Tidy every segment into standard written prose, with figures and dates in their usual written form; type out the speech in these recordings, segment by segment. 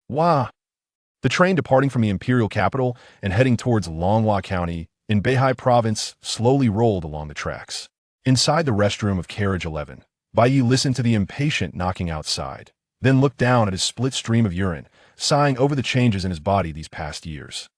Wah! The train departing from the imperial capital and heading towards Longhua County in Bai Ye province slowly rolled along the tracks. Inside the restroom of carriage 11, Bai Ye listened to the impatient knocking outside, then looked down at his split stream of urine, sighing over the changes in his body these past years.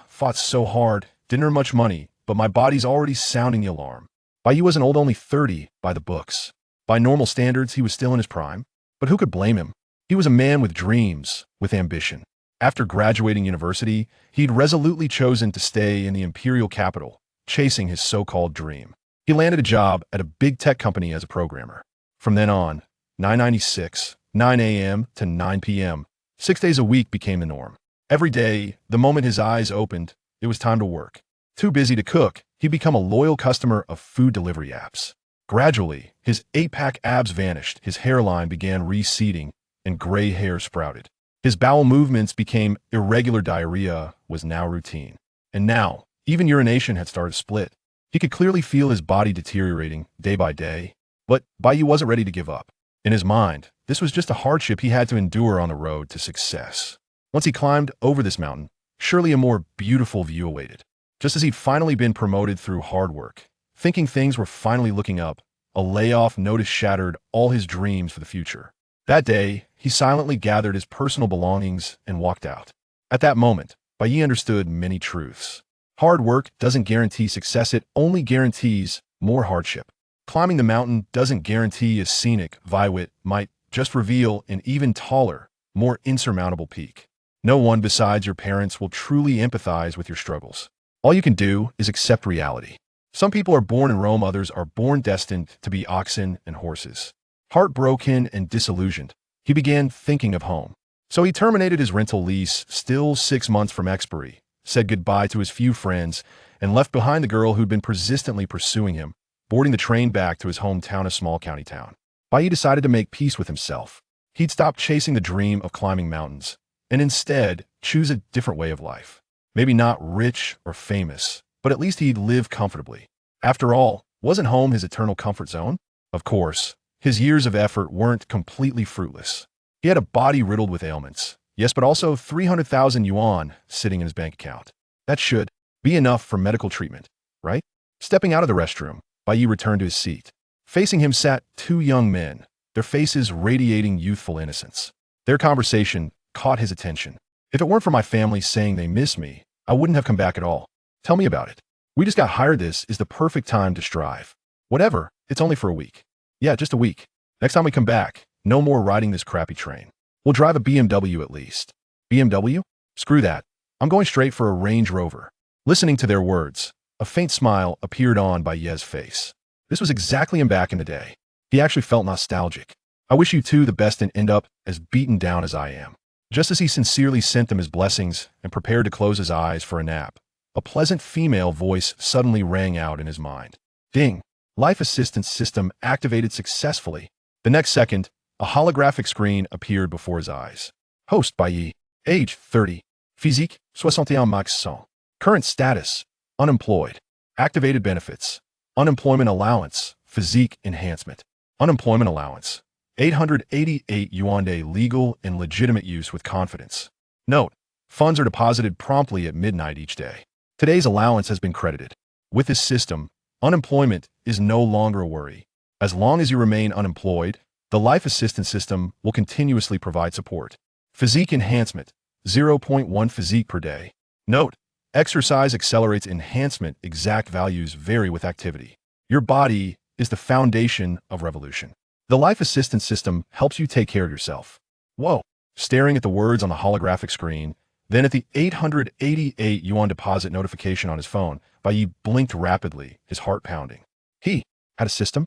Fought so hard, didn't earn much money, but my body's already sounding the alarm. Bai Ye wasn't old, only 30 by the books. By normal standards, he was still in his prime. But who could blame him? He was a man with dreams, with ambition. After graduating university, he'd resolutely chosen to stay in the imperial capital, chasing his so-called dream. He landed a job at a big tech company as a programmer. From then on, 996, 9 a.m. to 9 p.m., 6 days a week became the norm. Every day, the moment his eyes opened, it was time to work. Too busy to cook, he'd become a loyal customer of food delivery apps. Gradually, his 8-pack abs vanished, his hairline began receding, and gray hair sprouted. His bowel movements became irregular, diarrhea was now routine. And now, even urination had started to split. He could clearly feel his body deteriorating day by day. But Bai Ye wasn't ready to give up. In his mind, this was just a hardship he had to endure on the road to success. Once he climbed over this mountain, surely a more beautiful view awaited. Just as he'd finally been promoted through hard work, thinking things were finally looking up, a layoff notice shattered all his dreams for the future. That day, he silently gathered his personal belongings and walked out. At that moment, Bai Ye understood many truths. Hard work doesn't guarantee success, it only guarantees more hardship. Climbing the mountain doesn't guarantee a scenic view, it might just reveal an even taller, more insurmountable peak. No one besides your parents will truly empathize with your struggles. All you can do is accept reality. Some people are born in Rome, others are born destined to be oxen and horses. Heartbroken and disillusioned, he began thinking of home. So he terminated his rental lease, still 6 months from expiry, said goodbye to his few friends, and left behind the girl who'd been persistently pursuing him, boarding the train back to his hometown, a small county town. Bai Ye decided to make peace with himself. He'd stop chasing the dream of climbing mountains, and instead choose a different way of life. Maybe not rich or famous, but at least he'd live comfortably. After all, wasn't home his eternal comfort zone? Of course, his years of effort weren't completely fruitless. He had a body riddled with ailments, yes, but also 300,000 yuan sitting in his bank account. That should be enough for medical treatment, right? Stepping out of the restroom, Bai Ye returned to his seat. Facing him sat 2 young men, their faces radiating youthful innocence. Their conversation caught his attention. If it weren't for my family saying they miss me, I wouldn't have come back at all. Tell me about it. We just got hired. This is the perfect time to strive. Whatever, it's only for a week. Yeah, just a week. Next time we come back, no more riding this crappy train. We'll drive a BMW at least. BMW? Screw that. I'm going straight for a Range Rover. Listening to their words, a faint smile appeared on Bai Ye's face. This was exactly him back in the day. He actually felt nostalgic. I wish you two the best and end up as beaten down as I am. Just as he sincerely sent them his blessings and prepared to close his eyes for a nap, a pleasant female voice suddenly rang out in his mind. Ding! Life assistance system activated successfully. The next second, a holographic screen appeared before his eyes. Host Bai Ye, age 30, physique 61 max 100. Current status, unemployed. Activated benefits, unemployment allowance, physique enhancement. Unemployment allowance, 888 yuan day, legal and legitimate use with confidence. Note, funds are deposited promptly at midnight each day. Today's allowance has been credited. With this system, unemployment is no longer a worry. As long as you remain unemployed, the life assistance system will continuously provide support. Physique enhancement, 0.1 physique per day. Note, exercise accelerates enhancement. Exact values vary with activity. Your body is the foundation of revolution. The life assistance system helps you take care of yourself. Whoa! Staring at the words on the holographic screen, then at the 888 yuan deposit notification on his phone, Bai Ye blinked rapidly, his heart pounding. He had a system?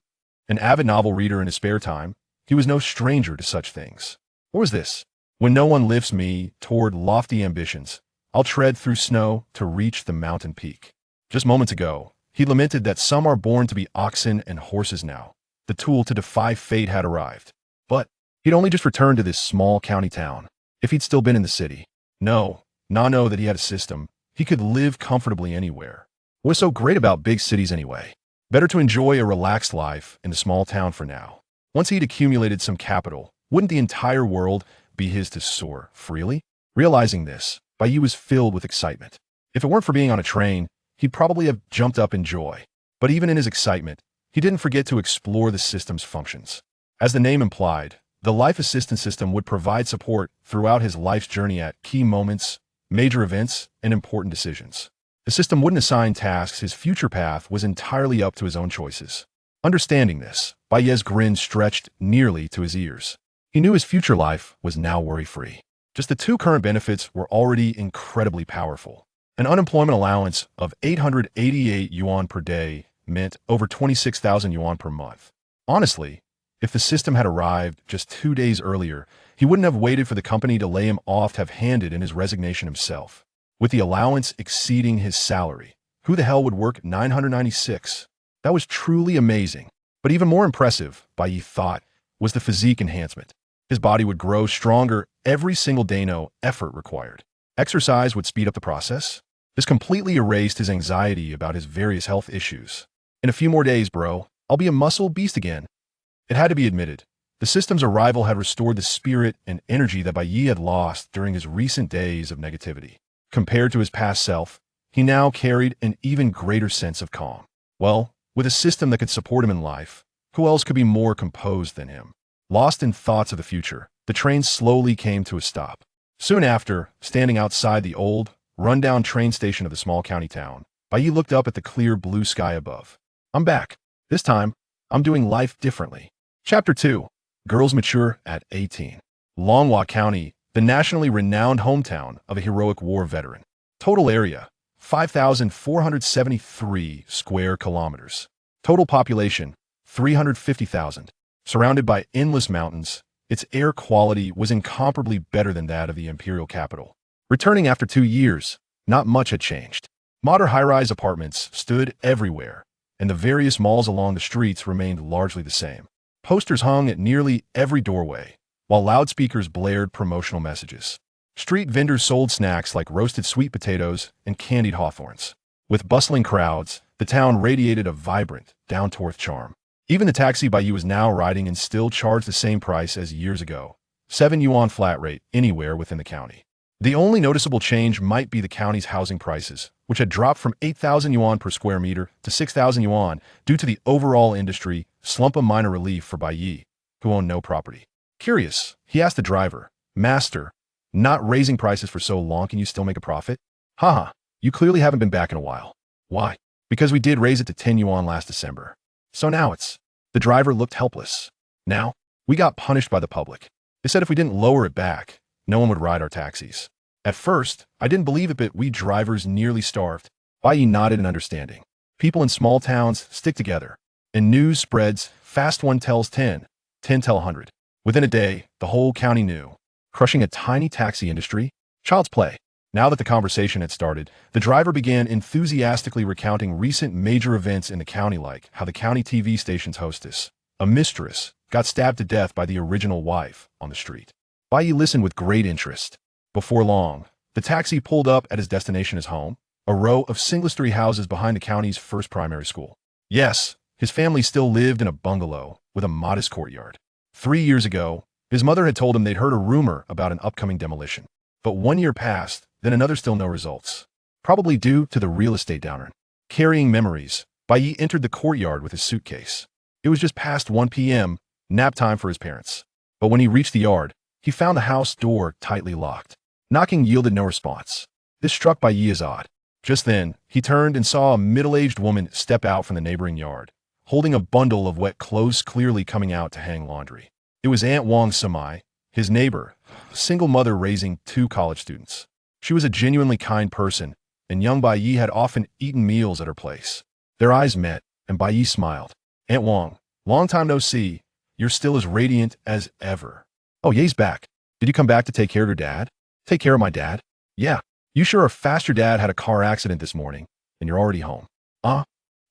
An avid novel reader in his spare time, he was no stranger to such things. What was this? When no one lifts me toward lofty ambitions, I'll tread through snow to reach the mountain peak. Just moments ago, he lamented that some are born to be oxen and horses now. The tool to defy fate had arrived. But he'd only just returned to this small county town. If he'd still been in the city, know that he had a system. He could live comfortably anywhere. What was so great about big cities anyway? Better to enjoy a relaxed life in the small town for now. Once he'd accumulated some capital, wouldn't the entire world be his to soar freely. Realizing this, Bai Ye was filled with excitement. If it weren't for being on a train, he'd probably have jumped up in joy. But even in his excitement, he didn't forget to explore the system's functions. As the name implied, the life assistance system would provide support throughout his life's journey at key moments, major events, and important decisions. The system wouldn't assign tasks. His future path was entirely up to his own choices. Understanding this, Bai Ye's grin stretched nearly to his ears. He knew his future life was now worry-free. Just the two current benefits were already incredibly powerful. An unemployment allowance of 888 yuan per day meant over 26,000 yuan per month. Honestly, if the system had arrived just 2 days earlier, he wouldn't have waited for the company to lay him off to have handed in his resignation himself. With the allowance exceeding his salary, who the hell would work 996? That was truly amazing. But even more impressive, Bai Ye thought, was the physique enhancement. His body would grow stronger every single day, no effort required. Exercise would speed up the process. This completely erased his anxiety about his various health issues. In a few more days, bro, I'll be a muscle beast again. It had to be admitted, the system's arrival had restored the spirit and energy that Bai Ye had lost during his recent days of negativity. Compared to his past self, he now carried an even greater sense of calm. Well, with a system that could support him in life, who else could be more composed than him? Lost in thoughts of the future, the train slowly came to a stop. Soon after, standing outside the old, run-down train station of the small county town, Bai Ye looked up at the clear blue sky above. I'm back. This time, I'm doing life differently. Chapter 2. Girls Mature at 18. Longhua County, the nationally renowned hometown of a heroic war veteran. Total area, 5,473 square kilometers. Total population, 350,000. Surrounded by endless mountains, its air quality was incomparably better than that of the imperial capital. Returning after 2 years, not much had changed. Modern high-rise apartments stood everywhere, and the various malls along the streets remained largely the same. Posters hung at nearly every doorway, while loudspeakers blared promotional messages. Street vendors sold snacks like roasted sweet potatoes and candied hawthorns. With bustling crowds, the town radiated a vibrant, down-to-earth charm. Even the taxi Bai Ye was now riding in still charged the same price as years ago, 7 yuan flat rate anywhere within the county. The only noticeable change might be the county's housing prices, which had dropped from 8,000 yuan per square meter to 6,000 yuan due to the overall industry slump. A minor relief for Bai Ye, who owned no property. Curious, he asked the driver, Master, not raising prices for so long, can you still make a profit? Haha, you clearly haven't been back in a while. Why? Because we did raise it to 10 yuan last December. So now it's... The driver looked helpless. Now, we got punished by the public. They said if we didn't lower it back, no one would ride our taxis. At first, I didn't believe it, but we drivers nearly starved. Bai Ye nodded in understanding. People in small towns stick together. And news spreads, fast one tells 10, 10 tell 100. Within a day, the whole county knew. Crushing a tiny taxi industry? Child's play. Now that the conversation had started, the driver began enthusiastically recounting recent major events in the county, like how the county TV station's hostess, a mistress, got stabbed to death by the original wife on the street. Bai Ye listened with great interest. Before long, the taxi pulled up at his destination, his home, a row of single-story houses behind the county's first primary school. Yes, his family still lived in a bungalow with a modest courtyard. 3 years ago, his mother had told him they'd heard a rumor about an upcoming demolition. But 1 year passed, then another, still no results. Probably due to the real estate downturn. Carrying memories, Bai Ye entered the courtyard with his suitcase. It was just past 1 p.m., nap time for his parents. But when he reached the yard, he found the house door tightly locked. Knocking yielded no response. This struck Bai Ye as odd. Just then, he turned and saw a middle-aged woman step out from the neighboring yard, holding a bundle of wet clothes clearly coming out to hang laundry. It was Aunt Wang Samai, his neighbor, a single mother raising 2 college students. She was a genuinely kind person, and young Bai Ye had often eaten meals at her place. Their eyes met, and Bai Ye smiled. Aunt Wang, long time no see. You're still as radiant as ever. Oh, Ye's back. Did you come back to take care of your dad? Take care of my dad? Yeah. You sure are fast. Your dad had a car accident this morning, and you're already home.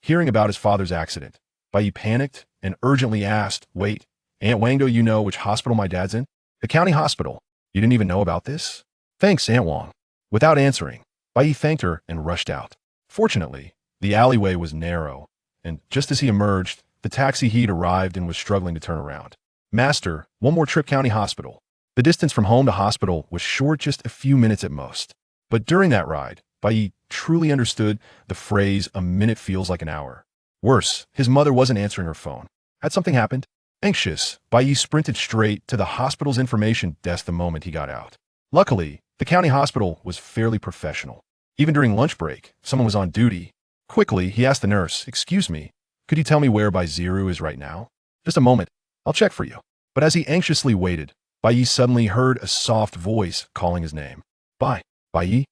Hearing about his father's accident, Bai Ye panicked and urgently asked, Wait, Aunt Wang, do you know which hospital my dad's in? The county hospital. You didn't even know about this? Thanks, Aunt Wang. Without answering, Bai Ye thanked her and rushed out. Fortunately, the alleyway was narrow, and just as he emerged, the taxi he'd arrived and was struggling to turn around. Master, one more trip, county hospital. The distance from home to hospital was short, just a few minutes at most. But during that ride, Bai Ye truly understood the phrase, "a minute feels like an hour." Worse, his mother wasn't answering her phone. Had something happened? Anxious, Bai Ye sprinted straight to the hospital's information desk the moment he got out. Luckily, the county hospital was fairly professional. Even during lunch break, someone was on duty. Quickly, he asked the nurse, "Excuse me, could you tell me where Bai Ziru is right now?" "Just a moment, I'll check for you." But as he anxiously waited, Bai Ye suddenly heard a soft voice calling his name. Bai Ye?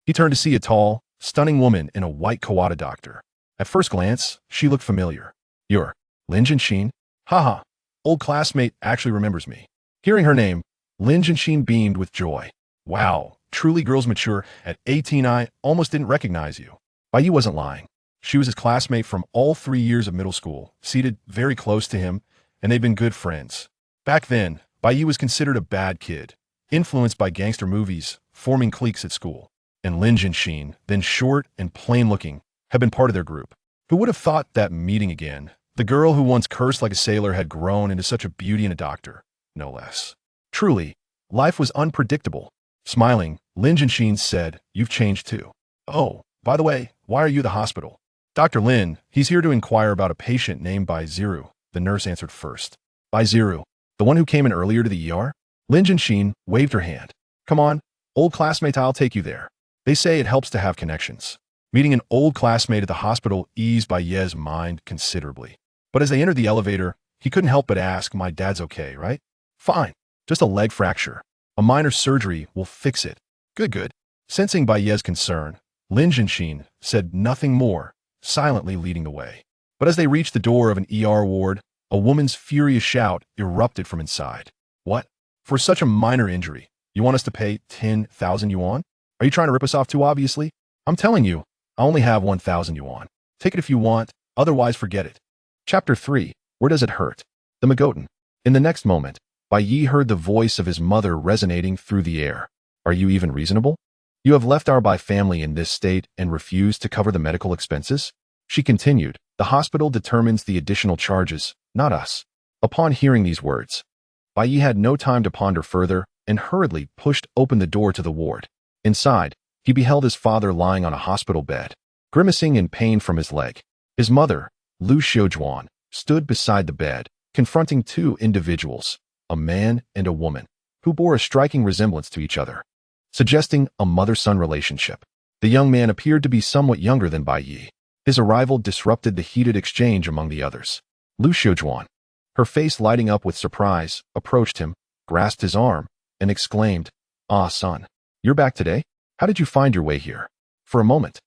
He turned to see a tall, stunning woman in a white Kawada doctor. At first glance, she looked familiar. "You're Lin Jinshin?" "Haha, old classmate actually remembers me." Hearing her name, Lin Jinshin beamed with joy. "Wow, truly girls mature. At 18 I almost didn't recognize you." Bai Ye wasn't lying. She was his classmate from all 3 years of middle school, seated very close to him, and they'd been good friends. Back then, Bai Ye was considered a bad kid, influenced by gangster movies, forming cliques at school. And Lin Jinshin, then short and plain-looking, had been part of their group. Who would have thought that meeting again, the girl who once cursed like a sailor had grown into such a beauty and a doctor, no less. Truly, life was unpredictable. Smiling, Lin Jinshin said, "You've changed too." "Oh, by the way, why are you at the hospital?" "Dr. Lin, he's here to inquire about a patient named Bai Ziru," the nurse answered first. "Bai Ziru, the one who came in earlier to the ER?" Lin Jinshin waved her hand. "Come on, old classmate, I'll take you there." They say it helps to have connections. Meeting an old classmate at the hospital eased Bai Ye's mind considerably. But as they entered the elevator, he couldn't help but ask, "My dad's okay, right?" "Fine. Just a leg fracture. A minor surgery will fix it." Good. Sensing Bai Ye's concern, Lin Jinshin said nothing more, silently leading the way. But as they reached the door of an ER ward, a woman's furious shout erupted from inside. "What? For such a minor injury, you want us to pay 10,000 yuan? Are you trying to rip us off too obviously? I'm telling you, I only have 1,000 yuan. Take it if you want, otherwise forget it." Chapter 3. Where does it hurt? The Magotan. In the next moment, Bai Ye heard the voice of his mother resonating through the air. "Are you even reasonable? You have left our Bai family in this state and refused to cover the medical expenses?" She continued, "The hospital determines the additional charges, not us." Upon hearing these words, Bai Ye had no time to ponder further and hurriedly pushed open the door to the ward. Inside, he beheld his father lying on a hospital bed, grimacing in pain from his leg. His mother, Lu Xiujuan, stood beside the bed, confronting two individuals, a man and a woman, who bore a striking resemblance to each other, suggesting a mother-son relationship. The young man appeared to be somewhat younger than Bai Ye. His arrival disrupted the heated exchange among the others. Lu Xiujuan, her face lighting up with surprise, approached him, grasped his arm, and exclaimed, "Ah, son. You're back today? How did you find your way here?" For a moment,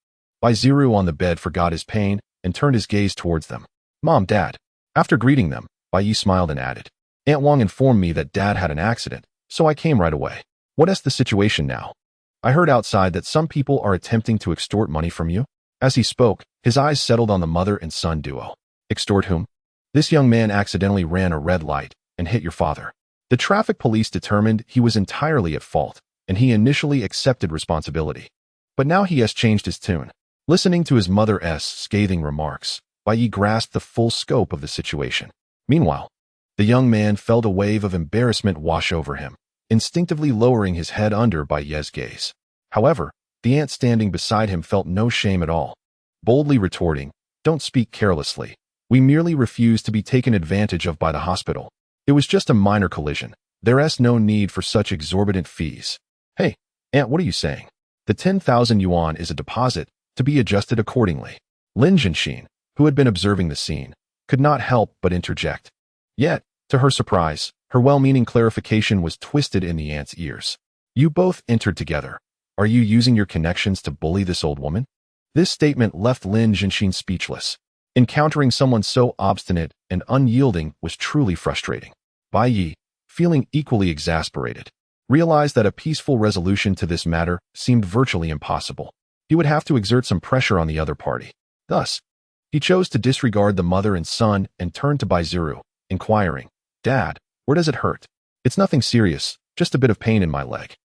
Bai Ziru on the bed forgot his pain and turned his gaze towards them. "Mom, Dad." After greeting them, Bai Ye smiled and added, "Aunt Wang informed me that Dad had an accident, so I came right away. What is the situation now? I heard outside that some people are attempting to extort money from you." As he spoke, his eyes settled on the mother and son duo. "Extort whom?" "This young man accidentally ran a red light and hit your father. The traffic police determined he was entirely at fault, and he initially accepted responsibility. But now he has changed his tune." Listening to his mother's scathing remarks, Bai Ye grasped the full scope of the situation. Meanwhile, the young man felt a wave of embarrassment wash over him, instinctively lowering his head under Bai Ye's gaze. However, the aunt standing beside him felt no shame at all, boldly retorting, "Don't speak carelessly. We merely refuse to be taken advantage of by the hospital. It was just a minor collision. There's no need for such exorbitant fees." "Hey, aunt, what are you saying? The 10,000 yuan is a deposit, to be adjusted accordingly." Lin Jinshin, who had been observing the scene, could not help but interject. Yet, to her surprise, her well-meaning clarification was twisted in the aunt's ears. "You both entered together. Are you using your connections to bully this old woman?" This statement left Lin Jinshin speechless. Encountering someone so obstinate and unyielding was truly frustrating. Bai Ye, feeling equally exasperated, realized that a peaceful resolution to this matter seemed virtually impossible. He would have to exert some pressure on the other party. Thus, he chose to disregard the mother and son and turned to Bai Ziru, inquiring, "Dad, where does it hurt?" "It's nothing serious, just a bit of pain in my leg."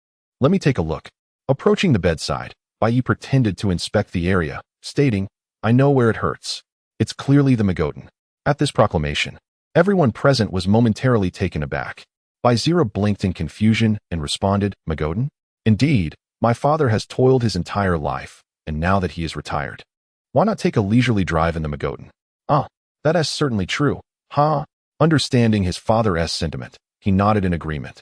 "Let me take a look." Approaching the bedside, Bai Ye pretended to inspect the area, stating, "I know where it hurts. It's clearly the Magotan." At this proclamation, everyone present was momentarily taken aback. Bai Ye blinked in confusion and responded, Magodan? Indeed, my father has toiled his entire life, and now that he is retired, why not take a leisurely drive in the Magodan? Ah, that is certainly true. Ha! Understanding his father's sentiment, he nodded in agreement,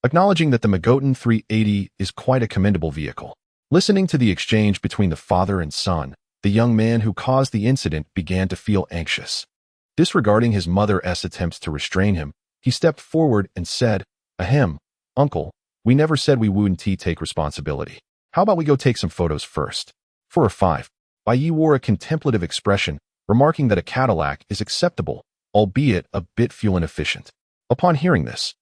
acknowledging that the Magotan 380 is quite a commendable vehicle. Listening to the exchange between the father and son, the young man who caused the incident began to feel anxious. Disregarding his mother's attempts to restrain him, he stepped forward and said, Ahem, uncle, we never said we wouldn't take responsibility. How about we go take some photos first? 4 or 5. Bai Ye wore a contemplative expression, remarking that a Cadillac is acceptable, albeit a bit fuel inefficient. Upon hearing this,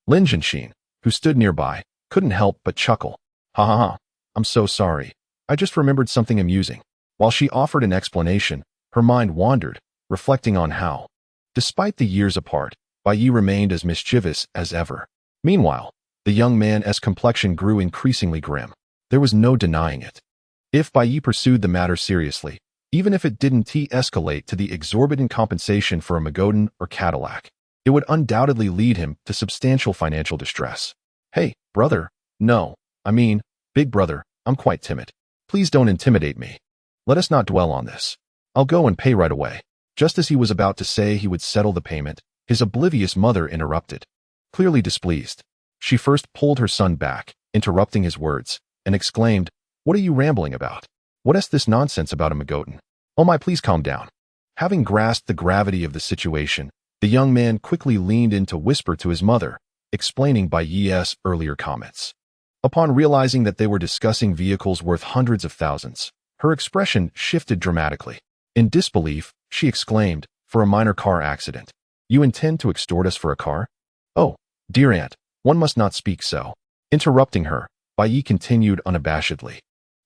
Lin Jinshin, who stood nearby, couldn't help but chuckle. Ha ha ha, I'm so sorry. I just remembered something amusing. While she offered an explanation, her mind wandered, reflecting on how, despite the years apart, Bai Ye remained as mischievous as ever. Meanwhile, the young man's complexion grew increasingly grim. There was no denying it. If Bai Ye pursued the matter seriously, even if it didn't escalate to the exorbitant compensation for a Magodan or Cadillac, it would undoubtedly lead him to substantial financial distress. Hey, brother. No, I mean, big brother, I'm quite timid. Please don't intimidate me. Let us not dwell on this. I'll go and pay right away. Just as he was about to say he would settle the payment, his oblivious mother interrupted. Clearly displeased, she first pulled her son back, interrupting his words, and exclaimed, What are you rambling about? What is this nonsense about a Magotan? Oh my, please calm down. Having grasped the gravity of the situation, the young man quickly leaned in to whisper to his mother, explaining Bai Ye's earlier comments. Upon realizing that they were discussing vehicles worth hundreds of thousands, her expression shifted dramatically. In disbelief, she exclaimed, For a minor car accident. You intend to extort us for a car? Oh, dear aunt, one must not speak so. Interrupting her, Bai Ye continued unabashedly.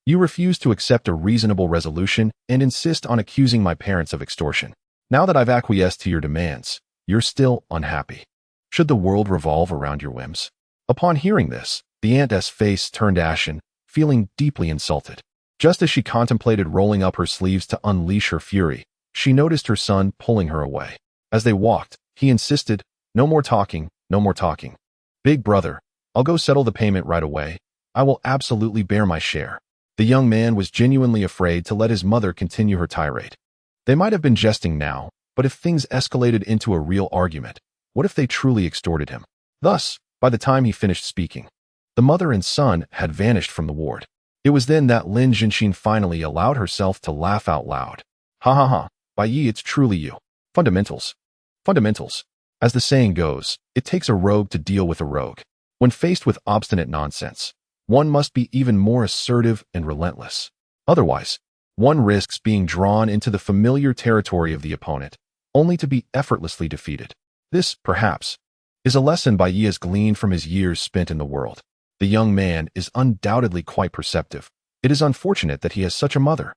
You refuse to accept a reasonable resolution and insist on accusing my parents of extortion. Now that I've acquiesced to your demands, you're still unhappy. Should the world revolve around your whims? Upon hearing this, the aunt's face turned ashen, feeling deeply insulted. Just as she contemplated rolling up her sleeves to unleash her fury, she noticed her son pulling her away. As they walked, he insisted, No more talking, no more talking. Big brother, I'll go settle the payment right away. I will absolutely bear my share. The young man was genuinely afraid to let his mother continue her tirade. They might have been jesting now, but if things escalated into a real argument, what if they truly extorted him? Thus, by the time he finished speaking, the mother and son had vanished from the ward. It was then that Lin Jinshin finally allowed herself to laugh out loud. Ha ha ha, Bai Ye, it's truly you. Fundamentals. Fundamentals. As the saying goes, it takes a rogue to deal with a rogue. When faced with obstinate nonsense, one must be even more assertive and relentless. Otherwise, one risks being drawn into the familiar territory of the opponent, only to be effortlessly defeated. This, perhaps, is a lesson Bai Ye has gleaned from his years spent in the world. The young man is undoubtedly quite perceptive. It is unfortunate that he has such a mother.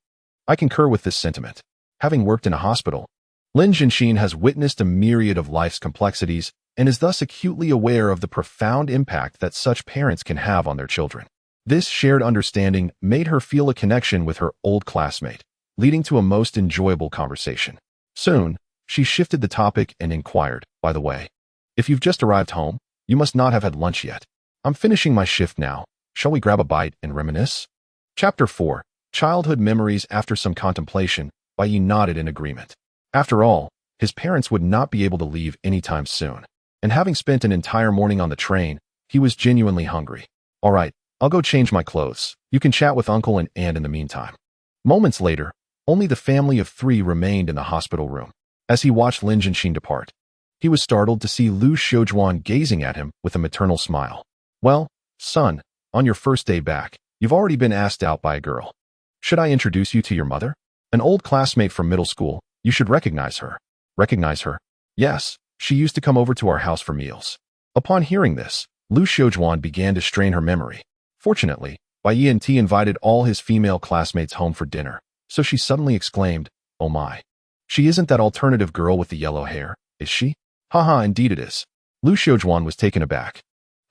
I concur with this sentiment. Having worked in a hospital, Lin Jinshin has witnessed a myriad of life's complexities and is thus acutely aware of the profound impact that such parents can have on their children. This shared understanding made her feel a connection with her old classmate, leading to a most enjoyable conversation. Soon, she shifted the topic and inquired, By the way, if you've just arrived home, you must not have had lunch yet. I'm finishing my shift now. Shall we grab a bite and reminisce? Chapter 4. Childhood Memories. After some contemplation, Bai Ye nodded in agreement. After all, his parents would not be able to leave anytime soon. And having spent an entire morning on the train, he was genuinely hungry. All right, I'll go change my clothes. You can chat with uncle and aunt in the meantime. Moments later, only the family of 3 remained in the hospital room. As he watched Lin Jinshin depart, he was startled to see Lu Xiaojuan gazing at him with a maternal smile. Well, son, on your first day back, you've already been asked out by a girl. Should I introduce you to your mother? An old classmate from middle school. You should recognize her. Recognize her? Yes, she used to come over to our house for meals. Upon hearing this, Lu Xiaojuan began to strain her memory. Fortunately, Bai Ye invited all his female classmates home for dinner, so she suddenly exclaimed, Oh my. She isn't that alternative girl with the yellow hair, is she? Haha, indeed it is. Lu Xiaojuan was taken aback.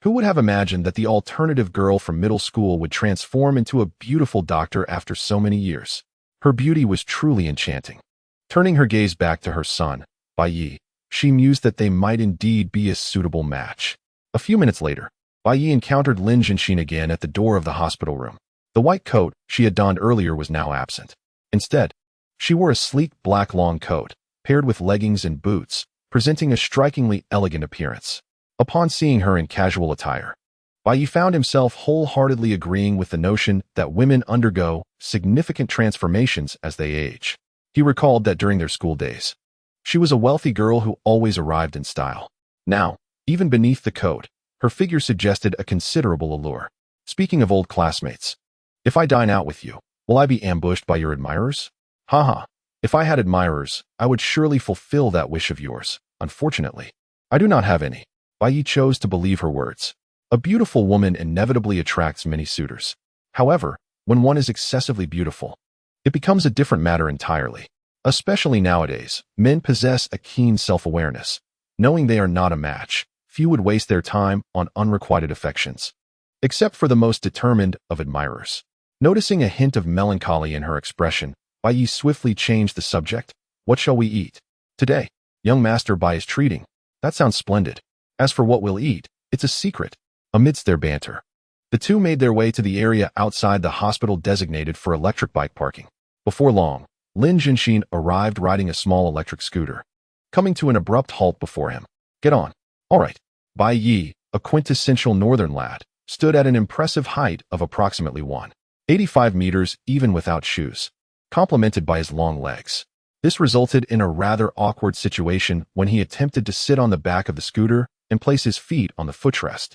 Who would have imagined that the alternative girl from middle school would transform into a beautiful doctor after so many years? Her beauty was truly enchanting. Turning her gaze back to her son, Bai Ye, she mused that they might indeed be a suitable match. A few minutes later, Bai Ye encountered Lin Jianxin again at the door of the hospital room. The white coat she had donned earlier was now absent. Instead, she wore a sleek black long coat, paired with leggings and boots, presenting a strikingly elegant appearance. Upon seeing her in casual attire, Bai Ye found himself wholeheartedly agreeing with the notion that women undergo significant transformations as they age. He recalled that during their school days, she was a wealthy girl who always arrived in style. Now, even beneath the coat, her figure suggested a considerable allure. Speaking of old classmates, if I dine out with you, will I be ambushed by your admirers? Haha, if I had admirers, I would surely fulfill that wish of yours. Unfortunately, I do not have any. Bai Ye chose to believe her words. A beautiful woman inevitably attracts many suitors. However, when one is excessively beautiful, it becomes a different matter entirely. Especially nowadays, men possess a keen self-awareness. Knowing they are not a match, few would waste their time on unrequited affections. Except for the most determined of admirers. Noticing a hint of melancholy in her expression, Bai Ye swiftly changed the subject. What shall we eat? Today, young Master Bai is treating. That sounds splendid. As for what we'll eat, it's a secret. Amidst their banter, the two made their way to the area outside the hospital designated for electric bike parking. Before long, Lin Jianxin arrived riding a small electric scooter, coming to an abrupt halt before him. Get on. All right. Bai Ye, a quintessential northern lad, stood at an impressive height of approximately 185 meters even without shoes, complemented by his long legs. This resulted in a rather awkward situation when he attempted to sit on the back of the scooter and place his feet on the footrest.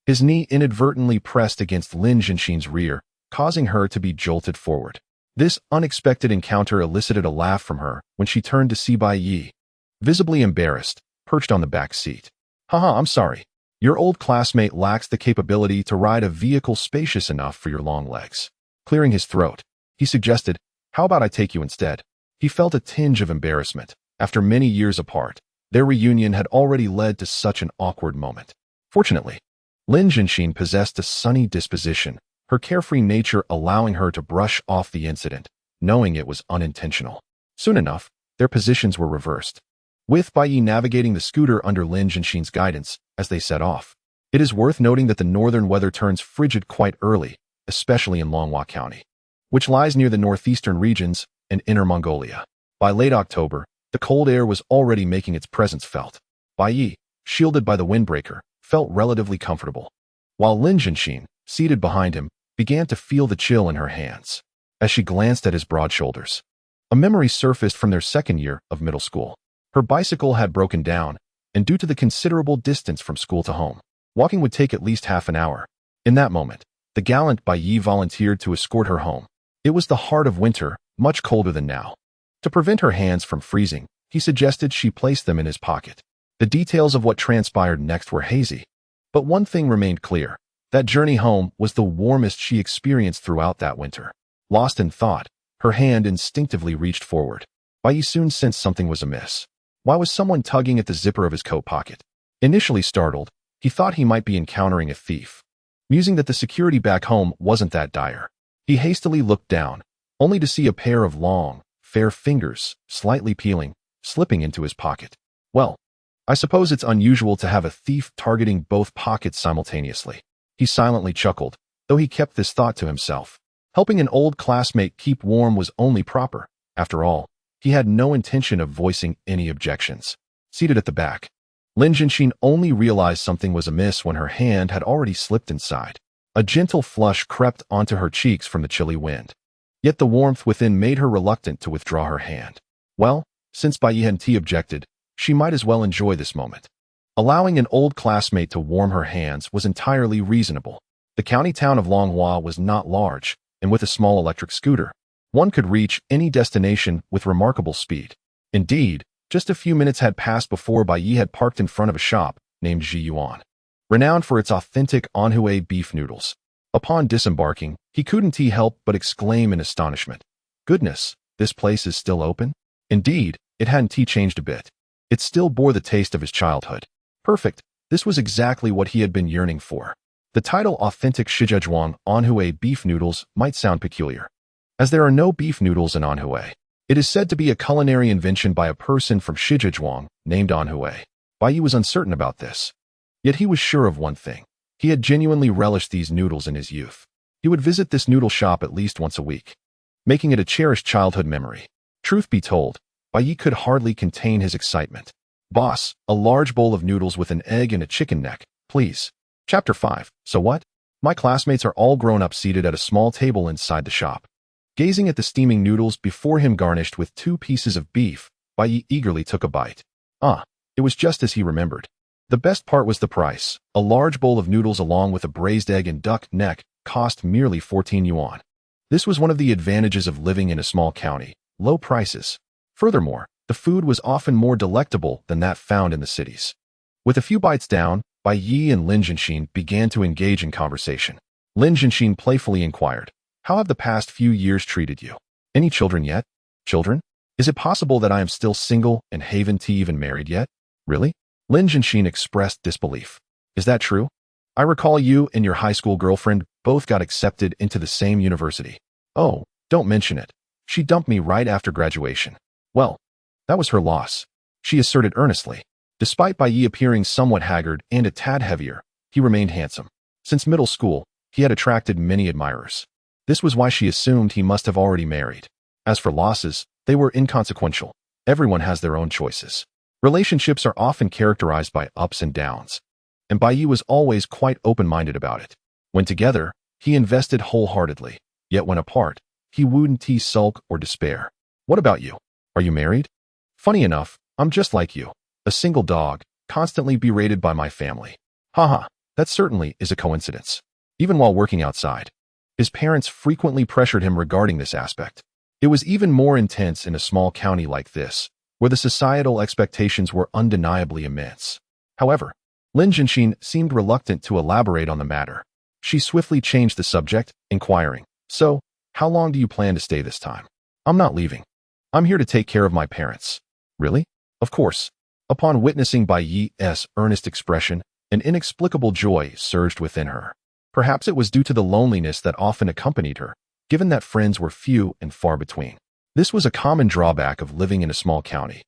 His knee inadvertently pressed against Lin Jianxin's rear, causing her to be jolted forward. This unexpected encounter elicited a laugh from her when she turned to see Bai Ye, visibly embarrassed, perched on the back seat. Haha, I'm sorry. Your old classmate lacks the capability to ride a vehicle spacious enough for your long legs. Clearing his throat, he suggested, how about I take you instead? He felt a tinge of embarrassment. After many years apart, their reunion had already led to such an awkward moment. Fortunately, Lin Jianxin possessed a sunny disposition, her carefree nature allowing her to brush off the incident, knowing it was unintentional. Soon enough, their positions were reversed, with Bai Ye navigating the scooter under Lin Jianxin's guidance as they set off. It is worth noting that the northern weather turns frigid quite early, especially in Longhua County, which lies near the northeastern regions and Inner Mongolia. By late October, the cold air was already making its presence felt. Bai Ye, shielded by the windbreaker, felt relatively comfortable, while Lin Jianxin, seated behind him, began to feel the chill in her hands. As she glanced at his broad shoulders, a memory surfaced from their second year of middle school. Her bicycle had broken down, and due to the considerable distance from school to home, walking would take at least half an hour. In that moment, the gallant Bai Ye volunteered to escort her home. It was the heart of winter, much colder than now. To prevent her hands from freezing, he suggested she place them in his pocket. The details of what transpired next were hazy, but one thing remained clear. That journey home was the warmest she experienced throughout that winter. Lost in thought, her hand instinctively reached forward. Bai Ye soon sensed something was amiss. Why was someone tugging at the zipper of his coat pocket? Initially startled, he thought he might be encountering a thief. Musing that the security back home wasn't that dire, he hastily looked down, only to see a pair of long, fair fingers, slightly peeling, slipping into his pocket. Well, I suppose it's unusual to have a thief targeting both pockets simultaneously. He silently chuckled, though he kept this thought to himself. Helping an old classmate keep warm was only proper. After all, he had no intention of voicing any objections. Seated at the back, Lin Jianxin only realized something was amiss when her hand had already slipped inside. A gentle flush crept onto her cheeks from the chilly wind. Yet the warmth within made her reluctant to withdraw her hand. Well, since Bai Ye hadn't objected, she might as well enjoy this moment. Allowing an old classmate to warm her hands was entirely reasonable. The county town of Longhua was not large, and with a small electric scooter, one could reach any destination with remarkable speed. Indeed, just a few minutes had passed before Bai Ye had parked in front of a shop named Ji Yuan, renowned for its authentic Anhui beef noodles. Upon disembarking, he couldn't help but exclaim in astonishment, "Goodness, this place is still open?" Indeed, it hadn't changed a bit. It still bore the taste of his childhood. Perfect, this was exactly what he had been yearning for. The title Authentic Shizhechuan Anhui beef noodles might sound peculiar, as there are no beef noodles in Anhui. It is said to be a culinary invention by a person from Shizhechuan named Anhui. Bai Ye was uncertain about this. Yet he was sure of one thing. He had genuinely relished these noodles in his youth. He would visit this noodle shop at least once a week, making it a cherished childhood memory. Truth be told, Bai Ye could hardly contain his excitement. Boss, a large bowl of noodles with an egg and a chicken neck, please. Chapter 5. So what? My classmates are all grown up seated at a small table inside the shop. Gazing at the steaming noodles before him garnished with 2 pieces of beef, Bai Ye eagerly took a bite. It was just as he remembered. The best part was the price. A large bowl of noodles along with a braised egg and duck neck cost merely 14 yuan. This was one of the advantages of living in a small county: low prices. Furthermore, the food was often more delectable than that found in the cities. With a few bites down, Bai Ye and Lin Jianxin began to engage in conversation. Lin Jianxin playfully inquired, "How have the past few years treated you? Any children yet? Children? Is it possible that I am still single and haven't even married yet? Really?" Lin Jianxin expressed disbelief. "Is that true? I recall you and your high school girlfriend both got accepted into the same university." "Oh, don't mention it. She dumped me right after graduation." "Well, that was her loss," she asserted earnestly. Despite Bai Ye appearing somewhat haggard and a tad heavier, he remained handsome. Since middle school, he had attracted many admirers. This was why she assumed he must have already married. As for losses, they were inconsequential. Everyone has their own choices. Relationships are often characterized by ups and downs, and Bai Ye was always quite open-minded about it. When together, he invested wholeheartedly, yet when apart, he wouldn't sulk or despair. "What about you? Are you married?" "Funny enough, I'm just like you. A single dog, constantly berated by my family." Haha, that certainly is a coincidence. Even while working outside, his parents frequently pressured him regarding this aspect. It was even more intense in a small county like this, where the societal expectations were undeniably immense. However, Lin Jianxin seemed reluctant to elaborate on the matter. She swiftly changed the subject, inquiring, "So, how long do you plan to stay this time?" "I'm not leaving. I'm here to take care of my parents." "Really?" "Of course." Upon witnessing Bai Ye's earnest expression, an inexplicable joy surged within her. Perhaps it was due to the loneliness that often accompanied her, given that friends were few and far between. This was a common drawback of living in a small county,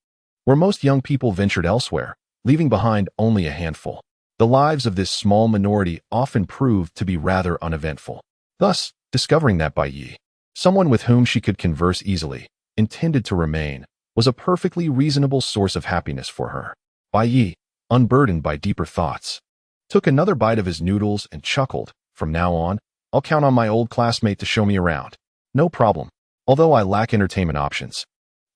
where most young people ventured elsewhere, leaving behind only a handful. The lives of this small minority often proved to be rather uneventful. Thus, discovering that Bai Ye, someone with whom she could converse easily, intended to remain, was a perfectly reasonable source of happiness for her. Bai Ye, unburdened by deeper thoughts, took another bite of his noodles and chuckled, "From now on, I'll count on my old classmate to show me around. No problem. Although I lack entertainment options,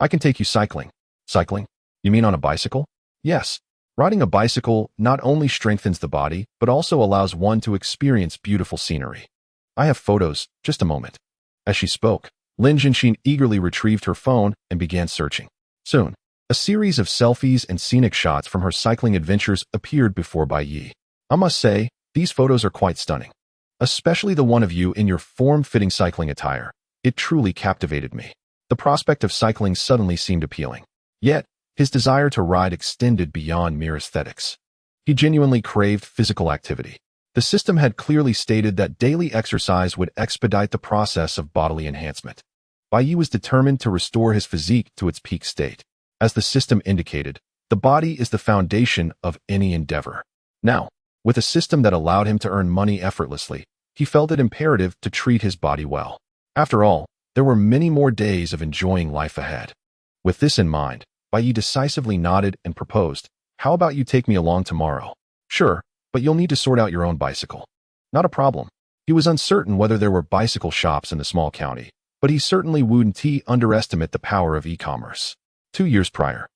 I can take you cycling." "Cycling? You mean on a bicycle?" "Yes. Riding a bicycle not only strengthens the body, but also allows one to experience beautiful scenery. I have photos, just a moment." As she spoke, Lin Jianxin eagerly retrieved her phone and began searching. Soon, a series of selfies and scenic shots from her cycling adventures appeared before Bai Ye. "I must say, these photos are quite stunning. Especially the one of you in your form-fitting cycling attire. It truly captivated me." The prospect of cycling suddenly seemed appealing. Yet, his desire to ride extended beyond mere aesthetics. He genuinely craved physical activity. The system had clearly stated that daily exercise would expedite the process of bodily enhancement. Bai Ye was determined to restore his physique to its peak state. As the system indicated, the body is the foundation of any endeavor. Now, with a system that allowed him to earn money effortlessly, he felt it imperative to treat his body well. After all, there were many more days of enjoying life ahead. With this in mind, Bai Ye decisively nodded and proposed, "How about you take me along tomorrow?" "Sure, but you'll need to sort out your own bicycle." "Not a problem." He was uncertain whether there were bicycle shops in the small county, but he certainly wouldn't underestimate the power of e-commerce. 2 years prior,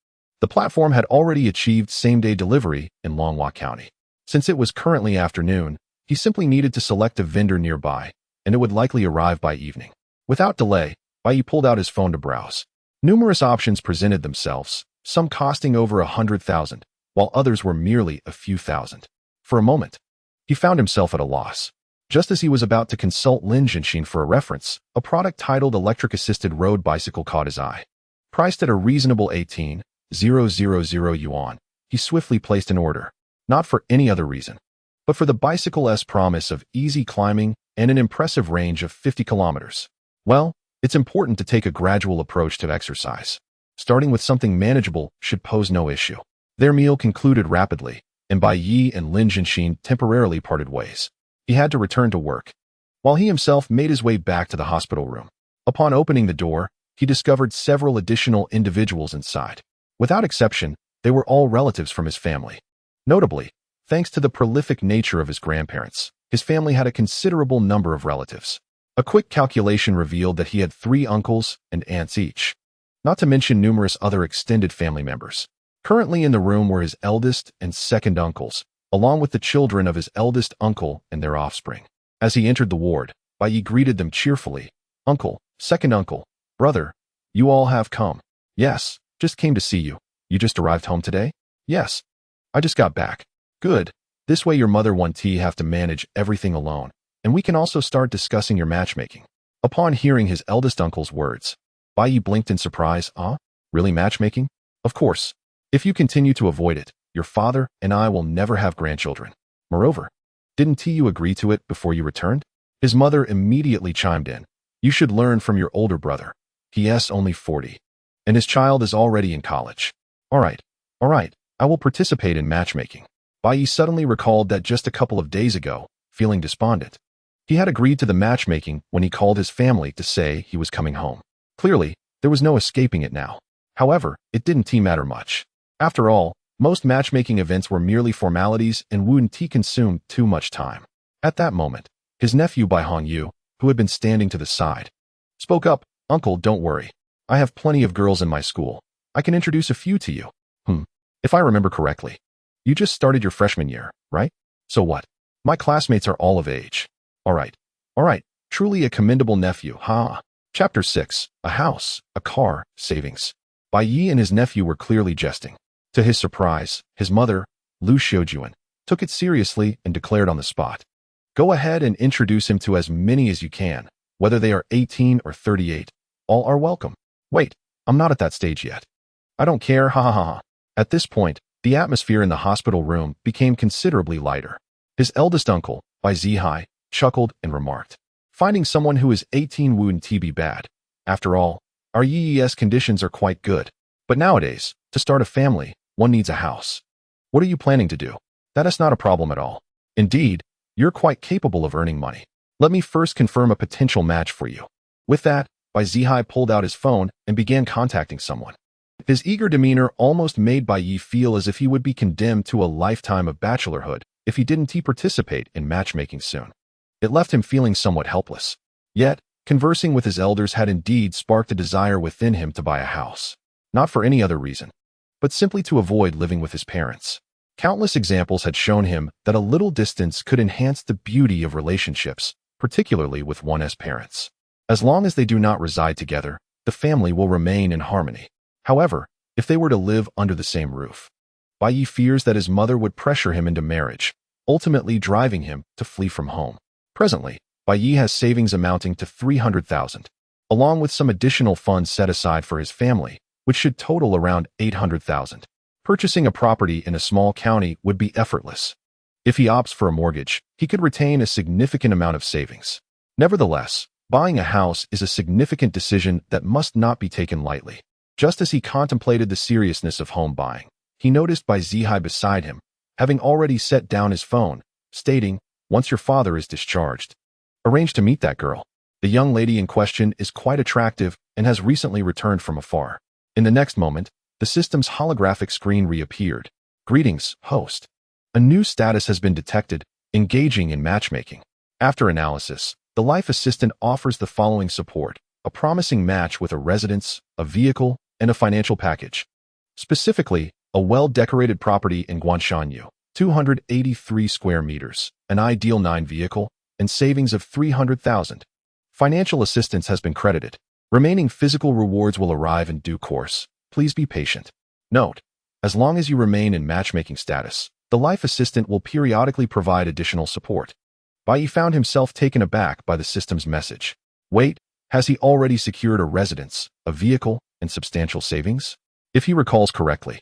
the platform had already achieved same-day delivery in Longhua County. Since it was currently afternoon, he simply needed to select a vendor nearby, and it would likely arrive by evening. Without delay, Bai Ye pulled out his phone to browse. Numerous options presented themselves, some costing over 100,000, while others were merely a few thousand. For a moment, he found himself at a loss. Just as he was about to consult Lin Jianxin for a reference, a product titled Electric-Assisted Road Bicycle caught his eye. Priced at a reasonable 18,000 yuan, he swiftly placed an order, not for any other reason, but for the bicycle's promise of easy climbing and an impressive range of 50 kilometers. Well, it's important to take a gradual approach to exercise. Starting with something manageable should pose no issue. Their meal concluded rapidly, and Bai Ye and Lin Jinshin temporarily parted ways. He had to return to work, while he himself made his way back to the hospital room. Upon opening the door, he discovered several additional individuals inside. Without exception, they were all relatives from his family. Notably, thanks to the prolific nature of his grandparents, his family had a considerable number of relatives. A quick calculation revealed that he had 3 uncles and aunts each, not to mention numerous other extended family members. Currently in the room were his eldest and second uncles, along with the children of his eldest uncle and their offspring. As he entered the ward, Bai Ye greeted them cheerfully. "Uncle, second uncle, brother, you all have come." "Yes, just came to see you. You just arrived home today?" "Yes, I just got back." "Good. This way your mother won't have to manage everything alone, and we can also start discussing your matchmaking." Upon hearing his eldest uncle's words, Bai Ye blinked in surprise. Really matchmaking? Of course. If you continue to avoid it, your father and I will never have grandchildren. Moreover, didn't you agree to it before you returned?" His mother immediately chimed in. "You should learn from your older brother. He is only 40, and his child is already in college." All right, I will participate in matchmaking." Bai Ye suddenly recalled that just a couple of days ago, feeling despondent, he had agreed to the matchmaking when he called his family to say he was coming home. Clearly, there was no escaping it now. However, it didn't matter much. After all, most matchmaking events were merely formalities and wouldn't consume too much time. At that moment, his nephew Bai Hongyu, who had been standing to the side, spoke up. "Uncle, don't worry. I have plenty of girls in my school. I can introduce a few to you." If I remember correctly, you just started your freshman year, right? So what? My classmates are all of age." All right. Truly a commendable nephew, huh? Chapter 6. A house, a car, savings. Bai Ye and his nephew were clearly jesting. To his surprise, his mother, Lu Xiujuan, took it seriously and declared on the spot, "Go ahead and introduce him to as many as you can, whether they are 18 or 38. All are welcome." "Wait, I'm not at that stage yet." "I don't care, ha ha ha." At this point, the atmosphere in the hospital room became considerably lighter. His eldest uncle, Bai Zihai, chuckled and remarked, "Finding someone who is 18 wouldn't be bad. After all, our yee's conditions are quite good. But nowadays, to start a family, one needs a house. What are you planning to do?" "That is not a problem at all. Indeed, you're quite capable of earning money. Let me first confirm a potential match for you." With that, Bai Zihai pulled out his phone and began contacting someone. His eager demeanor almost made Bai Ye feel as if he would be condemned to a lifetime of bachelorhood if he didn't participate in matchmaking soon. It left him feeling somewhat helpless. Yet, conversing with his elders had indeed sparked a desire within him to buy a house. Not for any other reason, but simply to avoid living with his parents. Countless examples had shown him that a little distance could enhance the beauty of relationships, particularly with one's parents. As long as they do not reside together, the family will remain in harmony. However, if they were to live under the same roof, Bai Ye fears that his mother would pressure him into marriage, ultimately driving him to flee from home. Presently, Bai Ye has savings amounting to 300,000, along with some additional funds set aside for his family, which should total around 800,000. Purchasing a property in a small county would be effortless. If he opts for a mortgage, he could retain a significant amount of savings. Nevertheless, buying a house is a significant decision that must not be taken lightly. Just as he contemplated the seriousness of home buying, he noticed Bai Zihai beside him, having already set down his phone, stating, "Once your father is discharged, arrange to meet that girl. The young lady in question is quite attractive and has recently returned from afar." In the next moment, the system's holographic screen reappeared. "Greetings, host. A new status has been detected, engaging in matchmaking." After analysis, the life assistant offers the following support: a promising match with a residence, a vehicle, and a financial package. Specifically, a well-decorated property in Guanshanyu, 283 square meters, an ideal 9 vehicle, and savings of 300,000. Financial assistance has been credited. Remaining physical rewards will arrive in due course. Please be patient. Note: as long as you remain in matchmaking status, the life assistant will periodically provide additional support. Bai Ye found himself taken aback by the system's message. Wait, has he already secured a residence, a vehicle, and substantial savings? If he recalls correctly,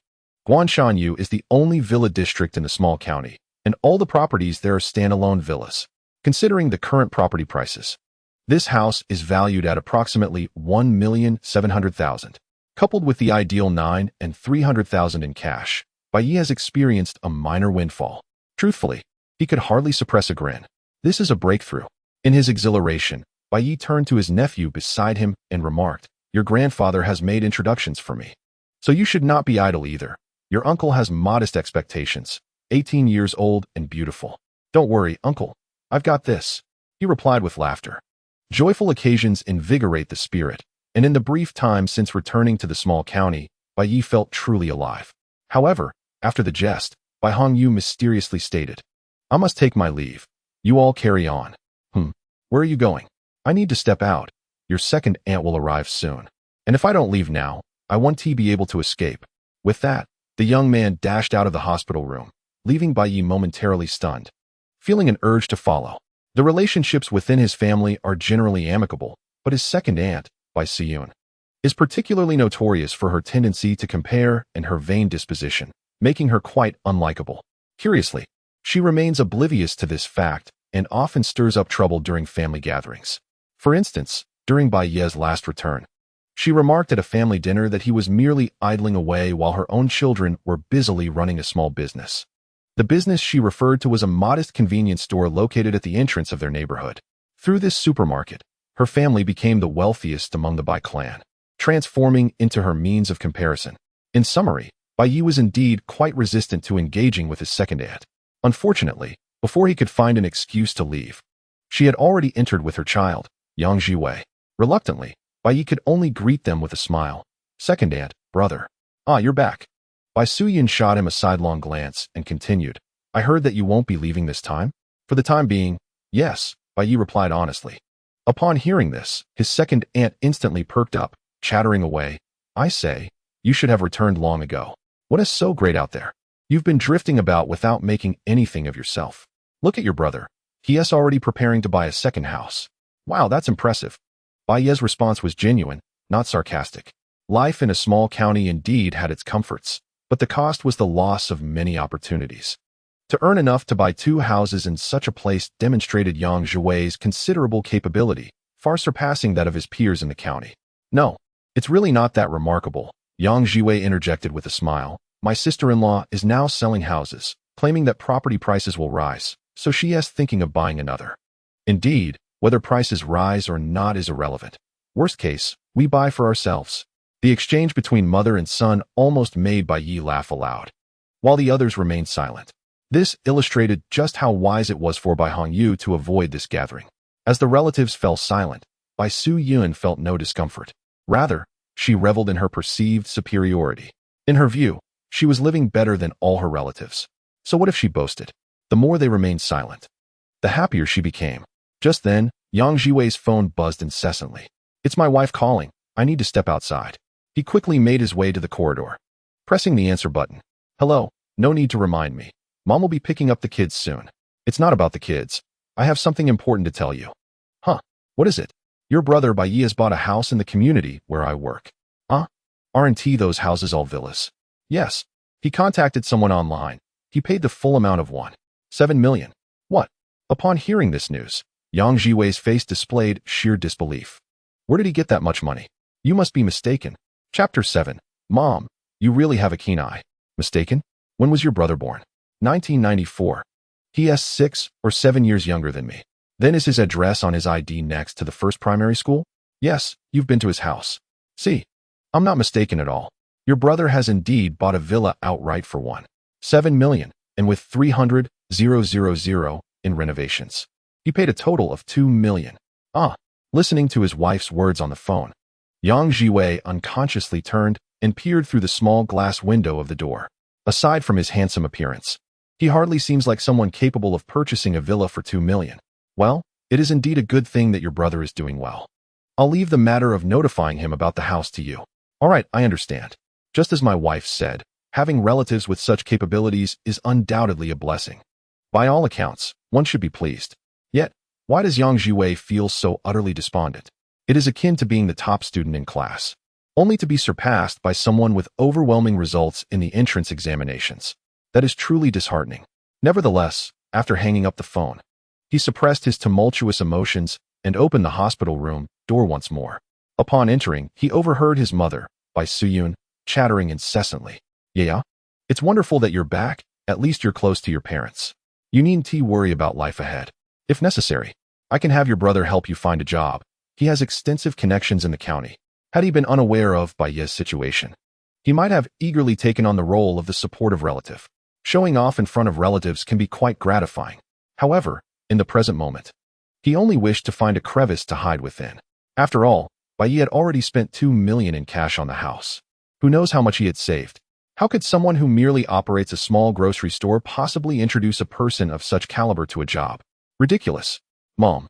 Guanshanyu is the only villa district in the small county, and all the properties there are standalone villas. Considering the current property prices, this house is valued at approximately 1,700,000. Coupled with the ideal 9 and 300,000 in cash, Bai Ye has experienced a minor windfall. Truthfully, he could hardly suppress a grin. This is a breakthrough. In his exhilaration, Bai Ye turned to his nephew beside him and remarked, "Your grandfather has made introductions for me. So you should not be idle either. Your uncle has modest expectations, 18 years old and beautiful. Don't worry, uncle. I've got this," he replied with laughter. Joyful occasions invigorate the spirit, and in the brief time since returning to the small county, Bai Ye felt truly alive. However, after the jest, Bai Hongyu mysteriously stated, "I must take my leave. You all carry on." Where are you going?" "I need to step out. Your second aunt will arrive soon. And if I don't leave now, I want to be able to escape." With that, the young man dashed out of the hospital room, leaving Bai Ye momentarily stunned, feeling an urge to follow. The relationships within his family are generally amicable, but his second aunt, Bai Siyun, is particularly notorious for her tendency to compare and her vain disposition, making her quite unlikable. Curiously, she remains oblivious to this fact and often stirs up trouble during family gatherings. For instance, during Bai Ye's last return, she remarked at a family dinner that he was merely idling away while her own children were busily running a small business. The business she referred to was a modest convenience store located at the entrance of their neighborhood. Through this supermarket, her family became the wealthiest among the Bai clan, transforming into her means of comparison. In summary, Bai Ye was indeed quite resistant to engaging with his second aunt. Unfortunately, before he could find an excuse to leave, she had already entered with her child, Yang Jiwei. Reluctantly, Bai Ye could only greet them with a smile. "Second aunt, brother. Ah, you're back." Bai Suyin shot him a sidelong glance and continued, "I heard that you won't be leaving this time?" "For the time being, yes," Bai Ye replied honestly. Upon hearing this, his second aunt instantly perked up, chattering away, "I say, you should have returned long ago. What is so great out there? You've been drifting about without making anything of yourself. Look at your brother. He is already preparing to buy a second house. Wow, that's impressive." Bai Ye's response was genuine, not sarcastic. Life in a small county indeed had its comforts, but the cost was the loss of many opportunities. To earn enough to buy 2 houses in such a place demonstrated Yang Jiwei's considerable capability, far surpassing that of his peers in the county. "No, it's really not that remarkable," Yang Jiwei interjected with a smile. "My sister-in-law is now selling houses, claiming that property prices will rise, so she is thinking of buying another. Indeed, whether prices rise or not is irrelevant. Worst case, we buy for ourselves." The exchange between mother and son almost made Bai Ye laugh aloud, while the others remained silent. This illustrated just how wise it was for Bai Hongyu to avoid this gathering. As the relatives fell silent, Bai Suyun felt no discomfort. Rather, she reveled in her perceived superiority. In her view, she was living better than all her relatives. So what if she boasted? The more they remained silent, the happier she became. Just then, Yang Jiwei's phone buzzed incessantly. "It's my wife calling. I need to step outside." He quickly made his way to the corridor, pressing the answer button. "Hello, no need to remind me. Mom will be picking up the kids soon." "It's not about the kids. I have something important to tell you." "Huh? What is it?" "Your brother Bai Ye has bought a house in the community where I work." "Huh? Aren't those houses all villas?" "Yes. He contacted someone online. He paid the full amount of 1.7 million. "What?" Upon hearing this news, Yang Jiwei's face displayed sheer disbelief. "Where did he get that much money? You must be mistaken." Chapter 7. Mom, you really have a keen eye. Mistaken? When was your brother born? 1994. He is 6 or 7 years younger than me. Then is his address on his ID next to the first primary school? Yes, you've been to his house. See, I'm not mistaken at all. Your brother has indeed bought a villa outright for 1.7 million, and with 300,000 in renovations. He paid a total of 2 million. Listening to his wife's words on the phone, Yang Jiwei unconsciously turned and peered through the small glass window of the door. Aside from his handsome appearance, he hardly seems like someone capable of purchasing a villa for 2 million. Well, it is indeed a good thing that your brother is doing well. I'll leave the matter of notifying him about the house to you. All right, I understand. Just as my wife said, having relatives with such capabilities is undoubtedly a blessing. By all accounts, one should be pleased. Yet, why does Yang Jiwei feel so utterly despondent? It is akin to being the top student in class, only to be surpassed by someone with overwhelming results in the entrance examinations. That is truly disheartening. Nevertheless, after hanging up the phone, he suppressed his tumultuous emotions and opened the hospital room door once more. Upon entering, he overheard his mother, Bai Suyun, chattering incessantly. "Yeah? It's wonderful that you're back. At least you're close to your parents. You needn't worry about life ahead. If necessary, I can have your brother help you find a job. He has extensive connections in the county. Had he been unaware of Bai Ye's situation, he might have eagerly taken on the role of the supportive relative. Showing off in front of relatives can be quite gratifying. However, in the present moment, he only wished to find a crevice to hide within. After all, Bai Ye had already spent 2 million in cash on the house. Who knows how much he had saved? How could someone who merely operates a small grocery store possibly introduce a person of such caliber to a job? Ridiculous. Mom,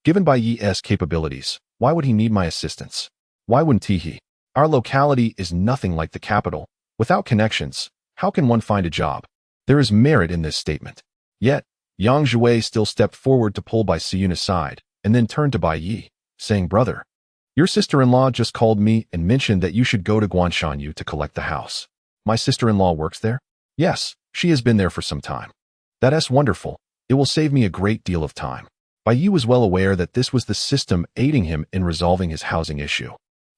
given Bai Ye's capabilities, why would he need my assistance? Why wouldn't he? Our locality is nothing like the capital. Without connections, how can one find a job? There is merit in this statement. Yet, Yang Zhuwei still stepped forward to pull Bai Siyun aside, and then turned to Bai Ye, saying, "Brother, your sister-in-law just called me and mentioned that you should go to Guanshanyu to collect the house." My sister-in-law works there? Yes, she has been there for some time. That's wonderful. It will save me a great deal of time. Bai Ye was well aware that this was the system aiding him in resolving his housing issue.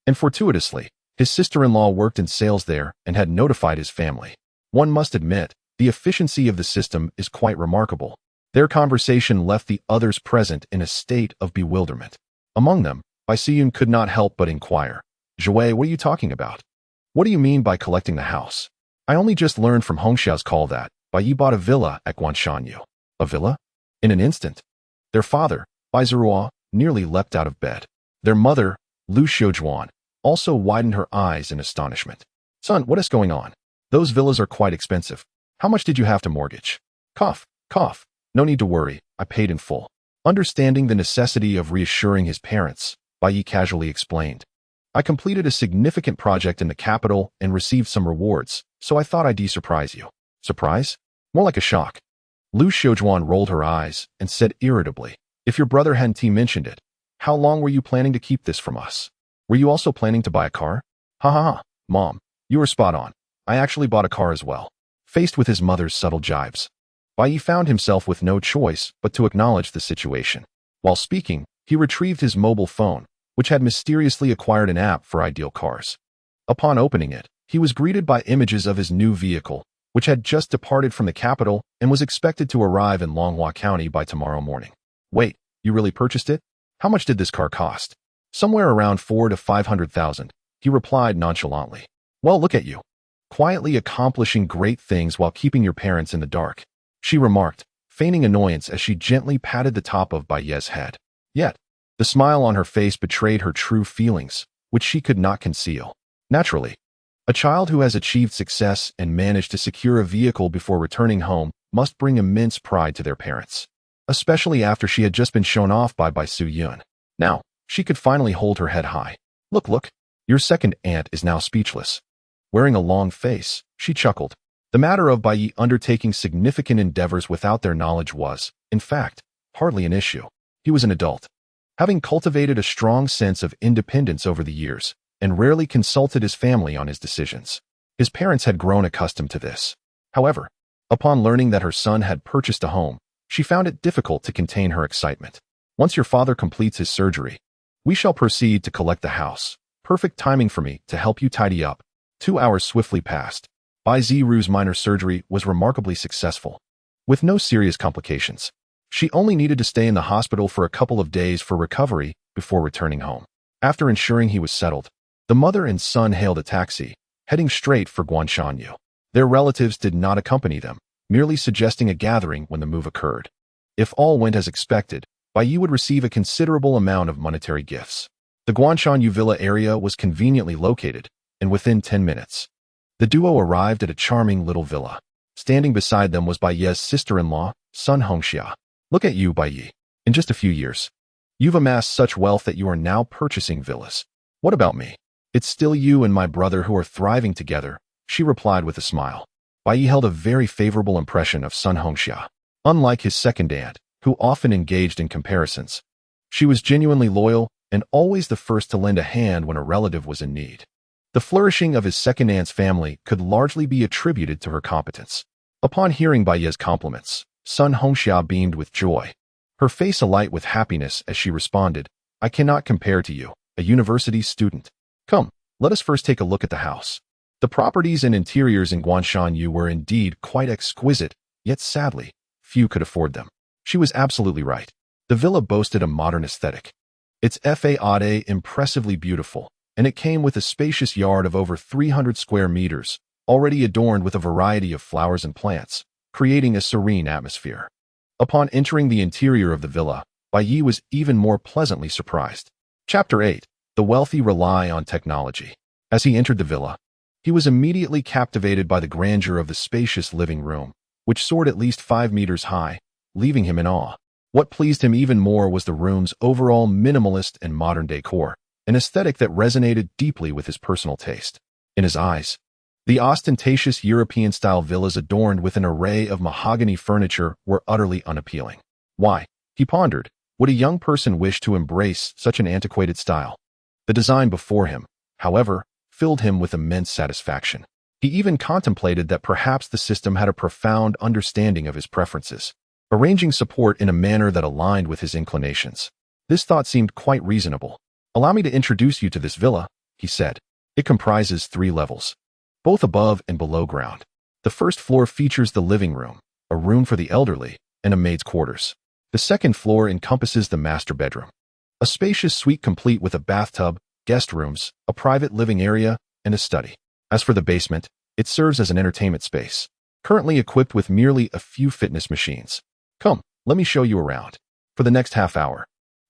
And fortuitously, his sister-in-law worked in sales there and had notified his family. One must admit, the efficiency of the system is quite remarkable. Their conversation left the others present in a state of bewilderment. Among them, Bai Siyun could not help but inquire, "Zhuwei, what are you talking about? What do you mean by collecting the house? I only just learned from Hongxia's call that Bai Ye bought a villa at Guanshanyu." A villa? In an instant. Their father, Bai Zihua, nearly leapt out of bed. Their mother, Lu Xiujuan, also widened her eyes in astonishment. "Son, what is going on? Those villas are quite expensive. How much did you have to mortgage?" Cough, cough. "No need to worry, I paid in full." Understanding the necessity of reassuring his parents, Bai Ye casually explained, "I completed a significant project in the capital and received some rewards, so I thought I'd surprise you." Surprise? More like a shock. Lu Xiujuan rolled her eyes and said irritably, "If your brother hadn't mentioned it, how long were you planning to keep this from us? Were you also planning to buy a car?" "Ha ha ha, Mom, you were spot on. I actually bought a car as well." Faced with his mother's subtle jibes, Bai Ye found himself with no choice but to acknowledge the situation. While speaking, he retrieved his mobile phone, which had mysteriously acquired an app for ideal cars. Upon opening it, he was greeted by images of his new vehicle, which had just departed from the capital and was expected to arrive in Longhua County by tomorrow morning. "Wait, you really purchased it? How much did this car cost?" "Somewhere around 400,000 to 500,000, he replied nonchalantly. "Well, look at you. Quietly accomplishing great things while keeping your parents in the dark," she remarked, feigning annoyance as she gently patted the top of Bai Ye's head. Yet, the smile on her face betrayed her true feelings, which she could not conceal. Naturally, a child who has achieved success and managed to secure a vehicle before returning home must bring immense pride to their parents, especially after she had just been shown off by Bai Siyun. Now, she could finally hold her head high. Look, your second aunt is now speechless." Wearing a long face, she chuckled. The matter of Bai Ye undertaking significant endeavors without their knowledge was, in fact, hardly an issue. He was an adult, having cultivated a strong sense of independence over the years, and rarely consulted his family on his decisions. His parents had grown accustomed to this. However, upon learning that her son had purchased a home, she found it difficult to contain her excitement. "Once your father completes his surgery, we shall proceed to collect the house. Perfect timing for me to help you tidy up." 2 hours swiftly passed. Bai Ziru's minor surgery was remarkably successful, with no serious complications. She only needed to stay in the hospital for a couple of days for recovery before returning home. After ensuring he was settled, the mother and son hailed a taxi, heading straight for Guanshanyu. Their relatives did not accompany them, merely suggesting a gathering when the move occurred. If all went as expected, Bai Ye would receive a considerable amount of monetary gifts. The Guanshanyu villa area was conveniently located, and within 10 minutes, the duo arrived at a charming little villa. Standing beside them was Bai Ye's sister-in-law, Sun Hongxia. "Look at you, Bai Ye. In just a few years, you've amassed such wealth that you are now purchasing villas. What about me? It's still you and my brother who are thriving together," she replied with a smile. Bai Ye held a very favorable impression of Sun Hongxia. Unlike his second aunt, who often engaged in comparisons, she was genuinely loyal and always the first to lend a hand when a relative was in need. The flourishing of his second aunt's family could largely be attributed to her competence. Upon hearing Bai Ye's compliments, Sun Hongxia beamed with joy, her face alight with happiness as she responded, "I cannot compare to you, a university student. Come, let us first take a look at the house." The properties and interiors in Guanshanyu were indeed quite exquisite, yet sadly, few could afford them. She was absolutely right. The villa boasted a modern aesthetic. Its faade impressively beautiful, and it came with a spacious yard of over 300 square meters, already adorned with a variety of flowers and plants, creating a serene atmosphere. Upon entering the interior of the villa, Bai Ye was even more pleasantly surprised. Chapter 8. The wealthy rely on technology. As he entered the villa, he was immediately captivated by the grandeur of the spacious living room, which soared at least 5 meters high, leaving him in awe. What pleased him even more was the room's overall minimalist and modern decor, an aesthetic that resonated deeply with his personal taste. In his eyes, the ostentatious European-style villas adorned with an array of mahogany furniture were utterly unappealing. Why, he pondered, would a young person wish to embrace such an antiquated style? The design before him, however, filled him with immense satisfaction. He even contemplated that perhaps the system had a profound understanding of his preferences, arranging support in a manner that aligned with his inclinations. This thought seemed quite reasonable. "Allow me to introduce you to this villa," he said. "It comprises 3 levels, both above and below ground. The first floor features the living room, a room for the elderly, and a maid's quarters. The second floor encompasses the master bedroom, a spacious suite complete with a bathtub, guest rooms, a private living area, and a study. As for the basement, it serves as an entertainment space, currently equipped with merely a few fitness machines. Come, let me show you around." For the next half hour,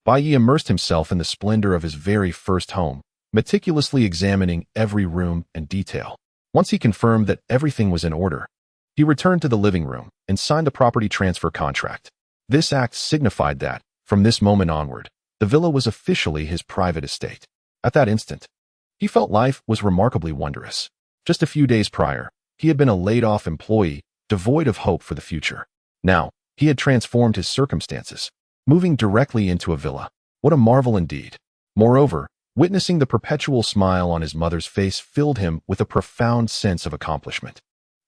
Bai Ye immersed himself in the splendor of his very first home, meticulously examining every room and detail. Once he confirmed that everything was in order, he returned to the living room and signed the property transfer contract. This act signified that, from this moment onward, the villa was officially his private estate. At that instant, he felt life was remarkably wondrous. Just a few days prior, he had been a laid-off employee, devoid of hope for the future. Now, he had transformed his circumstances, moving directly into a villa. What a marvel indeed! Moreover, witnessing the perpetual smile on his mother's face filled him with a profound sense of accomplishment.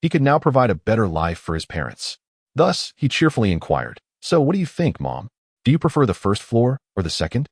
He could now provide a better life for his parents. Thus, he cheerfully inquired, "So what do you think, Mom? Do you prefer the first floor or the second?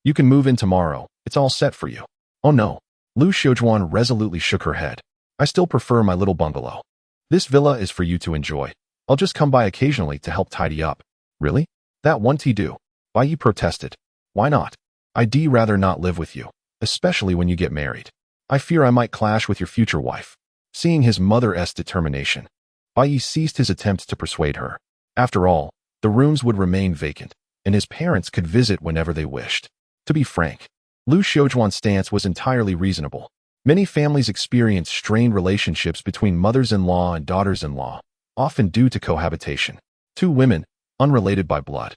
You can move in tomorrow. It's all set for you." "Oh no." Lu Xiaojuan resolutely shook her head. "I still prefer my little bungalow. This villa is for you to enjoy. I'll just come by occasionally to help tidy up." "Really? That won't do?" Bai Ye protested. "Why not? I'd rather not live with you, especially when you get married. I fear I might clash with your future wife." Seeing his mother's determination, Bai Ye ceased his attempts to persuade her. After all, the rooms would remain vacant, and his parents could visit whenever they wished. To be frank, Lu Xiaojuan's stance was entirely reasonable. Many families experience strained relationships between mothers-in-law and daughters-in-law, often due to cohabitation. 2 women, unrelated by blood,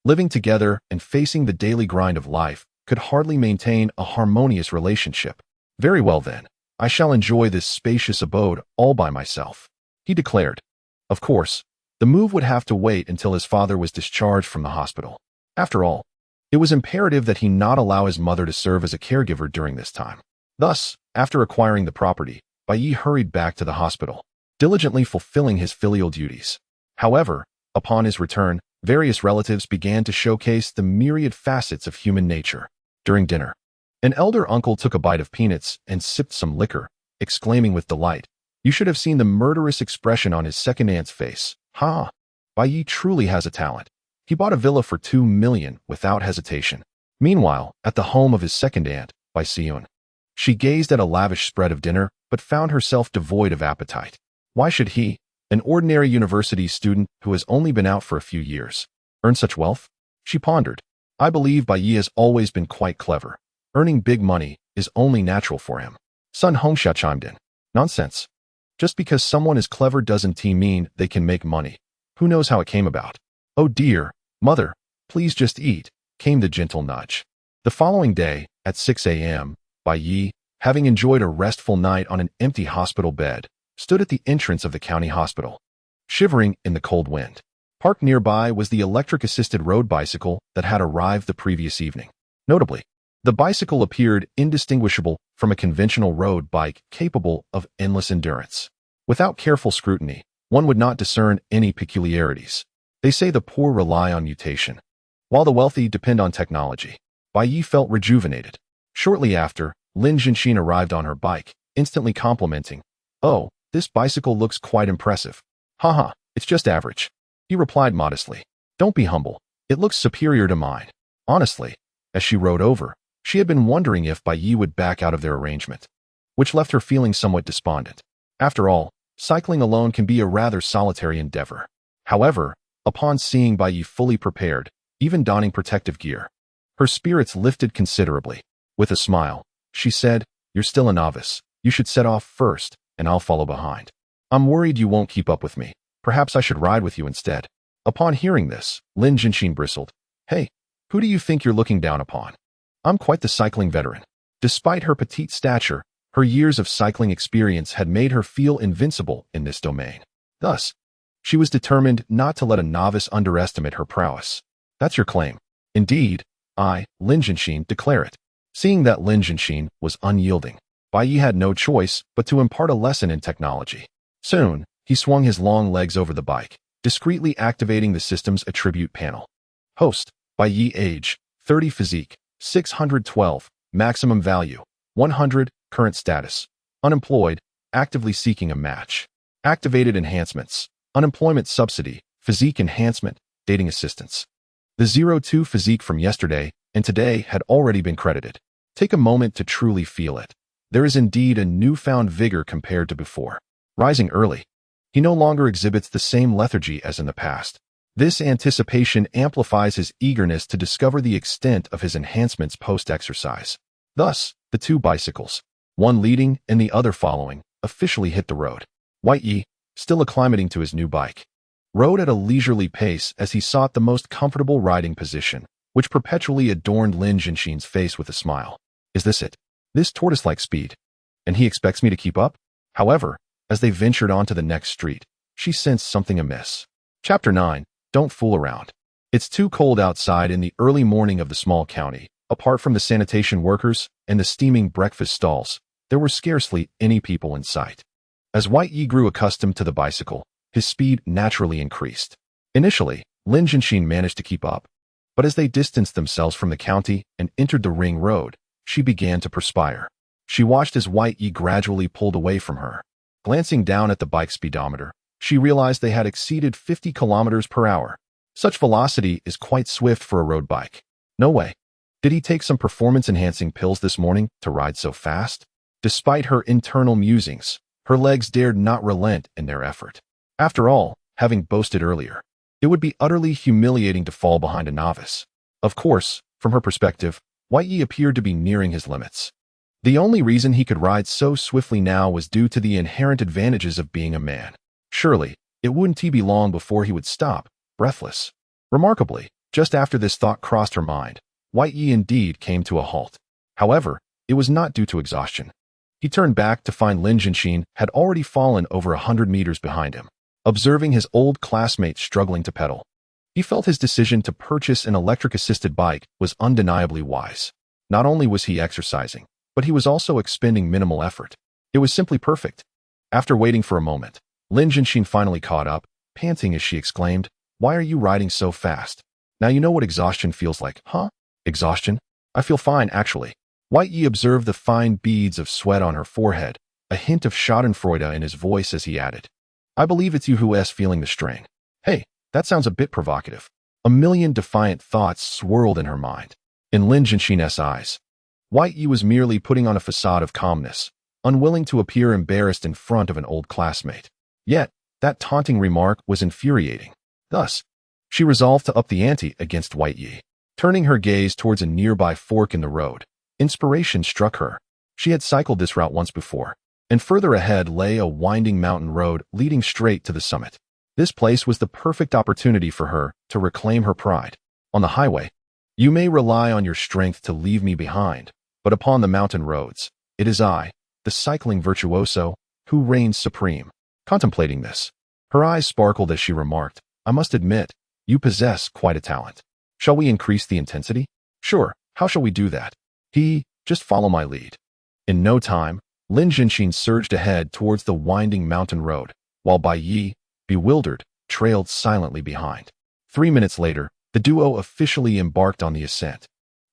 living together and facing the daily grind of life, could hardly maintain a harmonious relationship. "Very well then, I shall enjoy this spacious abode all by myself," he declared. Of course, the move would have to wait until his father was discharged from the hospital. After all, it was imperative that he not allow his mother to serve as a caregiver during this time. Thus, after acquiring the property, Bai Ye hurried back to the hospital, diligently fulfilling his filial duties. However, upon his return, various relatives began to showcase the myriad facets of human nature. During dinner, an elder uncle took a bite of peanuts and sipped some liquor, exclaiming with delight, "You should have seen the murderous expression on his second aunt's face. Ha! Bai Ye truly has a talent." He bought a villa for 2 million without hesitation. Meanwhile, at the home of his second aunt, Bai Siyun, she gazed at a lavish spread of dinner, but found herself devoid of appetite. Why should he, an ordinary university student who has only been out for a few years, earn such wealth? She pondered. "I believe Bai Ye has always been quite clever. Earning big money is only natural for him." Sun Hongxia chimed in. "Nonsense. Just because someone is clever doesn't mean they can make money. Who knows how it came about?" "Oh dear, Mother, please just eat," came the gentle nudge. The following day, at 6 a.m., Bai Ye, having enjoyed a restful night on an empty hospital bed, stood at the entrance of the county hospital, shivering in the cold wind. Parked nearby was the electric-assisted road bicycle that had arrived the previous evening. Notably, the bicycle appeared indistinguishable from a conventional road bike capable of endless endurance. Without careful scrutiny, one would not discern any peculiarities. They say the poor rely on mutation, while the wealthy depend on technology. Bai Ye felt rejuvenated. Shortly after, Lin Jianxin arrived on her bike, instantly complimenting. "Oh, this bicycle looks quite impressive." "Haha, it's just average," he replied modestly. "Don't be humble. It looks superior to mine." Honestly, as she rode over, she had been wondering if Bai Ye would back out of their arrangement, which left her feeling somewhat despondent. After all, cycling alone can be a rather solitary endeavor. However, upon seeing Bai Ye fully prepared, even donning protective gear, her spirits lifted considerably. With a smile, she said, "You're still a novice. You should set off first, and I'll follow behind. I'm worried you won't keep up with me. Perhaps I should ride with you instead." Upon hearing this, Lin Jinshin bristled. "Hey, who do you think you're looking down upon? I'm quite the cycling veteran." Despite her petite stature, her years of cycling experience had made her feel invincible in this domain. Thus, she was determined not to let a novice underestimate her prowess. "That's your claim." "Indeed, I, Lin Jinshin, declare it." Seeing that Lin Jinshin was unyielding, Bai Ye had no choice but to impart a lesson in technology. Soon, he swung his long legs over the bike, discreetly activating the system's attribute panel. Host, Bai Ye, age, 30, physique, 612, maximum value, 100, current status, unemployed, actively seeking a match. Activated enhancements, unemployment subsidy, physique enhancement, dating assistance. The 02 physique from yesterday and today had already been credited. Take a moment to truly feel it. There is indeed a newfound vigor compared to before. Rising early, he no longer exhibits the same lethargy as in the past. This anticipation amplifies his eagerness to discover the extent of his enhancements post-exercise. Thus, the two bicycles, one leading and the other following, officially hit the road. Bai Ye, still acclimating to his new bike, rode at a leisurely pace as he sought the most comfortable riding position, which perpetually adorned Lin Jinshin's face with a smile. "Is this it? This tortoise-like speed? And he expects me to keep up?" However, as they ventured onto the next street, she sensed something amiss. Chapter 9. Don't fool around. It's too cold outside in the early morning of the small county. Apart from the sanitation workers and the steaming breakfast stalls, there were scarcely any people in sight. As Bai Ye grew accustomed to the bicycle, his speed naturally increased. Initially, Lin Jinshin managed to keep up, but as they distanced themselves from the county and entered the ring road, she began to perspire. She watched as Bai Ye gradually pulled away from her. Glancing down at the bike speedometer, she realized they had exceeded 50 kilometers per hour. Such velocity is quite swift for a road bike. No way. Did he take some performance-enhancing pills this morning to ride so fast? Despite her internal musings, her legs dared not relent in their effort. After all, having boasted earlier, it would be utterly humiliating to fall behind a novice. Of course, from her perspective, Bai Ye appeared to be nearing his limits. The only reason he could ride so swiftly now was due to the inherent advantages of being a man. Surely, it wouldn't be long before he would stop, breathless. Remarkably, just after this thought crossed her mind, Bai Ye indeed came to a halt. However, it was not due to exhaustion. He turned back to find Lin Jinshin had already fallen over 100 meters behind him. Observing his old classmate struggling to pedal, he felt his decision to purchase an electric-assisted bike was undeniably wise. Not only was he exercising, but he was also expending minimal effort. It was simply perfect. After waiting for a moment, Lin Jinshin finally caught up, panting as she exclaimed, "Why are you riding so fast? Now you know what exhaustion feels like, huh?" "Exhaustion? I feel fine, actually." Bai Ye observed the fine beads of sweat on her forehead, a hint of schadenfreude in his voice as he added, "I believe it's you who's feeling the strain." Hey, that sounds a bit provocative. A million defiant thoughts swirled in her mind. In Lin Jinshin's eyes, Bai Ye was merely putting on a facade of calmness, unwilling to appear embarrassed in front of an old classmate. Yet, that taunting remark was infuriating. Thus, she resolved to up the ante against Bai Ye. Turning her gaze towards a nearby fork in the road, inspiration struck her. She had cycled this route once before, and further ahead lay a winding mountain road leading straight to the summit. This place was the perfect opportunity for her to reclaim her pride. On the highway, you may rely on your strength to leave me behind, but upon the mountain roads, it is I, the cycling virtuoso, who reigns supreme. Contemplating this, her eyes sparkled as she remarked, "I must admit, you possess quite a talent. Shall we increase the intensity?" "Sure, how shall we do that?" Just follow my lead." In no time, Lin Jinshin surged ahead towards the winding mountain road, while Bai Ye, bewildered, trailed silently behind. 3 minutes later, the duo officially embarked on the ascent.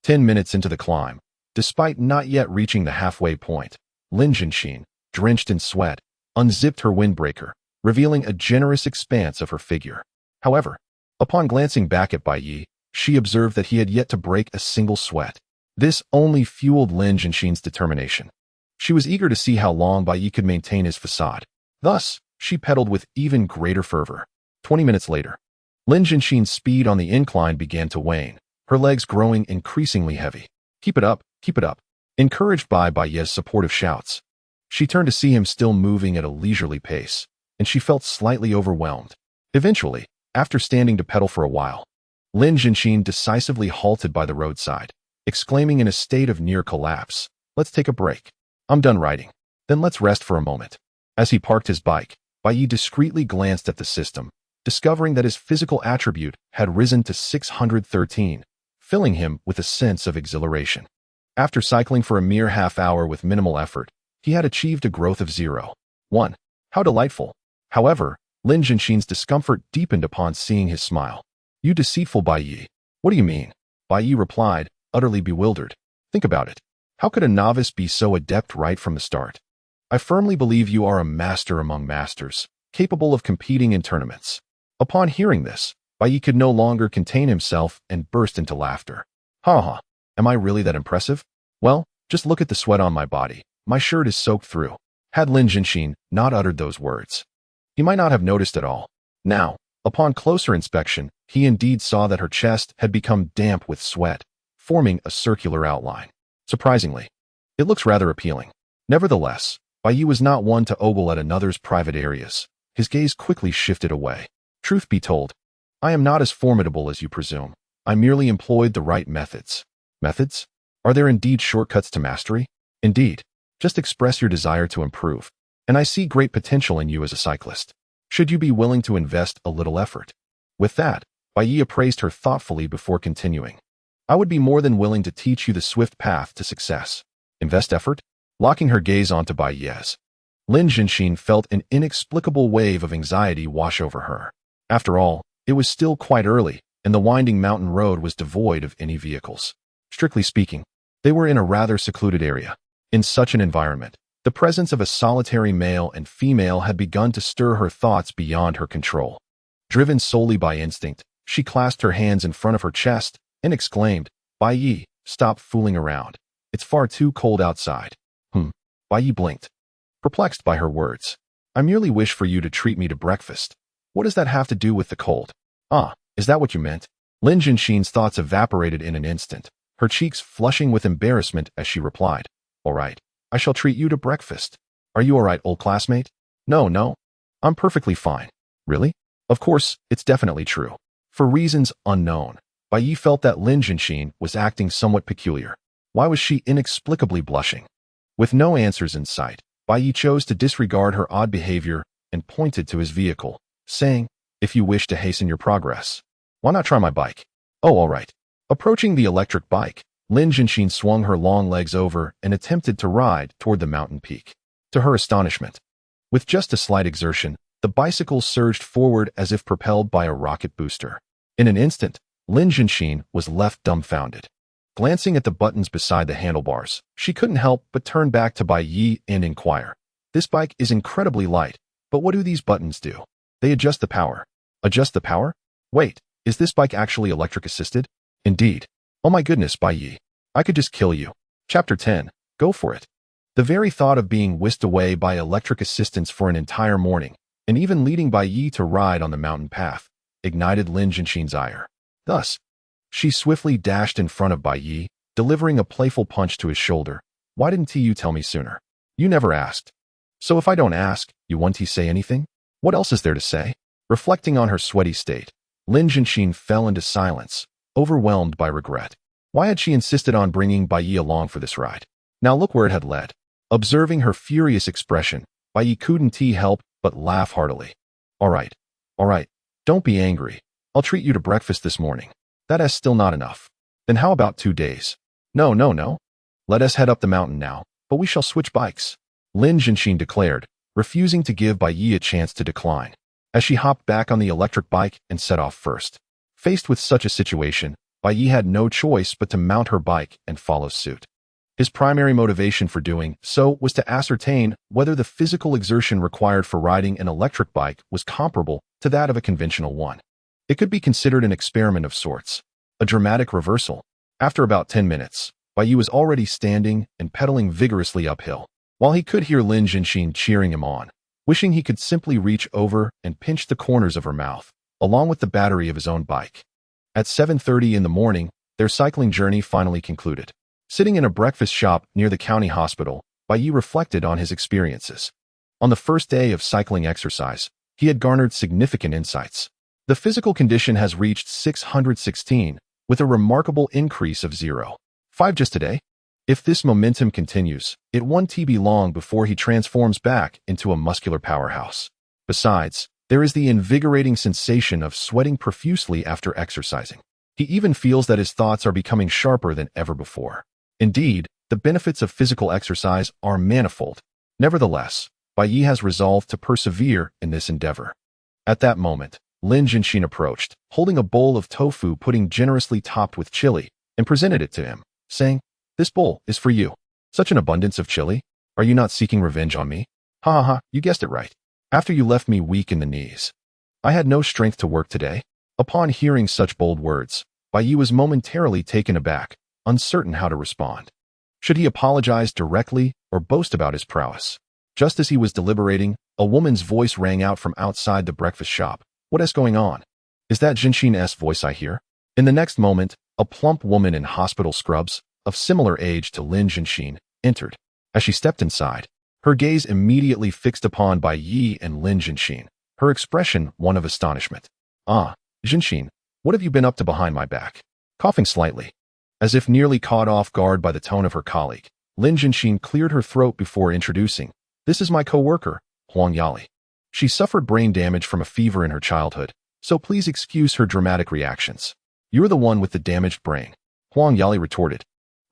10 minutes into the climb, despite not yet reaching the halfway point, Lin Jinxin, drenched in sweat, unzipped her windbreaker, revealing a generous expanse of her figure. However, upon glancing back at Bai Ye, she observed that he had yet to break a single sweat. This only fueled Lin Jinxin's determination. She was eager to see how long Bai Ye could maintain his facade. Thus, she pedaled with even greater fervor. 20 minutes later, Lin Jinxin's speed on the incline began to wane, her legs growing increasingly heavy. Keep it up, keep it up. Encouraged by Bai Ye's supportive shouts, she turned to see him still moving at a leisurely pace, and she felt slightly overwhelmed. Eventually, after standing to pedal for a while, Lin Jinxin decisively halted by the roadside, exclaiming in a state of near collapse, "Let's take a break. I'm done riding. Then let's rest for a moment." As he parked his bike, Bai Ye discreetly glanced at the system, discovering that his physical attribute had risen to 613, filling him with a sense of exhilaration. After cycling for a mere half hour with minimal effort, he had achieved a growth of 0.1. How delightful! However, Lin Jinxin's discomfort deepened upon seeing his smile. "You deceitful Bai Ye. What do you mean?" Bai Ye replied, utterly bewildered. "Think about it. How could a novice be so adept right from the start? I firmly believe you are a master among masters, capable of competing in tournaments." Upon hearing this, Bai Ye could no longer contain himself and burst into laughter. "Ha ha, am I really that impressive? Well, just look at the sweat on my body. My shirt is soaked through." Had Lin Jinxin not uttered those words, he might not have noticed at all. Now, upon closer inspection, he indeed saw that her chest had become damp with sweat, forming a circular outline. Surprisingly, it looks rather appealing. Nevertheless, Bai Ye was not one to ogle at another's private areas. His gaze quickly shifted away. "Truth be told, I am not as formidable as you presume. I merely employed the right methods." Methods? Are there indeed shortcuts to mastery? Indeed. Just express your desire to improve, and I see great potential in you as a cyclist. Should you be willing to invest a little effort? With that, Bai Ye appraised her thoughtfully before continuing. "I would be more than willing to teach you the swift path to success." Invest effort? Locking her gaze onto Bai Ye's, Lin Jinxin felt an inexplicable wave of anxiety wash over her. After all, it was still quite early, and the winding mountain road was devoid of any vehicles. Strictly speaking, they were in a rather secluded area. In such an environment, the presence of a solitary male and female had begun to stir her thoughts beyond her control. Driven solely by instinct, she clasped her hands in front of her chest and exclaimed, "Bai Ye, stop fooling around. It's far too cold outside." Bai Ye blinked, perplexed by her words. "I merely wish for you to treat me to breakfast. What does that have to do with the cold?" "Ah, is that what you meant?" Lin Jinxin's thoughts evaporated in an instant, her cheeks flushing with embarrassment as she replied, "All right, I shall treat you to breakfast. Are you all right, old classmate?" No, I'm perfectly fine." "Really?" Of course, it's definitely true. For reasons unknown, Bai Ye felt that Lin Jinxin was acting somewhat peculiar. Why was she inexplicably blushing? With no answers in sight, Bai Ye chose to disregard her odd behavior and pointed to his vehicle, saying, "If you wish to hasten your progress, why not try my bike?" "Oh, all right." Approaching the electric bike, Lin Jinxin swung her long legs over and attempted to ride toward the mountain peak. To her astonishment, with just a slight exertion, the bicycle surged forward as if propelled by a rocket booster. In an instant, Lin Jinxin was left dumbfounded. Glancing at the buttons beside the handlebars, she couldn't help but turn back to Bai Ye and inquire, "This bike is incredibly light, but what do these buttons do?" "They adjust the power." "Adjust the power? Wait, is this bike actually electric assisted?" "Indeed. Oh my goodness, Bai Ye. I could just kill you." Chapter 10. Go for it. The very thought of being whisked away by electric assistance for an entire morning, and even leading Bai Ye to ride on the mountain path, ignited Lin Jinxin's ire. Thus, she swiftly dashed in front of Bai Ye, delivering a playful punch to his shoulder. "Why didn't you tell me sooner? You never asked. So if I don't ask, you won't say anything? What else is there to say?" Reflecting on her sweaty state, Lin Jinxin fell into silence, overwhelmed by regret. Why had she insisted on bringing Bai Ye along for this ride? Now look where it had led. Observing her furious expression, Bai Ye couldn't help but laugh heartily. All right, don't be angry. I'll treat you to breakfast this morning. That is still not enough. Then how about 2 days? No. Let us head up the mountain now, but we shall switch bikes," Lin Jinxin declared, refusing to give Bai Ye a chance to decline, as she hopped back on the electric bike and set off first. Faced with such a situation, Bai Ye had no choice but to mount her bike and follow suit. His primary motivation for doing so was to ascertain whether the physical exertion required for riding an electric bike was comparable to that of a conventional one. It could be considered an experiment of sorts, a dramatic reversal. After about 10 minutes, Bai Ye was already standing and pedaling vigorously uphill, while he could hear Lin Jinxin cheering him on, wishing he could simply reach over and pinch the corners of her mouth, along with the battery of his own bike. At 7:30 in the morning, their cycling journey finally concluded. Sitting in a breakfast shop near the county hospital, Bai Ye reflected on his experiences. On the first day of cycling exercise, he had garnered significant insights. The physical condition has reached 616, with a remarkable increase of 0.5 just today. If this momentum continues, it won't be long before he transforms back into a muscular powerhouse. Besides, there is the invigorating sensation of sweating profusely after exercising. He even feels that his thoughts are becoming sharper than ever before. Indeed, the benefits of physical exercise are manifold. Nevertheless, Bai Ye has resolved to persevere in this endeavor. At that moment, Lin Jinxin approached, holding a bowl of tofu pudding generously topped with chili, and presented it to him, saying, "This bowl is for you. Such an abundance of chili? Are you not seeking revenge on me? Ha ha ha, you guessed it right. After you left me weak in the knees, I had no strength to work today." Upon hearing such bold words, Bai Ye was momentarily taken aback, uncertain how to respond. Should he apologize directly or boast about his prowess? Just as he was deliberating, a woman's voice rang out from outside the breakfast shop. "What is going on? Is that Jinxin's voice I hear?" In the next moment, a plump woman in hospital scrubs, of similar age to Lin Jinxin, entered. As she stepped inside, her gaze immediately fixed upon Bai Ye and Lin Jinxin, her expression one of astonishment. "Ah, Jinxin, what have you been up to behind my back?" Coughing slightly, as if nearly caught off guard by the tone of her colleague, Lin Jinxin cleared her throat before introducing, "This is my co-worker, Huang Yali. She suffered brain damage from a fever in her childhood, so please excuse her dramatic reactions." "You're the one with the damaged brain," Huang Yali retorted,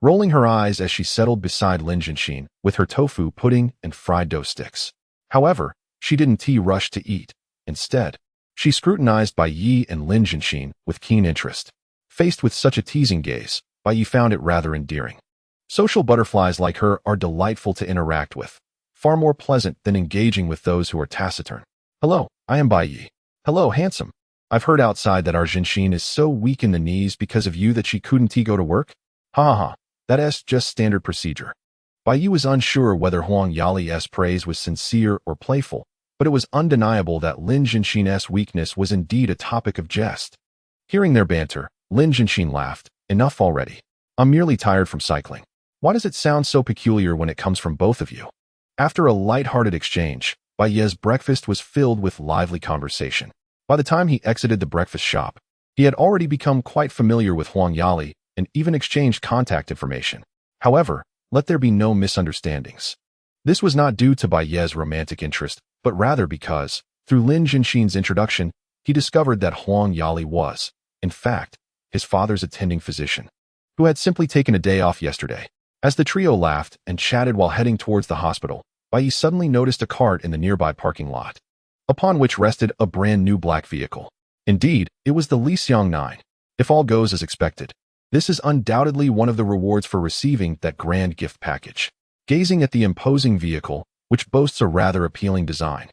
rolling her eyes as she settled beside Lin Jinxin with her tofu pudding and fried dough sticks. However, she didn't rush to eat. Instead, she scrutinized Bai Ye and Lin Jinxin with keen interest. Faced with such a teasing gaze, Bai Ye found it rather endearing. Social butterflies like her are delightful to interact with, far more pleasant than engaging with those who are taciturn. "Hello, I am Bai Ye." "Hello, handsome. I've heard outside that our Jinxin is so weak in the knees because of you that she couldn't go to work." "Ha ha ha, that's just standard procedure." Bai Ye was unsure whether Huang Yali's praise was sincere or playful, but it was undeniable that Lin Jinxin's weakness was indeed a topic of jest. Hearing their banter, Lin Jinxin laughed. "Enough already. I'm merely tired from cycling. Why does it sound so peculiar when it comes from both of you?" After a light-hearted exchange, Bai Ye's breakfast was filled with lively conversation. By the time he exited the breakfast shop, he had already become quite familiar with Huang Yali and even exchanged contact information. However, let there be no misunderstandings. This was not due to Bai Ye's romantic interest, but rather because, through Lin Jinxin's introduction, he discovered that Huang Yali was, in fact, his father's attending physician, who had simply taken a day off yesterday. As the trio laughed and chatted while heading towards the hospital, Bai Ye suddenly noticed a cart in the nearby parking lot, upon which rested a brand new black vehicle. Indeed, it was the Lixiang 9. If all goes as expected, this is undoubtedly one of the rewards for receiving that grand gift package. Gazing at the imposing vehicle, which boasts a rather appealing design,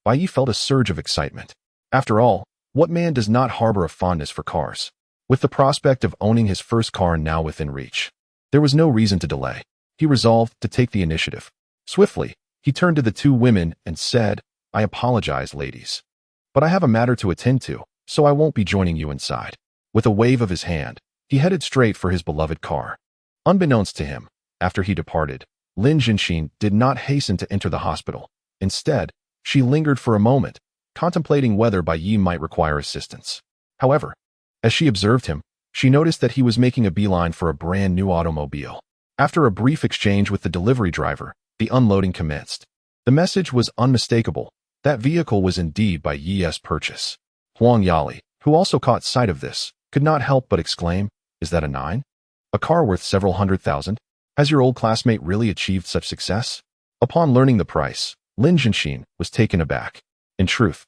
Bai Ye felt a surge of excitement. After all, what man does not harbor a fondness for cars? With the prospect of owning his first car now within reach, there was no reason to delay. He resolved to take the initiative. Swiftly, he turned to the two women and said, "I apologize, ladies, but I have a matter to attend to, so I won't be joining you inside." With a wave of his hand, he headed straight for his beloved car. Unbeknownst to him, after he departed, Lin Jinxin did not hasten to enter the hospital. Instead, she lingered for a moment, contemplating whether Bai Ye might require assistance. However, as she observed him, she noticed that he was making a beeline for a brand new automobile. After a brief exchange with the delivery driver, the unloading commenced. The message was unmistakable. That vehicle was indeed Bai Ye's purchase. Huang Yali, who also caught sight of this, could not help but exclaim, "Is that a 9? A car worth several $100,000? Has your old classmate really achieved such success?" Upon learning the price, Lin Jinxin was taken aback. In truth,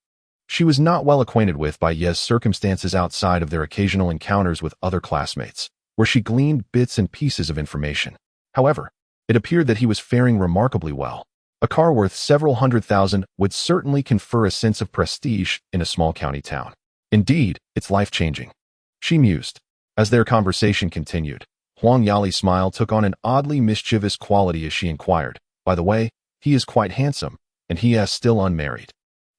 she was not well acquainted with Bai Ye's circumstances outside of their occasional encounters with other classmates, where she gleaned bits and pieces of information. However, it appeared that he was faring remarkably well. A car worth several $100,000 would certainly confer a sense of prestige in a small county town. Indeed, it's life-changing, she mused. As their conversation continued, Huang Yali's smile took on an oddly mischievous quality as she inquired, "By the way, he is quite handsome, and he is still unmarried,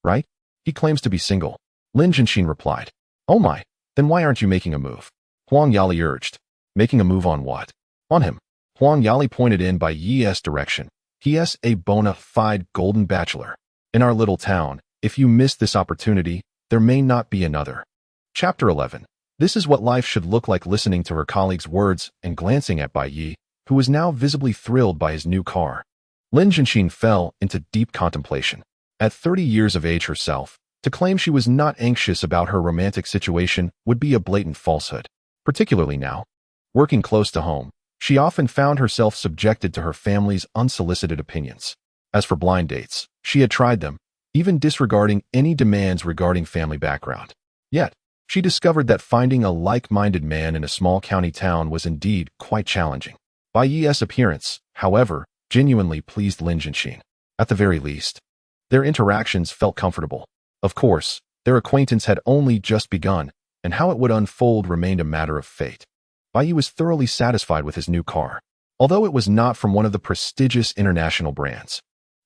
right?" "He claims to be single," Lin Jianxin replied. "Oh my, then why aren't you making a move?" Huang Yali urged. "Making a move on what?" "On him." Huang Yali pointed in Bai Ye's direction. "He is a bona fide golden bachelor. In our little town, if you miss this opportunity, there may not be another." Chapter 11. This is what life should look like. Listening to her colleague's words and glancing at Bai Ye, who was now visibly thrilled by his new car, Lin Jianxin fell into deep contemplation. At 30 years of age herself, to claim she was not anxious about her romantic situation would be a blatant falsehood. Particularly now, working close to home, she often found herself subjected to her family's unsolicited opinions. As for blind dates, she had tried them, even disregarding any demands regarding family background. Yet, she discovered that finding a like-minded man in a small county town was indeed quite challenging. Bai Ye's appearance, however, genuinely pleased Lin Jianxin. At the very least, their interactions felt comfortable. Of course, their acquaintance had only just begun, and how it would unfold remained a matter of fate. Bai Ye was thoroughly satisfied with his new car, although it was not from one of the prestigious international brands.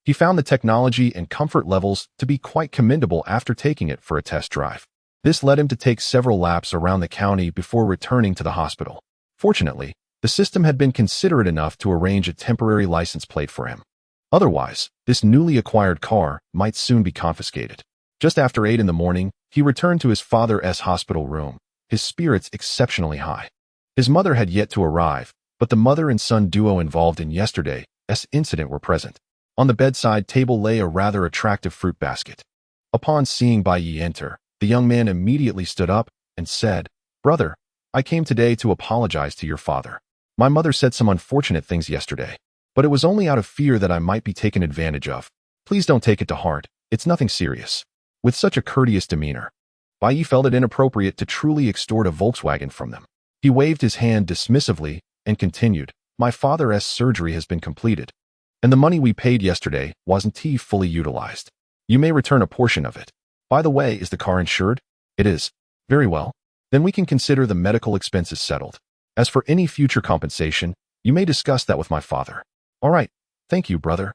He found the technology and comfort levels to be quite commendable after taking it for a test drive. This led him to take several laps around the county before returning to the hospital. Fortunately, the system had been considerate enough to arrange a temporary license plate for him. Otherwise, this newly acquired car might soon be confiscated. Just after 8 in the morning, he returned to his father's hospital room, his spirits exceptionally high. His mother had yet to arrive, but the mother and son duo involved in yesterday's incident were present. On the bedside table lay a rather attractive fruit basket. Upon seeing Bai Ye enter, the young man immediately stood up and said, "Brother, I came today to apologize to your father. My mother said some unfortunate things yesterday, but it was only out of fear that I might be taken advantage of. Please don't take it to heart, it's nothing serious." With such a courteous demeanor, Bai Ye felt it inappropriate to truly extort a Volkswagen from them. He waved his hand dismissively and continued, "My father's surgery has been completed, and the money we paid yesterday wasn't fully utilized. You may return a portion of it. By the way, is the car insured?" "It is." "Very well. Then we can consider the medical expenses settled. As for any future compensation, you may discuss that with my father." "All right. Thank you, brother."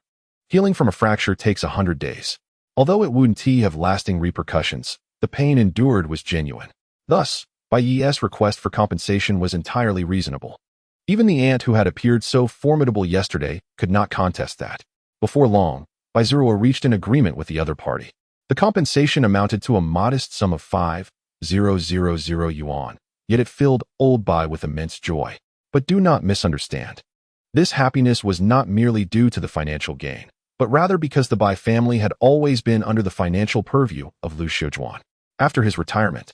Healing from a fracture takes 100 days. Although it wouldn't have lasting repercussions, the pain endured was genuine. Thus, Bai Ye's request for compensation was entirely reasonable. Even the aunt who had appeared so formidable yesterday could not contest that. Before long, Bai Zerua reached an agreement with the other party. The compensation amounted to a modest sum of 5,000 yuan, yet it filled old Bai with immense joy. But do not misunderstand. This happiness was not merely due to the financial gain, but rather because the Bai family had always been under the financial purview of Lu Xiujuan. After his retirement,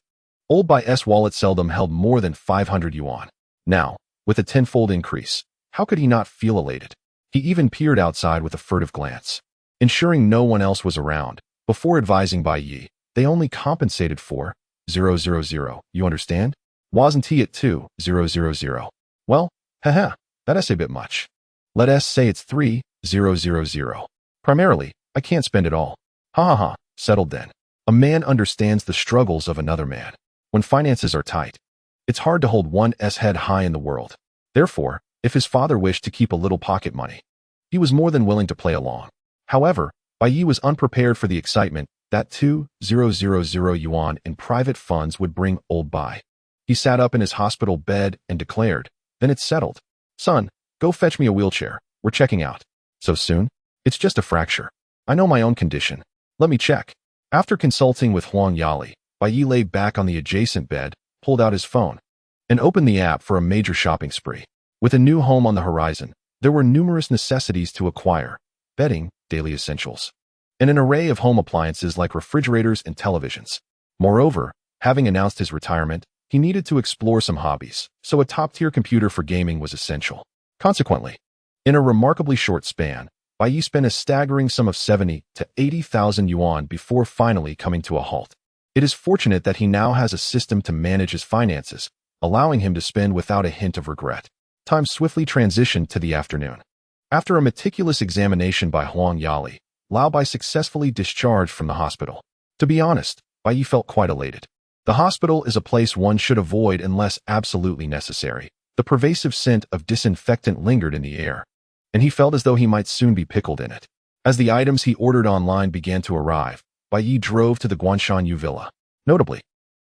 old Bai's wallet seldom held more than 500 yuan. Now, with a tenfold increase, how could he not feel elated? He even peered outside with a furtive glance. Ensuring no one else was around, before advising Bai Ye, they only compensated for 000, you understand? Wasn't he at 2,000? Well, haha, that's a bit much. Let us say it's 3,000. Primarily, I can't spend it all. Ha ha ha, settled then. A man understands the struggles of another man. When finances are tight, it's hard to hold one's head high in the world. Therefore, if his father wished to keep a little pocket money, he was more than willing to play along. However, Bai Ye was unprepared for the excitement that 2,000 yuan in private funds would bring old Bai. He sat up in his hospital bed and declared, "Then it's settled. Son, go fetch me a wheelchair. We're checking out." "So soon? It's just a fracture. I know my own condition. Let me check." After consulting with Huang Yali, Bai Ye lay back on the adjacent bed, pulled out his phone, and opened the app for a major shopping spree. With a new home on the horizon, there were numerous necessities to acquire: bedding, daily essentials, and an array of home appliances like refrigerators and televisions. Moreover, having announced his retirement, he needed to explore some hobbies, so a top-tier computer for gaming was essential. Consequently, in a remarkably short span, Bai Ye spent a staggering sum of 70 to 80,000 yuan before finally coming to a halt. It is fortunate that he now has a system to manage his finances, allowing him to spend without a hint of regret. Time swiftly transitioned to the afternoon. After a meticulous examination by Huang Yali, Lao Bai successfully discharged from the hospital. To be honest, Bai Ye felt quite elated. The hospital is a place one should avoid unless absolutely necessary. The pervasive scent of disinfectant lingered in the air, and he felt as though he might soon be pickled in it. As the items he ordered online began to arrive, Bai Ye drove to the Guanshan Yu villa. Notably,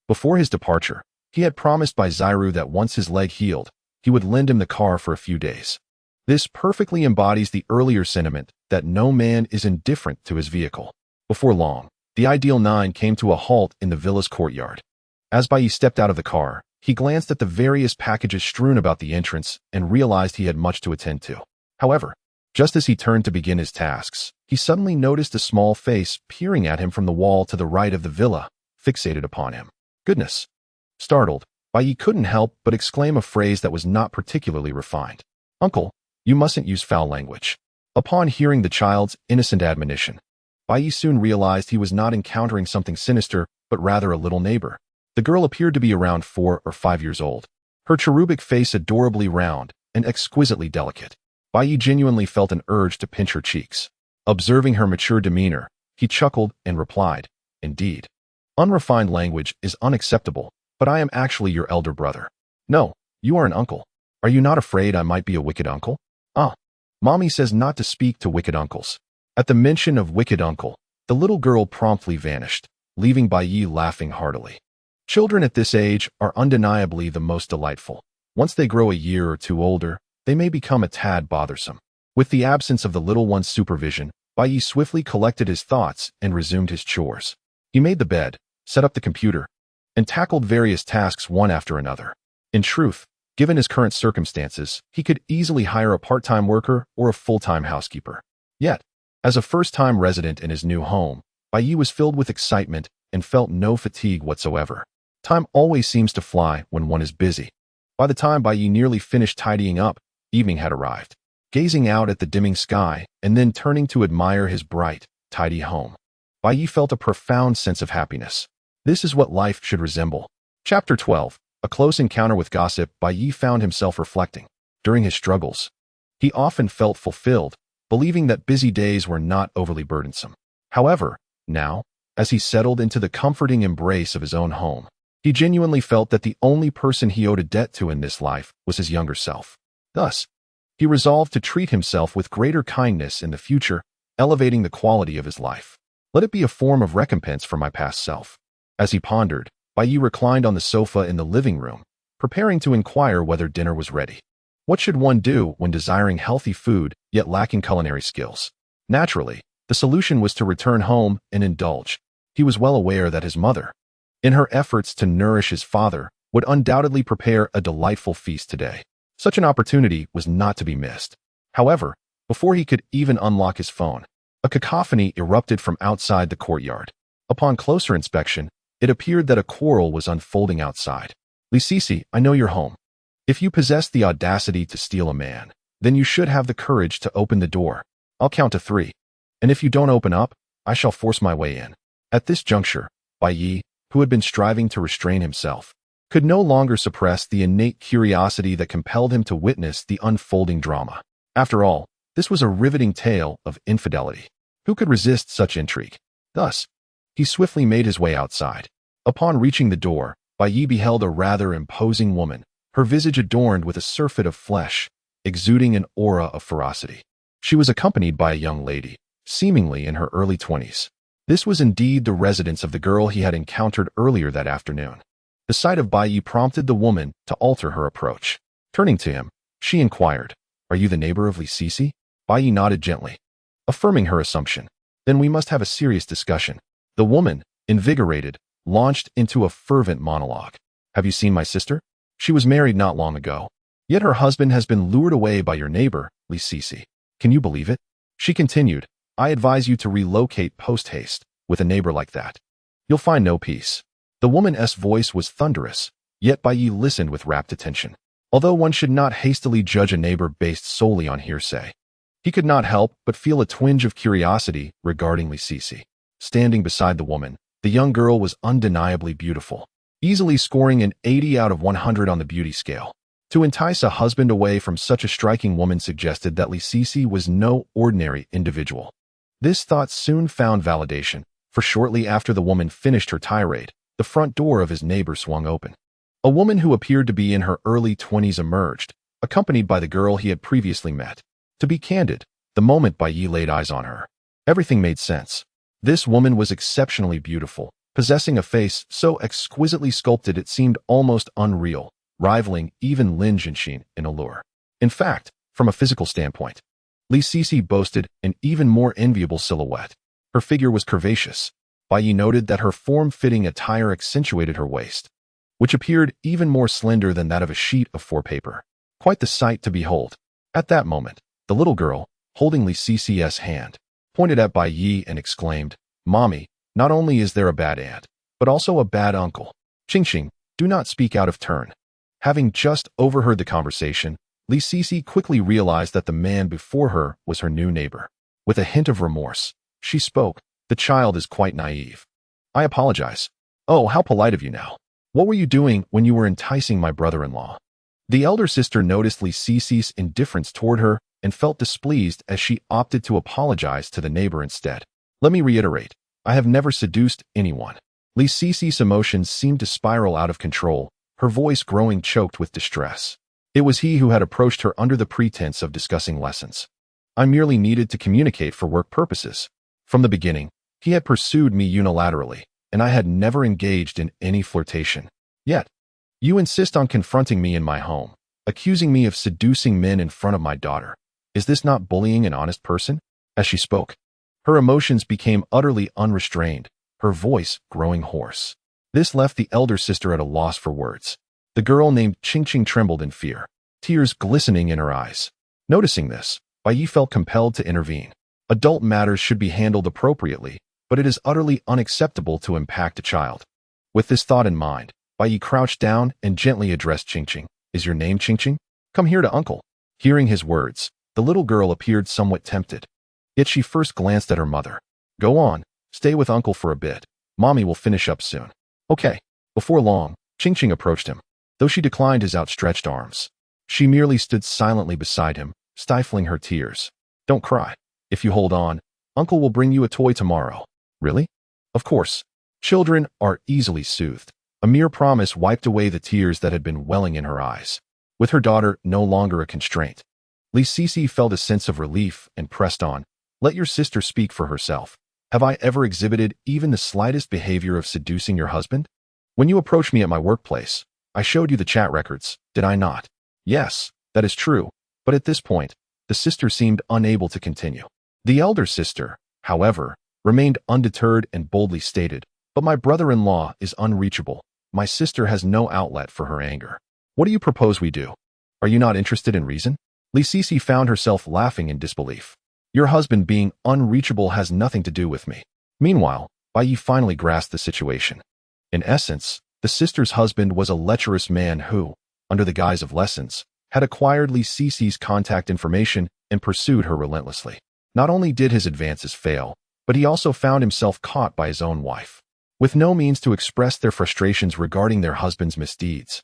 before his departure, he had promised Bai Ziru that once his leg healed, he would lend him the car for a few days. This perfectly embodies the earlier sentiment that no man is indifferent to his vehicle. Before long, the Ideal 9 came to a halt in the villa's courtyard. As Bai Ye stepped out of the car, he glanced at the various packages strewn about the entrance and realized he had much to attend to. However, just as he turned to begin his tasks, he suddenly noticed a small face peering at him from the wall to the right of the villa, fixated upon him. Goodness! Startled, Bai Ye couldn't help but exclaim a phrase that was not particularly refined. Uncle, you mustn't use foul language. Upon hearing the child's innocent admonition, Bai Ye soon realized he was not encountering something sinister, but rather a little neighbor. The girl appeared to be around 4 or 5 years old, her cherubic face adorably round and exquisitely delicate. Bai Ye genuinely felt an urge to pinch her cheeks. Observing her mature demeanor, he chuckled and replied, Indeed. Unrefined language is unacceptable, but I am actually your elder brother. No, you are an uncle. Are you not afraid I might be a wicked uncle? Mommy says not to speak to wicked uncles. At the mention of wicked uncle, the little girl promptly vanished, leaving Bai Ye laughing heartily. Children at this age are undeniably the most delightful. Once they grow a year or two older, they may become a tad bothersome. With the absence of the little one's supervision, Bai Ye swiftly collected his thoughts and resumed his chores. He made the bed, set up the computer, and tackled various tasks one after another. In truth, given his current circumstances, he could easily hire a part-time worker or a full-time housekeeper. Yet, as a first-time resident in his new home, Bai Ye was filled with excitement and felt no fatigue whatsoever. Time always seems to fly when one is busy. By the time Bai Ye nearly finished tidying up, evening had arrived. Gazing out at the dimming sky and then turning to admire his bright, tidy home, Bai Ye felt a profound sense of happiness. This is what life should resemble. Chapter 12. A close encounter with gossip. Bai Ye found himself reflecting. During his struggles, he often felt fulfilled, believing that busy days were not overly burdensome. However, now, as he settled into the comforting embrace of his own home, he genuinely felt that the only person he owed a debt to in this life was his younger self. Thus, he resolved to treat himself with greater kindness in the future, elevating the quality of his life. Let it be a form of recompense for my past self. As he pondered, Bai Ye reclined on the sofa in the living room, preparing to inquire whether dinner was ready. What should one do when desiring healthy food, yet lacking culinary skills? Naturally, the solution was to return home and indulge. He was well aware that his mother, in her efforts to nourish his father, would undoubtedly prepare a delightful feast today. Such an opportunity was not to be missed. However, before he could even unlock his phone, a cacophony erupted from outside the courtyard. Upon closer inspection, it appeared that a quarrel was unfolding outside. Lisisi, I know you're home. If you possess the audacity to steal a man, then you should have the courage to open the door. I'll count to 3. And if you don't open up, I shall force my way in. At this juncture, Bai Ye, who had been striving to restrain himself, could no longer suppress the innate curiosity that compelled him to witness the unfolding drama. After all, this was a riveting tale of infidelity. Who could resist such intrigue? Thus, he swiftly made his way outside. Upon reaching the door, Bai Ye beheld a rather imposing woman, her visage adorned with a surfeit of flesh, exuding an aura of ferocity. She was accompanied by a young lady, seemingly in her early 20s. This was indeed the residence of the girl he had encountered earlier that afternoon. The sight of Bai Ye prompted the woman to alter her approach. Turning to him, she inquired, Are you the neighbor of Lisisi? Bai Ye nodded gently, affirming her assumption. Then we must have a serious discussion. The woman, invigorated, launched into a fervent monologue. Have you seen my sister? She was married not long ago. Yet her husband has been lured away by your neighbor, Lisisi. Can you believe it? She continued, I advise you to relocate post-haste. With a neighbor like that, you'll find no peace. The woman's voice was thunderous, yet Bai Ye listened with rapt attention. Although one should not hastily judge a neighbor based solely on hearsay, he could not help but feel a twinge of curiosity regarding Lisisi. Standing beside the woman, the young girl was undeniably beautiful, easily scoring an 80 out of 100 on the beauty scale. To entice a husband away from such a striking woman suggested that Li Sisi was no ordinary individual. This thought soon found validation, for shortly after the woman finished her tirade, the front door of his neighbor swung open. A woman who appeared to be in her early 20s emerged, accompanied by the girl he had previously met. To be candid, the moment Bai Ye laid eyes on her, everything made sense. This woman was exceptionally beautiful, possessing a face so exquisitely sculpted it seemed almost unreal, rivaling even Lin Jinshin in allure. In fact, from a physical standpoint, Li Sisi boasted an even more enviable silhouette. Her figure was curvaceous. Bai Ye noted that her form-fitting attire accentuated her waist, which appeared even more slender than that of a sheet of paper. Quite the sight to behold. At that moment, the little girl, holding Li Sisi's hand, pointed at Bai Ye and exclaimed, "Mommy, not only is there a bad aunt, but also a bad uncle. Qingqing, do not speak out of turn." Having just overheard the conversation, Li Sisi quickly realized that the man before her was her new neighbor. With a hint of remorse, she spoke, "The child is quite naive. I apologize." "Oh, how polite of you now. What were you doing when you were enticing my brother-in-law?" The elder sister noticed Li Sisi's indifference toward her and felt displeased as she opted to apologize to the neighbor instead. "Let me reiterate, I have never seduced anyone." Li Sisi's emotions seemed to spiral out of control, her voice growing choked with distress. It was he who had approached her under the pretense of discussing lessons. "I merely needed to communicate for work purposes. From the beginning, he had pursued me unilaterally, and I had never engaged in any flirtation. Yet, you insist on confronting me in my home, accusing me of seducing men in front of my daughter. Is this not bullying an honest person?" As she spoke, her emotions became utterly unrestrained, her voice growing hoarse. This left the elder sister at a loss for words. The girl named Qingqing trembled in fear, tears glistening in her eyes. Noticing this, Bai Ye felt compelled to intervene. Adult matters should be handled appropriately, but it is utterly unacceptable to impact a child. With this thought in mind, Bai Ye crouched down and gently addressed Qingqing. "Is your name Qingqing? Come here to uncle." Hearing his words, the little girl appeared somewhat tempted. Yet she first glanced at her mother. "Go on, stay with uncle for a bit. Mommy will finish up soon." "Okay." Before long, Qingqing approached him. Though she declined his outstretched arms, she merely stood silently beside him, stifling her tears. "Don't cry. If you hold on, uncle will bring you a toy tomorrow." "Really?" Of course. Children are easily soothed. A mere promise wiped away the tears that had been welling in her eyes. With her daughter no longer a constraint, Li Sisi felt a sense of relief and pressed on. "Let your sister speak for herself. Have I ever exhibited even the slightest behavior of seducing your husband? When you approached me at my workplace, I showed you the chat records, did I not?" "Yes, that is true." But at this point, the sister seemed unable to continue. The elder sister, however, remained undeterred and boldly stated, "But my brother-in-law is unreachable. My sister has no outlet for her anger. What do you propose we do? Are you not interested in reason?" Li Sisi found herself laughing in disbelief. "Your husband being unreachable has nothing to do with me." Meanwhile, Bai Ye finally grasped the situation. In essence, the sister's husband was a lecherous man who, under the guise of lessons, had acquired Li Sisi's contact information and pursued her relentlessly. Not only did his advances fail, but he also found himself caught by his own wife, with no means to express their frustrations regarding their husband's misdeeds.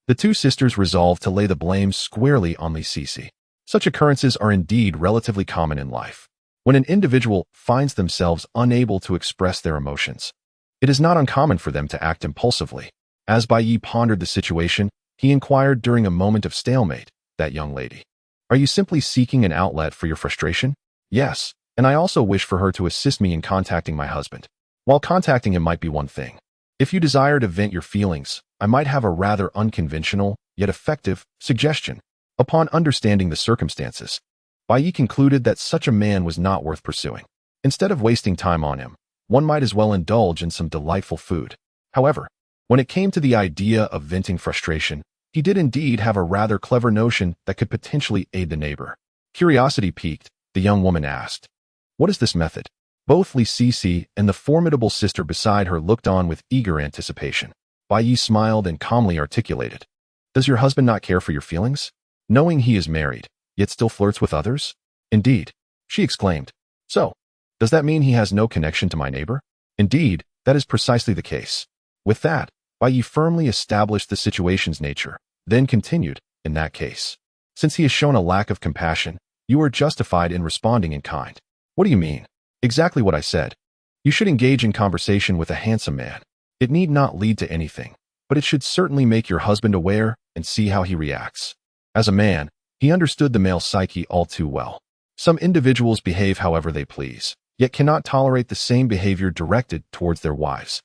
The two sisters resolved to lay the blame squarely on Li Sisi. Such occurrences are indeed relatively common in life. When an individual finds themselves unable to express their emotions, it is not uncommon for them to act impulsively. As Bai Ye pondered the situation, he inquired during a moment of stalemate, "That young lady, are you simply seeking an outlet for your frustration?" "Yes, and I also wish for her to assist me in contacting my husband." "While contacting him might be one thing. If you desire to vent your feelings, I might have a rather unconventional, yet effective, suggestion." Upon understanding the circumstances, Bai Ye concluded that such a man was not worth pursuing. Instead of wasting time on him, one might as well indulge in some delightful food. However, when it came to the idea of venting frustration, he did indeed have a rather clever notion that could potentially aid the neighbor. Curiosity piqued, the young woman asked, "What is this method?" Both Li Sisi and the formidable sister beside her looked on with eager anticipation. Bai Ye smiled and calmly articulated, "Does your husband not care for your feelings? Knowing he is married, yet still flirts with others?" "Indeed," she exclaimed. "So, does that mean he has no connection to my neighbor?" "Indeed, that is precisely the case." With that, Bai Ye firmly established the situation's nature, then continued, in that case. Since he has shown a lack of compassion, you are justified in responding in kind. What do you mean? Exactly what I said. You should engage in conversation with a handsome man. It need not lead to anything, but it should certainly make your husband aware and see how he reacts. As a man, he understood the male psyche all too well. Some individuals behave however they please, yet cannot tolerate the same behavior directed towards their wives.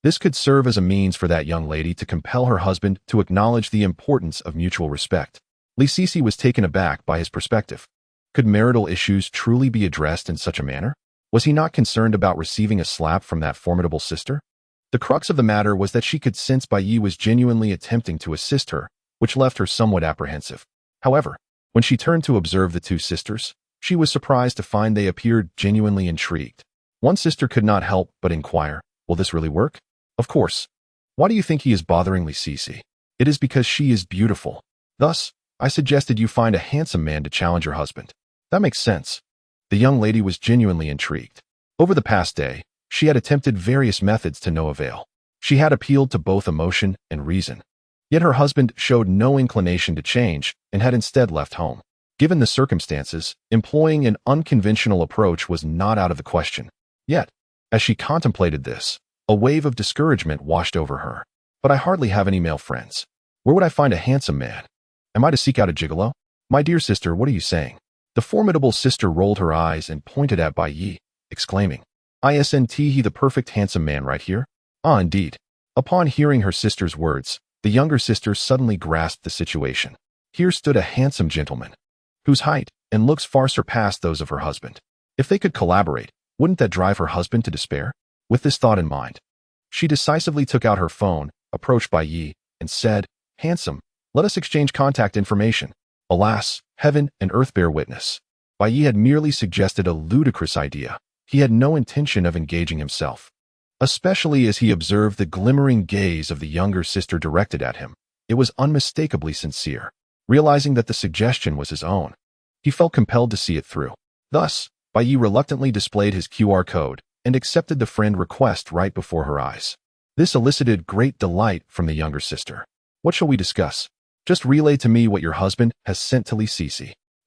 This could serve as a means for that young lady to compel her husband to acknowledge the importance of mutual respect. Lee was taken aback by his perspective. Could marital issues truly be addressed in such a manner? Was he not concerned about receiving a slap from that formidable sister? The crux of the matter was that she could sense Bai Ye was genuinely attempting to assist her, which left her somewhat apprehensive. However, when she turned to observe the two sisters, she was surprised to find they appeared genuinely intrigued. One sister could not help but inquire, "Will this really work?" "Of course. Why do you think he is bothering Lee? It is because she is beautiful. Thus, I suggested you find a handsome man to challenge your husband." "That makes sense." The young lady was genuinely intrigued. Over the past day, she had attempted various methods to no avail. She had appealed to both emotion and reason. Yet her husband showed no inclination to change and had instead left home. Given the circumstances, employing an unconventional approach was not out of the question. Yet, as she contemplated this, a wave of discouragement washed over her. "But I hardly have any male friends. Where would I find a handsome man? Am I to seek out a gigolo?" "My dear sister, what are you saying?" The formidable sister rolled her eyes and pointed at Bai Ye, exclaiming, "Isn't he the perfect handsome man right here?" "Ah, indeed." Upon hearing her sister's words, the younger sister suddenly grasped the situation. Here stood a handsome gentleman, whose height and looks far surpassed those of her husband. If they could collaborate, wouldn't that drive her husband to despair? With this thought in mind, she decisively took out her phone, approached Bai Ye, and said, "Handsome, let us exchange contact information." Alas, heaven and earth bear witness. Bai Ye had merely suggested a ludicrous idea. He had no intention of engaging himself. Especially as he observed the glimmering gaze of the younger sister directed at him, it was unmistakably sincere. Realizing that the suggestion was his own, he felt compelled to see it through. Thus, Bai Ye reluctantly displayed his QR code and accepted the friend request right before her eyes. This elicited great delight from the younger sister. "What shall we discuss?" "Just relay to me what your husband has sent to Lee."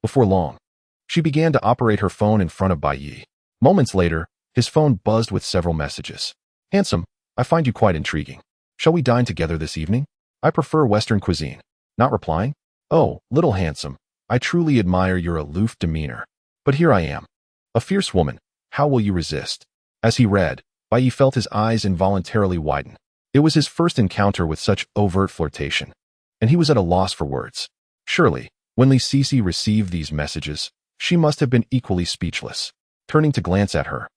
Before long, she began to operate her phone in front of Bai Ye. Moments later, his phone buzzed with several messages. "Handsome, I find you quite intriguing. Shall we dine together this evening? I prefer Western cuisine." Not replying? "Oh, little handsome, I truly admire your aloof demeanor. But here I am. A fierce woman, how will you resist?" As he read, Bai Ye felt his eyes involuntarily widen. It was his first encounter with such overt flirtation, and he was at a loss for words. Surely, when Lee received these messages, she must have been equally speechless. Turning to glance at her,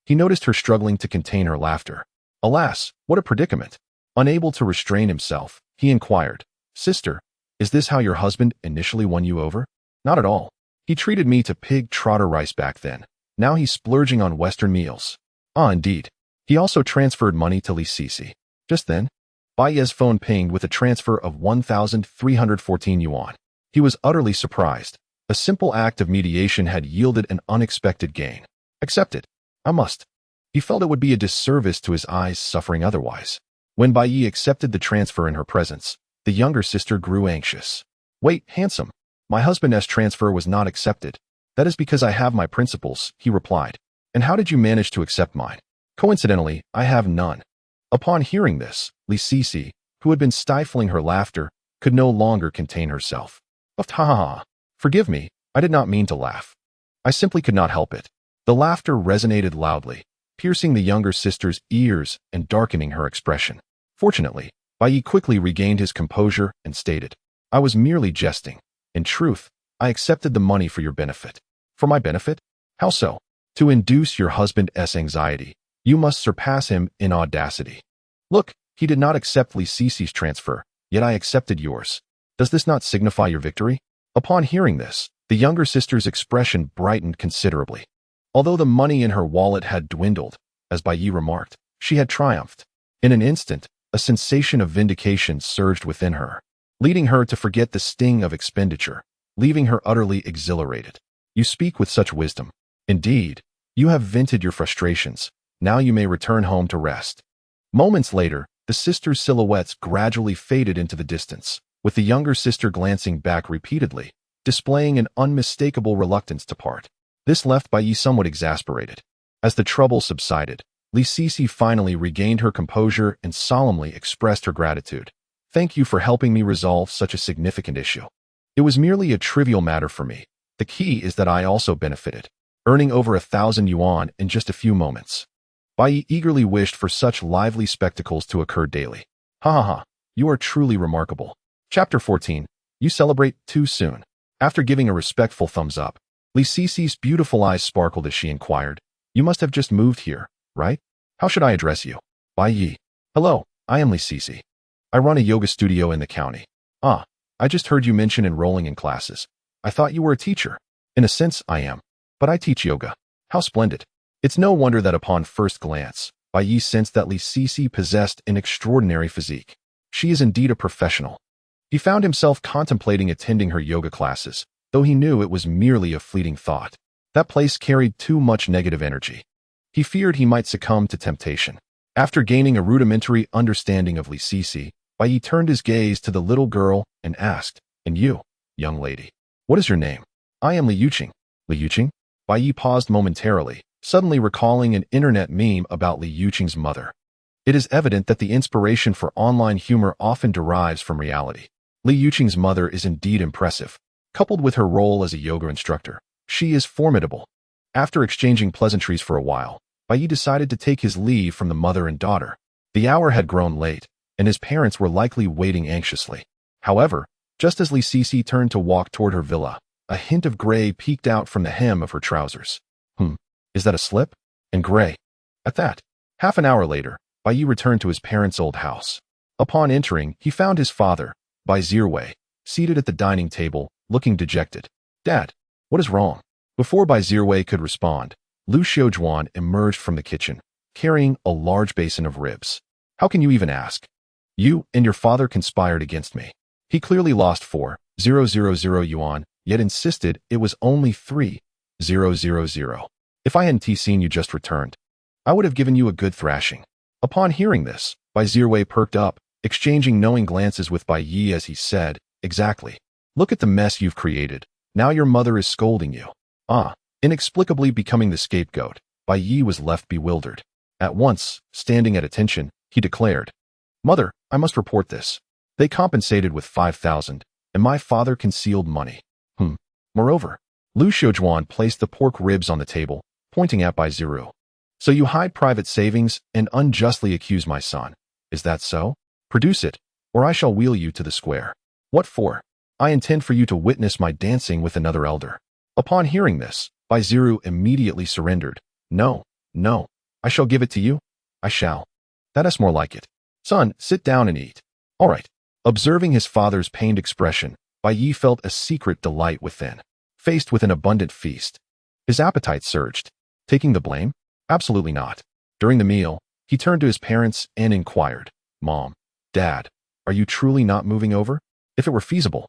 he noticed her struggling to contain her laughter. Alas, what a predicament! Unable to restrain himself, he inquired, "Sister, is this how your husband initially won you over?" "Not at all. He treated me to pig trotter rice back then. Now he's splurging on Western meals." "Ah, indeed." He also transferred money to Lee. Just then, Bai Ye's phone pinged with a transfer of 1,314 yuan. He was utterly surprised. A simple act of mediation had yielded an unexpected gain. "Accept it. I must." He felt it would be a disservice to his eyes suffering otherwise. When Bai Ye accepted the transfer in her presence, the younger sister grew anxious. "Wait, handsome. My husband's transfer was not accepted." "That is because I have my principles," he replied. "And how did you manage to accept mine?" "Coincidentally, I have none." Upon hearing this, Lee, who had been stifling her laughter, could no longer contain herself. "Ha ha ha. Forgive me, I did not mean to laugh. I simply could not help it." The laughter resonated loudly, piercing the younger sister's ears and darkening her expression. Fortunately, Bai Ye quickly regained his composure and stated, "I was merely jesting. In truth, I accepted the money for your benefit." "For my benefit? How so?" "To induce your husband's anxiety. You must surpass him in audacity. Look, he did not accept Lee's transfer, yet I accepted yours. Does this not signify your victory?" Upon hearing this, the younger sister's expression brightened considerably. Although the money in her wallet had dwindled, as Bai Ye remarked, she had triumphed. In an instant, a sensation of vindication surged within her, leading her to forget the sting of expenditure, leaving her utterly exhilarated. "You speak with such wisdom. Indeed, you have vented your frustrations. Now you may return home to rest." Moments later, the sisters' silhouettes gradually faded into the distance, with the younger sister glancing back repeatedly, displaying an unmistakable reluctance to part. This left Bai Ye somewhat exasperated. As the trouble subsided, Li Sisi finally regained her composure and solemnly expressed her gratitude. Thank you for helping me resolve such a significant issue. It was merely a trivial matter for me. The key is that I also benefited, earning over 1,000 yuan in just a few moments. Bai Ye eagerly wished for such lively spectacles to occur daily. Ha ha ha, you are truly remarkable. Chapter 14. You celebrate too soon. After giving a respectful thumbs up, Li Sisi's beautiful eyes sparkled as she inquired, You must have just moved here, right? How should I address you? Bai Ye. Hello, I am Li Sisi. I run a yoga studio in the county. Ah, I just heard you mention enrolling in classes. I thought you were a teacher. In a sense, I am. But I teach yoga. How splendid. It's no wonder that upon first glance, Bai Ye sensed that Li Sisi possessed an extraordinary physique. She is indeed a professional. He found himself contemplating attending her yoga classes, though he knew it was merely a fleeting thought. That place carried too much negative energy. He feared he might succumb to temptation. After gaining a rudimentary understanding of Li Sisi, Bai Ye turned his gaze to the little girl and asked, And you, young lady, what is your name? I am Li Yuqing. Li Yuqing? Bai Ye paused momentarily, suddenly recalling an internet meme about Li Yuqing's mother. It is evident that the inspiration for online humor often derives from reality. Li Yuqing's mother is indeed impressive. Coupled with her role as a yoga instructor, she is formidable. After exchanging pleasantries for a while, Bai Ye decided to take his leave from the mother and daughter. The hour had grown late, and his parents were likely waiting anxiously. However, just as Li Sisi turned to walk toward her villa, a hint of gray peeked out from the hem of her trousers. Is that a slip? And gray. At that. Half an hour later, Bai Ye returned to his parents' old house. Upon entering, he found his father, Bai Ye, seated at the dining table, looking dejected. Dad, what is wrong? Before Bai Ye could respond, Lu Xiaojuan emerged from the kitchen, carrying a large basin of ribs. How can you even ask? You and your father conspired against me. He clearly lost 4,000 yuan, yet insisted it was only 3,000. If I hadn't seen you just returned, I would have given you a good thrashing. Upon hearing this, Bai Ye perked up, exchanging knowing glances with Bai Ye as he said, Exactly. Look at the mess you've created. Now your mother is scolding you. Inexplicably becoming the scapegoat, Bai Ye was left bewildered. At once, standing at attention, he declared, Mother, I must report this. They compensated with 5,000, and my father concealed money. Moreover, Lu Xiaojuan placed the pork ribs on the table, pointing at Bai Ye. So you hide private savings and unjustly accuse my son. Is that so? Produce it, or I shall wheel you to the square. What for? I intend for you to witness my dancing with another elder. Upon hearing this, Bai Ye immediately surrendered. No, I shall give it to you. I shall. That is more like it. Son, sit down and eat. All right. Observing his father's pained expression, Bai Ye felt a secret delight within. Faced with an abundant feast, his appetite surged. Taking the blame? Absolutely not. During the meal, he turned to his parents and inquired, Mom, Dad, are you truly not moving over? If it were feasible,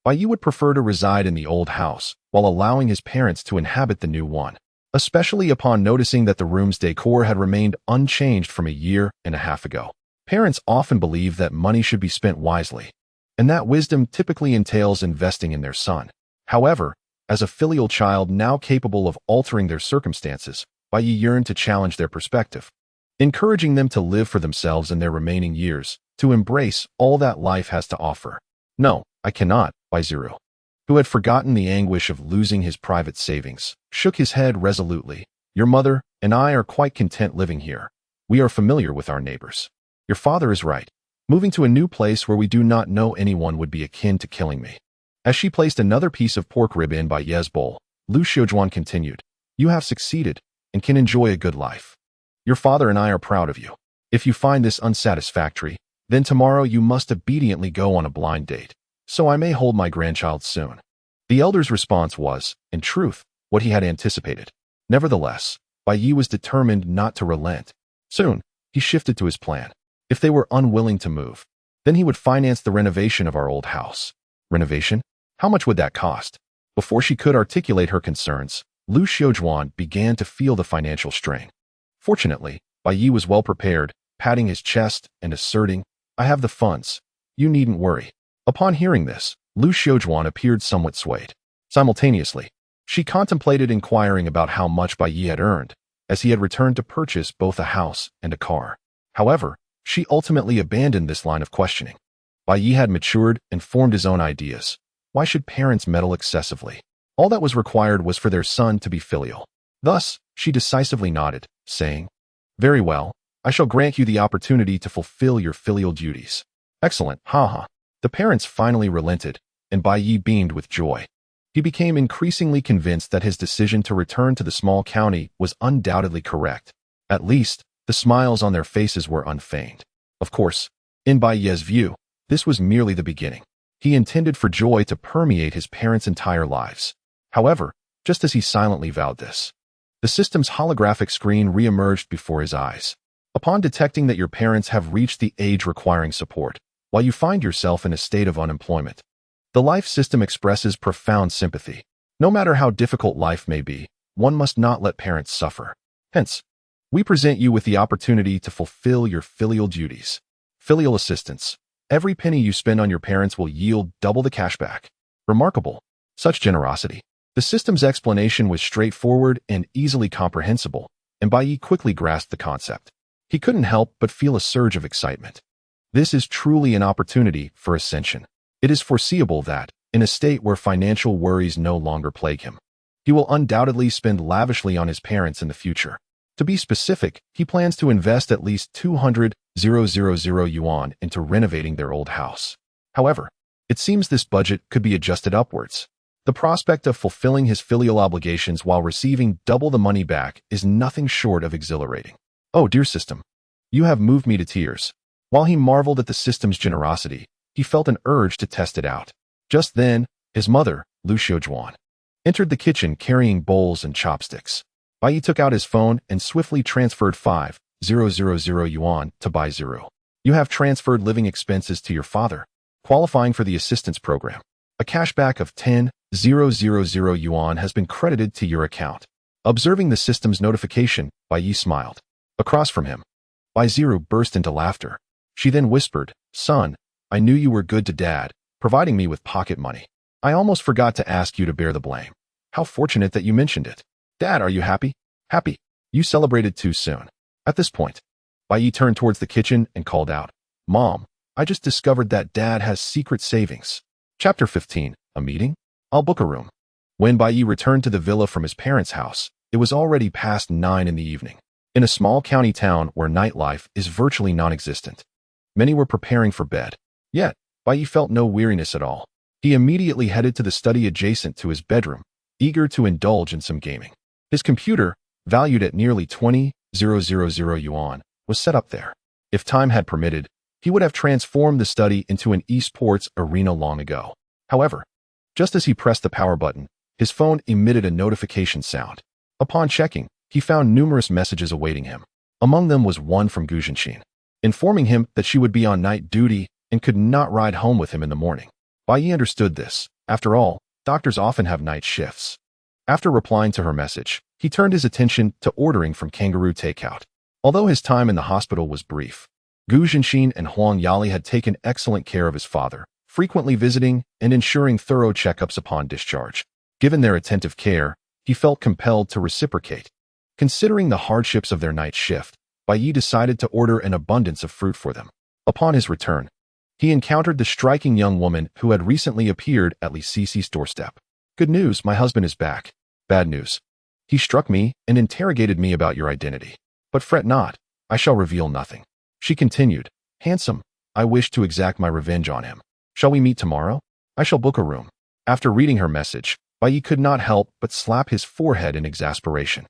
Bai Ye would prefer to reside in the old house while allowing his parents to inhabit the new one, especially upon noticing that the room's decor had remained unchanged from a year and a half ago. Parents often believe that money should be spent wisely, and that wisdom typically entails investing in their son. However, as a filial child now capable of altering their circumstances, Bai Ye yearned to challenge their perspective, encouraging them to live for themselves in their remaining years, to embrace all that life has to offer. No, I cannot, Bai Ye, who had forgotten the anguish of losing his private savings, shook his head resolutely. Your mother and I are quite content living here. We are familiar with our neighbors. Your father is right. Moving to a new place where we do not know anyone would be akin to killing me. As she placed another piece of pork rib in Bai Ye's bowl, Lu Xiaojuan continued, You have succeeded and can enjoy a good life. Your father and I are proud of you. If you find this unsatisfactory, then tomorrow you must obediently go on a blind date, so I may hold my grandchild soon. The elder's response was, in truth, what he had anticipated. Nevertheless, Bai Ye was determined not to relent. Soon, he shifted to his plan. If they were unwilling to move, then he would finance the renovation of our old house. Renovation? How much would that cost? Before she could articulate her concerns, Lu Xiaojuan began to feel the financial strain. Fortunately, Bai Ye was well prepared, patting his chest and asserting, I have the funds. You needn't worry. Upon hearing this, Lu Xiaojuan appeared somewhat swayed. Simultaneously, she contemplated inquiring about how much Bai Ye had earned, as he had returned to purchase both a house and a car. However, she ultimately abandoned this line of questioning. Bai Ye had matured and formed his own ideas. Why should parents meddle excessively? All that was required was for their son to be filial. Thus, she decisively nodded, saying, "Very well, I shall grant you the opportunity to fulfill your filial duties." Excellent, haha. The parents finally relented, and Bai Ye beamed with joy. He became increasingly convinced that his decision to return to the small county was undoubtedly correct. At least, the smiles on their faces were unfeigned. Of course, in Bai Ye's view, this was merely the beginning. He intended for joy to permeate his parents' entire lives. However, just as he silently vowed this, the system's holographic screen re-emerged before his eyes. Upon detecting that your parents have reached the age requiring support, while you find yourself in a state of unemployment, the life system expresses profound sympathy. No matter how difficult life may be, one must not let parents suffer. Hence, we present you with the opportunity to fulfill your filial duties. Filial assistance. Every penny you spend on your parents will yield double the cash back. Remarkable. Such generosity. The system's explanation was straightforward and easily comprehensible, and Bai Ye quickly grasped the concept. He couldn't help but feel a surge of excitement. This is truly an opportunity for ascension. It is foreseeable that, in a state where financial worries no longer plague him, he will undoubtedly spend lavishly on his parents in the future. To be specific, he plans to invest at least 200,000 yuan into renovating their old house. However, it seems this budget could be adjusted upwards. The prospect of fulfilling his filial obligations while receiving double the money back is nothing short of exhilarating. Oh, dear system, you have moved me to tears. While he marveled at the system's generosity, he felt an urge to test it out. Just then, his mother, Lu Xiaojuan, entered the kitchen carrying bowls and chopsticks. Bai Ye took out his phone and swiftly transferred 5,000 yuan to Bai Zero. You have transferred living expenses to your father, qualifying for the assistance program. A cashback of 10,000 yuan has been credited to your account. Observing the system's notification, Bai Ye smiled. Across from him, Bai Zero burst into laughter. She then whispered, "Son, I knew you were good to Dad, providing me with pocket money. I almost forgot to ask you to bear the blame. How fortunate that you mentioned it. Dad, are you happy?" "Happy. You celebrated too soon." At this point, Bai Ye turned towards the kitchen and called out, "Mom, I just discovered that Dad has secret savings." Chapter 15, A Meeting? I'll book a room. When Bai Ye returned to the villa from his parents' house, it was already past 9 in the evening. In a small county town where nightlife is virtually non-existent, many were preparing for bed. Yet, Bai Ye felt no weariness at all. He immediately headed to the study adjacent to his bedroom, eager to indulge in some gaming. His computer, valued at nearly 20,000 yuan, was set up there. If time had permitted, he would have transformed the study into an esports arena long ago. However, just as he pressed the power button, his phone emitted a notification sound. Upon checking, he found numerous messages awaiting him. Among them was one from Gu Zhenxin, informing him that she would be on night duty and could not ride home with him in the morning. Bai Ye understood this. After all, doctors often have night shifts. After replying to her message, he turned his attention to ordering from Kangaroo Takeout. Although his time in the hospital was brief, Gu Zhenxin and Huang Yali had taken excellent care of his father, frequently visiting and ensuring thorough checkups upon discharge. Given their attentive care, he felt compelled to reciprocate. Considering the hardships of their night shift, Bai Ye decided to order an abundance of fruit for them. Upon his return, he encountered the striking young woman who had recently appeared at Li Cici's doorstep. "Good news, my husband is back. Bad news. He struck me and interrogated me about your identity. But fret not, I shall reveal nothing." She continued, "Handsome, I wish to exact my revenge on him. Shall we meet tomorrow? I shall book a room." After reading her message, Bai Ye could not help but slap his forehead in exasperation.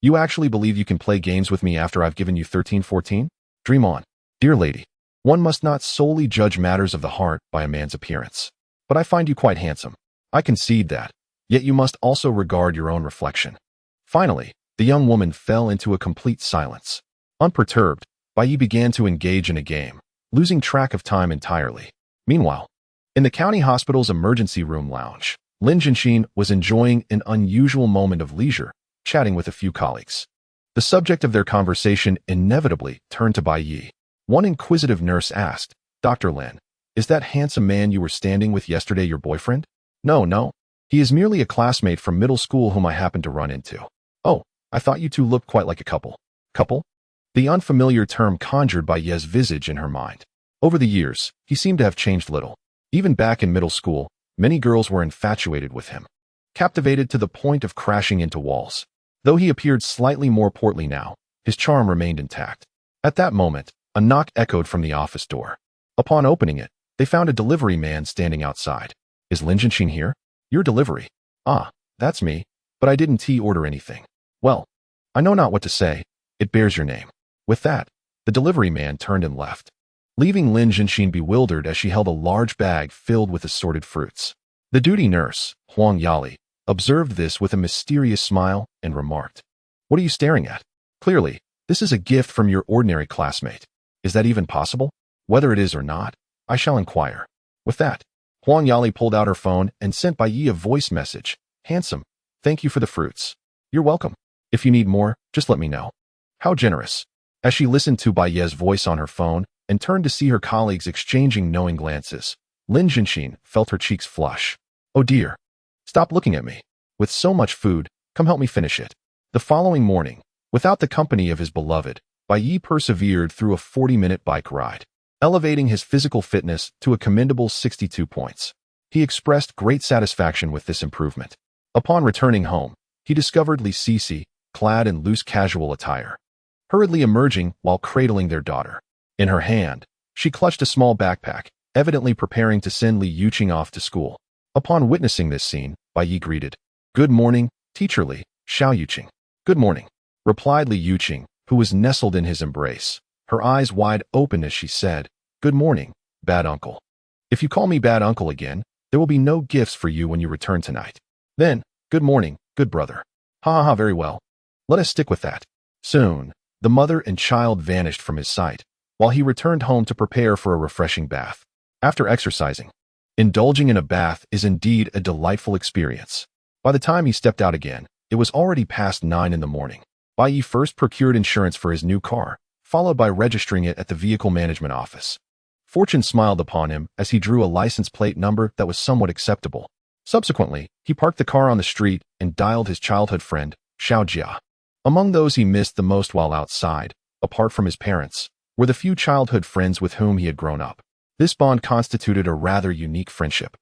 "You actually believe you can play games with me after I've given you 13-14? Dream on. Dear lady, one must not solely judge matters of the heart by a man's appearance. But I find you quite handsome. I concede that. Yet you must also regard your own reflection." Finally, the young woman fell into a complete silence. Unperturbed, Bai Ye began to engage in a game, losing track of time entirely. Meanwhile, in the county hospital's emergency room lounge, Lin Zhenxin was enjoying an unusual moment of leisure, chatting with a few colleagues. The subject of their conversation inevitably turned to Bai Ye. One inquisitive nurse asked, "Dr. Lin, Is that handsome man you were standing with yesterday your boyfriend? No. He is merely a classmate from middle school whom I happened to run into. Oh, I thought you two looked quite like a couple. Couple? The unfamiliar term conjured Bai Ye's visage in her mind. Over the years, he seemed to have changed little. Even back in middle school, many girls were infatuated with him, captivated to the point of crashing into walls. Though he appeared slightly more portly now, his charm remained intact. At that moment, a knock echoed from the office door. Upon opening it, they found a delivery man standing outside. Is Lin Jianxin here? Your delivery. Ah, that's me, but I didn't order anything. Well, I know not what to say. It bears your name. With that, the delivery man turned and left, leaving Lin Jianxin bewildered as she held a large bag filled with assorted fruits. The duty nurse, Huang Yali, observed this with a mysterious smile and remarked, "What are you staring at? Clearly, this is a gift from your ordinary classmate. Is that even possible? Whether it is or not, I shall inquire." With that, Huang Yali pulled out her phone and sent Bai Ye a voice message. "Handsome, thank you for the fruits. You're welcome. If you need more, just let me know." How generous. As she listened to Bai Ye's voice on her phone and turned to see her colleagues exchanging knowing glances, Lin Jianxin felt her cheeks flush. Oh dear. Stop looking at me. With so much food, come help me finish it. The following morning, without the company of his beloved, Bai Ye persevered through a 40-minute bike ride, elevating his physical fitness to a commendable 62 points. He expressed great satisfaction with this improvement. Upon returning home, he discovered Li Sisi, clad in loose casual attire, hurriedly emerging while cradling their daughter. In her hand, she clutched a small backpack, evidently preparing to send Li Yuqing off to school. Upon witnessing this scene, Bai Ye greeted, "Good morning, Teacher Li, Xiao Yuqing." "Good morning," replied Li Yuqing, who was nestled in his embrace, her eyes wide open as she said, "Good morning, bad uncle. If you call me bad uncle again, there will be no gifts for you when you return tonight. Then, good morning, good brother." Ha, very well. Let us stick with that. Soon, the mother and child vanished from his sight, while he returned home to prepare for a refreshing bath. After exercising, indulging in a bath is indeed a delightful experience. By the time he stepped out again, it was already past 9 in the morning. Bai Ye first procured insurance for his new car, followed by registering it at the vehicle management office. Fortune smiled upon him as he drew a license plate number that was somewhat acceptable. Subsequently, he parked the car on the street and dialed his childhood friend, Xiao Jia. Among those he missed the most while outside, apart from his parents, were the few childhood friends with whom he had grown up. This bond constituted a rather unique friendship.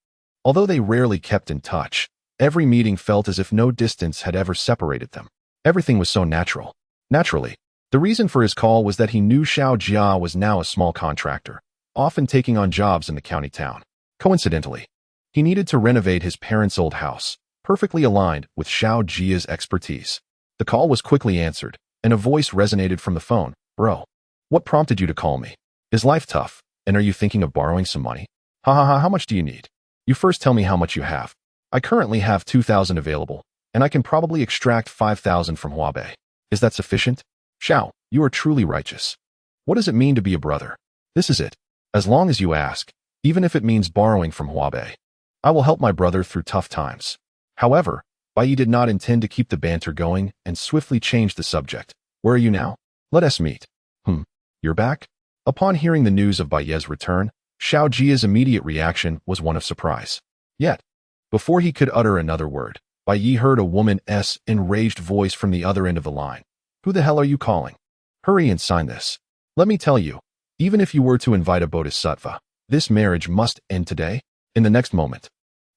Although they rarely kept in touch, every meeting felt as if no distance had ever separated them. Everything was so natural. Naturally, the reason for his call was that he knew Xiao Jia was now a small contractor, often taking on jobs in the county town. Coincidentally, he needed to renovate his parents' old house, perfectly aligned with Xiao Jia's expertise. The call was quickly answered, and a voice resonated from the phone. "Bro, what prompted you to call me? Is life tough, and are you thinking of borrowing some money? How much do you need? You first tell me how much you have. I currently have 2,000 available, and I can probably extract 5,000 from Huabei. Is that sufficient? Xiao, you are truly righteous. What does it mean to be a brother? This is it. As long as you ask, even if it means borrowing from Huabei, I will help my brother through tough times." However, Bai Ye did not intend to keep the banter going and swiftly changed the subject. "Where are you now? Let us meet." You're back?" Upon hearing the news of Bai Ye's return, Xiao Jia's immediate reaction was one of surprise. Yet, before he could utter another word, Bai Ye heard a woman's enraged voice from the other end of the line. "Who the hell are you calling? Hurry and sign this. Let me tell you, even if you were to invite a bodhisattva, this marriage must end today." In the next moment,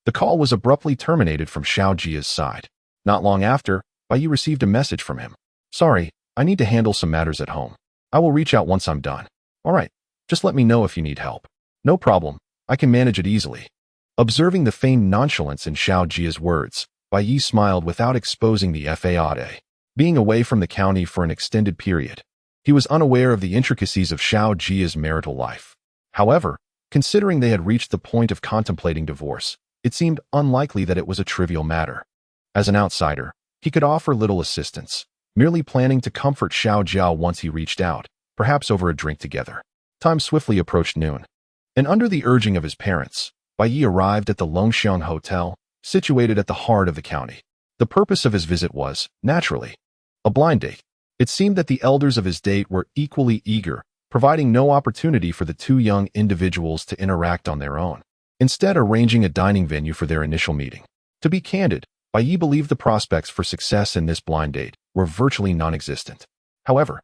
the call was abruptly terminated from Xiao Jia's side. Not long after, Bai Ye received a message from him. "Sorry, I need to handle some matters at home. I will reach out once I'm done." "All right, just let me know if you need help." "No problem, I can manage it easily." Observing the feigned nonchalance in Xiao Jia's words, Bai Ye smiled without exposing the faade. Being away from the county for an extended period, he was unaware of the intricacies of Xiao Jia's marital life. However, considering they had reached the point of contemplating divorce, it seemed unlikely that it was a trivial matter. As an outsider, he could offer little assistance, merely planning to comfort Xiao Jia once he reached out, perhaps over a drink together. Time swiftly approached noon, and under the urging of his parents, Bai Ye arrived at the Longhua Hotel, situated at the heart of the county. The purpose of his visit was, naturally, a blind date. It seemed that the elders of his date were equally eager, providing no opportunity for the two young individuals to interact on their own, instead arranging a dining venue for their initial meeting. To be candid, Bai Ye believed the prospects for success in this blind date were virtually non-existent. However,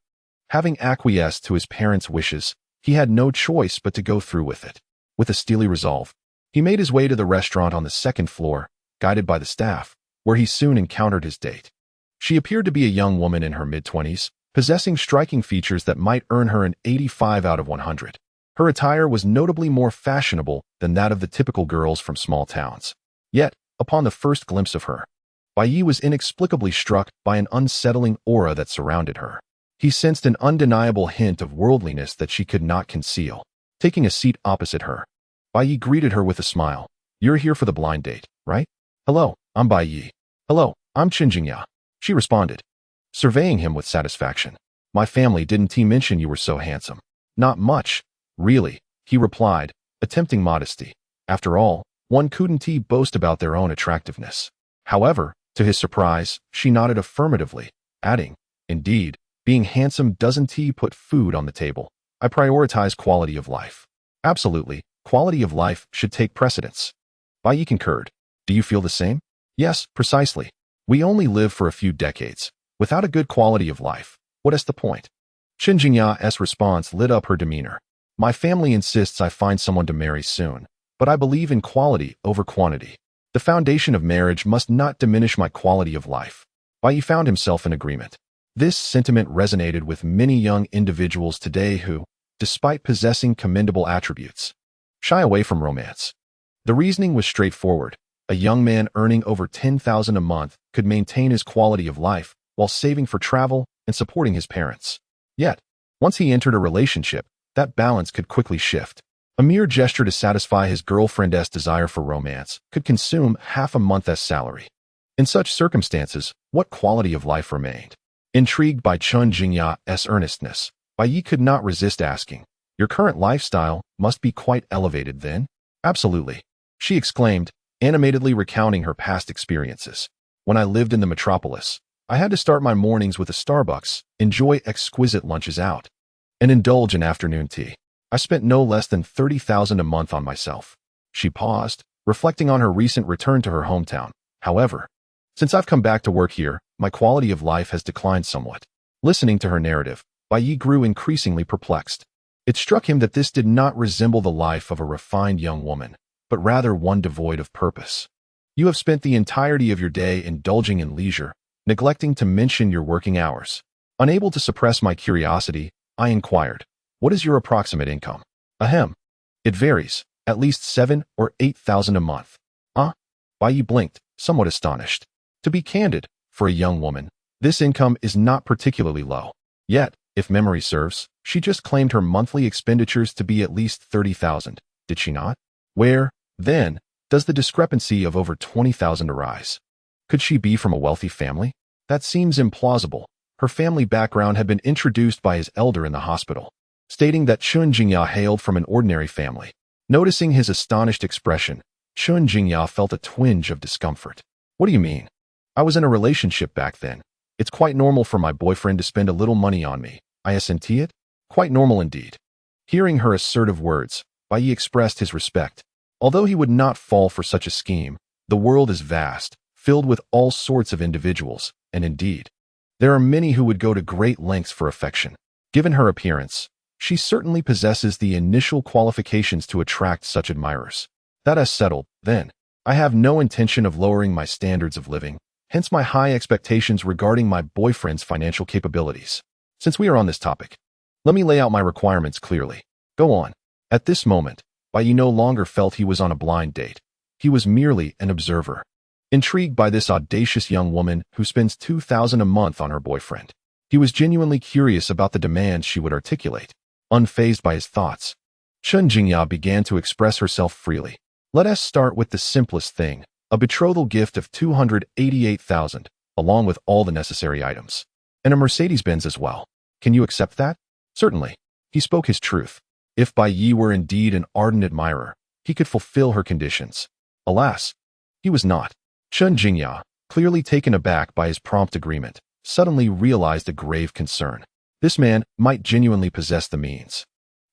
having acquiesced to his parents' wishes, he had no choice but to go through with it. With a steely resolve, he made his way to the restaurant on the second floor, guided by the staff, where he soon encountered his date. She appeared to be a young woman in her mid-20s, possessing striking features that might earn her an 85 out of 100. Her attire was notably more fashionable than that of the typical girls from small towns. Yet, upon the first glimpse of her, Bai Ye was inexplicably struck by an unsettling aura that surrounded her. He sensed an undeniable hint of worldliness that she could not conceal. Taking a seat opposite her, Bai Ye greeted her with a smile. "You're here for the blind date, right?" "Hello, I'm Bai Ye." "Hello, I'm Qinjingya," she responded, surveying him with satisfaction. "My family didn't mention you were so handsome." "Not much, really," he replied, attempting modesty. After all, one couldn't boast about their own attractiveness. However, to his surprise, she nodded affirmatively, adding, "Indeed, being handsome doesn't put food on the table. I prioritize quality of life." "Absolutely, quality of life should take precedence." Bai Ye concurred. "Do you feel the same?" "Yes, precisely. We only live for a few decades. Without a good quality of life, what is the point?" Qinjingya's response lit up her demeanor. "My family insists I find someone to marry soon, but I believe in quality over quantity. The foundation of marriage must not diminish my quality of life." Bai Ye found himself in agreement. This sentiment resonated with many young individuals today who, despite possessing commendable attributes, shy away from romance. The reasoning was straightforward. A young man earning over $10,000 a month could maintain his quality of life while saving for travel and supporting his parents. Yet, once he entered a relationship, that balance could quickly shift. A mere gesture to satisfy his girlfriend's desire for romance could consume half a month's salary. In such circumstances, what quality of life remained? Intrigued by Qinjingya's earnestness, Bai Ye could not resist asking, "Your current lifestyle must be quite elevated then?" "Absolutely," she exclaimed, animatedly recounting her past experiences. "When I lived in the metropolis, I had to start my mornings with a Starbucks, enjoy exquisite lunches out, and indulge in afternoon tea. I spent no less than $30,000 a month on myself." She paused, reflecting on her recent return to her hometown. "However, since I've come back to work here, my quality of life has declined somewhat." Listening to her narrative, Bai Ye grew increasingly perplexed. It struck him that this did not resemble the life of a refined young woman, but rather one devoid of purpose. "You have spent the entirety of your day indulging in leisure, neglecting to mention your working hours." Unable to suppress my curiosity, I inquired, "What is your approximate income?" "Ahem. It varies, at least 7 or 8,000 a month." "Ah?" Bai Ye blinked, somewhat astonished. To be candid, for a young woman, this income is not particularly low. Yet, if memory serves, she just claimed her monthly expenditures to be at least 30,000, did she not? Where, then, does the discrepancy of over 20,000 arise? Could she be from a wealthy family? That seems implausible. Her family background had been introduced by his elder in the hospital, stating that Qinjingya hailed from an ordinary family. Noticing his astonished expression, Qinjingya felt a twinge of discomfort. "What do you mean?" "I was in a relationship back then. It's quite normal for my boyfriend to spend a little money on me. I assenti it? Quite normal indeed." Hearing her assertive words, Bai Ye expressed his respect. Although he would not fall for such a scheme, the world is vast, filled with all sorts of individuals, and indeed, there are many who would go to great lengths for affection. Given her appearance, she certainly possesses the initial qualifications to attract such admirers. That is settled, then. I have no intention of lowering my standards of living, hence my high expectations regarding my boyfriend's financial capabilities. Since we are on this topic, let me lay out my requirements clearly. Go on. At this moment, Bai Ye no longer felt he was on a blind date. He was merely an observer, intrigued by this audacious young woman who spends 2,000 a month on her boyfriend. He was genuinely curious about the demands she would articulate. Unfazed by his thoughts, Qinjingya began to express herself freely. "Let us start with the simplest thing, a betrothal gift of 288,000, along with all the necessary items. And a Mercedes-Benz as well. Can you accept that?" "Certainly." He spoke his truth. If Bai Ye were indeed an ardent admirer, he could fulfill her conditions. Alas, he was not. Qinjingya, clearly taken aback by his prompt agreement, suddenly realized a grave concern. This man might genuinely possess the means.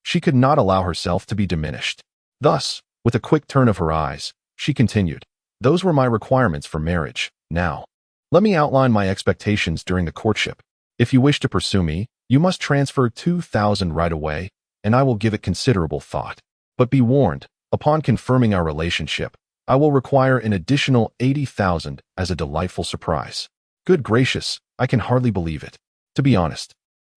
She could not allow herself to be diminished. Thus, with a quick turn of her eyes, she continued, "Those were my requirements for marriage. Now, let me outline my expectations during the courtship. If you wish to pursue me, you must transfer 2,000 right away, and I will give it considerable thought. But be warned, upon confirming our relationship, I will require an additional 80,000 as a delightful surprise." Good gracious, I can hardly believe it. To be honest,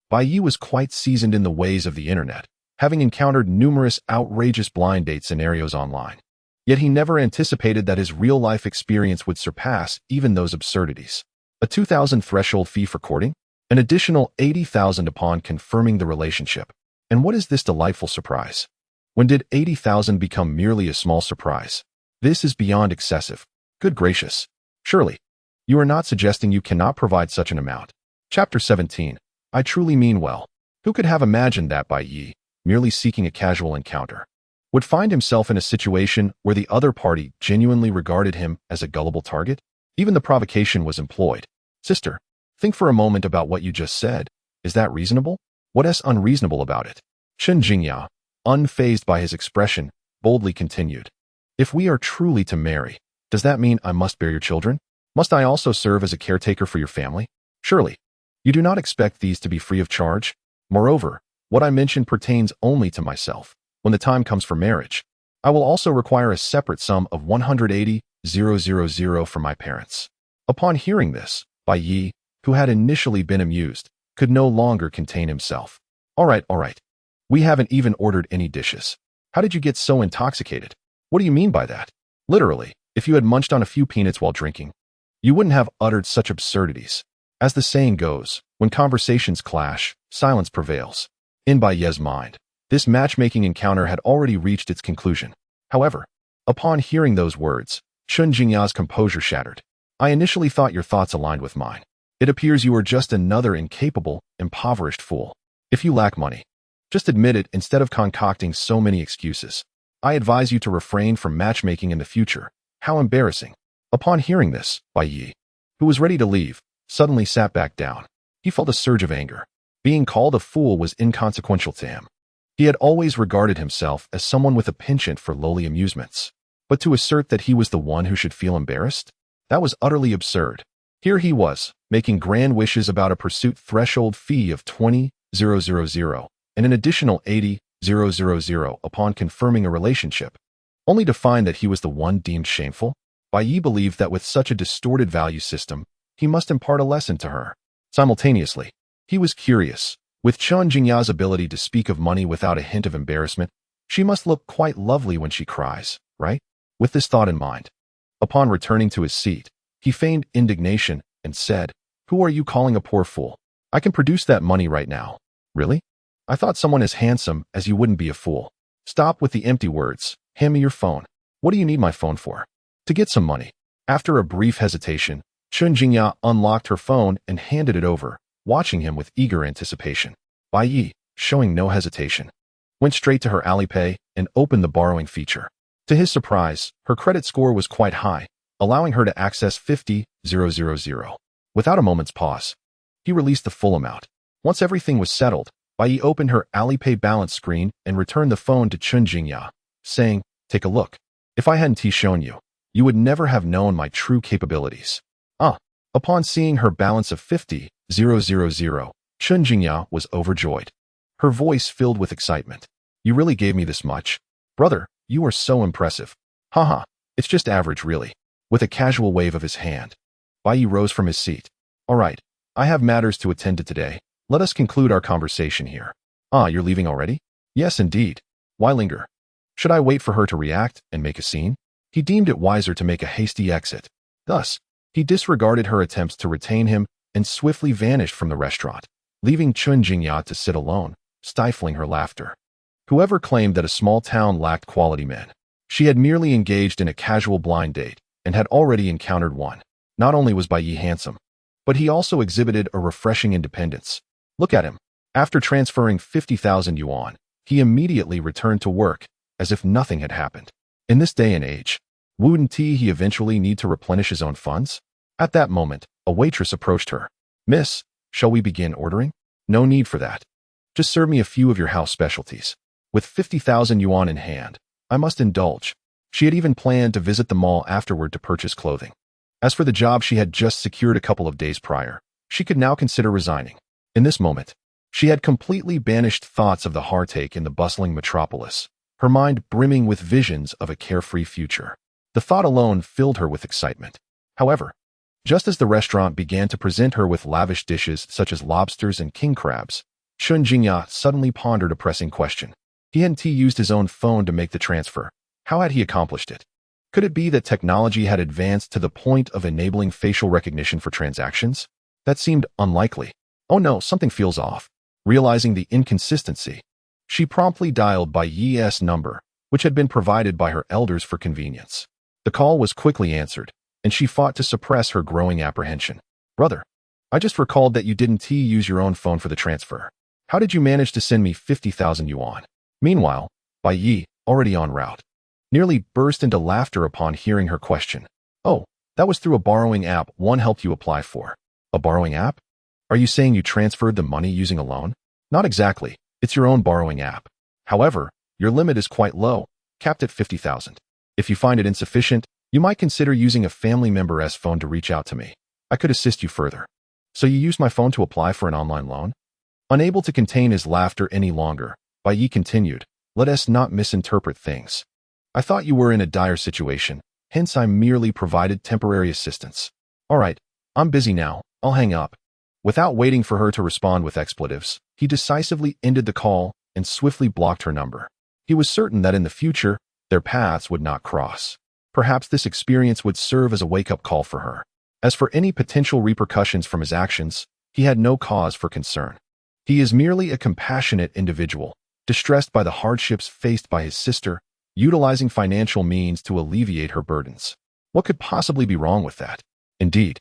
Bai Ye was quite seasoned in the ways of the internet, having encountered numerous outrageous blind date scenarios online. Yet he never anticipated that his real-life experience would surpass even those absurdities. A 2,000 threshold fee for courting? An additional 80,000 upon confirming the relationship. And what is this delightful surprise? When did 80,000 become merely a small surprise? This is beyond excessive. Good gracious. Surely, you are not suggesting you cannot provide such an amount. Chapter 17. I truly mean well. Who could have imagined that Bai Ye, merely seeking a casual encounter, would find himself in a situation where the other party genuinely regarded him as a gullible target? Even the provocation was employed. Sister, think for a moment about what you just said. Is that reasonable? What is unreasonable about it? Chen Jingya, unfazed by his expression, boldly continued. If we are truly to marry, does that mean I must bear your children? Must I also serve as a caretaker for your family? Surely, you do not expect these to be free of charge? Moreover, what I mentioned pertains only to myself. When the time comes for marriage, I will also require a separate sum of 180,000 from my parents. Upon hearing this, Bai Ye, who had initially been amused, could no longer contain himself. All right. We haven't even ordered any dishes. How did you get so intoxicated? What do you mean by that? Literally, if you had munched on a few peanuts while drinking, you wouldn't have uttered such absurdities. As the saying goes, when conversations clash, silence prevails. In Bai Ye's mind, this matchmaking encounter had already reached its conclusion. However, upon hearing those words, Chun Jingya's composure shattered. I initially thought your thoughts aligned with mine. It appears you are just another incapable, impoverished fool. If you lack money, just admit it instead of concocting so many excuses. I advise you to refrain from matchmaking in the future. How embarrassing. Upon hearing this, Bai Ye, who was ready to leave, suddenly sat back down. He felt a surge of anger. Being called a fool was inconsequential to him. He had always regarded himself as someone with a penchant for lowly amusements. But to assert that he was the one who should feel embarrassed? That was utterly absurd. Here he was, making grand wishes about a pursuit threshold fee of 20,000 and an additional 80,000 upon confirming a relationship, only to find that he was the one deemed shameful. Bai Ye believed that with such a distorted value system, he must impart a lesson to her. Simultaneously, he was curious. With Chun Jingya's ability to speak of money without a hint of embarrassment, she must look quite lovely when she cries, right? With this thought in mind, upon returning to his seat, he feigned indignation and said, "Who are you calling a poor fool? I can produce that money right now." Really? I thought someone as handsome as you wouldn't be a fool. Stop with the empty words. Hand me your phone. What do you need my phone for? To get some money. After a brief hesitation, Chun Jingya unlocked her phone and handed it over, watching him with eager anticipation. Bai Ye, showing no hesitation, went straight to her Alipay and opened the borrowing feature. To his surprise, her credit score was quite high, allowing her to access 50,000. Without a moment's pause, he released the full amount. Once everything was settled, Bai Ye opened her Alipay balance screen and returned the phone to Chun Jingya, saying, "Take a look. If I hadn't shown you, you would never have known my true capabilities." Upon seeing her balance of 50,000, Chun Jingya was overjoyed. Her voice filled with excitement. "You really gave me this much? Brother, you are so impressive." "Haha, it's just average really." With a casual wave of his hand, Bai Ye rose from his seat. "All right, I have matters to attend to today. Let us conclude our conversation here." You're leaving already?" "Yes, indeed. Why linger? Should I wait for her to react and make a scene?" He deemed it wiser to make a hasty exit. Thus, he disregarded her attempts to retain him and swiftly vanished from the restaurant, leaving Chun Jingya to sit alone, stifling her laughter. Whoever claimed that a small town lacked quality men, she had merely engaged in a casual blind date and had already encountered one. Not only was Bai Ye handsome, but he also exhibited a refreshing independence. Look at him. After transferring 50,000 yuan, he immediately returned to work as if nothing had happened. In this day and age, wouldn't he eventually need to replenish his own funds? At that moment, a waitress approached her. "Miss, shall we begin ordering?" No need for that. Just serve me a few of your house specialties. With 50,000 yuan in hand, I must indulge. She had even planned to visit the mall afterward to purchase clothing. As for the job she had just secured a couple of days prior, she could now consider resigning. In this moment, she had completely banished thoughts of the heartache in the bustling metropolis, her mind brimming with visions of a carefree future. The thought alone filled her with excitement. However, just as the restaurant began to present her with lavish dishes such as lobsters and king crabs, Chun Jingya suddenly pondered a pressing question. He hadn't used his own phone to make the transfer. How had he accomplished it? Could it be that technology had advanced to the point of enabling facial recognition for transactions? That seemed unlikely. Oh no, something feels off. Realizing the inconsistency, she promptly dialed Bai Ye's number, which had been provided by her elders for convenience. The call was quickly answered, and she fought to suppress her growing apprehension. Brother, I just recalled that you didn't use your own phone for the transfer. How did you manage to send me 50,000 yuan? Meanwhile, Bai Ye, already en route, nearly burst into laughter upon hearing her question. Oh, that was through a borrowing app one helped you apply for. A borrowing app? Are you saying you transferred the money using a loan? Not exactly. It's your own borrowing app. However, your limit is quite low, capped at 50,000. If you find it insufficient, you might consider using a family member's phone to reach out to me. I could assist you further. So you used my phone to apply for an online loan? Unable to contain his laughter any longer, Bai Ye continued, let us not misinterpret things. I thought you were in a dire situation, hence I merely provided temporary assistance. All right, I'm busy now, I'll hang up. Without waiting for her to respond with expletives, he decisively ended the call and swiftly blocked her number. He was certain that in the future, their paths would not cross. Perhaps this experience would serve as a wake-up call for her. As for any potential repercussions from his actions, he had no cause for concern. He is merely a compassionate individual, distressed by the hardships faced by his sister, utilizing financial means to alleviate her burdens. What could possibly be wrong with that? Indeed,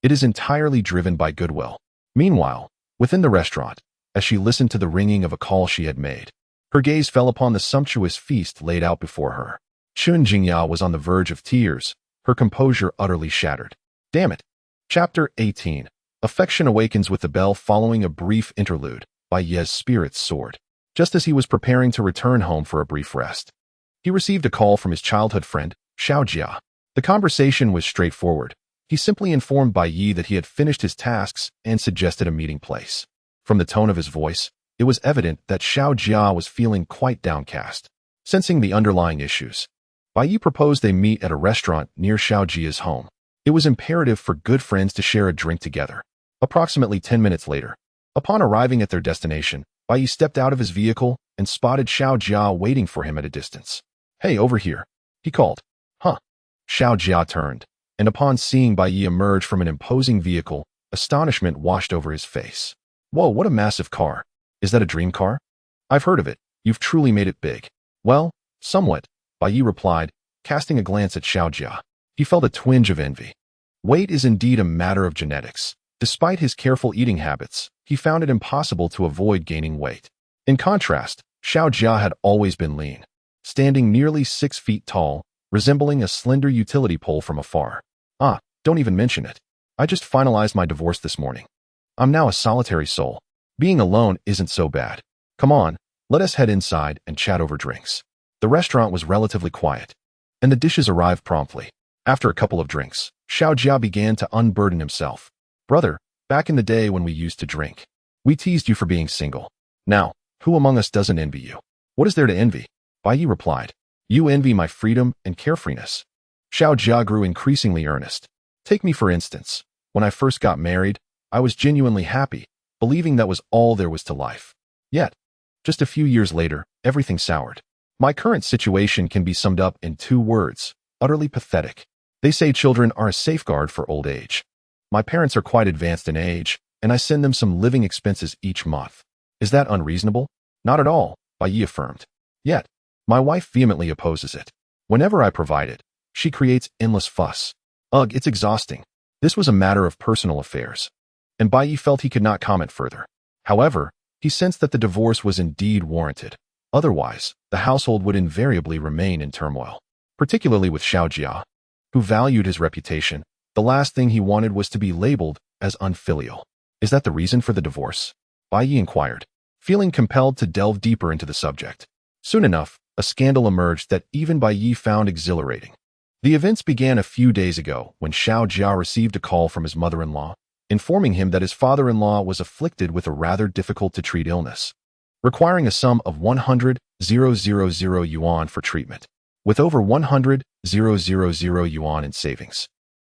it is entirely driven by goodwill. Meanwhile, within the restaurant, as she listened to the ringing of a call she had made, her gaze fell upon the sumptuous feast laid out before her. Chun Jingya was on the verge of tears, her composure utterly shattered. Damn it. Chapter 18. Affection awakens with the bell. Following a brief interlude, Bai Ye's spirits soared. Just as he was preparing to return home for a brief rest, he received a call from his childhood friend, Xiao Jia. The conversation was straightforward. He simply informed Bai Ye that he had finished his tasks and suggested a meeting place. From the tone of his voice, it was evident that Xiao Jia was feeling quite downcast. Sensing the underlying issues, Bai Ye proposed they meet at a restaurant near Xiao Jia's home. It was imperative for good friends to share a drink together. Approximately 10 minutes later, upon arriving at their destination, Bai Ye stepped out of his vehicle and spotted Xiao Jia waiting for him at a distance. Hey, over here, he called. Huh? Xiao Jia turned, and upon seeing Bai Ye emerge from an imposing vehicle, astonishment washed over his face. Whoa, what a massive car. Is that a dream car? I've heard of it. You've truly made it big. Well, somewhat, Bai Ye replied, casting a glance at Xiao Jia. He felt a twinge of envy. Weight is indeed a matter of genetics. Despite his careful eating habits, he found it impossible to avoid gaining weight. In contrast, Xiao Jia had always been lean, standing nearly 6 feet tall, resembling a slender utility pole from afar. Ah, don't even mention it. I just finalized my divorce this morning. I'm now a solitary soul. Being alone isn't so bad. Come on, let us head inside and chat over drinks. The restaurant was relatively quiet, and the dishes arrived promptly. After a couple of drinks, Xiao Jia began to unburden himself. Brother, back in the day when we used to drink, we teased you for being single. Now, who among us doesn't envy you? What is there to envy? Bai Ye replied. You envy my freedom and carefreeness. Xiao Jia grew increasingly earnest. Take me for instance. When I first got married, I was genuinely happy, believing that was all there was to life. Yet, just a few years later, everything soured. My current situation can be summed up in 2 words, utterly pathetic. They say children are a safeguard for old age. My parents are quite advanced in age, and I send them some living expenses each month. Is that unreasonable? Not at all, Bai Ye affirmed. Yet, my wife vehemently opposes it. Whenever I provide it, she creates endless fuss. Ugh, it's exhausting. This was a matter of personal affairs, and Bai Ye felt he could not comment further. However, he sensed that the divorce was indeed warranted. Otherwise, the household would invariably remain in turmoil. Particularly with Xiao Jia, who valued his reputation, the last thing he wanted was to be labeled as unfilial. Is that the reason for the divorce? Bai Ye inquired, feeling compelled to delve deeper into the subject. Soon enough, a scandal emerged that even Bai Ye found exhilarating. The events began a few days ago when Xiao Jia received a call from his mother-in-law, informing him that his father-in-law was afflicted with a rather difficult-to-treat illness, requiring a sum of 100,000 yuan for treatment, with over 100,000 yuan in savings.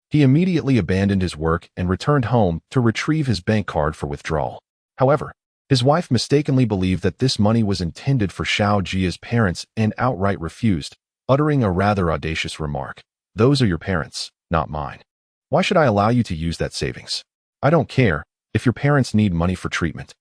He immediately abandoned his work and returned home to retrieve his bank card for withdrawal. However, his wife mistakenly believed that this money was intended for Xiao Jia's parents and outright refused, uttering a rather audacious remark. "Those are your parents, not mine. Why should I allow you to use that savings? I don't care if your parents need money for treatment.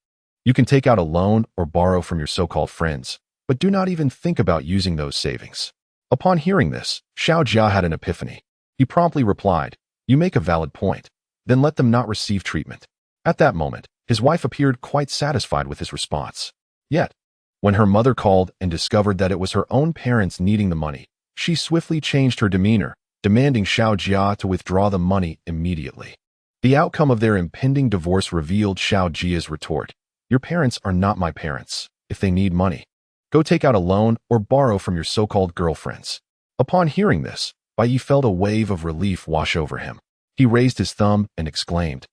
You can take out a loan or borrow from your so-called friends, but do not even think about using those savings." Upon hearing this, Xiao Jia had an epiphany. He promptly replied, "You make a valid point. Then let them not receive treatment." At that moment, his wife appeared quite satisfied with his response. Yet, when her mother called and discovered that it was her own parents needing the money, she swiftly changed her demeanor, demanding Xiao Jia to withdraw the money immediately. The outcome of their impending divorce revealed Xiao Jia's retort. "Your parents are not my parents. If they need money, go take out a loan or borrow from your so-called girlfriends." Upon hearing this, Bai Ye felt a wave of relief wash over him. He raised his thumb and exclaimed,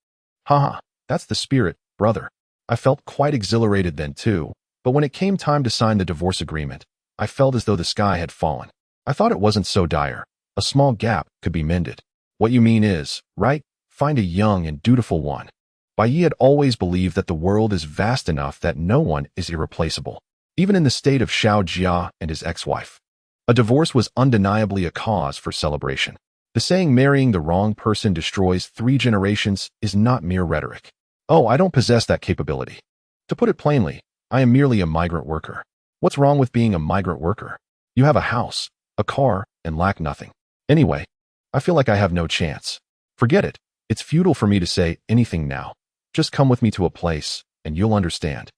"Haha, that's the spirit, brother." I felt quite exhilarated then too, but when it came time to sign the divorce agreement, I felt as though the sky had fallen. I thought it wasn't so dire. A small gap could be mended. What you mean is, right, find a young and dutiful one. Bai Ye had always believed that the world is vast enough that no one is irreplaceable, even in the state of Xiao Jia and his ex-wife. A divorce was undeniably a cause for celebration. The saying marrying the wrong person destroys 3 generations is not mere rhetoric. Oh, I don't possess that capability. To put it plainly, I am merely a migrant worker. What's wrong with being a migrant worker? You have a house, a car, and lack nothing. Anyway, I feel like I have no chance. Forget it. It's futile for me to say anything now. Just come with me to a place, and you'll understand.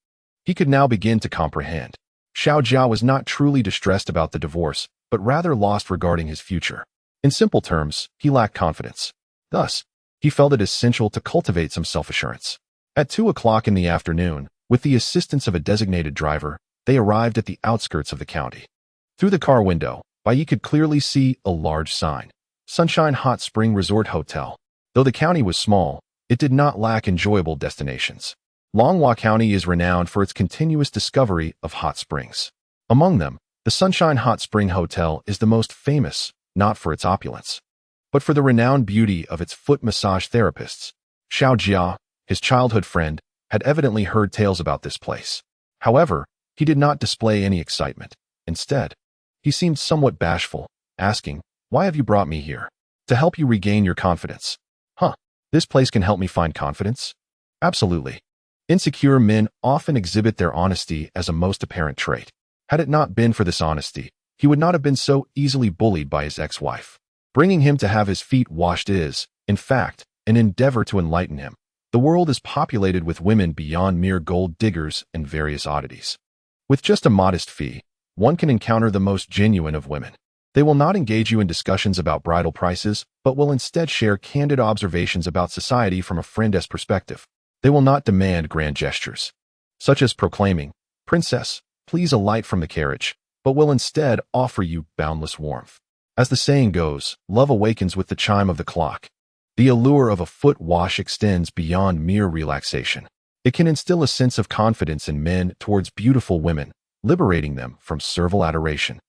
He could now begin to comprehend. Xiao Jia was not truly distressed about the divorce, but rather lost regarding his future. In simple terms, he lacked confidence. Thus, he felt it essential to cultivate some self-assurance. At 2 o'clock in the afternoon, with the assistance of a designated driver, they arrived at the outskirts of the county. Through the car window, Bai Ye could clearly see a large sign, Sunshine Hot Spring Resort Hotel. Though the county was small, it did not lack enjoyable destinations. Longhua County is renowned for its continuous discovery of hot springs. Among them, the Sunshine Hot Spring Hotel is the most famous, not for its opulence, but for the renowned beauty of its foot massage therapists. Xiao Jia, his childhood friend, had evidently heard tales about this place. However, he did not display any excitement. Instead, he seemed somewhat bashful, asking, "Why have you brought me here?" "To help you regain your confidence." "Huh, this place can help me find confidence?" "Absolutely." Insecure men often exhibit their honesty as a most apparent trait. Had it not been for this honesty, he would not have been so easily bullied by his ex-wife. Bringing him to have his feet washed is, in fact, an endeavor to enlighten him. The world is populated with women beyond mere gold diggers and various oddities. With just a modest fee, one can encounter the most genuine of women. They will not engage you in discussions about bridal prices, but will instead share candid observations about society from a friend's perspective. They will not demand grand gestures, such as proclaiming, "Princess, please alight from the carriage," but will instead offer you boundless warmth. As the saying goes, love awakens with the chime of the clock. The allure of a foot wash extends beyond mere relaxation. It can instill a sense of confidence in men towards beautiful women, liberating them from servile adoration.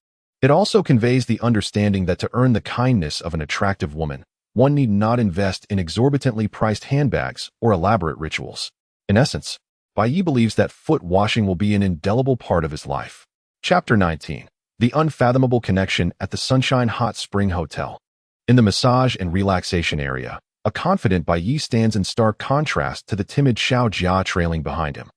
It also conveys the understanding that to earn the kindness of an attractive woman, one need not invest in exorbitantly priced handbags or elaborate rituals. In essence, Bai Ye believes that foot washing will be an indelible part of his life. Chapter 19. The Unfathomable Connection at the Sunshine Hot Spring Hotel. In the massage and relaxation area, a confident Bai Ye stands in stark contrast to the timid Xiao Jia trailing behind him.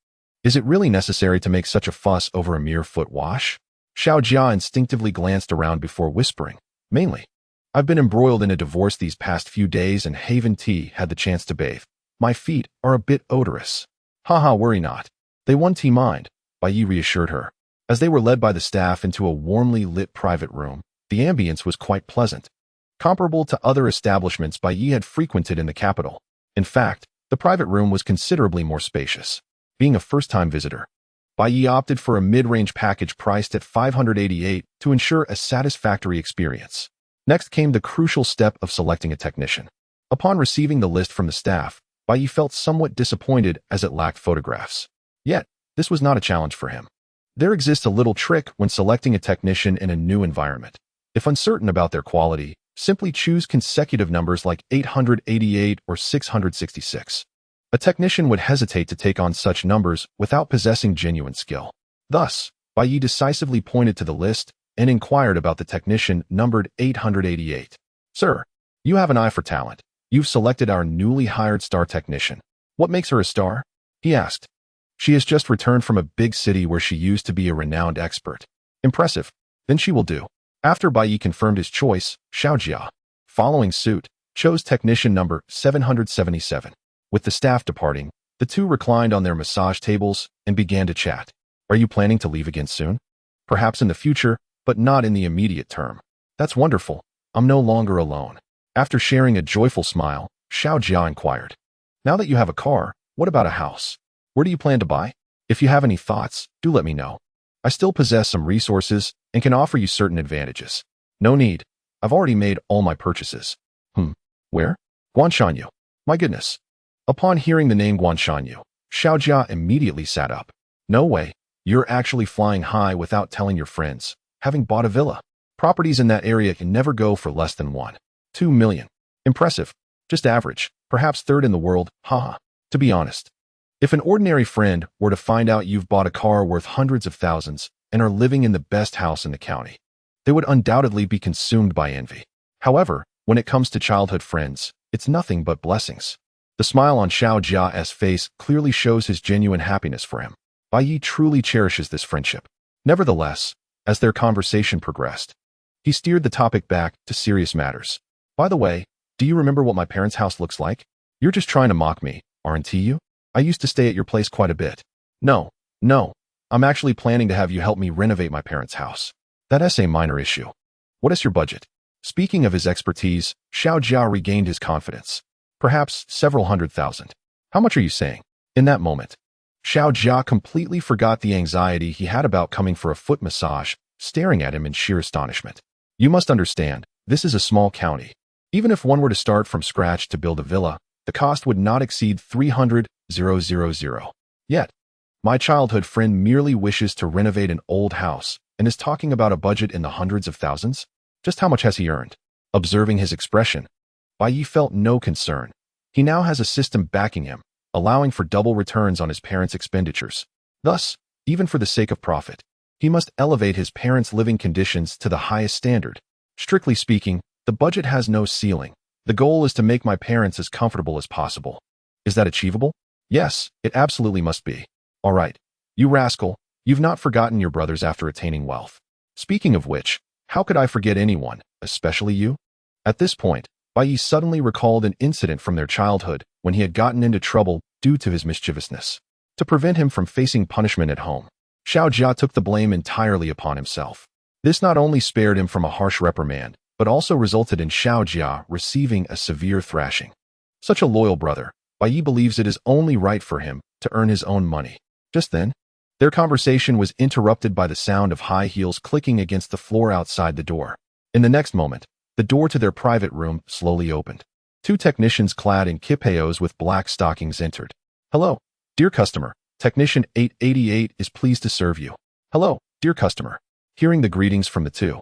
Is it really necessary to make such a fuss over a mere foot wash? Xiao Jia instinctively glanced around before whispering, "Mainly, I've been embroiled in a divorce these past few days and haven't had the chance to bathe. My feet are a bit odorous." "Haha, worry not. They won't mind," Bai Ye reassured her. As they were led by the staff into a warmly lit private room, the ambience was quite pleasant, comparable to other establishments Bai Ye had frequented in the capital. In fact, the private room was considerably more spacious. Being a first-time visitor, Bai Ye opted for a mid-range package priced at $588 to ensure a satisfactory experience. Next came the crucial step of selecting a technician. Upon receiving the list from the staff, Bai Ye felt somewhat disappointed as it lacked photographs. Yet, this was not a challenge for him. There exists a little trick when selecting a technician in a new environment. If uncertain about their quality, simply choose consecutive numbers like 888 or 666. A technician would hesitate to take on such numbers without possessing genuine skill. Thus, Bai Ye decisively pointed to the list and inquired about the technician numbered 888. Sir, you have an eye for talent. You've selected our newly hired star technician. What makes her a star? He asked. She has just returned from a big city where she used to be a renowned expert. Impressive. Then she will do. After Bai Ye confirmed his choice, Xiaojia, following suit, chose technician number 777. With the staff departing, the two reclined on their massage tables and began to chat. Are you planning to leave again soon? Perhaps in the future, but not in the immediate term. That's wonderful. I'm no longer alone. After sharing a joyful smile, Xiaojia inquired. Now that you have a car, what about a house? Where do you plan to buy? If you have any thoughts, do let me know. I still possess some resources and can offer you certain advantages. No need. I've already made all my purchases. Where? Guanshanyu. My goodness. Upon hearing the name Guanshanyu, Xiaojia immediately sat up. No way. You're actually flying high without telling your friends, having bought a villa. Properties in that area can never go for less than 1.2 million. Impressive. Just average. Perhaps third in the world, haha. To be honest, if an ordinary friend were to find out you've bought a car worth hundreds of thousands and are living in the best house in the county, they would undoubtedly be consumed by envy. However, when it comes to childhood friends, it's nothing but blessings. The smile on Xiao Jia's face clearly shows his genuine happiness for him. Bai Ye truly cherishes this friendship. Nevertheless, as their conversation progressed, he steered the topic back to serious matters. By the way, do you remember what my parents' house looks like? You're just trying to mock me, aren't you? I used to stay at your place quite a bit. No. I'm actually planning to have you help me renovate my parents' house. That's a minor issue. What is your budget? Speaking of his expertise, Xiao Jia regained his confidence. Perhaps several hundred thousand. How much are you saying? In that moment, Xiao Jia completely forgot the anxiety he had about coming for a foot massage, staring at him in sheer astonishment. You must understand, this is a small county. Even if one were to start from scratch to build a villa, the cost would not exceed 300,000. Yet, my childhood friend merely wishes to renovate an old house and is talking about a budget in the hundreds of thousands? Just how much has he earned? Observing his expression, Bai Ye felt no concern. He now has a system backing him, allowing for double returns on his parents' expenditures. Thus, even for the sake of profit, he must elevate his parents' living conditions to the highest standard. Strictly speaking, the budget has no ceiling. The goal is to make my parents as comfortable as possible. Is that achievable? Yes, it absolutely must be. All right, you rascal, you've not forgotten your brothers after attaining wealth. Speaking of which, how could I forget anyone, especially you? At this point, Bai Ye suddenly recalled an incident from their childhood when he had gotten into trouble due to his mischievousness. To prevent him from facing punishment at home, Xiao Jia took the blame entirely upon himself. This not only spared him from a harsh reprimand, but also resulted in Xiao Jia receiving a severe thrashing. Such a loyal brother, Bai Ye believes it is only right for him to earn his own money. Just then, their conversation was interrupted by the sound of high heels clicking against the floor outside the door. In the next moment, the door to their private room slowly opened. Two technicians clad in kipayos with black stockings entered. Hello, dear customer. Technician 888 is pleased to serve you. Hello, dear customer. Hearing the greetings from the two,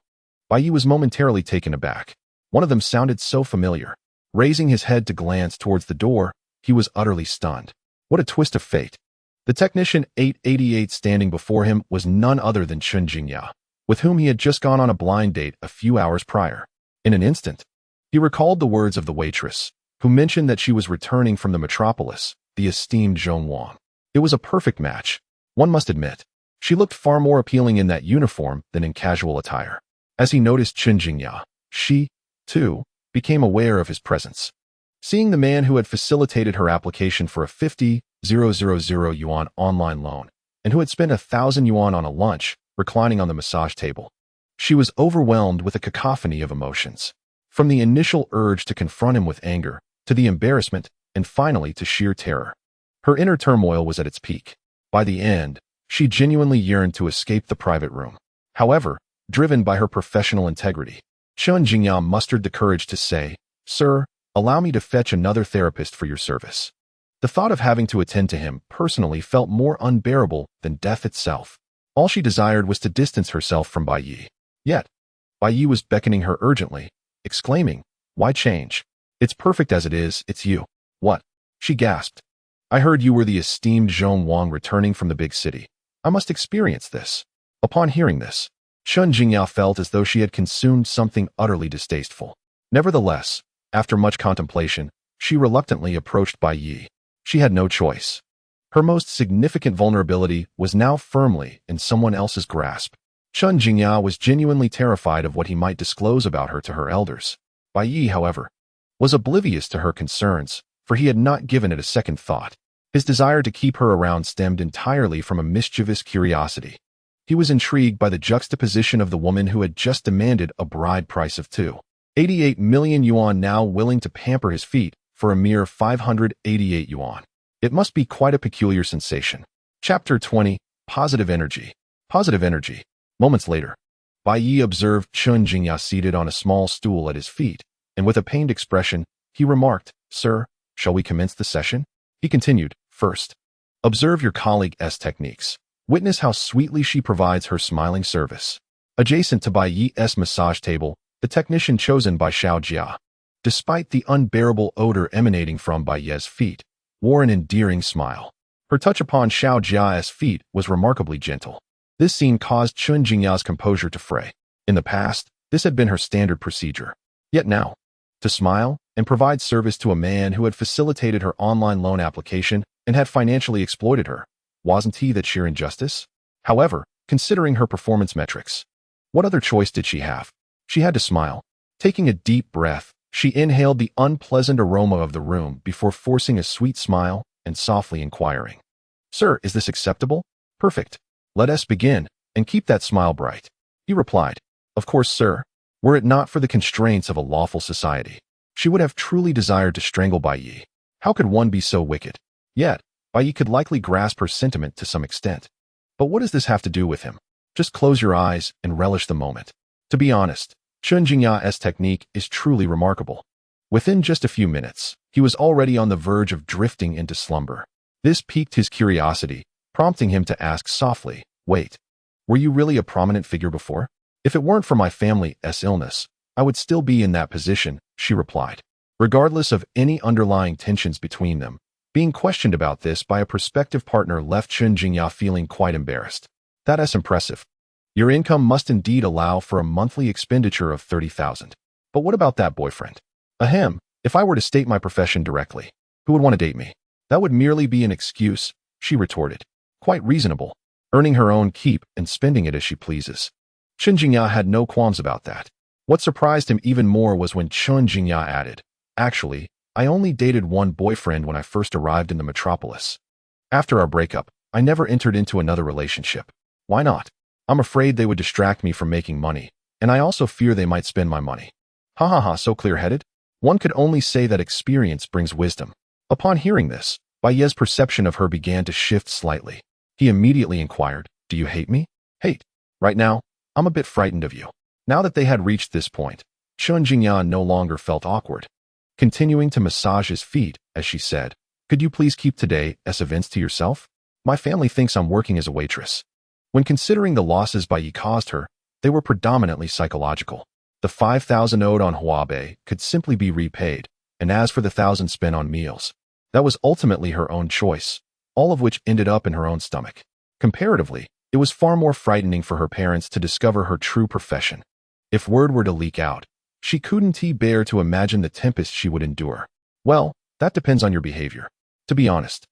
Bai Ye was momentarily taken aback. One of them sounded so familiar. Raising his head to glance towards the door, he was utterly stunned. What a twist of fate. The technician 888 standing before him was none other than Chun Jingya, with whom he had just gone on a blind date a few hours prior. In an instant, he recalled the words of the waitress, who mentioned that she was returning from the metropolis, the esteemed Zhong Wang. It was a perfect match. One must admit, she looked far more appealing in that uniform than in casual attire. As he noticed Chun Jingya, she, too, became aware of his presence. Seeing the man who had facilitated her application for a 50,000 yuan online loan, and who had spent 1,000 yuan on a lunch, reclining on the massage table, she was overwhelmed with a cacophony of emotions. From the initial urge to confront him with anger, to the embarrassment, and finally to sheer terror. Her inner turmoil was at its peak. By the end, she genuinely yearned to escape the private room. However, driven by her professional integrity, Chun Jingya mustered the courage to say, "Sir, allow me to fetch another therapist for your service." The thought of having to attend to him personally felt more unbearable than death itself. All she desired was to distance herself from Bai Ye. Yet, Bai Ye was beckoning her urgently, exclaiming, "Why change? It's perfect as it is, it's you." "What?" she gasped. "I heard you were the esteemed Zhong Wang returning from the big city. I must experience this." Upon hearing this, Chun Jingya felt as though she had consumed something utterly distasteful. Nevertheless, after much contemplation, she reluctantly approached Bai Ye. She had no choice. Her most significant vulnerability was now firmly in someone else's grasp. Chun Jingya was genuinely terrified of what he might disclose about her to her elders. Bai Ye, however, was oblivious to her concerns, for he had not given it a second thought. His desire to keep her around stemmed entirely from a mischievous curiosity. He was intrigued by the juxtaposition of the woman who had just demanded a bride price of 288 million yuan, now willing to pamper his feet for a mere 588 yuan. It must be quite a peculiar sensation. Chapter 20, Positive Energy. Positive Energy. Moments later, Bai Ye observed Chun Jingya seated on a small stool at his feet, and with a pained expression, he remarked, "Sir, shall we commence the session?" He continued, "First, observe your colleague's techniques. Witness how sweetly she provides her smiling service." Adjacent to Bai Ye's massage table, the technician chosen by Xiao Jia, despite the unbearable odor emanating from Bai Ye's feet, wore an endearing smile. Her touch upon Xiao Jia's feet was remarkably gentle. This scene caused Chun Jingya's composure to fray. In the past, this had been her standard procedure. Yet now, to smile and provide service to a man who had facilitated her online loan application and had financially exploited her, wasn't he that sheer injustice? However, considering her performance metrics, what other choice did she have? She had to smile. Taking a deep breath, she inhaled the unpleasant aroma of the room before forcing a sweet smile and softly inquiring, "Sir, is this acceptable?" "Perfect. Let us begin, and keep that smile bright." He replied, "Of course, sir. Were it not for the constraints of a lawful society, she would have truly desired to strangle Bai Ye. How could one be so wicked? Yet, Bai Ye could likely grasp her sentiment to some extent. But what does this have to do with him? Just close your eyes and relish the moment. To be honest, Chun Jingya's technique is truly remarkable. Within just a few minutes, he was already on the verge of drifting into slumber. This piqued his curiosity, prompting him to ask softly, "Wait, were you really a prominent figure before?" "If it weren't for my family's illness, I would still be in that position," she replied. Regardless of any underlying tensions between them, being questioned about this by a prospective partner left Chun Jingya feeling quite embarrassed. "That's impressive. Your income must indeed allow for a monthly expenditure of 30,000. But what about that boyfriend?" "Ahem, if I were to state my profession directly, who would want to date me?" "That would merely be an excuse," she retorted. "Quite reasonable, earning her own keep and spending it as she pleases." Chun Jingya had no qualms about that. What surprised him even more was when Chun Jingya added, "Actually, I only dated one boyfriend when I first arrived in the metropolis. After our breakup, I never entered into another relationship. Why not? I'm afraid they would distract me from making money, and I also fear they might spend my money." "Ha ha ha, so clear-headed? One could only say that experience brings wisdom." Upon hearing this, Bai Ye's perception of her began to shift slightly. He immediately inquired, "Do you hate me?" "Hate? Right now, I'm a bit frightened of you." Now that they had reached this point, Chun Jingya no longer felt awkward. Continuing to massage his feet, as she said, "Could you please keep today's events to yourself? My family thinks I'm working as a waitress." When considering the losses Bai Ye caused her, they were predominantly psychological. The 5,000 owed on Huabei could simply be repaid, and as for the 1,000 spent on meals, that was ultimately her own choice, all of which ended up in her own stomach. Comparatively, it was far more frightening for her parents to discover her true profession. If word were to leak out, she couldn't bear to imagine the tempest she would endure. Well, that depends on your behavior. To be honest,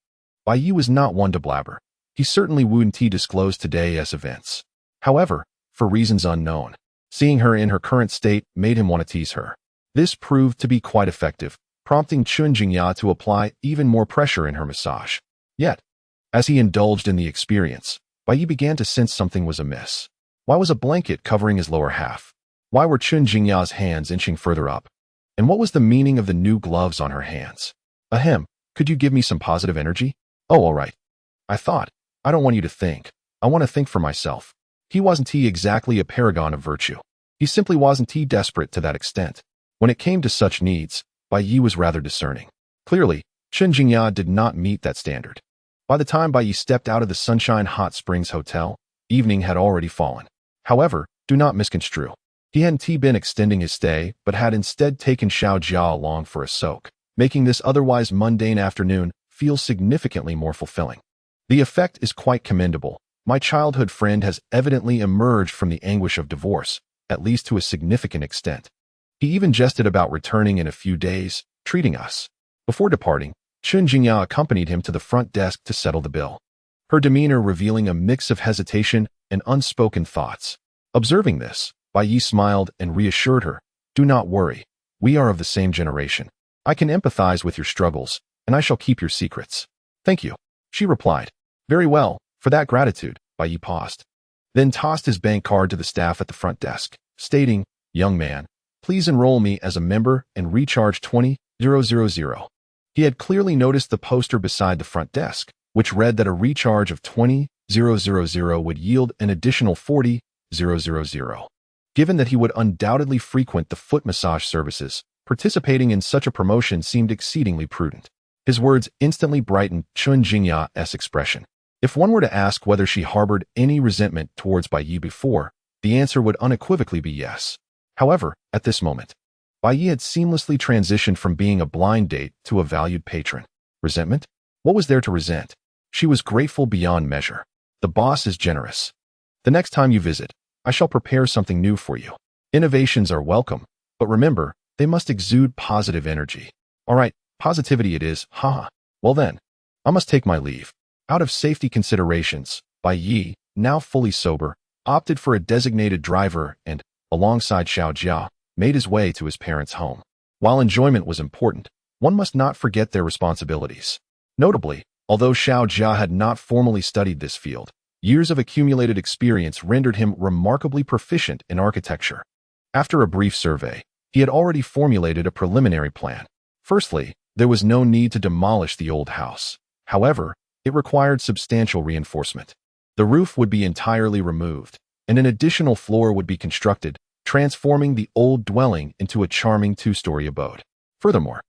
Bai Ye was not one to blabber. He certainly wouldn't disclose today's events. However, for reasons unknown, seeing her in her current state made him want to tease her. This proved to be quite effective, prompting Chun Jingya to apply even more pressure in her massage. Yet, as he indulged in the experience, Bai Ye began to sense something was amiss. Why was a blanket covering his lower half? Why were Chun Jingya's hands inching further up? And what was the meaning of the new gloves on her hands? "Ahem, could you give me some positive energy?" "Oh, all right. I thought, I don't want you to think. I want to think for myself. He wasn't exactly a paragon of virtue. He simply wasn't desperate to that extent. When it came to such needs, Bai Ye was rather discerning. Clearly, Chen Jingya did not meet that standard. By the time Bai Ye stepped out of the Sunshine Hot Springs Hotel, evening had already fallen. However, do not misconstrue. He hadn't been extending his stay, but had instead taken Xiao Jia along for a soak, making this otherwise mundane afternoon feel significantly more fulfilling. The effect is quite commendable. My childhood friend has evidently emerged from the anguish of divorce, at least to a significant extent. He even jested about returning in a few days, treating us. Before departing, Chen Jingya accompanied him to the front desk to settle the bill, her demeanor revealing a mix of hesitation and unspoken thoughts. Observing this, Bai Ye smiled and reassured her, "Do not worry. We are of the same generation. I can empathize with your struggles, and I shall keep your secrets." "Thank you," she replied. "Very well, for that gratitude," Bai Ye paused, then tossed his bank card to the staff at the front desk, stating, "Young man, please enroll me as a member and recharge 20,000. He had clearly noticed the poster beside the front desk, which read that a recharge of 20,000 would yield an additional 40,000. Given that he would undoubtedly frequent the foot massage services, participating in such a promotion seemed exceedingly prudent. His words instantly brightened Chen Jingya's expression. If one were to ask whether she harbored any resentment towards Bai Ye before, the answer would unequivocally be yes. However, at this moment, Bai Ye had seamlessly transitioned from being a blind date to a valued patron. Resentment? What was there to resent? She was grateful beyond measure. The boss is generous. The next time you visit, I shall prepare something new for you. Innovations are welcome, but remember, they must exude positive energy. All right, positivity it is, haha. Well then, I must take my leave. Out of safety considerations, Bai Ye, now fully sober, opted for a designated driver and, alongside Xiao Jia, made his way to his parents' home. While enjoyment was important, one must not forget their responsibilities. Notably, although Xiao Jia had not formally studied this field, years of accumulated experience rendered him remarkably proficient in architecture. After a brief survey, he had already formulated a preliminary plan. Firstly, there was no need to demolish the old house. However, it required substantial reinforcement. The roof would be entirely removed, and an additional floor would be constructed, transforming the old dwelling into a charming two-story abode. Furthermore,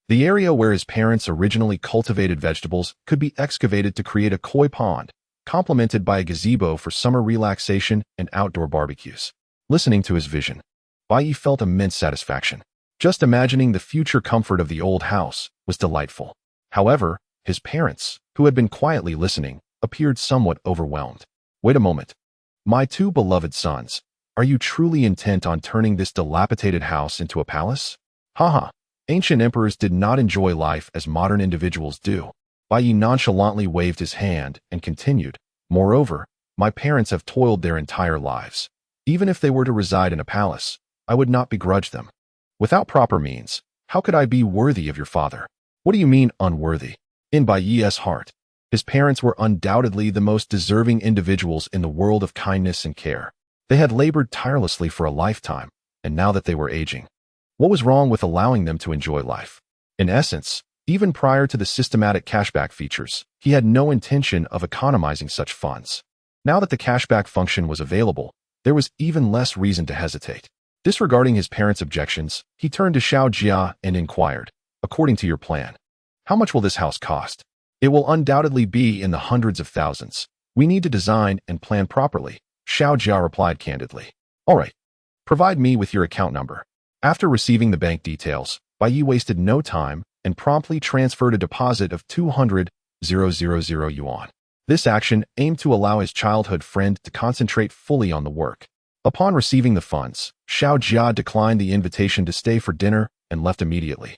the area where his parents originally cultivated vegetables could be excavated to create a koi pond, complemented by a gazebo for summer relaxation and outdoor barbecues. Listening to his vision, Bai Ye felt immense satisfaction. Just imagining the future comfort of the old house was delightful. However, his parents, who had been quietly listening, appeared somewhat overwhelmed. "Wait a moment. My two beloved sons, are you truly intent on turning this dilapidated house into a palace?" Haha. Ancient emperors did not enjoy life as modern individuals do. Bai Ye nonchalantly waved his hand and continued, "Moreover, my parents have toiled their entire lives. Even if they were to reside in a palace, I would not begrudge them. Without proper means, how could I be worthy of your father?" "What do you mean, unworthy?" In Bai Ye's heart, his parents were undoubtedly the most deserving individuals in the world of kindness and care. They had labored tirelessly for a lifetime, and now that they were aging, what was wrong with allowing them to enjoy life? In essence, even prior to the systematic cashback features, he had no intention of economizing such funds. Now that the cashback function was available, there was even less reason to hesitate. Disregarding his parents' objections, he turned to Xiao Jia and inquired, "According to your plan, how much will this house cost?" "It will undoubtedly be in the hundreds of thousands. We need to design and plan properly," Xiao Jia replied candidly. "All right, provide me with your account number." After receiving the bank details, Bai Ye wasted no time and promptly transferred a deposit of 200,000 yuan. This action aimed to allow his childhood friend to concentrate fully on the work. Upon receiving the funds, Xiao Jia declined the invitation to stay for dinner and left immediately,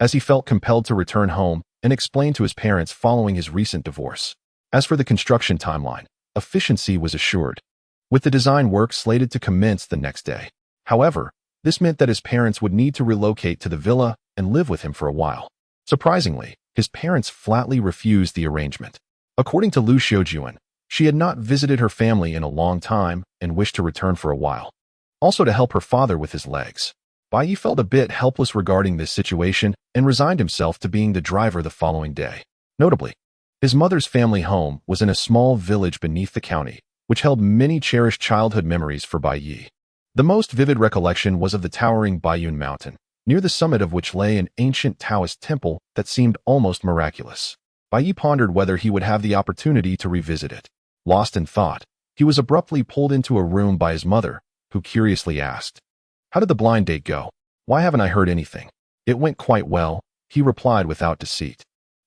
as he felt compelled to return home and explain to his parents following his recent divorce. As for the construction timeline, efficiency was assured, with the design work slated to commence the next day. However, this meant that his parents would need to relocate to the villa and live with him for a while. Surprisingly, his parents flatly refused the arrangement. According to Lu Xiujuan, she had not visited her family in a long time and wished to return for a while, also to help her father with his legs. Bai Ye felt a bit helpless regarding this situation and resigned himself to being the driver the following day. Notably, His mother's family home was in a small village beneath the county, which held many cherished childhood memories for Bai Ye. The most vivid recollection was of the towering Bai Ye mountain, near the summit of which lay an ancient Taoist temple that seemed almost miraculous. Bai Ye pondered whether he would have the opportunity to revisit it. Lost in thought, he was abruptly pulled into a room by his mother, who curiously asked, "How did the blind date go? Why haven't I heard anything?" "It went quite well," he replied without deceit,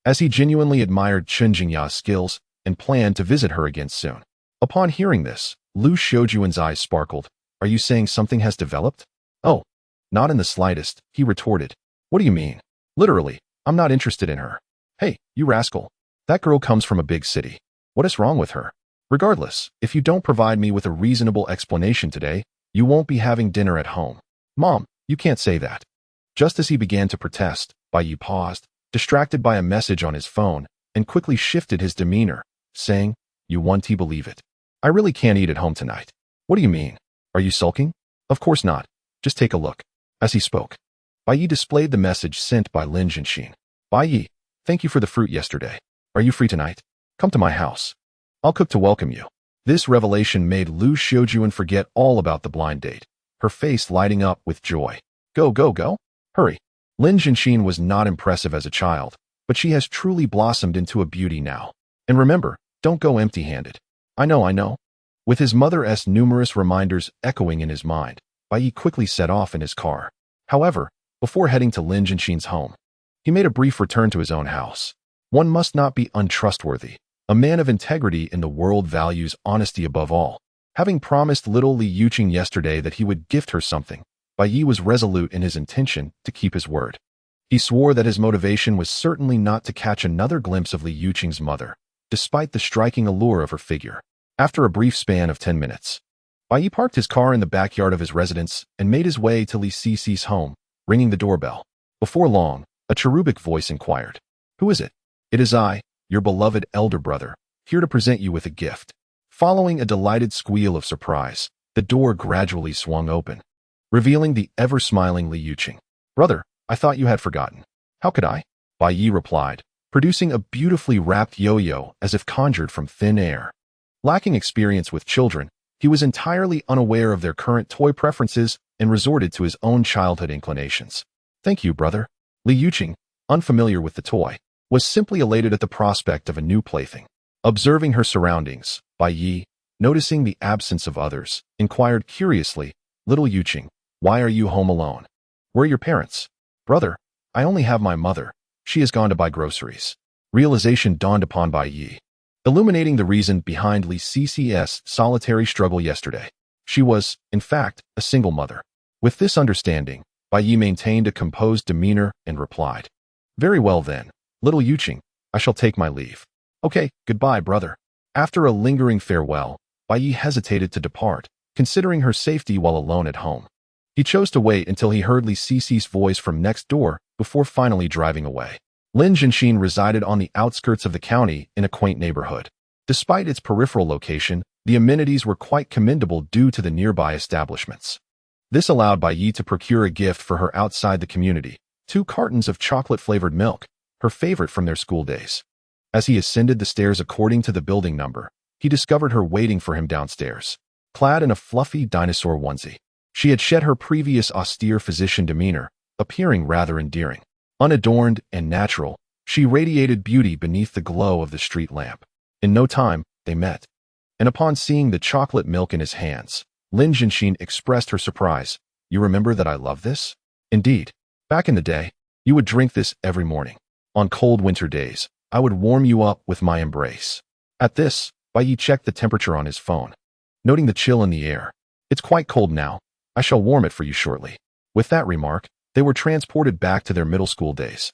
as he genuinely admired Chen Jingya's skills and planned to visit her again soon. Upon hearing this, Lu Xiujuan's eyes sparkled. "Are you saying something has developed?" "Oh, not in the slightest," he retorted. "What do you mean?" "Literally, I'm not interested in her." "Hey, you rascal. That girl comes from a big city. What is wrong with her? Regardless, if you don't provide me with a reasonable explanation today, you won't be having dinner at home." "Mom, you can't say that." Just as he began to protest, Bai Ye paused, distracted by a message on his phone, and quickly shifted his demeanor, saying, "You won't believe it. I really can't eat at home tonight." "What do you mean? Are you sulking?" "Of course not. Just take a look." As he spoke, Bai Ye displayed the message sent by Lin Jianxin. "Bai Ye, thank you for the fruit yesterday. Are you free tonight? Come to my house. I'll cook to welcome you." This revelation made Lu Xiujuan forget all about the blind date, her face lighting up with joy. "Go, go, go. Hurry." Lin Jianxin was not impressive as a child, but she has truly blossomed into a beauty now. And remember, don't go empty-handed. I know. With his mother's numerous reminders echoing in his mind, Bai Ye quickly set off in his car. However, before heading to Lin Jianxin's home, he made a brief return to his own house. One must not be untrustworthy. A man of integrity in the world values honesty above all. Having promised little Li Yuqing yesterday that he would gift her something, Bai Ye was resolute in his intention to keep his word. He swore that his motivation was certainly not to catch another glimpse of Li Yuqing's mother, despite the striking allure of her figure. After a brief span of 10 minutes, Bai Ye parked his car in the backyard of his residence and made his way to Li Cici's home, ringing the doorbell. Before long, a cherubic voice inquired, "Who is it?" "It is I, your beloved elder brother, here to present you with a gift." Following a delighted squeal of surprise, the door gradually swung open, revealing the ever-smiling Li Yuqing. "Brother, I thought you had forgotten." "How could I?" Bai Ye replied, producing a beautifully wrapped yo-yo as if conjured from thin air. Lacking experience with children, he was entirely unaware of their current toy preferences and resorted to his own childhood inclinations. "Thank you, brother." Li Yuqing, unfamiliar with the toy, was simply elated at the prospect of a new plaything. Observing her surroundings, Bai Ye, noticing the absence of others, inquired curiously, "Little Yuqing, why are you home alone? Where are your parents?" "Brother, I only have my mother. She has gone to buy groceries." Realization dawned upon Bai Ye, illuminating the reason behind Li Cici's solitary struggle yesterday. She was, in fact, a single mother. With this understanding, Bai Ye maintained a composed demeanor and replied, "Very well then, little Yuqing, I shall take my leave." "Okay, goodbye, brother." After a lingering farewell, Bai Ye hesitated to depart, considering her safety while alone at home. He chose to wait until he heard Li Cici's voice from next door before finally driving away. Lin Jianxin resided on the outskirts of the county in a quaint neighborhood. Despite its peripheral location, the amenities were quite commendable due to the nearby establishments. This allowed Bai Ye to procure a gift for her outside the community, 2 cartons of chocolate-flavored milk, her favorite from their school days. As he ascended the stairs according to the building number, he discovered her waiting for him downstairs. Clad in a fluffy dinosaur onesie, she had shed her previous austere physician demeanor, appearing rather endearing. Unadorned and natural, she radiated beauty beneath the glow of the street lamp. In no time, they met. And upon seeing the chocolate milk in his hands, Lin Jianxin expressed her surprise. "You remember that I love this?" "Indeed. Back in the day, you would drink this every morning. On cold winter days, I would warm you up with my embrace." At this, Bai Ye checked the temperature on his phone, noting the chill in the air. "It's quite cold now. I shall warm it for you shortly." With that remark, they were transported back to their middle school days,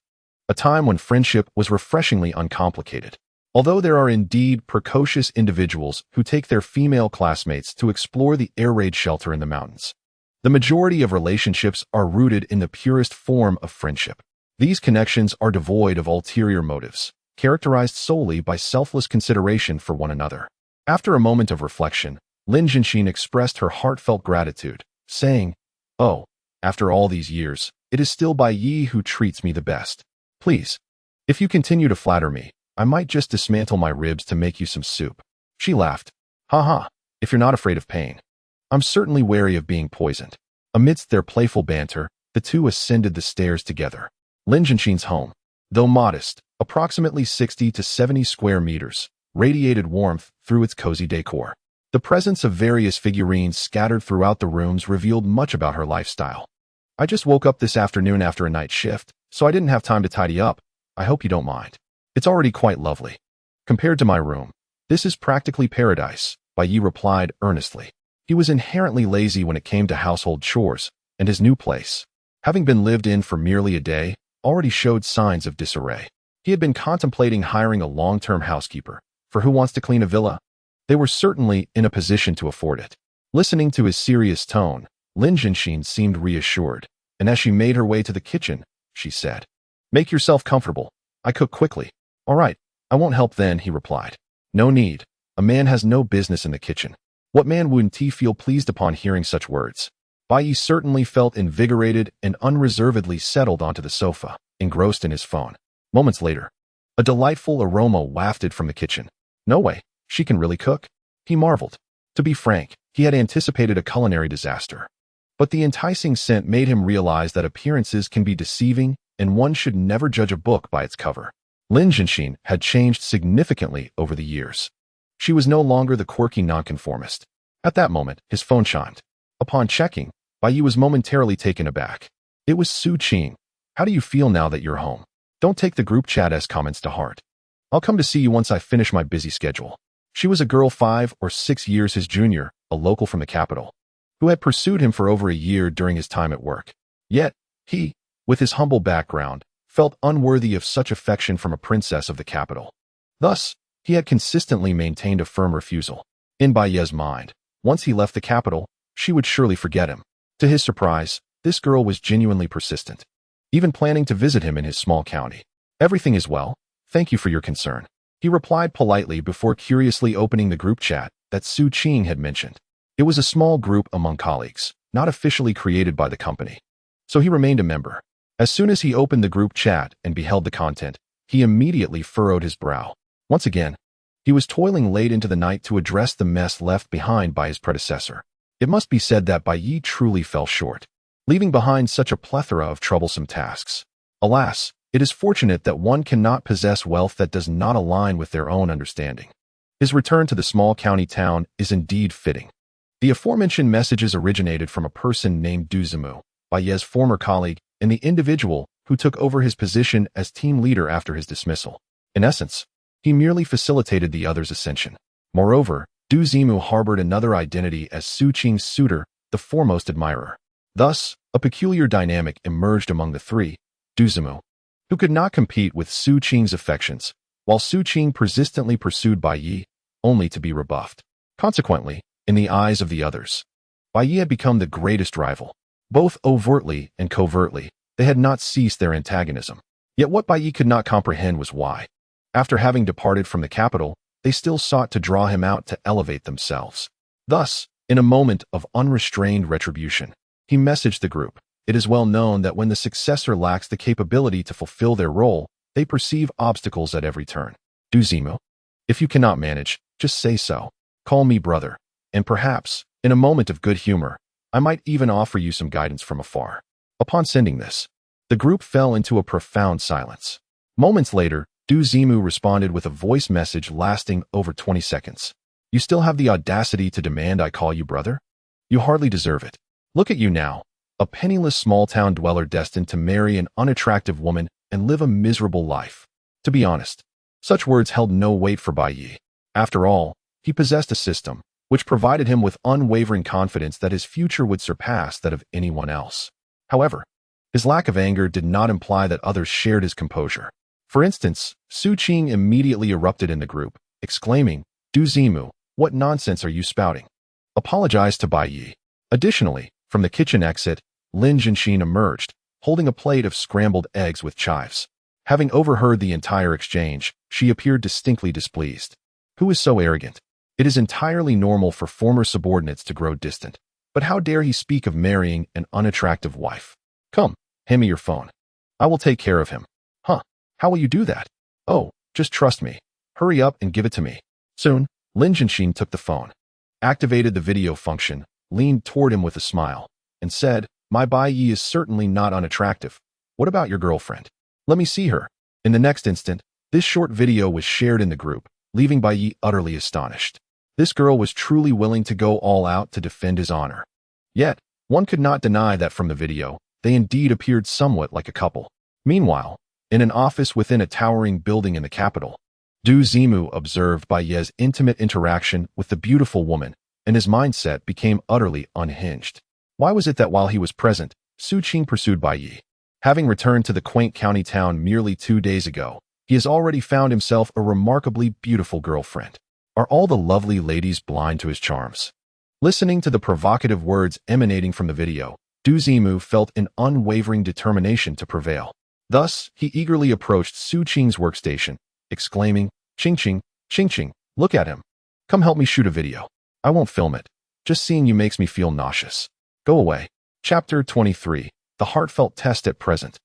a time when friendship was refreshingly uncomplicated. Although there are indeed precocious individuals who take their female classmates to explore the air raid shelter in the mountains, the majority of relationships are rooted in the purest form of friendship. These connections are devoid of ulterior motives, characterized solely by selfless consideration for one another. After a moment of reflection, Lin Jianxin expressed her heartfelt gratitude, saying, "Oh, after all these years, it is still Bai Ye who treats me the best. Please, if you continue to flatter me, I might just dismantle my ribs to make you some soup. She laughed. Ha, if you're not afraid of pain. I'm certainly wary of being poisoned. Amidst their playful banter, the two ascended the stairs together. Lin Jinshin's home, though modest, approximately 60 to 70 square meters, radiated warmth through its cozy decor. The presence of various figurines scattered throughout the rooms revealed much about her lifestyle. I just woke up this afternoon after a night shift, so I didn't have time to tidy up. I hope you don't mind. It's already quite lovely. Compared to my room, this is practically paradise, Bai Ye replied earnestly. He was inherently lazy when it came to household chores, and his new place, having been lived in for merely a day, already showed signs of disarray. He had been contemplating hiring a long-term housekeeper, for who wants to clean a villa? They were certainly in a position to afford it. Listening to his serious tone, Lin Jinshin seemed reassured, and as she made her way to the kitchen, she said, "Make yourself comfortable. I cook quickly." "All right, I won't help then," he replied. "No need. A man has no business in the kitchen." What man wouldn't he feel pleased upon hearing such words? Bai Ye certainly felt invigorated and unreservedly settled onto the sofa, engrossed in his phone. Moments later, a delightful aroma wafted from the kitchen. No way, she can really cook? He marveled. To be frank, he had anticipated a culinary disaster. But the enticing scent made him realize that appearances can be deceiving and one should never judge a book by its cover. Lin Jinshin had changed significantly over the years. She was no longer the quirky nonconformist. At that moment, his phone chimed. Upon checking, Bai Ye was momentarily taken aback. It was Su Qing. "How do you feel now that you're home? Don't take the group chat's comments to heart. I'll come to see you once I finish my busy schedule." She was a girl 5 or 6 years his junior, a local from the capital, who had pursued him for over a year during his time at work. Yet, he, with his humble background, felt unworthy of such affection from a princess of the capital. Thus, he had consistently maintained a firm refusal. In Bai Ye's mind, once he left the capital, she would surely forget him. To his surprise, this girl was genuinely persistent, even planning to visit him in his small county. "Everything is well. Thank you for your concern," he replied politely before curiously opening the group chat that Su Qing had mentioned. It was a small group among colleagues, not officially created by the company, so he remained a member. As soon as he opened the group chat and beheld the content, he immediately furrowed his brow. Once again, he was toiling late into the night to address the mess left behind by his predecessor. It must be said that Bai Ye truly fell short, leaving behind such a plethora of troublesome tasks. Alas, it is fortunate that one cannot possess wealth that does not align with their own understanding. His return to the small county town is indeed fitting. The aforementioned messages originated from a person named Du Zimu, Bai Ye's former colleague, and the individual who took over his position as team leader after his dismissal. In essence, he merely facilitated the other's ascension. Moreover, Du Zimu harbored another identity as Su Qing's suitor, the foremost admirer. Thus, a peculiar dynamic emerged among the three. Du Zimu, who could not compete with Su Qing's affections, while Su Qing persistently pursued Bai Ye, only to be rebuffed. Consequently, in the eyes of the others, Bai Ye had become the greatest rival. Both overtly and covertly, they had not ceased their antagonism. Yet what Bai Ye could not comprehend was why, after having departed from the capital, they still sought to draw him out to elevate themselves. Thus, in a moment of unrestrained retribution, he messaged the group. It is well known that when the successor lacks the capability to fulfill their role, they perceive obstacles at every turn. Du Zimu, if you cannot manage, just say so. Call me brother, and perhaps, in a moment of good humor, I might even offer you some guidance from afar. Upon sending this, the group fell into a profound silence. Moments later, Du Zimu responded with a voice message lasting over 20 seconds. "You still have the audacity to demand I call you brother? You hardly deserve it. Look at you now, a penniless small-town dweller destined to marry an unattractive woman and live a miserable life." To be honest, such words held no weight for Bai Ye. After all, he possessed a system which provided him with unwavering confidence that his future would surpass that of anyone else. However, his lack of anger did not imply that others shared his composure. For instance, Su Qing immediately erupted in the group, exclaiming, "Du Zimu, what nonsense are you spouting?" Apologize to Bai Ye. Additionally, from the kitchen exit, Lin Jinshin emerged, holding a plate of scrambled eggs with chives. Having overheard the entire exchange, she appeared distinctly displeased. Who is so arrogant? It is entirely normal for former subordinates to grow distant. But how dare he speak of marrying an unattractive wife? Come, hand me your phone. I will take care of him. Huh, how will you do that? Oh, Just trust me. Hurry up and give it to me. Soon, Lin Jianxin took the phone, activated the video function, leaned toward him with a smile, and said, "My Bai Ye is certainly not unattractive. What about your girlfriend? Let me see her." In the next instant, this short video was shared in the group, leaving Bai Ye utterly astonished. This girl was truly willing to go all out to defend his honor. Yet, one could not deny that from the video, they indeed appeared somewhat like a couple. Meanwhile, in an office within a towering building in the capital, Du Zimu observed Bai Ye's intimate interaction with the beautiful woman, and his mindset became utterly unhinged. Why was it that while he was present, Su Qing pursued Bai Ye? Having returned to the quaint county town merely 2 days ago, he has already found himself a remarkably beautiful girlfriend. Are all the lovely ladies blind to his charms? Listening to the provocative words emanating from the video, Du Zimu felt an unwavering determination to prevail. Thus, he eagerly approached Su Qing's workstation, exclaiming, Qing, look at him. Come help me shoot a video. I won't film it. Just seeing you makes me feel nauseous. Go away." Chapter 23. The Heartfelt Test at Present.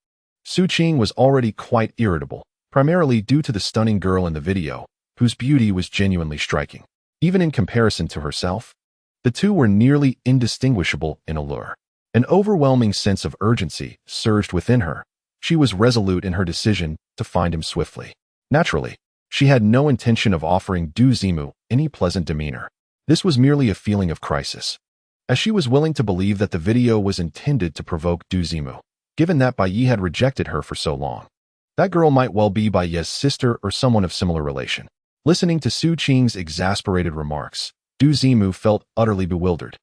Su Qing was already quite irritable, primarily due to the stunning girl in the video, whose beauty was genuinely striking. Even in comparison to herself, the two were nearly indistinguishable in allure. An overwhelming sense of urgency surged within her. She was resolute in her decision to find him swiftly. Naturally, she had no intention of offering Du Zimu any pleasant demeanor. This was merely a feeling of crisis, as she was willing to believe that the video was intended to provoke Du Zimu, given that Bai Ye had rejected her for so long. That girl might well be Bai Ye's sister or someone of similar relation. Listening to Su Qing's exasperated remarks, Du Zimu felt utterly bewildered.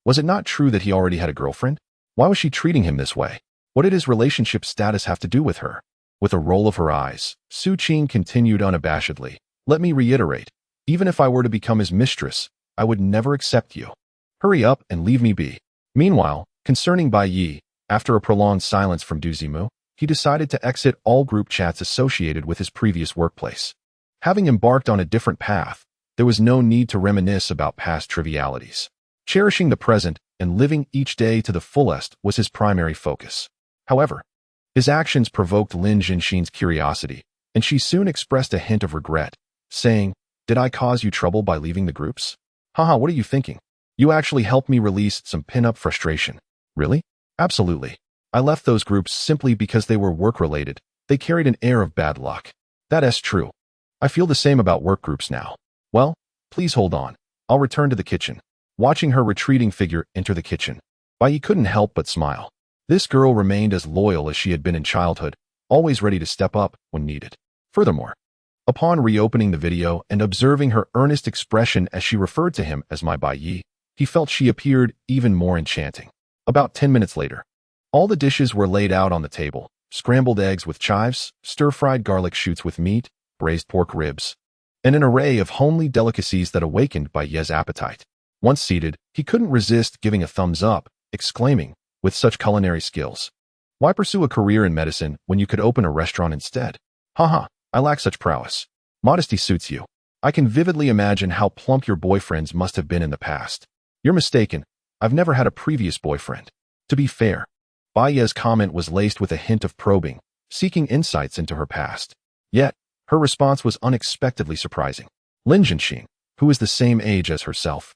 Was it not true that he already had a girlfriend? Why was she treating him this way? What did his relationship status have to do with her? With a roll of her eyes, Su Qing continued unabashedly, "Let me reiterate, even if I were to become his mistress, I would never accept you. Hurry up and leave me be." Meanwhile, concerning Bai Ye, after a prolonged silence from Du Zimu, he decided to exit all group chats associated with his previous workplace. Having embarked on a different path, there was no need to reminisce about past trivialities. Cherishing the present and living each day to the fullest was his primary focus. However, his actions provoked Lin Jianxin's curiosity, and she soon expressed a hint of regret, saying, "Did I cause you trouble by leaving the groups? Haha, what are you thinking? You actually helped me release some pin-up frustration." "Really?" "Absolutely. I left those groups simply because they were work-related. They carried an air of bad luck." "That is true. I feel the same about work groups now." "Well, please hold on. I'll return to the kitchen." Watching her retreating figure enter the kitchen, Bai Ye couldn't help but smile. This girl remained as loyal as she had been in childhood, always ready to step up when needed. Furthermore, upon reopening the video and observing her earnest expression as she referred to him as my Bai Ye, he felt she appeared even more enchanting. About 10 minutes later, all the dishes were laid out on the table: scrambled eggs with chives, stir-fried garlic shoots with meat, braised pork ribs, and an array of homely delicacies that awakened Bai Ye's appetite. Once seated, he couldn't resist giving a thumbs up, exclaiming, "With such culinary skills, why pursue a career in medicine when you could open a restaurant instead?" "Haha, I lack such prowess. Modesty suits you. I can vividly imagine how plump your boyfriends must have been in the past." "You're mistaken. I've never had a previous boyfriend." To be fair, Bai Ye's comment was laced with a hint of probing, seeking insights into her past. Yet, her response was unexpectedly surprising. Lin Jianxin, who is the same age as herself,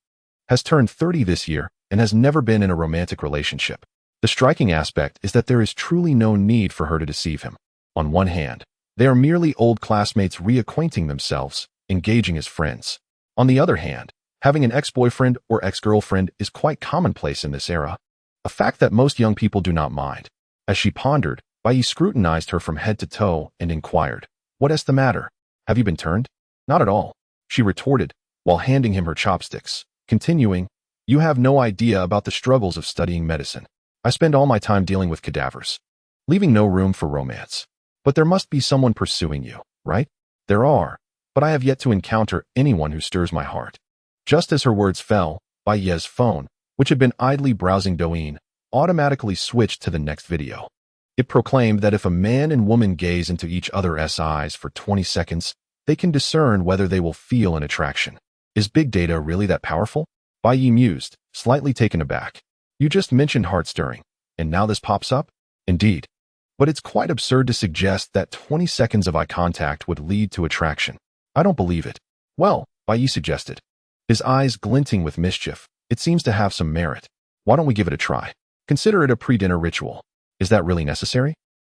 has turned 30 this year and has never been in a romantic relationship. The striking aspect is that there is truly no need for her to deceive him. On one hand, they are merely old classmates reacquainting themselves, engaging as friends. On the other hand, having an ex-boyfriend or ex-girlfriend is quite commonplace in this era, a fact that most young people do not mind. As she pondered, Bai Ye scrutinized her from head to toe and inquired, "What is the matter? Have you been turned?" "Not at all," she retorted, while handing him her chopsticks, continuing, "You have no idea about the struggles of studying medicine. I spend all my time dealing with cadavers, leaving no room for romance. But there must be someone pursuing you, right?" "There are, but I have yet to encounter anyone who stirs my heart." Just as her words fell, Bai Ye's phone, which had been idly browsing Douyin, automatically switched to the next video. It proclaimed that if a man and woman gaze into each other's eyes for 20 seconds, they can discern whether they will feel an attraction. Is big data really that powerful? Bai Ye mused, slightly taken aback. "You just mentioned heart-stirring, and now this pops up?" "Indeed." but it's quite absurd to suggest that 20 seconds of eye contact would lead to attraction. I don't believe it. Well, Bai Ye suggested, his eyes glinting with mischief. It seems to have some merit. Why don't we give it a try? Consider it a pre-dinner ritual. Is that really necessary?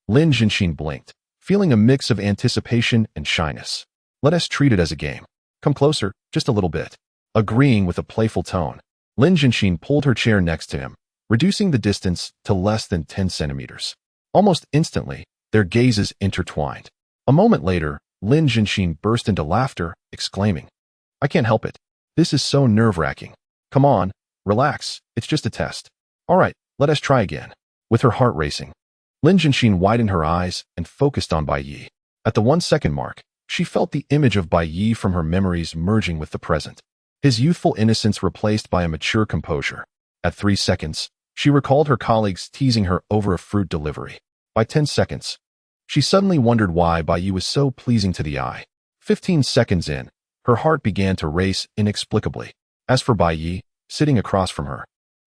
Lin Jianxin blinked, feeling a mix of anticipation and shyness. Let us treat it as a game. Come closer, just a little bit. Agreeing with a playful tone, Lin Jianxin pulled her chair next to him, reducing the distance to less than 10 centimeters. Almost instantly, their gazes intertwined. A moment later, Lin Jianxin burst into laughter, exclaiming, I can't help it. This is so nerve-wracking. Come on, relax, it's just a test. All right, let us try again. With her heart racing, Lin Jianxin widened her eyes and focused on Bai Ye. At the 1-second mark, she felt the image of Bai Ye from her memories merging with the present. His youthful innocence replaced by a mature composure. At 3 seconds, she recalled her colleagues teasing her over a fruit delivery. By 10 seconds, she suddenly wondered why Bai Ye was so pleasing to the eye. 15 seconds in, her heart began to race inexplicably. As for Bai Ye, sitting across from her,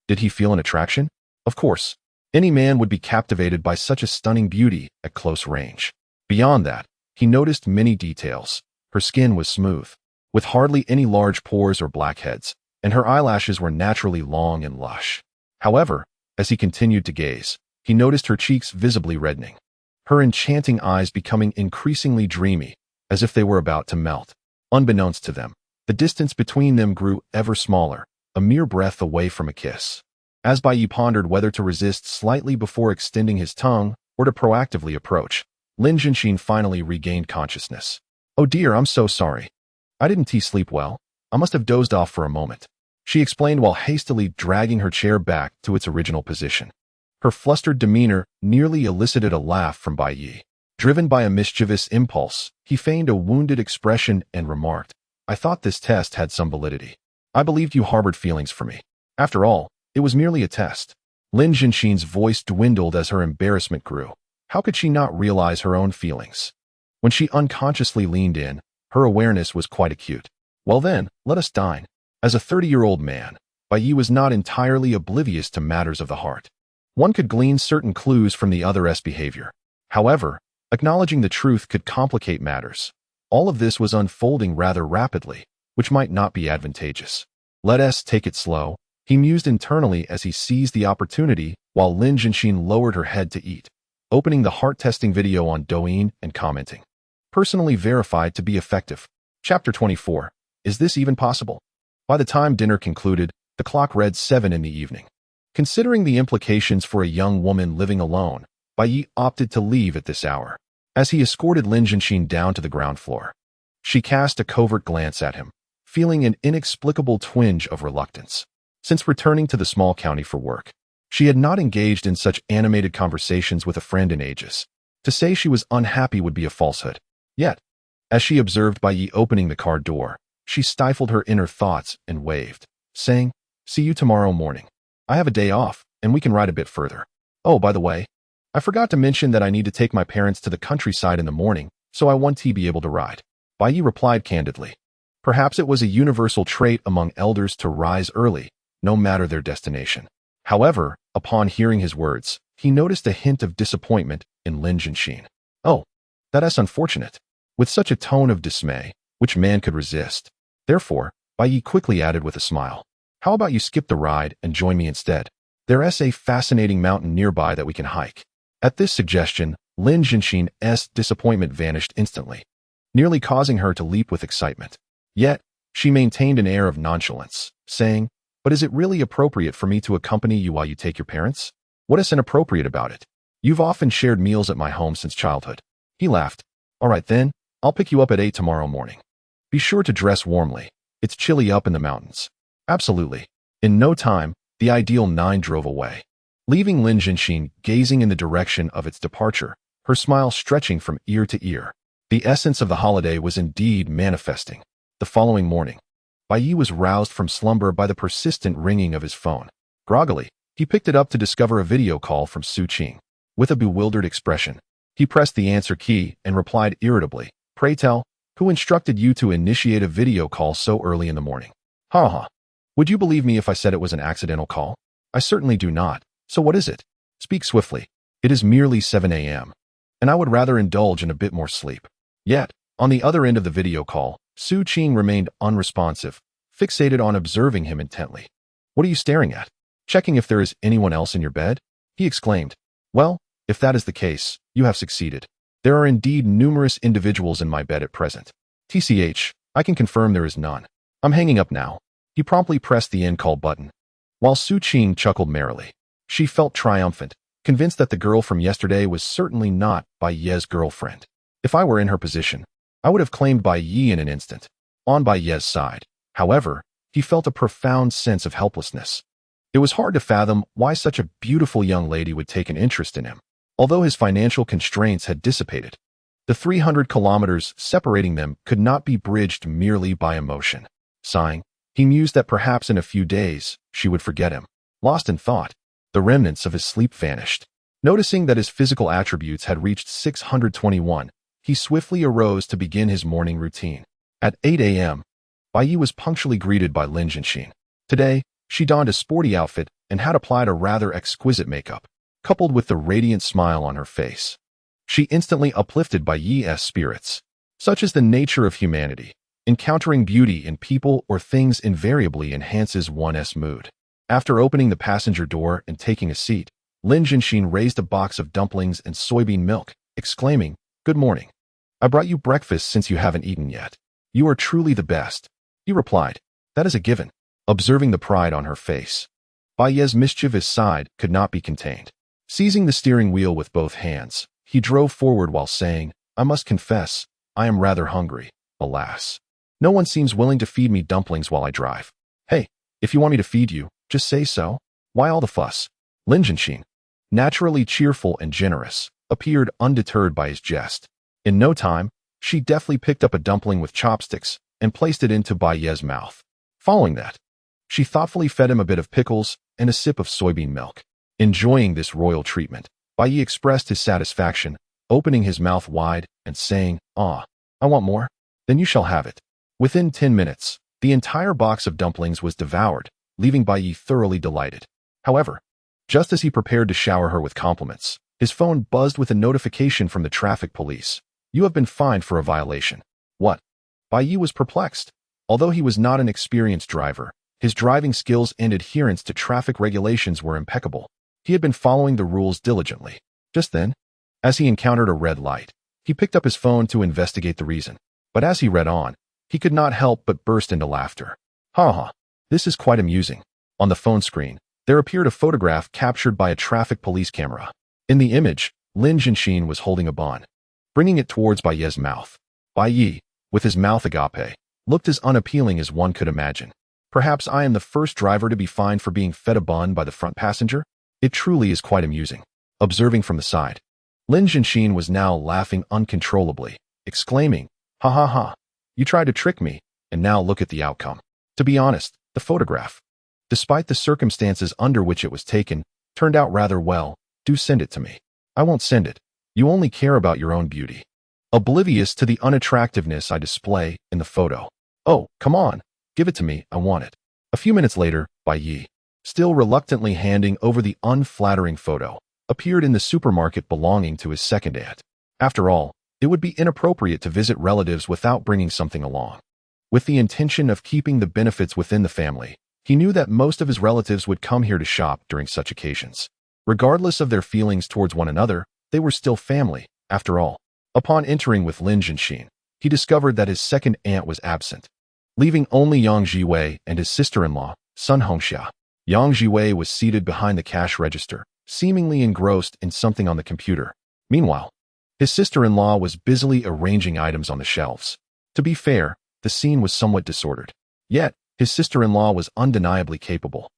did he feel an attraction? Of course. Any man would be captivated by such a stunning beauty at close range. Beyond that, he noticed many details. Her skin was smooth, with hardly any large pores or blackheads, and her eyelashes were naturally long and lush. However, as he continued to gaze, he noticed her cheeks visibly reddening, her enchanting eyes becoming increasingly dreamy, as if they were about to melt. Unbeknownst to them, the distance between them grew ever smaller, a mere breath away from a kiss. As Bai Ye pondered whether to resist slightly before extending his tongue or to proactively approach, Lin Jianxin finally regained consciousness. Oh dear, I'm so sorry. I didn't sleep well. I must have dozed off for a moment, she explained while hastily dragging her chair back to its original position. Her flustered demeanor nearly elicited a laugh from Bai Ye. Driven by a mischievous impulse, he feigned a wounded expression and remarked, I thought this test had some validity. I believed you harbored feelings for me. After all, it was merely a test. Lin Jianxin's voice dwindled as her embarrassment grew. How could she not realize her own feelings? When she unconsciously leaned in, her awareness was quite acute. Well then, let us dine. As a 30-year-old man, Bai Ye was not entirely oblivious to matters of the heart. One could glean certain clues from the other's behavior. However, acknowledging the truth could complicate matters. All of this was unfolding rather rapidly, which might not be advantageous. Let us take it slow, he mused internally as he seized the opportunity while Lin Jianxin lowered her head to eat, opening the heart-testing video on Douyin and commenting, personally verified to be effective. Chapter 24. Is this even possible? By the time dinner concluded, the clock read 7 in the evening. Considering the implications for a young woman living alone, Bai Ye opted to leave at this hour. As he escorted Lin Jianxin down to the ground floor, she cast a covert glance at him, feeling an inexplicable twinge of reluctance. Since returning to the small county for work, she had not engaged in such animated conversations with a friend in ages. To say she was unhappy would be a falsehood. Yet, as she observed Bai Ye opening the car door, she stifled her inner thoughts and waved, saying, See you tomorrow morning. I have a day off, and we can ride a bit further. Oh, by the way, I forgot to mention that I need to take my parents to the countryside in the morning, so I want to be able to ride. Bai Ye replied candidly. Perhaps it was a universal trait among elders to rise early, no matter their destination. However, upon hearing his words, he noticed a hint of disappointment in Lin Jianxin. Oh, that is unfortunate. With such a tone of dismay, which man could resist? Therefore, Bai Ye quickly added with a smile, How about you skip the ride and join me instead? There is a fascinating mountain nearby that we can hike. At this suggestion, Lin Jianxin's disappointment vanished instantly, nearly causing her to leap with excitement. Yet, she maintained an air of nonchalance, saying, But is it really appropriate for me to accompany you while you take your parents? What is inappropriate about it? You've often shared meals at my home since childhood. He laughed. All right then, I'll pick you up at 8 tomorrow morning. Be sure to dress warmly. It's chilly up in the mountains. Absolutely. In no time, the ideal 9 drove away, leaving Lin Jianxin gazing in the direction of its departure, her smile stretching from ear to ear. The essence of the holiday was indeed manifesting. The following morning, Bai Ye was roused from slumber by the persistent ringing of his phone. Groggily, he picked it up to discover a video call from Su Qing. With a bewildered expression, he pressed the answer key and replied irritably, Pray tell, who instructed you to initiate a video call so early in the morning? Ha ha. Would you believe me if I said it was an accidental call? I certainly do not. So what is it? Speak swiftly. It is merely 7 a.m., and I would rather indulge in a bit more sleep. Yet, on the other end of the video call, Su Qing remained unresponsive, fixated on observing him intently. What are you staring at? Checking if there is anyone else in your bed? He exclaimed. Well, if that is the case, you have succeeded. There are indeed numerous individuals in my bed at present. TCH, I can confirm there is none. I'm hanging up now. He promptly pressed the end call button. While Su Qing chuckled merrily, she felt triumphant, convinced that the girl from yesterday was certainly not Bai Ye's girlfriend. If I were in her position, I would have claimed Bai Ye in an instant. On Bai Ye's side, however, he felt a profound sense of helplessness. It was hard to fathom why such a beautiful young lady would take an interest in him, although his financial constraints had dissipated. The 300 kilometers separating them could not be bridged merely by emotion. Sighing, he mused that perhaps in a few days she would forget him. Lost in thought, the remnants of his sleep vanished. Noticing that his physical attributes had reached 621, he swiftly arose to begin his morning routine. At 8 a.m., Bai Ye was punctually greeted by Lin Jianxin. Today, she donned a sporty outfit and had applied a rather exquisite makeup, coupled with the radiant smile on her face. She instantly uplifted Bai Ye's spirits. Such is the nature of humanity. Encountering beauty in people or things invariably enhances one's mood. After opening the passenger door and taking a seat, Lin Jianxin raised a box of dumplings and soybean milk, exclaiming, "Good morning. I brought you breakfast since you haven't eaten yet. You are truly the best." He replied, "That is a given," observing the pride on her face. Bai Ye's mischievous side could not be contained. Seizing the steering wheel with both hands, he drove forward while saying, "I must confess, I am rather hungry, alas. No one seems willing to feed me dumplings while I drive. Hey, if you want me to feed you, just say so. Why all the fuss?" Lin Jianxin, naturally cheerful and generous, appeared undeterred by his jest. In no time, she deftly picked up a dumpling with chopsticks and placed it into Bai Ye's mouth. Following that, she thoughtfully fed him a bit of pickles and a sip of soybean milk. Enjoying this royal treatment, Bai Ye expressed his satisfaction, opening his mouth wide and saying, "Ah, I want more. Then you shall have it." Within 10 minutes, the entire box of dumplings was devoured, leaving Bai Ye thoroughly delighted. However, just as he prepared to shower her with compliments, his phone buzzed with a notification from the traffic police. "You have been fined for a violation." What? Bai Ye was perplexed. Although he was not an experienced driver, his driving skills and adherence to traffic regulations were impeccable. He had been following the rules diligently. Just then, as he encountered a red light, he picked up his phone to investigate the reason. But as he read on, he could not help but burst into laughter. Ha ha, this is quite amusing. On the phone screen, there appeared a photograph captured by a traffic police camera. In the image, Lin Jianxin was holding a bun, bringing it towards Bai Ye's mouth. Bai Ye, with his mouth agape, looked as unappealing as one could imagine. Perhaps I am the first driver to be fined for being fed a bun by the front passenger? It truly is quite amusing. Observing from the side, Lin Jianxin was now laughing uncontrollably, exclaiming, "Ha ha ha, you tried to trick me, and now look at the outcome." To be honest, the photograph, despite the circumstances under which it was taken, turned out rather well. Do send it to me. I won't send it. You only care about your own beauty, oblivious to the unattractiveness I display in the photo. Oh, come on, give it to me, I want it. A few minutes later, Bai Ye, still reluctantly handing over the unflattering photo, appeared in the supermarket belonging to his second aunt. After all, it would be inappropriate to visit relatives without bringing something along. With the intention of keeping the benefits within the family, he knew that most of his relatives would come here to shop during such occasions. Regardless of their feelings towards one another, they were still family, after all. Upon entering with Lin Jianxin, he discovered that his second aunt was absent, leaving only Yang Jiwei and his sister-in-law, Sun Hongxia. Yang Jiwei was seated behind the cash register, seemingly engrossed in something on the computer. Meanwhile, his sister-in-law was busily arranging items on the shelves. To be fair, the scene was somewhat disordered. Yet, his sister-in-law was undeniably capable,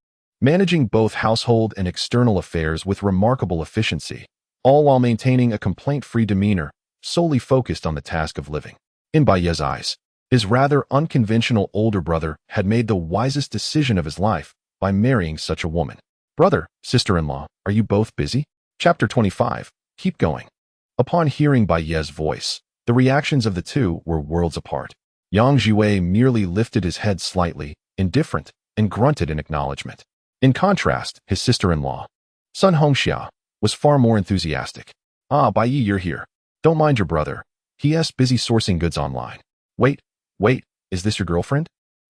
managing both household and external affairs with remarkable efficiency, all while maintaining a complaint-free demeanor, solely focused on the task of living. In Bai Ye's eyes, his rather unconventional older brother had made the wisest decision of his life by marrying such a woman. Brother, sister-in-law, are you both busy? Chapter 25. Keep going. Upon hearing Bai Ye's voice, the reactions of the two were worlds apart. Yang Jiwei merely lifted his head slightly, indifferent, and grunted in acknowledgement. In contrast, his sister-in-law, Sun Hongxia, was far more enthusiastic. Ah, Bai Ye, you're here. Don't mind your brother. He's busy sourcing goods online. Wait, is this your girlfriend?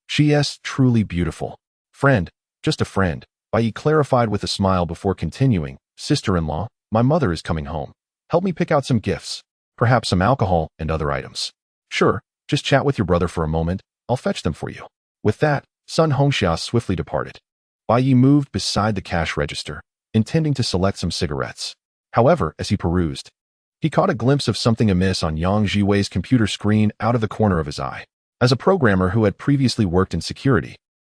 She's truly beautiful. Friend, just a friend, Bai Ye clarified with a smile before continuing. Sister-in-law, my mother is coming home. Help me pick out some gifts, perhaps some alcohol and other items. Sure, just chat with your brother for a moment. I'll fetch them for you. With that, Sun Hongxia swiftly departed. Bai Ye moved beside the cash register, intending to select some cigarettes. However, as he perused, he caught a glimpse of something amiss on Yang Jiwei's computer screen out of the corner of his eye. As a programmer who had previously worked in security,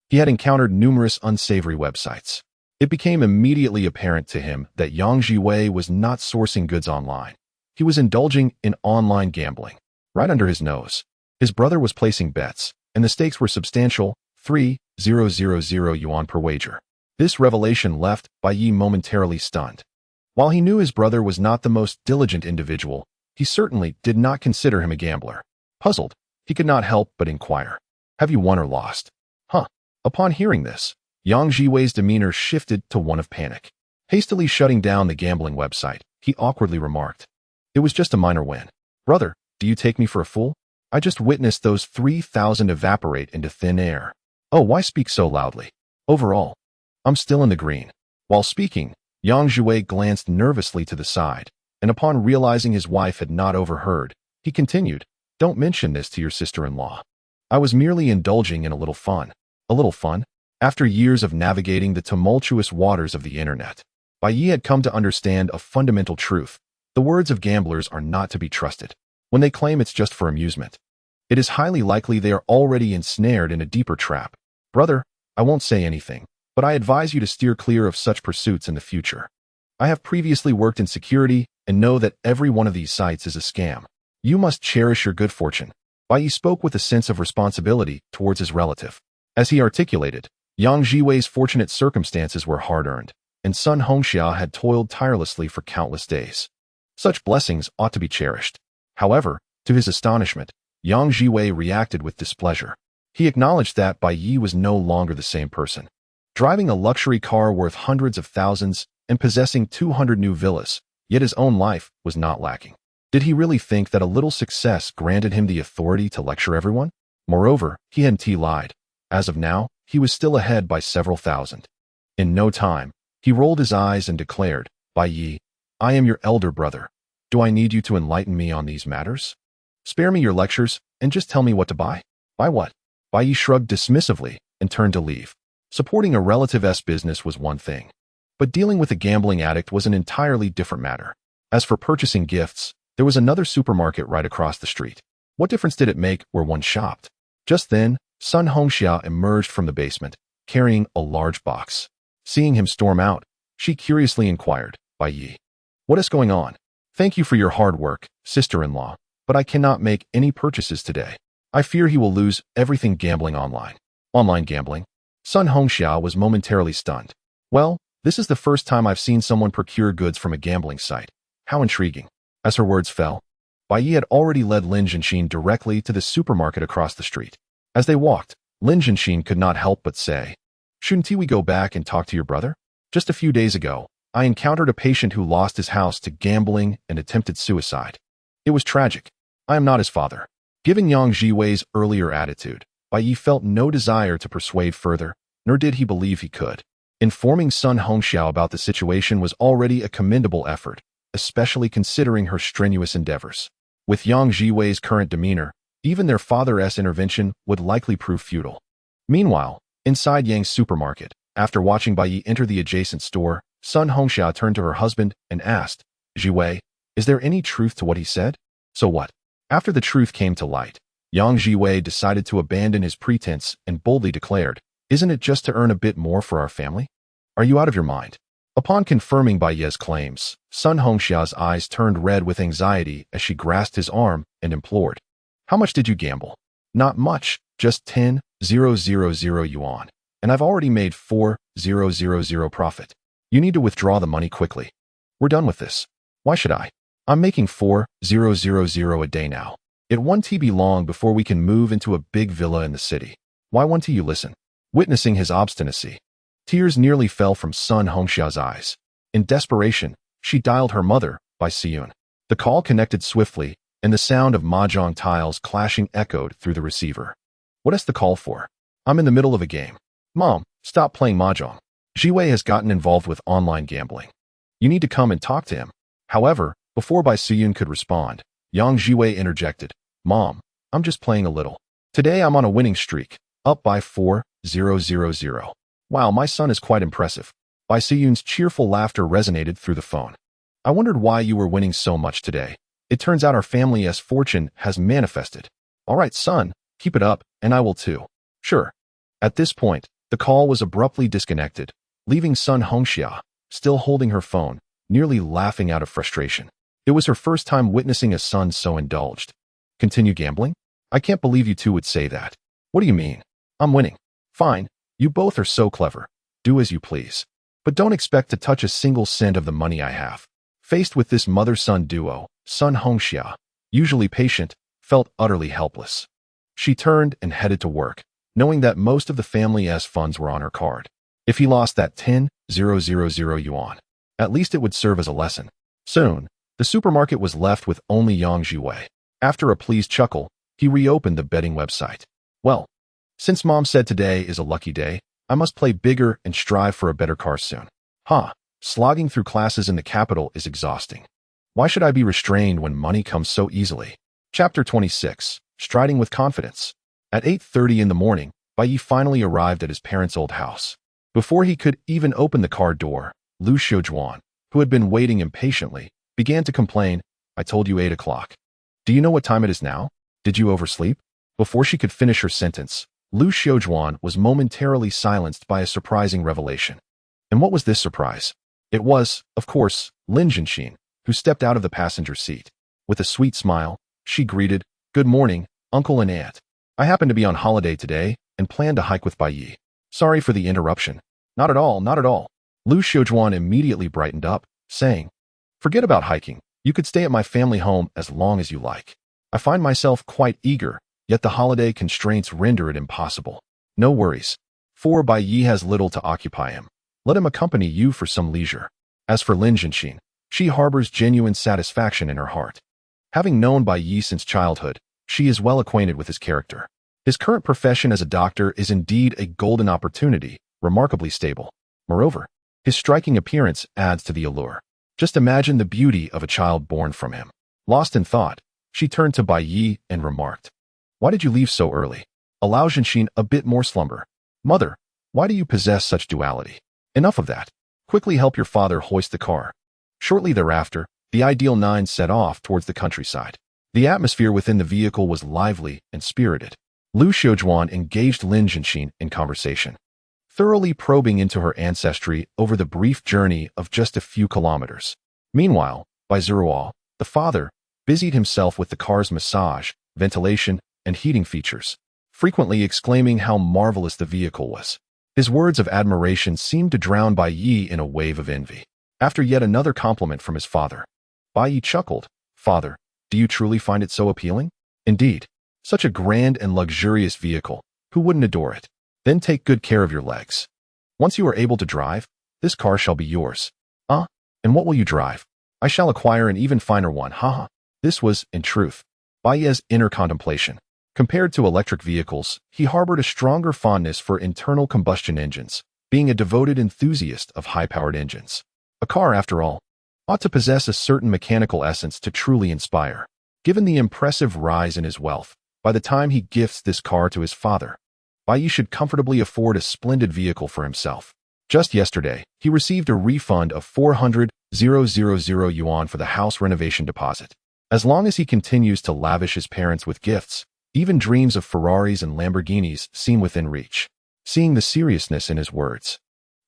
he had encountered numerous unsavory websites. It became immediately apparent to him that Yang Jiwei was not sourcing goods online. He was indulging in online gambling. Right under his nose, his brother was placing bets, and the stakes were substantial, 3,000 yuan per wager. This revelation left Bai Ye momentarily stunned. While he knew his brother was not the most diligent individual, he certainly did not consider him a gambler. Puzzled, he could not help but inquire, "Have you won or lost?" Huh. Upon hearing this, Yang Jiwei's demeanor shifted to one of panic. Hastily shutting down the gambling website, he awkwardly remarked, "It was just a minor win. Brother, do you take me for a fool? I just witnessed those 3,000 evaporate into thin air. Oh, why speak so loudly? Overall, I'm still in the green." While speaking, Yang Jiwei glanced nervously to the side, and upon realizing his wife had not overheard, he continued, "Don't mention this to your sister-in-law. I was merely indulging in a little fun." A little fun? After years of navigating the tumultuous waters of the internet, Bai Ye had come to understand a fundamental truth. The words of gamblers are not to be trusted. When they claim it's just for amusement, it is highly likely they are already ensnared in a deeper trap. Brother, I won't say anything, but I advise you to steer clear of such pursuits in the future. I have previously worked in security and know that every one of these sites is a scam. You must cherish your good fortune. Bai Ye spoke with a sense of responsibility towards his relative. As he articulated, Yang Jiwei's fortunate circumstances were hard-earned, and Sun Hongxia had toiled tirelessly for countless days. Such blessings ought to be cherished. However, to his astonishment, Yang Jiwei reacted with displeasure. He acknowledged that Bai Ye was no longer the same person. Driving a luxury car worth hundreds of thousands and possessing 200 new villas, yet his own life was not lacking. Did he really think that a little success granted him the authority to lecture everyone? Moreover, he hadn't lied. As of now, he was still ahead by several thousand. In no time, he rolled his eyes and declared, "Bai Ye, I am your elder brother. Do I need you to enlighten me on these matters? Spare me your lectures and just tell me what to buy." "Buy what?" Bai Ye shrugged dismissively and turned to leave. Supporting a relative's business was one thing, but dealing with a gambling addict was an entirely different matter. As for purchasing gifts, there was another supermarket right across the street. What difference did it make where one shopped? Just then, Sun Hongxia emerged from the basement, carrying a large box. Seeing him storm out, she curiously inquired, "Bai Ye, what is going on?" "Thank you for your hard work, sister-in-law, but I cannot make any purchases today. I fear he will lose everything gambling online." "Online gambling?" Sun Hongxia was momentarily stunned. "Well, this is the first time I've seen someone procure goods from a gambling site. How intriguing." As her words fell, Bai Ye had already led Lin Jianxin directly to the supermarket across the street. As they walked, Lin Jianxin could not help but say, "Shouldn't we go back and talk to your brother? Just a few days ago, I encountered a patient who lost his house to gambling and attempted suicide. It was tragic. I am not his father." Given Yang Jiwei's earlier attitude, Bai Ye felt no desire to persuade further, nor did he believe he could. Informing Sun Hongxia about the situation was already a commendable effort, especially considering her strenuous endeavors. With Yang Jiwei's current demeanor, even their father's intervention would likely prove futile. Meanwhile, inside Yang's supermarket, after watching Bai Ye enter the adjacent store, Sun Hongxia turned to her husband and asked, "Jiwei, is there any truth to what he said?" "So what?" After the truth came to light, Yang Jiwei decided to abandon his pretense and boldly declared, "Isn't it just to earn a bit more for our family? Are you out of your mind?" Upon confirming Bai Ye's claims, Sun Hongxia's eyes turned red with anxiety as she grasped his arm and implored, "How much did you gamble?" "Not much, just 10,000 yuan, and I've already made 4,000 profit. You need to withdraw the money quickly. We're done with this." "Why should I? I'm making 4,000 a day now. It won't be long before we can move into a big villa in the city. Why won't you listen?" Witnessing his obstinacy, tears nearly fell from Sun Hongxia's eyes. In desperation, She dialed her mother, Bai Ye. The call connected swiftly, and the sound of mahjong tiles clashing echoed through the receiver. What is the call for? I'm in the middle of a game. Mom, stop playing mahjong. Midway has gotten involved with online gambling. You need to come and talk to him. However, before Bai Ye could respond, Yang Midway interjected. Mom, I'm just playing a little. Today I'm on a winning streak, up by 4,000. Wow, my son is quite impressive. Bai Ye's cheerful laughter resonated through the phone. I wondered why you were winning so much today. It turns out our family's fortune has manifested. All right, son, keep it up, and I will too. Sure. At this point, the call was abruptly disconnected, leaving son Hongxia, still holding her phone, nearly laughing out of frustration. It was her first time witnessing a son so indulged. Continue gambling? I can't believe you two would say that. What do you mean? I'm winning. Fine, you both are so clever. Do as you please. But don't expect to touch a single cent of the money I have. Faced with this mother-son duo, son Hongxia, usually patient, felt utterly helpless. She turned and headed to work, knowing that most of the family's funds were on her card. If he lost that 10,000 yuan, at least it would serve as a lesson. Soon, the supermarket was left with only Yang Midway. After a pleased chuckle, he reopened the betting website. Well, since Mom said today is a lucky day, I must play bigger and strive for a better car soon. Slogging through classes in the capital is exhausting. Why should I be restrained when money comes so easily? Chapter 26, Striding with Confidence. At 8:30 in the morning, Bai Ye finally arrived at his parents' old house. Before he could even open the car door, Lu Xiujuan, who had been waiting impatiently, began to complain. I told you 8 o'clock. Do you know what time it is now? Did you oversleep? Before she could finish her sentence, Lu Xiujuan was momentarily silenced by a surprising revelation. And what was this surprise? It was, of course, Lin Zhenxin, who stepped out of the passenger seat. With a sweet smile, she greeted, Good morning, uncle and aunt. I happen to be on holiday today and plan to hike with Bai Ye. Sorry for the interruption. Not at all, not at all. Lu Xiujuan immediately brightened up, saying, Forget about hiking. You could stay at my family home as long as you like. I find myself quite eager, yet the holiday constraints render it impossible. No worries. For Bai Ye has little to occupy him. Let him accompany you for some leisure. As for Lin Zhenxin, she harbors genuine satisfaction in her heart. Having known Bai Ye since childhood, she is well acquainted with his character. His current profession as a doctor is indeed a golden opportunity, remarkably stable. Moreover, his striking appearance adds to the allure. Just imagine the beauty of a child born from him. Lost in thought, she turned to Bai Ye and remarked, Why did you leave so early? Allow Zhenxin a bit more slumber. Mother, why do you possess such duality? Enough of that. Quickly help your father hoist the car. Shortly thereafter, the Ideal 9 set off towards the countryside. The atmosphere within the vehicle was lively and spirited. Lu Xiujuan engaged Lin Zhenxin in conversation, thoroughly probing into her ancestry over the brief journey of just a few kilometers. Meanwhile, Bai Ye, the father, busied himself with the car's massage, ventilation, and heating features, frequently exclaiming how marvelous the vehicle was. His words of admiration seemed to drown Bai Ye in a wave of envy. After yet another compliment from his father, Bai Ye chuckled, Father, do you truly find it so appealing? Indeed. Such a grand and luxurious vehicle, who wouldn't adore it? Then take good care of your legs. Once you are able to drive, this car shall be yours. And what will you drive? I shall acquire an even finer one, haha. This was, in truth, Bai Ye's inner contemplation. Compared to electric vehicles, he harbored a stronger fondness for internal combustion engines, being a devoted enthusiast of high-powered engines. A car, after all, ought to possess a certain mechanical essence to truly inspire. Given the impressive rise in his wealth, by the time he gifts this car to his father, Bai Ye should comfortably afford a splendid vehicle for himself. Just yesterday, he received a refund of 400,000 yuan for the house renovation deposit. As long as he continues to lavish his parents with gifts, even dreams of Ferraris and Lamborghinis seem within reach. Seeing the seriousness in his words,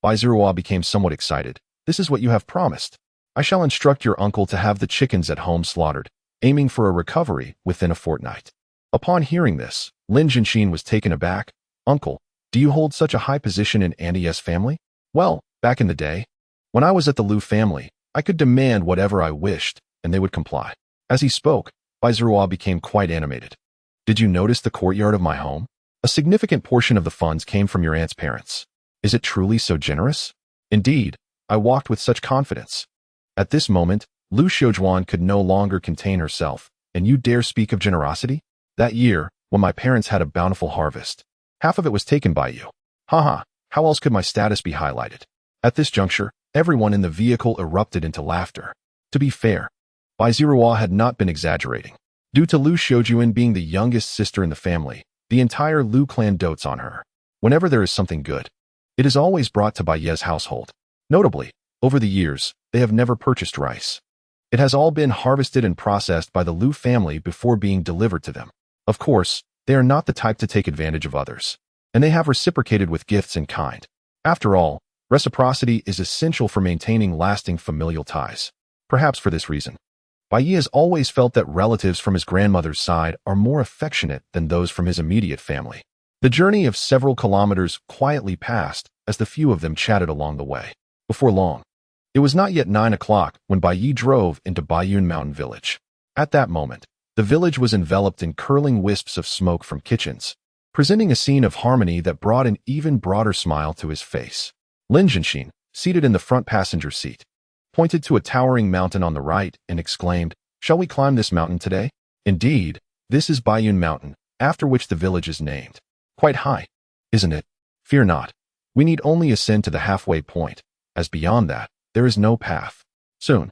Bai Ye became somewhat excited. This is what you have promised. I shall instruct your uncle to have the chickens at home slaughtered, aiming for a recovery within a fortnight. Upon hearing this, Lin Zhenxin was taken aback. Uncle, do you hold such a high position in Auntie's family? Well, back in the day, when I was at the Lu family, I could demand whatever I wished, and they would comply. As he spoke, Bai Ye became quite animated. Did you notice the courtyard of my home? A significant portion of the funds came from your aunt's parents. Is it truly so generous? Indeed, I walked with such confidence. At this moment, Lu Xiaojuan could no longer contain herself. And you dare speak of generosity? That year, when my parents had a bountiful harvest, half of it was taken by you. Haha, how else could my status be highlighted? At this juncture, everyone in the vehicle erupted into laughter. To be fair, Bai Ye had not been exaggerating. Due to Lu Xiaojuan being the youngest sister in the family, the entire Lu clan dotes on her. Whenever there is something good, it is always brought to Bai Ye's household. Notably, over the years, they have never purchased rice. It has all been harvested and processed by the Lu family before being delivered to them. Of course, they are not the type to take advantage of others, and they have reciprocated with gifts in kind. After all, reciprocity is essential for maintaining lasting familial ties. Perhaps for this reason, Bai Ye has always felt that relatives from his grandmother's side are more affectionate than those from his immediate family. The journey of several kilometers quietly passed as the few of them chatted along the way. Before long, it was not yet 9 o'clock when Bai Ye drove into Baiyun Mountain Village. At that moment, the village was enveloped in curling wisps of smoke from kitchens, presenting a scene of harmony that brought an even broader smile to his face. Lin Jianxin, seated in the front passenger seat, pointed to a towering mountain on the right and exclaimed, "Shall we climb this mountain today?" Indeed, this is Baiyun Mountain, after which the village is named. Quite high, isn't it? Fear not. We need only ascend to the halfway point, as beyond that, there is no path. Soon,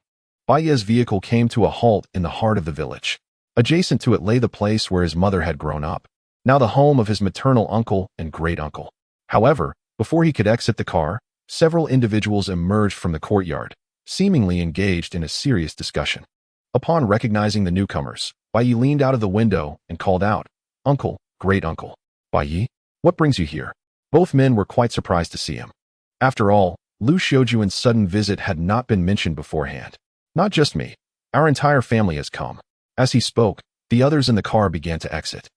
Bai Ye's vehicle came to a halt in the heart of the village. Adjacent to it lay the place where his mother had grown up, now the home of his maternal uncle and great-uncle. However, before he could exit the car, several individuals emerged from the courtyard, seemingly engaged in a serious discussion. Upon recognizing the newcomers, Bai Ye leaned out of the window and called out, "Uncle, great-uncle." "Bai Ye, what brings you here?" Both men were quite surprised to see him. After all, Lu Xiaojuan's sudden visit had not been mentioned beforehand. "Not just me. Our entire family has come." As he spoke, the others in the car began to exit.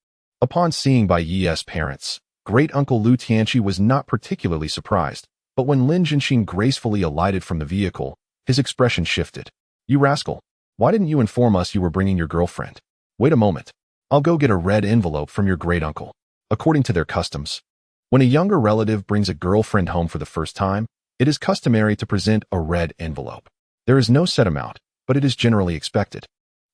Upon seeing Bai Ye's parents, great-uncle Lu Tianqi was not particularly surprised, but when Lin Jianxin gracefully alighted from the vehicle, his expression shifted. "You rascal, why didn't you inform us you were bringing your girlfriend?" "Wait a moment. I'll go get a red envelope from your great-uncle." According to their customs, when a younger relative brings a girlfriend home for the first time, it is customary to present a red envelope. There is no set amount, but it is generally expected.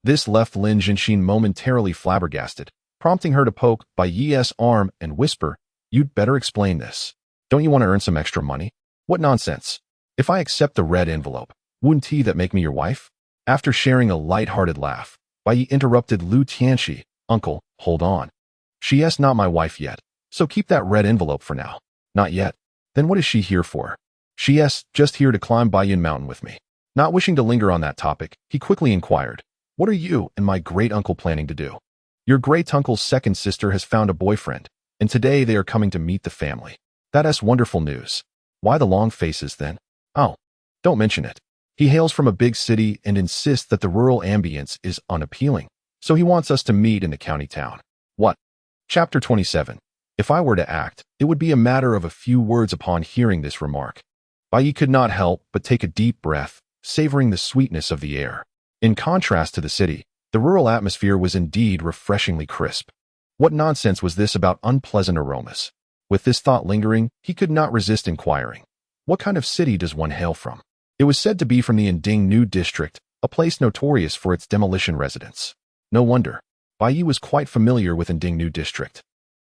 This left Lin Jianxin momentarily flabbergasted, prompting her to poke Bai Ye's arm and whisper, "You'd better explain this. Don't you want to earn some extra money? What nonsense. If I accept the red envelope, wouldn't that make me your wife?" After sharing a lighthearted laugh, Bai Ye interrupted Lu Tianqi, "Uncle, hold on. She is not my wife yet, so keep that red envelope for now." "Not yet? Then what is she here for?" "She is just here to climb Baiyun Mountain with me." Not wishing to linger on that topic, he quickly inquired, "What are you and my great-uncle planning to do?" "Your great-uncle's second sister has found a boyfriend, and today they are coming to meet the family." "That is wonderful news. Why the long faces then?" "Oh, don't mention it. He hails from a big city and insists that the rural ambience is unappealing, so he wants us to meet in the county town." "What?" Chapter 27. If I were to act, it would be a matter of a few words. Upon hearing this remark, Bai Ye could not help but take a deep breath, savoring the sweetness of the air. In contrast to the city, the rural atmosphere was indeed refreshingly crisp. What nonsense was this about unpleasant aromas? With this thought lingering, he could not resist inquiring, "What kind of city does one hail from?" It was said to be from the Inding New District, a place notorious for its demolition residents. No wonder. Bai Ye was quite familiar with Inding New District,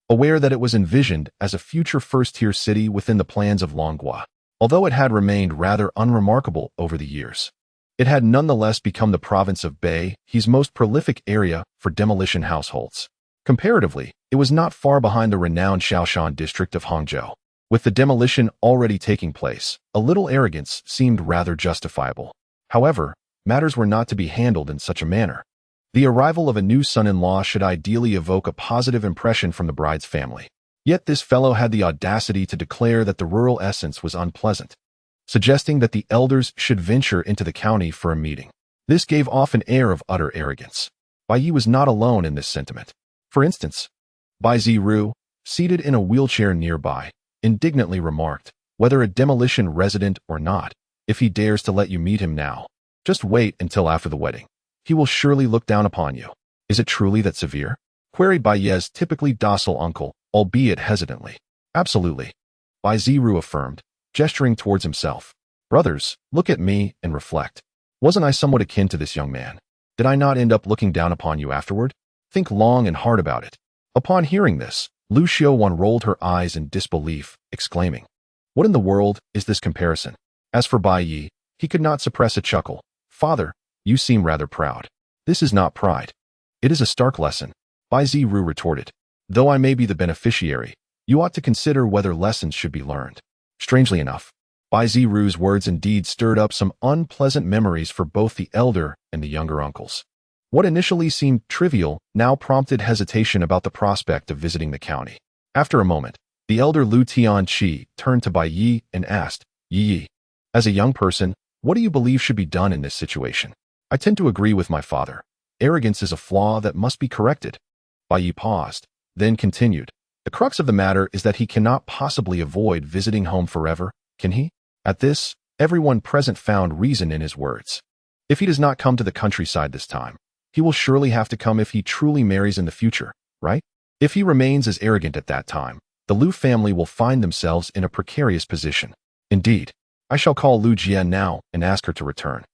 aware that it was envisioned as a future first-tier city within the plans of Longhua. Although it had remained rather unremarkable over the years, it had nonetheless become the province of Bai Ye's most prolific area for demolition households. Comparatively, it was not far behind the renowned Shaoshan district of Hangzhou. With the demolition already taking place, a little arrogance seemed rather justifiable. However, matters were not to be handled in such a manner. The arrival of a new son-in-law should ideally evoke a positive impression from the bride's family. Yet this fellow had the audacity to declare that the rural essence was unpleasant, suggesting that the elders should venture into the county for a meeting. This gave off an air of utter arrogance. Bai Ye was not alone in this sentiment. For instance, Bai Ziru, seated in a wheelchair nearby, indignantly remarked, "Whether a demolition resident or not, if he dares to let you meet him now, just wait until after the wedding. He will surely look down upon you." "Is it truly that severe?" queried Bai Ye's typically docile uncle, albeit hesitantly. "Absolutely," Bai Ziru affirmed, gesturing towards himself. "Brothers, look at me and reflect. Wasn't I somewhat akin to this young man? Did I not end up looking down upon you afterward? Think long and hard about it." Upon hearing this, Lu Xiaowan rolled her eyes in disbelief, exclaiming, "What in the world is this comparison?" As for Bai Ye, he could not suppress a chuckle. "Father, you seem rather proud." "This is not pride. It is a stark lesson," Bai Ziru retorted. "Though I may be the beneficiary, you ought to consider whether lessons should be learned." Strangely enough, Bai Ziru's words indeed stirred up some unpleasant memories for both the elder and the younger uncles. What initially seemed trivial now prompted hesitation about the prospect of visiting the county. After a moment, the elder Lu Tianqi turned to Bai Ye and asked, "Yi, as a young person, what do you believe should be done in this situation?" "I tend to agree with my father. Arrogance is a flaw that must be corrected." Bai Ye paused, then continued, "The crux of the matter is that he cannot possibly avoid visiting home forever, can he?" At this, everyone present found reason in his words. If he does not come to the countryside this time, he will surely have to come if he truly marries in the future, right? If he remains as arrogant at that time, the Lu family will find themselves in a precarious position. Indeed, I shall call Lu Jian now and ask her to return.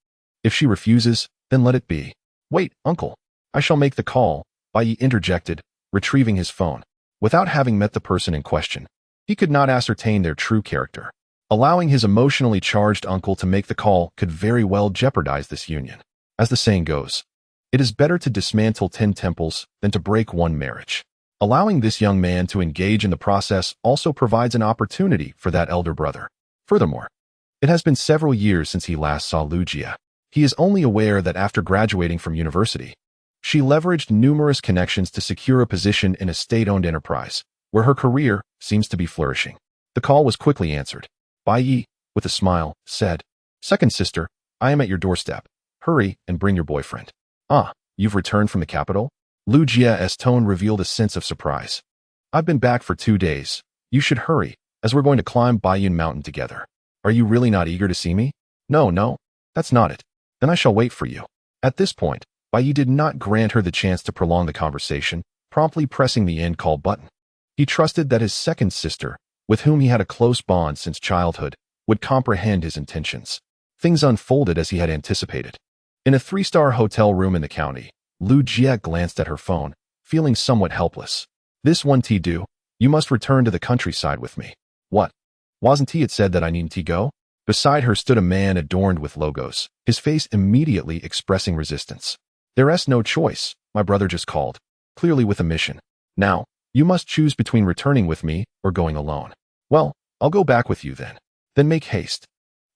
If she refuses, then let it be. "Wait, uncle. I shall make the call," Bai Ye interjected, retrieving his phone. Without having met the person in question, he could not ascertain their true character. Allowing his emotionally charged uncle to make the call could very well jeopardize this union. As the saying goes, it is better to dismantle 10 temples than to break one marriage. Allowing this young man to engage in the process also provides an opportunity for that elder brother. Furthermore, it has been several years since he last saw Lu Jia. He is only aware that after graduating from university, she leveraged numerous connections to secure a position in a state-owned enterprise, where her career seems to be flourishing. The call was quickly answered. Bai Ye, with a smile, said, "Second sister, I am at your doorstep. Hurry and bring your boyfriend." "Ah, you've returned from the capital?" Lu Jia's tone revealed a sense of surprise. "I've been back for 2 days. You should hurry, as we're going to climb Baiyun Mountain together. Are you really not eager to see me?" No, that's not it. Then I shall wait for you." At this point, Bai Ye did not grant her the chance to prolong the conversation, promptly pressing the end call button. He trusted that his second sister, with whom he had a close bond since childhood, would comprehend his intentions. Things unfolded as he had anticipated. In a 3-star hotel room in the county, Lu Jia glanced at her phone, feeling somewhat helpless. "This one T do, you must return to the countryside with me." "What? Wasn't it said that I needn't go?" Beside her stood a man adorned with logos, his face immediately expressing resistance. "There's no choice, my brother just called, clearly with a mission. Now, you must choose between returning with me or going alone." "Well, I'll go back with you then." "Then make haste."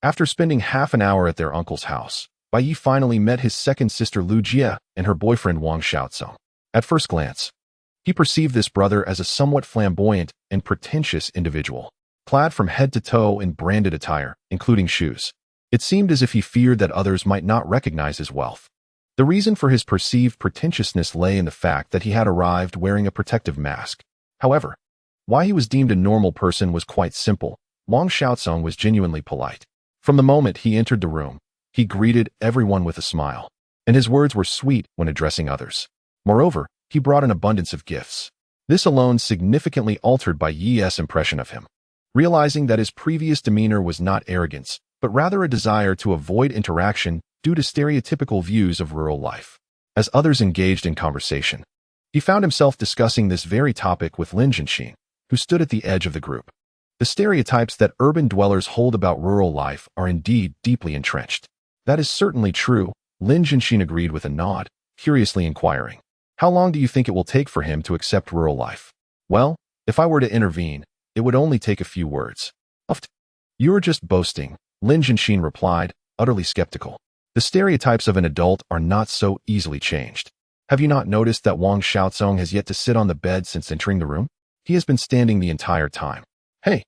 After spending half an hour at their uncle's house, Bai Ye finally met his second sister Lu Jia and her boyfriend Wang Xiaocong. At first glance, he perceived this brother as a somewhat flamboyant and pretentious individual, clad from head to toe in branded attire, including shoes. It seemed as if he feared that others might not recognize his wealth. The reason for his perceived pretentiousness lay in the fact that he had arrived wearing a protective mask. However, why he was deemed a normal person was quite simple. Wang Xiaocong was genuinely polite. From the moment he entered the room, he greeted everyone with a smile, and his words were sweet when addressing others. Moreover, he brought an abundance of gifts. This alone significantly altered Bai Ye's impression of him. Realizing that his previous demeanor was not arrogance, but rather a desire to avoid interaction due to stereotypical views of rural life. As others engaged in conversation, he found himself discussing this very topic with Lin Jianxin, who stood at the edge of the group. The stereotypes that urban dwellers hold about rural life are indeed deeply entrenched. "That is certainly true," Lin Jianxin agreed with a nod, curiously inquiring, "How long do you think it will take for him to accept rural life?" "Well, if I were to intervene, it would only take a few words." "You are just boasting," Lin Jianxin replied, utterly skeptical. "The stereotypes of an adult are not so easily changed. Have you not noticed that Wang Xiaocong has yet to sit on the bed since entering the room? He has been standing the entire time." "Hey,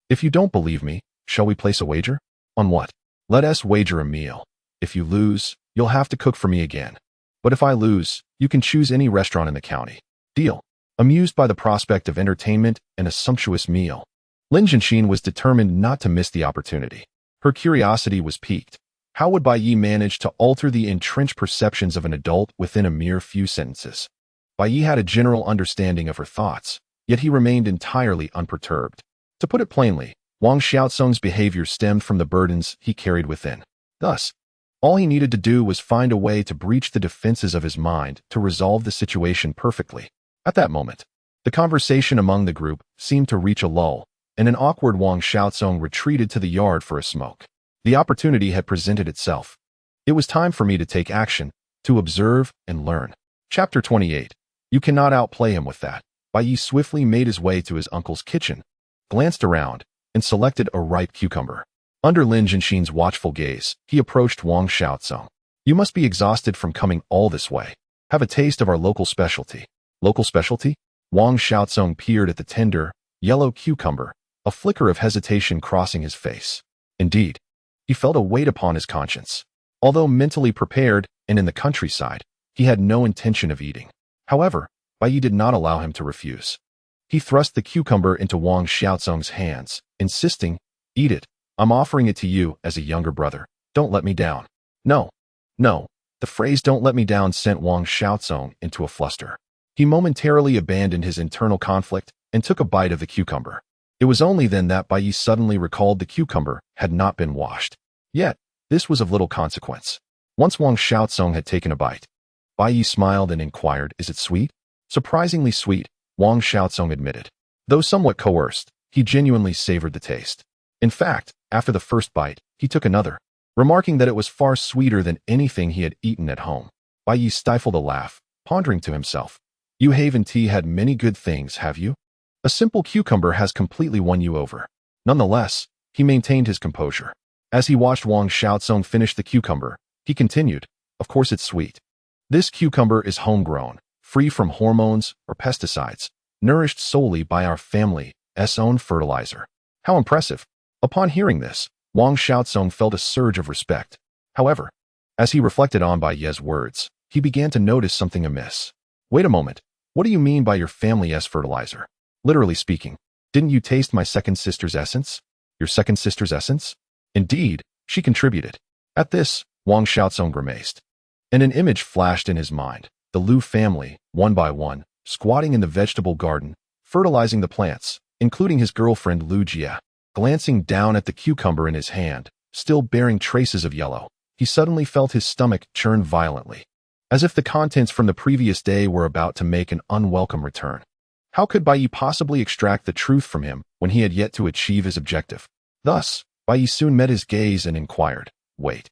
if you don't believe me, shall we place a wager?" "On what?" "Let us wager a meal. If you lose, you'll have to cook for me again. But if I lose, you can choose any restaurant in the county." "Deal." Amused by the prospect of entertainment and a sumptuous meal, Lin Jianxin was determined not to miss the opportunity. Her curiosity was piqued. How would Bai Ye manage to alter the entrenched perceptions of an adult within a mere few sentences? Bai Ye had a general understanding of her thoughts, yet he remained entirely unperturbed. To put it plainly, Wang Xiaocong's behavior stemmed from the burdens he carried within. Thus, All he needed to do was find a way to breach the defenses of his mind to resolve the situation perfectly. At that moment, the conversation among the group seemed to reach a lull, and an awkward Wang Xiaozong retreated to the yard for a smoke. The opportunity had presented itself. It was time for me to take action, to observe and learn. Chapter 28. You cannot outplay him with that. Bai Ye swiftly made his way to his uncle's kitchen, glanced around, and selected a ripe cucumber. Under Lin Jinshin's watchful gaze, he approached Wang Xiaozong. You must be exhausted from coming all this way. Have a taste of our local specialty. Local specialty? Wang Xiaozong peered at the tender, yellow cucumber, a flicker of hesitation crossing his face. Indeed, he felt a weight upon his conscience. Although mentally prepared and in the countryside, he had no intention of eating. However, Bai Ye did not allow him to refuse. He thrust the cucumber into Wang Xiaozong's hands, insisting, Eat it. I'm offering it to you as a younger brother. Don't let me down. No. The phrase don't let me down sent Wang Xiaozong into a fluster. He momentarily abandoned his internal conflict and took a bite of the cucumber. It was only then that Bai Ye suddenly recalled the cucumber had not been washed. Yet, this was of little consequence. Once Wang Xiaozong had taken a bite, Bai Ye smiled and inquired, Is it sweet? Surprisingly sweet, Wang Xiaozong admitted. Though somewhat coerced, he genuinely savored the taste. In fact, after the first bite, he took another, remarking that it was far sweeter than anything he had eaten at home. Bai Ye stifled a laugh, pondering to himself. You haven't had many good things, have you? A simple cucumber has completely won you over. Nonetheless, he maintained his composure. As he watched Wang Xiaozong finish the cucumber, he continued, Of course it's sweet. This cucumber is homegrown, free from hormones or pesticides, nourished solely by our family's own fertilizer. How impressive! Upon hearing this, Wang Xiaozong felt a surge of respect. However, as he reflected on Bai Ye's words, he began to notice something amiss. Wait a moment, what do you mean by your family's fertilizer? Literally speaking, didn't you taste my second sister's essence? Your second sister's essence? Indeed, she contributed. At this, Wang Xiaozong grimaced, and an image flashed in his mind. The Lu family, one by one, squatting in the vegetable garden, fertilizing the plants, including his girlfriend Lu Jie. Glancing down at the cucumber in his hand, still bearing traces of yellow, he suddenly felt his stomach churn violently, as if the contents from the previous day were about to make an unwelcome return. How could Bai Ye possibly extract the truth from him when he had yet to achieve his objective? Thus, Bai Ye soon met his gaze and inquired, Wait,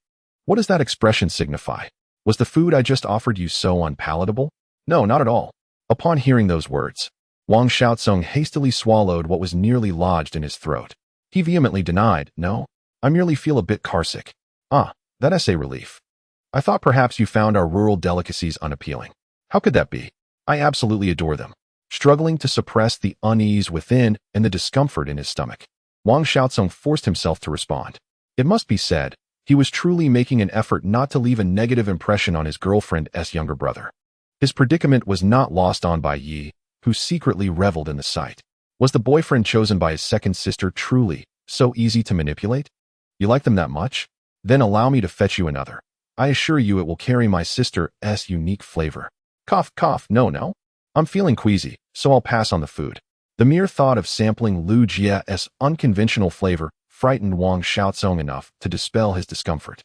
what does that expression signify? Was the food I just offered you so unpalatable? No, not at all. Upon hearing those words, Wang Xiaozong hastily swallowed what was nearly lodged in his throat. He vehemently denied, No, I merely feel a bit carsick. Ah, that's a relief. I thought perhaps you found our rural delicacies unappealing. How could that be? I absolutely adore them. Struggling to suppress the unease within and the discomfort in his stomach, Wang Xiaozong forced himself to respond. It must be said, he was truly making an effort not to leave a negative impression on his girlfriend's younger brother. His predicament was not lost on Bai Ye, who secretly reveled in the sight. Was the boyfriend chosen by his second sister truly so easy to manipulate? You like them that much? Then allow me to fetch you another. I assure you it will carry my sister's unique flavor. Cough, cough, no. I'm feeling queasy, so I'll pass on the food. The mere thought of sampling Lu Jie's unconventional flavor frightened Wang Xiaozong enough to dispel his discomfort.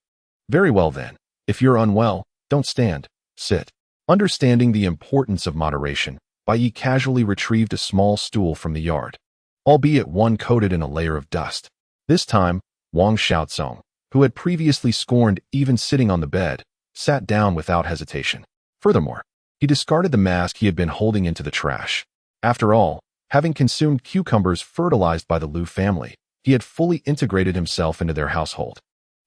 Very well then, if you're unwell, don't stand, sit. Understanding the importance of moderation, Bai Ye casually retrieved a small stool from the yard, albeit one coated in a layer of dust. This time, Wang Xiaozong, who had previously scorned even sitting on the bed, sat down without hesitation. Furthermore, he discarded the mask he had been holding into the trash. After all, having consumed cucumbers fertilized by the Lu family, he had fully integrated himself into their household.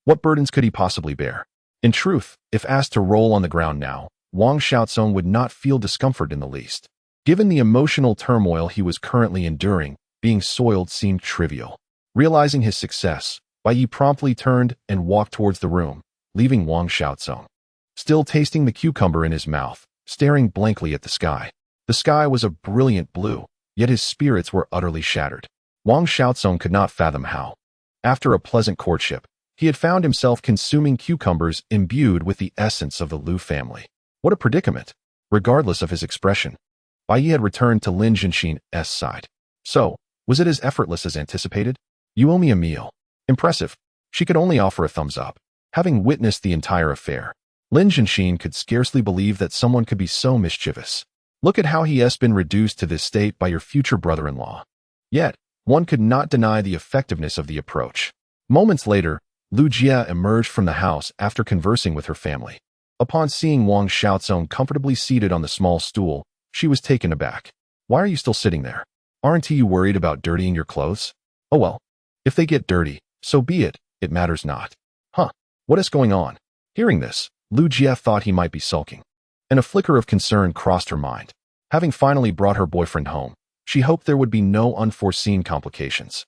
What burdens could he possibly bear? In truth, if asked to roll on the ground now, Wang Xiaozong would not feel discomfort in the least. Given the emotional turmoil he was currently enduring, being soiled seemed trivial. Realizing his success, Bai Ye promptly turned and walked towards the room, leaving Wang Xiaozong still tasting the cucumber in his mouth, staring blankly at the sky. The sky was a brilliant blue, yet his spirits were utterly shattered. Wang Xiaozong could not fathom how. After a pleasant courtship, he had found himself consuming cucumbers imbued with the essence of the Lu family. What a predicament! Regardless of his expression, Bai Ye had returned to Lin Jinshin's side. So, was it as effortless as anticipated? You owe me a meal. Impressive. She could only offer a thumbs up. Having witnessed the entire affair, Lin Jianxin could scarcely believe that someone could be so mischievous. Look at how he has been reduced to this state by your future brother-in-law. Yet, one could not deny the effectiveness of the approach. Moments later, Lu Jie emerged from the house after conversing with her family. Upon seeing Wang Xiaozong comfortably seated on the small stool, she was taken aback. Why are you still sitting there? Aren't you worried about dirtying your clothes? Oh well. If they get dirty, so be it, it matters not. Huh, what is going on? Hearing this, Lu Jie thought he might be sulking, and a flicker of concern crossed her mind. Having finally brought her boyfriend home, she hoped there would be no unforeseen complications.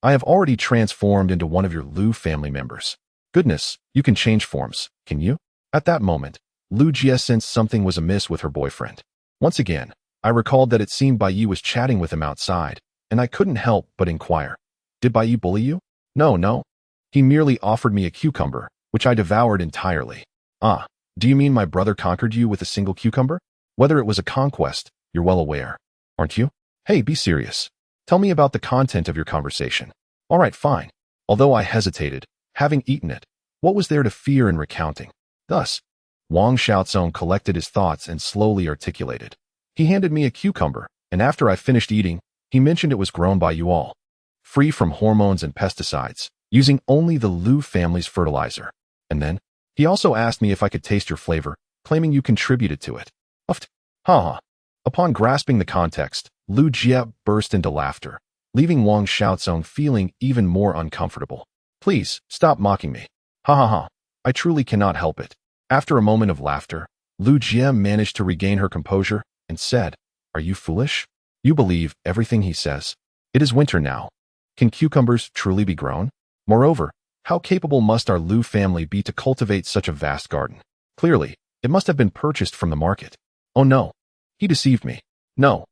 I have already transformed into one of your Lu family members. Goodness, you can change forms, can you? At that moment, Lu Jie sensed something was amiss with her boyfriend. Once again, I recalled that it seemed Bai Ye was chatting with him outside, and I couldn't help but inquire. Did Bai Ye bully you? No. He merely offered me a cucumber, which I devoured entirely. Ah, do you mean my brother conquered you with a single cucumber? Whether it was a conquest, you're well aware, aren't you? Hey, be serious. Tell me about the content of your conversation. All right, fine. Although I hesitated, having eaten it, what was there to fear in recounting? Thus, Wang Xiaozong collected his thoughts and slowly articulated. He handed me a cucumber, and after I finished eating, he mentioned it was grown by you all, free from hormones and pesticides, using only the Lu family's fertilizer. And then, he also asked me if I could taste your flavor, claiming you contributed to it. Uffed. Ha. Upon grasping the context, Lu Jie burst into laughter, leaving Wang Xiaozong feeling even more uncomfortable. Please, stop mocking me. Ha. I truly cannot help it. After a moment of laughter, Lu Jie managed to regain her composure and said, Are you foolish? You believe everything he says. It is winter now. Can cucumbers truly be grown? Moreover, how capable must our Lu family be to cultivate such a vast garden? Clearly, it must have been purchased from the market. Oh no. He deceived me. No,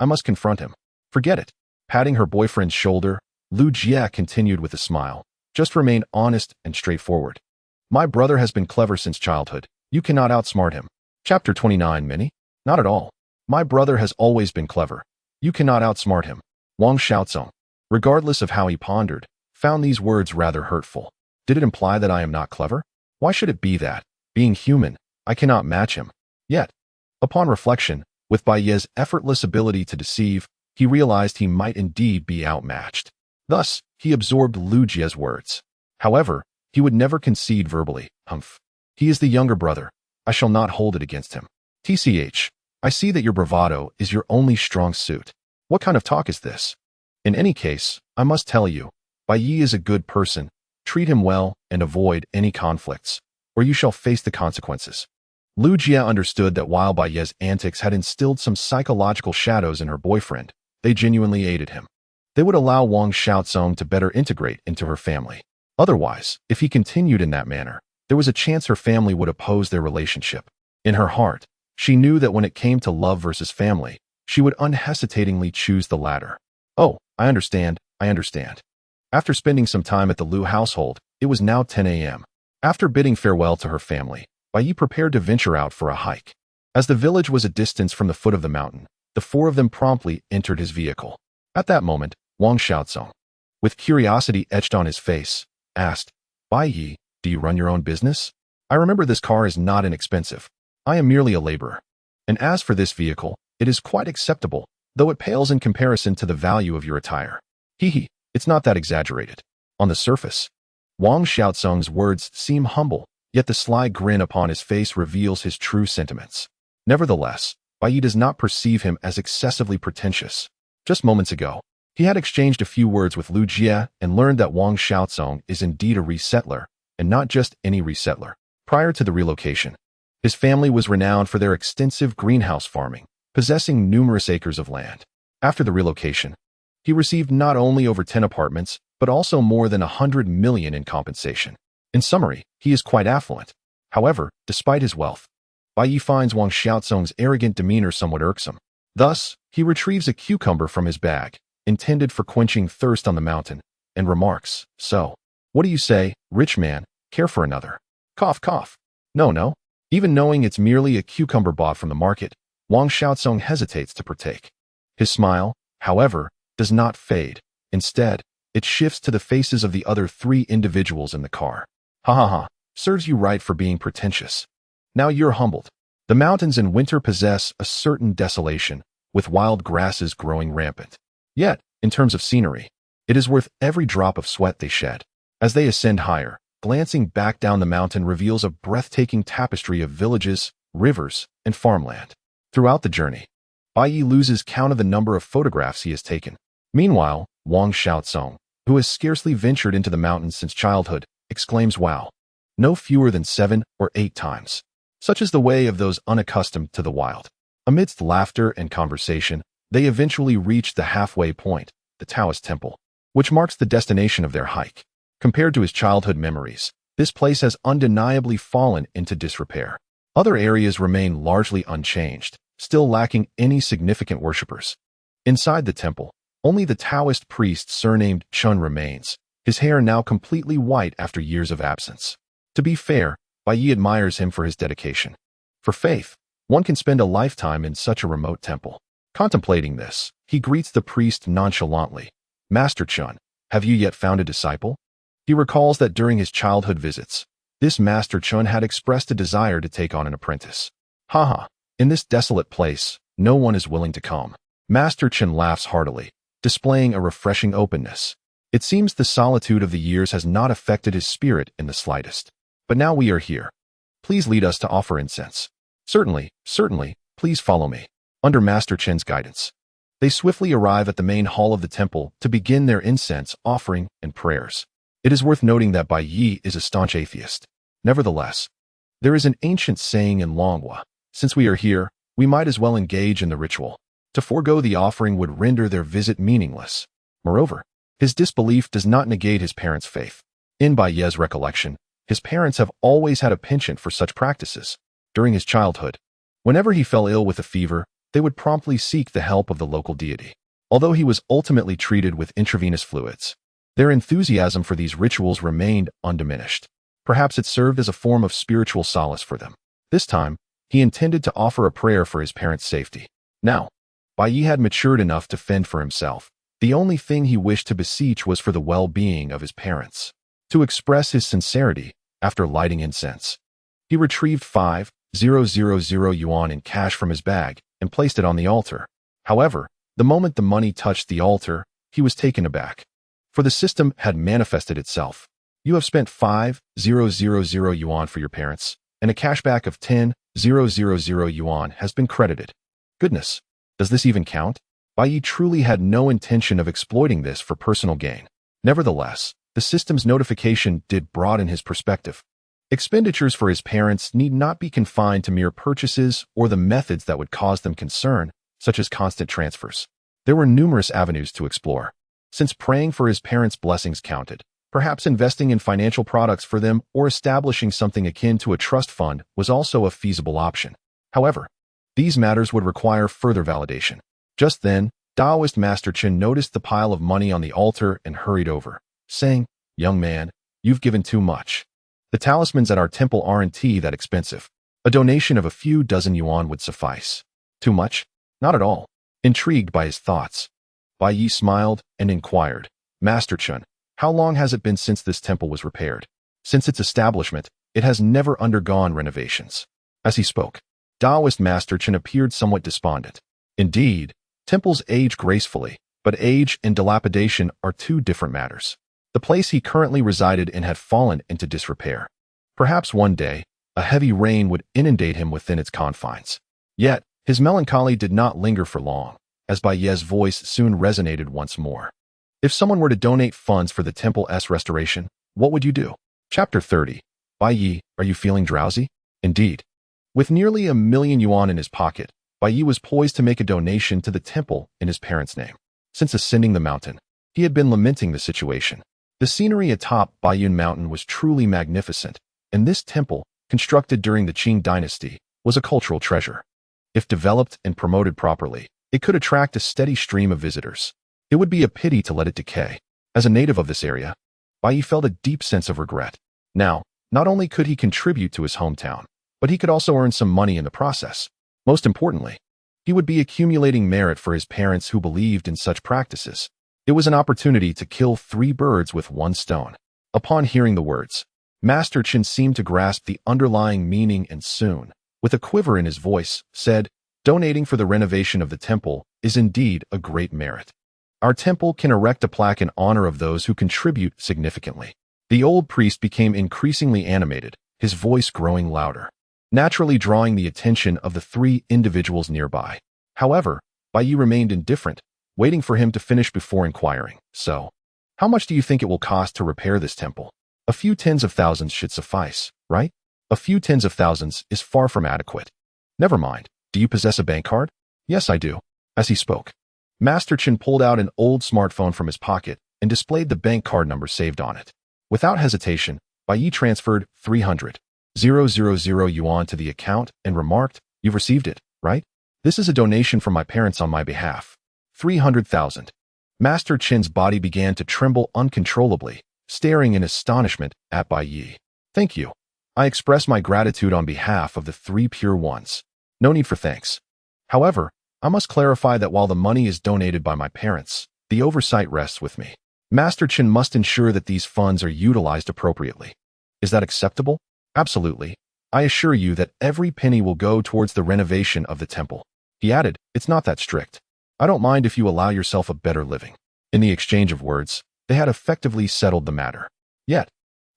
I must confront him. Forget it. Patting her boyfriend's shoulder, Lu Jie continued with a smile. Just remain honest and straightforward. My brother has been clever since childhood. You cannot outsmart him. Chapter 29, Minnie? Not at all. My brother has always been clever. You cannot outsmart him. Wang Xiaozong, regardless of how he pondered, found these words rather hurtful. Did it imply that I am not clever? Why should it be that, being human, I cannot match him? Yet, upon reflection, with Bai Ye's effortless ability to deceive, he realized he might indeed be outmatched. Thus, he absorbed Lu Jie's words. However, he would never concede verbally. Humph. He is the younger brother. I shall not hold it against him. TCH, I see that your bravado is your only strong suit. What kind of talk is this? In any case, I must tell you, Bai Ye is a good person. Treat him well and avoid any conflicts, or you shall face the consequences. Lu Jie understood that while Bai Ye's antics had instilled some psychological shadows in her boyfriend, they genuinely aided him. They would allow Wang Xiaozong to better integrate into her family. Otherwise, if he continued in that manner, there was a chance her family would oppose their relationship. In her heart, she knew that when it came to love versus family, she would unhesitatingly choose the latter. Oh, I understand. After spending some time at the Lu household, it was now 10 a.m. After bidding farewell to her family, Bai Ye prepared to venture out for a hike. As the village was a distance from the foot of the mountain, the four of them promptly entered his vehicle. At that moment, Wang Xiaozong, with curiosity etched on his face, asked, Bai Ye, do you run your own business? I remember this car is not inexpensive. I am merely a laborer. And as for this vehicle, it is quite acceptable, though it pales in comparison to the value of your attire. Hee, it's not that exaggerated. On the surface, Wang Xiaozong's words seem humble, yet the sly grin upon his face reveals his true sentiments. Nevertheless, Bai Ye does not perceive him as excessively pretentious. Just moments ago, he had exchanged a few words with Lu Jie and learned that Wang Xiaozong is indeed a resettler, and not just any resettler. Prior to the relocation, his family was renowned for their extensive greenhouse farming, possessing numerous acres of land. After the relocation, he received not only over 10 apartments, but also more than 100 million in compensation. In summary, he is quite affluent. However, despite his wealth, Bai Ye finds Wang Xiaozong's arrogant demeanor somewhat irksome. Thus, he retrieves a cucumber from his bag, intended for quenching thirst on the mountain, and remarks, So, what do you say, rich man, care for another? Cough. No. Even knowing it's merely a cucumber bought from the market, Wang Xiaozong hesitates to partake. His smile, however, does not fade. Instead, it shifts to the faces of the other three individuals in the car. Ha ha ha, serves you right for being pretentious. Now you're humbled. The mountains in winter possess a certain desolation, with wild grasses growing rampant. Yet, in terms of scenery, it is worth every drop of sweat they shed. As they ascend higher, glancing back down the mountain reveals a breathtaking tapestry of villages, rivers, and farmland. Throughout the journey, Bai Ye loses count of the number of photographs he has taken. Meanwhile, Wang Xiaozong, who has scarcely ventured into the mountains since childhood, exclaims wow. No fewer than 7 or 8 times. Such is the way of those unaccustomed to the wild. Amidst laughter and conversation, they eventually reach the halfway point, the Taoist temple, which marks the destination of their hike. Compared to his childhood memories, this place has undeniably fallen into disrepair. Other areas remain largely unchanged, still lacking any significant worshippers. Inside the temple, only the Taoist priest surnamed Chun remains, his hair now completely white after years of absence. To be fair, Bai Ye admires him for his dedication. For faith, one can spend a lifetime in such a remote temple. Contemplating this, he greets the priest nonchalantly. Master Chun, have you yet found a disciple? He recalls that during his childhood visits, this Master Chun had expressed a desire to take on an apprentice. Haha, in this desolate place, no one is willing to come. Master Chun laughs heartily, displaying a refreshing openness. It seems the solitude of the years has not affected his spirit in the slightest. But now we are here. Please lead us to offer incense. Certainly, please follow me. Under Master Chen's guidance, they swiftly arrive at the main hall of the temple to begin their incense offering and prayers. It is worth noting that Bai Ye is a staunch atheist. Nevertheless, there is an ancient saying in Longhua, since we are here, we might as well engage in the ritual. To forego the offering would render their visit meaningless. Moreover, his disbelief does not negate his parents' faith. In Bai Ye's recollection, his parents have always had a penchant for such practices. During his childhood, whenever he fell ill with a fever, they would promptly seek the help of the local deity. Although he was ultimately treated with intravenous fluids, their enthusiasm for these rituals remained undiminished. Perhaps it served as a form of spiritual solace for them. This time, he intended to offer a prayer for his parents' safety. Now, Bai Ye had matured enough to fend for himself. The only thing he wished to beseech was for the well-being of his parents. To express his sincerity, after lighting incense, he retrieved 5,000 yuan in cash from his bag and placed it on the altar. However, the moment the money touched the altar, he was taken aback. For the system had manifested itself. You have spent 5,000 yuan for your parents, and a cashback of 10,000 yuan has been credited. Goodness, does this even count? Bai Ye truly had no intention of exploiting this for personal gain. Nevertheless, the system's notification did broaden his perspective. Expenditures for his parents need not be confined to mere purchases or the methods that would cause them concern, such as constant transfers. There were numerous avenues to explore. Since praying for his parents' blessings counted, perhaps investing in financial products for them or establishing something akin to a trust fund was also a feasible option. However, these matters would require further validation. Just then, Taoist Master Chen noticed the pile of money on the altar and hurried over, saying, "Young man, you've given too much. The talismans at our temple aren't that expensive. A donation of a few dozen yuan would suffice." Too much? Not at all. Intrigued by his thoughts, Bai Ye smiled and inquired, "Master Chen, how long has it been since this temple was repaired?" Since its establishment, it has never undergone renovations. As he spoke, Taoist Master Chen appeared somewhat despondent. Indeed, temples age gracefully, but age and dilapidation are two different matters. The place he currently resided in had fallen into disrepair. Perhaps one day, a heavy rain would inundate him within its confines. Yet, his melancholy did not linger for long, as Bai Ye's voice soon resonated once more. "If someone were to donate funds for the temple's restoration, what would you do?" Chapter 30. Bai Ye, are you feeling drowsy? Indeed. With nearly 1,000,000 yuan in his pocket, Bai Ye was poised to make a donation to the temple in his parents' name. Since ascending the mountain, he had been lamenting the situation. The scenery atop Baiyun Mountain was truly magnificent, and this temple, constructed during the Qing dynasty, was a cultural treasure. If developed and promoted properly, it could attract a steady stream of visitors. It would be a pity to let it decay. As a native of this area, Bai Ye felt a deep sense of regret. Now, not only could he contribute to his hometown, but he could also earn some money in the process. Most importantly, he would be accumulating merit for his parents who believed in such practices. It was an opportunity to kill 3 birds with 1 stone. Upon hearing the words, Master Chen seemed to grasp the underlying meaning and soon, with a quiver in his voice, said, "Donating for the renovation of the temple is indeed a great merit. Our temple can erect a plaque in honor of those who contribute significantly." The old priest became increasingly animated, his voice growing louder, naturally drawing the attention of the three individuals nearby. However, Bai Ye remained indifferent, waiting for him to finish before inquiring, "So, how much do you think it will cost to repair this temple? A few tens of thousands should suffice, right?" "A few tens of thousands is far from adequate." "Never mind. Do you possess a bank card?" "Yes, I do." As he spoke, Master Chen pulled out an old smartphone from his pocket and displayed the bank card number saved on it. Without hesitation, Bai Ye transferred 300,000 yuan to the account and remarked, "You've received it, right? This is a donation from my parents on my behalf." 300,000. Master Chen's body began to tremble uncontrollably, staring in astonishment at Bai Ye. "Thank you. I express my gratitude on behalf of the three pure ones. No need for thanks. However, I must clarify that while the money is donated by my parents, the oversight rests with me. Master Chen must ensure that these funds are utilized appropriately. Is that acceptable?" "Absolutely. I assure you that every penny will go towards the renovation of the temple." He added, "It's not that strict. I don't mind if you allow yourself a better living." In the exchange of words, they had effectively settled the matter. Yet,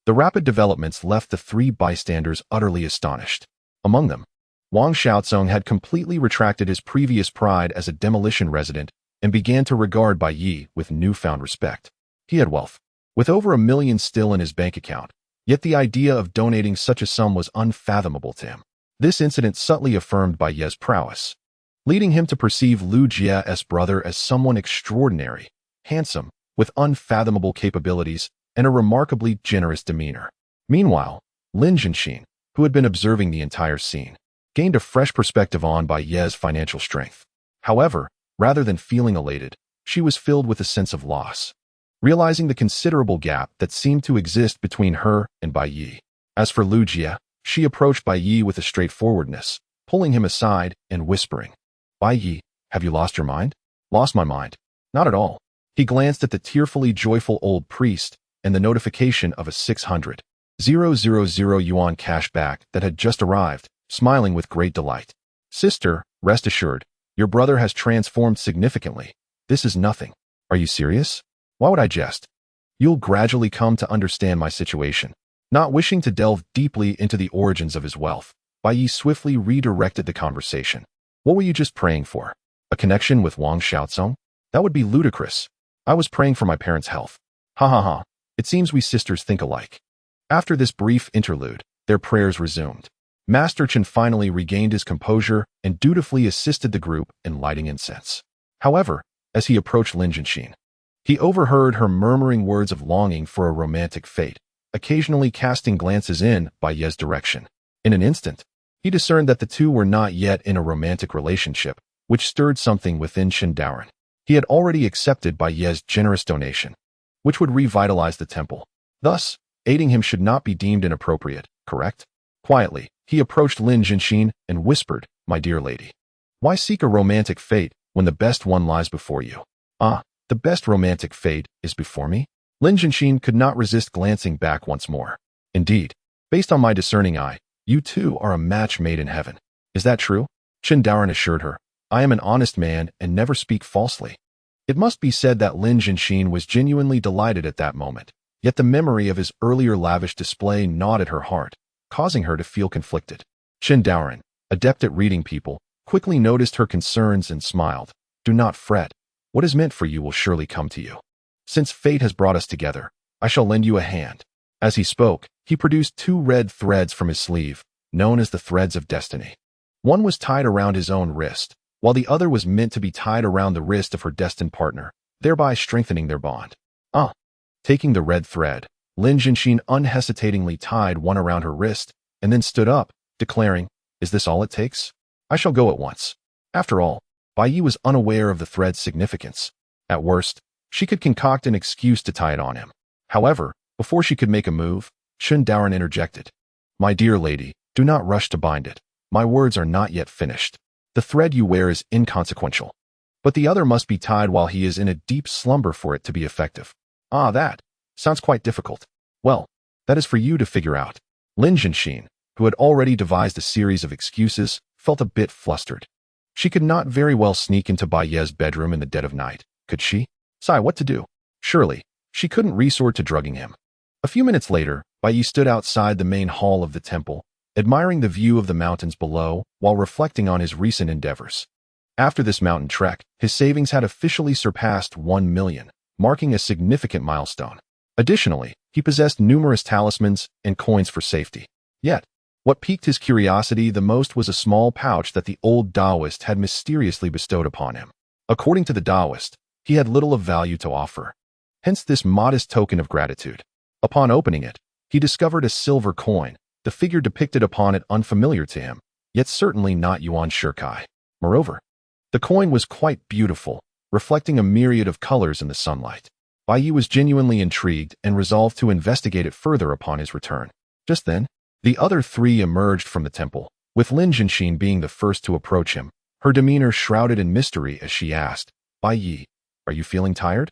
the rapid developments left the three bystanders utterly astonished. Among them, Wang Xiaozong had completely retracted his previous pride as a demolition resident and began to regard Bai Ye with newfound respect. He had wealth, with over 1 million still in his bank account, yet the idea of donating such a sum was unfathomable to him. This incident subtly affirmed Bai Ye's prowess, leading him to perceive Lu Jie's brother as someone extraordinary, handsome, with unfathomable capabilities and a remarkably generous demeanor. Meanwhile, Lin Zhenxin, who had been observing the entire scene, gained a fresh perspective on Bai Ye's financial strength. However, rather than feeling elated, she was filled with a sense of loss, realizing the considerable gap that seemed to exist between her and Bai Ye. As for Lu Jie, she approached Bai Ye with a straightforwardness, pulling him aside and whispering, "Bai Ye, have you lost your mind?" "Lost my mind? Not at all." He glanced at the tearfully joyful old priest and the notification of a 600,000 yuan cash back that had just arrived, smiling with great delight. "Sister, rest assured, your brother has transformed significantly. This is nothing." "Are you serious?" "Why would I jest? You'll gradually come to understand my situation." Not wishing to delve deeply into the origins of his wealth, Bai Ye swiftly redirected the conversation. "What were you just praying for? A connection with Wang Xiaozong? That would be ludicrous." "I was praying for my parents' health." "Ha ha ha. It seems we sisters think alike." After this brief interlude, their prayers resumed. Master Chen finally regained his composure and dutifully assisted the group in lighting incense. However, as he approached Lin Zhenxin, he overheard her murmuring words of longing for a romantic fate, occasionally casting glances in Bai Ye's direction. In an instant, he discerned that the two were not yet in a romantic relationship, which stirred something within Chen Daoren. He had already accepted Bai Ye's generous donation, which would revitalize the temple. Thus, aiding him should not be deemed inappropriate, correct? Quietly, he approached Lin Zhenxin and whispered, "My dear lady, why seek a romantic fate when the best one lies before you?" "Ah, the best romantic fate is before me?" Lin Zhenxin could not resist glancing back once more. "Indeed, based on my discerning eye, you two are a match made in heaven." "Is that true?" Chen Daoren assured her. "I am an honest man and never speak falsely." It must be said that Lin Zhenxin was genuinely delighted at that moment, yet the memory of his earlier lavish display gnawed at her heart, causing her to feel conflicted. Chen Daoren, adept at reading people, quickly noticed her concerns and smiled. "Do not fret. What is meant for you will surely come to you. Since fate has brought us together, I shall lend you a hand." As he spoke, he produced 2 red threads from his sleeve, known as the threads of destiny. One was tied around his own wrist, while the other was meant to be tied around the wrist of her destined partner, thereby strengthening their bond. Taking the red thread, Lin Zhenxin unhesitatingly tied one around her wrist and then stood up, declaring, "Is this all it takes? I shall go at once." After all, Bai Ye was unaware of the thread's significance. At worst, she could concoct an excuse to tie it on him. However, before she could make a move, Chen Daoren interjected, "My dear lady, do not rush to bind it. My words are not yet finished. The thread you wear is inconsequential, but the other must be tied while he is in a deep slumber for it to be effective." "Ah, that sounds quite difficult." "Well, That is for you to figure out. Lin Jianxin, who had already devised a series of excuses, felt a bit flustered. She could not very well sneak into Bai Ye's bedroom in the dead of night, could she? Sigh, what to do? Surely, she couldn't resort to drugging him. A few minutes later, Bai Ye stood outside the main hall of the temple, admiring the view of the mountains below while reflecting on his recent endeavors. After this mountain trek, his savings had officially surpassed 1 million, marking a significant milestone. Additionally, he possessed numerous talismans and coins for safety. Yet, what piqued his curiosity the most was a small pouch that the old Taoist had mysteriously bestowed upon him. According to the Taoist, he had little of value to offer. Hence this modest token of gratitude. Upon opening it, he discovered a silver coin, the figure depicted upon it unfamiliar to him, yet certainly not Yuan Shikai. Moreover, the coin was quite beautiful, reflecting a myriad of colors in the sunlight. Bai Ye was genuinely intrigued and resolved to investigate it further upon his return. Just then, the other three emerged from the temple, with Lin Jianxin being the first to approach him, her demeanor shrouded in mystery as she asked, Bai Ye, are you feeling tired?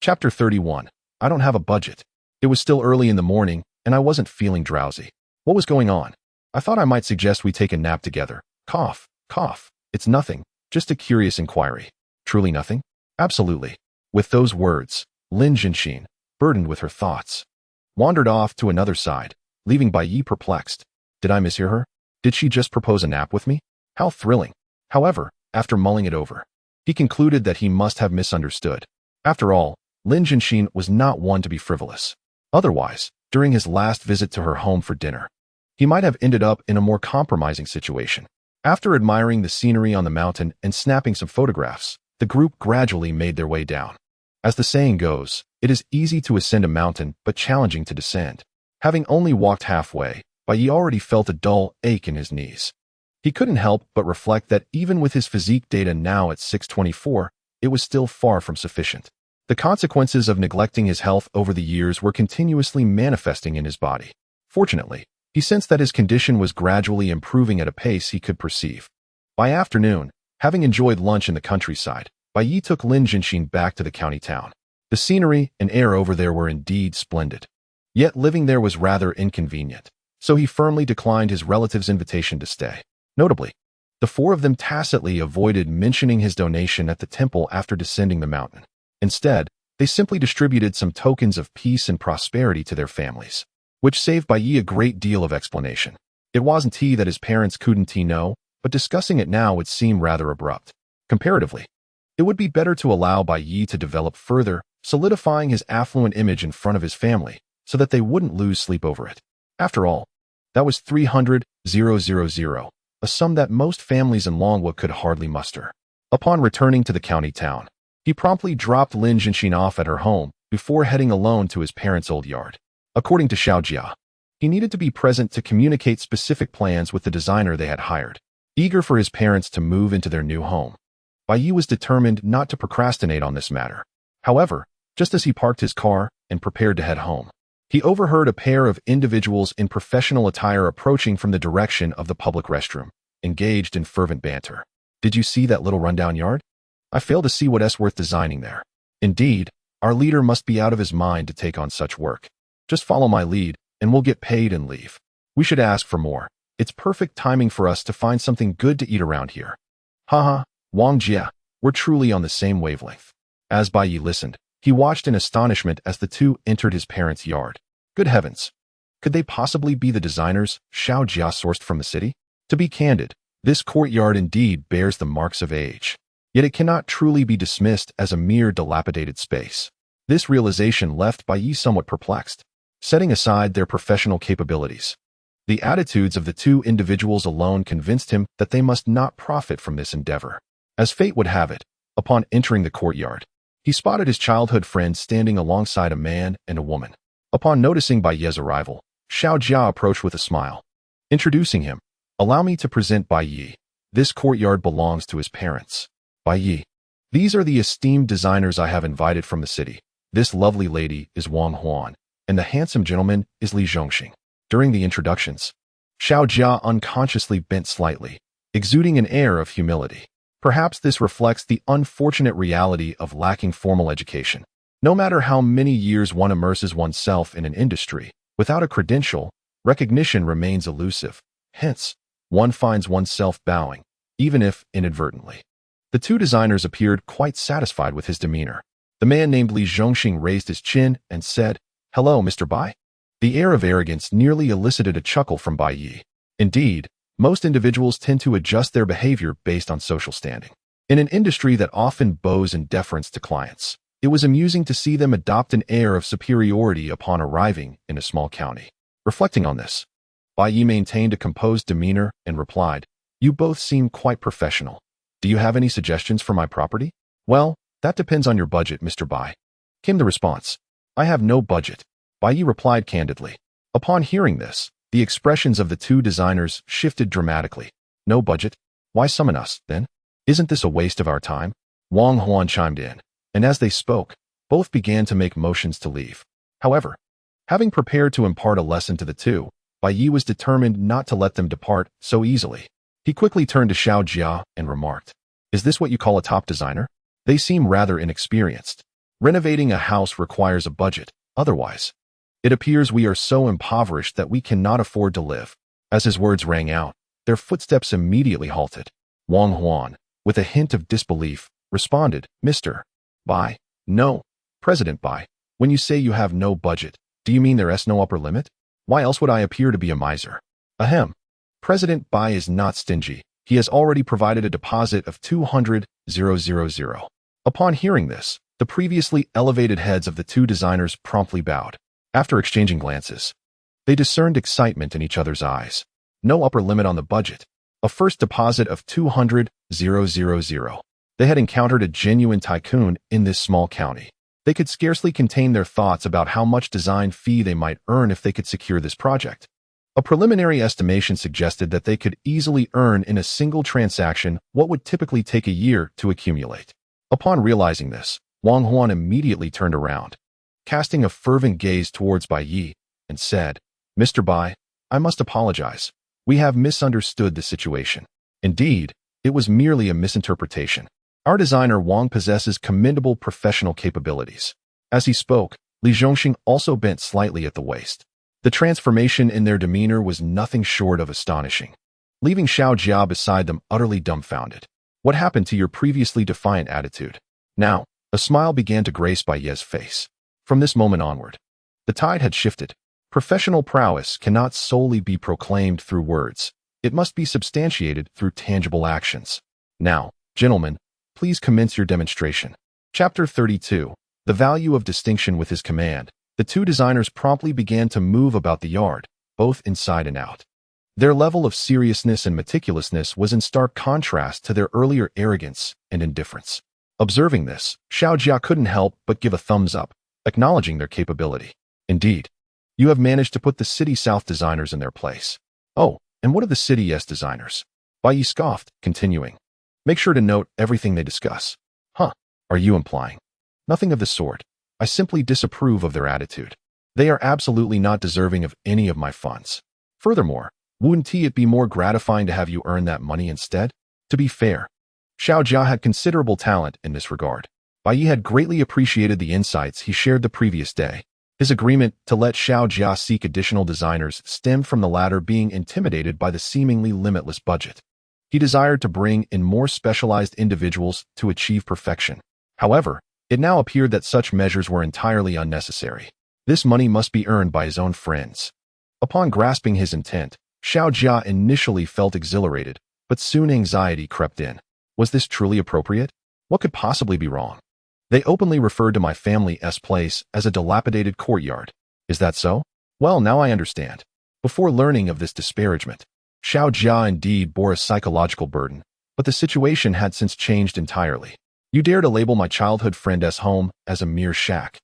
Chapter 31. I don't have a budget. It was still early in the morning, and I wasn't feeling drowsy. What was going on? I thought I might suggest we take a nap together. Cough, cough. It's nothing, just a curious inquiry. Truly nothing? Absolutely. With those words, Lin Jianxin, burdened with her thoughts, wandered off to another side, leaving Bai Ye perplexed. Did I mishear her? Did she just propose a nap with me? How thrilling. However, after mulling it over, he concluded that he must have misunderstood. After all, Lin Jianxin was not one to be frivolous. Otherwise, during his last visit to her home for dinner, he might have ended up in a more compromising situation. After admiring the scenery on the mountain and snapping some photographs, the group gradually made their way down. As the saying goes, it is easy to ascend a mountain but challenging to descend. Having only walked halfway, Bai Ye already felt a dull ache in his knees. He couldn't help but reflect that even with his physique data now at 624, it was still far from sufficient. The consequences of neglecting his health over the years were continuously manifesting in his body. Fortunately, he sensed that his condition was gradually improving at a pace he could perceive. By afternoon, having enjoyed lunch in the countryside, Bai Ye took Lin Jianxin back to the county town. The scenery and air over there were indeed splendid. Yet living there was rather inconvenient, so he firmly declined his relative's invitation to stay. Notably, the four of them tacitly avoided mentioning his donation at the temple after descending the mountain. Instead, they simply distributed some tokens of peace and prosperity to their families, which saved Bai Ye a great deal of explanation. It wasn't he that his parents couldn't know, but discussing it now would seem rather abrupt. Comparatively, it would be better to allow Bai Ye to develop further, solidifying his affluent image in front of his family, so that they wouldn't lose sleep over it. After all, that was 300,000, a sum that most families in Longhua could hardly muster. Upon returning to the county town, he promptly dropped Lin Jianxin off at her home before heading alone to his parents' old yard. According to Xiao Jia, he needed to be present to communicate specific plans with the designer they had hired. Eager for his parents to move into their new home, Bai Ye was determined not to procrastinate on this matter. However, just as he parked his car and prepared to head home, he overheard a pair of individuals in professional attire approaching from the direction of the public restroom, engaged in fervent banter. Did you see that little rundown yard? I fail to see what's worth designing there. Indeed, our leader must be out of his mind to take on such work. Just follow my lead, and we'll get paid and leave. We should ask for more. It's perfect timing for us to find something good to eat around here. Haha, Wang Jia, we're truly on the same wavelength. As Bai Ye listened, he watched in astonishment as the two entered his parents' yard. Good heavens! Could they possibly be the designers Xiao Jia sourced from the city? To be candid, this courtyard indeed bears the marks of age. Yet it cannot truly be dismissed as a mere dilapidated space. This realization left Bai Ye somewhat perplexed. Setting aside their professional capabilities, the attitudes of the two individuals alone convinced him that they must not profit from this endeavor. As fate would have it, upon entering the courtyard, he spotted his childhood friend standing alongside a man and a woman. Upon noticing Bai Ye's arrival, Xiao Jia approached with a smile. Introducing him, allow me to present Bai Ye. This courtyard belongs to his parents. Bai Ye, these are the esteemed designers I have invited from the city. This lovely lady is Wang Huan, and the handsome gentleman is Li Zhongxing. During the introductions, Xiao Jia unconsciously bent slightly, exuding an air of humility. Perhaps this reflects the unfortunate reality of lacking formal education. No matter how many years one immerses oneself in an industry, Without a credential, recognition remains elusive. Hence, one finds oneself bowing, even if inadvertently. The two designers appeared quite satisfied with his demeanor. The man named Li Zhongxing raised his chin and said, "Hello, Mr. Bai." The air of arrogance nearly elicited a chuckle from Bai Ye. Indeed, most individuals tend to adjust their behavior based on social standing. In an industry that often bows in deference to clients, it was amusing to see them adopt an air of superiority upon arriving in a small county. Reflecting on this, Bai Ye maintained a composed demeanor and replied, "You both seem quite professional. Do you have any suggestions for my property?" "Well, that depends on your budget, Mr. Bai," came the response. "I have no budget," Bai Ye replied candidly. Upon hearing this, the expressions of the two designers shifted dramatically. "No budget? Why summon us, then? Isn't this a waste of our time?" Wang Huan chimed in, and as they spoke, both began to make motions to leave. However, having prepared to impart a lesson to the two, Bai Ye was determined not to let them depart so easily. He quickly turned to Xiao Jia and remarked, "Is this what you call a top designer? They seem rather inexperienced. Renovating a house requires a budget, otherwise. It appears we are so impoverished that we cannot afford to live." As his words rang out, their footsteps immediately halted. Wang Huan, with a hint of disbelief, responded, "Mr. Bai, no, President Bai, when you say you have no budget, do you mean there is no upper limit? Why else would I appear to be a miser?" "Ahem. President Bai is not stingy. He has already provided a deposit of 200,000. Upon hearing this, the previously elevated heads of the two designers promptly bowed. After exchanging glances, they discerned excitement in each other's eyes. No upper limit on the budget. A first deposit of 200,000. They had encountered a genuine tycoon in this small county. They could scarcely contain their thoughts about how much design fee they might earn if they could secure this project. A preliminary estimation suggested that they could easily earn in a single transaction what would typically take a year to accumulate. Upon realizing this, Wang Huan immediately turned around, casting a fervent gaze towards Bai Ye, and said, "Mr. Bai, I must apologize. We have misunderstood the situation. Indeed, it was merely a misinterpretation. Our designer Wang possesses commendable professional capabilities." As he spoke, Li Zhongxing also bent slightly at the waist. The transformation in their demeanor was nothing short of astonishing, leaving Xiao Jia beside them utterly dumbfounded. "What happened to your previously defiant attitude?" Now, a smile began to grace Bai Ye's face. From this moment onward, the tide had shifted. Professional prowess cannot solely be proclaimed through words. It must be substantiated through tangible actions. Now, gentlemen, please commence your demonstration. Chapter 32. The value of distinction. With his command, the two designers promptly began to move about the yard, both inside and out. Their level of seriousness and meticulousness was in stark contrast to their earlier arrogance and indifference. Observing this, Xiao Jia couldn't help but give a thumbs up, acknowledging their capability. "Indeed, you have managed to put the City South designers in their place." "Oh, and what of the City East designers?" Bai Ye scoffed, continuing, "Make sure to note everything they discuss." "Huh, are you implying?" "Nothing of the sort. I simply disapprove of their attitude. They are absolutely not deserving of any of my funds. Furthermore, wouldn't it be more gratifying to have you earn that money instead?" To be fair, Xiao Jia had considerable talent in this regard. Bai Ye had greatly appreciated the insights he shared the previous day. His agreement to let Xiao Jia seek additional designers stemmed from the latter being intimidated by the seemingly limitless budget. He desired to bring in more specialized individuals to achieve perfection. However, it now appeared that such measures were entirely unnecessary. This money must be earned by his own friends. Upon grasping his intent, Xiao Jia initially felt exhilarated, but soon anxiety crept in. Was this truly appropriate? What could possibly be wrong? They openly referred to my family's place as a dilapidated courtyard. Is that so? Well, now I understand. Before learning of this disparagement, Xiao Jia indeed bore a psychological burden, but the situation had since changed entirely. "You dare to label my childhood friend's home as a mere shack,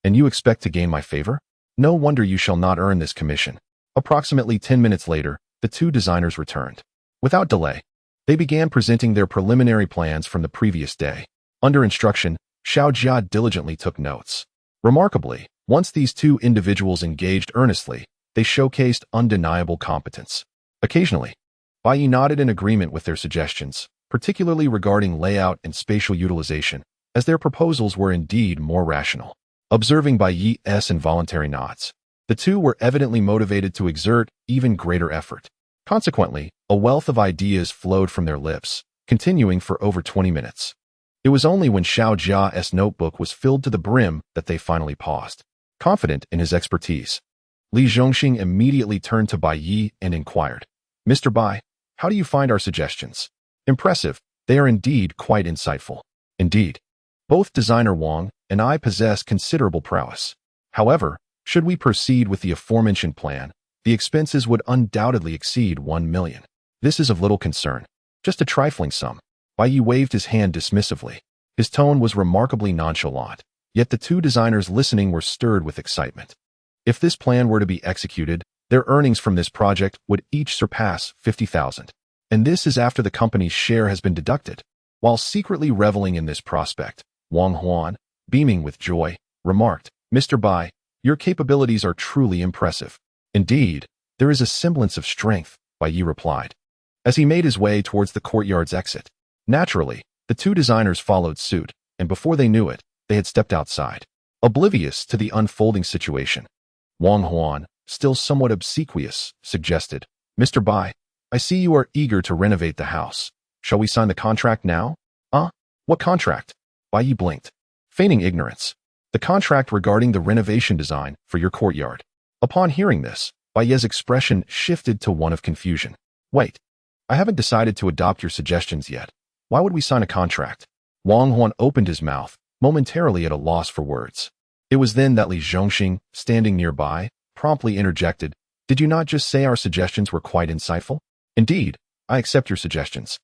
and you expect to gain my favor? No wonder you shall not earn this commission." Approximately 10 minutes later, the two designers returned. Without delay, they began presenting their preliminary plans from the previous day. Under instruction, Xiao Jia diligently took notes. Remarkably, once these two individuals engaged earnestly, they showcased undeniable competence. Occasionally, Bai Ye nodded in agreement with their suggestions, particularly regarding layout and spatial utilization, as their proposals were indeed more rational. Observing Bai Ye's involuntary nods, The two were evidently motivated to exert even greater effort. Consequently, a wealth of ideas flowed from their lips, continuing for over 20 minutes. It was only when Xiao Jia's notebook was filled to the brim that they finally paused. Confident in his expertise, Li Zhongxing immediately turned to Bai Ye and inquired, "Mr. Bai, how do you find our suggestions?" "Impressive. They are indeed quite insightful." "Indeed. Both designer Wang and I possess considerable prowess. However, should we proceed with the aforementioned plan, the expenses would undoubtedly exceed 1 million. This is of little concern. Just a trifling sum." Bai Ye waved his hand dismissively. His tone was remarkably nonchalant, yet the two designers listening were stirred with excitement. If this plan were to be executed, their earnings from this project would each surpass 50,000. And this is after the company's share has been deducted. While secretly reveling in this prospect, Wang Huan, beaming with joy, remarked, "Mr. Bai, your capabilities are truly impressive." "Indeed, there is a semblance of strength," Bai Ye replied, as he made his way towards the courtyard's exit. Naturally, the two designers followed suit, and before they knew it, they had stepped outside, oblivious to the unfolding situation. Wang Huan, still somewhat obsequious, suggested, "Mr. Bai, I see you are eager to renovate the house. Shall we sign the contract now?" What contract?" Bai Ye blinked, feigning ignorance. "The contract regarding the renovation design for your courtyard." Upon hearing this, Bai Ye's expression shifted to one of confusion. "Wait, I haven't decided to adopt your suggestions yet. Why would we sign a contract?" Wang Huan opened his mouth, momentarily at a loss for words. It was then that Li Zhongxing, standing nearby, promptly interjected, "Did you not just say our suggestions were quite insightful?" "Indeed, I accept your suggestions.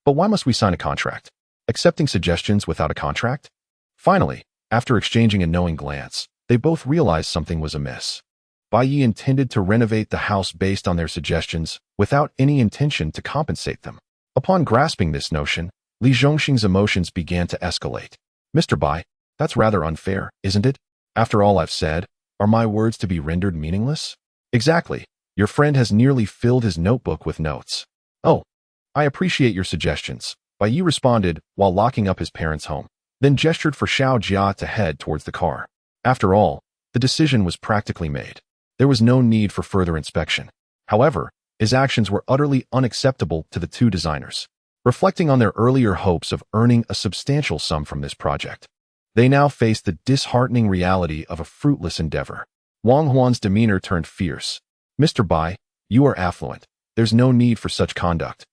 But why must we sign a contract? Accepting suggestions without a contract?" Finally, after exchanging a knowing glance, they both realized something was amiss. Bai Ye intended to renovate the house based on their suggestions, without any intention to compensate them. Upon grasping this notion, Li Zhongxing's emotions began to escalate. "Mr. Bai, that's rather unfair, isn't it? After all I've said, are my words to be rendered meaningless?" "Exactly. Your friend has nearly filled his notebook with notes." "Oh, I appreciate your suggestions," Bai Ye responded while locking up his parents' home, then gestured for Xiao Jia to head towards the car. After all, the decision was practically made. There was no need for further inspection. However, his actions were utterly unacceptable to the two designers. Reflecting on their earlier hopes of earning a substantial sum from this project, they now faced the disheartening reality of a fruitless endeavor. Wang Huan's demeanor turned fierce. "Mr. Bai, you are affluent. There's no need for such conduct.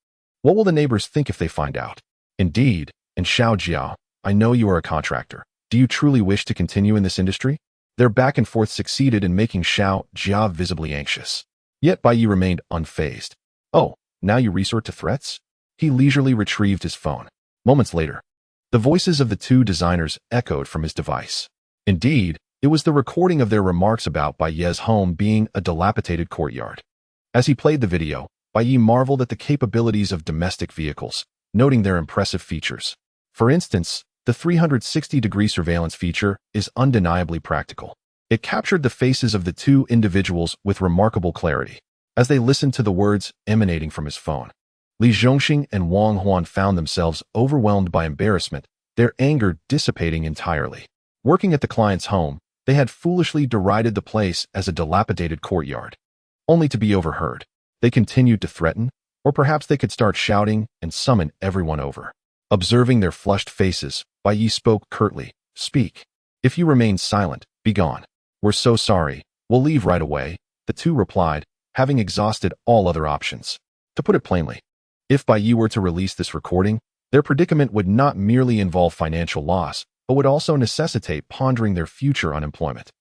What will the neighbors think if they find out?" "Indeed, and Xiao Jiao, I know you are a contractor. Do you truly wish to continue in this industry?" Their back and forth succeeded in making Xiao Jia visibly anxious. Yet Bai Ye remained unfazed. "Oh, now you resort to threats?" He leisurely retrieved his phone. Moments later, the voices of the two designers echoed from his device. Indeed, it was the recording of their remarks about Bai Ye's home being a dilapidated courtyard. As he played the video, Bai Ye marveled at the capabilities of domestic vehicles, noting their impressive features. For instance, the 360-degree surveillance feature is undeniably practical. It captured the faces of the two individuals with remarkable clarity, as they listened to the words emanating from his phone. Li Zhongxing and Wang Huan found themselves overwhelmed by embarrassment, their anger dissipating entirely. Working at the client's home, they had foolishly derided the place as a dilapidated courtyard, only to be overheard. They continued to threaten, or perhaps they could start shouting and summon everyone over. Observing their flushed faces, Bai Ye spoke curtly, "Speak. If you remain silent, be gone." "We're so sorry. We'll leave right away," the two replied, having exhausted all other options. To put it plainly, if Bai Ye were to release this recording, their predicament would not merely involve financial loss, but would also necessitate pondering their future unemployment.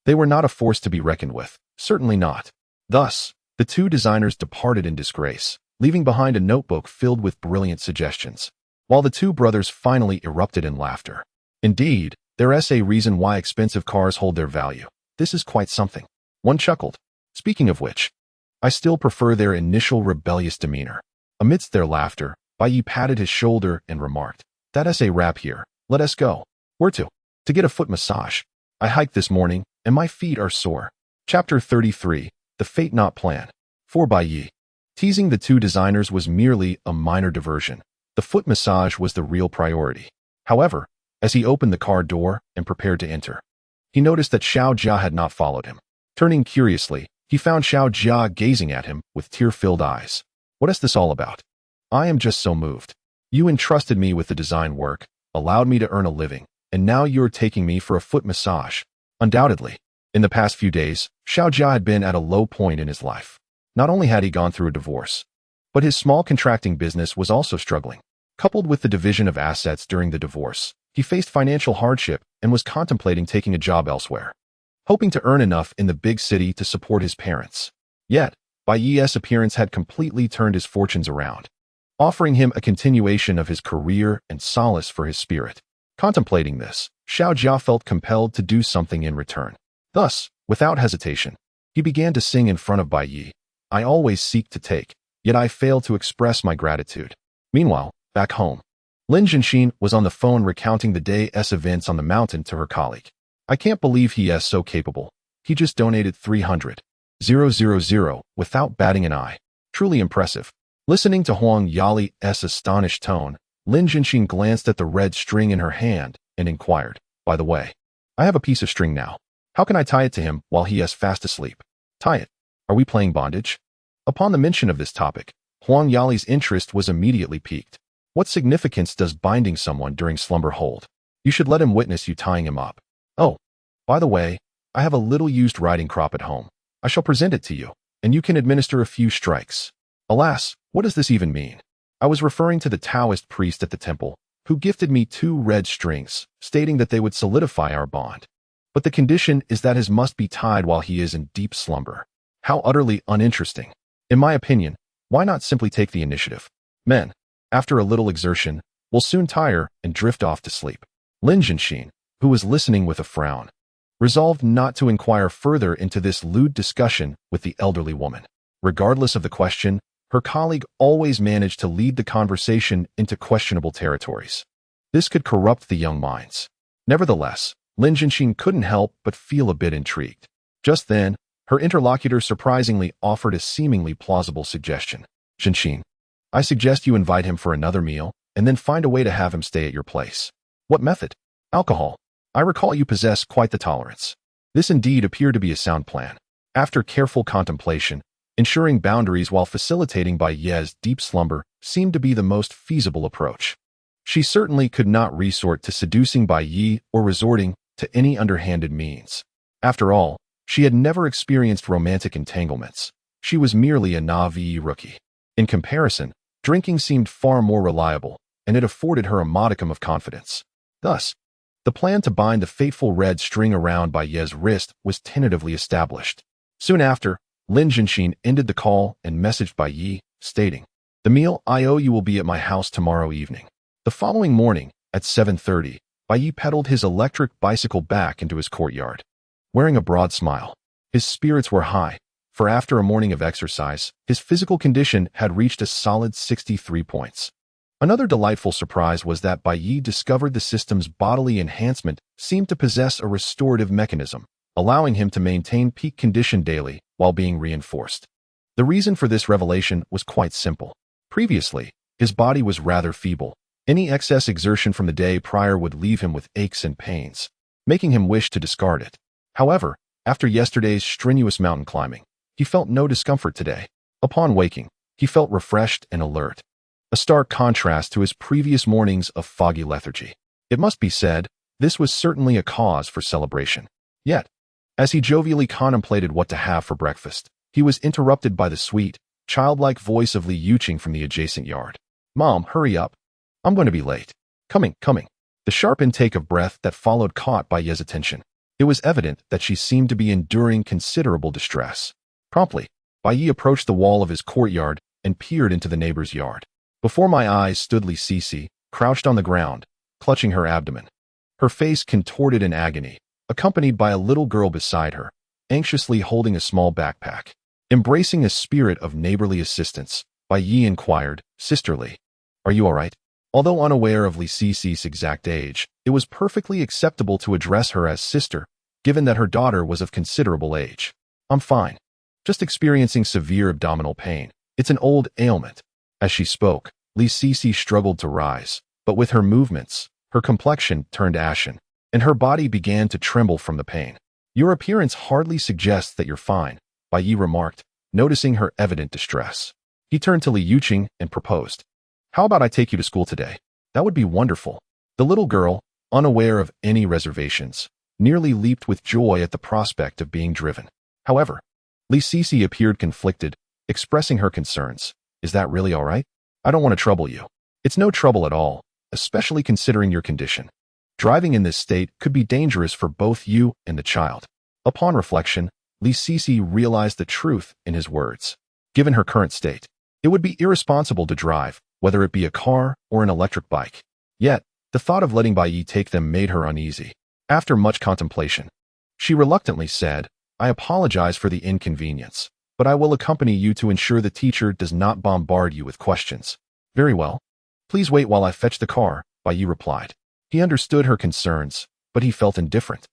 They were not a force to be reckoned with, certainly not. Thus, the two designers departed in disgrace, leaving behind a notebook filled with brilliant suggestions, while the two brothers finally erupted in laughter. Indeed, their essay reasoned why expensive cars hold their value. "This is quite something." One chuckled. "Speaking of which, I still prefer their initial rebellious demeanor." Amidst their laughter, Bai Ye patted his shoulder and remarked, "That essay wrap here. Let us go." "Where to?" "To get a foot massage. I hiked this morning, and my feet are sore." Chapter 33, The Fate Not Plan. For Bai Ye, teasing the two designers was merely a minor diversion. The foot massage was the real priority. However, as he opened the car door and prepared to enter, he noticed that Xiao Jia had not followed him. Turning curiously, he found Xiao Jia gazing at him with tear-filled eyes. What is this all about? I am just so moved. You entrusted me with the design work, allowed me to earn a living, and now you're taking me for a foot massage. Undoubtedly, in the past few days, Xiao Jia had been at a low point in his life. Not only had he gone through a divorce, but his small contracting business was also struggling. Coupled with the division of assets during the divorce, he faced financial hardship and was contemplating taking a job elsewhere, hoping to earn enough in the big city to support his parents. Yet, Bai Ye's appearance had completely turned his fortunes around, offering him a continuation of his career and solace for his spirit. Contemplating this, Xiao Jia felt compelled to do something in return. Thus, without hesitation, he began to sing in front of Bai Ye. I always seek to take, yet I fail to express my gratitude. Meanwhile, back home, Lin Jianxin was on the phone recounting the day's events on the mountain to her colleague. I can't believe he is so capable. He just donated 300,000 without batting an eye. Truly impressive. Listening to Huang Yali's astonished tone, Lin Jianxin glanced at the red string in her hand and inquired, by the way, I have a piece of string now. How can I tie it to him while he is fast asleep? Tie it. Are we playing bondage? Upon the mention of this topic, Huang Yali's interest was immediately piqued. What significance does binding someone during slumber hold? You should let him witness you tying him up. Oh, by the way, I have a little used riding crop at home. I shall present it to you, and you can administer a few strikes. Alas, what does this even mean? I was referring to the Taoist priest at the temple, who gifted me 2 red strings, stating that they would solidify our bond. But the condition is that his must be tied while he is in deep slumber. How utterly uninteresting. In my opinion, why not simply take the initiative? Men, after a little exertion, will soon tire and drift off to sleep. Lin Jianxin, who was listening with a frown, resolved not to inquire further into this lewd discussion with the elderly woman. Regardless of the question, her colleague always managed to lead the conversation into questionable territories. This could corrupt the young minds. Nevertheless, Lin Jianxin couldn't help but feel a bit intrigued. Just then, her interlocutor surprisingly offered a seemingly plausible suggestion. Jianxin, I suggest you invite him for another meal, and then find a way to have him stay at your place. What method? Alcohol. I recall you possess quite the tolerance. This indeed appeared to be a sound plan. After careful contemplation, ensuring boundaries while facilitating Bai Ye's deep slumber seemed to be the most feasible approach. She certainly could not resort to seducing Bai Ye or resorting to any underhanded means. After all, she had never experienced romantic entanglements. She was merely a naive rookie. In comparison, drinking seemed far more reliable, and it afforded her a modicum of confidence. Thus, the plan to bind the fateful red string around Bai Ye's wrist was tentatively established. Soon after, Lin Jianxin ended the call and messaged Bai Ye, stating, The meal I owe you will be at my house tomorrow evening. The following morning, at 7:30, Bai Ye pedaled his electric bicycle back into his courtyard. Wearing a broad smile, his spirits were high, for after a morning of exercise, his physical condition had reached a solid 63 points. Another delightful surprise was that Bai Ye discovered the system's bodily enhancement seemed to possess a restorative mechanism, allowing him to maintain peak condition daily while being reinforced. The reason for this revelation was quite simple. Previously, his body was rather feeble. Any excess exertion from the day prior would leave him with aches and pains, making him wish to discard it. However, after yesterday's strenuous mountain climbing, he felt no discomfort today. Upon waking, he felt refreshed and alert, a stark contrast to his previous mornings of foggy lethargy. It must be said, this was certainly a cause for celebration. Yet, as he jovially contemplated what to have for breakfast, he was interrupted by the sweet, childlike voice of Li Yuqing from the adjacent yard. Mom, hurry up. I'm going to be late. Coming. The sharp intake of breath that followed caught Bai Ye's attention. It was evident that she seemed to be enduring considerable distress. Promptly, Bai Ye approached the wall of his courtyard and peered into the neighbor's yard. Before my eyes stood Li Sisi, crouched on the ground, clutching her abdomen. Her face contorted in agony, accompanied by a little girl beside her, anxiously holding a small backpack. Embracing a spirit of neighborly assistance, Bai Ye inquired, Sisterly, are you all right? Although unaware of Li Sisi's exact age, it was perfectly acceptable to address her as sister, given that her daughter was of considerable age. I'm fine. Just experiencing severe abdominal pain. It's an old ailment. As she spoke, Li Sisi struggled to rise, but with her movements, her complexion turned ashen, and her body began to tremble from the pain. Your appearance hardly suggests that you're fine, Bai Ye remarked, noticing her evident distress. He turned to Li Yuqing and proposed, "How about I take you to school today? That would be wonderful." The little girl, unaware of any reservations, nearly leaped with joy at the prospect of being driven. However, Li Sisi appeared conflicted, expressing her concerns. "Is that really all right? I don't want to trouble you." "It's no trouble at all, especially considering your condition. Driving in this state could be dangerous for both you and the child." Upon reflection, Li Sisi realized the truth in his words. Given her current state, it would be irresponsible to drive, whether it be a car or an electric bike. Yet, the thought of letting Bai Ye take them made her uneasy. After much contemplation, she reluctantly said, "I apologize for the inconvenience, but I will accompany you to ensure the teacher does not bombard you with questions." "Very well. Please wait while I fetch the car," Bai Ye replied. He understood her concerns, but he felt indifferent.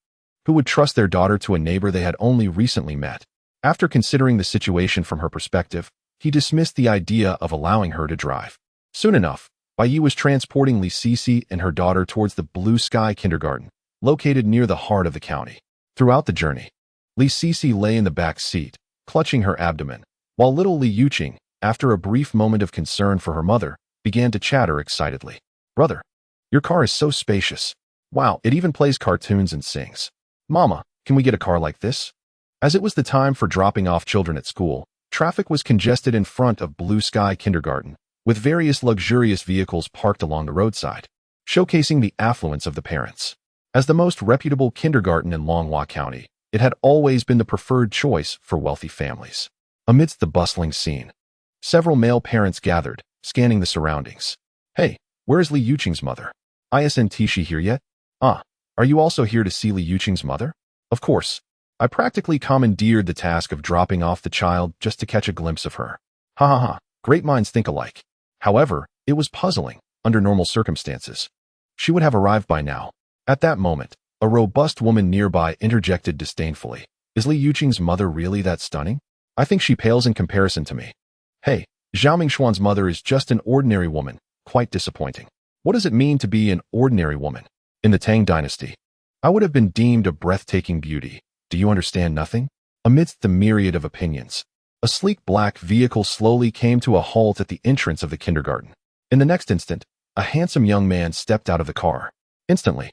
Who would trust their daughter to a neighbor they had only recently met? After considering the situation from her perspective, he dismissed the idea of allowing her to drive. Soon enough, Bai Ye was transporting Li Sisi and her daughter towards the Blue Sky Kindergarten, located near the heart of the county. Throughout the journey, Li Sisi lay in the back seat, clutching her abdomen, while little Li Yuqing, after a brief moment of concern for her mother, began to chatter excitedly. "Brother, your car is so spacious. Wow, it even plays cartoons and sings. Mama, can we get a car like this?" As it was the time for dropping off children at school, traffic was congested in front of Blue Sky Kindergarten, with various luxurious vehicles parked along the roadside, showcasing the affluence of the parents. As the most reputable kindergarten in Longhua County, it had always been the preferred choice for wealthy families. Amidst the bustling scene, several male parents gathered, scanning the surroundings. "Hey, where is Li Yuqing's mother? Isn't she here yet? Ah, are you also here to see Li Yuqing's mother?" Of course, I practically commandeered the task of dropping off the child just to catch a glimpse of her. Ha ha ha, great minds think alike. However, it was puzzling, under normal circumstances. She would have arrived by now. At that moment, a robust woman nearby interjected disdainfully. "Is Li Yuqing's mother really that stunning? I think she pales in comparison to me." "Hey, Zhao Mingshuan's mother is just an ordinary woman, quite disappointing." What does it mean to be an ordinary woman? In the Tang dynasty, I would have been deemed a breathtaking beauty. Do you understand nothing? Amidst the myriad of opinions, a sleek black vehicle slowly came to a halt at the entrance of the kindergarten. In the next instant, a handsome young man stepped out of the car. Instantly,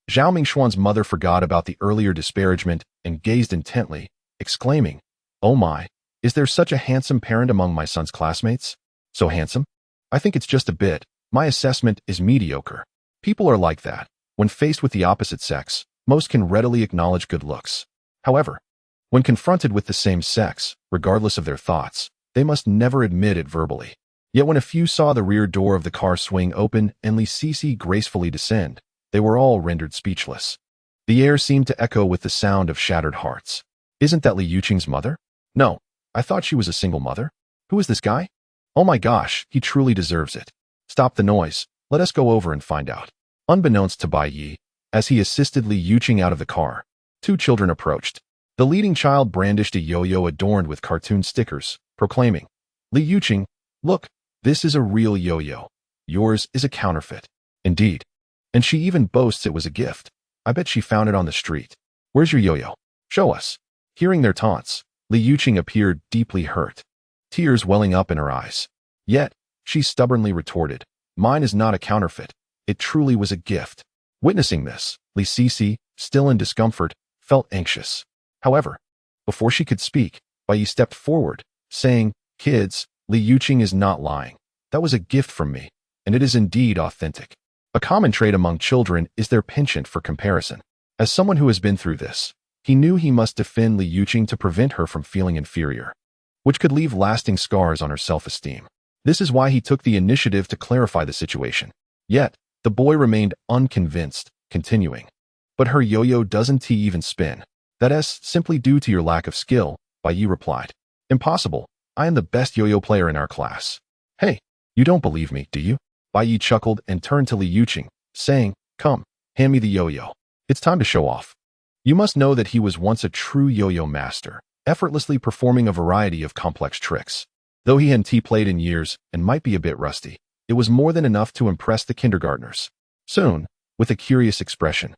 Zhao Mingshuan's mother forgot about the earlier disparagement and gazed intently, exclaiming, "Oh my, is there such a handsome parent among my son's classmates? So handsome? I think it's just a bit. My assessment is mediocre." People are like that. When faced with the opposite sex, most can readily acknowledge good looks. However, when confronted with the same sex, regardless of their thoughts, they must never admit it verbally. Yet when a few saw the rear door of the car swing open and Li Sisi gracefully descend, they were all rendered speechless. The air seemed to echo with the sound of shattered hearts. "Isn't that Li Yuqing's mother? No, I thought she was a single mother. Who is this guy? Oh my gosh, he truly deserves it. Stop the noise, let us go over and find out." Unbeknownst to Bai Ye, as he assisted Li Yuqing out of the car, two children approached. The leading child brandished a yo-yo adorned with cartoon stickers, proclaiming, "Li Yuqing, look, this is a real yo-yo. Yours is a counterfeit." "Indeed. And she even boasts it was a gift. I bet she found it on the street. Where's your yo-yo? Show us." Hearing their taunts, Li Yuqing appeared deeply hurt, tears welling up in her eyes. Yet, she stubbornly retorted, "Mine is not a counterfeit. It truly was a gift." Witnessing this, Li Sisi, still in discomfort, felt anxious. However, before she could speak, Bai Ye stepped forward, saying, "Kids, Li Yuqing is not lying. That was a gift from me, and it is indeed authentic." A common trait among children is their penchant for comparison. As someone who has been through this, he knew he must defend Li Yuqing to prevent her from feeling inferior, which could leave lasting scars on her self-esteem. This is why he took the initiative to clarify the situation. Yet, the boy remained unconvinced, continuing, "But her yo-yo doesn't even spin. That is simply due to your lack of skill," Bai Ye replied. "Impossible. I am the best yo-yo player in our class." "Hey, you don't believe me, do you?" Bai Ye chuckled and turned to Li Yuqing, saying, "Come, hand me the yo-yo. It's time to show off." You must know that he was once a true yo-yo master, effortlessly performing a variety of complex tricks. Though he hadn't played in years and might be a bit rusty, it was more than enough to impress the kindergartners. Soon, with a curious expression,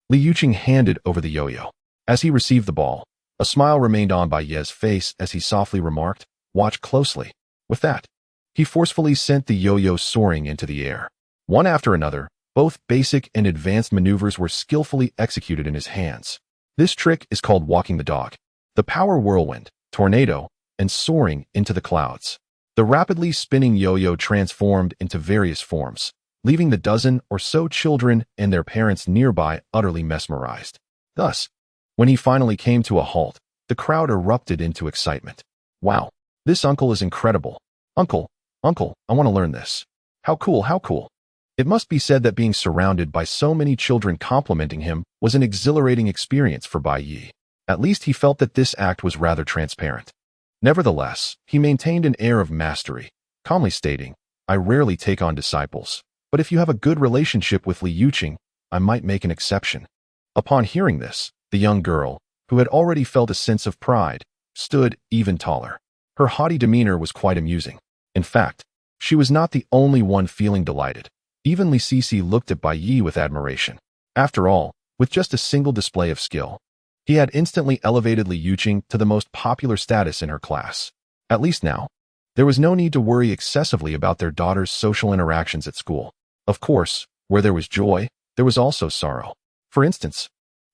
Li Yuqing handed over the yo-yo. As he received the ball, a smile remained on Bai Ye's face as he softly remarked, "Watch closely." With that, he forcefully sent the yo-yo soaring into the air. One after another, both basic and advanced maneuvers were skillfully executed in his hands. This trick is called walking the dog. The power whirlwind, tornado, and soaring into the clouds. The rapidly spinning yo-yo transformed into various forms, leaving the dozen or so children and their parents nearby utterly mesmerized. Thus, when he finally came to a halt, the crowd erupted into excitement. "Wow, this uncle is incredible. Uncle, I want to learn this. How cool, how cool." It must be said that being surrounded by so many children complimenting him was an exhilarating experience for Bai Ye. At least he felt that this act was rather transparent. Nevertheless, he maintained an air of mastery, calmly stating, "I rarely take on disciples, but if you have a good relationship with Li Yuqing, I might make an exception." Upon hearing this, the young girl, who had already felt a sense of pride, stood even taller. Her haughty demeanor was quite amusing. In fact, she was not the only one feeling delighted. Even Li Sisi looked at Bai Ye with admiration. After all, with just a single display of skill, he had instantly elevated Li Yuqing to the most popular status in her class. At least now, there was no need to worry excessively about their daughter's social interactions at school. Of course, where there was joy, there was also sorrow. For instance,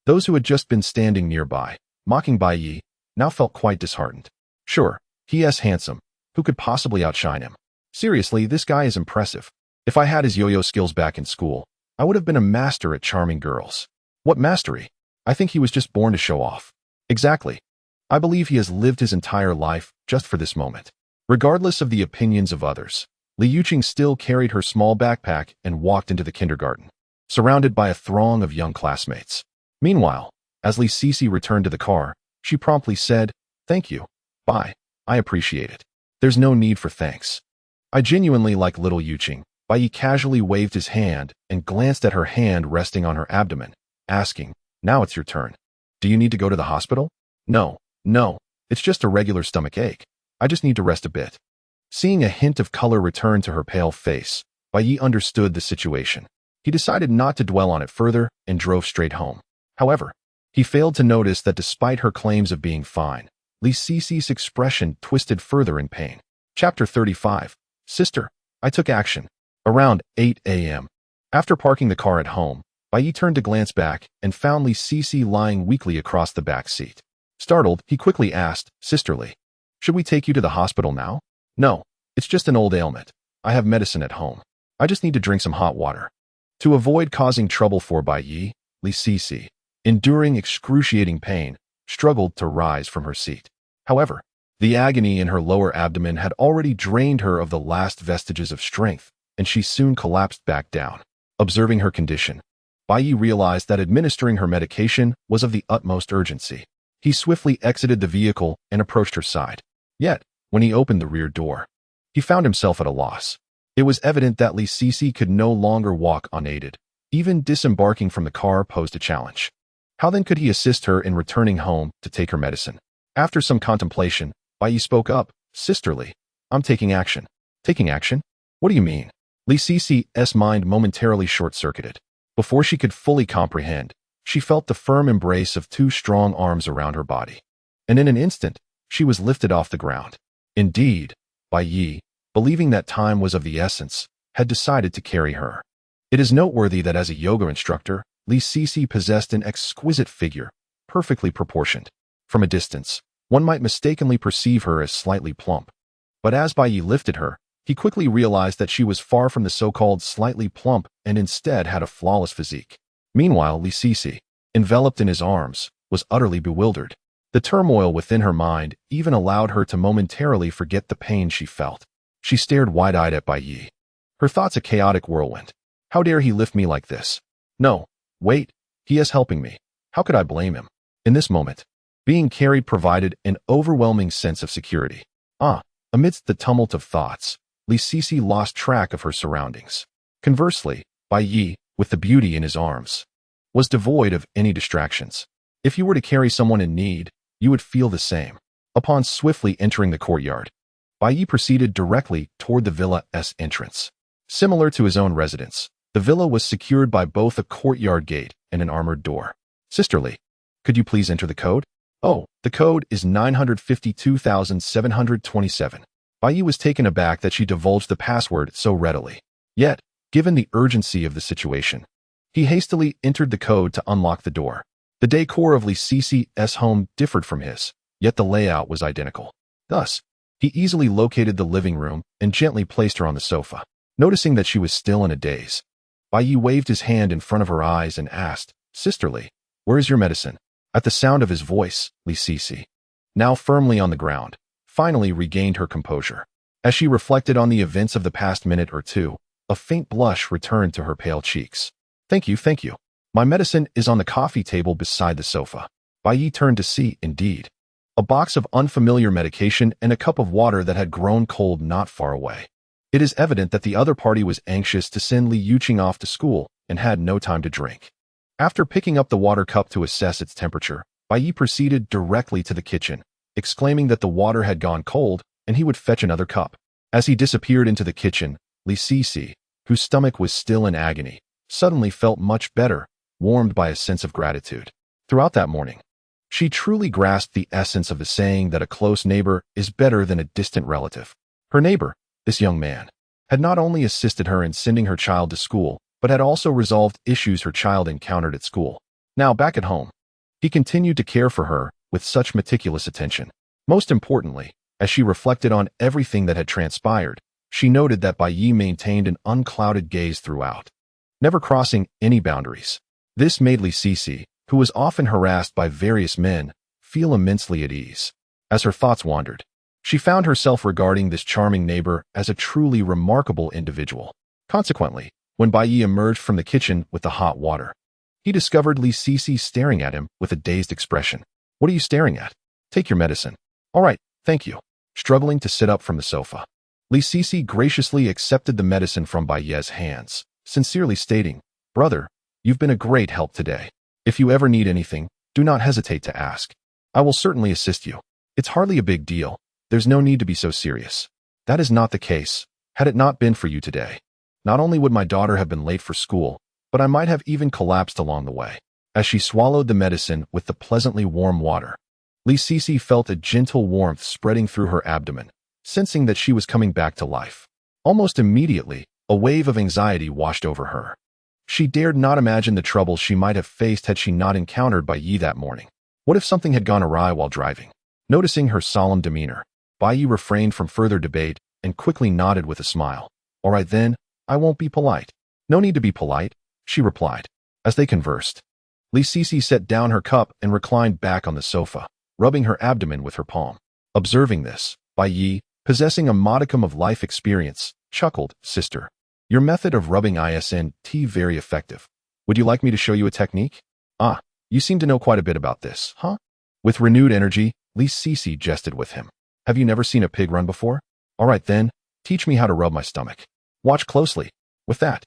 those who had just been standing nearby, mocking Bai Ye, now felt quite disheartened. Sure, he is handsome. Who could possibly outshine him? Seriously, this guy is impressive. If I had his yo-yo skills back in school, I would have been a master at charming girls. What mastery? I think he was just born to show off. Exactly. I believe he has lived his entire life just for this moment. Regardless of the opinions of others, Li Yuqing still carried her small backpack and walked into the kindergarten, surrounded by a throng of young classmates. Meanwhile, as Li Sisi returned to the car, she promptly said, "Thank you. Bye. I appreciate it. There's no need for thanks. I genuinely like little Yuqing." Bai Ye casually waved his hand and glanced at her hand resting on her abdomen, asking, "Now it's your turn. Do you need to go to the hospital?" No, it's just a regular stomach ache. I just need to rest a bit." Seeing a hint of color return to her pale face, Bai Ye understood the situation. He decided not to dwell on it further and drove straight home. However, he failed to notice that despite her claims of being fine, Li Sisi's expression twisted further in pain. Chapter 35. Sister, I took action. Around 8 a.m. After parking the car at home, Bai Ye turned to glance back and found Li Sisi lying weakly across the back seat. Startled, he quickly asked, "Sisterly, should we take you to the hospital now?" "No, it's just an old ailment. I have medicine at home. I just need to drink some hot water." To avoid causing trouble for Bai Ye, Li Sisi, enduring excruciating pain, struggled to rise from her seat. However, the agony in her lower abdomen had already drained her of the last vestiges of strength, and she soon collapsed back down. Observing her condition, Bai Ye realized that administering her medication was of the utmost urgency. He swiftly exited the vehicle and approached her side. Yet, when he opened the rear door, he found himself at a loss. It was evident that Li Sisi could no longer walk unaided. Even disembarking from the car posed a challenge. How then could he assist her in returning home to take her medicine? After some contemplation, Bai Ye spoke up, "Sisterly, I'm taking action." "Taking action? What do you mean?" Li Sisi's mind momentarily short-circuited. Before she could fully comprehend, she felt the firm embrace of two strong arms around her body. And in an instant, she was lifted off the ground. Indeed, Bai Ye, believing that time was of the essence, had decided to carry her. It is noteworthy that as a yoga instructor, Li Sisi possessed an exquisite figure, perfectly proportioned. From a distance, one might mistakenly perceive her as slightly plump. But as Bai Ye lifted her, he quickly realized that she was far from the so-called slightly plump and instead had a flawless physique. Meanwhile, Li Sisi, enveloped in his arms, was utterly bewildered. The turmoil within her mind even allowed her to momentarily forget the pain she felt. She stared wide-eyed at Bai Ye. Her thoughts a chaotic whirlwind. How dare he lift me like this? No, wait, he is helping me. How could I blame him? In this moment, being carried provided an overwhelming sense of security. Amidst the tumult of thoughts, Li Sisi lost track of her surroundings. Conversely, Bai Ye, with the beauty in his arms, was devoid of any distractions. If you were to carry someone in need, you would feel the same. Upon swiftly entering the courtyard, Bai Ye proceeded directly toward the villa's entrance. Similar to his own residence, the villa was secured by both a courtyard gate and an armored door. "Sisterly, Could you please enter the code? Oh, the code is 952,727. Bai Ye was taken aback that she divulged the password so readily. Yet, given the urgency of the situation, he hastily entered the code to unlock the door. The decor of Li Cici's home differed from his, yet the layout was identical. Thus, he easily located the living room and gently placed her on the sofa. Noticing that she was still in a daze, Bai Ye waved his hand in front of her eyes and asked, "Sisterly, where is your medicine?" At the sound of his voice, Li Cici, now firmly on the ground, finally regained her composure. As she reflected on the events of the past minute or two, a faint blush returned to her pale cheeks. Thank you. My medicine is on the coffee table beside the sofa." Bai Ye turned to see, indeed, a box of unfamiliar medication and a cup of water that had grown cold not far away. It is evident that the other party was anxious to send Li Yuqing off to school and had no time to drink. After picking up the water cup to assess its temperature, Bai Ye proceeded directly to the kitchen, exclaiming that the water had gone cold and he would fetch another cup. As he disappeared into the kitchen, Li Cici, whose stomach was still in agony, suddenly felt much better, warmed by a sense of gratitude. Throughout that morning, she truly grasped the essence of the saying that a close neighbor is better than a distant relative. Her neighbor, this young man, had not only assisted her in sending her child to school, but had also resolved issues her child encountered at school. Now back at home, he continued to care for her with such meticulous attention. Most importantly, as she reflected on everything that had transpired, she noted that Bai Ye maintained an unclouded gaze throughout, never crossing any boundaries. This made Li Cici, who was often harassed by various men, feel immensely at ease. As her thoughts wandered, she found herself regarding this charming neighbor as a truly remarkable individual. Consequently, when Bai Ye emerged from the kitchen with the hot water, he discovered Li Cici staring at him with a dazed expression. "What are you staring at? Take your medicine." "All right, thank you." Struggling to sit up from the sofa, Li Cici graciously accepted the medicine from Bai Ye's hands, sincerely stating, "Brother, you've been a great help today. If you ever need anything, do not hesitate to ask. I will certainly assist you. It's hardly a big deal. There's no need to be so serious." "That is not the case. Had it not been for you today, not only would my daughter have been late for school, but I might have even collapsed along the way." As she swallowed the medicine with the pleasantly warm water, Li Cici felt a gentle warmth spreading through her abdomen, sensing that she was coming back to life. Almost immediately, a wave of anxiety washed over her. She dared not imagine the trouble she might have faced had she not encountered Bai Ye that morning. What if something had gone awry while driving? Noticing her solemn demeanor, Bai Ye refrained from further debate and quickly nodded with a smile. "All right then, I won't be polite." "No need to be polite," she replied. As they conversed, Li Cici set down her cup and reclined back on the sofa, rubbing her abdomen with her palm. Observing this, Bai Ye, possessing a modicum of life experience, chuckled, "Sister, your method of rubbing isn't very effective. Would you like me to show you a technique?" "Ah, you seem to know quite a bit about this, huh?" With renewed energy, Li Cici jested with him. "Have you never seen a pig run before? All right then, teach me how to rub my stomach. Watch closely." With that,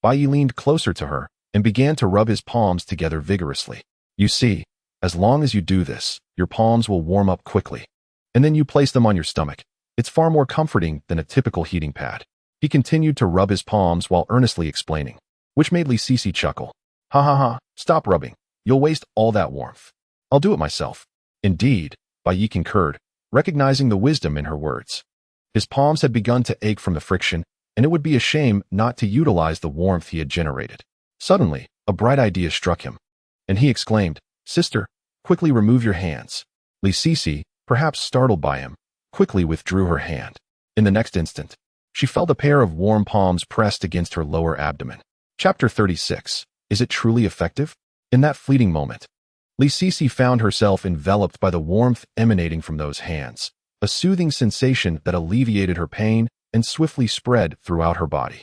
Bai Ye leaned closer to her and began to rub his palms together vigorously. "You see, as long as you do this, your palms will warm up quickly. And then you place them on your stomach. It's far more comforting than a typical heating pad." He continued to rub his palms while earnestly explaining, which made Li Cici chuckle. "Ha ha ha, stop rubbing. You'll waste all that warmth. I'll do it myself." "Indeed," Bai Ye concurred, recognizing the wisdom in her words. His palms had begun to ache from the friction, and it would be a shame not to utilize the warmth he had generated. Suddenly, a bright idea struck him, and he exclaimed, "Sister, quickly remove your hands." Li Cici, perhaps startled by him, quickly withdrew her hand. In the next instant, she felt a pair of warm palms pressed against her lower abdomen. Chapter 36. Is it truly effective? In that fleeting moment, Li Cici found herself enveloped by the warmth emanating from those hands, a soothing sensation that alleviated her pain and swiftly spread throughout her body.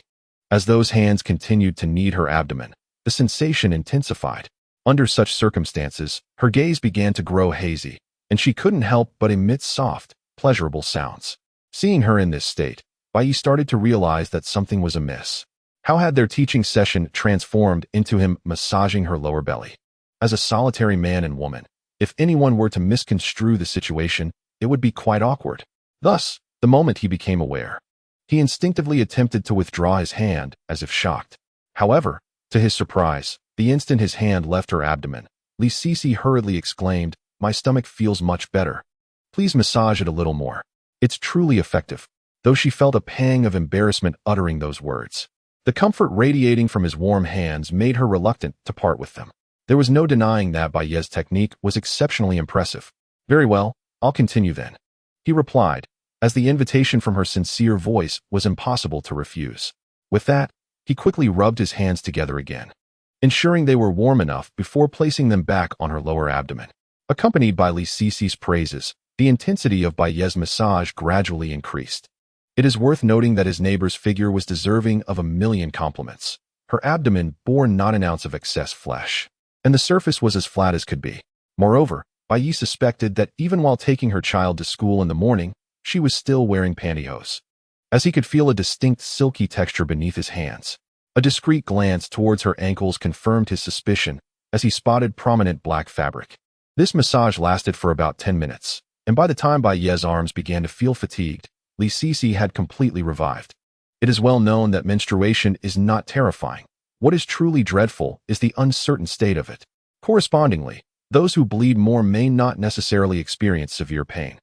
As those hands continued to knead her abdomen, the sensation intensified. Under such circumstances, her gaze began to grow hazy, and she couldn't help but emit soft, pleasurable sounds. Seeing her in this state, Bai Ye started to realize that something was amiss. How had their teaching session transformed into him massaging her lower belly? As a solitary man and woman, if anyone were to misconstrue the situation, it would be quite awkward. Thus, the moment he became aware, he instinctively attempted to withdraw his hand, as if shocked. However, to his surprise, the instant his hand left her abdomen, Li Sisi hurriedly exclaimed, "My stomach feels much better. Please massage it a little more." It's truly effective, though she felt a pang of embarrassment uttering those words. The comfort radiating from his warm hands made her reluctant to part with them. There was no denying that Bai Ye's technique was exceptionally impressive. "Very well, I'll continue then," he replied, as the invitation from her sincere voice was impossible to refuse. With that, he quickly rubbed his hands together again, ensuring they were warm enough before placing them back on her lower abdomen. Accompanied by Li Sisi's praises, the intensity of Bai Ye's massage gradually increased. It is worth noting that his neighbor's figure was deserving of a million compliments. Her abdomen bore not an ounce of excess flesh, and the surface was as flat as could be. Moreover, Bai Ye suspected that even while taking her child to school in the morning, she was still wearing pantyhose, as he could feel a distinct silky texture beneath his hands. A discreet glance towards her ankles confirmed his suspicion as he spotted prominent black fabric. This massage lasted for about 10 minutes, and by the time Bai Ye's arms began to feel fatigued, Li Sisi had completely revived. It is well known that menstruation is not terrifying. What is truly dreadful is the uncertain state of it. Correspondingly, those who bleed more may not necessarily experience severe pain,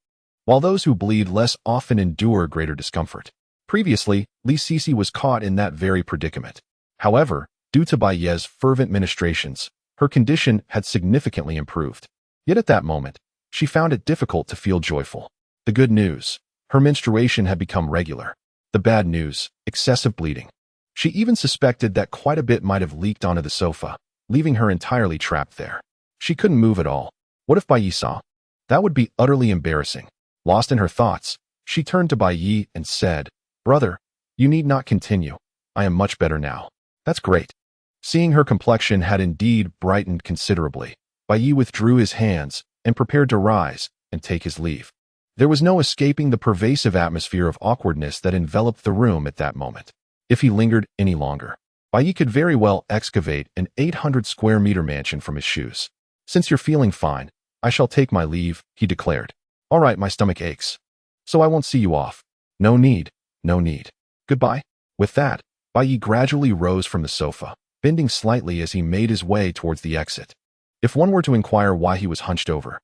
while those who bleed less often endure greater discomfort. Previously, Li Sisi was caught in that very predicament. However, due to Bai Ye's fervent ministrations, her condition had significantly improved. Yet at that moment, she found it difficult to feel joyful. The good news: her menstruation had become regular. The bad news: excessive bleeding. She even suspected that quite a bit might have leaked onto the sofa, leaving her entirely trapped there. She couldn't move at all. What if Bai Ye saw? That would be utterly embarrassing. Lost in her thoughts, she turned to Bai Ye and said, "Brother, you need not continue. I am much better now." "That's great." Seeing her complexion had indeed brightened considerably, Bai Ye withdrew his hands and prepared to rise and take his leave. There was no escaping the pervasive atmosphere of awkwardness that enveloped the room at that moment. If he lingered any longer, Bai Ye could very well excavate an 800-square-meter mansion from his shoes. "Since you're feeling fine, I shall take my leave," he declared. "All right, my stomach aches, so I won't see you off." "No need, no need. Goodbye." With that, Bai Ye gradually rose from the sofa, bending slightly as he made his way towards the exit. If one were to inquire why he was hunched over,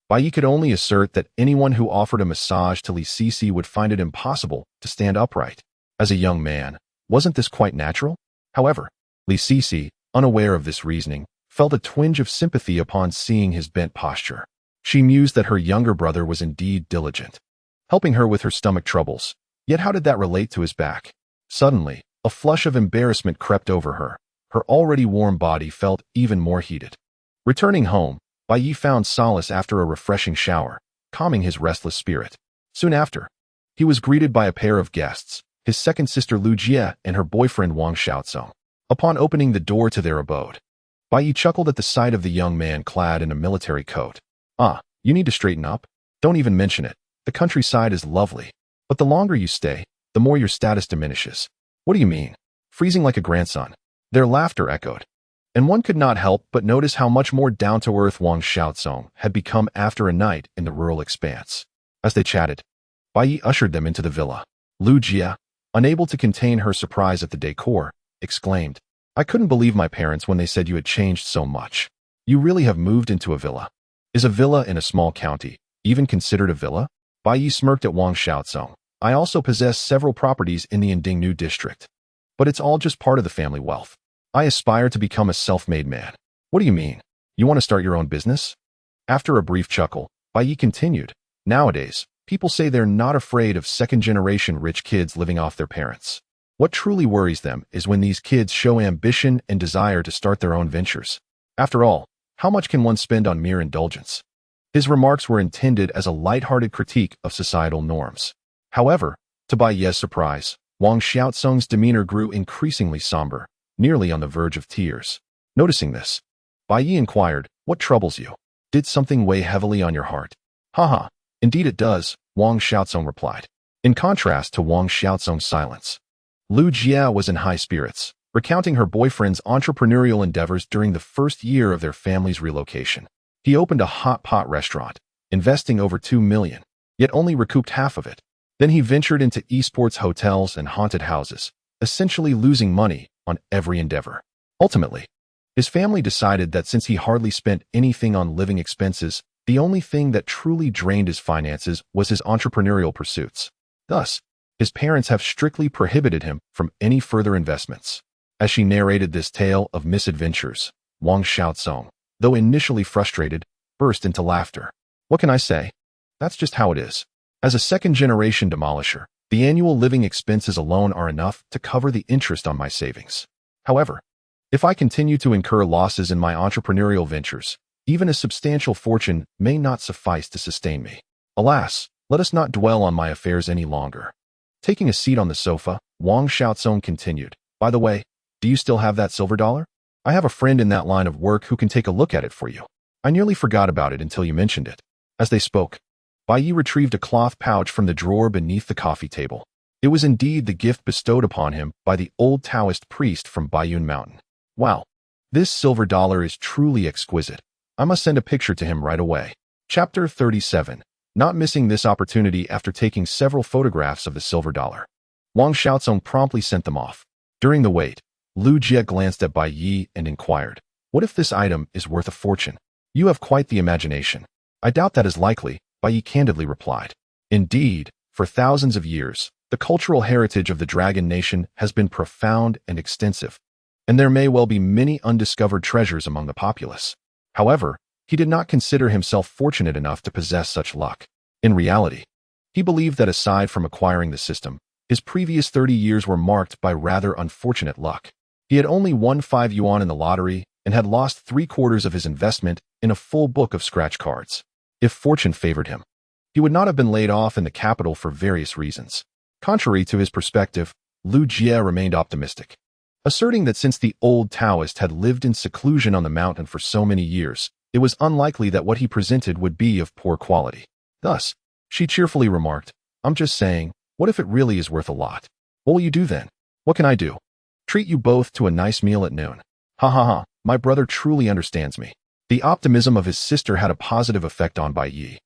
Bai Ye could only assert that anyone who offered a massage to Li Sisi would find it impossible to stand upright. As a young man, wasn't this quite natural? However, Li Sisi, unaware of this reasoning, felt a twinge of sympathy upon seeing his bent posture. She mused that her younger brother was indeed diligent, helping her with her stomach troubles. Yet how did that relate to his back? Suddenly, a flush of embarrassment crept over her. Her already warm body felt even more heated. Returning home, Bai Ye found solace after a refreshing shower, calming his restless spirit. Soon after, he was greeted by a pair of guests, his second sister Lu Jie and her boyfriend Wang Xiaozong. Upon opening the door to their abode, Bai Ye chuckled at the sight of the young man clad in a military coat. "Ah, you need to straighten up? Don't even mention it. The countryside is lovely, but the longer you stay, the more your status diminishes." "What do you mean?" "Freezing like a grandson." Their laughter echoed, and one could not help but notice how much more down-to-earth Wang Xiaozong had become after a night in the rural expanse. As they chatted, Bai Ye ushered them into the villa. Lu Jie, unable to contain her surprise at the decor, exclaimed, "I couldn't believe my parents when they said you had changed so much. You really have moved into a villa." "Is a villa in a small county even considered a villa?" Bai Ye smirked at Wang Xiaozong. "I also possess several properties in the Yindingnu district, but it's all just part of the family wealth. I aspire to become a self-made man." "What do you mean? You want to start your own business?" After a brief chuckle, Bai Ye continued, "Nowadays, people say they're not afraid of second-generation rich kids living off their parents. What truly worries them is when these kids show ambition and desire to start their own ventures. After all, how much can one spend on mere indulgence?" His remarks were intended as a lighthearted critique of societal norms. However, to Bai Ye's surprise, Wang Xiaozong's demeanor grew increasingly somber, nearly on the verge of tears. Noticing this, Bai Ye inquired, "What troubles you? Did something weigh heavily on your heart?" "Haha, indeed it does," Wang Xiaozong replied. In contrast to Wang Xiaozong's silence, Lu Jie was in high spirits, recounting her boyfriend's entrepreneurial endeavors during the first year of their family's relocation. He opened a hot pot restaurant, investing over 2 million, yet only recouped half of it. Then he ventured into esports hotels and haunted houses, essentially losing money on every endeavor. Ultimately, His family decided that since he hardly spent anything on living expenses, the only thing that truly drained his finances was his entrepreneurial pursuits. Thus, his parents have strictly prohibited him from any further investments. As she narrated this tale of misadventures, Wang Xiaozong, though initially frustrated, burst into laughter. What can I say? That's just how it is. As a second-generation demolisher, the annual living expenses alone are enough to cover the interest on my savings. However, if I continue to incur losses in my entrepreneurial ventures, even a substantial fortune may not suffice to sustain me. Alas, let us not dwell on my affairs any longer. Taking a seat on the sofa, Wang Xiaozong continued, By the way, do you still have that silver dollar? I have a friend in that line of work who can take a look at it for you. I nearly forgot about it until you mentioned it. As they spoke, Bai Ye retrieved a cloth pouch from the drawer beneath the coffee table. It was indeed the gift bestowed upon him by the old Taoist priest from Baiyun Mountain. Wow, this silver dollar is truly exquisite. I must send a picture to him right away. Chapter 37. Not missing this opportunity after taking several photographs of the silver dollar. Wang Xiaozong promptly sent them off. During the wait, Lu Jie glanced at Bai Ye and inquired, What if this item is worth a fortune? You have quite the imagination. I doubt that is likely, Bai Ye candidly replied. Indeed, for thousands of years, the cultural heritage of the Dragon Nation has been profound and extensive, and there may well be many undiscovered treasures among the populace. However, he did not consider himself fortunate enough to possess such luck. In reality, he believed that aside from acquiring the system, his previous 30 years were marked by rather unfortunate luck. He had only won 5 yuan in the lottery and had lost 3/4 of his investment in a full book of scratch cards. If fortune favored him, he would not have been laid off in the capital for various reasons. Contrary to his perspective, Lu Jie remained optimistic, asserting that since the old Taoist had lived in seclusion on the mountain for so many years, it was unlikely that what he presented would be of poor quality. Thus, she cheerfully remarked, I'm just saying, what if it really is worth a lot? What will you do then? What can I do? Treat you both to a nice meal at noon. Ha ha ha, my brother truly understands me. The optimism of his sister had a positive effect on Bai Ye,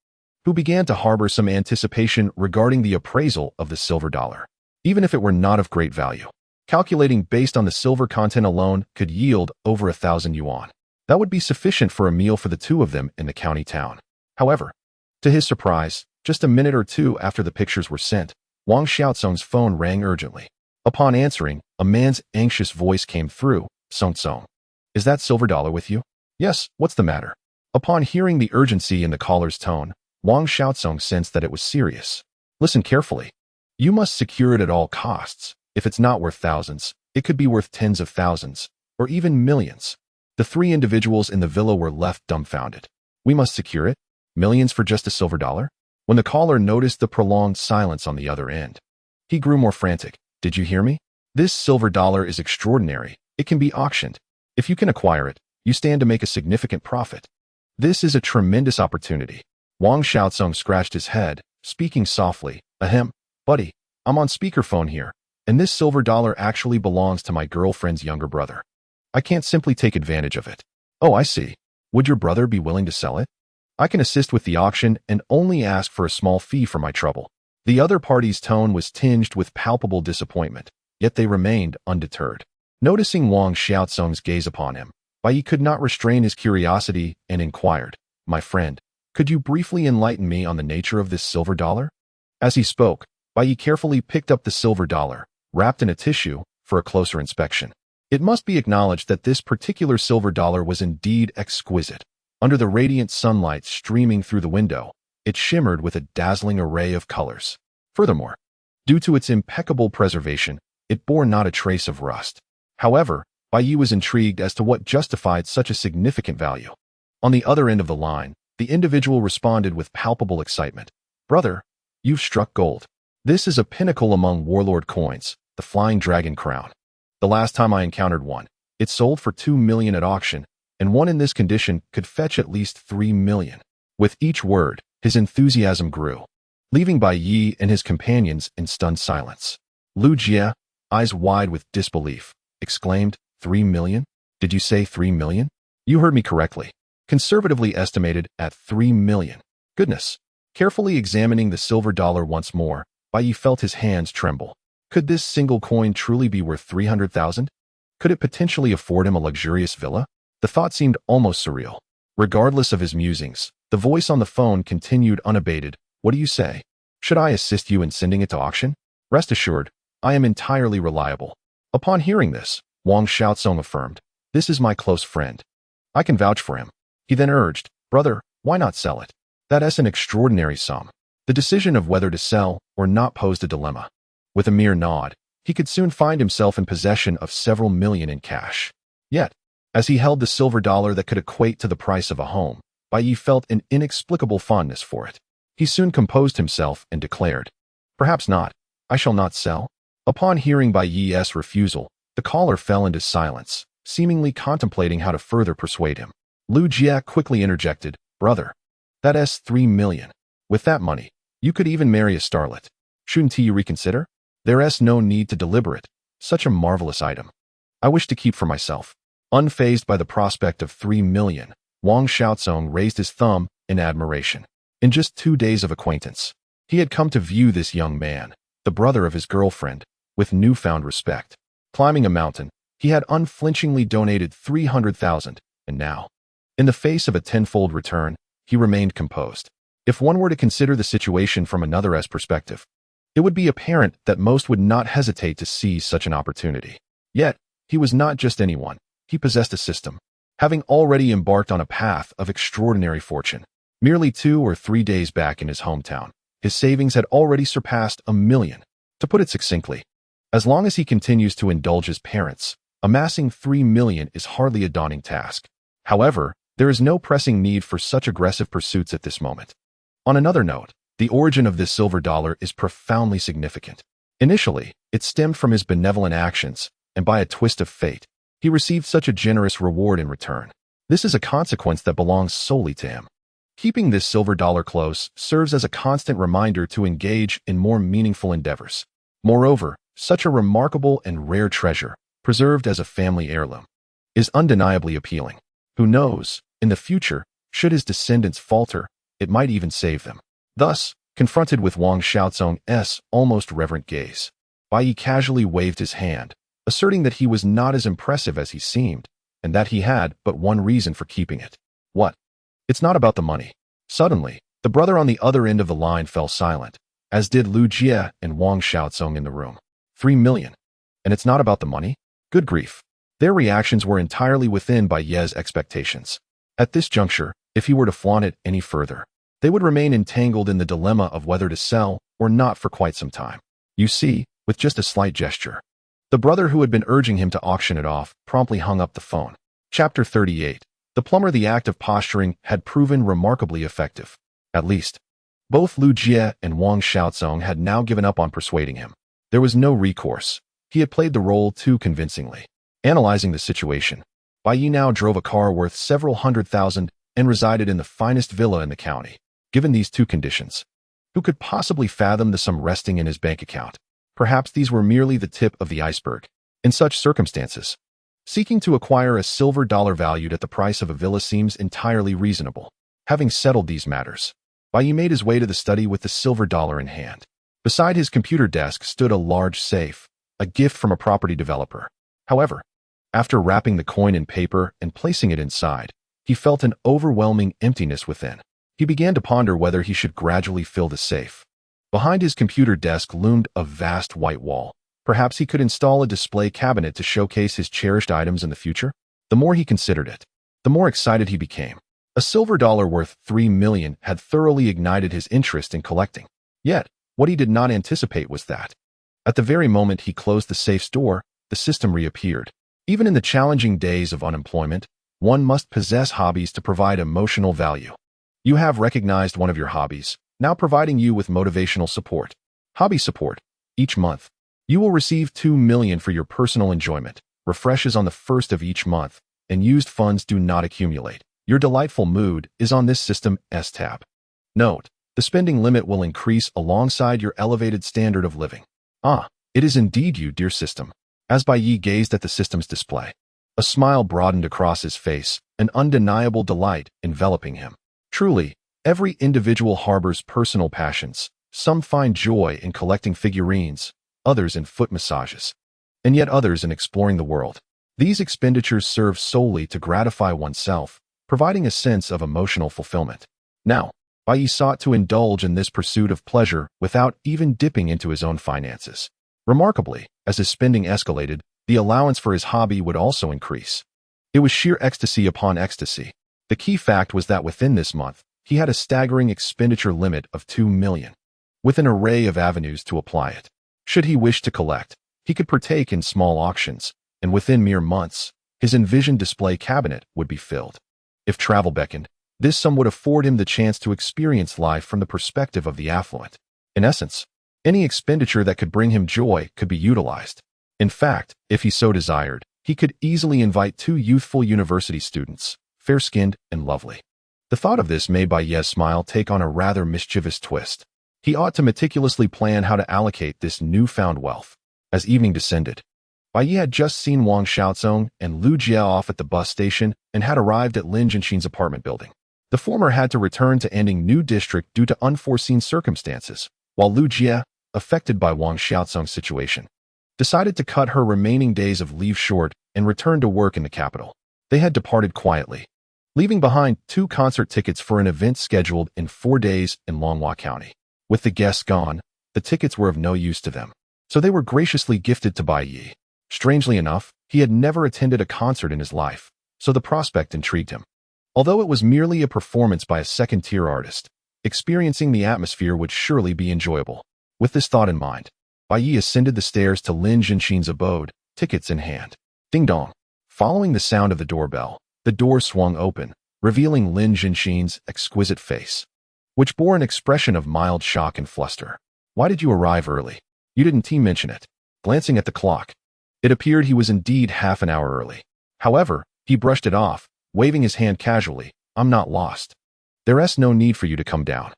who began to harbor some anticipation regarding the appraisal of the silver dollar, even if it were not of great value. Calculating based on the silver content alone could yield over 1,000 yuan. That would be sufficient for a meal for the two of them in the county town. However, to his surprise, just a minute or two after the pictures were sent, Wang Xiaozong's phone rang urgently. Upon answering, a man's anxious voice came through, Song. Is that silver dollar with you? Yes, what's the matter? Upon hearing the urgency in the caller's tone, Wang Xiaozong sensed that it was serious. Listen carefully. You must secure it at all costs. If it's not worth thousands, it could be worth tens of thousands, or even millions. The 3 individuals in the villa were left dumbfounded. We must secure it? Millions for just a silver dollar? When the caller noticed the prolonged silence on the other end, he grew more frantic. Did you hear me? This silver dollar is extraordinary. It can be auctioned. If you can acquire it, you stand to make a significant profit. This is a tremendous opportunity. Wang Xiaozong scratched his head, speaking softly. Ahem, buddy, I'm on speakerphone here, and this silver dollar actually belongs to my girlfriend's younger brother. I can't simply take advantage of it. Oh, I see. Would your brother be willing to sell it? I can assist with the auction and only ask for a small fee for my trouble. The other party's tone was tinged with palpable disappointment, yet they remained undeterred. Noticing Wang Xiaozong's gaze upon him, Bai Ye could not restrain his curiosity and inquired, My friend, could you briefly enlighten me on the nature of this silver dollar? As he spoke, Bai Ye carefully picked up the silver dollar, wrapped in a tissue, for a closer inspection. It must be acknowledged that this particular silver dollar was indeed exquisite. Under the radiant sunlight streaming through the window, it shimmered with a dazzling array of colors. Furthermore, due to its impeccable preservation, it bore not a trace of rust. However, Bai Ye was intrigued as to what justified such a significant value. On the other end of the line, the individual responded with palpable excitement. Brother, you've struck gold. This is a pinnacle among warlord coins, the Flying Dragon Crown. The last time I encountered one, it sold for 2 million at auction, and one in this condition could fetch at least 3 million. With each word, his enthusiasm grew, leaving Bai Ye and his companions in stunned silence. Lu Jie, eyes wide with disbelief, exclaimed, 3 million? Did you say 3 million? You heard me correctly. Conservatively estimated at 3 million. Goodness. Carefully examining the silver dollar once more, Bai Ye felt his hands tremble. Could this single coin truly be worth 300,000? Could it potentially afford him a luxurious villa? The thought seemed almost surreal. Regardless of his musings, the voice on the phone continued unabated. What do you say? Should I assist you in sending it to auction? Rest assured, I am entirely reliable. Upon hearing this, Wang Xiaozong affirmed, this is my close friend. I can vouch for him. He then urged, brother, why not sell it? That's an extraordinary sum. The decision of whether to sell or not posed a dilemma. With a mere nod, he could soon find himself in possession of several million in cash. Yet, as he held the silver dollar that could equate to the price of a home, Bai Ye felt an inexplicable fondness for it. He soon composed himself and declared, perhaps not. I shall not sell. Upon hearing Bai Ye's refusal, the caller fell into silence, seemingly contemplating how to further persuade him. Lu Jie quickly interjected, brother, that's 3 million. With that money, you could even marry a starlet. Shouldn't you reconsider? There's no need to deliberate. Such a marvelous item. I wish to keep for myself. Unfazed by the prospect of 3 million, Wang Xiaozong raised his thumb in admiration. In just 2 days of acquaintance, he had come to view this young man, the brother of his girlfriend, with newfound respect. Climbing a mountain, he had unflinchingly donated 300,000, and now, in the face of a tenfold return, he remained composed. If one were to consider the situation from another's perspective, it would be apparent that most would not hesitate to seize such an opportunity. Yet, he was not just anyone. He possessed a system, having already embarked on a path of extraordinary fortune. Merely 2 or 3 days back in his hometown, his savings had already surpassed 1 million. To put it succinctly, as long as he continues to indulge his parents, amassing 3 million is hardly a daunting task. However, there is no pressing need for such aggressive pursuits at this moment. On another note, the origin of this silver dollar is profoundly significant. Initially, it stemmed from his benevolent actions, and by a twist of fate, he received such a generous reward in return. This is a consequence that belongs solely to him. Keeping this silver dollar close serves as a constant reminder to engage in more meaningful endeavors. Moreover, such a remarkable and rare treasure, preserved as a family heirloom, is undeniably appealing. Who knows, in the future, should his descendants falter, it might even save them. Thus, confronted with Wang Xiaozong's almost reverent gaze, Bai Ye casually waved his hand, asserting that he was not as impressive as he seemed, and that he had but one reason for keeping it. What? It's not about the money. Suddenly, the brother on the other end of the line fell silent, as did Lu Jie and Wang Xiaozong in the room. 3 million. And it's not about the money? Good grief. Their reactions were entirely within Bai Ye's expectations. At this juncture, if he were to flaunt it any further, they would remain entangled in the dilemma of whether to sell or not for quite some time. You see, with just a slight gesture, the brother who had been urging him to auction it off promptly hung up the phone. Chapter 38. The plumber. The act of posturing had proven remarkably effective. At least, both Lu Jie and Wang Xiaozong had now given up on persuading him. There was no recourse. He had played the role too convincingly. Analyzing the situation, Bai Ye now drove a car worth several $100,000 and resided in the finest villa in the county. Given these two conditions, who could possibly fathom the sum resting in his bank account? Perhaps these were merely the tip of the iceberg. In such circumstances, seeking to acquire a silver dollar valued at the price of a villa seems entirely reasonable. Having settled these matters, Bai Ye made his way to the study with the silver dollar in hand. Beside his computer desk stood a large safe, a gift from a property developer. However, after wrapping the coin in paper and placing it inside, he felt an overwhelming emptiness within. He began to ponder whether he should gradually fill the safe. Behind his computer desk loomed a vast white wall. Perhaps he could install a display cabinet to showcase his cherished items in the future? The more he considered it, the more excited he became. A silver dollar worth 3 million had thoroughly ignited his interest in collecting. Yet, what he did not anticipate was that, at the very moment he closed the safe's door, the system reappeared. Even in the challenging days of unemployment, one must possess hobbies to provide emotional value. You have recognized one of your hobbies, now providing you with motivational support. Hobby support. Each month, you will receive 2 million for your personal enjoyment. Refreshes on the 1st of each month, and used funds do not accumulate. Your delightful mood is on this system's tab. Note, the spending limit will increase alongside your elevated standard of living. Ah, it is indeed you, dear system. As Bai Ye gazed at the system's display, a smile broadened across his face, an undeniable delight enveloping him. Truly, every individual harbors personal passions. Some find joy in collecting figurines, others in foot massages, and yet others in exploring the world. These expenditures serve solely to gratify oneself, providing a sense of emotional fulfillment. Now, Bai Ye sought to indulge in this pursuit of pleasure without even dipping into his own finances. Remarkably, as his spending escalated, the allowance for his hobby would also increase. It was sheer ecstasy upon ecstasy. The key fact was that within this month, he had a staggering expenditure limit of 2 million, with an array of avenues to apply it. Should he wish to collect, he could partake in small auctions, and within mere months, his envisioned display cabinet would be filled. If travel beckoned, this sum would afford him the chance to experience life from the perspective of the affluent. In essence, any expenditure that could bring him joy could be utilized. In fact, if he so desired, he could easily invite 2 youthful university students, fair-skinned and lovely. The thought of this made Bai Ye's smile take on a rather mischievous twist. He ought to meticulously plan how to allocate this newfound wealth. As evening descended, Bai Ye had just seen Wang Xiaozong and Lu Jie off at the bus station and had arrived at Lin Jianxin's apartment building. The former had to return to Ending New District due to unforeseen circumstances, while Lu Jie, affected by Wang Xiaozong's situation, decided to cut her remaining days of leave short and return to work in the capital. They had departed quietly, leaving behind 2 concert tickets for an event scheduled in 4 days in Longhua County. With the guests gone, the tickets were of no use to them, so they were graciously gifted to Bai Ye. Strangely enough, he had never attended a concert in his life, so the prospect intrigued him. Although it was merely a performance by a second-tier artist, experiencing the atmosphere would surely be enjoyable. With this thought in mind, Bai Ye ascended the stairs to Lin Jianxin's abode, tickets in hand. Ding dong. Following the sound of the doorbell, the door swung open, revealing Lin Jianxin's exquisite face, which bore an expression of mild shock and fluster. Why did you arrive early? You didn't mention it. Glancing at the clock, it appeared he was indeed half an hour early. However, he brushed it off, waving his hand casually. I'm not lost. There's no need for you to come down.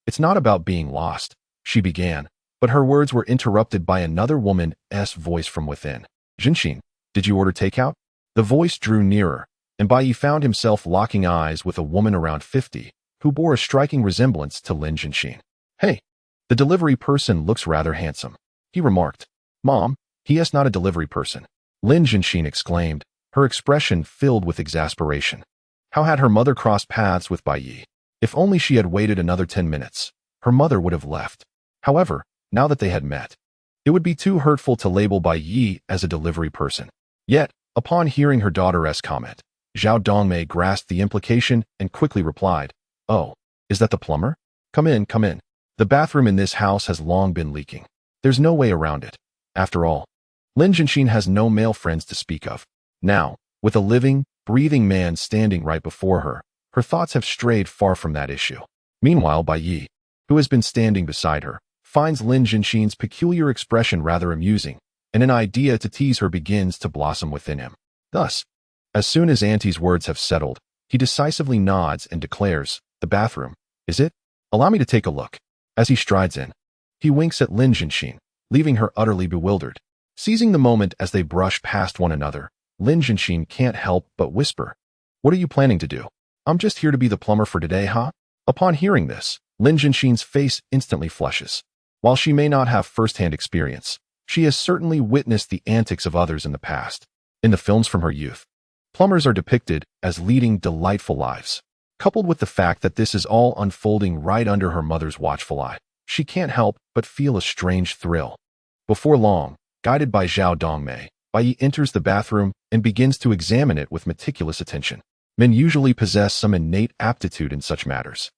It's not about being lost, she began, but her words were interrupted by another woman's voice from within. Jianxin, did you order takeout? The voice drew nearer, and Bai Ye found himself locking eyes with a woman around 50, who bore a striking resemblance to Lin Jianxin. Hey, the delivery person looks rather handsome, he remarked. Mom, he is not a delivery person, Lin Jianxin exclaimed, her expression filled with exasperation. How had her mother crossed paths with Bai Ye? If only she had waited another 10 minutes, her mother would have left. However, now that they had met, it would be too hurtful to label Bai Ye as a delivery person. Yet, upon hearing her daughter's comment, Zhao Dongmei grasped the implication and quickly replied, Oh, is that the plumber? Come in, come in. The bathroom in this house has long been leaking. There's no way around it. After all, Lin Jianxin has no male friends to speak of. Now, with a living, breathing man standing right before her, her thoughts have strayed far from that issue. Meanwhile, Bai Ye, who has been standing beside her, finds Lin Jianxin's peculiar expression rather amusing, and an idea to tease her begins to blossom within him. Thus, as soon as Auntie's words have settled, he decisively nods and declares, The bathroom, is it? Allow me to take a look. As he strides in, he winks at Lin Jianxin, leaving her utterly bewildered. Seizing the moment as they brush past one another, Lin Jianxin can't help but whisper, What are you planning to do? I'm just here to be the plumber for today, huh? Upon hearing this, Lin Jianxin's face instantly flushes. While she may not have first-hand experience, she has certainly witnessed the antics of others in the past. In the films from her youth, plumbers are depicted as leading delightful lives. Coupled with the fact that this is all unfolding right under her mother's watchful eye, she can't help but feel a strange thrill. Before long, guided by Zhao Dongmei, Bai Ye enters the bathroom and begins to examine it with meticulous attention. Men usually possess some innate aptitude in such matters.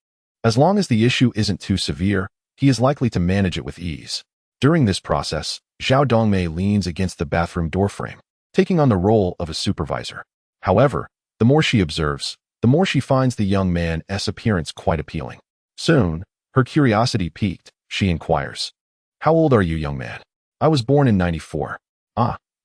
As long as the issue isn't too severe, he is likely to manage it with ease. During this process, Zhao Dongmei leans against the bathroom doorframe, taking on the role of a supervisor. However, the more she observes, the more she finds the young man's appearance quite appealing. Soon, her curiosity piqued, she inquires, How old are you, young man? I was born in 94.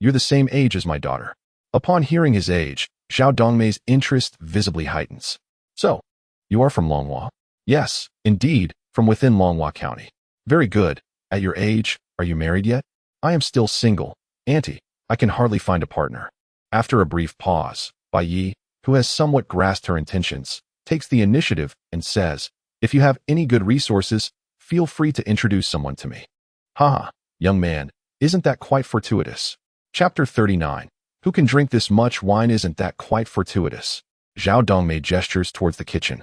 You're the same age as my daughter. Upon hearing his age, Zhao Dongmei's interest visibly heightens. So, you are from Longhua? Yes, indeed, from within Longhua County. Very good. At your age, are you married yet? I am still single, Auntie. I can hardly find a partner. After a brief pause, Bai Ye, who has somewhat grasped her intentions, takes the initiative and says, If you have any good resources, feel free to introduce someone to me. Haha, young man, isn't that quite fortuitous? Chapter 39. Who can drink this much wine? Isn't that quite fortuitous? Zhao Dongmei gestures towards the kitchen.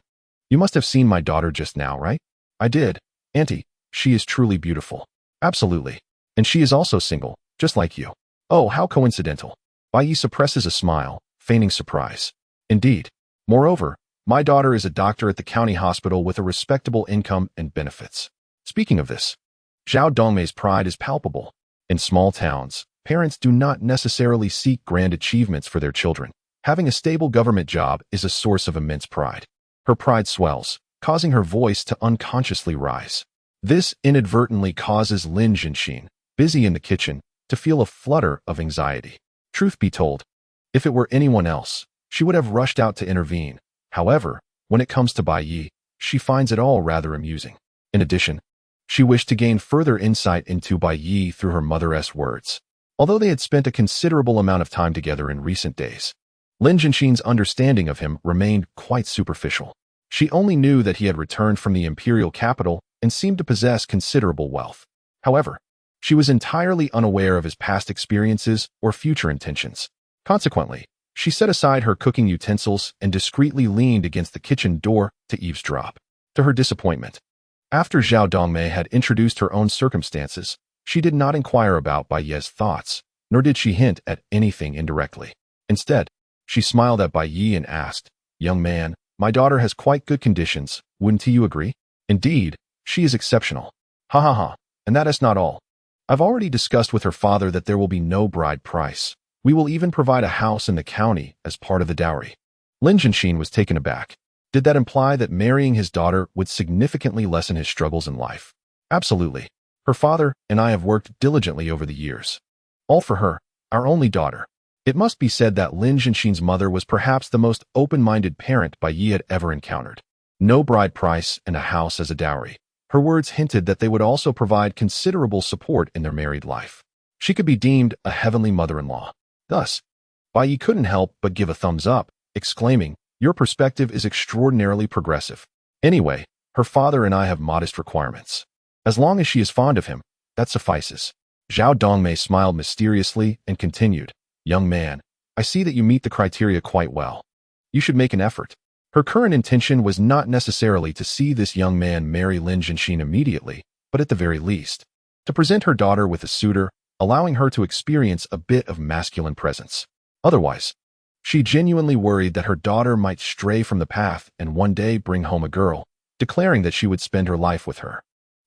You must have seen my daughter just now, right? I did. Auntie, she is truly beautiful. Absolutely. And she is also single, just like you. Oh, how coincidental. Bai Ye suppresses a smile, feigning surprise. Indeed. Moreover, my daughter is a doctor at the county hospital with a respectable income and benefits. Speaking of this, Zhao Dongmei's pride is palpable. In small towns, parents do not necessarily seek grand achievements for their children. Having a stable government job is a source of immense pride. Her pride swells, causing her voice to unconsciously rise. This inadvertently causes Lin Jianxin, busy in the kitchen, to feel a flutter of anxiety. Truth be told, if it were anyone else, she would have rushed out to intervene. However, when it comes to Bai Ye, she finds it all rather amusing. In addition, she wished to gain further insight into Bai Ye through her mother's words. Although they had spent a considerable amount of time together in recent days, Lin Jianxin's understanding of him remained quite superficial. She only knew that he had returned from the imperial capital and seemed to possess considerable wealth. However, she was entirely unaware of his past experiences or future intentions. Consequently, she set aside her cooking utensils and discreetly leaned against the kitchen door to eavesdrop. To her disappointment, after Zhao Dongmei had introduced her own circumstances, she did not inquire about Bai Ye's thoughts, nor did she hint at anything indirectly. Instead, she smiled at Bai Ye and asked, "Young man, my daughter has quite good conditions, wouldn't you agree?" "Indeed, she is exceptional." "Ha ha ha, and that is not all. I've already discussed with her father that there will be no bride price. We will even provide a house in the county as part of the dowry." Lin Jianxin was taken aback. Did that imply that marrying his daughter would significantly lessen his struggles in life? Absolutely. Her father and I have worked diligently over the years. All for her, our only daughter. It must be said that Lin Jianxin's mother was perhaps the most open-minded parent Bai Ye had ever encountered. No bride price and a house as a dowry. Her words hinted that they would also provide considerable support in their married life. She could be deemed a heavenly mother-in-law. Thus, Bai Ye couldn't help but give a thumbs up, exclaiming, "Your perspective is extraordinarily progressive. Anyway, her father and I have modest requirements. As long as she is fond of him, that suffices." Zhao Dongmei smiled mysteriously and continued, "Young man, I see that you meet the criteria quite well. You should make an effort." Her current intention was not necessarily to see this young man marry Lin Jianxin immediately, but at the very least, to present her daughter with a suitor, allowing her to experience a bit of masculine presence. Otherwise, she genuinely worried that her daughter might stray from the path and one day bring home a girl, declaring that she would spend her life with her.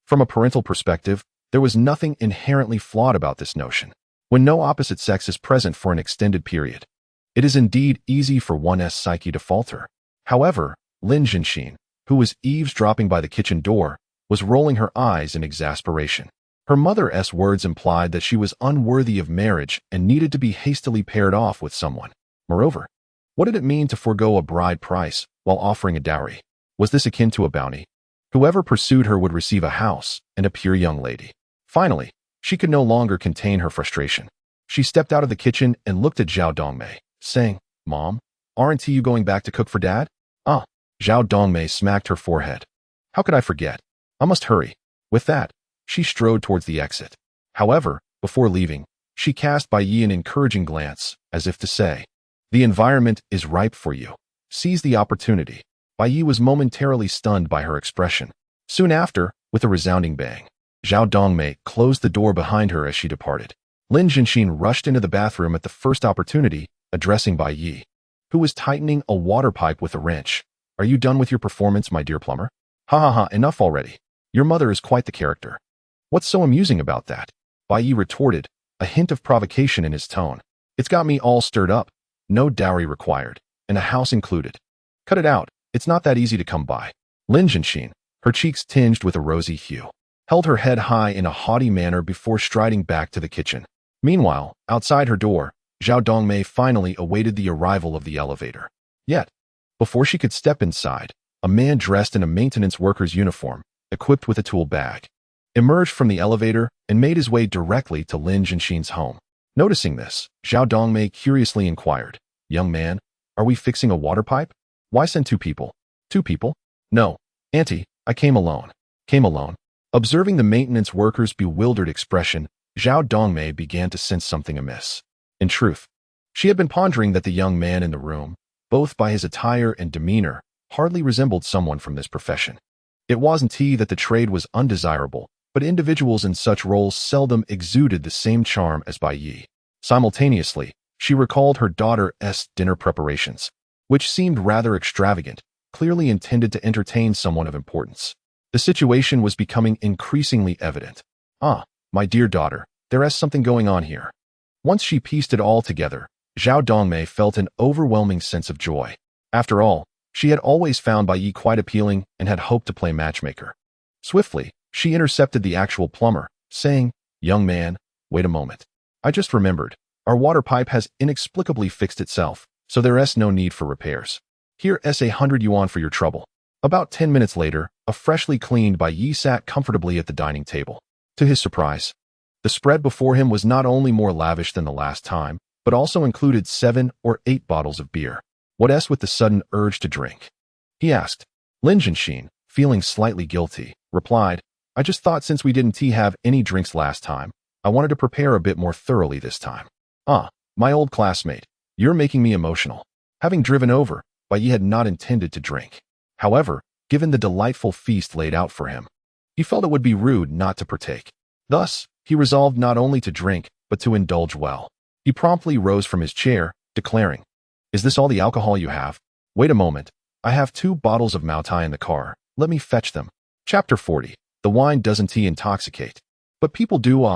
From a parental perspective, there was nothing inherently flawed about this notion. When no opposite sex is present for an extended period, it is indeed easy for one's psyche to falter. However, Lin Jianxin, who was eavesdropping by the kitchen door, was rolling her eyes in exasperation. Her mother's words implied that she was unworthy of marriage and needed to be hastily paired off with someone. Moreover, what did it mean to forego a bride price while offering a dowry? Was this akin to a bounty? Whoever pursued her would receive a house and a pure young lady. Finally, she could no longer contain her frustration. She stepped out of the kitchen and looked at Zhao Dongmei, saying, "Mom, aren't you going back to cook for Dad?" "Ah." Zhao Dongmei smacked her forehead. "How could I forget? I must hurry." With that, she strode towards the exit. However, before leaving, she cast Bai Ye an encouraging glance, as if to say, "The environment is ripe for you. Seize the opportunity." Bai Ye was momentarily stunned by her expression. Soon after, with a resounding bang, Zhao Dongmei closed the door behind her as she departed. Lin Jianxin rushed into the bathroom at the first opportunity, addressing Bai Ye, who was tightening a water pipe with a wrench. "Are you done with your performance, my dear plumber?" "Ha ha ha, enough already. Your mother is quite the character." "What's so amusing about that?" Bai Ye retorted, a hint of provocation in his tone. "It's got me all stirred up. No dowry required, and a house included. Cut it out, it's not that easy to come by." Lin Jianxin, her cheeks tinged with a rosy hue, held her head high in a haughty manner before striding back to the kitchen. Meanwhile, outside her door, Zhao Dongmei finally awaited the arrival of the elevator. Yet, before she could step inside, a man dressed in a maintenance worker's uniform, equipped with a tool bag, emerged from the elevator and made his way directly to Lin Jianxin's home. Noticing this, Zhao Dongmei curiously inquired, "Young man, are we fixing a water pipe? Why send two people?" "Two people? No, Auntie, I came alone." "Came alone?" Observing the maintenance worker's bewildered expression, Zhao Dongmei began to sense something amiss. In truth, She had been pondering that the young man in the room, both by his attire and demeanor, hardly resembled someone from this profession. It wasn't that the trade was undesirable, but individuals in such roles seldom exuded the same charm as Bai Ye. Simultaneously, she recalled her daughter's dinner preparations, which seemed rather extravagant, clearly intended to entertain someone of importance. The situation was becoming increasingly evident. Ah, my dear daughter, there is something going on here. Once she pieced it all together, Zhao Dongmei felt an overwhelming sense of joy. After all, she had always found Bai Ye quite appealing and had hoped to play matchmaker. Swiftly, she intercepted the actual plumber, saying, "Young man, wait a moment. I just remembered, our water pipe has inexplicably fixed itself, so there is no need for repairs. Here is 100 yuan for your trouble." About 10 minutes later, a freshly cleaned Bai Ye sat comfortably at the dining table. To his surprise, the spread before him was not only more lavish than the last time, but also included 7 or 8 bottles of beer. "What is with the sudden urge to drink?" he asked. Lin Jianxin, feeling slightly guilty, replied, "I just thought since we didn't have any drinks last time, I wanted to prepare a bit more thoroughly this time." "Ah, my old classmate, you're making me emotional." Having driven over, Bai Ye had not intended to drink. However, given the delightful feast laid out for him, he felt it would be rude not to partake. Thus, he resolved not only to drink, but to indulge well. He promptly rose from his chair, declaring, "Is this all the alcohol you have? Wait a moment. I have 2 bottles of Maotai in the car. Let me fetch them." Chapter 40. The wine doesn't intoxicate. But people do.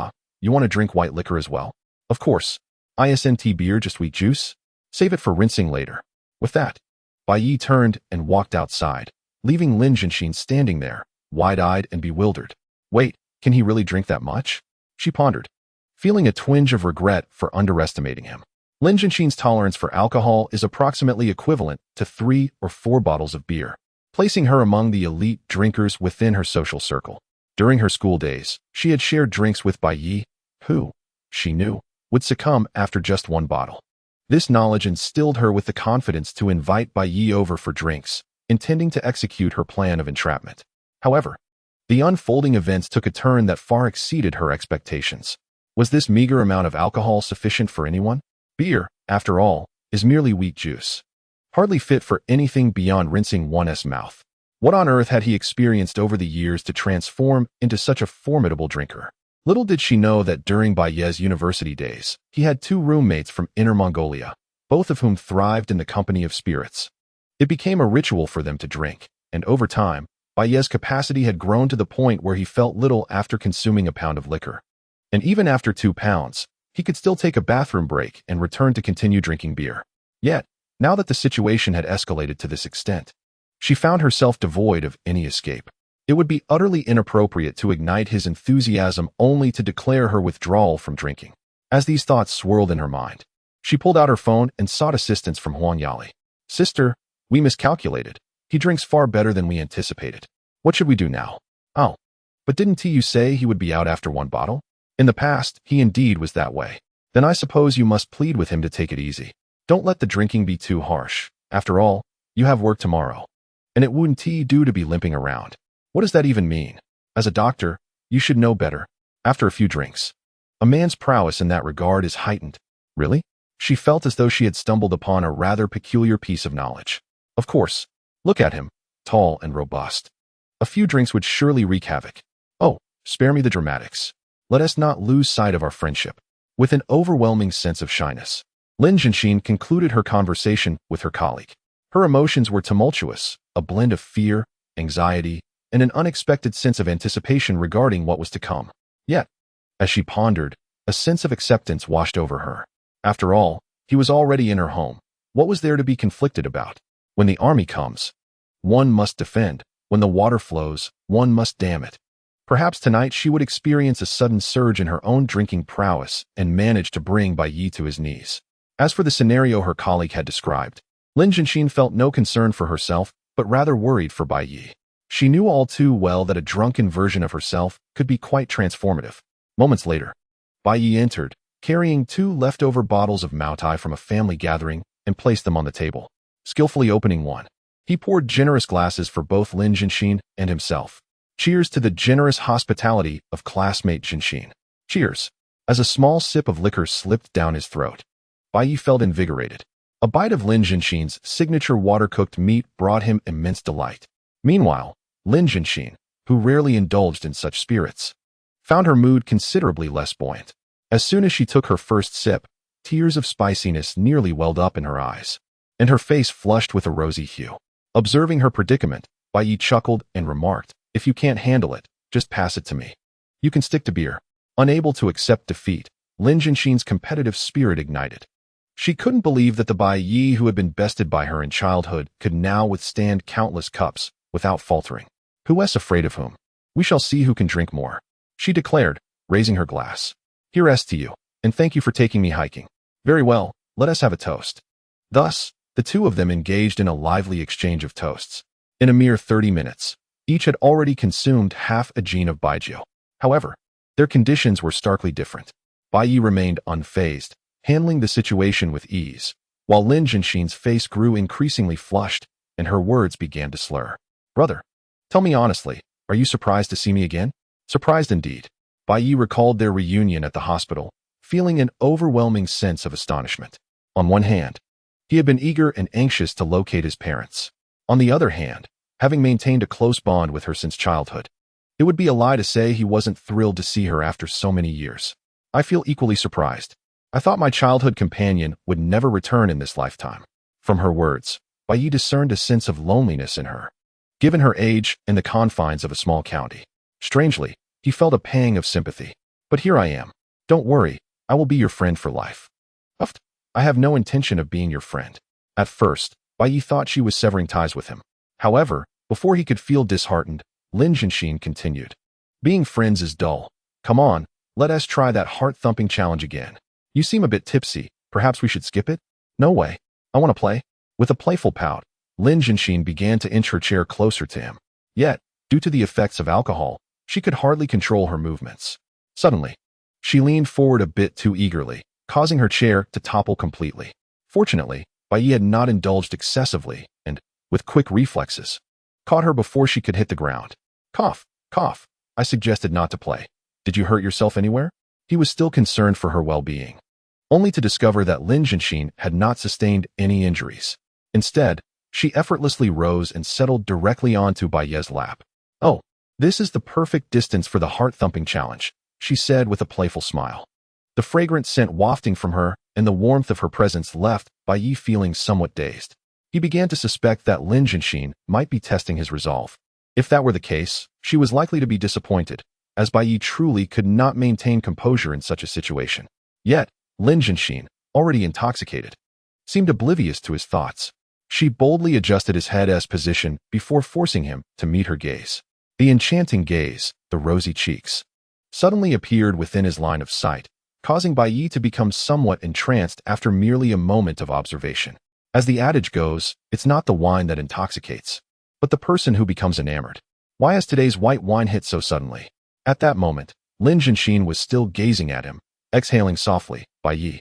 You want to drink white liquor as well? Of course. Isn't beer just wheat juice? Save it for rinsing later. With that, Bai Ye turned and walked outside, leaving Lin Jianxin standing there, wide-eyed and bewildered. Wait, can he really drink that much? She pondered, feeling a twinge of regret for underestimating him. Lin Jianxin's tolerance for alcohol is approximately equivalent to 3 or 4 bottles of beer, placing her among the elite drinkers within her social circle. During her school days, she had shared drinks with Bai Ye, who, she knew, would succumb after just 1 bottle. This knowledge instilled her with the confidence to invite Bai Ye over for drinks, intending to execute her plan of entrapment. However, the unfolding events took a turn that far exceeded her expectations. Was this meager amount of alcohol sufficient for anyone? Beer, after all, is merely wheat juice, hardly fit for anything beyond rinsing one's mouth. What on earth had he experienced over the years to transform into such a formidable drinker? Little did she know that during Bai Ye's university days, he had 2 roommates from Inner Mongolia, both of whom thrived in the company of spirits. It became a ritual for them to drink, and over time, Bai Ye's capacity had grown to the point where he felt little after consuming a pound of liquor. And even after 2 pounds, he could still take a bathroom break and return to continue drinking beer. Yet, now that the situation had escalated to this extent, she found herself devoid of any escape. It would be utterly inappropriate to ignite his enthusiasm only to declare her withdrawal from drinking. As these thoughts swirled in her mind, she pulled out her phone and sought assistance from Huang Yali. "Sister, we miscalculated. He drinks far better than we anticipated. What should we do now?" "Oh, but didn't you say he would be out after 1 bottle? In the past, he indeed was that way. Then I suppose you must plead with him to take it easy. Don't let the drinking be too harsh. After all, you have work tomorrow. And it wouldn't do to be limping around. What does that even mean? As a doctor, you should know better. After a few drinks, a man's prowess in that regard is heightened." Really? She felt as though she had stumbled upon a rather peculiar piece of knowledge. Of course. Look at him, tall and robust. A few drinks would surely wreak havoc. "Oh, spare me the dramatics. Let us not lose sight of our friendship." With an overwhelming sense of shyness, Lin Jianxin concluded her conversation with her colleague. Her emotions were tumultuous, a blend of fear, anxiety, and an unexpected sense of anticipation regarding what was to come. Yet, as she pondered, a sense of acceptance washed over her. After all, he was already in her home. What was there to be conflicted about? When the army comes, one must defend. When the water flows, one must dam it. Perhaps tonight she would experience a sudden surge in her own drinking prowess and manage to bring Bai Ye to his knees. As for the scenario her colleague had described, Lin Jianxin felt no concern for herself, but rather worried for Bai Ye. She knew all too well that a drunken version of herself could be quite transformative. Moments later, Bai Ye entered, carrying 2 leftover bottles of Maotai from a family gathering, and placed them on the table. Skillfully opening one, he poured generous glasses for both Lin Jianxin and himself. "Cheers to the generous hospitality of classmate Jianxin." "Cheers." As a small sip of liquor slipped down his throat, Bai Ye felt invigorated. A bite of Lin Jinshin's signature water-cooked meat brought him immense delight. Meanwhile, Lin Jinshin, who rarely indulged in such spirits, found her mood considerably less buoyant. As soon as she took her first sip, tears of spiciness nearly welled up in her eyes, and her face flushed with a rosy hue. Observing her predicament, Bai Ye chuckled and remarked, "If you can't handle it, just pass it to me. You can stick to beer." Unable to accept defeat, Lin Jinshin's competitive spirit ignited. She couldn't believe that the Bai Ye who had been bested by her in childhood could now withstand countless cups without faltering. "Who is afraid of whom? We shall see who can drink more," she declared, raising her glass. "Here's to you, and thank you for taking me hiking. Very well, let us have a toast." Thus, the two of them engaged in a lively exchange of toasts. In a mere 30 minutes, each had already consumed half a jean of baijiu. However, their conditions were starkly different. Bai Ye remained unfazed, handling the situation with ease, while Lin Jinshin's face grew increasingly flushed and her words began to slur. "Brother, tell me honestly, are you surprised to see me again?" Surprised indeed. Bai Ye recalled their reunion at the hospital, feeling an overwhelming sense of astonishment. On one hand, he had been eager and anxious to locate his parents. On the other hand, having maintained a close bond with her since childhood, it would be a lie to say he wasn't thrilled to see her after so many years. "I feel equally surprised. I thought my childhood companion would never return in this lifetime." From her words, Bai Ye discerned a sense of loneliness in her, given her age and the confines of a small county. Strangely, he felt a pang of sympathy. "But here I am. Don't worry, I will be your friend for life." "Uft, I have no intention of being your friend." At first, Bai Ye thought she was severing ties with him. However, before he could feel disheartened, Lin Jinshin continued. "Being friends is dull. Come on, let us try that heart-thumping challenge again. You seem a bit tipsy. Perhaps we should skip it?" "No way. I want to play." With a playful pout, Lin Jinshin began to inch her chair closer to him. Yet, due to the effects of alcohol, she could hardly control her movements. Suddenly, she leaned forward a bit too eagerly, causing her chair to topple completely. Fortunately, Bai Ye had not indulged excessively and, with quick reflexes, caught her before she could hit the ground. "Cough, cough. I suggested not to play. Did you hurt yourself anywhere?" He was still concerned for her well-being, only to discover that Lin Jinshin had not sustained any injuries. Instead, she effortlessly rose and settled directly onto Bai Ye's lap. "Oh, this is the perfect distance for the heart-thumping challenge," she said with a playful smile. The fragrant scent wafting from her and the warmth of her presence left Bai Ye feeling somewhat dazed. He began to suspect that Lin Jinshin might be testing his resolve. If that were the case, she was likely to be disappointed, as Bai Ye truly could not maintain composure in such a situation. Yet, Lin Jinshin, already intoxicated, seemed oblivious to his thoughts. She boldly adjusted his head's position before forcing him to meet her gaze. The enchanting gaze, the rosy cheeks, suddenly appeared within his line of sight, causing Bai Ye to become somewhat entranced after merely a moment of observation. As the adage goes, it's not the wine that intoxicates, but the person who becomes enamored. Why has today's white wine hit so suddenly? At that moment, Lin Jinshin was still gazing at him, exhaling softly. "Bai Ye,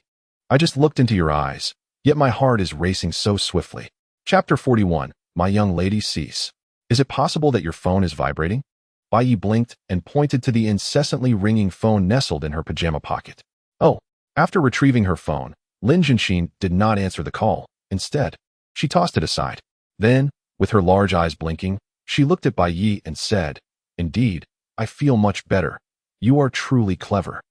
I just looked into your eyes, yet my heart is racing so swiftly." Chapter 41, My Young Lady, cease. "Is it possible that your phone is vibrating?" Bai Ye blinked and pointed to the incessantly ringing phone nestled in her pajama pocket. Oh, after retrieving her phone, Lin Jinshin did not answer the call. Instead, she tossed it aside. Then, with her large eyes blinking, she looked at Bai Ye and said, "Indeed, I feel much better. You are truly clever."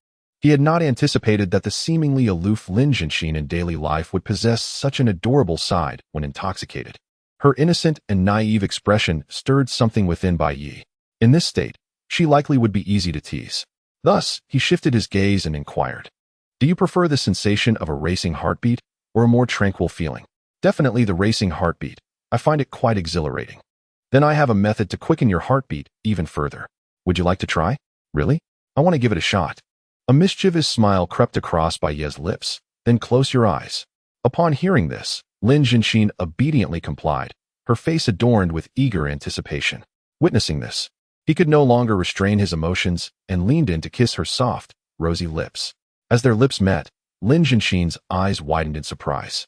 He had not anticipated that the seemingly aloof Lin Jinshin in daily life would possess such an adorable side when intoxicated. Her innocent and naive expression stirred something within Bai Ye. In this state, she likely would be easy to tease. Thus, he shifted his gaze and inquired, "Do you prefer the sensation of a racing heartbeat or a more tranquil feeling?" "Definitely the racing heartbeat. I find it quite exhilarating." "Then I have a method to quicken your heartbeat even further. Would you like to try?" "Really? I want to give it a shot." A mischievous smile crept across Bai Ye's lips. "Then close your eyes." Upon hearing this, Lin Jinshin obediently complied, her face adorned with eager anticipation. Witnessing this, he could no longer restrain his emotions and leaned in to kiss her soft, rosy lips. As their lips met, Lin Jinshin's eyes widened in surprise.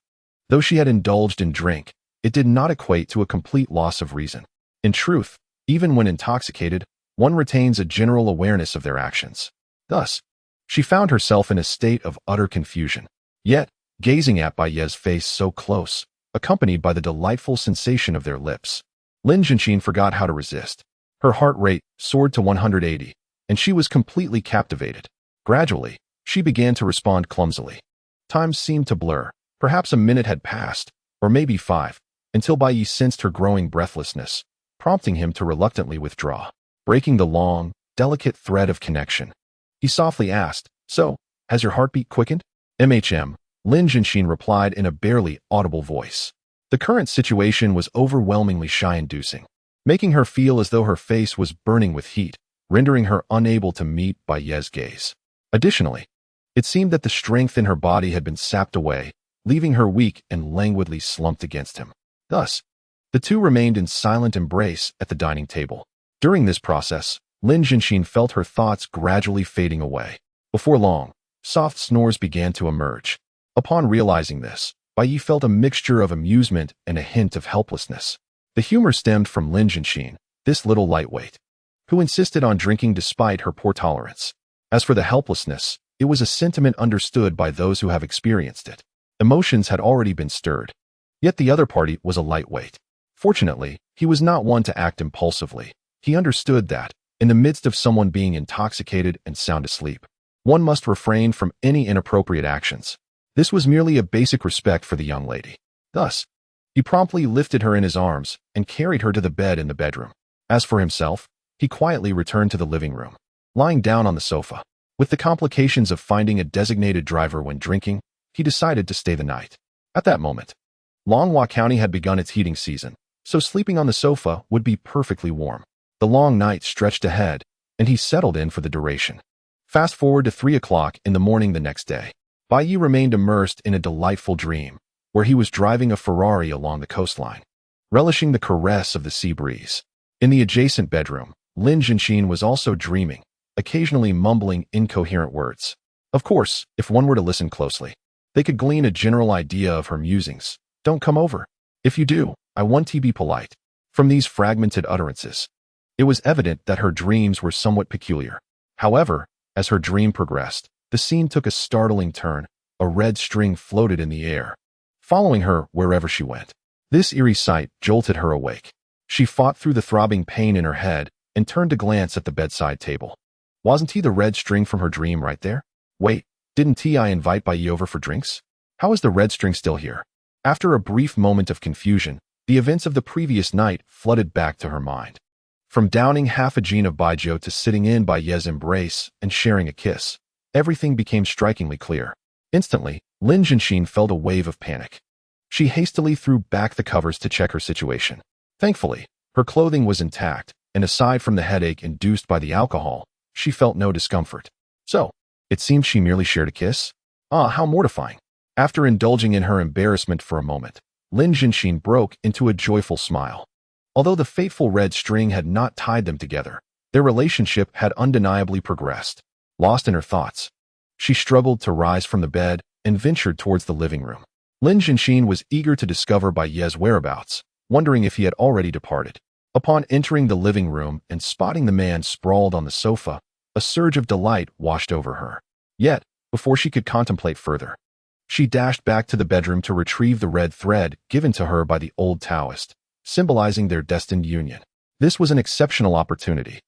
Though she had indulged in drink, it did not equate to a complete loss of reason. In truth, even when intoxicated, one retains a general awareness of their actions. Thus, she found herself in a state of utter confusion. Yet, gazing at Bai Ye's face so close, accompanied by the delightful sensation of their lips. Lin Jianxin forgot how to resist. Her heart rate soared to 180, and she was completely captivated. Gradually, she began to respond clumsily. Time seemed to blur. Perhaps a minute had passed, or maybe 5, until Bai Ye sensed her growing breathlessness, prompting him to reluctantly withdraw, breaking the long, delicate thread of connection. He softly asked, "So, has your heartbeat quickened?" "MHM," Lin Jianxin replied in a barely audible voice. The current situation was overwhelmingly shy-inducing, making her feel as though her face was burning with heat, rendering her unable to meet Bai Ye's gaze. Additionally, it seemed that the strength in her body had been sapped away, leaving her weak and languidly slumped against him. Thus, the two remained in silent embrace at the dining table. During this process, Lin Jianxin felt her thoughts gradually fading away. Before long, soft snores began to emerge. Upon realizing this, Bai Ye felt a mixture of amusement and a hint of helplessness. The humor stemmed from Lin Jianxin, this little lightweight, who insisted on drinking despite her poor tolerance. As for the helplessness, it was a sentiment understood by those who have experienced it. Emotions had already been stirred. Yet the other party was a lightweight. Fortunately, he was not one to act impulsively. He understood that, in the midst of someone being intoxicated and sound asleep, one must refrain from any inappropriate actions. This was merely a basic respect for the young lady. Thus, he promptly lifted her in his arms and carried her to the bed in the bedroom. As for himself, he quietly returned to the living room. Lying down on the sofa, with the complications of finding a designated driver when drinking, he decided to stay the night. At that moment, Longhua County had begun its heating season, so sleeping on the sofa would be perfectly warm. The long night stretched ahead, and he settled in for the duration. Fast forward to 3 o'clock in the morning the next day. Bai Ye remained immersed in a delightful dream, where he was driving a Ferrari along the coastline, relishing the caress of the sea breeze. In the adjacent bedroom, Lin Jianxin was also dreaming, occasionally mumbling incoherent words. Of course, if one were to listen closely, they could glean a general idea of her musings. "Don't come over. If you do, I want to be polite." From these fragmented utterances, it was evident that her dreams were somewhat peculiar. However, as her dream progressed, the scene took a startling turn. A red string floated in the air, following her wherever she went. This eerie sight jolted her awake. She fought through the throbbing pain in her head and turned to glance at the bedside table. Wasn't he the red string from her dream right there? Wait, didn't I invite Bai Ye over for drinks? How is the red string still here? After a brief moment of confusion, the events of the previous night flooded back to her mind. From downing half a gin of baijiu to sitting in Bai Ye's embrace and sharing a kiss, everything became strikingly clear. Instantly, Lin Jianxin felt a wave of panic. She hastily threw back the covers to check her situation. Thankfully, her clothing was intact, and aside from the headache induced by the alcohol, she felt no discomfort. So, it seemed she merely shared a kiss? Ah, how mortifying. After indulging in her embarrassment for a moment, Lin Jianxin broke into a joyful smile. Although the fateful red string had not tied them together, their relationship had undeniably progressed. Lost in her thoughts, she struggled to rise from the bed and ventured towards the living room. Lin Jianxin was eager to discover Bai Ye's whereabouts, wondering if he had already departed. Upon entering the living room and spotting the man sprawled on the sofa, a surge of delight washed over her. Yet, before she could contemplate further, she dashed back to the bedroom to retrieve the red thread given to her by the old Taoist, symbolizing their destined union. This was an exceptional opportunity.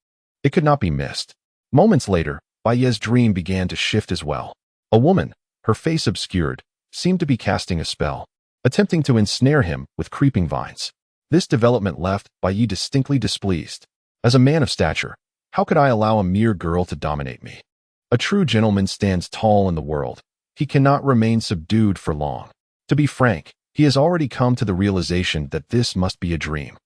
It could not be missed. Moments later, Bai Ye's dream began to shift as well. A woman, her face obscured, seemed to be casting a spell, attempting to ensnare him with creeping vines. This development left Bai Ye distinctly displeased. As a man of stature, how could I allow a mere girl to dominate me? A true gentleman stands tall in the world. He cannot remain subdued for long. To be frank, he has already come to the realization that this must be a dream.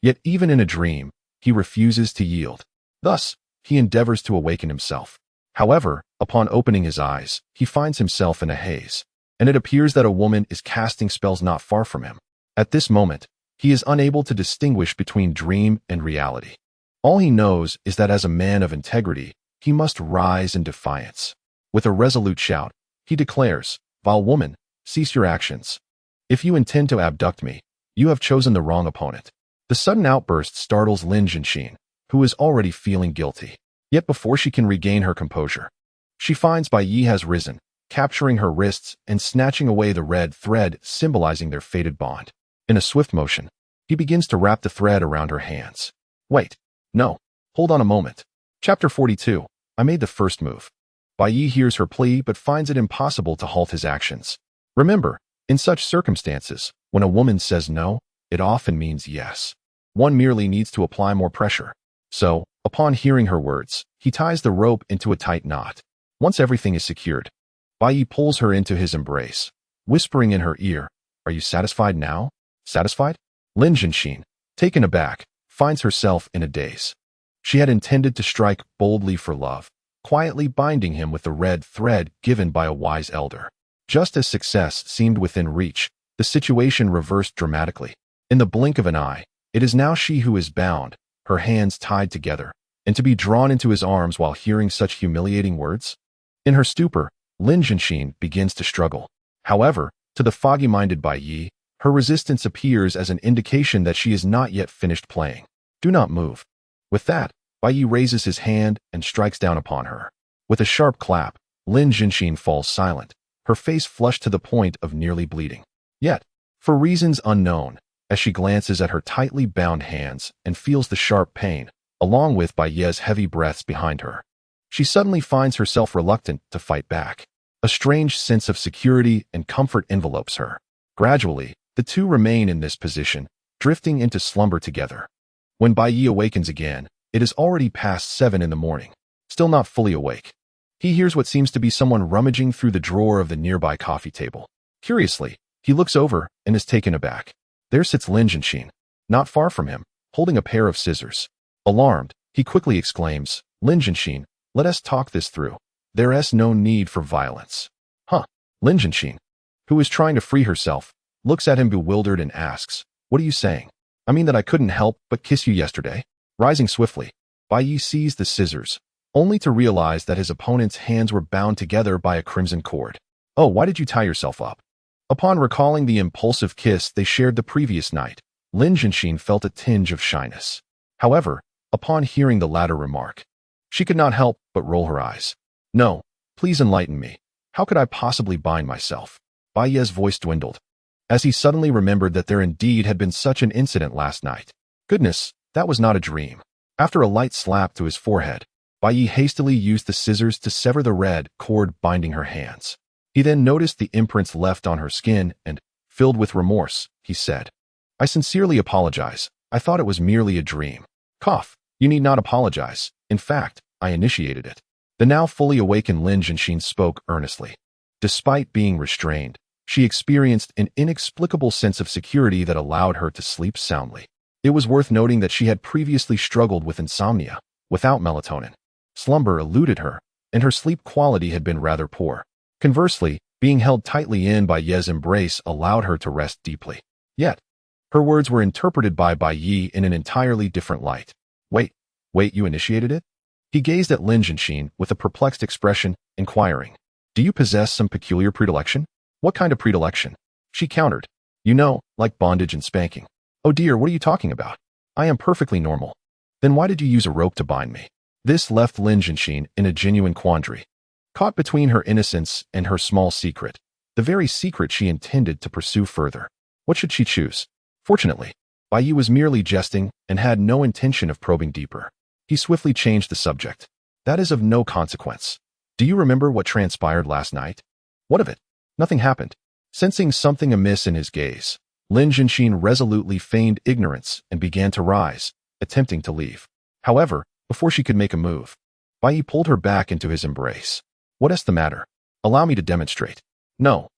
Yet even in a dream, he refuses to yield. Thus, he endeavors to awaken himself. However, upon opening his eyes, he finds himself in a haze, and it appears that a woman is casting spells not far from him. At this moment, he is unable to distinguish between dream and reality. All he knows is that as a man of integrity, he must rise in defiance. With a resolute shout, he declares, "Vile woman, cease your actions. If you intend to abduct me, you have chosen the wrong opponent." The sudden outburst startles Lin Jianxin, who is already feeling guilty. Yet before she can regain her composure, she finds Bai Ye has risen, capturing her wrists and snatching away the red thread symbolizing their fated bond. In a swift motion, he begins to wrap the thread around her hands. Wait. No. Hold on a moment. Chapter 42. I made the first move. Bai Ye hears her plea but finds it impossible to halt his actions. Remember, in such circumstances, when a woman says no, it often means yes. One merely needs to apply more pressure. So, upon hearing her words, he ties the rope into a tight knot. Once everything is secured, Bai Ye pulls her into his embrace, whispering in her ear, "Are you satisfied now? Satisfied?" Lin Jianxin, taken aback, finds herself in a daze. She had intended to strike boldly for love, quietly binding him with the red thread given by a wise elder. Just as success seemed within reach, the situation reversed dramatically. In the blink of an eye, it is now she who is bound, her hands tied together, and to be drawn into his arms while hearing such humiliating words? In her stupor, Lin Jianxin begins to struggle. However, to the foggy-minded Bai Ye, her resistance appears as an indication that she is not yet finished playing. Do not move. With that, Bai Ye raises his hand and strikes down upon her. With a sharp clap, Lin Jianxin falls silent, her face flushed to the point of nearly bleeding. Yet, for reasons unknown, as she glances at her tightly bound hands and feels the sharp pain, along with Bai Ye's heavy breaths behind her, she suddenly finds herself reluctant to fight back. A strange sense of security and comfort envelopes her. Gradually, the two remain in this position, drifting into slumber together. When Bai Ye awakens again, it is already past 7 in the morning. Still not fully awake, he hears what seems to be someone rummaging through the drawer of the nearby coffee table. Curiously, he looks over and is taken aback. There sits Lin Jianxin, not far from him, holding a pair of scissors. Alarmed, he quickly exclaims, "Lin Jianxin, let us talk this through. There is no need for violence." Huh? Lin Jianxin, who is trying to free herself, looks at him bewildered and asks, "What are you saying? I mean that I couldn't help but kiss you yesterday?" Rising swiftly, Bai Ye seized the scissors, only to realize that his opponent's hands were bound together by a crimson cord. "Oh, why did you tie yourself up?" Upon recalling the impulsive kiss they shared the previous night, Lin Jianxin felt a tinge of shyness. However, upon hearing the latter remark, she could not help but roll her eyes. "No, please enlighten me. How could I possibly bind myself?" Bai Ye's voice dwindled, as he suddenly remembered that there indeed had been such an incident last night. Goodness, that was not a dream. After a light slap to his forehead, Bai Ye hastily used the scissors to sever the red cord binding her hands. He then noticed the imprints left on her skin and, filled with remorse, he said, "I sincerely apologize. I thought it was merely a dream." Cough. "You need not apologize. In fact, I initiated it." The now fully awakened Lin Jianxin spoke earnestly. Despite being restrained, she experienced an inexplicable sense of security that allowed her to sleep soundly. It was worth noting that she had previously struggled with insomnia, without melatonin. Slumber eluded her, and her sleep quality had been rather poor. Conversely, being held tightly in Bai Ye's embrace allowed her to rest deeply. Yet, her words were interpreted by Bai Ye in an entirely different light. Wait, you initiated it?" He gazed at Lin Jianxin with a perplexed expression, inquiring, "Do you possess some peculiar predilection?" "What kind of predilection?" she countered. "You know, like bondage and spanking." "Oh dear, what are you talking about? I am perfectly normal." "Then why did you use a rope to bind me?" This left Lin Jianxin in a genuine quandary. Caught between her innocence and her small secret, the very secret she intended to pursue further. What should she choose? Fortunately, Bai Ye was merely jesting and had no intention of probing deeper. He swiftly changed the subject. "That is of no consequence. Do you remember what transpired last night?" "What of it?" "Nothing happened." Sensing something amiss in his gaze, Lin Jianxin resolutely feigned ignorance and began to rise, attempting to leave. However, before she could make a move, Bai Ye pulled her back into his embrace. "What is the matter? Allow me to demonstrate." No,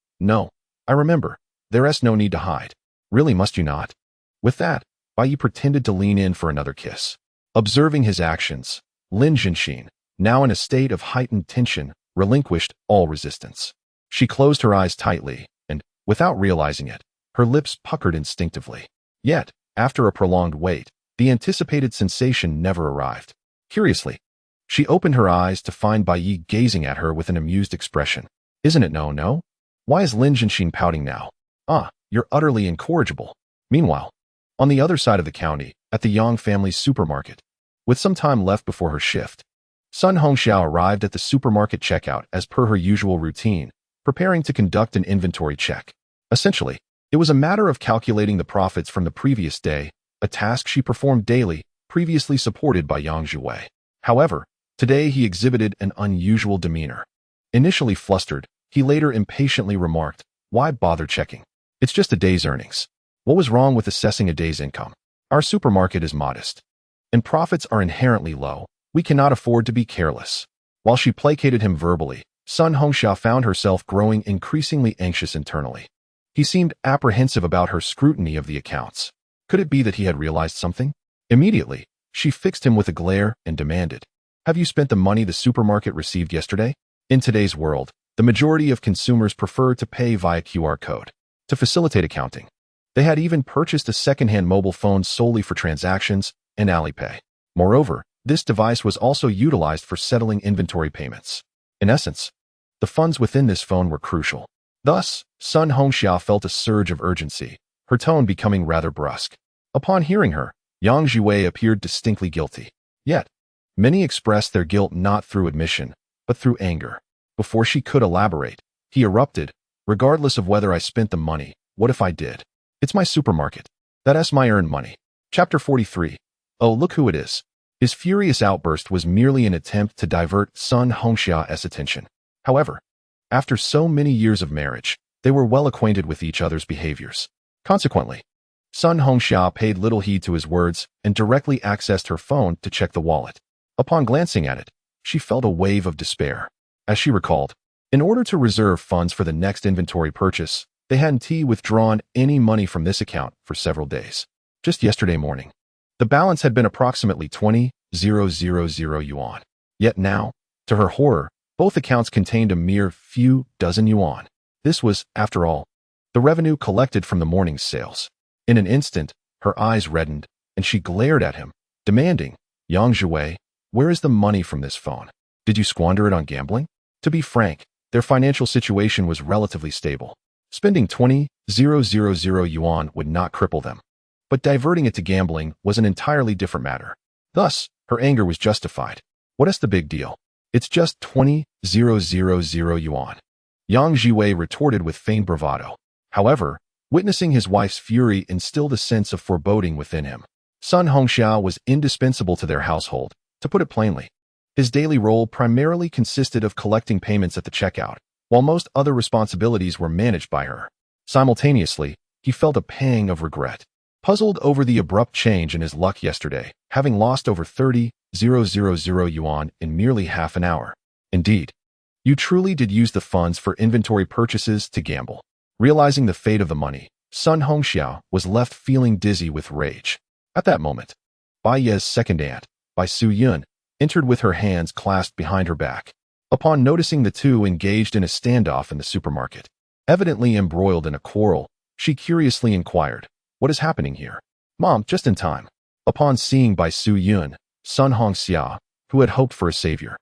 I remember. There is no need to hide." "Really, must you not?" With that, Bai Ye pretended to lean in for another kiss. Observing his actions, Lin Jianxin, now in a state of heightened tension, relinquished all resistance. She closed her eyes tightly, and, without realizing it, her lips puckered instinctively. Yet, after a prolonged wait, the anticipated sensation never arrived. Curiously, she opened her eyes to find Bai Ye gazing at her with an amused expression. "Isn't it no? Why is Lin Jianxin pouting now? Ah, you're utterly incorrigible." Meanwhile, on the other side of the county, at the Yang family's supermarket, with some time left before her shift, Sun Hongxiao arrived at the supermarket checkout as per her usual routine, preparing to conduct an inventory check. Essentially, it was a matter of calculating the profits from the previous day, a task she performed daily, previously supported by Yang Zhiwei. However, today he exhibited an unusual demeanor. Initially flustered, he later impatiently remarked, "Why bother checking? It's just a day's earnings. What was wrong with assessing a day's income? Our supermarket is modest, and profits are inherently low. We cannot afford to be careless." While she placated him verbally, Sun Hongxia found herself growing increasingly anxious internally. He seemed apprehensive about her scrutiny of the accounts. Could it be that he had realized something? Immediately, she fixed him with a glare and demanded, "Have you spent the money the supermarket received yesterday?" In today's world, the majority of consumers prefer to pay via QR code to facilitate accounting. They had even purchased a second-hand mobile phone solely for transactions and Alipay. Moreover, this device was also utilized for settling inventory payments. In essence, the funds within this phone were crucial. Thus, Sun Hongxia felt a surge of urgency, her tone becoming rather brusque. Upon hearing her, Yang Zhiwei appeared distinctly guilty. Yet, many expressed their guilt not through admission, but through anger. Before she could elaborate, he erupted, "Regardless of whether I spent the money, what if I did? It's my supermarket. That's my earned money." Chapter 43. Oh, look who it is. His furious outburst was merely an attempt to divert Sun Hongxia's attention. However, after so many years of marriage, they were well acquainted with each other's behaviors. Consequently, Sun Hongxia paid little heed to his words and directly accessed her phone to check the wallet. Upon glancing at it, she felt a wave of despair. As she recalled, in order to reserve funds for the next inventory purchase, they hadn't withdrawn any money from this account for several days. Just yesterday morning, the balance had been approximately 20,000 yuan. Yet now, to her horror, both accounts contained a mere few dozen yuan. This was, after all, the revenue collected from the morning's sales. In an instant, her eyes reddened, and she glared at him, demanding, "Yang Zhiwei, where is the money from this phone? Did you squander it on gambling?" To be frank, their financial situation was relatively stable. Spending 20,000 yuan would not cripple them. But diverting it to gambling was an entirely different matter. Thus, her anger was justified. What is the big deal? It's just 20,000 yuan. Yang Zhiwei retorted with feigned bravado. However, witnessing his wife's fury instilled a sense of foreboding within him. Sun Hongxia was indispensable to their household, to put it plainly. His daily role primarily consisted of collecting payments at the checkout, while most other responsibilities were managed by her. Simultaneously, he felt a pang of regret. Puzzled over the abrupt change in his luck yesterday, having lost over 30,000 yuan in merely half an hour. Indeed, you truly did use the funds for inventory purchases to gamble. Realizing the fate of the money, Sun Hongxia was left feeling dizzy with rage. At that moment, Bai Ye's second aunt, Bai Yun, entered with her hands clasped behind her back. Upon noticing the two engaged in a standoff in the supermarket, evidently embroiled in a quarrel, she curiously inquired, "What is happening here?" "Mom, just in time." Upon seeing Bai Yun, Sun Hongxia, who had hoped for a savior,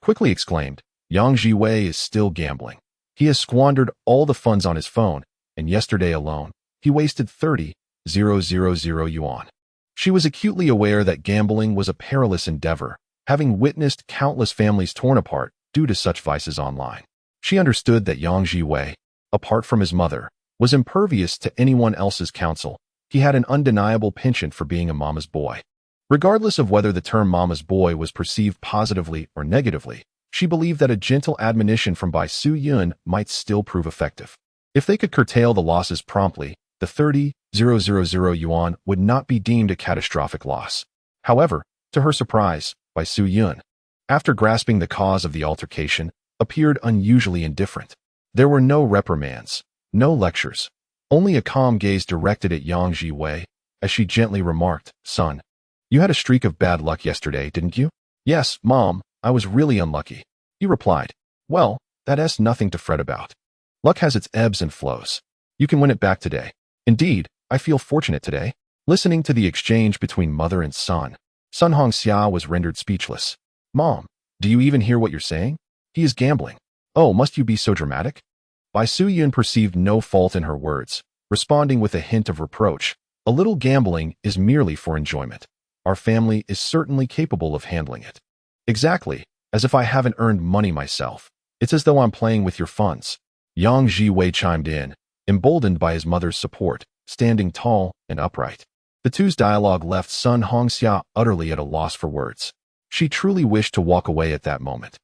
quickly exclaimed, "Yang Zhiwei is still gambling. He has squandered all the funds on his phone, and yesterday alone, he wasted 30,000 yuan." She was acutely aware that gambling was a perilous endeavor, having witnessed countless families torn apart due to such vices online. She understood that Yang Zhiwei, apart from his mother, was impervious to anyone else's counsel. He had an undeniable penchant for being a mama's boy. Regardless of whether the term mama's boy was perceived positively or negatively, she believed that a gentle admonition from Bai Yun might still prove effective. If they could curtail the losses promptly, the 30,000 yuan would not be deemed a catastrophic loss. However, to her surprise, Bai Yun, after grasping the cause of the altercation, appeared unusually indifferent. There were no reprimands, no lectures, only a calm gaze directed at Yang Zhiwei, as she gently remarked, "Son, you had a streak of bad luck yesterday, didn't you?" "Yes, Mom, I was really unlucky," he replied. "Well, that's nothing to fret about. Luck has its ebbs and flows. You can win it back today. Indeed, I feel fortunate today." Listening to the exchange between mother and son, Sun Hongxia was rendered speechless. "Mom, do you even hear what you're saying? He is gambling. Oh, must you be so dramatic?" Bai Yun perceived no fault in her words, responding with a hint of reproach. "A little gambling is merely for enjoyment. Our family is certainly capable of handling it." "Exactly, as if I haven't earned money myself. It's as though I'm playing with your funds." Yang Jiwei chimed in, emboldened by his mother's support, standing tall and upright. The two's dialogue left Sun Hongxia utterly at a loss for words. She truly wished to walk away at that moment,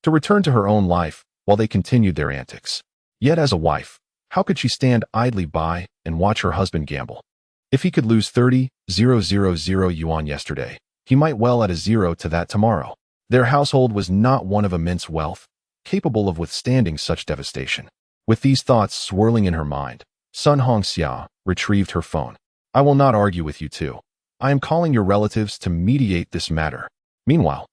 to return to her own life while they continued their antics. Yet as a wife, how could she stand idly by and watch her husband gamble? If he could lose 30,000 yuan yesterday, he might well add a zero to that tomorrow. Their household was not one of immense wealth, capable of withstanding such devastation. With these thoughts swirling in her mind, Sun Hongxia retrieved her phone. I will not argue with you two. I am calling your relatives to mediate this matter. Meanwhile,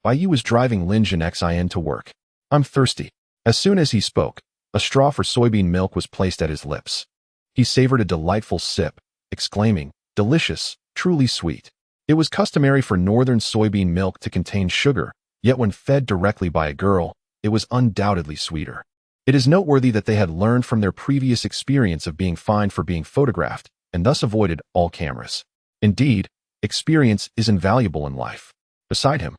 Bai Ye was driving Longhua to work. I'm thirsty. As soon as he spoke, a straw for soybean milk was placed at his lips. He savored a delightful sip, exclaiming, delicious, truly sweet. It was customary for northern soybean milk to contain sugar, yet when fed directly by a girl, it was undoubtedly sweeter. It is noteworthy that they had learned from their previous experience of being fined for being photographed, and thus avoided all cameras. Indeed, experience is invaluable in life. Beside him,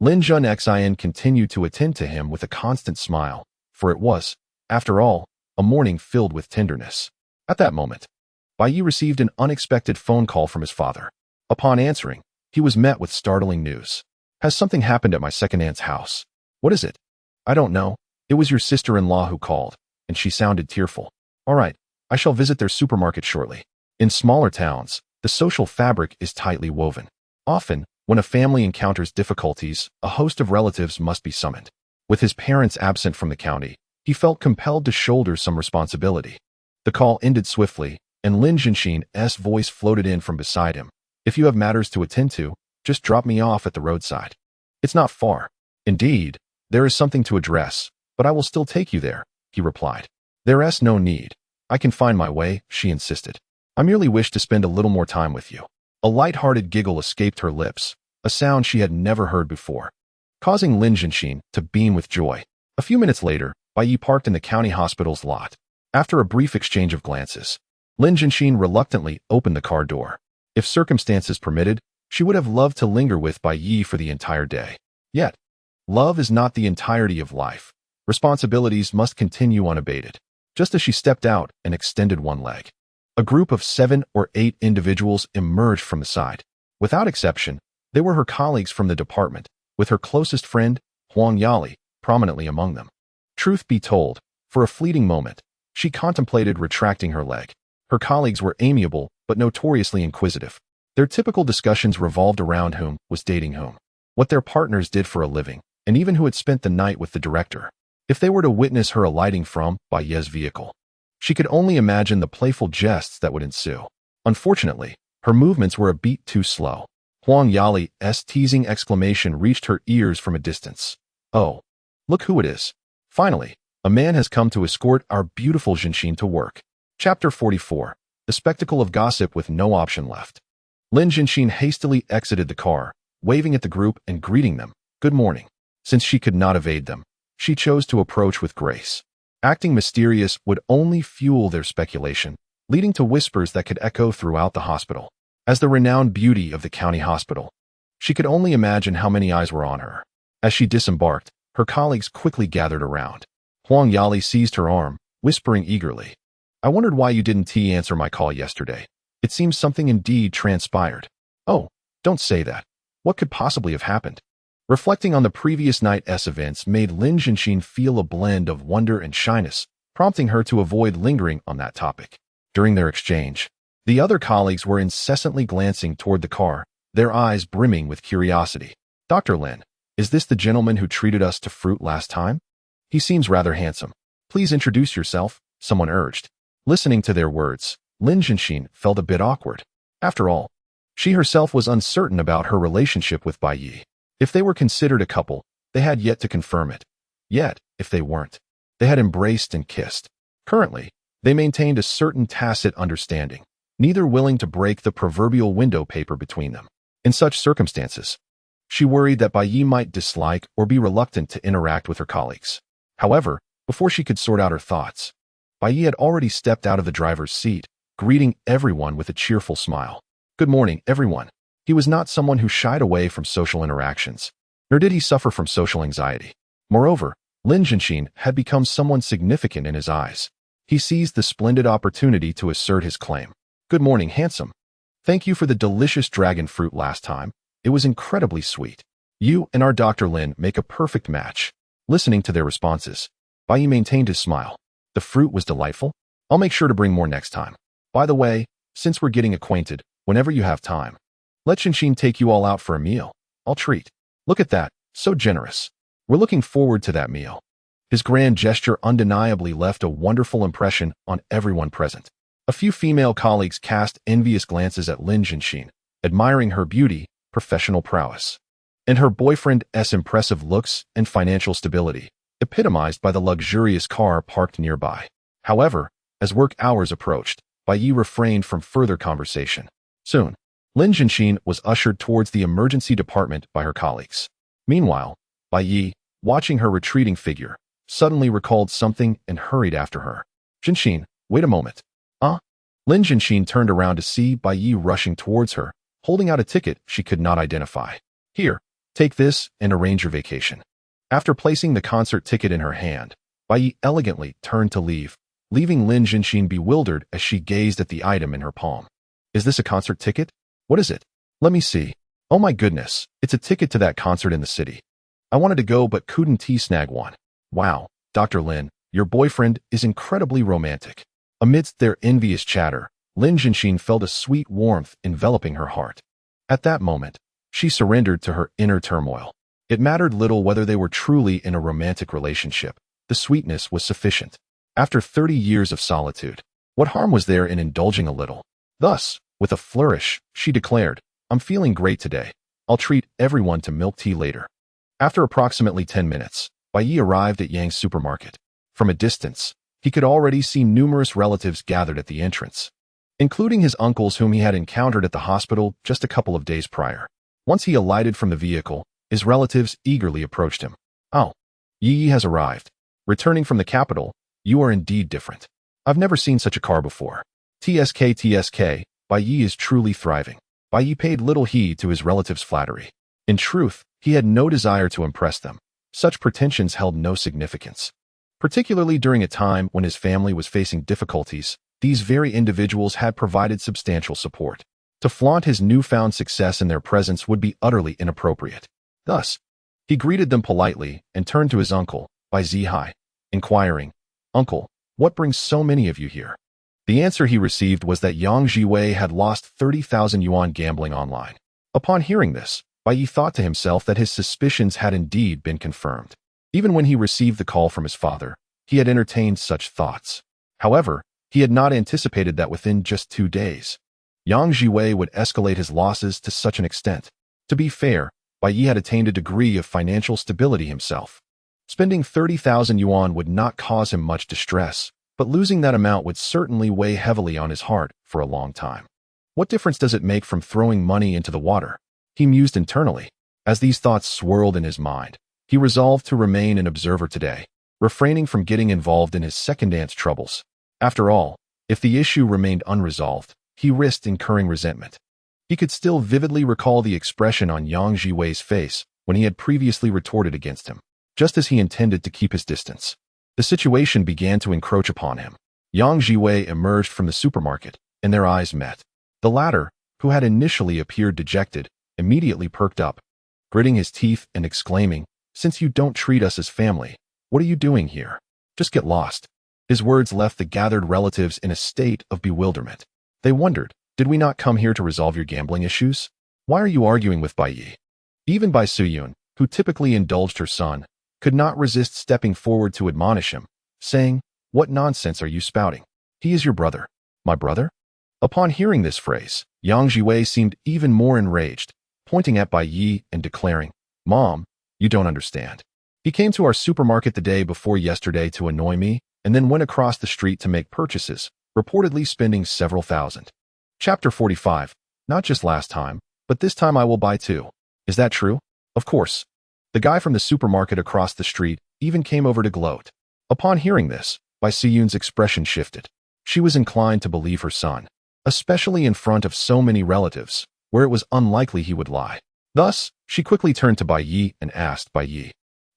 Longhua continued to attend to him with a constant smile, for it was, after all, a morning filled with tenderness. At that moment, Bai Ye received an unexpected phone call from his father. Upon answering, he was met with startling news. Has something happened at my second aunt's house? What is it? I don't know. It was your sister-in-law who called, and she sounded tearful. All right, I shall visit their supermarket shortly. In smaller towns, the social fabric is tightly woven. Often, when a family encounters difficulties, a host of relatives must be summoned. With his parents absent from the county, he felt compelled to shoulder some responsibility. The call ended swiftly, and Lin Jinshin's voice floated in from beside him. If you have matters to attend to, just drop me off at the roadside. It's not far. Indeed, there is something to address, but I will still take you there, he replied. There's no need. I can find my way, she insisted. I merely wish to spend a little more time with you. A lighthearted giggle escaped her lips, a sound she had never heard before, causing Lin Jinshin to beam with joy. A few minutes later, Bai Ye parked in the county hospital's lot. After a brief exchange of glances, Lin Jinshin reluctantly opened the car door. If circumstances permitted, she would have loved to linger with Bai Ye for the entire day. Yet, love is not the entirety of life. Responsibilities must continue unabated. Just as she stepped out and extended one leg, a group of 7 or 8 individuals emerged from the side. Without exception, they were her colleagues from the department, with her closest friend, Huang Yali, prominently among them. Truth be told, for a fleeting moment, she contemplated retracting her leg. Her colleagues were amiable, but notoriously inquisitive. Their typical discussions revolved around whom was dating whom, what their partners did for a living, and even who had spent the night with the director. If they were to witness her alighting from Bai Ye's vehicle, she could only imagine the playful jests that would ensue. Unfortunately, her movements were a beat too slow. Huang Yali's teasing exclamation reached her ears from a distance. Oh, look who it is. Finally, a man has come to escort our beautiful Jinshin to work. Chapter 44. The spectacle of gossip with no option left. Lin Jinshin hastily exited the car, waving at the group and greeting them. Good morning. Since she could not evade them, she chose to approach with grace. Acting mysterious would only fuel their speculation, leading to whispers that could echo throughout the hospital. As the renowned beauty of the county hospital, she could only imagine how many eyes were on her. As she disembarked, her colleagues quickly gathered around. Huang Yali seized her arm, whispering eagerly. I wondered why you didn't answer my call yesterday. It seems something indeed transpired. Oh, don't say that. What could possibly have happened? Reflecting on the previous night's events made Lin Jinshin feel a blend of wonder and shyness, prompting her to avoid lingering on that topic. During their exchange, the other colleagues were incessantly glancing toward the car, their eyes brimming with curiosity. Dr. Lin, is this the gentleman who treated us to fruit last time? He seems rather handsome. Please introduce yourself, someone urged. Listening to their words, Lin Jinshin felt a bit awkward. After all, she herself was uncertain about her relationship with Bai Ye. If they were considered a couple, they had yet to confirm it. Yet, if they weren't, they had embraced and kissed. Currently, they maintained a certain tacit understanding, neither willing to break the proverbial window paper between them. In such circumstances, she worried that Bai Ye might dislike or be reluctant to interact with her colleagues. However, before she could sort out her thoughts, Bai Ye had already stepped out of the driver's seat, greeting everyone with a cheerful smile. Good morning, everyone. He was not someone who shied away from social interactions, nor did he suffer from social anxiety. Moreover, Lin Jianxin had become someone significant in his eyes. He seized the splendid opportunity to assert his claim. "Good morning, handsome. Thank you for the delicious dragon fruit last time. It was incredibly sweet. You and our Dr. Lin make a perfect match." Listening to their responses, Bai Ye maintained his smile. "The fruit was delightful. I'll make sure to bring more next time. By the way, since we're getting acquainted, whenever you have time, let Jianxin take you all out for a meal. I'll treat. Look at that, so generous. We're looking forward to that meal." His grand gesture undeniably left a wonderful impression on everyone present. A few female colleagues cast envious glances at Lin Jianxin, admiring her beauty, professional prowess, and her boyfriend's impressive looks and financial stability, epitomized by the luxurious car parked nearby. However, as work hours approached, Bai Ye refrained from further conversation. Soon, Lin Jianxin was ushered towards the emergency department by her colleagues. Meanwhile, Bai Ye, watching her retreating figure, suddenly recalled something and hurried after her. "Jianxin, wait a moment." Lin Jianxin turned around to see Bai Ye rushing towards her, holding out a ticket she could not identify. "Here, take this and arrange your vacation." After placing the concert ticket in her hand, Bai Ye elegantly turned to leave, leaving Lin Jianxin bewildered as she gazed at the item in her palm. "Is this a concert ticket? What is it? Let me see. Oh my goodness, it's a ticket to that concert in the city. I wanted to go but couldn't snag one. Wow, Dr. Lin, your boyfriend is incredibly romantic." Amidst their envious chatter, Lin Jianxin felt a sweet warmth enveloping her heart. At that moment, she surrendered to her inner turmoil. It mattered little whether they were truly in a romantic relationship. The sweetness was sufficient. After 30 years of solitude, what harm was there in indulging a little? Thus, with a flourish, she declared, "I'm feeling great today. I'll treat everyone to milk tea later." After approximately 10 minutes, Bai Ye arrived at Yang's supermarket. From a distance, he could already see numerous relatives gathered at the entrance, including his uncles whom he had encountered at the hospital just a couple of days prior. Once he alighted from the vehicle, his relatives eagerly approached him. "Oh, Yi has arrived. Returning from the capital, you are indeed different. I've never seen such a car before. TSK, Bai Ye is truly thriving." Bai Ye paid little heed to his relatives' flattery. In truth, he had no desire to impress them. Such pretensions held no significance. Particularly during a time when his family was facing difficulties, these very individuals had provided substantial support. To flaunt his newfound success in their presence would be utterly inappropriate. Thus, he greeted them politely and turned to his uncle, Bai Zihai, inquiring, "Uncle, what brings so many of you here?" The answer he received was that Yang Jiwei had lost 30,000 yuan gambling online. Upon hearing this, Bai Ye thought to himself that his suspicions had indeed been confirmed. Even when he received the call from his father, he had entertained such thoughts. However, he had not anticipated that within just 2 days, Yang Jiwei would escalate his losses to such an extent. To be fair, Bai Ye had attained a degree of financial stability himself. Spending 30,000 yuan would not cause him much distress, but losing that amount would certainly weigh heavily on his heart for a long time. What difference does it make from throwing money into the water? He mused internally. As these thoughts swirled in his mind, he resolved to remain an observer today, refraining from getting involved in his second aunt's troubles. After all, if the issue remained unresolved, he risked incurring resentment. He could still vividly recall the expression on Yang Jiwei's face when he had previously retorted against him, just as he intended to keep his distance. The situation began to encroach upon him. Yang Jiwei emerged from the supermarket, and their eyes met. The latter, who had initially appeared dejected, immediately perked up, gritting his teeth and exclaiming, "Since you don't treat us as family, what are you doing here? Just get lost." His words left the gathered relatives in a state of bewilderment. They wondered, "Did we not come here to resolve your gambling issues? Why are you arguing with Bai Ye?" Even Bai Suyun, who typically indulged her son, could not resist stepping forward to admonish him, saying, "What nonsense are you spouting? He is your brother." "My brother?" Upon hearing this phrase, Yang Jiwei seemed even more enraged, pointing at Bai Ye and declaring, "Mom, you don't understand. He came to our supermarket the day before yesterday to annoy me, and then went across the street to make purchases, reportedly spending several thousand." Chapter 45. Not just last time, but this time I will buy too. Is that true? Of course. The guy from the supermarket across the street even came over to gloat. Upon hearing this, Bai Siyun's expression shifted. She was inclined to believe her son, especially in front of so many relatives, where it was unlikely he would lie. Thus, she quickly turned to Bai Ye and asked Bai Ye,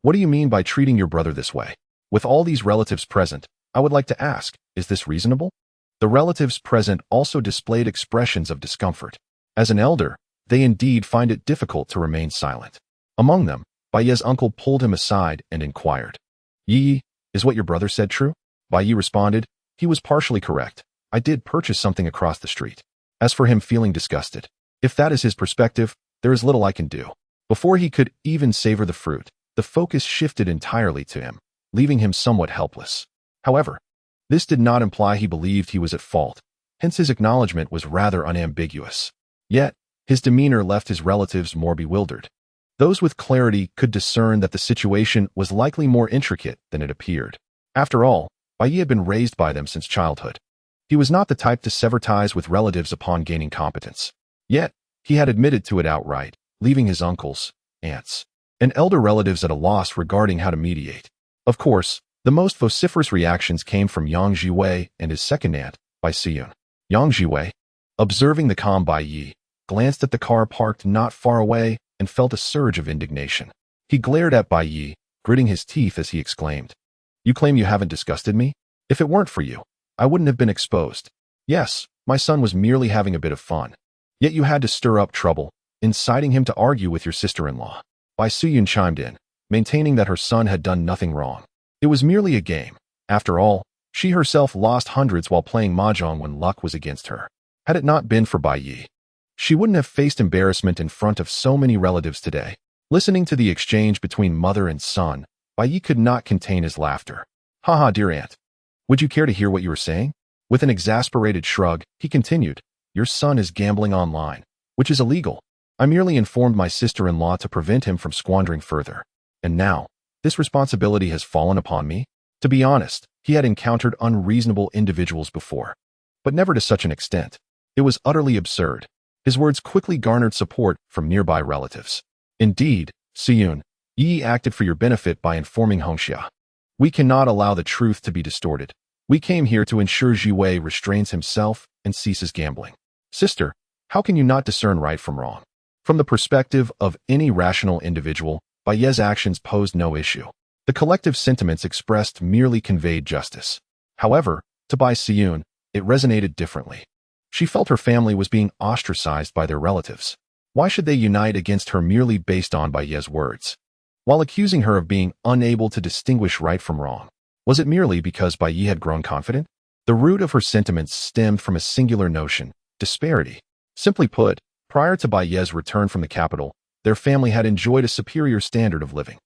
What do you mean by treating your brother this way? With all these relatives present, I would like to ask, is this reasonable? The relatives present also displayed expressions of discomfort. As an elder, they indeed find it difficult to remain silent. Among them, Bai Ye's uncle pulled him aside and inquired, "Yi, is what your brother said true?" Bai Ye responded, "He was partially correct. I did purchase something across the street." As for him feeling disgusted, if that is his perspective, there is little I can do. Before he could even savor the fruit, the focus shifted entirely to him, leaving him somewhat helpless. However, this did not imply he believed he was at fault, hence his acknowledgement was rather unambiguous. Yet, his demeanor left his relatives more bewildered. Those with clarity could discern that the situation was likely more intricate than it appeared. After all, Bai Ye had been raised by them since childhood. He was not the type to sever ties with relatives upon gaining competence. Yet, he had admitted to it outright, leaving his uncles, aunts, and elder relatives at a loss regarding how to mediate. Of course, the most vociferous reactions came from Yang Jiwei and his second aunt, Bai Siyun. Yang Jiwei, observing the calm Bai Ye, glanced at the car parked not far away and felt a surge of indignation. He glared at Bai Ye, gritting his teeth as he exclaimed, "You claim you haven't disgusted me? If it weren't for you, I wouldn't have been exposed. Yes, my son was merely having a bit of fun. Yet you had to stir up trouble, inciting him to argue with your sister-in-law." Bai Siyun chimed in, maintaining that her son had done nothing wrong. It was merely a game. After all, she herself lost hundreds while playing mahjong when luck was against her. Had it not been for Bai Ye, she wouldn't have faced embarrassment in front of so many relatives today. Listening to the exchange between mother and son, Bai Ye could not contain his laughter. "Haha, dear aunt. Would you care to hear what you were saying?" With an exasperated shrug, he continued, "Your son is gambling online, which is illegal. I merely informed my sister-in-law to prevent him from squandering further. And now, this responsibility has fallen upon me?" To be honest, he had encountered unreasonable individuals before, but never to such an extent. It was utterly absurd. His words quickly garnered support from nearby relatives. "Indeed, Siyun, Yi acted for your benefit by informing Hongxia. We cannot allow the truth to be distorted. We came here to ensure Jiwei restrains himself and ceases gambling. Sister, how can you not discern right from wrong?" From the perspective of any rational individual, Bai Ye's actions posed no issue. The collective sentiments expressed merely conveyed justice. However, to Bai Siyun, it resonated differently. She felt her family was being ostracized by their relatives. Why should they unite against her merely based on Bai Ye's words? While accusing her of being unable to distinguish right from wrong, was it merely because Bai Ye had grown confident? The root of her sentiments stemmed from a singular notion: disparity. Simply put, prior to Bai Ye's return from the capital, their family had enjoyed a superior standard of living.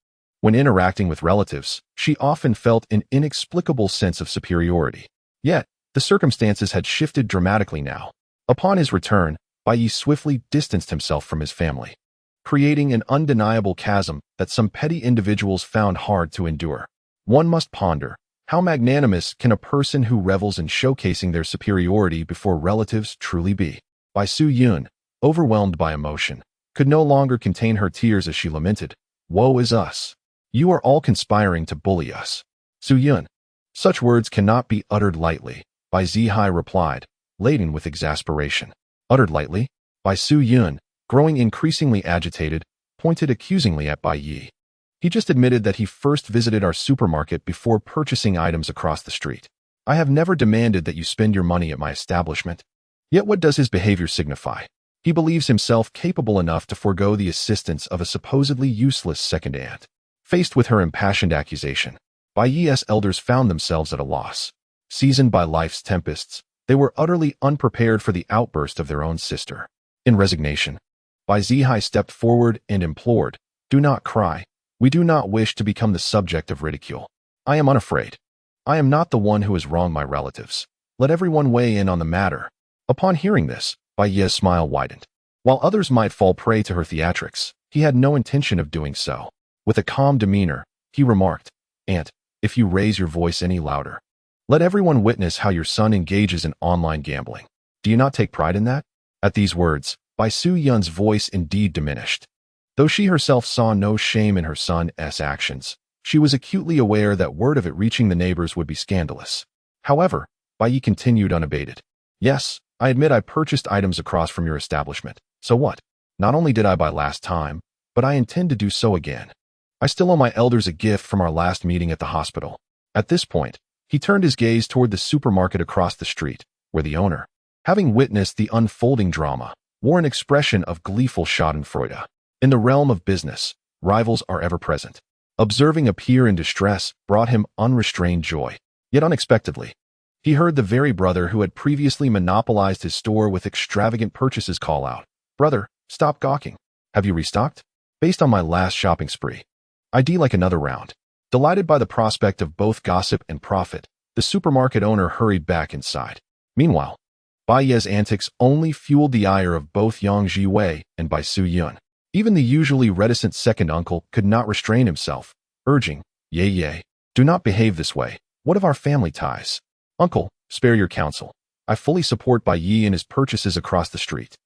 When interacting with relatives, she often felt an inexplicable sense of superiority. Yet, the circumstances had shifted dramatically now. Upon his return, Bai Ye swiftly distanced himself from his family, creating an undeniable chasm that some petty individuals found hard to endure. One must ponder, how magnanimous can a person who revels in showcasing their superiority before relatives truly be? Bai Siyun, overwhelmed by emotion, could no longer contain her tears as she lamented, "Woe is us! You are all conspiring to bully us." "Siyun, such words cannot be uttered lightly," Bai Zihai replied, laden with exasperation. "Uttered lightly?" Bai Siyun, growing increasingly agitated, pointed accusingly at Bai Ye. "He just admitted that he first visited our supermarket before purchasing items across the street. I have never demanded that you spend your money at my establishment. Yet what does his behavior signify? He believes himself capable enough to forego the assistance of a supposedly useless second aunt." Faced with her impassioned accusation, Bai Ye's elders found themselves at a loss. Seasoned by life's tempests, they were utterly unprepared for the outburst of their own sister. In resignation, Bai Zihai stepped forward and implored, "Do not cry. We do not wish to become the subject of ridicule. I am unafraid. I am not the one who has wronged my relatives. Let everyone weigh in on the matter." Upon hearing this, Bai Ye's smile widened. While others might fall prey to her theatrics, he had no intention of doing so. With a calm demeanor, he remarked, "Aunt, if you raise your voice any louder, let everyone witness how your son engages in online gambling. Do you not take pride in that?" At these words, Bai Siyun's voice indeed diminished. Though she herself saw no shame in her son's actions, she was acutely aware that word of it reaching the neighbors would be scandalous. However, Bai Ye continued unabated. "Yes, I admit I purchased items across from your establishment. So what? Not only did I buy last time, but I intend to do so again. I still owe my elders a gift from our last meeting at the hospital. At this point, he turned his gaze toward the supermarket across the street, where the owner, having witnessed the unfolding drama, wore an expression of gleeful schadenfreude. In the realm of business, rivals are ever present. Observing a peer in distress brought him unrestrained joy. Yet unexpectedly, he heard the very brother who had previously monopolized his store with extravagant purchases call out, "Brother, stop gawking. Have you restocked? Based on my last shopping spree, I'd like another round." Delighted by the prospect of both gossip and profit, the supermarket owner hurried back inside. Meanwhile, Bai Ye's antics only fueled the ire of both Yang Jiwei and Bai Yun. Even the usually reticent second uncle could not restrain himself, urging, Ye, do not behave this way. What of our family ties? Uncle, spare your counsel. I fully support Bai Ye in his purchases across the street.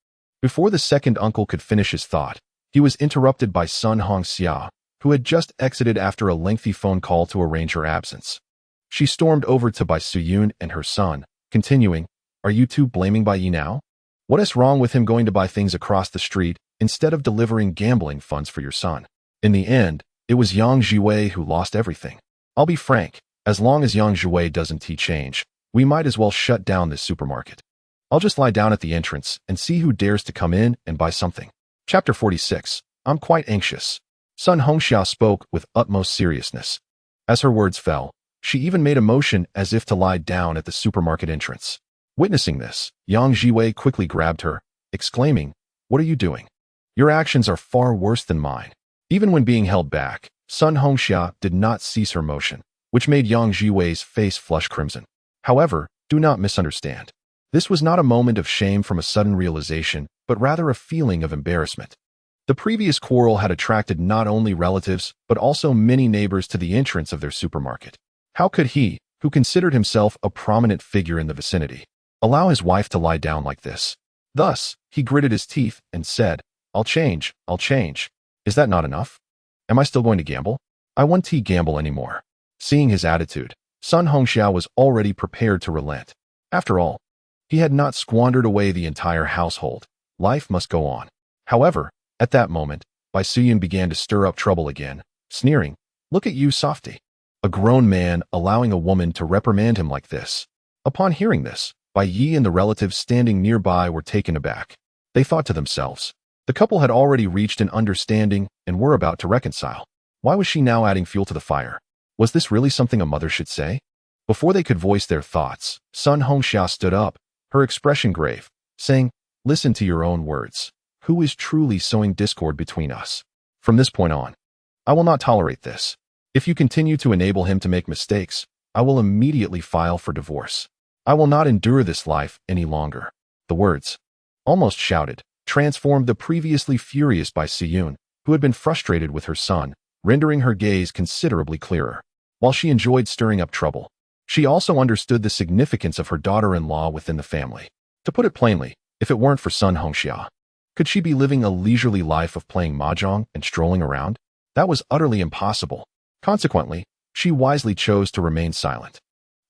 Before the second uncle could finish his thought, he was interrupted by Sun Hongxia, who had just exited after a lengthy phone call to arrange her absence. She stormed over to Bai Yun and her son, continuing, "Are you two blaming Bai Ye now? What is wrong with him going to buy things across the street instead of delivering gambling funds for your son?" In the end, it was Yang Jiwei who lost everything. I'll be frank, as long as Yang Jiwei doesn't change, we might as well shut down this supermarket. I'll just lie down at the entrance and see who dares to come in and buy something. Chapter 46. I'm quite anxious. Sun Hongxia spoke with utmost seriousness. As her words fell, she even made a motion as if to lie down at the supermarket entrance. Witnessing this, Yang Jiwei quickly grabbed her, exclaiming, "What are you doing? Your actions are far worse than mine." Even when being held back, Sun Hongxia did not cease her motion, which made Yang Jiwei's face flush crimson. However, do not misunderstand. This was not a moment of shame from a sudden realization, but rather a feeling of embarrassment. The previous quarrel had attracted not only relatives, but also many neighbors to the entrance of their supermarket. How could he, who considered himself a prominent figure in the vicinity, allow his wife to lie down like this? Thus, he gritted his teeth and said, I'll change. Is that not enough? Am I still going to gamble? I won't gamble anymore." Seeing his attitude, Sun Hongxia was already prepared to relent. After all, he had not squandered away the entire household. Life must go on. However, at that moment, Bai Yun began to stir up trouble again, sneering, "Look at you, softy. A grown man allowing a woman to reprimand him like this." Upon hearing this, Bai Ye and the relatives standing nearby were taken aback. They thought to themselves, the couple had already reached an understanding and were about to reconcile. Why was she now adding fuel to the fire? Was this really something a mother should say? Before they could voice their thoughts, Sun Hongxia stood up, her expression grave, saying, "Listen to your own words. Who is truly sowing discord between us? From this point on, I will not tolerate this. If you continue to enable him to make mistakes, I will immediately file for divorce. I will not endure this life any longer." The words, almost shouted, transformed the previously furious Bai Yun, who had been frustrated with her son, rendering her gaze considerably clearer. While she enjoyed stirring up trouble, she also understood the significance of her daughter-in-law within the family. To put it plainly, if it weren't for Sun Hongxia, could she be living a leisurely life of playing mahjong and strolling around? That was utterly impossible. Consequently, she wisely chose to remain silent.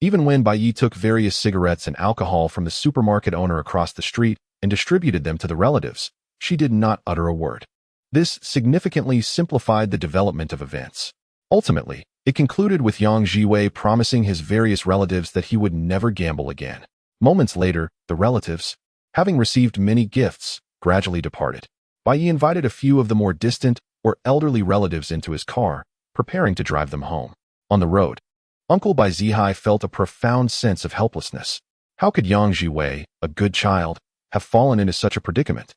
Even when Bai Ye took various cigarettes and alcohol from the supermarket owner across the street and distributed them to the relatives, she did not utter a word. This significantly simplified the development of events. Ultimately, it concluded with Yang Jiwei promising his various relatives that he would never gamble again. Moments later, the relatives, having received many gifts, gradually departed. Bai Ye invited a few of the more distant or elderly relatives into his car, preparing to drive them home. On the road, Uncle Bai Zihai felt a profound sense of helplessness. How could Yang Jiwei, a good child, have fallen into such a predicament?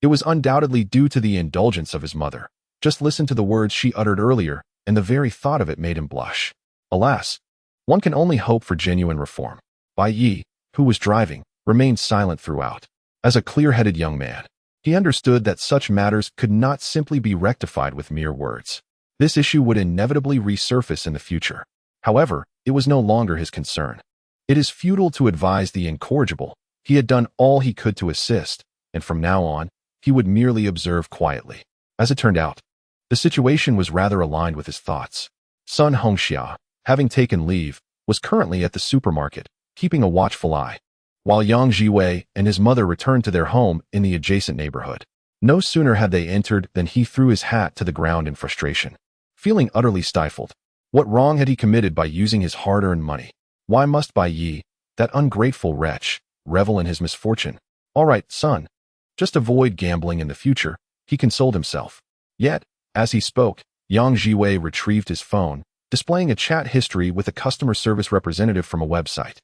It was undoubtedly due to the indulgence of his mother. Just listen to the words she uttered earlier, and the very thought of it made him blush. Alas, one can only hope for genuine reform. Bai Ye, who was driving, remained silent throughout. As a clear-headed young man, he understood that such matters could not simply be rectified with mere words. This issue would inevitably resurface in the future. However, it was no longer his concern. It is futile to advise the incorrigible. He had done all he could to assist, and from now on, he would merely observe quietly. As it turned out, the situation was rather aligned with his thoughts. Sun Hongxia, having taken leave, was currently at the supermarket, keeping a watchful eye, while Yang Jiwei and his mother returned to their home in the adjacent neighborhood. No sooner had they entered than he threw his hat to the ground in frustration. feeling utterly stifled. What wrong had he committed by using his hard-earned money? Why must Bai Ye, that ungrateful wretch, revel in his misfortune? All right, son. Just avoid gambling in the future, he consoled himself. Yet, as he spoke, Yang Jiwei retrieved his phone, displaying a chat history with a customer service representative from a website.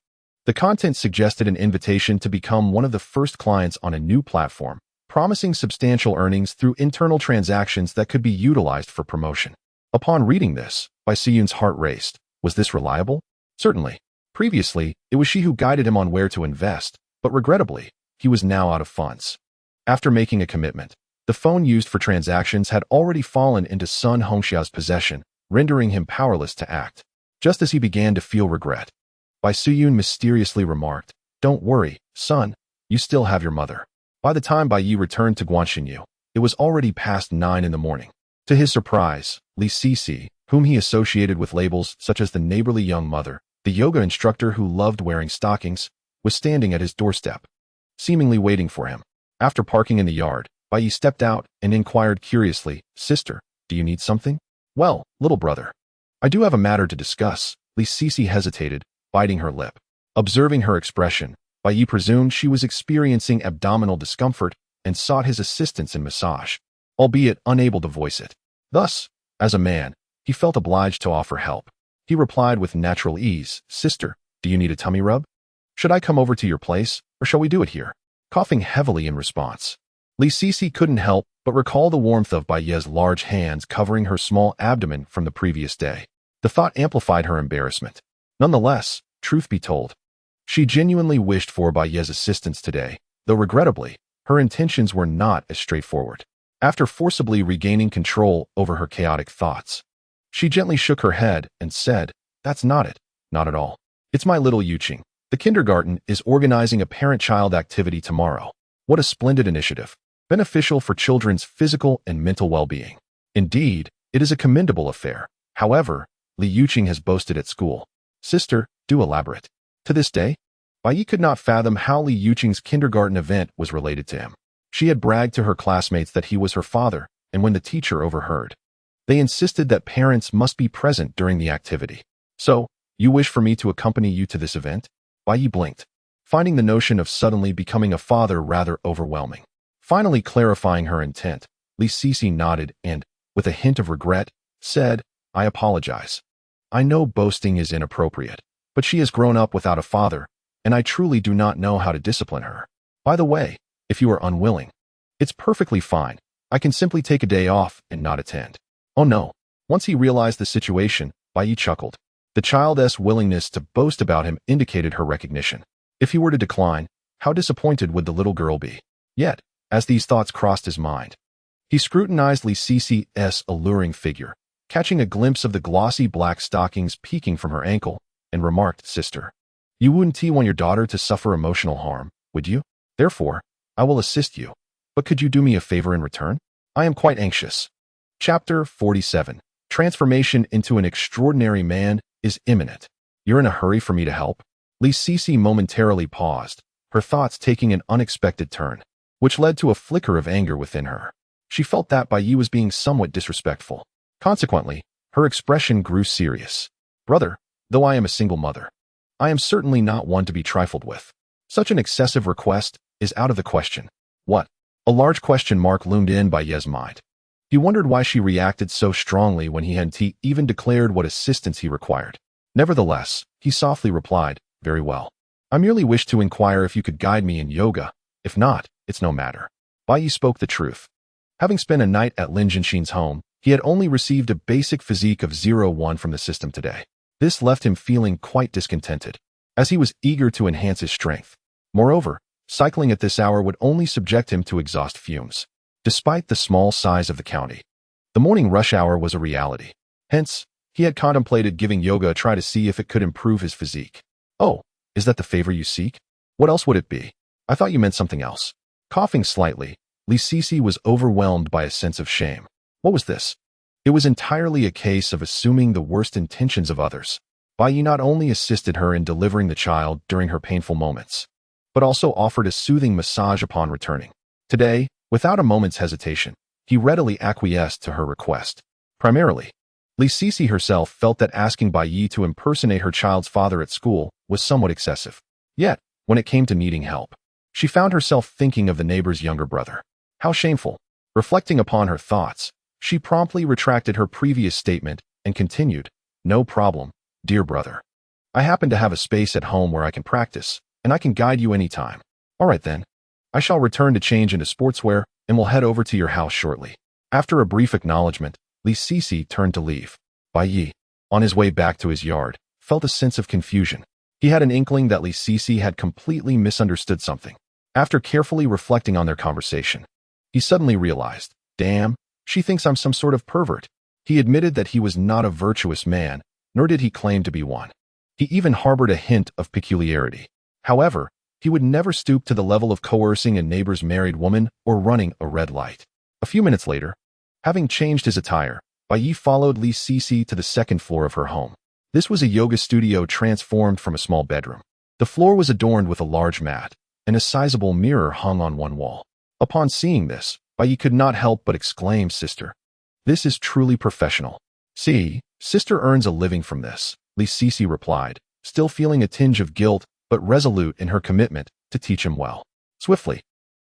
The content suggested an invitation to become one of the first clients on a new platform, promising substantial earnings through internal transactions that could be utilized for promotion. Upon reading this, Bai Siyun's heart raced. Was this reliable? Certainly. Previously, it was she who guided him on where to invest, but regrettably, he was now out of funds. After making a commitment, the phone used for transactions had already fallen into Sun Hongxia's possession, rendering him powerless to act. Just as he began to feel regret, Bai Siyun mysteriously remarked, "Don't worry, son, you still have your mother." By the time Bai Ye returned to Guanxinyu, it was already past 9 in the morning. To his surprise, Li Sisi, whom he associated with labels such as the neighborly young mother, the yoga instructor who loved wearing stockings, was standing at his doorstep, seemingly waiting for him. After parking in the yard, Bai Ye stepped out and inquired curiously, "Sister, do you need something?" "Well, little brother, I do have a matter to discuss." Li Sisi hesitated, biting her lip. Observing her expression, Bai Ye presumed she was experiencing abdominal discomfort and sought his assistance in massage, albeit unable to voice it. Thus, as a man, he felt obliged to offer help. He replied with natural ease, "Sister, do you need a tummy rub? Should I come over to your place, or shall we do it here?" Coughing heavily in response, Li Sisi couldn't help but recall the warmth of Bai Ye's large hands covering her small abdomen from the previous day. The thought amplified her embarrassment. Nonetheless, truth be told, she genuinely wished for Bai Ye's assistance today, though regrettably, her intentions were not as straightforward. After forcibly regaining control over her chaotic thoughts, she gently shook her head and said, "That's not it, not at all. It's my little Yuqing. The kindergarten is organizing a parent-child activity tomorrow. What a splendid initiative, beneficial for children's physical and mental well-being. Indeed, it is a commendable affair. However, Li Yuqing has boasted at school." "Sister, do elaborate." To this day, Bai Ye could not fathom how Li Yuqing's kindergarten event was related to him. She had bragged to her classmates that he was her father, and when the teacher overheard, they insisted that parents must be present during the activity. "So, you wish for me to accompany you to this event?" Bai Ye blinked, finding the notion of suddenly becoming a father rather overwhelming. Finally clarifying her intent, Li Sisi nodded and, with a hint of regret, said, "I apologize. I know boasting is inappropriate, but she has grown up without a father, and I truly do not know how to discipline her. By the way, if you are unwilling, it's perfectly fine. I can simply take a day off and not attend." Oh no. Once he realized the situation, Bai Ye chuckled. The child's willingness to boast about him indicated her recognition. If he were to decline, how disappointed would the little girl be? Yet, as these thoughts crossed his mind, he scrutinized Li Sisi's alluring figure, catching a glimpse of the glossy black stockings peeking from her ankle, and remarked, "Sister, you wouldn't want your daughter to suffer emotional harm, would you? Therefore, I will assist you. But could you do me a favor in return? I am quite anxious." Chapter 47. Transformation into an extraordinary man is imminent. "You're in a hurry for me to help?" Li Sisi momentarily paused, her thoughts taking an unexpected turn, which led to a flicker of anger within her. She felt that Bai Ye was being somewhat disrespectful. Consequently, her expression grew serious. "Brother, though I am a single mother, I am certainly not one to be trifled with. Such an excessive request is out of the question." What? A large question mark loomed in Bai Ye's mind. He wondered why she reacted so strongly when he hadn't even declared what assistance he required. Nevertheless, he softly replied, "Very well. I merely wish to inquire if you could guide me in yoga. If not, it's no matter." Bai Ye spoke the truth. Having spent a night at Lin Jinshin's home, he had only received a basic physique of 0-1 from the system today. This left him feeling quite discontented, as he was eager to enhance his strength. Moreover, cycling at this hour would only subject him to exhaust fumes. Despite the small size of the county, the morning rush hour was a reality. Hence, he had contemplated giving yoga a try to see if it could improve his physique. "Oh, is that the favor you seek? What else would it be? I thought you meant something else." Coughing slightly, Li Sisi was overwhelmed by a sense of shame. What was this? It was entirely a case of assuming the worst intentions of others. Bai Ye not only assisted her in delivering the child during her painful moments, but also offered a soothing massage upon returning. Today, without a moment's hesitation, he readily acquiesced to her request. Primarily, Li Sisi herself felt that asking Bai Ye to impersonate her child's father at school was somewhat excessive. Yet, when it came to needing help, she found herself thinking of the neighbor's younger brother. How shameful. Reflecting upon her thoughts, she promptly retracted her previous statement and continued, "No problem, dear brother. I happen to have a space at home where I can practice, and I can guide you anytime. All right then. I shall return to change into sportswear and will head over to your house shortly." After a brief acknowledgement, Li Sisi turned to leave. Bai Ye, on his way back to his yard, felt a sense of confusion. He had an inkling that Li Sisi had completely misunderstood something. After carefully reflecting on their conversation, he suddenly realized, damn, she thinks I'm some sort of pervert. He admitted that he was not a virtuous man, nor did he claim to be one. He even harbored a hint of peculiarity. However, he would never stoop to the level of coercing a neighbor's married woman or running a red light. A few minutes later, having changed his attire, Bai Ye followed Li Sisi to the second floor of her home. This was a yoga studio transformed from a small bedroom. The floor was adorned with a large mat, and a sizable mirror hung on one wall. Upon seeing this, Bai Ye could not help but exclaim, "Sister, this is truly professional." "See, sister earns a living from this," Li Sisi replied, still feeling a tinge of guilt but resolute in her commitment to teach him well. Swiftly,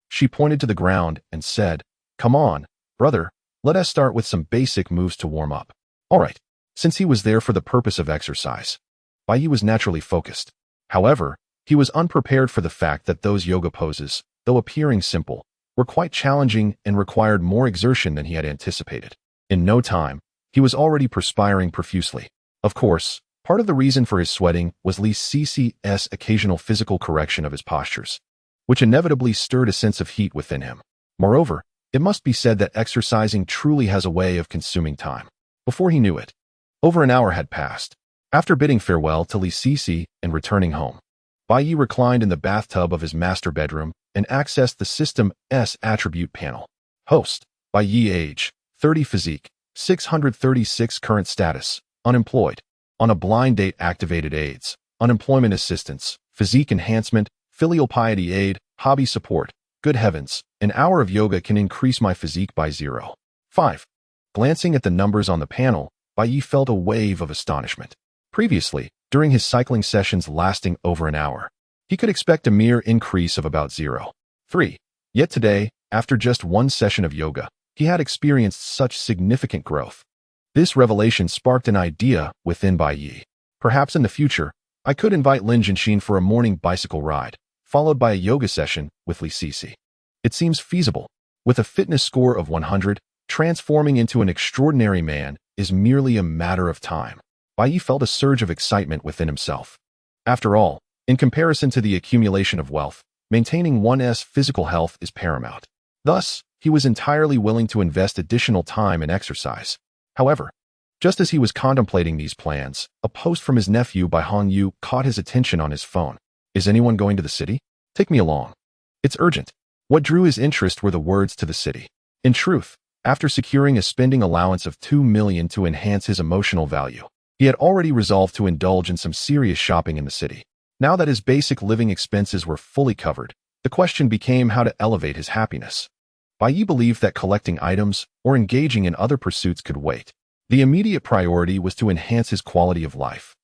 she pointed to the ground and said, "Come on, brother, let us start with some basic moves to warm up." All right. Since he was there for the purpose of exercise, Bai Ye was naturally focused. However, he was unprepared for the fact that those yoga poses, though appearing simple, were quite challenging and required more exertion than he had anticipated. In no time, he was already perspiring profusely. Of course, part of the reason for his sweating was Li Sisi's occasional physical correction of his postures, which inevitably stirred a sense of heat within him. Moreover, it must be said that exercising truly has a way of consuming time. Before he knew it, over an hour had passed. After bidding farewell to Li Sisi and returning home, Bai Ye reclined in the bathtub of his master bedroom and accessed the system's attribute panel. Host, Bai Ye, age, 30, physique, 636, current status, unemployed. On a blind date, activated aids, unemployment assistance, physique enhancement, filial piety aid, hobby support. Good heavens, an hour of yoga can increase my physique by 0.5. Glancing at the numbers on the panel, Bai Ye felt a wave of astonishment. Previously, during his cycling sessions lasting over an hour, he could expect a mere increase of about 0.3. Yet today, after just one session of yoga, he had experienced such significant growth. This revelation sparked an idea within Bai Ye. Perhaps in the future, I could invite Lin Jinshin for a morning bicycle ride, followed by a yoga session with Li Sisi. It seems feasible. With a fitness score of 100, transforming into an extraordinary man is merely a matter of time. Bai Ye felt a surge of excitement within himself. After all, in comparison to the accumulation of wealth, maintaining one's physical health is paramount. Thus, he was entirely willing to invest additional time in exercise. However, just as he was contemplating these plans, a post from his nephew Bai Hongyu caught his attention on his phone. "Is anyone going to the city? Take me along. It's urgent." What drew his interest were the words "to the city." In truth, after securing a spending allowance of 2 million to enhance his emotional value, he had already resolved to indulge in some serious shopping in the city. Now that his basic living expenses were fully covered, the question became how to elevate his happiness. Bai Ye believed that collecting items or engaging in other pursuits could wait. The immediate priority was to enhance his quality of life.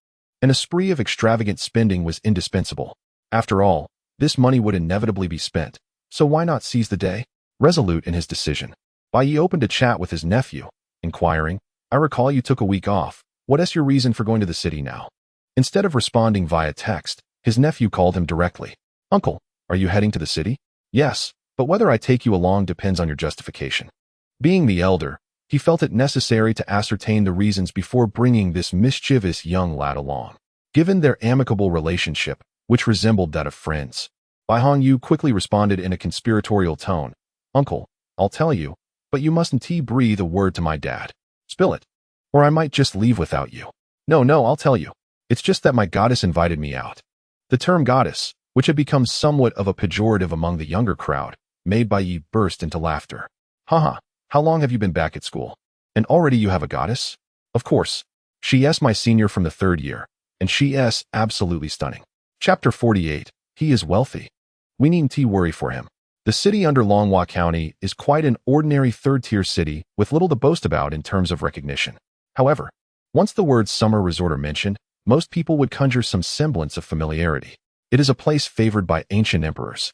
And a spree of extravagant spending was indispensable. After all, this money would inevitably be spent, so why not seize the day? Resolute in his decision, Bai Ye opened a chat with his nephew, inquiring, "I recall you took a week off. What is your reason for going to the city now?" Instead of responding via text, his nephew called him directly. "Uncle, are you heading to the city?" "Yes, but whether I take you along depends on your justification." Being the elder, he felt it necessary to ascertain the reasons before bringing this mischievous young lad along. Given their amicable relationship, which resembled that of friends, Bai Hongyu quickly responded in a conspiratorial tone, "Uncle, I'll tell you, but you mustn't breathe a word to my dad. Spill it, or I might just leave without you." No, I'll tell you. It's just that my goddess invited me out." The term goddess, which had become somewhat of a pejorative among the younger crowd, made Bai Ye burst into laughter. "Haha, how long have you been back at school? And already you have a goddess?" "Of course. She's my senior from the 3rd year, and she's absolutely stunning." Chapter 48. He is wealthy. We needn't worry for him. The city under Longhua County is quite an ordinary 3rd-tier city with little to boast about in terms of recognition. However, Once the word summer resort are mentioned, most people would conjure some semblance of familiarity. It is a place favored by ancient emperors,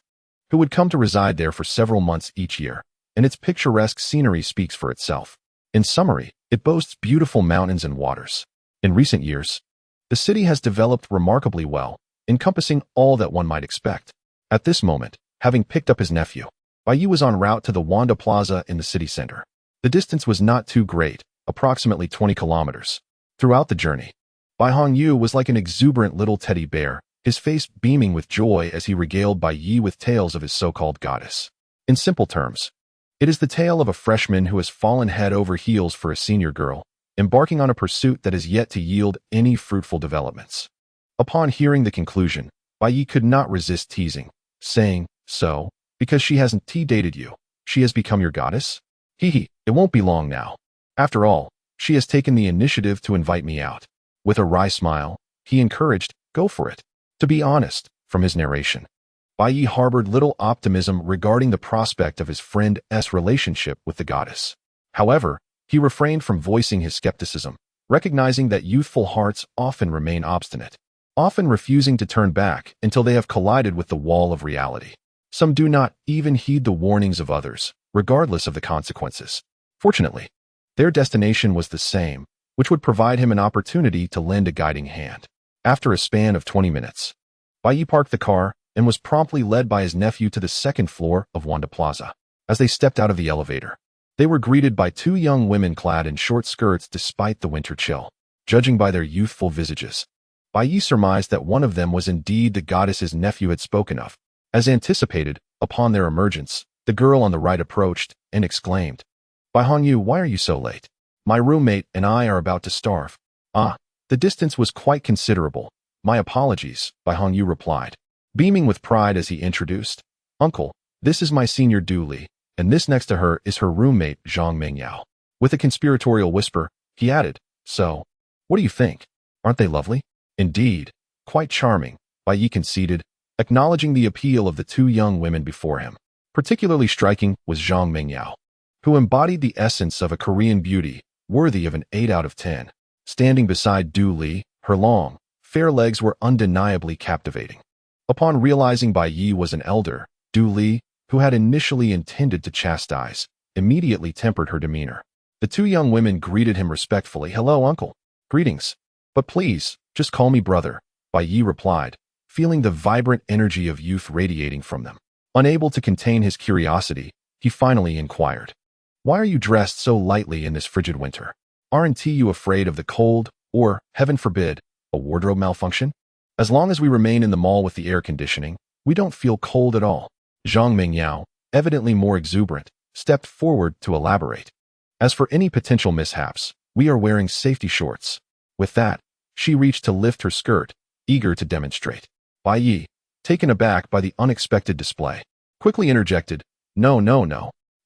who would come to reside there for several months each year, and its picturesque scenery speaks for itself. In summary, it boasts beautiful mountains and waters. In recent years, the city has developed remarkably well, encompassing all that one might expect. At this moment, having picked up his nephew, Bai Ye was en route to the Wanda Plaza in the city center. The distance was not too great, approximately 20 kilometers. Throughout the journey, Bai Ye was like an exuberant little teddy bear, his face beaming with joy as he regaled Bai Ye with tales of his so-called goddess. In simple terms, it is the tale of a freshman who has fallen head over heels for a senior girl, embarking on a pursuit that is yet to yield any fruitful developments. Upon hearing the conclusion, Bai Ye could not resist teasing, saying, "So, because she hasn't dated you, she has become your goddess? Hee, it won't be long now. After all, she has taken the initiative to invite me out." With a wry smile, he encouraged, "Go for it." To be honest, from his narration, Bai Ye harbored little optimism regarding the prospect of his friend's relationship with the goddess. However, he refrained from voicing his skepticism, recognizing that youthful hearts often remain obstinate, often refusing to turn back until they have collided with the wall of reality. Some do not even heed the warnings of others, regardless of the consequences. Fortunately, their destination was the same, which would provide him an opportunity to lend a guiding hand. After a span of 20 minutes, Bai Ye parked the car and was promptly led by his nephew to the second floor of Wanda Plaza. As they stepped out of the elevator, they were greeted by two young women clad in short skirts despite the winter chill. Judging by their youthful visages, Bai Ye surmised that one of them was indeed the goddess his nephew had spoken of. As anticipated, upon their emergence, the girl on the right approached and exclaimed, "Bai Ye, why are you so late? My roommate and I are about to starve." "Ah, the distance was quite considerable. My apologies," Bai Ye replied, beaming with pride as he introduced, "Uncle, this is my senior Du Li, and this next to her is her roommate Zhang Mengyao." With a conspiratorial whisper, he added, "So, what do you think? Aren't they lovely?" "Indeed, quite charming," Bai Ye conceded, acknowledging the appeal of the two young women before him. Particularly striking was Zhang Mengyao, who embodied the essence of a Korean beauty, worthy of an 8 out of 10. Standing beside Du Li, her long, fair legs were undeniably captivating. Upon realizing Bai Ye was an elder, Du Li, who had initially intended to chastise, immediately tempered her demeanor. The two young women greeted him respectfully. "Hello, uncle." "Greetings. But please, just call me brother," Bai Ye replied, feeling the vibrant energy of youth radiating from them. Unable to contain his curiosity, he finally inquired, "Why are you dressed so lightly in this frigid winter? Aren't you afraid of the cold, or, heaven forbid, a wardrobe malfunction?" "As long as we remain in the mall with the air conditioning, we don't feel cold at all." Zhang Mengyao, evidently more exuberant, stepped forward to elaborate. "As for any potential mishaps, we are wearing safety shorts." With that, she reached to lift her skirt, eager to demonstrate. Bai Ye, taken aback by the unexpected display, quickly interjected, No,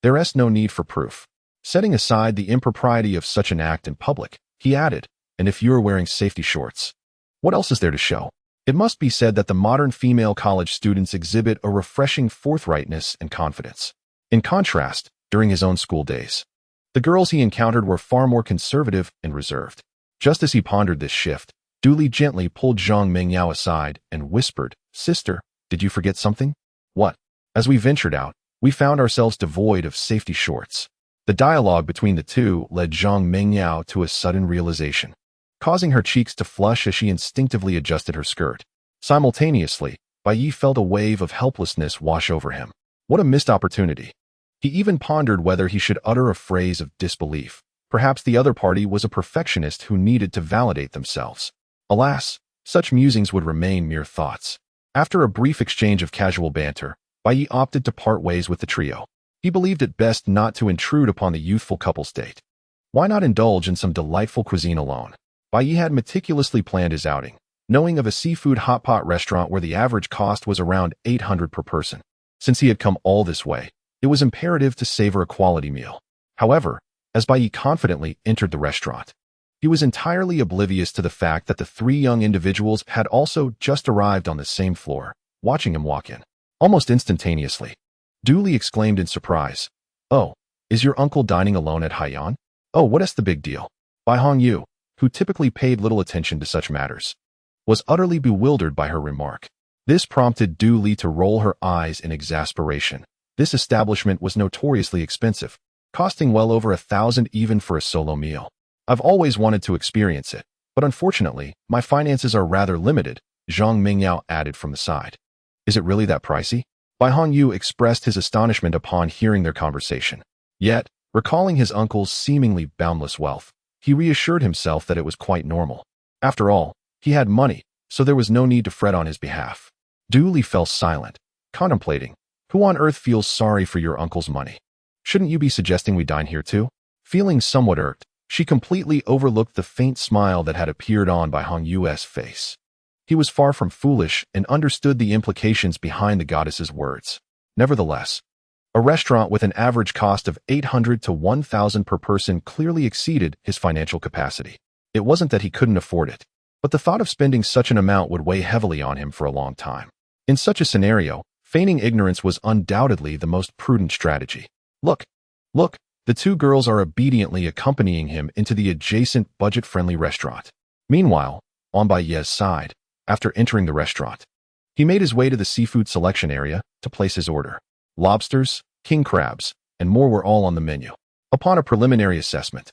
there's no need for proof." Setting aside the impropriety of such an act in public, he added, "And if you're wearing safety shorts, what else is there to show?" It must be said that the modern female college students exhibit a refreshing forthrightness and confidence. In contrast, during his own school days, the girls he encountered were far more conservative and reserved. Just as he pondered this shift, Du Li gently pulled Zhang Mengyao aside and whispered, "Sister, did you forget something?" "What?" As we ventured out, we found ourselves devoid of safety shorts. The dialogue between the two led Zhang Mengyao to a sudden realization, causing her cheeks to flush as she instinctively adjusted her skirt. Simultaneously, Bai Ye felt a wave of helplessness wash over him. What a missed opportunity. He even pondered whether he should utter a phrase of disbelief. Perhaps the other party was a perfectionist who needed to validate themselves. Alas, such musings would remain mere thoughts. After a brief exchange of casual banter, Bai Ye opted to part ways with the trio. He believed it best not to intrude upon the youthful couple's date. Why not indulge in some delightful cuisine alone? Bai Ye had meticulously planned his outing, knowing of a seafood hot pot restaurant where the average cost was around 800 per person. Since he had come all this way, it was imperative to savor a quality meal. However, as Bai Ye confidently entered the restaurant, he was entirely oblivious to the fact that the three young individuals had also just arrived on the same floor, watching him walk in. Almost instantaneously, Du Li exclaimed in surprise, "Oh, is your uncle dining alone at Haiyan? Oh, what is the big deal?" Bai Ye, who typically paid little attention to such matters, was utterly bewildered by her remark. This prompted Du Li to roll her eyes in exasperation. This establishment was notoriously expensive, costing well over 1,000 even for a solo meal. I've always wanted to experience it, but unfortunately, my finances are rather limited, Zhang Mingyao added from the side. Is it really that pricey? Bai Hongyu expressed his astonishment upon hearing their conversation. Yet, recalling his uncle's seemingly boundless wealth, he reassured himself that it was quite normal. After all, he had money, so there was no need to fret on his behalf. Du Li fell silent, contemplating, who on earth feels sorry for your uncle's money? Shouldn't you be suggesting we dine here too? Feeling somewhat irked, she completely overlooked the faint smile that had appeared on Bai Hongyu's face. He was far from foolish and understood the implications behind the goddess's words. Nevertheless, a restaurant with an average cost of 800 to 1,000 per person clearly exceeded his financial capacity. It wasn't that he couldn't afford it, but the thought of spending such an amount would weigh heavily on him for a long time. In such a scenario, feigning ignorance was undoubtedly the most prudent strategy. Look, the two girls are obediently accompanying him into the adjacent budget-friendly restaurant. Meanwhile, on Bai Ye's side, after entering the restaurant, he made his way to the seafood selection area to place his order. Lobsters, king crabs, and more were all on the menu. Upon a preliminary assessment,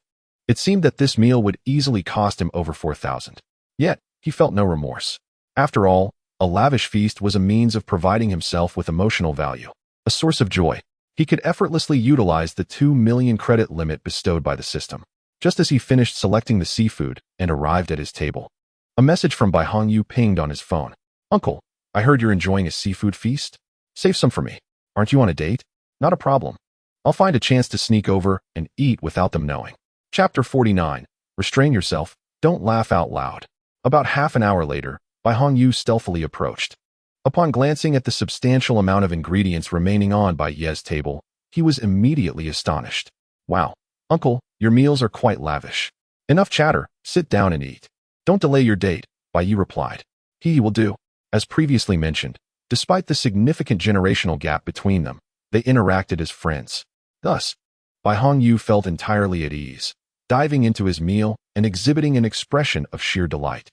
it seemed that this meal would easily cost him over 4,000. Yet, he felt no remorse. After all, a lavish feast was a means of providing himself with emotional value, a source of joy. He could effortlessly utilize the 2 million credit limit bestowed by the system. Just as he finished selecting the seafood and arrived at his table, a message from Bai Hongyu pinged on his phone. Uncle, I heard you're enjoying a seafood feast? Save some for me. Aren't you on a date? Not a problem. I'll find a chance to sneak over and eat without them knowing. Chapter 49. Restrain yourself. Don't laugh out loud. About half an hour later, Bai Hongyu stealthily approached. Upon glancing at the substantial amount of ingredients remaining on Bai Ye's table, he was immediately astonished. Wow, uncle, your meals are quite lavish. Enough chatter, sit down and eat. Don't delay your date, Bai Ye replied. He will do. As previously mentioned, despite the significant generational gap between them, they interacted as friends. Thus, Bai Hongyu felt entirely at ease, diving into his meal and exhibiting an expression of sheer delight.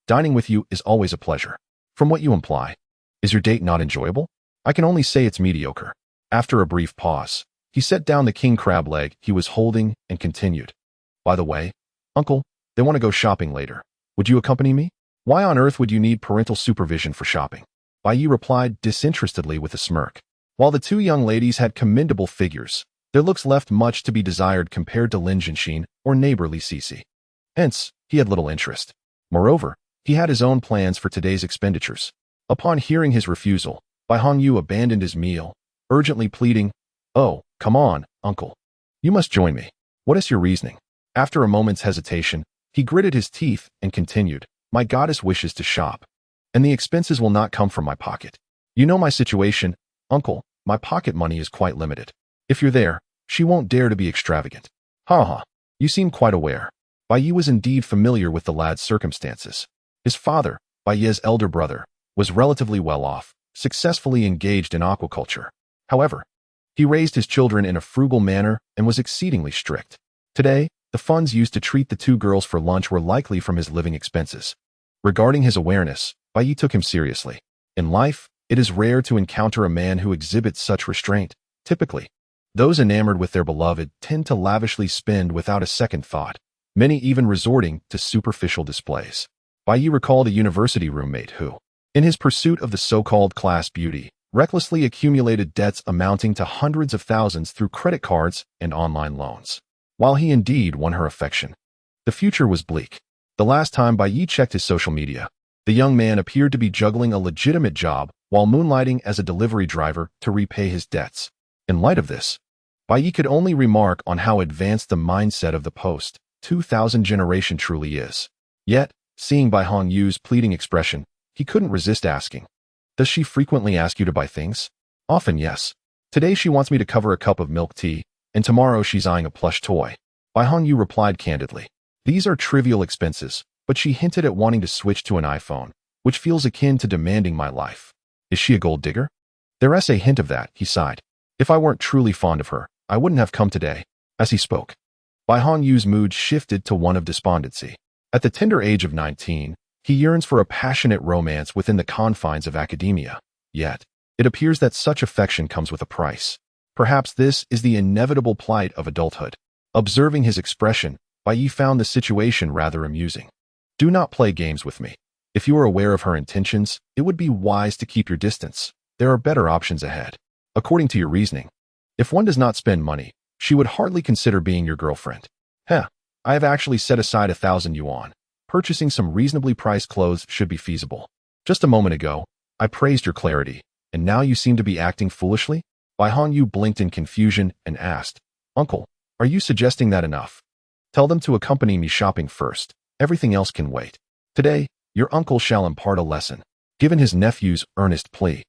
Dining with you is always a pleasure. From what you imply, is your date not enjoyable? I can only say it's mediocre. After a brief pause, he set down the king crab leg he was holding and continued. By the way, uncle, they want to go shopping later. Would you accompany me? Why on earth would you need parental supervision for shopping? Bai Ye replied disinterestedly with a smirk. While the two young ladies had commendable figures, their looks left much to be desired compared to Lin Jianxin or neighborly Cici. Hence, he had little interest. Moreover, he had his own plans for today's expenditures. Upon hearing his refusal, Bai Hongyu abandoned his meal, urgently pleading, "Oh, come on, uncle. You must join me. What is your reasoning?" After a moment's hesitation, he gritted his teeth and continued, "My goddess wishes to shop, and the expenses will not come from my pocket. You know my situation, uncle, my pocket money is quite limited. If you're there, she won't dare to be extravagant." Ha, you seem quite aware. Bai Ye was indeed familiar with the lad's circumstances. His father, Bai Ye's elder brother, was relatively well off, successfully engaged in aquaculture. However, he raised his children in a frugal manner and was exceedingly strict. Today, the funds used to treat the two girls for lunch were likely from his living expenses. Regarding his awareness, Bai Ye took him seriously. In life, it is rare to encounter a man who exhibits such restraint. Typically, those enamored with their beloved tend to lavishly spend without a second thought, many even resorting to superficial displays. Bai Ye recalled a university roommate who, in his pursuit of the so-called class beauty, recklessly accumulated debts amounting to hundreds of thousands through credit cards and online loans. While he indeed won her affection, the future was bleak. The last time Bai Ye checked his social media, the young man appeared to be juggling a legitimate job while moonlighting as a delivery driver to repay his debts. In light of this, Bai Ye could only remark on how advanced the mindset of the post-2000 generation truly is. Yet, seeing Bai Hongyu's pleading expression, he couldn't resist asking, "Does she frequently ask you to buy things?" "Often, yes. Today she wants me to cover a cup of milk tea, and tomorrow she's eyeing a plush toy." Bai Hongyu replied candidly. These are trivial expenses, but she hinted at wanting to switch to an iPhone, which feels akin to demanding my life. Is she a gold digger? There's a hint of that, he sighed. If I weren't truly fond of her, I wouldn't have come today. As he spoke, Bai Hongyu's mood shifted to one of despondency. At the tender age of 19, he yearns for a passionate romance within the confines of academia. Yet, it appears that such affection comes with a price. Perhaps this is the inevitable plight of adulthood. Observing his expression, Bai Ye found the situation rather amusing. Do not play games with me. If you are aware of her intentions, it would be wise to keep your distance. There are better options ahead. According to your reasoning, if one does not spend money, she would hardly consider being your girlfriend. I have actually set aside 1,000 yuan. Purchasing some reasonably priced clothes should be feasible. Just a moment ago, I praised your clarity, and now you seem to be acting foolishly? Bai Hongyu blinked in confusion and asked, Uncle, are you suggesting that enough? Tell them to accompany me shopping first. Everything else can wait. Today, your uncle shall impart a lesson. Given his nephew's earnest plea,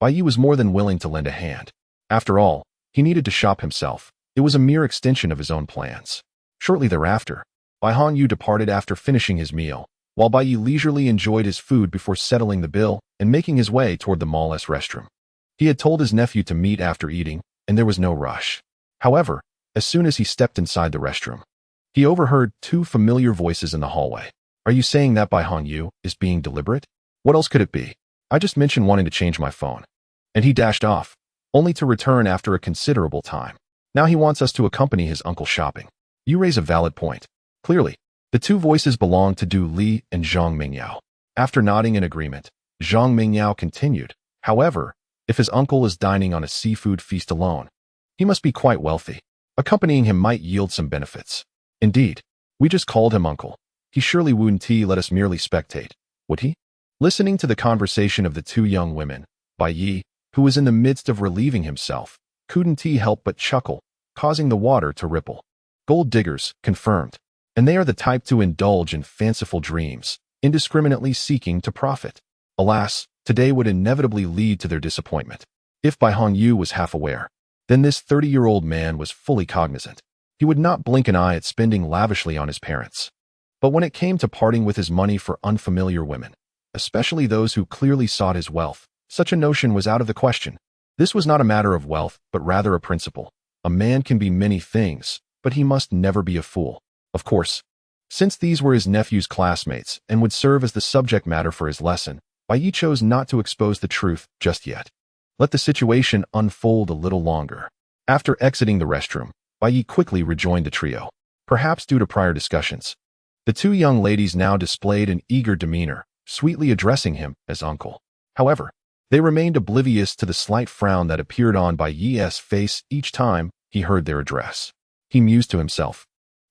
Bai Ye was more than willing to lend a hand. After all, he needed to shop himself. It was a mere extension of his own plans. Shortly thereafter, Bai Hongyu departed after finishing his meal, while Bai Ye leisurely enjoyed his food before settling the bill and making his way toward the mall's restroom. He had told his nephew to meet after eating, and there was no rush. However, as soon as he stepped inside the restroom, he overheard two familiar voices in the hallway. Are you saying that Bai Hongyu is being deliberate? What else could it be? I just mentioned wanting to change my phone. And he dashed off, only to return after a considerable time. Now he wants us to accompany his uncle shopping. You raise a valid point. Clearly, the two voices belonged to Du Li and Zhang Mingyao. After nodding in agreement, Zhang Mingyao continued. However, if his uncle is dining on a seafood feast alone, he must be quite wealthy. Accompanying him might yield some benefits. Indeed, we just called him uncle. He surely wouldn't let us merely spectate, would he? Listening to the conversation of the two young women, Bai Ye, who was in the midst of relieving himself, couldn't help but chuckle, causing the water to ripple. Gold diggers, confirmed. And they are the type to indulge in fanciful dreams, indiscriminately seeking to profit. Alas, today would inevitably lead to their disappointment. If Bai Hongyu was half aware, then this 30-year-old man was fully cognizant. He would not blink an eye at spending lavishly on his parents. But when it came to parting with his money for unfamiliar women, especially those who clearly sought his wealth, such a notion was out of the question. This was not a matter of wealth, but rather a principle. A man can be many things, but he must never be a fool. Of course, since these were his nephew's classmates and would serve as the subject matter for his lesson, Bai Ye chose not to expose the truth just yet. Let the situation unfold a little longer. After exiting the restroom, Bai Ye quickly rejoined the trio. Perhaps due to prior discussions, the two young ladies now displayed an eager demeanor, sweetly addressing him as uncle. However, they remained oblivious to the slight frown that appeared on Bai Ye's face each time he heard their address. He mused to himself.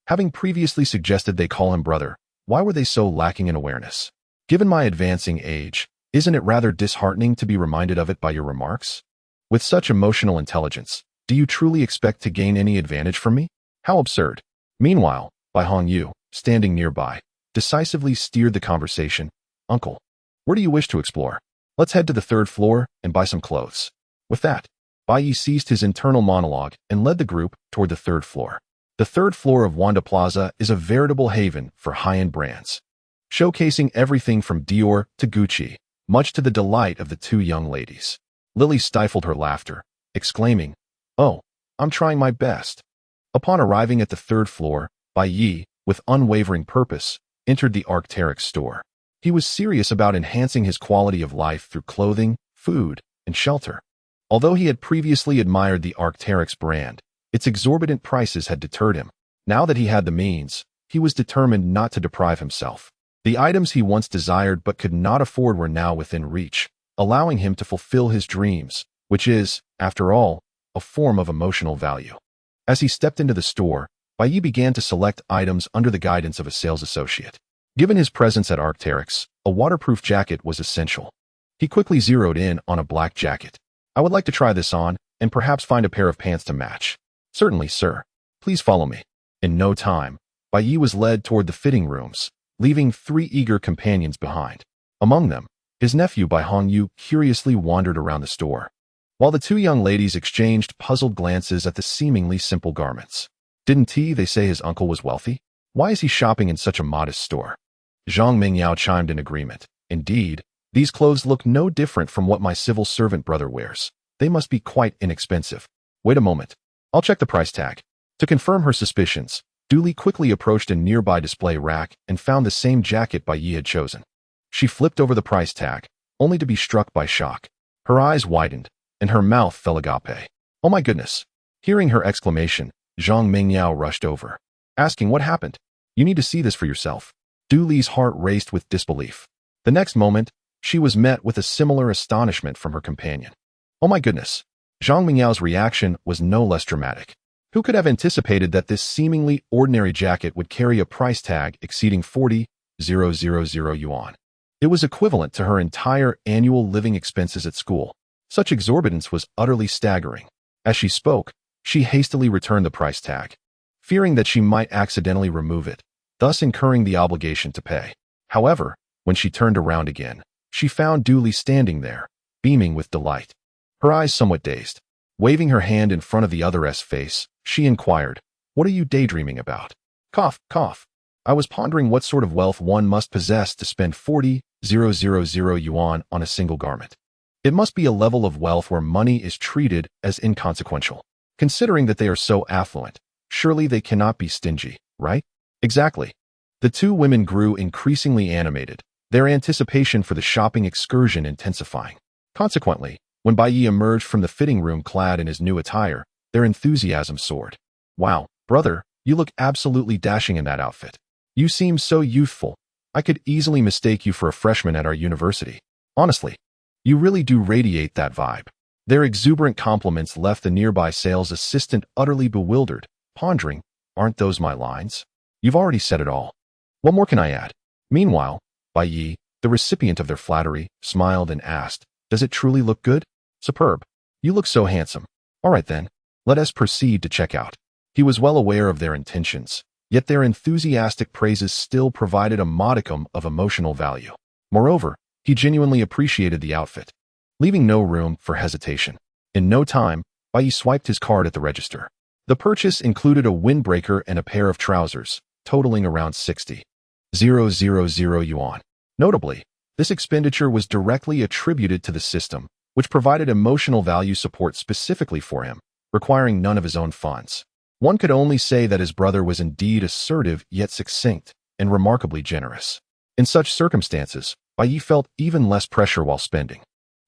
Having previously suggested they call him brother, why were they so lacking in awareness? Given my advancing age, isn't it rather disheartening to be reminded of it by your remarks? With such emotional intelligence, do you truly expect to gain any advantage from me? How absurd. Meanwhile, Bai Hongyu, standing nearby, decisively steered the conversation. Uncle, where do you wish to explore? Let's head to the 3rd floor and buy some clothes. With that, Bai Ye ceased his internal monologue and led the group toward the 3rd floor. The 3rd floor of Wanda Plaza is a veritable haven for high-end brands, showcasing everything from Dior to Gucci, much to the delight of the two young ladies. Lily stifled her laughter, exclaiming, "Oh, I'm trying my best." Upon arriving at the 3rd floor, Bai Ye, with unwavering purpose, entered the Arc'teryx store. He was serious about enhancing his quality of life through clothing, food, and shelter. Although he had previously admired the Arc'teryx brand, its exorbitant prices had deterred him. Now that he had the means, he was determined not to deprive himself. The items he once desired but could not afford were now within reach, allowing him to fulfill his dreams, which is, after all, a form of emotional value. As he stepped into the store, Bai Ye began to select items under the guidance of a sales associate. Given his presence at Arc'teryx, a waterproof jacket was essential. He quickly zeroed in on a black jacket. I would like to try this on, and perhaps find a pair of pants to match. Certainly, sir. Please follow me. In no time, Bai Ye was led toward the fitting rooms, leaving 3 eager companions behind. Among them, his nephew Bai Hongyu curiously wandered around the store, while the two young ladies exchanged puzzled glances at the seemingly simple garments. Didn't they say his uncle was wealthy? Why is he shopping in such a modest store? Zhang Mingyao chimed in agreement. Indeed, these clothes look no different from what my civil servant brother wears. They must be quite inexpensive. Wait a moment. I'll check the price tag. To confirm her suspicions, Dooley quickly approached a nearby display rack and found the same jacket Bai Ye had chosen. She flipped over the price tag, only to be struck by shock. Her eyes widened, and her mouth fell agape. "Oh my goodness!" Hearing her exclamation, Zhang Mingyao rushed over, asking what happened. "You need to see this for yourself." Dooley's heart raced with disbelief. The next moment, she was met with a similar astonishment from her companion. "Oh my goodness!" Zhang Mingyao's reaction was no less dramatic. Who could have anticipated that this seemingly ordinary jacket would carry a price tag exceeding 40,000 yuan? It was equivalent to her entire annual living expenses at school. Such exorbitance was utterly staggering. As she spoke, she hastily returned the price tag, fearing that she might accidentally remove it, thus incurring the obligation to pay. However, when she turned around again, she found Dooley standing there, beaming with delight. Her eyes somewhat dazed. Waving her hand in front of the other's face, she inquired, "What are you daydreaming about?" Cough, cough. "I was pondering what sort of wealth one must possess to spend 40,000 yuan on a single garment. It must be a level of wealth where money is treated as inconsequential. Considering that they are so affluent, surely they cannot be stingy, right?" "Exactly." The two women grew increasingly animated, their anticipation for the shopping excursion intensifying. Consequently, when Bai Ye emerged from the fitting room clad in his new attire, their enthusiasm soared. "Wow, brother, you look absolutely dashing in that outfit. You seem so youthful. I could easily mistake you for a freshman at our university. Honestly, you really do radiate that vibe." Their exuberant compliments left the nearby sales assistant utterly bewildered, pondering, "Aren't those my lines? You've already said it all. What more can I add?" Meanwhile, Bai Ye, the recipient of their flattery, smiled and asked, "Does it truly look good?" "Superb. You look so handsome. All right then, let us proceed to check out." He was well aware of their intentions, yet their enthusiastic praises still provided a modicum of emotional value. Moreover, he genuinely appreciated the outfit, leaving no room for hesitation. In no time, Bai Ye swiped his card at the register. The purchase included a windbreaker and a pair of trousers, totaling around 60,000 yuan. Notably, this expenditure was directly attributed to the system, which provided emotional value support specifically for him, requiring none of his own funds. One could only say that his brother was indeed assertive yet succinct and remarkably generous. In such circumstances, Bai Ye felt even less pressure while spending.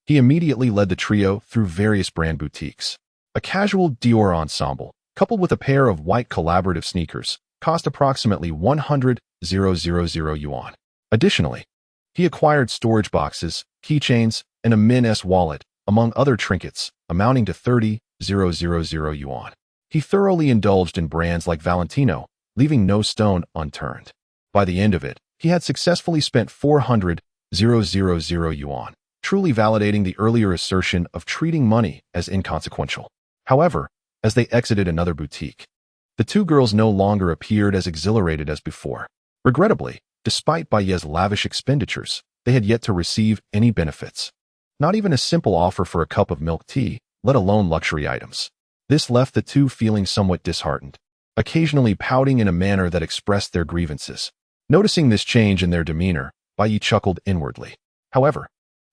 He immediately led the trio through various brand boutiques. A casual Dior ensemble, coupled with a pair of white collaborative sneakers, cost approximately 100,000 yuan. Additionally, he acquired storage boxes, keychains, and a Min S wallet, among other trinkets, amounting to 30,000 yuan. He thoroughly indulged in brands like Valentino, leaving no stone unturned. By the end of it, he had successfully spent 400,000 yuan, truly validating the earlier assertion of treating money as inconsequential. However, as they exited another boutique, the two girls no longer appeared as exhilarated as before. Regrettably, despite Bai Ye's lavish expenditures, they had yet to receive any benefits. Not even a simple offer for a cup of milk tea, let alone luxury items. This left the two feeling somewhat disheartened, occasionally pouting in a manner that expressed their grievances. Noticing this change in their demeanor, Bai Ye chuckled inwardly. However,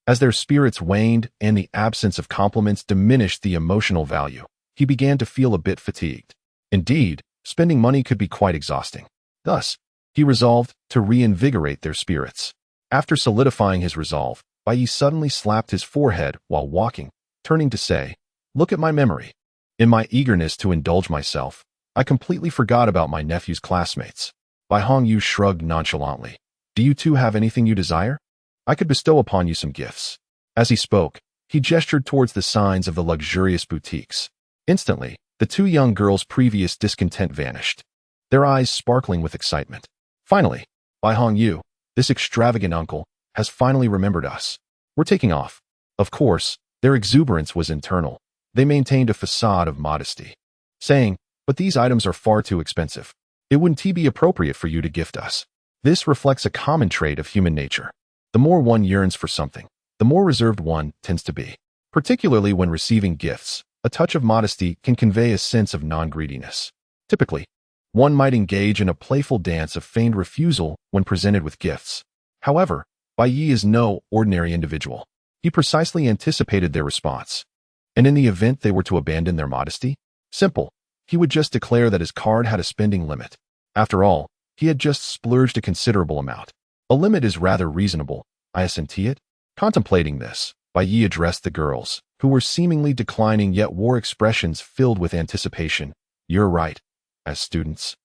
as their spirits waned and the absence of compliments diminished the emotional value, he began to feel a bit fatigued. Indeed, spending money could be quite exhausting. Thus, he resolved to reinvigorate their spirits. After solidifying his resolve, Bai Ye suddenly slapped his forehead while walking, turning to say, "Look at my memory. In my eagerness to indulge myself, I completely forgot about my nephew's classmates." Bai Hongyu shrugged nonchalantly. "Do you two have anything you desire? I could bestow upon you some gifts." As he spoke, he gestured towards the signs of the luxurious boutiques. Instantly, the two young girls' previous discontent vanished, their eyes sparkling with excitement. "Finally, Bai Hongyu, this extravagant uncle, has finally remembered us. We're taking off." Of course, their exuberance was internal. They maintained a facade of modesty, saying, "But these items are far too expensive. It wouldn't be appropriate for you to gift us." This reflects a common trait of human nature. The more one yearns for something, the more reserved one tends to be. Particularly when receiving gifts, a touch of modesty can convey a sense of non-greediness. Typically, one might engage in a playful dance of feigned refusal when presented with gifts. However, Bai Ye is no ordinary individual. He precisely anticipated their response. And in the event they were to abandon their modesty, simple, he would just declare that his card had a spending limit. After all, he had just splurged a considerable amount. A limit is rather reasonable, I assent it. Contemplating this, Bai Ye addressed the girls, who were seemingly declining yet wore expressions filled with anticipation. You're right. As students,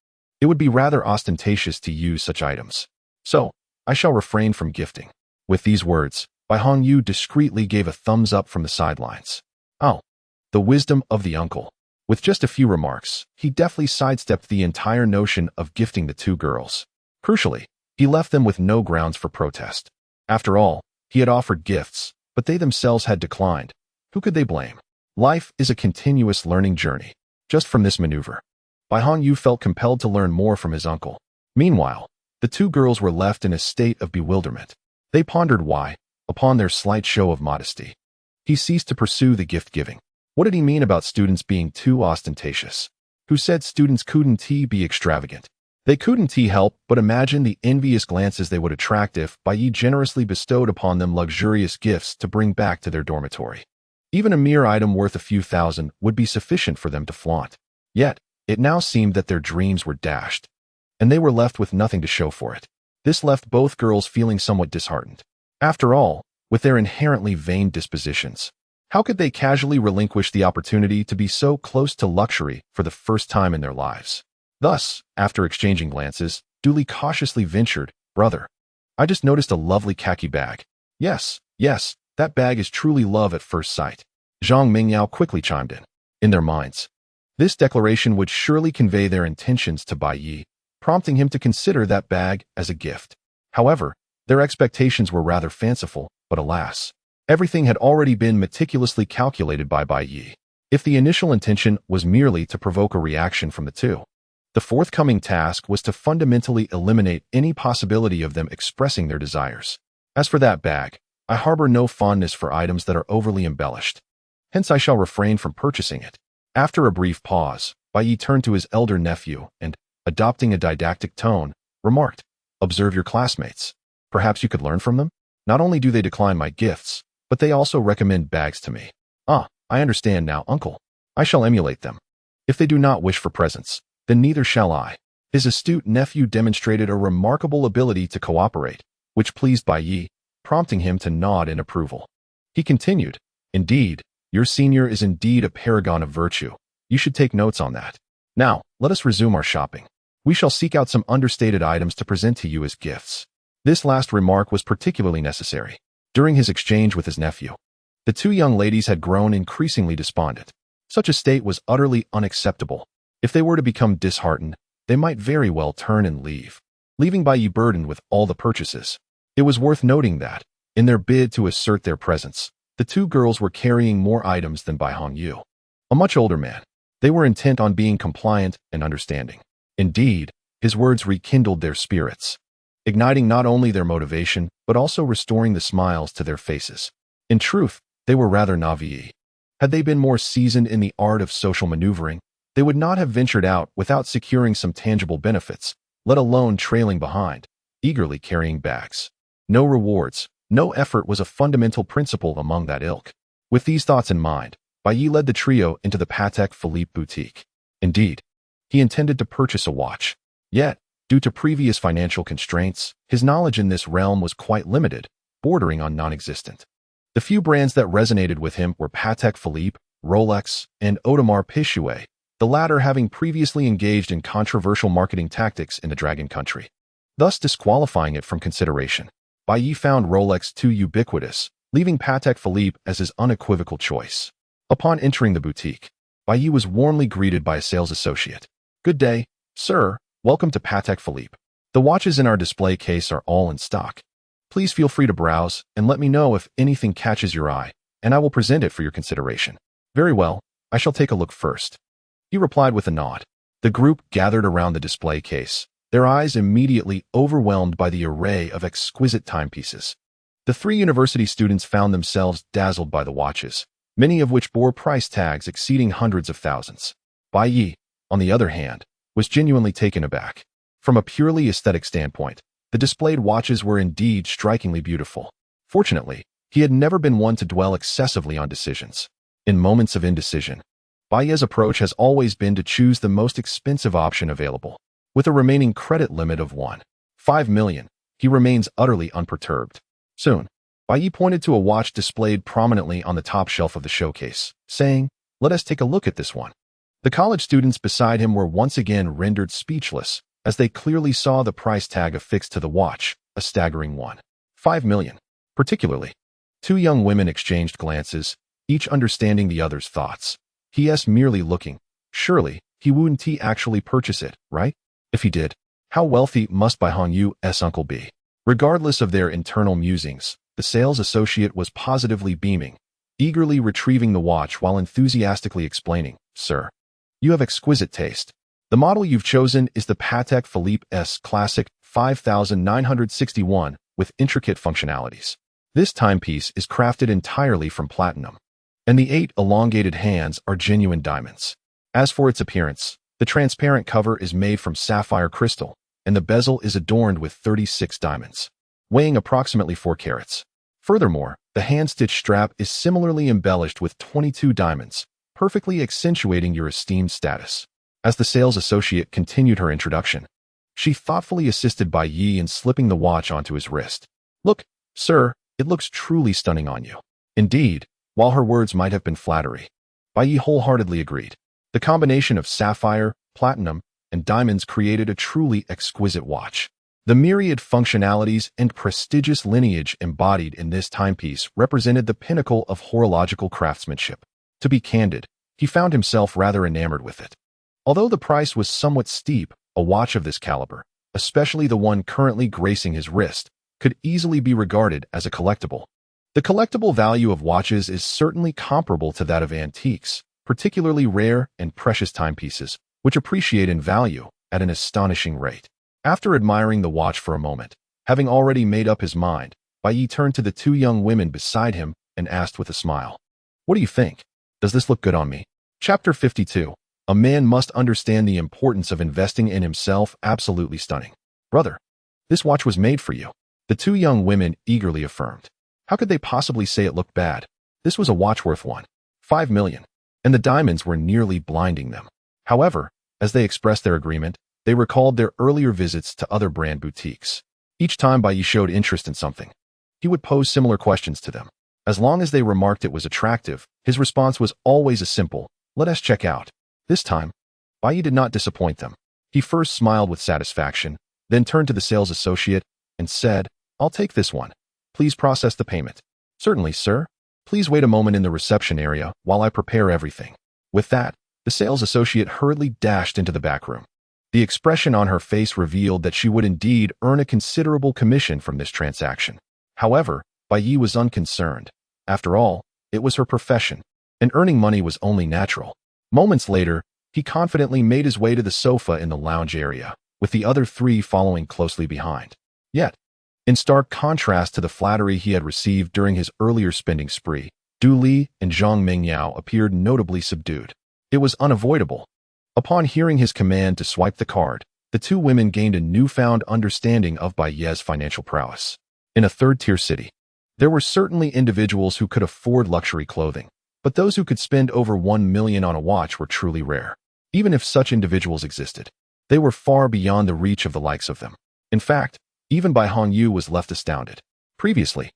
it would be rather ostentatious to use such items. So, I shall refrain from gifting. With these words, Bai Hongyu discreetly gave a thumbs up from the sidelines. Oh, the wisdom of the uncle. With just a few remarks, he deftly sidestepped the entire notion of gifting the two girls. Crucially, he left them with no grounds for protest. After all, he had offered gifts, but they themselves had declined. Who could they blame? Life is a continuous learning journey. Just from this maneuver, Bai Hongyu felt compelled to learn more from his uncle. Meanwhile, the two girls were left in a state of bewilderment. They pondered why, upon their slight show of modesty, he ceased to pursue the gift-giving. What did he mean about students being too ostentatious? Who said students couldn't be extravagant? They couldn't help but imagine the envious glances they would attract if Bai Ye generously bestowed upon them luxurious gifts to bring back to their dormitory. Even a mere item worth a few thousand would be sufficient for them to flaunt. Yet, it now seemed that their dreams were dashed, and they were left with nothing to show for it. This left both girls feeling somewhat disheartened. After all, with their inherently vain dispositions, how could they casually relinquish the opportunity to be so close to luxury for the first time in their lives? Thus, after exchanging glances, Dooley cautiously ventured, "Brother, I just noticed a lovely khaki bag." Yes, that bag is truly love at first sight," Zhang Mingyao quickly chimed in. In their minds, this declaration would surely convey their intentions to Bai Ye, prompting him to consider that bag as a gift. However, their expectations were rather fanciful, but alas, everything had already been meticulously calculated by Bai Ye. If the initial intention was merely to provoke a reaction from the two, the forthcoming task was to fundamentally eliminate any possibility of them expressing their desires. As for that bag, I harbor no fondness for items that are overly embellished. Hence I shall refrain from purchasing it. After a brief pause, Bai Ye turned to his elder nephew and, adopting a didactic tone, remarked, "Observe your classmates. Perhaps you could learn from them? Not only do they decline my gifts, but they also recommend bags to me." "Ah, I understand now, uncle. I shall emulate them. If they do not wish for presents, then neither shall I." His astute nephew demonstrated a remarkable ability to cooperate, which pleased Bai Ye, prompting him to nod in approval. He continued, "Indeed, your senior is indeed a paragon of virtue. You should take notes on that. Now, let us resume our shopping. We shall seek out some understated items to present to you as gifts." This last remark was particularly necessary. During his exchange with his nephew, the two young ladies had grown increasingly despondent. Such a state was utterly unacceptable. If they were to become disheartened, they might very well turn and leave, leaving Bai Ye burdened with all the purchases. It was worth noting that, in their bid to assert their presence, the two girls were carrying more items than Bai Hongyu, a much older man. They were intent on being compliant and understanding. Indeed, his words rekindled their spirits, igniting not only their motivation, but also restoring the smiles to their faces. In truth, they were rather naive. Had they been more seasoned in the art of social maneuvering, they would not have ventured out without securing some tangible benefits, let alone trailing behind, eagerly carrying bags. No rewards, no effort was a fundamental principle among that ilk. With these thoughts in mind, Bai Ye led the trio into the Patek Philippe boutique. Indeed, he intended to purchase a watch. Yet, due to previous financial constraints, his knowledge in this realm was quite limited, bordering on non-existent. The few brands that resonated with him were Patek Philippe, Rolex, and Audemars Piguet, the latter having previously engaged in controversial marketing tactics in the Dragon Country, thus disqualifying it from consideration. Bai Ye found Rolex too ubiquitous, leaving Patek Philippe as his unequivocal choice. Upon entering the boutique, Bai Ye was warmly greeted by a sales associate. "Good day, sir. Welcome to Patek Philippe. The watches in our display case are all in stock. Please feel free to browse and let me know if anything catches your eye, and I will present it for your consideration." "Very well, I shall take a look first," he replied with a nod. The group gathered around the display case, their eyes immediately overwhelmed by the array of exquisite timepieces. The three university students found themselves dazzled by the watches, many of which bore price tags exceeding hundreds of thousands. Bai Ye, on the other hand, was genuinely taken aback. From a purely aesthetic standpoint, the displayed watches were indeed strikingly beautiful. Fortunately, he had never been one to dwell excessively on decisions. In moments of indecision, Bai Ye's approach has always been to choose the most expensive option available. With a remaining credit limit of 1.5 million, he remains utterly unperturbed. Soon, Bai Ye pointed to a watch displayed prominently on the top shelf of the showcase, saying, "Let us take a look at this one." The college students beside him were once again rendered speechless, as they clearly saw the price tag affixed to the watch, a staggering 1.5 million. Particularly, two young women exchanged glances, each understanding the other's thoughts. He merely looking. Surely, he wouldn't actually purchase it, right? If he did, how wealthy must Bai Hongyu's uncle be? Regardless of their internal musings, the sales associate was positively beaming, eagerly retrieving the watch while enthusiastically explaining, "Sir, you have exquisite taste. The model you've chosen is the Patek Philippe's Classic 5961 with intricate functionalities. This timepiece is crafted entirely from platinum, and the 8 elongated hands are genuine diamonds. As for its appearance, the transparent cover is made from sapphire crystal, and the bezel is adorned with 36 diamonds, weighing approximately 4 carats. Furthermore, the hand-stitched strap is similarly embellished with 22 diamonds, perfectly accentuating your esteemed status." As the sales associate continued her introduction, she thoughtfully assisted Bai Ye in slipping the watch onto his wrist. "Look, sir, it looks truly stunning on you." Indeed, while her words might have been flattery, Bai Ye wholeheartedly agreed. The combination of sapphire, platinum, and diamonds created a truly exquisite watch. The myriad functionalities and prestigious lineage embodied in this timepiece represented the pinnacle of horological craftsmanship. To be candid, he found himself rather enamored with it. Although the price was somewhat steep, a watch of this caliber, especially the one currently gracing his wrist, could easily be regarded as a collectible. The collectible value of watches is certainly comparable to that of antiques, particularly rare and precious timepieces, which appreciate in value at an astonishing rate. After admiring the watch for a moment, having already made up his mind, Bai Ye turned to the two young women beside him and asked with a smile, "What do you think? Does this look good on me?" Chapter 52. A man must understand the importance of investing in himself. Absolutely stunning. "Brother, this watch was made for you," the two young women eagerly affirmed. How could they possibly say it looked bad? This was a watch worth 1.5 million, and the diamonds were nearly blinding them. However, as they expressed their agreement, they recalled their earlier visits to other brand boutiques. Each time Bai Ye showed interest in something, he would pose similar questions to them. As long as they remarked it was attractive, his response was always a simple, "Let us check out." This time, Bai Ye did not disappoint them. He first smiled with satisfaction, then turned to the sales associate and said, "I'll take this one. Please process the payment." "Certainly, sir. Please wait a moment in the reception area while I prepare everything." With that, the sales associate hurriedly dashed into the back room. The expression on her face revealed that she would indeed earn a considerable commission from this transaction. However, Bai Ye was unconcerned. After all, it was her profession, and earning money was only natural. Moments later, he confidently made his way to the sofa in the lounge area, with the other three following closely behind. Yet, in stark contrast to the flattery he had received during his earlier spending spree, Du Li and Zhang Mingyao appeared notably subdued. It was unavoidable. Upon hearing his command to swipe the card, the two women gained a newfound understanding of Bai Ye's financial prowess. In a third-tier city, there were certainly individuals who could afford luxury clothing, but those who could spend over 1 million on a watch were truly rare. Even if such individuals existed, they were far beyond the reach of the likes of them. In fact, even Bai Hongyu was left astounded. Previously,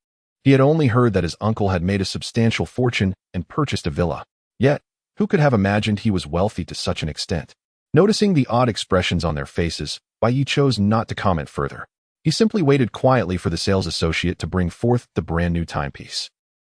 he had only heard that his uncle had made a substantial fortune and purchased a villa. Yet, who could have imagined he was wealthy to such an extent? Noticing the odd expressions on their faces, Bai Ye chose not to comment further. He simply waited quietly for the sales associate to bring forth the brand new timepiece.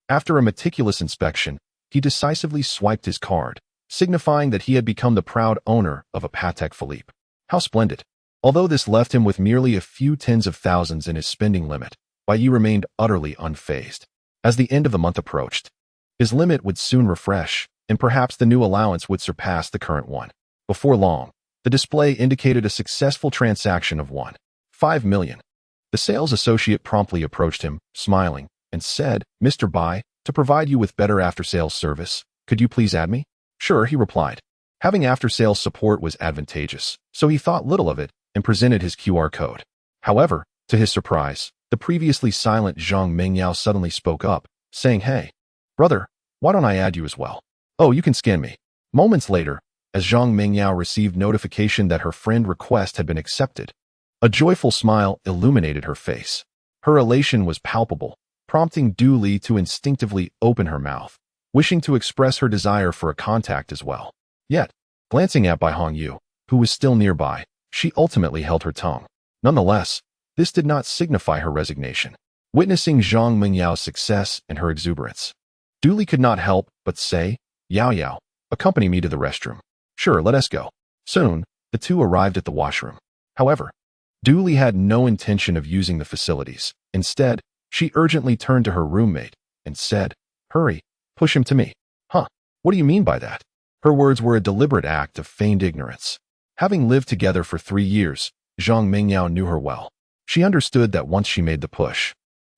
After a meticulous inspection, he decisively swiped his card, signifying that he had become the proud owner of a Patek Philippe. How splendid! Although this left him with merely a few tens of thousands in his spending limit, Bai Ye remained utterly unfazed. As the end of the month approached, his limit would soon refresh, and perhaps the new allowance would surpass the current one. Before long, the display indicated a successful transaction of 1.5 million. The sales associate promptly approached him, smiling, and said, "Mr. Bai, to provide you with better after-sales service, could you please add me?" "Sure," he replied. Having after-sales support was advantageous, so he thought little of it and presented his QR code. However, to his surprise, the previously silent Zhang Mingyao suddenly spoke up, saying, "Hey, brother, why don't I add you as well? Oh, you can scan me." Moments later, as Zhang Mingyao received notification that her friend request had been accepted. A joyful smile illuminated her face. Her elation was palpable, prompting Du Li to instinctively open her mouth, wishing to express her desire for a contact as well. Yet, glancing at Bai Hongyu, who was still nearby, she ultimately held her tongue. Nonetheless, this did not signify her resignation. Witnessing Zhang Mingyao's success and her exuberance, Du Li could not help but say, "Yao Yao, accompany me to the restroom." "Sure, let us go." Soon, the two arrived at the washroom. However, Du Li had no intention of using the facilities. Instead, she urgently turned to her roommate and said, "Hurry, push him to me." "Huh, what do you mean by that?" Her words were a deliberate act of feigned ignorance. Having lived together for 3 years, Zhang Mingyao knew her well. She understood that once she made the push,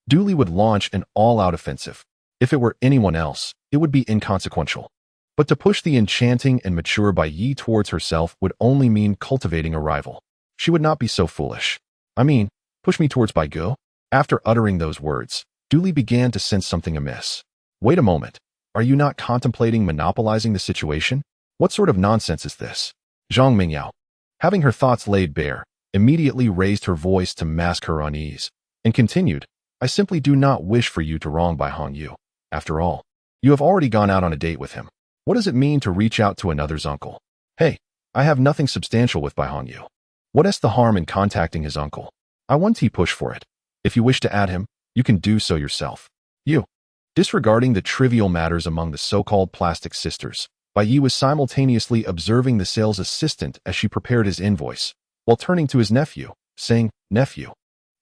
Du Li would launch an all-out offensive. If it were anyone else, it would be inconsequential. But to push the enchanting and mature Bai Ye towards herself would only mean cultivating a rival. She would not be so foolish. "I mean, push me towards Bai Ge?" After uttering those words, Du Li began to sense something amiss. "Wait a moment. Are you not contemplating monopolizing the situation? What sort of nonsense is this?" Zhang Mingyao, having her thoughts laid bare, immediately raised her voice to mask her unease, and continued, "I simply do not wish for you to wrong Bai Hongyu. After all, you have already gone out on a date with him. What does it mean to reach out to another's uncle? Hey, I have nothing substantial with Bai Hongyu. What is the harm in contacting his uncle? I want to push for it. If you wish to add him, you can do so yourself." You. Disregarding the trivial matters among the so-called plastic sisters, Bai Ye was simultaneously observing the sales assistant as she prepared his invoice, while turning to his nephew, saying, "Nephew,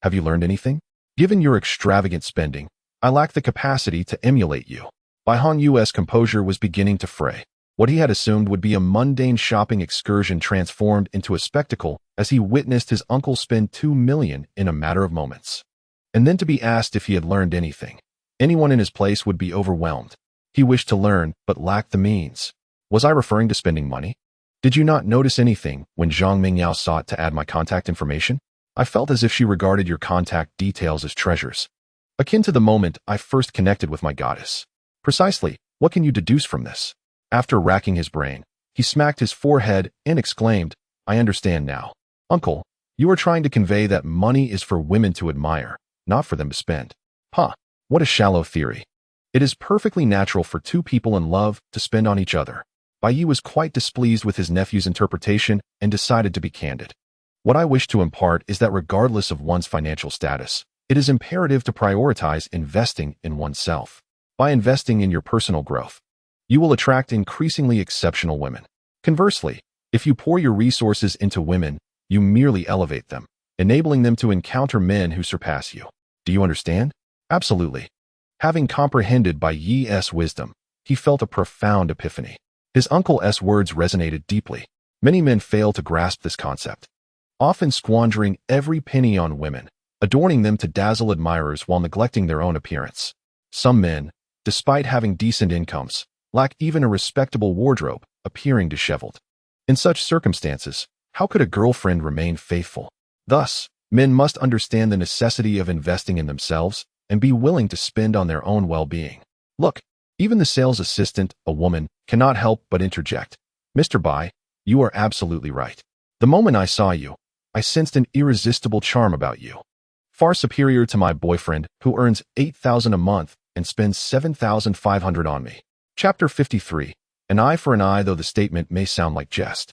have you learned anything? Given your extravagant spending, I lack the capacity to emulate you." Bai Hongyu's composure was beginning to fray. What he had assumed would be a mundane shopping excursion transformed into a spectacle as he witnessed his uncle spend 2 million in a matter of moments. And then to be asked if he had learned anything. Anyone in his place would be overwhelmed. He wished to learn, but lacked the means. Was I referring to spending money? Did you not notice anything when Zhang Mingyao sought to add my contact information? I felt as if she regarded your contact details as treasures, akin to the moment I first connected with my goddess. Precisely, what can you deduce from this? After racking his brain, he smacked his forehead and exclaimed, "I understand now. Uncle, you are trying to convey that money is for women to admire, not for them to spend." Huh, what a shallow theory. It is perfectly natural for two people in love to spend on each other. Bai Ye was quite displeased with his nephew's interpretation and decided to be candid. What I wish to impart is that regardless of one's financial status, it is imperative to prioritize investing in oneself. By investing in your personal growth, you will attract increasingly exceptional women. Conversely, if you pour your resources into women, you merely elevate them, enabling them to encounter men who surpass you. Do you understand? Absolutely. Having comprehended Bai Ye's wisdom, he felt a profound epiphany. His uncle's words resonated deeply. Many men fail to grasp this concept, often squandering every penny on women, adorning them to dazzle admirers while neglecting their own appearance. Some men, despite having decent incomes, lack even a respectable wardrobe, appearing disheveled. In such circumstances, how could a girlfriend remain faithful? Thus, men must understand the necessity of investing in themselves and be willing to spend on their own well-being. Look, even the sales assistant, a woman, cannot help but interject. "Mr. Bai, you are absolutely right. The moment I saw you, I sensed an irresistible charm about you. Far superior to my boyfriend, who earns 8,000 a month and spends 7,500 on me." Chapter 53. An eye for an eye. Though the statement may sound like jest,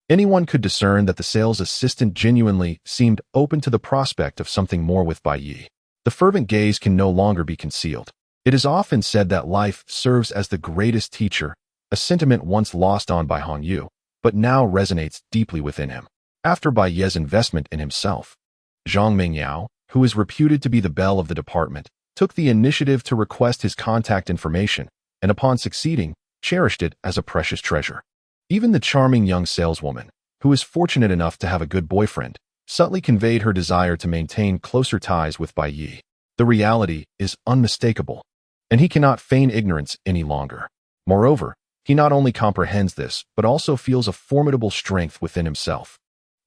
anyone could discern that the sales assistant genuinely seemed open to the prospect of something more with Bai Ye. The fervent gaze can no longer be concealed. It is often said that life serves as the greatest teacher, a sentiment once lost on Bai Hongyu, but now resonates deeply within him. After Bai Ye's investment in himself, Zhang Mingyao, who is reputed to be the belle of the department, took the initiative to request his contact information, and upon succeeding, cherished it as a precious treasure. Even the charming young saleswoman, who is fortunate enough to have a good boyfriend, subtly conveyed her desire to maintain closer ties with Bai Ye. The reality is unmistakable, and he cannot feign ignorance any longer. Moreover, he not only comprehends this, but also feels a formidable strength within himself.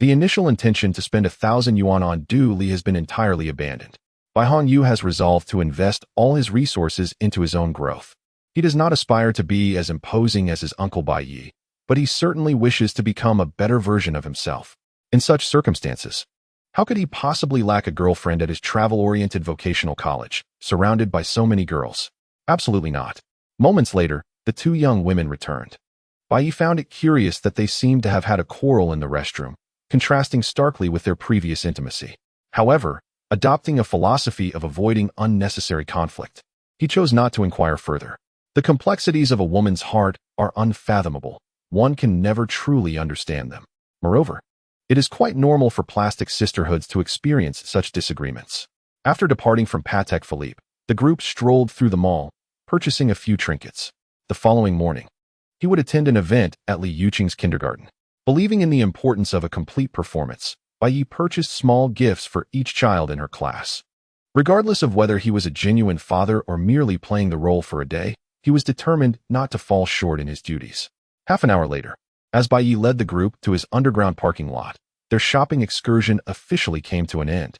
The initial intention to spend 1,000 yuan on Du Li has been entirely abandoned. Bai Hongyu has resolved to invest all his resources into his own growth. He does not aspire to be as imposing as his uncle Bai Ye, but he certainly wishes to become a better version of himself. In such circumstances, how could he possibly lack a girlfriend at his travel-oriented vocational college, surrounded by so many girls? Absolutely not. Moments later, the two young women returned. Bai Ye found it curious that they seemed to have had a quarrel in the restroom, contrasting starkly with their previous intimacy. However, adopting a philosophy of avoiding unnecessary conflict, he chose not to inquire further. The complexities of a woman's heart are unfathomable. One can never truly understand them. Moreover, it is quite normal for plastic sisterhoods to experience such disagreements. After departing from Patek Philippe, the group strolled through the mall, purchasing a few trinkets. The following morning, he would attend an event at Li Yuqing's kindergarten. Believing in the importance of a complete performance, Bai Ye purchased small gifts for each child in her class. Regardless of whether he was a genuine father or merely playing the role for a day, he was determined not to fall short in his duties. Half an hour later, as Bai Ye led the group to his underground parking lot, their shopping excursion officially came to an end.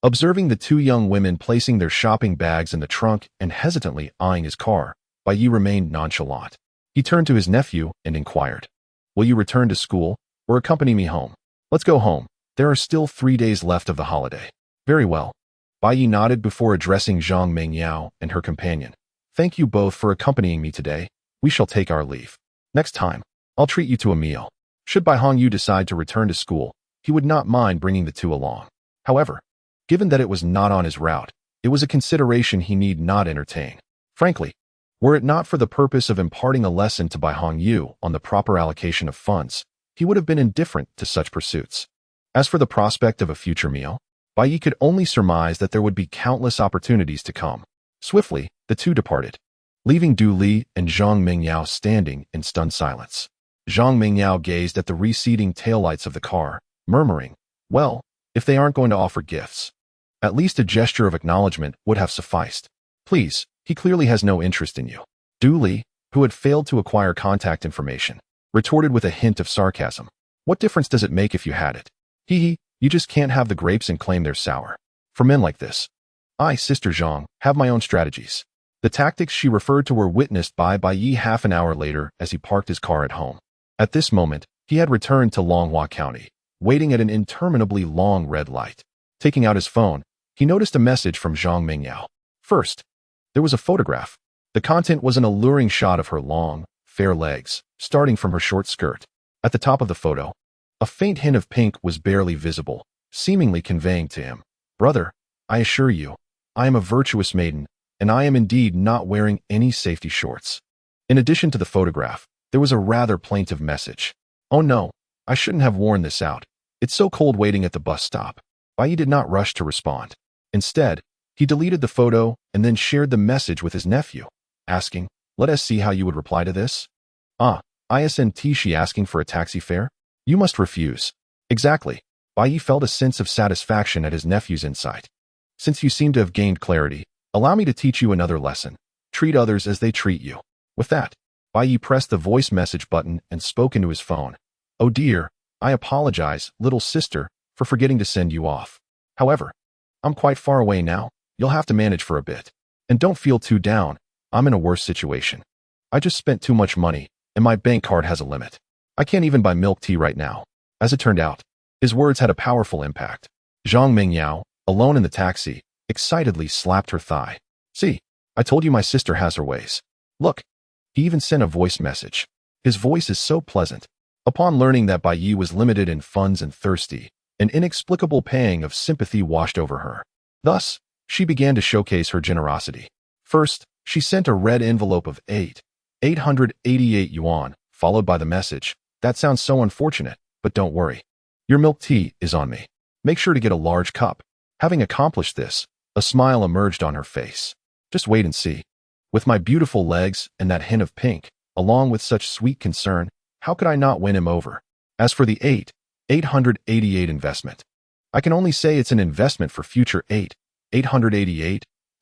Observing the two young women placing their shopping bags in the trunk and hesitantly eyeing his car, Bai Ye remained nonchalant. He turned to his nephew and inquired, "Will you return to school or accompany me home?" "Let's go home. There are still 3 days left of the holiday." "Very well." Bai Ye nodded before addressing Zhang Mengyao and her companion. "Thank you both for accompanying me today. We shall take our leave. Next time, I'll treat you to a meal." Should Bai Hongyu decide to return to school, he would not mind bringing the two along. However, given that it was not on his route, it was a consideration he need not entertain. Frankly, were it not for the purpose of imparting a lesson to Bai Hongyu on the proper allocation of funds, he would have been indifferent to such pursuits. As for the prospect of a future meal, Bai Ye could only surmise that there would be countless opportunities to come. Swiftly, the two departed, leaving Du Li and Zhang Mengyao standing in stunned silence. Zhang Mengyao gazed at the receding taillights of the car, murmuring, "Well, if they aren't going to offer gifts, at least a gesture of acknowledgement would have sufficed. Please, he clearly has no interest in you." Du Li, who had failed to acquire contact information, retorted with a hint of sarcasm. "What difference does it make if you had it? Hee, you just can't have the grapes and claim they're sour. For men like this, I, Sister Zhang, have my own strategies." The tactics she referred to were witnessed by Bai Ye half an hour later as he parked his car at home. At this moment, he had returned to Longhua County, waiting at an interminably long red light. Taking out his phone, he noticed a message from Zhang Mengyao. First, there was a photograph. The content was an alluring shot of her long, fair legs, starting from her short skirt. At the top of the photo, a faint hint of pink was barely visible, seemingly conveying to him, "Brother, I assure you, I am a virtuous maiden, and I am indeed not wearing any safety shorts." In addition to the photograph, there was a rather plaintive message. "Oh no, I shouldn't have worn this out. It's so cold waiting at the bus stop." Bai Ye did not rush to respond. Instead, he deleted the photo and then shared the message with his nephew, asking, "Let us see how you would reply to this." "Ah, isn't she asking for a taxi fare? You must refuse." "Exactly." Bai Ye felt a sense of satisfaction at his nephew's insight. "Since you seem to have gained clarity, allow me to teach you another lesson. Treat others as they treat you." With that, Bai Ye pressed the voice message button and spoke into his phone. "Oh dear, I apologize, little sister, for forgetting to send you off. However, I'm quite far away now. You'll have to manage for a bit. And don't feel too down. I'm in a worse situation. I just spent too much money, and my bank card has a limit. I can't even buy milk tea right now." As it turned out, his words had a powerful impact. Zhang Mengyao, alone in the taxi, excitedly slapped her thigh. "See, I told you my sister has her ways. Look." He even sent a voice message. His voice is so pleasant. Upon learning that Bai Ye was limited in funds and thirsty, an inexplicable pang of sympathy washed over her. Thus, she began to showcase her generosity. First, she sent a red envelope of 888 yuan, followed by the message, "That sounds so unfortunate, but don't worry. Your milk tea is on me. Make sure to get a large cup." Having accomplished this, a smile emerged on her face. "Just wait and see. With my beautiful legs and that hint of pink, along with such sweet concern, how could I not win him over?" As for the 888 investment, I can only say it's an investment for future 888.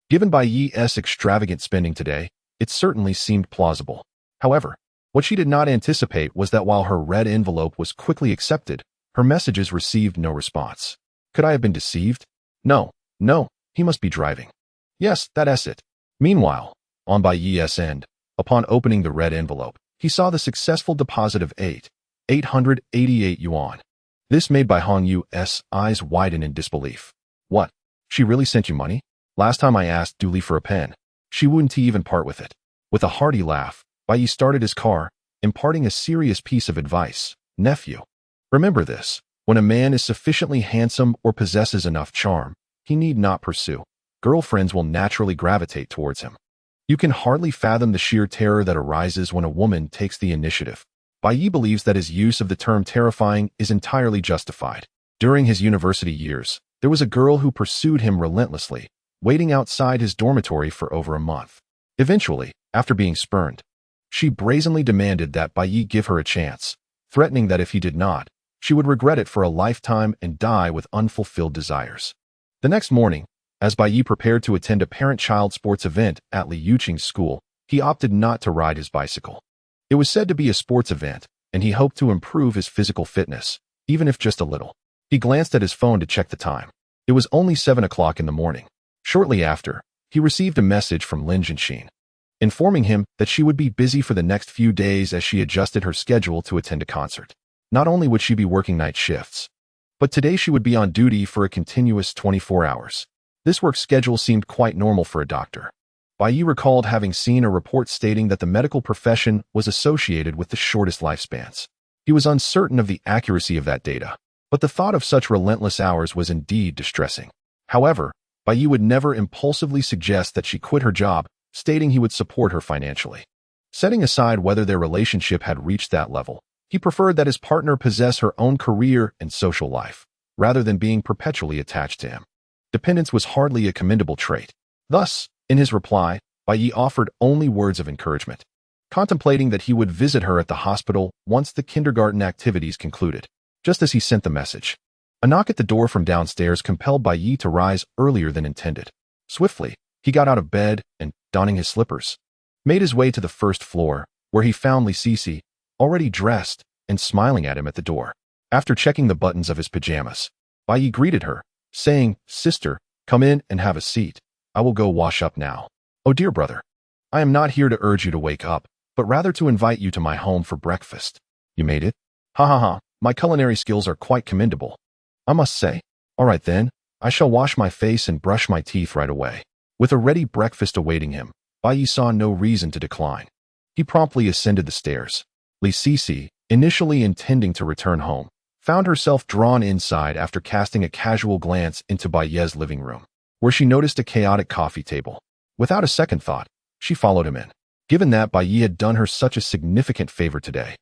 Given Bai Ye's extravagant spending today, it certainly seemed plausible. However, what she did not anticipate was that while her red envelope was quickly accepted, her messages received no response. Could I have been deceived? No, he must be driving. Yes, that's it. Meanwhile, on Bai Ye's end, upon opening the red envelope, he saw the successful deposit of 888 yuan. This made Bai Hong's eyes widen in disbelief. What? She really sent you money? Last time I asked Dooley for a pen. She wouldn't even part with it. With a hearty laugh, Bai Ye started his car, imparting a serious piece of advice. Nephew, remember this. When a man is sufficiently handsome or possesses enough charm, he need not pursue. Girlfriends will naturally gravitate towards him. You can hardly fathom the sheer terror that arises when a woman takes the initiative. Bai Ye believes that his use of the term terrifying is entirely justified. During his university years, there was a girl who pursued him relentlessly, waiting outside his dormitory for over a month. Eventually, after being spurned, she brazenly demanded that Bai Ye give her a chance, threatening that if he did not, she would regret it for a lifetime and die with unfulfilled desires. The next morning, as Bai Ye prepared to attend a parent-child sports event at Li Yuqing's school, he opted not to ride his bicycle. It was said to be a sports event, and he hoped to improve his physical fitness, even if just a little. He glanced at his phone to check the time. It was only 7 o'clock in the morning. Shortly after, he received a message from Lin Jianxin, informing him that she would be busy for the next few days as she adjusted her schedule to attend a concert. Not only would she be working night shifts, but today she would be on duty for a continuous 24 hours. This work schedule seemed quite normal for a doctor. Bai Ye recalled having seen a report stating that the medical profession was associated with the shortest lifespans. He was uncertain of the accuracy of that data, but the thought of such relentless hours was indeed distressing. However, Bai Ye would never impulsively suggest that she quit her job, stating he would support her financially. Setting aside whether their relationship had reached that level, he preferred that his partner possess her own career and social life, rather than being perpetually attached to him. Dependence was hardly a commendable trait. Thus, in his reply, Bai Ye offered only words of encouragement, contemplating that he would visit her at the hospital once the kindergarten activities concluded. Just as he sent the message, a knock at the door from downstairs compelled Bai Ye to rise earlier than intended. Swiftly, he got out of bed and, donning his slippers, made his way to the first floor, where he found Li Sisi, already dressed and smiling at him at the door. After checking the buttons of his pajamas, Bai Ye greeted her, saying, "Sister, come in and have a seat. I will go wash up now." "Oh dear brother, I am not here to urge you to wake up, but rather to invite you to my home for breakfast." "You made it?" "Ha ha ha, my culinary skills are quite commendable, I must say." "All right then, I shall wash my face and brush my teeth right away." With a ready breakfast awaiting him, Bai Ye saw no reason to decline. He promptly ascended the stairs. Li Sisi, initially intending to return home, found herself drawn inside after casting a casual glance into Bai Ye's living room, where she noticed a chaotic coffee table. Without a second thought, she followed him in. Given that Bai Ye had done her such a significant favor today,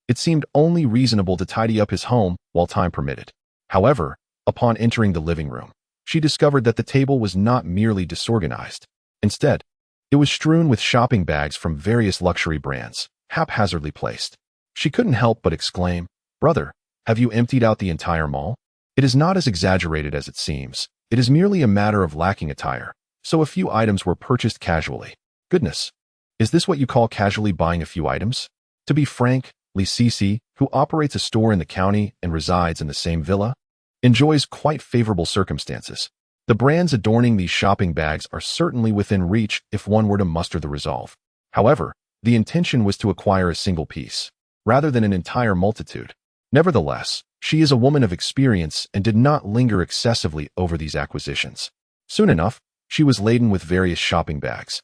it seemed only reasonable to tidy up his home while time permitted. However, upon entering the living room, she discovered that the table was not merely disorganized. Instead, it was strewn with shopping bags from various luxury brands, haphazardly placed. She couldn't help but exclaim, "Brother, have you emptied out the entire mall?" It is not as exaggerated as it seems. It is merely a matter of lacking attire, so a few items were purchased casually. Goodness, is this what you call casually buying a few items? To be frank, Li Sisi, who operates a store in the county and resides in the same villa, enjoys quite favorable circumstances. The brands adorning these shopping bags are certainly within reach if one were to muster the resolve. However, the intention was to acquire a single piece, rather than an entire multitude. Nevertheless, she is a woman of experience and did not linger excessively over these acquisitions. Soon enough, she was laden with various shopping bags,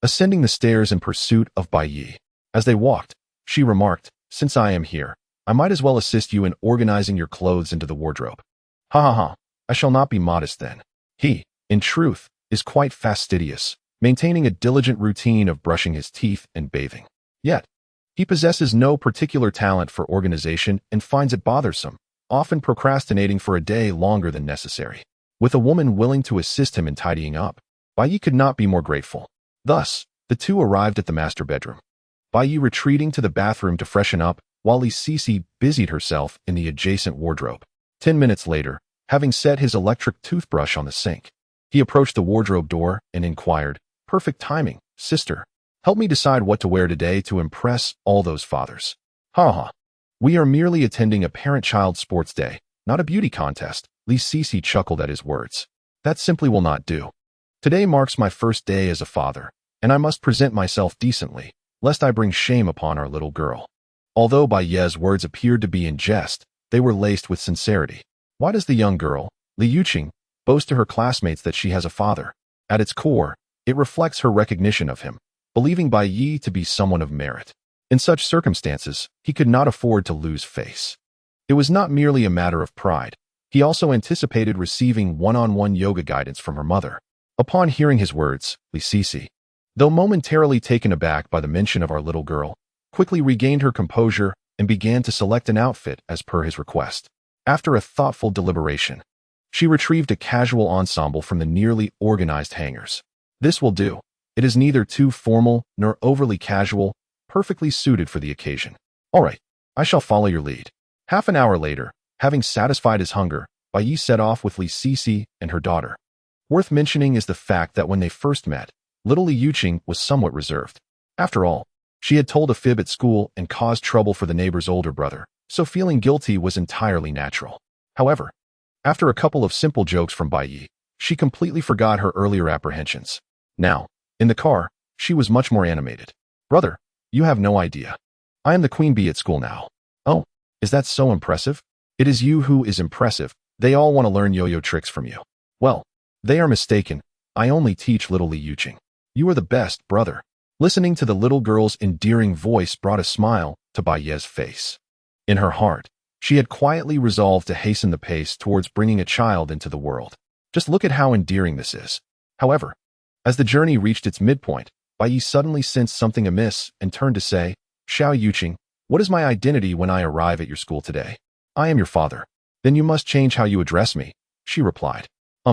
ascending the stairs in pursuit of Bai Ye. As they walked, she remarked, "Since I am here, I might as well assist you in organizing your clothes into the wardrobe." "Ha ha ha, I shall not be modest then." He, in truth, is quite fastidious, maintaining a diligent routine of brushing his teeth and bathing. Yet, he possesses no particular talent for organization and finds it bothersome, often procrastinating for a day longer than necessary. With a woman willing to assist him in tidying up, Bai Ye could not be more grateful. Thus, the two arrived at the master bedroom, Bai Ye retreating to the bathroom to freshen up, while Li Sisi busied herself in the adjacent wardrobe. 10 minutes later, having set his electric toothbrush on the sink, he approached the wardrobe door and inquired, "Perfect timing, sister. Help me decide what to wear today to impress all those fathers." "Ha ha. We are merely attending a parent-child sports day, not a beauty contest." Li Sisi chuckled at his words. "That simply will not do. Today marks my first day as a father, and I must present myself decently. lest I bring shame upon our little girl." Although Bai Ye's words appeared to be in jest, they were laced with sincerity. Why does the young girl, Li Yuqing, boast to her classmates that she has a father? At its core, it reflects her recognition of him, believing Bai Ye to be someone of merit. In such circumstances, he could not afford to lose face. It was not merely a matter of pride. He also anticipated receiving one-on-one yoga guidance from her mother. Upon hearing his words, Li Sisi, though momentarily taken aback by the mention of our little girl, quickly regained her composure and began to select an outfit as per his request. After a thoughtful deliberation, she retrieved a casual ensemble from the nearly organized hangars. This will do. It is neither too formal nor overly casual, perfectly suited for the occasion. All right, I shall follow your lead. Half an hour later, having satisfied his hunger, Bai Ye set off with Li Sisi and her daughter. Worth mentioning is the fact that when they first met, little Li Yuqing was somewhat reserved. After all, she had told a fib at school and caused trouble for the neighbor's older brother, so feeling guilty was entirely natural. However, after a couple of simple jokes from Bai Ye, she completely forgot her earlier apprehensions. Now, in the car, she was much more animated. "Brother, you have no idea. I am the queen bee at school now." "Oh, is that so impressive?" "It is you who is impressive. They all want to learn yo-yo tricks from you." "Well, they are mistaken. I only teach little Li Yuqing. You are the best, brother." Listening to the little girl's endearing voice brought a smile to Bai Ye's face. In her heart, she had quietly resolved to hasten the pace towards bringing a child into the world. Just look at how endearing this is. However, as the journey reached its midpoint, Bai Ye suddenly sensed something amiss and turned to say, "Xiao Yuqing, what is my identity when I arrive at your school today?" "I am your father." "Then you must change how you address me," she replied.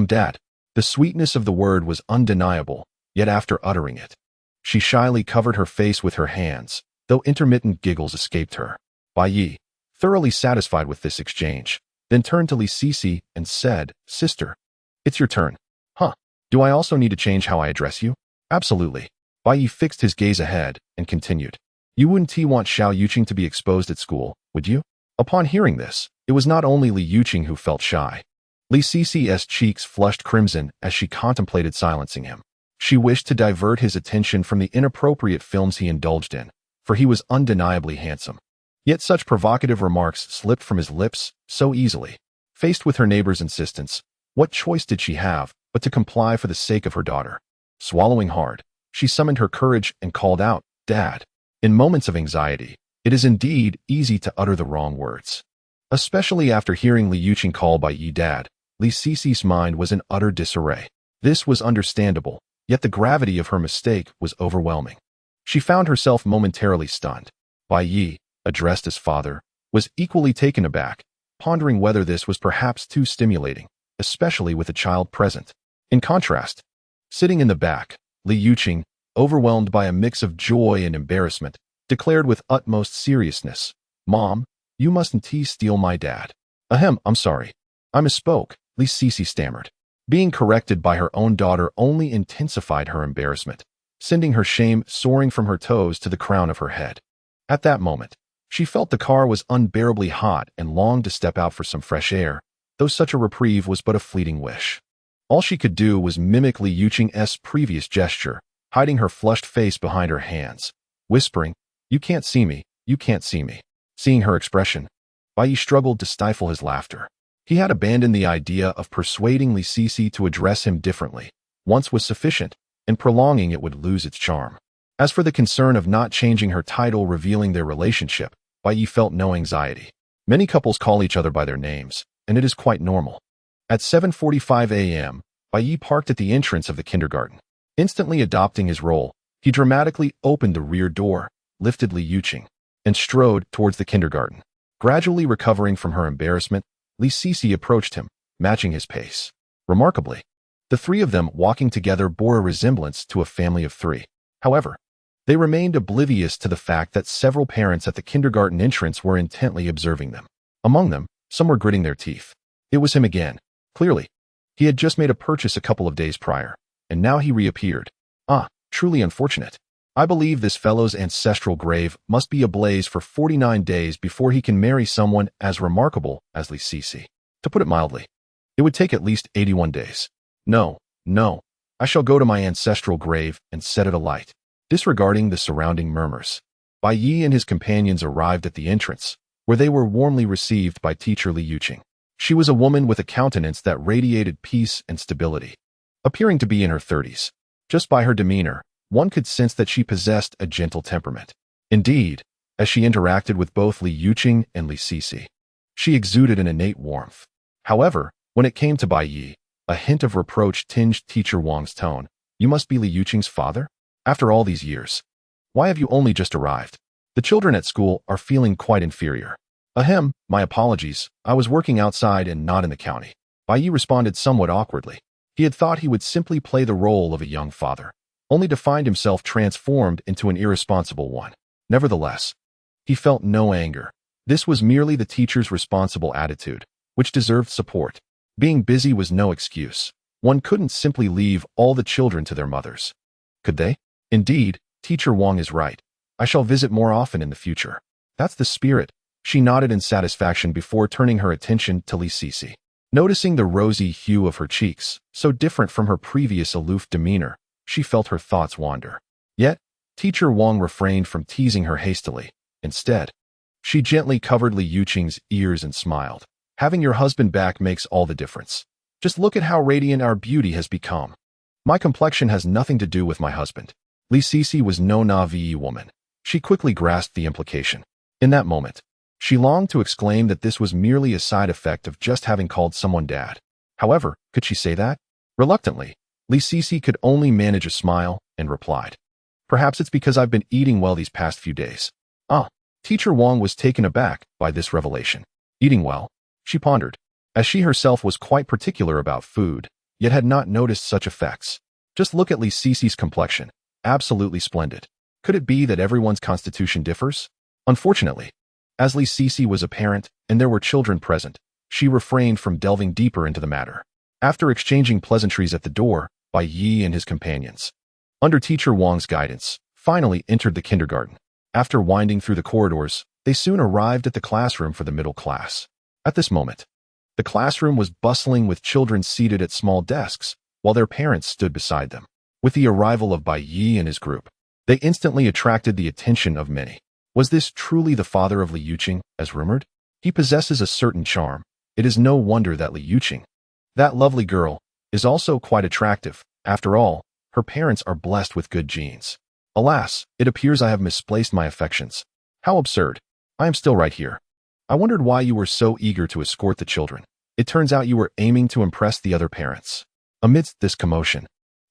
Dad." The sweetness of the word was undeniable, yet after uttering it, she shyly covered her face with her hands, though intermittent giggles escaped her. Bai Ye, thoroughly satisfied with this exchange, then turned to Li Sisi and said, "Sister, it's your turn." "Huh? Do I also need to change how I address you?" "Absolutely." Bai Ye fixed his gaze ahead and continued, "You wouldn't want Xiao Yuqing to be exposed at school, would you?" Upon hearing this, it was not only Li Yuqing who felt shy. Li Sisi's cheeks flushed crimson as she contemplated silencing him. She wished to divert his attention from the inappropriate films he indulged in, for he was undeniably handsome. Yet such provocative remarks slipped from his lips so easily. Faced with her neighbor's insistence, what choice did she have but to comply for the sake of her daughter? Swallowing hard, she summoned her courage and called out, "Dad." In moments of anxiety, it is indeed easy to utter the wrong words. Especially after hearing Li Yuqing call Bai Ye dad, Li Sisi's mind was in utter disarray. This was understandable, yet the gravity of her mistake was overwhelming. She found herself momentarily stunned. Bai Ye, addressed as father, was equally taken aback, pondering whether this was perhaps too stimulating, especially with a child present. In contrast, sitting in the back, Li Yuqing, overwhelmed by a mix of joy and embarrassment, declared with utmost seriousness, "Mom, you mustn't steal my dad." "Ahem, I'm sorry. I misspoke," Li Sisi stammered. Being corrected by her own daughter only intensified her embarrassment, sending her shame soaring from her toes to the crown of her head. At that moment, she felt the car was unbearably hot and longed to step out for some fresh air, though such a reprieve was but a fleeting wish. All she could do was mimic Li Yuqing's previous gesture, hiding her flushed face behind her hands, whispering, "You can't see me, you can't see me." Seeing her expression, Bai Ye struggled to stifle his laughter. He had abandoned the idea of persuading Li Sisi to address him differently. Once was sufficient, and prolonging it would lose its charm. As for the concern of not changing her title revealing their relationship, Bai Ye felt no anxiety. Many couples call each other by their names, and it is quite normal. At 7:45 a.m., Bai Ye parked at the entrance of the kindergarten. Instantly adopting his role, he dramatically opened the rear door, lifted Li Yuqing, and strode towards the kindergarten. Gradually recovering from her embarrassment, Li Sisi approached him, matching his pace. Remarkably, the three of them walking together bore a resemblance to a family of three. However, they remained oblivious to the fact that several parents at the kindergarten entrance were intently observing them. Among them, some were gritting their teeth. It was him again. Clearly, he had just made a purchase a couple of days prior, and now he reappeared. Truly unfortunate. I believe this fellow's ancestral grave must be ablaze for 49 days before he can marry someone as remarkable as Li Sisi. To put it mildly, it would take at least 81 days. No, I shall go to my ancestral grave and set it alight. Disregarding the surrounding murmurs, Bai Ye and his companions arrived at the entrance, where they were warmly received by teacher Li Yuqing. She was a woman with a countenance that radiated peace and stability. Appearing to be in her 30s, just by her demeanor, one could sense that she possessed a gentle temperament. Indeed, as she interacted with both Li Yuqing and Li Sisi, she exuded an innate warmth. However, when it came to Bai Ye, a hint of reproach tinged teacher Wang's tone. You must be Li Yuqing's father? After all these years, why have you only just arrived? The children at school are feeling quite inferior. Ahem, my apologies, I was working outside and not in the county. Bai Ye responded somewhat awkwardly. He had thought he would simply play the role of a young father, only to find himself transformed into an irresponsible one. Nevertheless, he felt no anger. This was merely the teacher's responsible attitude, which deserved support. Being busy was no excuse. One couldn't simply leave all the children to their mothers. Could they? Indeed, Teacher Wang is right. I shall visit more often in the future. That's the spirit. She nodded in satisfaction before turning her attention to Li Sisi. Noticing the rosy hue of her cheeks, so different from her previous aloof demeanor, she felt her thoughts wander. Yet, Teacher Wang refrained from teasing her hastily. Instead, she gently covered Li Yuqing's ears and smiled. Having your husband back makes all the difference. Just look at how radiant our beauty has become. My complexion has nothing to do with my husband. Li Sisi was no naive woman. She quickly grasped the implication. In that moment, she longed to exclaim that this was merely a side effect of just having called someone dad. However, could she say that? Reluctantly, Li Sisi could only manage a smile and replied. Perhaps it's because I've been eating well these past few days. Teacher Wang was taken aback by this revelation. Eating well? She pondered, as she herself was quite particular about food, yet had not noticed such effects. Just look at Li Sisi's complexion. Absolutely splendid. Could it be that everyone's constitution differs? Unfortunately, as Li Sisi was a parent and there were children present, she refrained from delving deeper into the matter. After exchanging pleasantries at the door, Bai Ye and his companions, under Teacher Wang's guidance, finally entered the kindergarten. After winding through the corridors, they soon arrived at the classroom for the middle class. At this moment, the classroom was bustling with children seated at small desks, while their parents stood beside them. With the arrival of Bai Ye and his group, they instantly attracted the attention of many. Was this truly the father of Li Yuqing, as rumored? He possesses a certain charm. It is no wonder that Li Yuqing, that lovely girl, is also quite attractive. After all, her parents are blessed with good genes. Alas, it appears I have misplaced my affections. How absurd. I am still right here. I wondered why you were so eager to escort the children. It turns out you were aiming to impress the other parents. Amidst this commotion,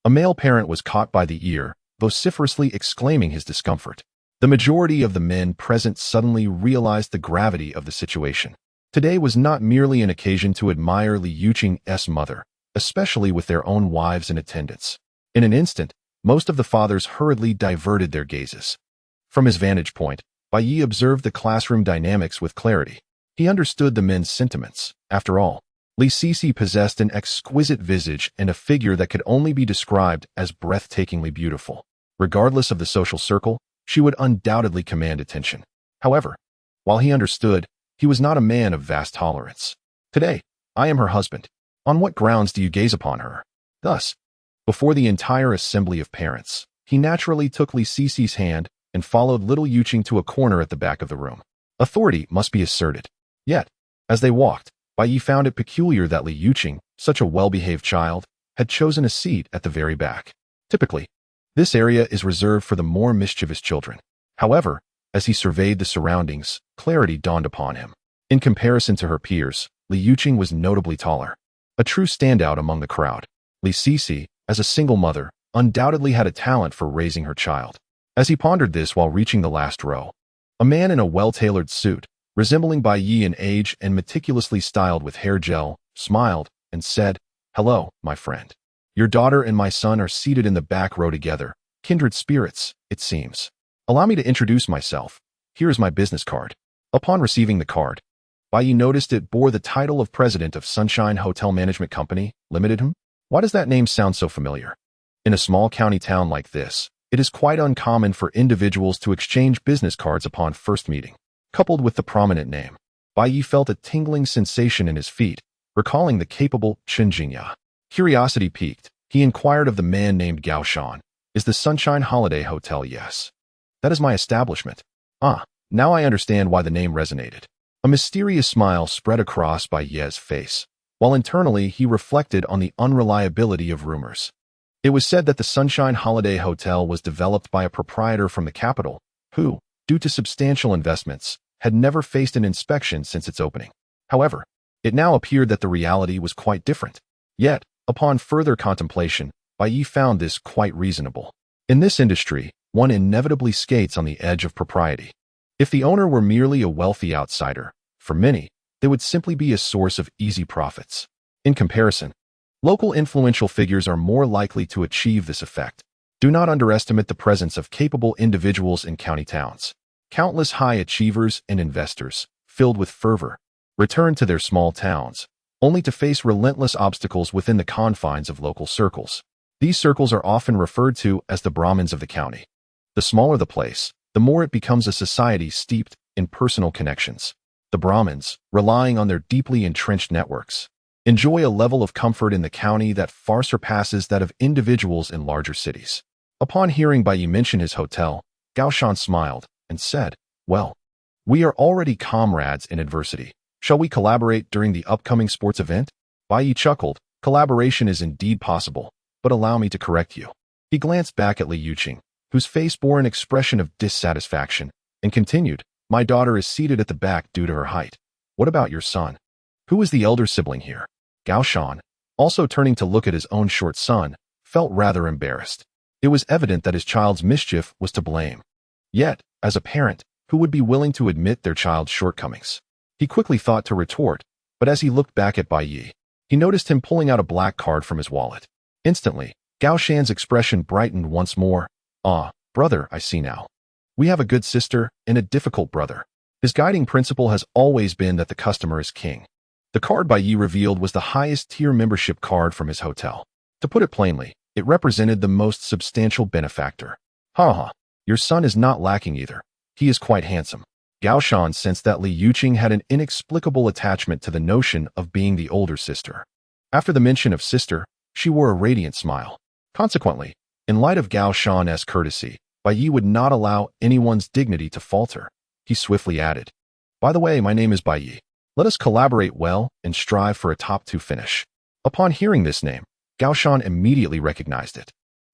a male parent was caught by the ear, vociferously exclaiming his discomfort. The majority of the men present suddenly realized the gravity of the situation. Today was not merely an occasion to admire Li Yuqing's mother, especially with their own wives in attendance. In an instant, most of the fathers hurriedly diverted their gazes. From his vantage point, Bai Ye observed the classroom dynamics with clarity. He understood the men's sentiments. After all, Li Sisi possessed an exquisite visage and a figure that could only be described as breathtakingly beautiful. Regardless of the social circle, she would undoubtedly command attention. However, while he understood, he was not a man of vast tolerance. Today, I am her husband. On what grounds do you gaze upon her? Thus, before the entire assembly of parents, he naturally took Li Sisi's hand and followed little Yuqing to a corner at the back of the room. Authority must be asserted. Yet, as they walked, Bai Ye found it peculiar that Li Yuqing, such a well-behaved child, had chosen a seat at the very back. Typically, this area is reserved for the more mischievous children. However, as he surveyed the surroundings, clarity dawned upon him. In comparison to her peers, Li Yuqing was notably taller, a true standout among the crowd. Li Sisi, as a single mother, undoubtedly had a talent for raising her child. As he pondered this while reaching the last row, a man in a well-tailored suit, resembling Bai Ye in age and meticulously styled with hair gel, smiled and said, "Hello, my friend. Your daughter and my son are seated in the back row together. Kindred spirits, it seems. Allow me to introduce myself. Here is my business card." Upon receiving the card, Bai Ye noticed it bore the title of president of Sunshine Hotel Management Company, Limited. Why does that name sound so familiar? In a small county town like this, it is quite uncommon for individuals to exchange business cards upon first meeting. Coupled with the prominent name, Bai Ye felt a tingling sensation in his feet, recalling the capable Chen Jingya. Curiosity piqued, he inquired of the man named Gao Shan, Is the Sunshine Holiday Hotel? Yes. That is my establishment. Ah, now I understand why the name resonated. A mysterious smile spread across Bai Ye's face, while internally he reflected on the unreliability of rumors. It was said that the Sunshine Holiday Hotel was developed by a proprietor from the capital, who, due to substantial investments, had never faced an inspection since its opening. However, it now appeared that the reality was quite different. Yet, upon further contemplation, Bai Ye found this quite reasonable. In this industry, one inevitably skates on the edge of propriety. If the owner were merely a wealthy outsider, for many, they would simply be a source of easy profits. In comparison, local influential figures are more likely to achieve this effect. Do not underestimate the presence of capable individuals in county towns. Countless high achievers and investors, filled with fervor, return to their small towns, only to face relentless obstacles within the confines of local circles. These circles are often referred to as the Brahmins of the county. The smaller the place, the more it becomes a society steeped in personal connections. The Brahmins, relying on their deeply entrenched networks, enjoy a level of comfort in the county that far surpasses that of individuals in larger cities. Upon hearing Bai Ye mention his hotel, Gao Shan smiled and said, "Well, we are already comrades in adversity. Shall we collaborate during the upcoming sports event?" Bai Ye chuckled. "Collaboration is indeed possible, but allow me to correct you." He glanced back at Li Yuqing, whose face bore an expression of dissatisfaction, and continued, "My daughter is seated at the back due to her height. What about your son? Who is the elder sibling here?" Gao Shan, also turning to look at his own short son, felt rather embarrassed. It was evident that his child's mischief was to blame. Yet, as a parent, who would be willing to admit their child's shortcomings? He quickly thought to retort, but as he looked back at Bai Ye, he noticed him pulling out a black card from his wallet. Instantly, Gao Shan's expression brightened once more. "Ah, brother, I see now. We have a good sister and a difficult brother." His guiding principle has always been that the customer is king. The card Bai Ye revealed was the highest tier membership card from his hotel. To put it plainly, it represented the most substantial benefactor. "Ha, your son is not lacking either. He is quite handsome." Gao Shan sensed that Li Yuqing had an inexplicable attachment to the notion of being the older sister. After the mention of sister, she wore a radiant smile. Consequently, in light of Gao Shan's courtesy, Bai Ye would not allow anyone's dignity to falter. He swiftly added, "By the way, my name is Bai Ye. Let us collaborate well and strive for a top-2 finish." Upon hearing this name, Gao Shan immediately recognized it.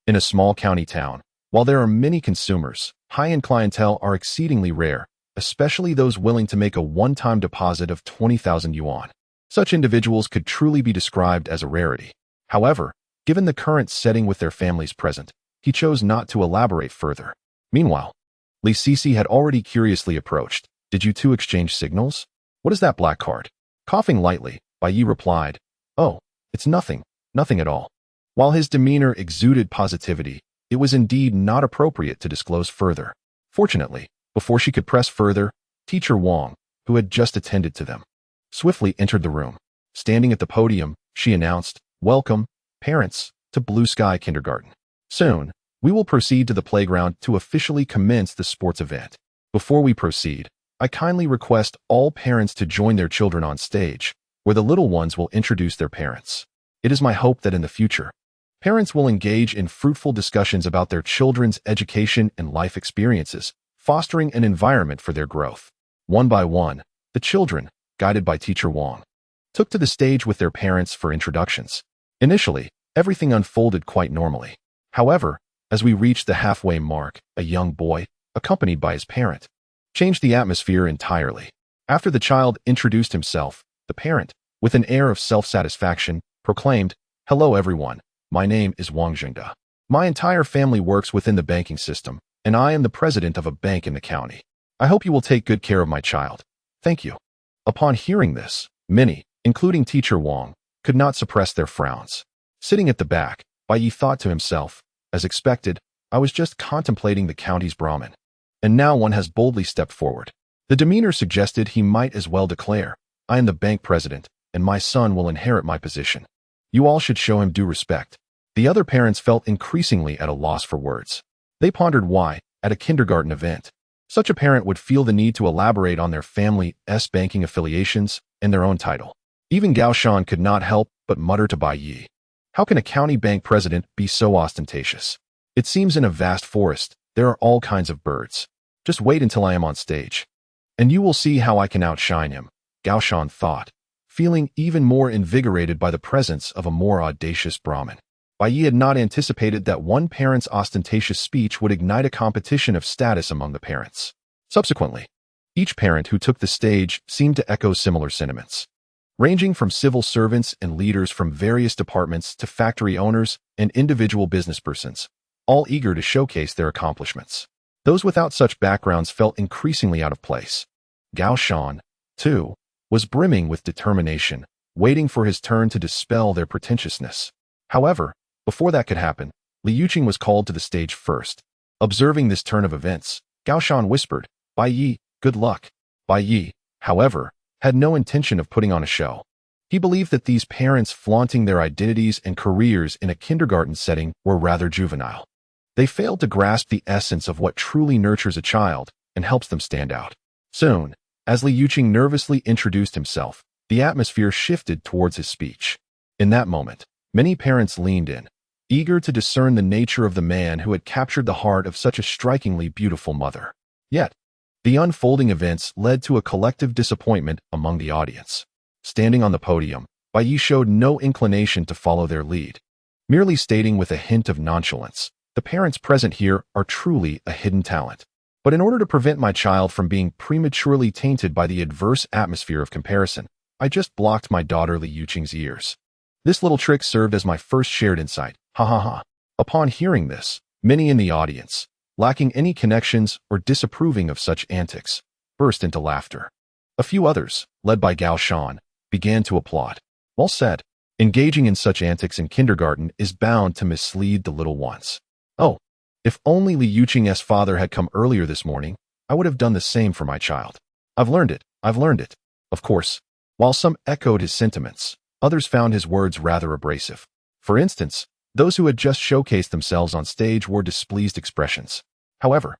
In a small county town, while there are many consumers, high-end clientele are exceedingly rare, especially those willing to make a one-time deposit of 20,000 yuan. Such individuals could truly be described as a rarity. However, given the current setting with their families present, he chose not to elaborate further. Meanwhile, Li Sisi had already curiously approached. "Did you two exchange signals? What is that black card?" Coughing lightly, Bai Ye replied, "Oh, it's nothing at all." While his demeanor exuded positivity, it was indeed not appropriate to disclose further. Fortunately, before she could press further, Teacher Wang, who had just attended to them, swiftly entered the room. Standing at the podium, she announced, "Welcome, parents, to Blue Sky Kindergarten. Soon, we will proceed to the playground to officially commence the sports event. Before we proceed, I kindly request all parents to join their children on stage, where the little ones will introduce their parents. It is my hope that in the future, parents will engage in fruitful discussions about their children's education and life experiences, fostering an environment for their growth." One by one, the children, guided by Teacher Wang, took to the stage with their parents for introductions. Initially, everything unfolded quite normally. However, as we reached the halfway mark, a young boy, accompanied by his parent, changed the atmosphere entirely. After the child introduced himself, the parent, with an air of self-satisfaction, proclaimed, "Hello everyone, my name is Wang Zhengda. My entire family works within the banking system, and I am the president of a bank in the county. I hope you will take good care of my child. Thank you." Upon hearing this, many, including Teacher Wang, could not suppress their frowns. Sitting at the back, Bai Ye thought to himself, "As expected, I was just contemplating the county's Brahmin. And now one has boldly stepped forward." The demeanor suggested he might as well declare, "I am the bank president, and my son will inherit my position. You all should show him due respect." The other parents felt increasingly at a loss for words. They pondered why, at a kindergarten event, such a parent would feel the need to elaborate on their family's banking affiliations and their own title. Even Gao Shan could not help but mutter to Bai Ye, "How can a county bank president be so ostentatious?" It seems in a vast forest, there are all kinds of birds. Just wait until I am on stage. And you will see how I can outshine him, Gao Shan thought, feeling even more invigorated by the presence of a more audacious Brahmin. Bai Ye had not anticipated that one parent's ostentatious speech would ignite a competition of status among the parents. Subsequently, each parent who took the stage seemed to echo similar sentiments, ranging from civil servants and leaders from various departments to factory owners and individual businesspersons, all eager to showcase their accomplishments. Those without such backgrounds felt increasingly out of place. Gao Shan, too, was brimming with determination, waiting for his turn to dispel their pretentiousness. However, before that could happen, Li Yuqing was called to the stage first. Observing this turn of events, Gao Shan whispered, "Bai Ye, good luck." Bai Ye, however, had no intention of putting on a show. He believed that these parents flaunting their identities and careers in a kindergarten setting were rather juvenile. They failed to grasp the essence of what truly nurtures a child and helps them stand out. Soon, as Li Yuqing nervously introduced himself, the atmosphere shifted towards his speech. In that moment, many parents leaned in, eager to discern the nature of the man who had captured the heart of such a strikingly beautiful mother. Yet, the unfolding events led to a collective disappointment among the audience. Standing on the podium, Bai Ye showed no inclination to follow their lead, merely stating with a hint of nonchalance, "The parents present here are truly a hidden talent. But in order to prevent my child from being prematurely tainted by the adverse atmosphere of comparison, I just blocked my daughter Li Yuqing's ears. This little trick served as my first shared insight. Ha ha ha." Upon hearing this, many in the audience, lacking any connections or disapproving of such antics, burst into laughter. A few others, led by Gao Shan, began to applaud. Well said. Engaging in such antics in kindergarten is bound to mislead the little ones. Oh, if only Li Yuqing's father had come earlier this morning, I would have done the same for my child. I've learned it. Of course, while some echoed his sentiments, others found his words rather abrasive. For instance, those who had just showcased themselves on stage wore displeased expressions. However,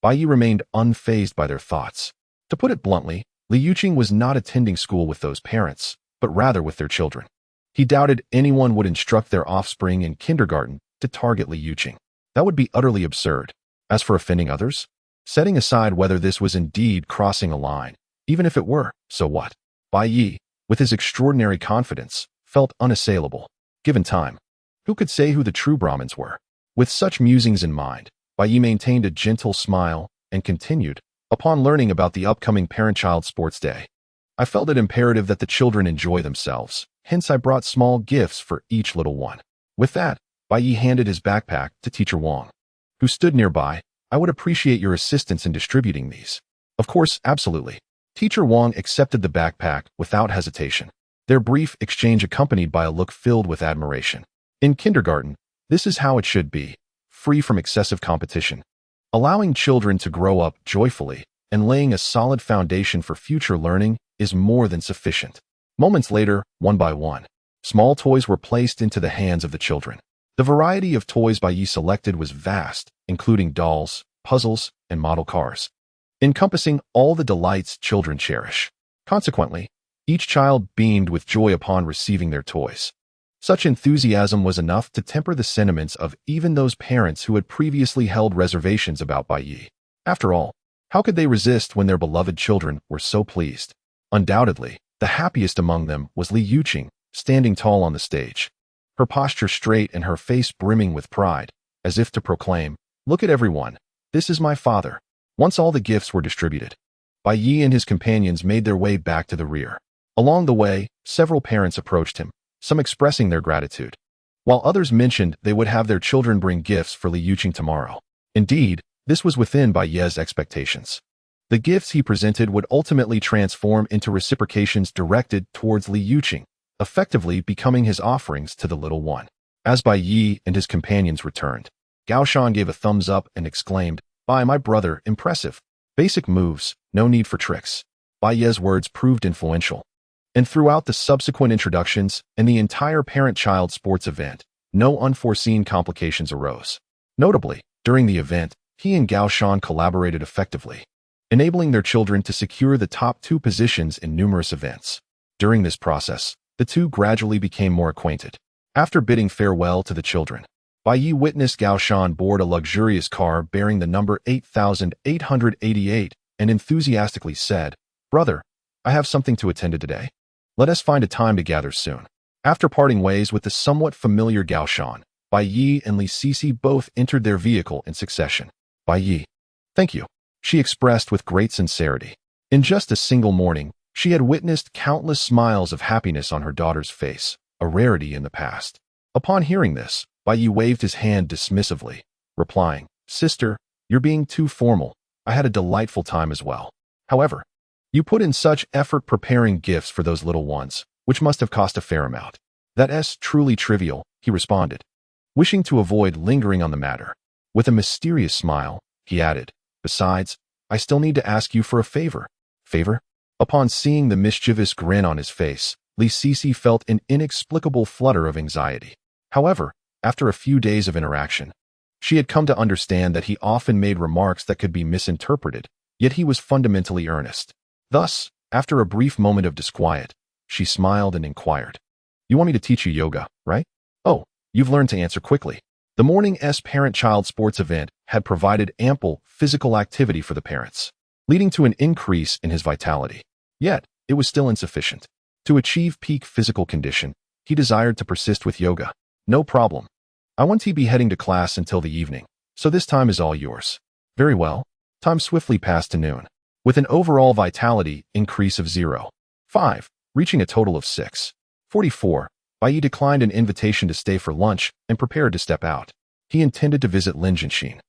Bai Ye remained unfazed by their thoughts. To put it bluntly, Li Yuqing was not attending school with those parents, but rather with their children. He doubted anyone would instruct their offspring in kindergarten to target Li Yuqing. That would be utterly absurd. As for offending others, setting aside whether this was indeed crossing a line, even if it were, so what? Bai Ye, with his extraordinary confidence, felt unassailable. Given time, who could say who the true Brahmins were? With such musings in mind, Bai Ye maintained a gentle smile and continued, upon learning about the upcoming parent-child sports day. I felt it imperative that the children enjoy themselves, hence I brought small gifts for each little one. With that, Bai Ye handed his backpack to Teacher Wang, who stood nearby. I would appreciate your assistance in distributing these. Of course, absolutely. Teacher Wang accepted the backpack without hesitation, their brief exchange accompanied by a look filled with admiration. In kindergarten, this is how it should be, free from excessive competition, allowing children to grow up joyfully and laying a solid foundation for future learning is more than sufficient. Moments later, one by one, small toys were placed into the hands of the children. The variety of toys Bai Ye selected was vast, including dolls, puzzles, and model cars, encompassing all the delights children cherish. Consequently, each child beamed with joy upon receiving their toys. Such enthusiasm was enough to temper the sentiments of even those parents who had previously held reservations about Bai Ye. After all, how could they resist when their beloved children were so pleased? Undoubtedly, the happiest among them was Li Yuqing, standing tall on the stage, her posture straight and her face brimming with pride, as if to proclaim, "Look at everyone, this is my father." Once all the gifts were distributed, Bai Ye and his companions made their way back to the rear. Along the way, several parents approached him, some expressing their gratitude, while others mentioned they would have their children bring gifts for Li Yuqing tomorrow. Indeed, this was within Bai Ye's expectations. The gifts he presented would ultimately transform into reciprocations directed towards Li Yuqing, effectively becoming his offerings to the little one. As Bai Ye and his companions returned, Gao Shan gave a thumbs up and exclaimed, "Bai, my brother, impressive. Basic moves, no need for tricks." Bai Ye's words proved influential, and throughout the subsequent introductions and the entire parent-child sports event, no unforeseen complications arose. Notably, during the event, he and Gao Shan collaborated effectively, enabling their children to secure the top 2 positions in numerous events. During this process, the two gradually became more acquainted. After bidding farewell to the children, Bai Ye witnessed Gao Shan board a luxurious car bearing the number 8888 and enthusiastically said, "Brother, I have something to attend to today. Let us find a time to gather soon." After parting ways with the somewhat familiar Gao Shan, Bai Ye and Li Sisi both entered their vehicle in succession. Bai Ye, "Thank you," she expressed with great sincerity. In just a single morning, she had witnessed countless smiles of happiness on her daughter's face, a rarity in the past. Upon hearing this, Bai Ye waved his hand dismissively, replying, "Sister, you're being too formal. I had a delightful time as well. However, you put in such effort preparing gifts for those little ones, which must have cost a fair amount." "That's truly trivial," he responded, wishing to avoid lingering on the matter. With a mysterious smile, he added, "Besides, I still need to ask you for a favor." "Favor?" Upon seeing the mischievous grin on his face, Li Sisi felt an inexplicable flutter of anxiety. However, after a few days of interaction, she had come to understand that he often made remarks that could be misinterpreted, yet he was fundamentally earnest. Thus, after a brief moment of disquiet, she smiled and inquired, "You want me to teach you yoga, right? Oh, you've learned to answer quickly." The morning's parent-child sports event had provided ample physical activity for the parents, leading to an increase in his vitality. Yet, it was still insufficient. To achieve peak physical condition, he desired to persist with yoga. "No problem. I won't be heading to class until the evening, so this time is all yours." "Very well." Time swiftly passed to noon, with an overall vitality increase of 0.5, reaching a total of 6.44. Bai Ye declined an invitation to stay for lunch and prepared to step out. He intended to visit Lin Jinshin,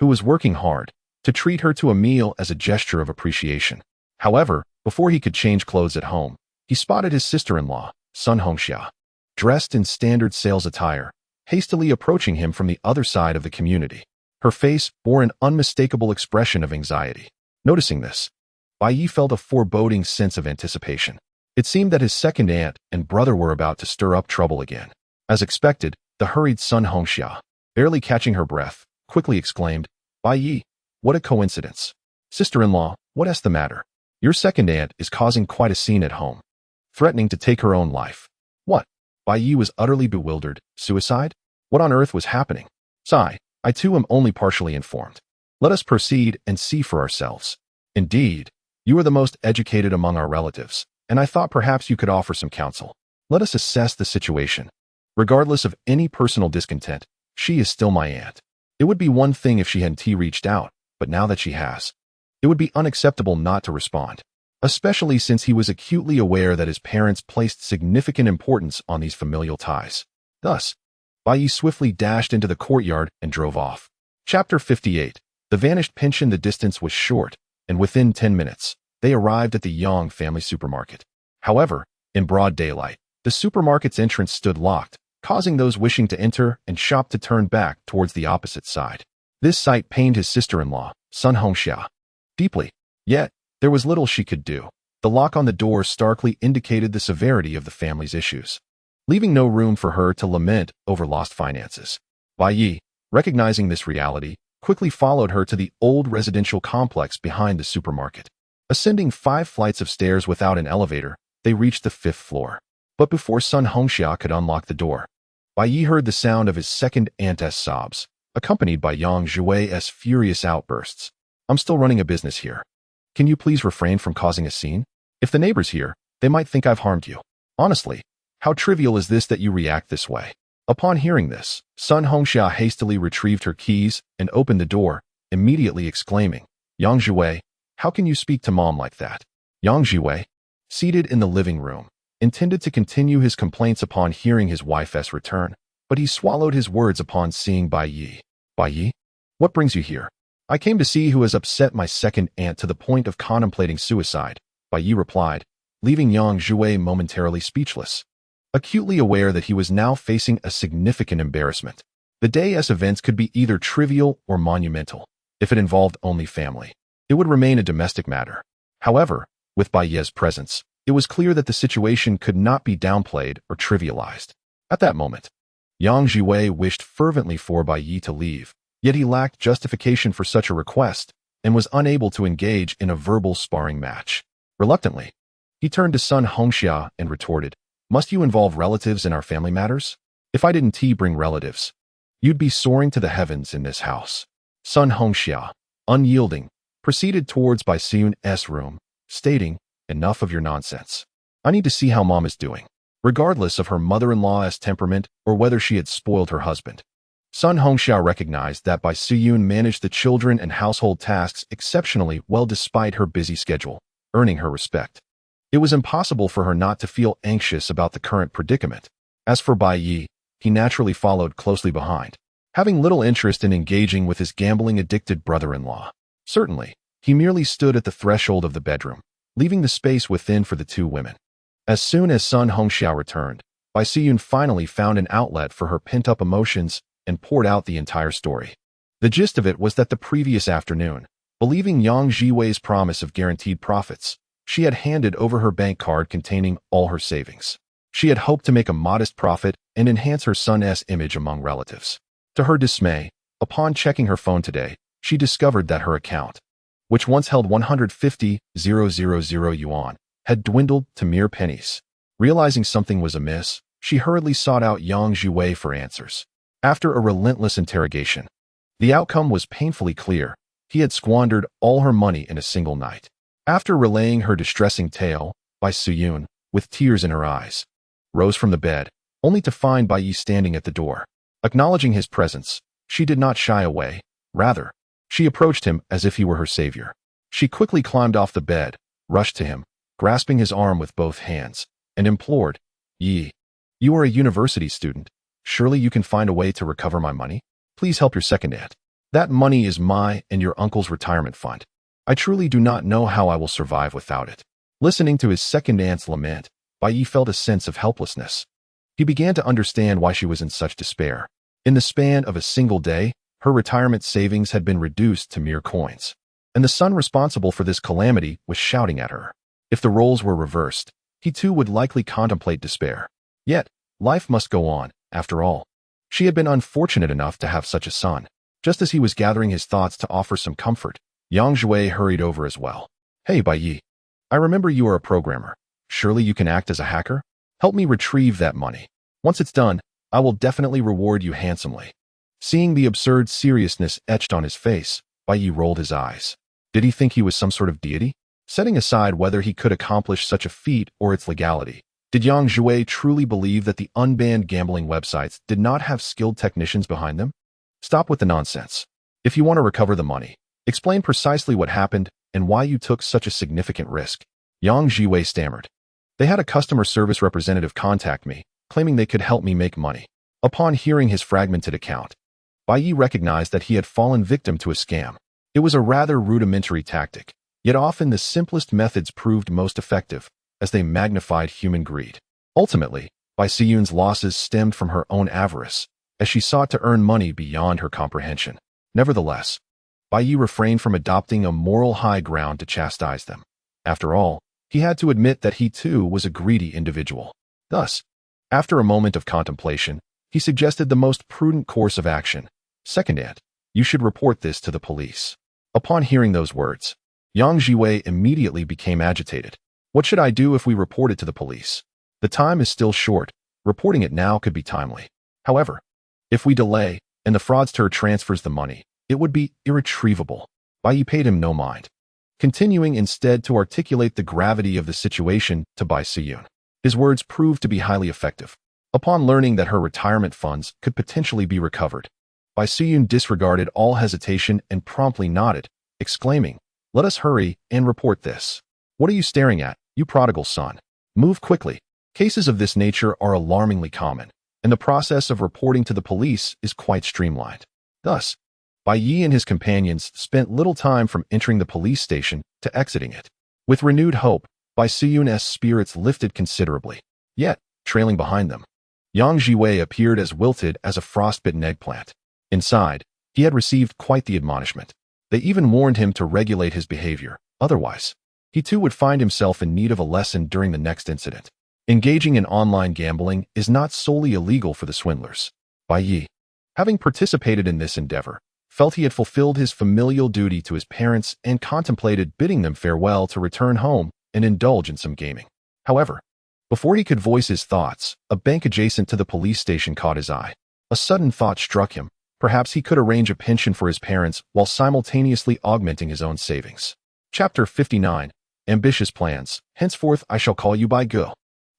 who was working hard, to treat her to a meal as a gesture of appreciation. However, before he could change clothes at home, he spotted his sister-in-law, Sun Hongxia, dressed in standard sales attire, hastily approaching him from the other side of the community. Her face bore an unmistakable expression of anxiety. Noticing this, Bai Ye felt a foreboding sense of anticipation. It seemed that his second aunt and brother were about to stir up trouble again. As expected, the hurried Sun Hongxia, barely catching her breath, quickly exclaimed, "Bai Ye, what a coincidence. Sister-in-law, what's the matter? Your second aunt is causing quite a scene at home, threatening to take her own life." "What?" Bai Ye was utterly bewildered. "Suicide? What on earth was happening?" "Sigh, I too am only partially informed. Let us proceed and see for ourselves." "Indeed, you are the most educated among our relatives, and I thought perhaps you could offer some counsel. Let us assess the situation. Regardless of any personal discontent, she is still my aunt. It would be one thing if she hadn't reached out, but now that she has, it would be unacceptable not to respond, especially since he was acutely aware that his parents placed significant importance on these familial ties." Thus, Bai Ye swiftly dashed into the courtyard and drove off. Chapter 58. The vanished pension. The distance was short, and within 10 minutes, they arrived at the Yang family supermarket. However, in broad daylight, the supermarket's entrance stood locked, causing those wishing to enter and shop to turn back towards the opposite side. This sight pained his sister-in-law, Sun Hongxia, deeply. Yet, there was little she could do. The lock on the door starkly indicated the severity of the family's issues, leaving no room for her to lament over lost finances. Bai Ye, recognizing this reality, quickly followed her to the old residential complex behind the supermarket. Ascending 5 flights of stairs without an elevator, they reached the 5th floor. But before Sun Hongxia could unlock the door, Bai Ye heard the sound of his second aunt's sobs, accompanied by Yang Zhui's furious outbursts. "I'm still running a business here. Can you please refrain from causing a scene? If the neighbors hear, they might think I've harmed you. Honestly, how trivial is this that you react this way?" Upon hearing this, Sun Hongxia hastily retrieved her keys and opened the door, immediately exclaiming, "Yang Zhui, how can you speak to mom like that?" Yang Zhui, seated in the living room, intended to continue his complaints upon hearing his wife's return, but he swallowed his words upon seeing Bai Ye. "Bai Ye, what brings you here?" "I came to see who has upset my second aunt to the point of contemplating suicide," Bai Ye replied, leaving Yang Zhui momentarily speechless. Acutely aware that he was now facing a significant embarrassment. The day's events could be either trivial or monumental. If it involved only family, it would remain a domestic matter. However, with Bai Ye's presence, it was clear that the situation could not be downplayed or trivialized. At that moment, Yang Zhui wished fervently for Bai Ye to leave, yet he lacked justification for such a request and was unable to engage in a verbal sparring match. Reluctantly, he turned to Sun Hongxia and retorted, "Must you involve relatives in our family matters? If I didn't bring relatives, You'd be soaring to the heavens in this house. Sun Hongxia, unyielding, proceeded towards Bai Ye's room, stating, enough of your nonsense. I need to see how mom is doing, regardless of her mother-in-law's temperament or whether she had spoiled her husband. Sun Hongxia recognized that Bai Siyun managed the children and household tasks exceptionally well despite her busy schedule, earning her respect. It was impossible for her not to feel anxious about the current predicament. As for Bai Ye, he naturally followed closely behind, having little interest in engaging with his gambling-addicted brother-in-law. Certainly, he merely stood at the threshold of the bedroom, leaving the space within for the two women. As soon as Sun Hongxia returned, Bai Siyun finally found an outlet for her pent-up emotions and poured out the entire story. The gist of it was that the previous afternoon, believing Yang Jiwei's promise of guaranteed profits, she had handed over her bank card containing all her savings. She had hoped to make a modest profit and enhance her son's image among relatives. To her dismay, upon checking her phone today, she discovered that her account, which once held 150,000 yuan, had dwindled to mere pennies. Realizing something was amiss, she hurriedly sought out Yang Jiwei for answers. After a relentless interrogation, the outcome was painfully clear. He had squandered all her money in a single night. After relaying her distressing tale, Bai Siyun, with tears in her eyes, rose from the bed, only to find Bai Ye standing at the door. Acknowledging his presence, she did not shy away. Rather, she approached him as if he were her savior. She quickly climbed off the bed, rushed to him, grasping his arm with both hands, and implored, Ye, you are a university student. Surely you can find a way to recover my money? Please help your second aunt. That money is my and your uncle's retirement fund. I truly do not know how I will survive without it. Listening to his second aunt's lament, Bai Ye felt a sense of helplessness. He began to understand why she was in such despair. In the span of a single day, her retirement savings had been reduced to mere coins. And the son responsible for this calamity was shouting at her. If the roles were reversed, he too would likely contemplate despair. Yet, life must go on, after all. She had been unfortunate enough to have such a son. Just as he was gathering his thoughts to offer some comfort, Yang Jiwei hurried over as well. Hey, Bai Ye. I remember you are a programmer. Surely you can act as a hacker? Help me retrieve that money. Once it's done, I will definitely reward you handsomely. Seeing the absurd seriousness etched on his face, Bai Ye rolled his eyes. Did he think he was some sort of deity? Setting aside whether he could accomplish such a feat or its legality, did Yang Jiwei truly believe that the unbanned gambling websites did not have skilled technicians behind them? Stop with the nonsense. If you want to recover the money, explain precisely what happened and why you took such a significant risk. Yang Jiwei stammered. They had a customer service representative contact me, claiming they could help me make money. Upon hearing his fragmented account, Bai Ye recognized that he had fallen victim to a scam. It was a rather rudimentary tactic, yet often the simplest methods proved most effective, as they magnified human greed. Ultimately, Bai Siyun's losses stemmed from her own avarice, as she sought to earn money beyond her comprehension. Nevertheless, Bai Ye refrained from adopting a moral high ground to chastise them. After all, he had to admit that he too was a greedy individual. Thus, after a moment of contemplation, he suggested the most prudent course of action. Second aunt, you should report this to the police. Upon hearing those words, Yang Jiwei immediately became agitated. What should I do if we report it to the police? The time is still short. Reporting it now could be timely. However, if we delay and the fraudster transfers the money, it would be irretrievable. Bai Ye paid him no mind, continuing instead to articulate the gravity of the situation to Bai Siyun. His words proved to be highly effective. Upon learning that her retirement funds could potentially be recovered, Bai Siyun disregarded all hesitation and promptly nodded, exclaiming, "Let us hurry and report this. What are you staring at, you prodigal son? Move quickly." Cases of this nature are alarmingly common, and the process of reporting to the police is quite streamlined. Thus, Bai Ye and his companions spent little time from entering the police station to exiting it. With renewed hope, Bai Siyun's spirits lifted considerably. Yet, trailing behind them, Yang Jiwei appeared as wilted as a frostbitten eggplant. Inside, he had received quite the admonishment. They even warned him to regulate his behavior, otherwise, he too would find himself in need of a lesson during the next incident. Engaging in online gambling is not solely illegal for the swindlers. Bai Ye, having participated in this endeavor, felt he had fulfilled his familial duty to his parents and contemplated bidding them farewell to return home and indulge in some gaming. However, before he could voice his thoughts, a bank adjacent to the police station caught his eye. A sudden thought struck him. Perhaps he could arrange a pension for his parents while simultaneously augmenting his own savings. Chapter 59. Ambitious Plans. Henceforth I shall call you Bai Ye.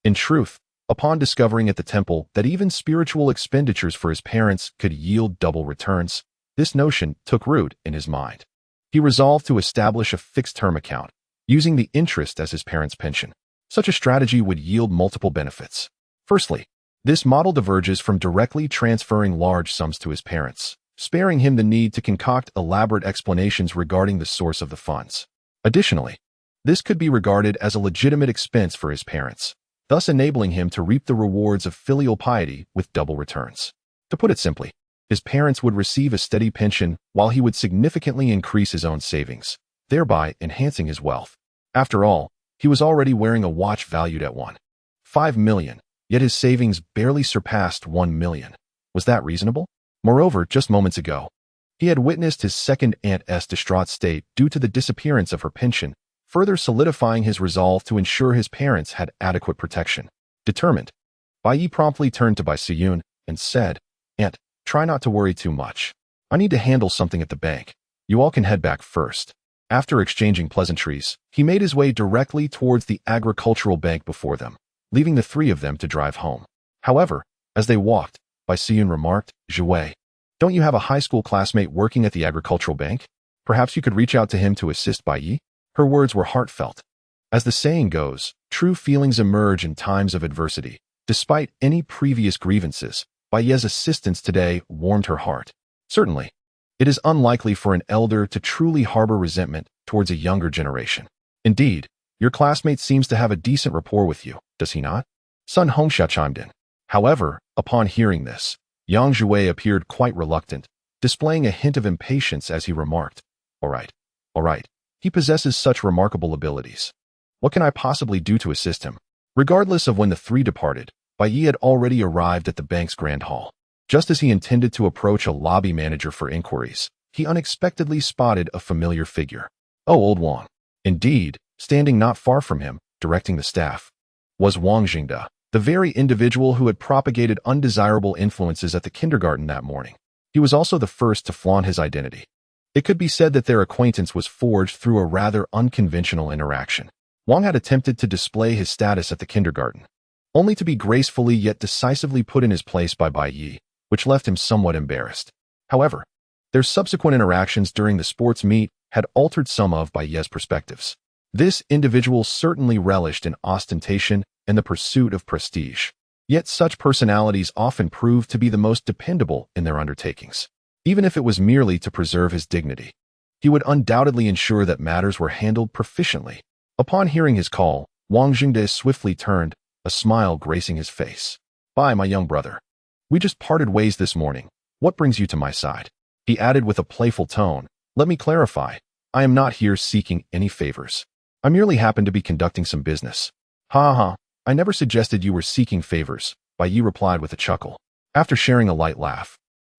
In truth, upon discovering at the temple that even spiritual expenditures for his parents could yield double returns, this notion took root in his mind. He resolved to establish a fixed-term account, using the interest as his parents' pension. Such a strategy would yield multiple benefits. Firstly, this model diverges from directly transferring large sums to his parents, sparing him the need to concoct elaborate explanations regarding the source of the funds. Additionally, this could be regarded as a legitimate expense for his parents, thus enabling him to reap the rewards of filial piety with double returns. To put it simply, his parents would receive a steady pension while he would significantly increase his own savings, thereby enhancing his wealth. After all, he was already wearing a watch valued at $1.5 million, yet his savings barely surpassed $1 million. Was that reasonable? Moreover, just moments ago, he had witnessed his second aunt's distraught state due to the disappearance of her pension, further solidifying his resolve to ensure his parents had adequate protection. Determined, Bai Ye promptly turned to Bai Ye and said, "Aunt, try not to worry too much. I need to handle something at the bank. You all can head back first." After exchanging pleasantries, he made his way directly towards the agricultural bank before them, leaving the three of them to drive home. However, as they walked, Bai Ye remarked, "Zhuwei, don't you have a high school classmate working at the agricultural bank? Perhaps you could reach out to him to assist Bai Ye?" Her words were heartfelt. As the saying goes, true feelings emerge in times of adversity. Despite any previous grievances, Bai Ye's assistance today warmed her heart. Certainly, it is unlikely for an elder to truly harbor resentment towards a younger generation. Indeed, your classmate seems to have a decent rapport with you, does he not? Sun Hongxia chimed in. However, upon hearing this, Yang Zhuwei appeared quite reluctant, displaying a hint of impatience as he remarked, all right. He possesses such remarkable abilities. What can I possibly do to assist him?" Regardless of when the three departed, Bai Ye had already arrived at the bank's grand hall. Just as he intended to approach a lobby manager for inquiries, he unexpectedly spotted a familiar figure. Oh, old Wang. Indeed, standing not far from him, directing the staff, was Wang Jingde, the very individual who had propagated undesirable influences at the kindergarten that morning. He was also the first to flaunt his identity. It could be said that their acquaintance was forged through a rather unconventional interaction. Wang had attempted to display his status at the kindergarten, only to be gracefully yet decisively put in his place by Bai Ye, which left him somewhat embarrassed. However, their subsequent interactions during the sports meet had altered some of Bai Ye's perspectives. This individual certainly relished in ostentation and the pursuit of prestige. Yet such personalities often proved to be the most dependable in their undertakings. Even if it was merely to preserve his dignity, he would undoubtedly ensure that matters were handled proficiently. Upon hearing his call, Wang Jingde swiftly turned, a smile gracing his face. "Bai, my young brother. We just parted ways this morning. What brings you to my side?" He added with a playful tone, "Let me clarify. I am not here seeking any favors. I merely happen to be conducting some business." "Ha. I never suggested you were seeking favors," Bai Ye replied with a chuckle. After sharing a light laugh,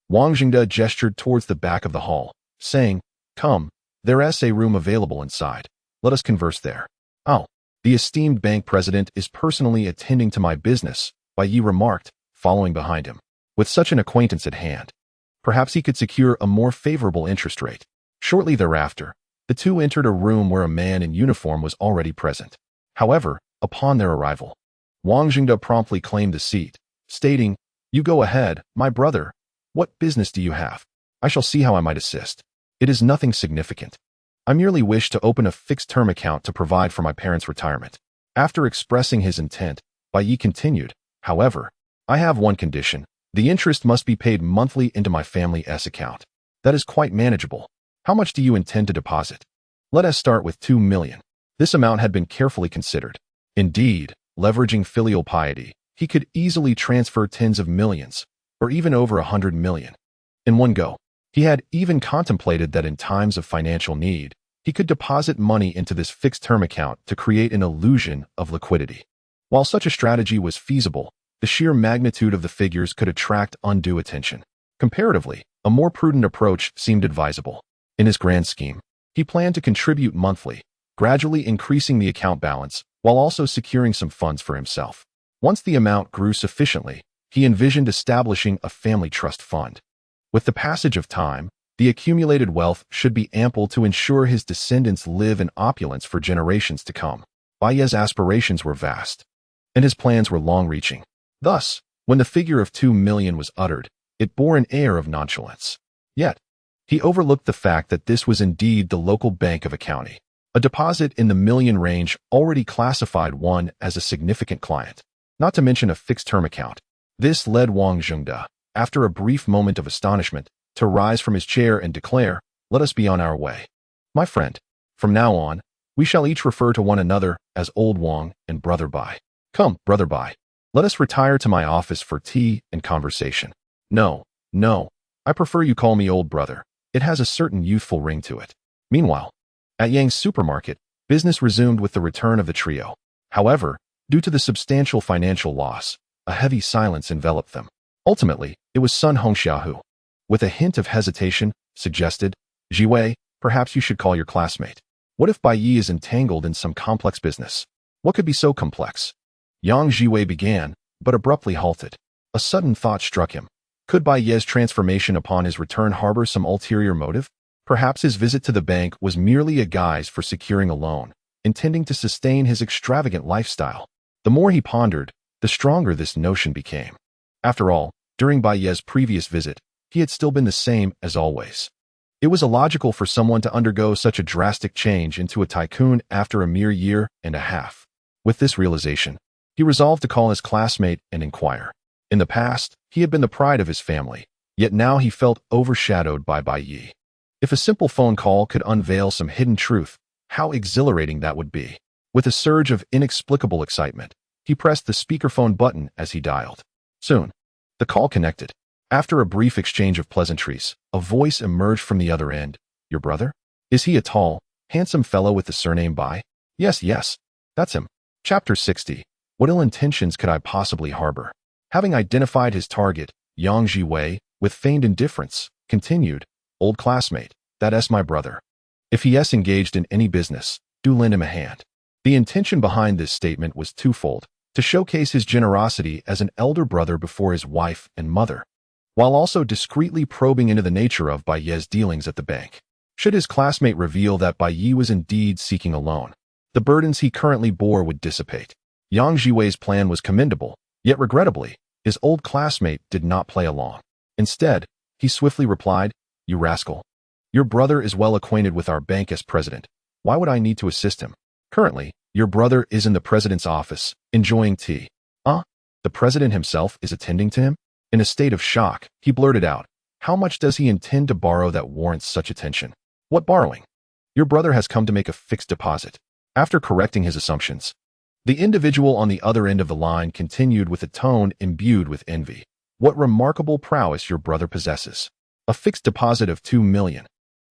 Wang Jingde gestured towards the back of the hall, saying, "Come, there's a room available inside. Let us converse there." "Oh, the esteemed bank president is personally attending to my business," Bai Ye remarked, following behind him. With such an acquaintance at hand, perhaps he could secure a more favorable interest rate. Shortly thereafter, the two entered a room where a man in uniform was already present. However, upon their arrival, Wang Jingde promptly claimed the seat, stating, "You go ahead, my brother. What business do you have? I shall see how I might assist. It is nothing significant. I merely wish to open a fixed-term account to provide for my parents' retirement." After expressing his intent, Bai Ye continued, "However, I have one condition. The interest must be paid monthly into my family's account. That is quite manageable. How much do you intend to deposit?" "Let us start with 2 million. This amount had been carefully considered. Indeed, leveraging filial piety, he could easily transfer tens of millions, or even over 100 million, in one go. He had even contemplated that in times of financial need, he could deposit money into this fixed-term account to create an illusion of liquidity. While such a strategy was feasible, the sheer magnitude of the figures could attract undue attention. Comparatively, a more prudent approach seemed advisable. In his grand scheme, he planned to contribute monthly, gradually increasing the account balance while also securing some funds for himself. Once the amount grew sufficiently, he envisioned establishing a family trust fund. With the passage of time, the accumulated wealth should be ample to ensure his descendants live in opulence for generations to come. Bai Ye's aspirations were vast, and his plans were long-reaching. Thus, when the figure of 2 million was uttered, it bore an air of nonchalance. Yet, he overlooked the fact that this was indeed the local bank of a county. A deposit in the million range already classified one as a significant client, not to mention a fixed-term account. This led Wang Zhengda, after a brief moment of astonishment, to rise from his chair and declare, "Let us be on our way. My friend, from now on, we shall each refer to one another as Old Wang and Brother Bai. Come, Brother Bai, let us retire to my office for tea and conversation." No, I prefer you call me Old Brother. It has a certain youthful ring to it. Meanwhile, at Yang's supermarket, business resumed with the return of the trio. However, due to the substantial financial loss, a heavy silence enveloped them. Ultimately, it was Sun Hongxia who, with a hint of hesitation, suggested, "Jiwei, perhaps you should call your classmate. What if Bai Ye is entangled in some complex business? What could be so complex?" Yang Jiwei began, but abruptly halted. A sudden thought struck him. Could Bai Ye's transformation upon his return harbor some ulterior motive? Perhaps his visit to the bank was merely a guise for securing a loan, intending to sustain his extravagant lifestyle. The more he pondered, the stronger this notion became. After all, during Bai Ye's previous visit, he had still been the same as always. It was illogical for someone to undergo such a drastic change into a tycoon after a mere year and a half. With this realization, he resolved to call his classmate and inquire. In the past, he had been the pride of his family, yet now he felt overshadowed by Bai Ye. If a simple phone call could unveil some hidden truth, how exhilarating that would be. With a surge of inexplicable excitement, he pressed the speakerphone button as he dialed. Soon, the call connected. After a brief exchange of pleasantries, a voice emerged from the other end. "Your brother? Is he a tall, handsome fellow with the surname Bai?" Yes, that's him." Chapter 60. What ill intentions could I possibly harbor? Having identified his target, Yang Jiwei, with feigned indifference, continued, "Old classmate, that's my brother. If he is engaged in any business, do lend him a hand." The intention behind this statement was twofold: to showcase his generosity as an elder brother before his wife and mother, while also discreetly probing into the nature of Bai Ye's dealings at the bank. Should his classmate reveal that Bai Ye was indeed seeking a loan, the burdens he currently bore would dissipate. Yang Jiwei's plan was commendable, yet regrettably, his old classmate did not play along. Instead, he swiftly replied, "You rascal. Your brother is well acquainted with our bank as president. Why would I need to assist him? Currently, your brother is in the president's office, enjoying tea." The president himself is attending to him? In a state of shock, he blurted out, "How much does he intend to borrow that warrants such attention?" "What borrowing? Your brother has come to make a fixed deposit." After correcting his assumptions, the individual on the other end of the line continued with a tone imbued with envy. "What remarkable prowess your brother possesses. A fixed deposit of 2 million,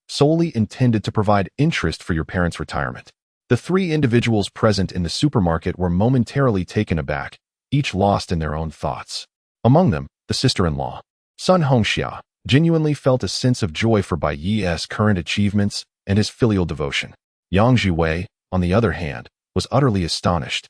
solely intended to provide interest for your parents' retirement." The three individuals present in the supermarket were momentarily taken aback, each lost in their own thoughts. Among them, the sister-in-law, Sun Hongxia, genuinely felt a sense of joy for Bai Ye's current achievements and his filial devotion. Yang Jiwei, on the other hand, was utterly astonished,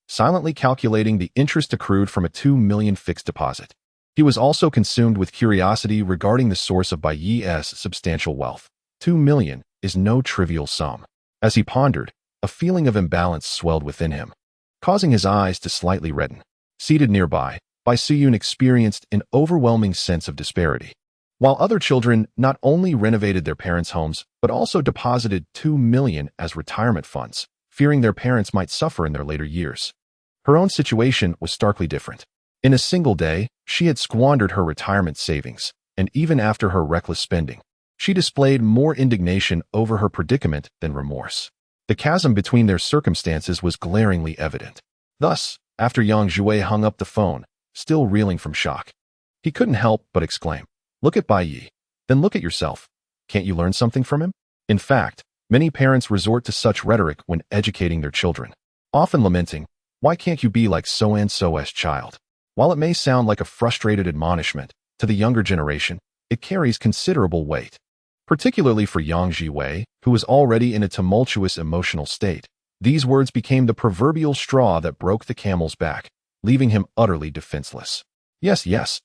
silently calculating the interest accrued from a 2 million fixed deposit. He was also consumed with curiosity regarding the source of Bai Ye's substantial wealth. 2 million is no trivial sum. As he pondered, a feeling of imbalance swelled within him, causing his eyes to slightly redden. Seated nearby, Bai Suyun experienced an overwhelming sense of disparity. While other children not only renovated their parents' homes, but also deposited 2 million as retirement funds, fearing their parents might suffer in their later years. Her own situation was starkly different. In a single day, she had squandered her retirement savings, and even after her reckless spending, she displayed more indignation over her predicament than remorse. The chasm between their circumstances was glaringly evident. Thus, after Yang Jiwei hung up the phone, still reeling from shock, he couldn't help but exclaim, "Look at Bai Ye, then look at yourself. Can't you learn something from him?" In fact, many parents resort to such rhetoric when educating their children, often lamenting, "Why can't you be like so-and-so's child?" While it may sound like a frustrated admonishment, to the younger generation, it carries considerable weight. Particularly for Yang Jiwei, who was already in a tumultuous emotional state, these words became the proverbial straw that broke the camel's back, leaving him utterly defenseless. Yes, yes.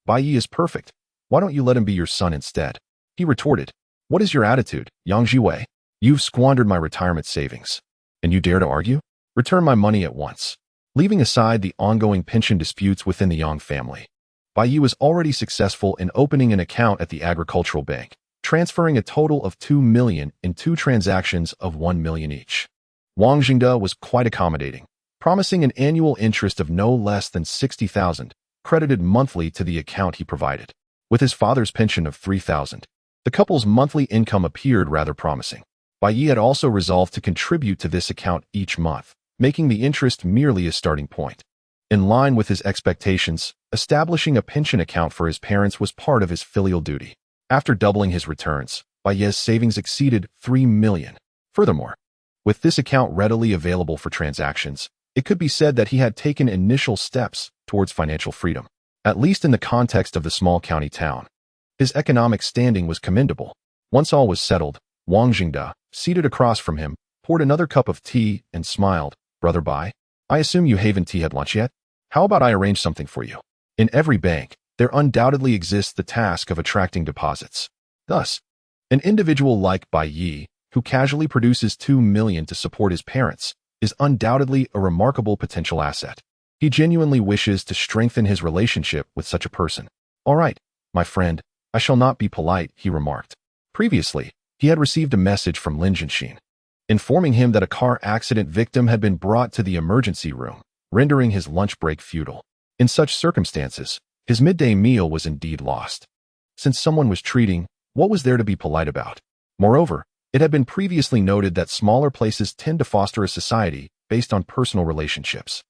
Bai Ye is perfect. Why don't you let him be your son instead? He retorted. What is your attitude, Yang Jiwei? You've squandered my retirement savings. And you dare to argue? Return my money at once. Leaving aside the ongoing pension disputes within the Yang family, Bai Ye was already successful in opening an account at the agricultural bank, transferring a total of 2 million in 2 transactions of 1 million each. Wang Jingde was quite accommodating, promising an annual interest of no less than 60,000, credited monthly to the account he provided. With his father's pension of 3,000, the couple's monthly income appeared rather promising. Bai Ye had also resolved to contribute to this account each month, making the interest merely a starting point. In line with his expectations, establishing a pension account for his parents was part of his filial duty. After doubling his returns, Bai Ye's savings exceeded 3 million. Furthermore, with this account readily available for transactions, it could be said that he had taken initial steps towards financial freedom, at least in the context of the small county town. His economic standing was commendable. Once all was settled, Wang Jingde, seated across from him, poured another cup of tea and smiled. Brother Bai, I assume you haven't had lunch yet? How about I arrange something for you? In every bank, there undoubtedly exists the task of attracting deposits. Thus, an individual like Bai Ye, who casually produces 2 million to support his parents, is undoubtedly a remarkable potential asset. He genuinely wishes to strengthen his relationship with such a person. All right, my friend, I shall not be polite, he remarked. Previously, he had received a message from Lin Jianxin, informing him that a car accident victim had been brought to the emergency room, rendering his lunch break futile. In such circumstances, his midday meal was indeed lost. Since someone was treating, what was there to be polite about? Moreover, it had been previously noted that smaller places tend to foster a society based on personal relationships.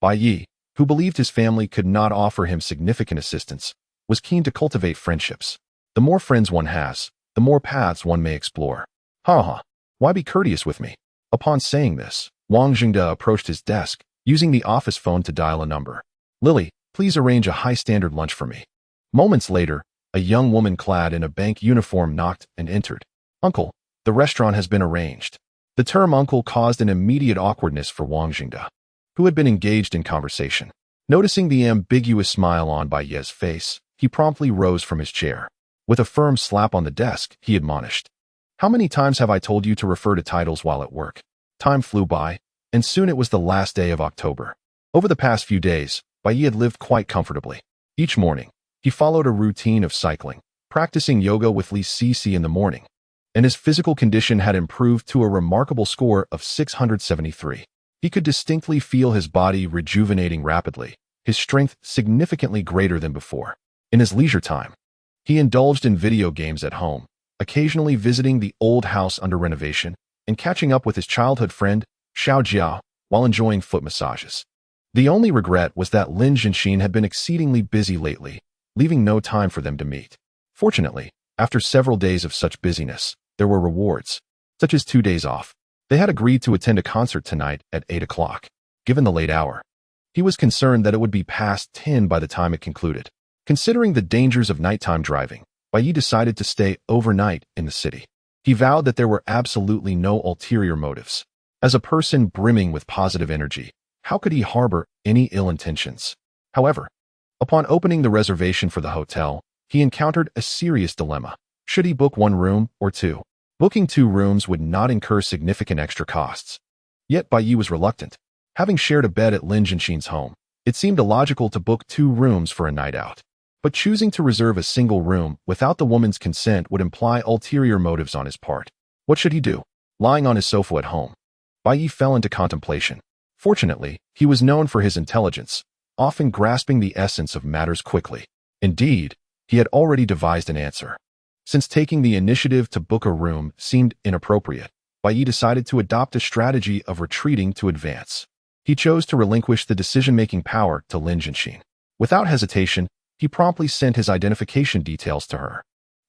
Bai Ye, who believed his family could not offer him significant assistance, was keen to cultivate friendships. The more friends one has, the more paths one may explore. Ha! Why be courteous with me? Upon saying this, Wang Jingde approached his desk, using the office phone to dial a number. Lily, please arrange a high-standard lunch for me. Moments later, a young woman clad in a bank uniform knocked and entered. Uncle, the restaurant has been arranged. The term uncle caused an immediate awkwardness for Wang Jingde, who had been engaged in conversation. Noticing the ambiguous smile on Bai Ye's face, he promptly rose from his chair. With a firm slap on the desk, he admonished. How many times have I told you to refer to titles while at work? Time flew by, and soon it was the last day of October. Over the past few days, Bai Ye had lived quite comfortably. Each morning, he followed a routine of cycling, practicing yoga with Li Cici in the morning, and his physical condition had improved to a remarkable score of 673. He could distinctly feel his body rejuvenating rapidly, his strength significantly greater than before. In his leisure time, he indulged in video games at home, occasionally visiting the old house under renovation and catching up with his childhood friend, Xiao Jiao, while enjoying foot massages. The only regret was that Lin Jianxin had been exceedingly busy lately, leaving no time for them to meet. Fortunately, after several days of such busyness, there were rewards, such as 2 days off. They had agreed to attend a concert tonight at 8 o'clock. Given the late hour, he was concerned that it would be past 10 by the time it concluded. Considering the dangers of nighttime driving, Bai Ye decided to stay overnight in the city. He vowed that there were absolutely no ulterior motives. As a person brimming with positive energy, how could he harbor any ill intentions? However, upon opening the reservation for the hotel, he encountered a serious dilemma. Should he book 1 room or 2? Booking 2 rooms would not incur significant extra costs. Yet Bai Ye was reluctant. Having shared a bed at Lin Jianxin's home, it seemed illogical to book 2 rooms for a night out. But choosing to reserve a single room without the woman's consent would imply ulterior motives on his part. What should he do? Lying on his sofa at home, Bai Ye fell into contemplation. Fortunately, he was known for his intelligence, often grasping the essence of matters quickly. Indeed, he had already devised an answer. Since taking the initiative to book a room seemed inappropriate, Bai Ye decided to adopt a strategy of retreating to advance. He chose to relinquish the decision-making power to Lin Jianxin. Without hesitation, he promptly sent his identification details to her.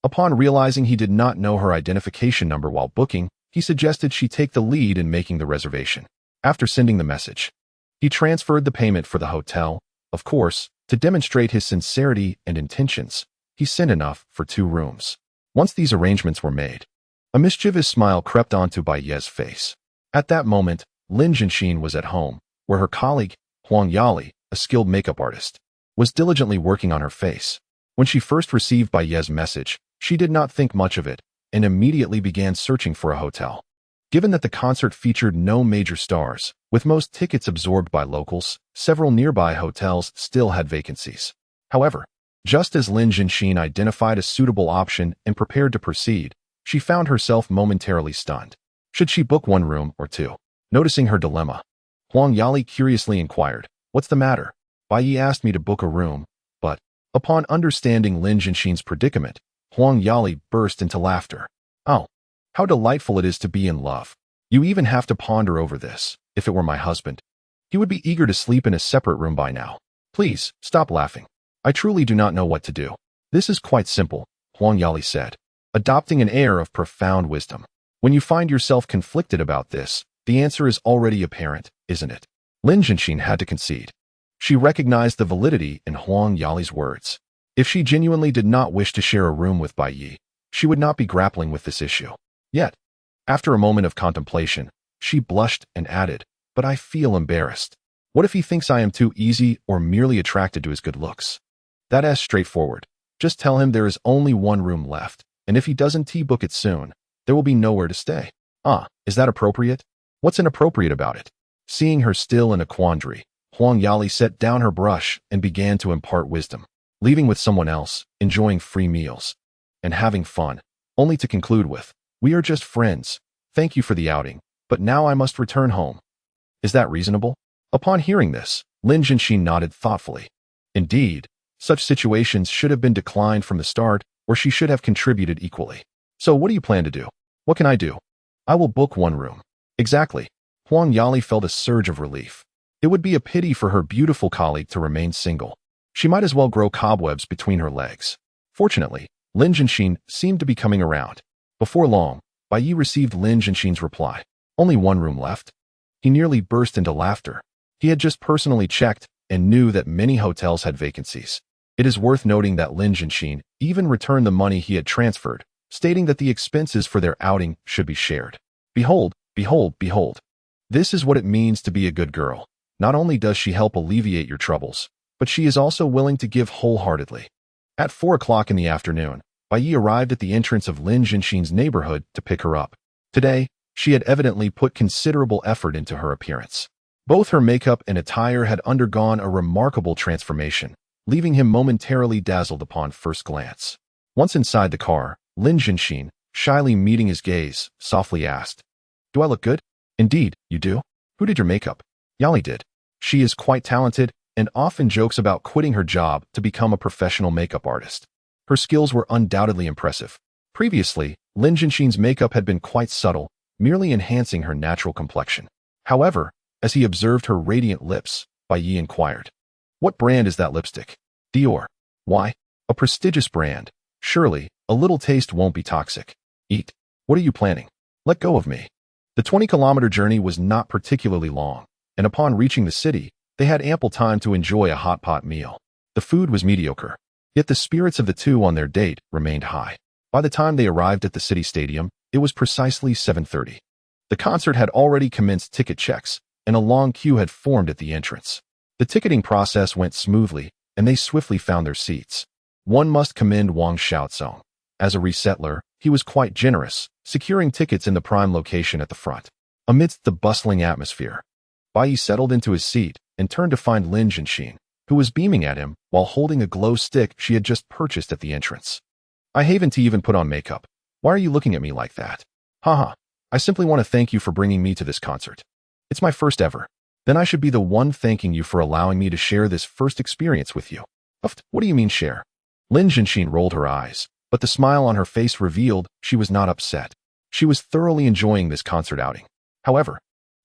Upon realizing he did not know her identification number while booking, he suggested she take the lead in making the reservation. After sending the message, he transferred the payment for the hotel. Of course, to demonstrate his sincerity and intentions, he sent enough for 2 rooms. Once these arrangements were made, a mischievous smile crept onto Bai Ye's face. At that moment, Lin Jianxin was at home, where her colleague, Huang Yali, a skilled makeup artist, was diligently working on her face. When she first received Bai Ye's message, she did not think much of it and immediately began searching for a hotel. Given that the concert featured no major stars, with most tickets absorbed by locals, several nearby hotels still had vacancies. However, just as Lin Jinxin identified a suitable option and prepared to proceed, she found herself momentarily stunned. Should she book one room or two? Noticing her dilemma, Huang Yali curiously inquired, "What's the matter?" Bai Ye asked me to book a room, but upon understanding Lin Jinxin's predicament, Huang Yali burst into laughter. "Oh, how delightful it is to be in love. You even have to ponder over this. If it were my husband, he would be eager to sleep in a separate room by now. Please, stop laughing. I truly do not know what to do." "This is quite simple," Huang Yali said, adopting an air of profound wisdom. "When you find yourself conflicted about this, the answer is already apparent, isn't it?" Lin Jinxin had to concede. She recognized the validity in Huang Yali's words. If she genuinely did not wish to share a room with Bai Ye, she would not be grappling with this issue. Yet, after a moment of contemplation, she blushed and added, "But I feel embarrassed. What if he thinks I am too easy or merely attracted to his good looks?" "That's straightforward. Just tell him there is only one room left, and if he doesn't book it soon, there will be nowhere to stay." "Ah, is that appropriate?" "What's inappropriate about it?" Seeing her still in a quandary, Huang Yali set down her brush and began to impart wisdom. "Leaving with someone else, enjoying free meals, and having fun, only to conclude with, 'We are just friends. Thank you for the outing, but now I must return home.' Is that reasonable?" Upon hearing this, Lin Jinxin nodded thoughtfully. Indeed, such situations should have been declined from the start, or she should have contributed equally. "So what do you plan to do?" "What can I do? I will book one room." "Exactly." Huang Yali felt a surge of relief. It would be a pity for her beautiful colleague to remain single. She might as well grow cobwebs between her legs. Fortunately, Lin Jinxin seemed to be coming around. Before long, Bai Ye received Lin Jinxin's reply. "Only one room left?" He nearly burst into laughter. He had just personally checked and knew that many hotels had vacancies. It is worth noting that Lin Jinxin even returned the money he had transferred, stating that the expenses for their outing should be shared. Behold, behold, behold. This is what it means to be a good girl. Not only does she help alleviate your troubles, but she is also willing to give wholeheartedly. At 4 o'clock in the afternoon, Bai Ye arrived at the entrance of Lin Jinxin's neighborhood to pick her up. Today, she had evidently put considerable effort into her appearance. Both her makeup and attire had undergone a remarkable transformation, leaving him momentarily dazzled upon first glance. Once inside the car, Lin Jinxin, shyly meeting his gaze, softly asked, "Do I look good?" "Indeed, you do. Who did your makeup?" "Yali did. She is quite talented and often jokes about quitting her job to become a professional makeup artist. Her skills were undoubtedly impressive." Previously, Lin Jinxin's makeup had been quite subtle, merely enhancing her natural complexion. However, as he observed her radiant lips, Bai Ye inquired, "What brand is that lipstick?" "Dior." "Why? A prestigious brand. Surely, a little taste won't be toxic." "Eat. What are you planning?" "Let go of me." The 20-kilometer journey was not particularly long, and upon reaching the city, they had ample time to enjoy a hot pot meal. The food was mediocre, yet the spirits of the two on their date remained high. By the time they arrived at the city stadium, it was precisely 7:30. The concert had already commenced ticket checks, and a long queue had formed at the entrance. The ticketing process went smoothly, and they swiftly found their seats. One must commend Wang Xiaozong. As a resettler, he was quite generous, securing tickets in the prime location at the front. Amidst the bustling atmosphere, Bai Ye settled into his seat and turned to find Lin Jinxin, who was beaming at him while holding a glow stick she had just purchased at the entrance. "I haven't to even put on makeup. Why are you looking at me like that?" "Haha, I simply want to thank you for bringing me to this concert. It's my first ever. Then I should be the one thanking you for allowing me to share this first experience with you." "What do you mean share?" Lin Jinxin rolled her eyes, but the smile on her face revealed she was not upset. She was thoroughly enjoying this concert outing. However,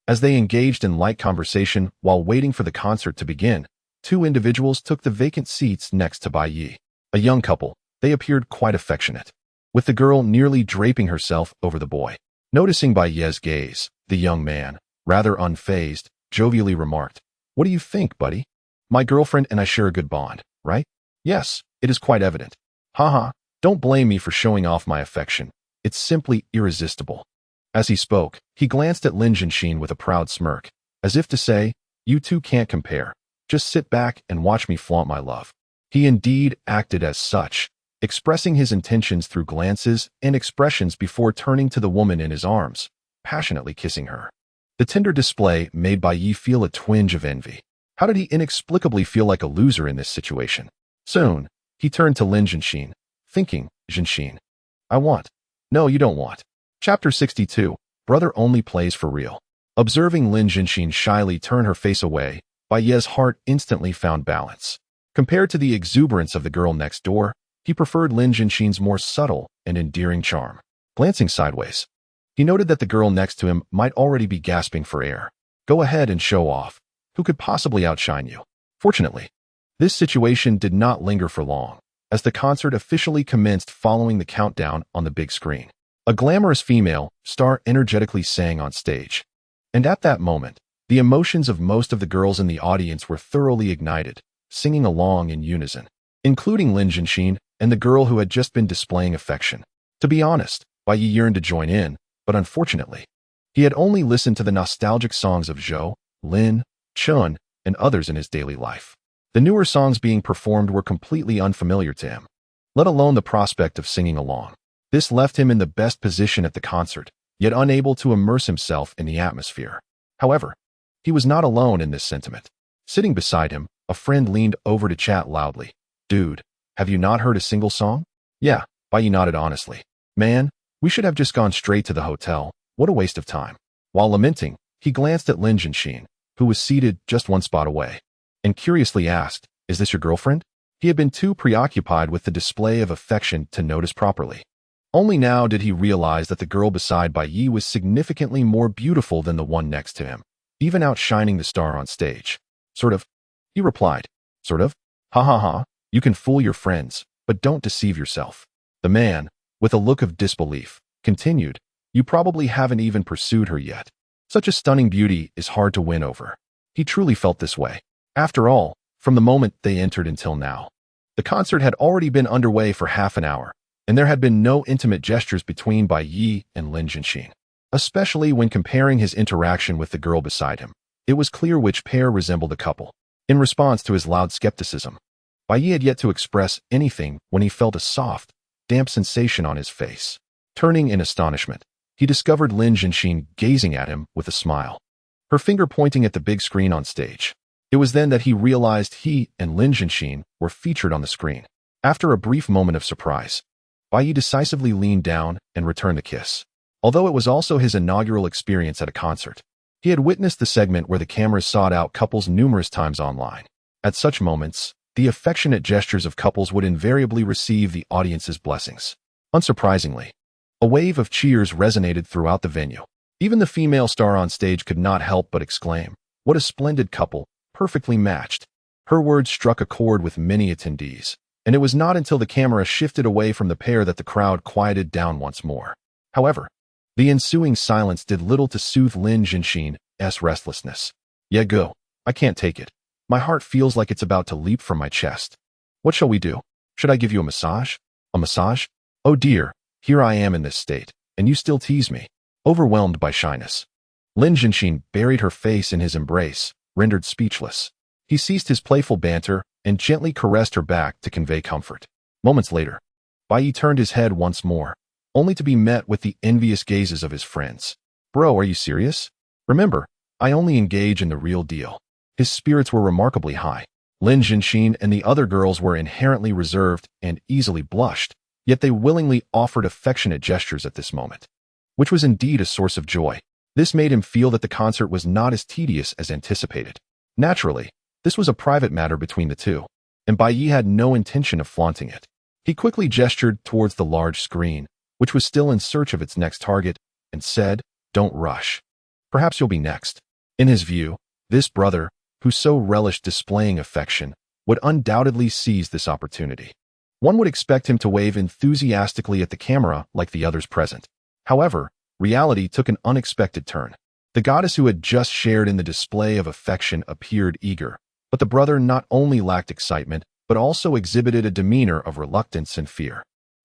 as they engaged in light conversation while waiting for the concert to begin, two individuals took the vacant seats next to Bai Ye. A young couple, they appeared quite affectionate, with the girl nearly draping herself over the boy. Noticing Bai Ye's gaze, the young man, rather unfazed, jovially remarked, "What do you think, buddy? My girlfriend and I share a good bond, right?" "Yes, it is quite evident." "Haha, don't blame me for showing off my affection. It's simply irresistible." As he spoke, he glanced at Lin Jinxin with a proud smirk, as if to say, "You two can't compare. Just sit back and watch me flaunt my love. He indeed acted as such, expressing his intentions through glances and expressions before turning to the woman in his arms, passionately kissing her. The tender display made Bai Ye feel a twinge of envy. How did he inexplicably feel like a loser in this situation? Soon, he turned to Lin Jianxin, thinking, Jianxin, I want. No, you don't want. Chapter 62, Brother Only Plays for Real. Observing Lin Jianxin shyly turn her face away, Bai Ye's heart instantly found balance. Compared to the exuberance of the girl next door, he preferred Lin Jianxin's more subtle and endearing charm. Glancing sideways, he noted that the girl next to him might already be gasping for air. Go ahead and show off. Who could possibly outshine you? Fortunately, this situation did not linger for long, as the concert officially commenced following the countdown on the big screen. A glamorous female star energetically sang on stage. And at that moment, the emotions of most of the girls in the audience were thoroughly ignited, singing along in unison, including Lin Jianxin and the girl who had just been displaying affection. To be honest, Bai Ye yearned to join in, but unfortunately, he had only listened to the nostalgic songs of Zhou, Lin, Chun, and others in his daily life. The newer songs being performed were completely unfamiliar to him, let alone the prospect of singing along. This left him in the best position at the concert, yet unable to immerse himself in the atmosphere. However, he was not alone in this sentiment. Sitting beside him, a friend leaned over to chat loudly. Dude, have you not heard a single song? Yeah, Bai Ye nodded honestly. Man, we should have just gone straight to the hotel. What a waste of time. While lamenting, he glanced at Lin Jianxin, who was seated just one spot away, and curiously asked, Is this your girlfriend? He had been too preoccupied with the display of affection to notice properly. Only now did he realize that the girl beside Bai Ye was significantly more beautiful than the one next to him, even outshining the star on stage. Sort of. He replied. Sort of? Ha ha ha. You can fool your friends, but don't deceive yourself. The man, with a look of disbelief, continued, You probably haven't even pursued her yet. Such a stunning beauty is hard to win over. He truly felt this way. After all, from the moment they entered until now, the concert had already been underway for half an hour, and there had been no intimate gestures between Bai Ye and Lin Jianxin. Especially when comparing his interaction with the girl beside him, it was clear which pair resembled a couple. In response to his loud skepticism, Bai Ye had yet to express anything when he felt a soft, damp sensation on his face. Turning in astonishment, he discovered Lin Jianxin gazing at him with a smile, her finger pointing at the big screen on stage. It was then that he realized he and Lin Jianxin were featured on the screen. After a brief moment of surprise, Bai Ye decisively leaned down and returned the kiss. Although it was also his inaugural experience at a concert, he had witnessed the segment where the cameras sought out couples numerous times online. At such moments, the affectionate gestures of couples would invariably receive the audience's blessings. Unsurprisingly, a wave of cheers resonated throughout the venue. Even the female star on stage could not help but exclaim, What a splendid couple, perfectly matched. Her words struck a chord with many attendees, and it was not until the camera shifted away from the pair that the crowd quieted down once more. However, the ensuing silence did little to soothe Lin Jianxin's restlessness. Yeah, go. I can't take it. My heart feels like it's about to leap from my chest. What shall we do? Should I give you a massage? A massage? Oh dear, here I am in this state, and you still tease me. Overwhelmed by shyness, Lin Jianxin buried her face in his embrace, rendered speechless. He ceased his playful banter and gently caressed her back to convey comfort. Moments later, Bai Ye turned his head once more, only to be met with the envious gazes of his friends. Bro, are you serious? Remember, I only engage in the real deal. His spirits were remarkably high. Lin Jianxin and the other girls were inherently reserved and easily blushed, yet they willingly offered affectionate gestures at this moment, which was indeed a source of joy. This made him feel that the concert was not as tedious as anticipated. Naturally, this was a private matter between the two, and Bai Ye had no intention of flaunting it. He quickly gestured towards the large screen, which was still in search of its next target, and said, Don't rush. Perhaps you'll be next. In his view, this brother, who so relished displaying affection, would undoubtedly seize this opportunity. One would expect him to wave enthusiastically at the camera like the others present. However, reality took an unexpected turn. The goddess who had just shared in the display of affection appeared eager, but the brother not only lacked excitement, but also exhibited a demeanor of reluctance and fear.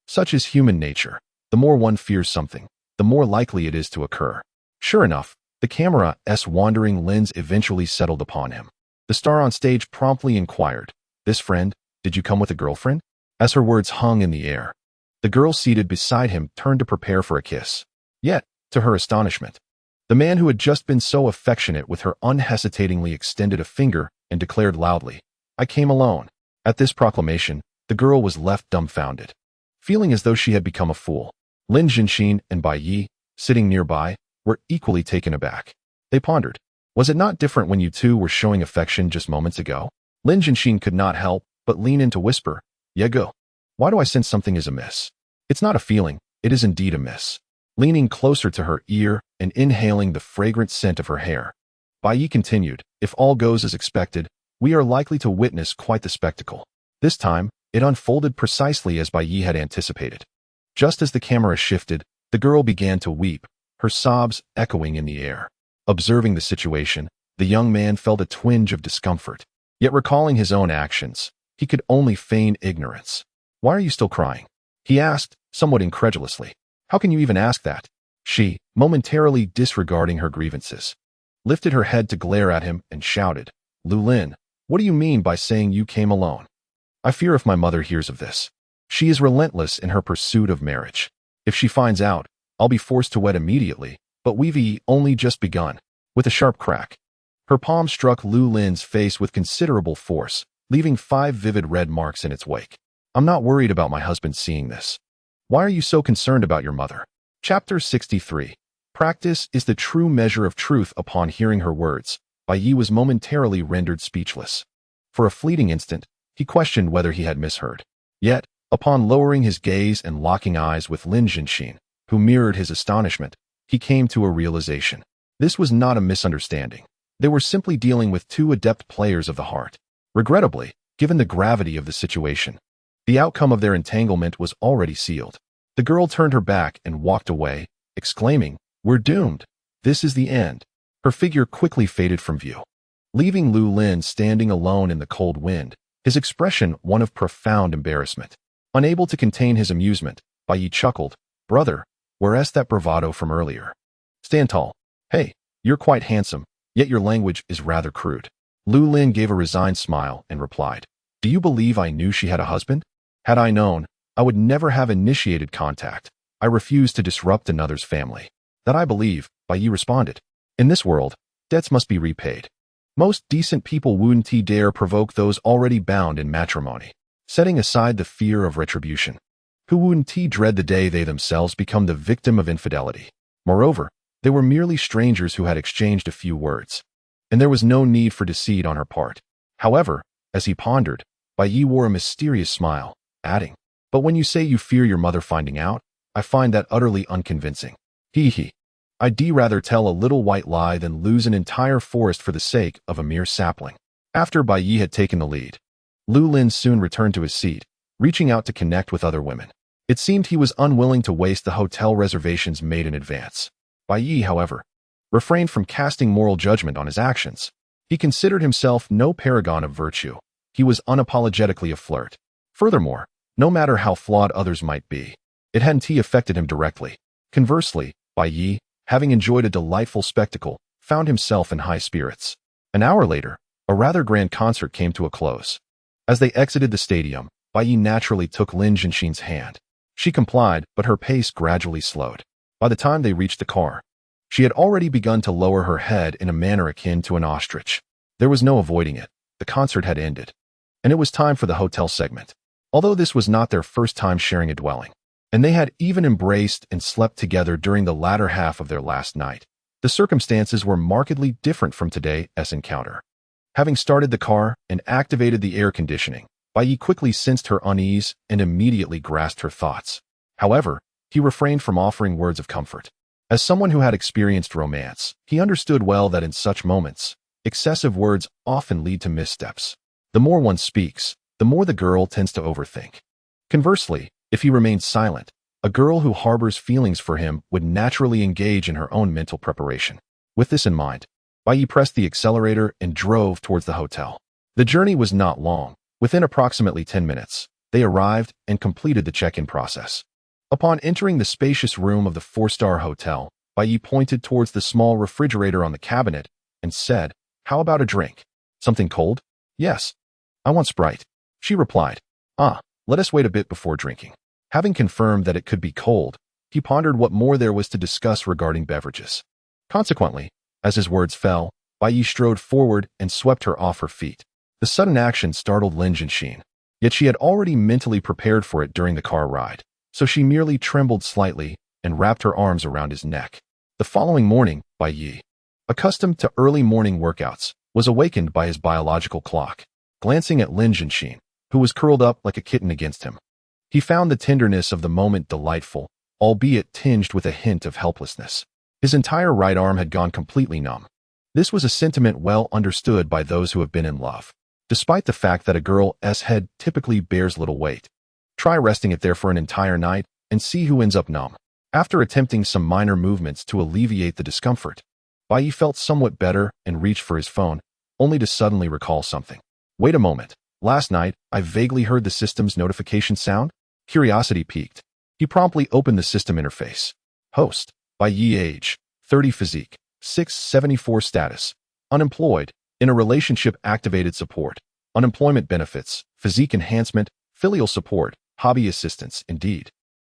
Such is human nature. The more one fears something, the more likely it is to occur. Sure enough, the camera's wandering lens eventually settled upon him. The star on stage promptly inquired, "This friend, did you come with a girlfriend?" As her words hung in the air, the girl seated beside him turned to prepare for a kiss. Yet, to her astonishment, the man who had just been so affectionate with her unhesitatingly extended a finger and declared loudly, "I came alone." At this proclamation, the girl was left dumbfounded, feeling as though she had become a fool. Lin Jinxin and Bai Ye, sitting nearby, were equally taken aback. They pondered, was it not different when you two were showing affection just moments ago? Lin Jinxin could not help but lean in to whisper, "Ye go. Why do I sense something is amiss?" "It's not a feeling, it is indeed amiss." Leaning closer to her ear and inhaling the fragrant scent of her hair, Bai Ye continued, "If all goes as expected, we are likely to witness quite the spectacle." This time, it unfolded precisely as Bai Ye had anticipated. Just as the camera shifted, the girl began to weep, her sobs echoing in the air. Observing the situation, the young man felt a twinge of discomfort. Yet recalling his own actions, he could only feign ignorance. "Why are you still crying?" he asked, somewhat incredulously. "How can you even ask that?" She, momentarily disregarding her grievances, lifted her head to glare at him and shouted, "Lu Lin, what do you mean by saying you came alone? I fear if my mother hears of this. She is relentless in her pursuit of marriage. If she finds out, I'll be forced to wed immediately, but we've only just begun." With a sharp crack, her palm struck Lu Lin's face with considerable force, leaving 5 vivid red marks in its wake. "I'm not worried about my husband seeing this. Why are you so concerned about your mother?" Chapter 63. Practice is the true measure of truth. Upon hearing her words, Bai Ye was momentarily rendered speechless. For a fleeting instant, he questioned whether he had misheard. Yet, upon lowering his gaze and locking eyes with Lin Jinxin, who mirrored his astonishment, he came to a realization. This was not a misunderstanding. They were simply dealing with 2 adept players of the heart. Regrettably, given the gravity of the situation, the outcome of their entanglement was already sealed. The girl turned her back and walked away, exclaiming, "We're doomed. This is the end." Her figure quickly faded from view, leaving Lu Lin standing alone in the cold wind, his expression one of profound embarrassment. Unable to contain his amusement, Bai Ye chuckled, "Brother, where's that bravado from earlier? Stand tall. Hey, you're quite handsome, yet your language is rather crude." Lu Lin gave a resigned smile and replied, "Do you believe I knew she had a husband? Had I known, I would never have initiated contact. I refuse to disrupt another's family." "That I believe," Bai Ye responded. "In this world, debts must be repaid. Most decent people wouldn't dare provoke those already bound in matrimony, setting aside the fear of retribution. Who wouldn't dread the day they themselves become the victim of infidelity? Moreover, they were merely strangers who had exchanged a few words, and there was no need for deceit on her part." However, as he pondered, Bai Ye wore a mysterious smile, adding, "But when you say you fear your mother finding out, I find that utterly unconvincing. He. I'd rather tell a little white lie than lose an entire forest for the sake of a mere sapling." After Bai Ye had taken the lead, Lu Lin soon returned to his seat, reaching out to connect with other women. It seemed he was unwilling to waste the hotel reservations made in advance. Bai Ye, however, refrained from casting moral judgment on his actions. He considered himself no paragon of virtue. He was unapologetically a flirt. Furthermore, no matter how flawed others might be, it hadn't affected him directly. Conversely, Bai Ye, having enjoyed a delightful spectacle, found himself in high spirits. An hour later, a rather grand concert came to a close. As they exited the stadium, Bai Ye naturally took Lin Jinxin's hand. She complied, but her pace gradually slowed. By the time they reached the car, she had already begun to lower her head in a manner akin to an ostrich. There was no avoiding it. The concert had ended, and it was time for the hotel segment. Although this was not their first time sharing a dwelling, and they had even embraced and slept together during the latter half of their last night, the circumstances were markedly different from today's encounter. Having started the car and activated the air conditioning, Bai Ye quickly sensed her unease and immediately grasped her thoughts. However, he refrained from offering words of comfort. As someone who had experienced romance, he understood well that in such moments, excessive words often lead to missteps. The more one speaks, the more the girl tends to overthink. Conversely, if he remained silent, a girl who harbors feelings for him would naturally engage in her own mental preparation. With this in mind, Bai Ye pressed the accelerator and drove towards the hotel. The journey was not long. Within approximately 10 minutes, they arrived and completed the check-in process. Upon entering the spacious room of the 4-star hotel, Bai Ye pointed towards the small refrigerator on the cabinet and said, "How about a drink?" Something cold? Yes. I want Sprite. She replied. Ah, let us wait a bit before drinking. Having confirmed that it could be cold, he pondered what more there was to discuss regarding beverages. Consequently, as his words fell, Bai Ye strode forward and swept her off her feet. The sudden action startled Lin Jianxin, yet she had already mentally prepared for it during the car ride, so she merely trembled slightly and wrapped her arms around his neck. The following morning, Bai Ye, accustomed to early morning workouts, was awakened by his biological clock. Glancing at Lin Jianxin, who was curled up like a kitten against him, he found the tenderness of the moment delightful, albeit tinged with a hint of helplessness. His entire right arm had gone completely numb. This was a sentiment well understood by those who have been in love. Despite the fact that a girl's head typically bears little weight, try resting it there for an entire night and see who ends up numb. After attempting some minor movements to alleviate the discomfort, Bai Ye felt somewhat better and reached for his phone, only to suddenly recall something. Wait a moment. Last night, I vaguely heard the system's notification sound. Curiosity piqued. He promptly opened the system interface. Host. Bai Ye, age 30, physique 674, status unemployed, in a relationship, activated support, unemployment benefits, physique enhancement, filial support, hobby assistance. Indeed,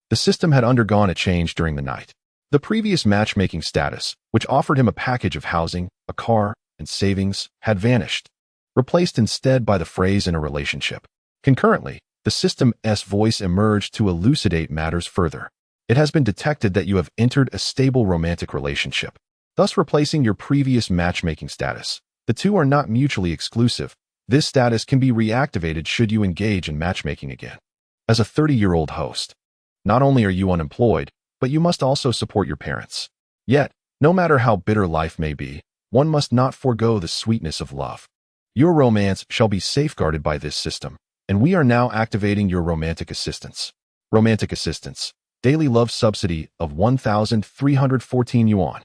the system had undergone a change during the night. The previous matchmaking status, which offered him a package of housing, a car, and savings, had vanished, replaced instead by the phrase "in a relationship." Concurrently, the system's voice emerged to elucidate matters further. It has been detected that you have entered a stable romantic relationship, thus replacing your previous matchmaking status. The two are not mutually exclusive. This status can be reactivated should you engage in matchmaking again. As a 30-year-old host, not only are you unemployed, but you must also support your parents. Yet, no matter how bitter life may be, one must not forego the sweetness of love. Your romance shall be safeguarded by this system, and we are now activating your romantic assistance. Romantic assistance. Daily love subsidy of 1,314 yuan.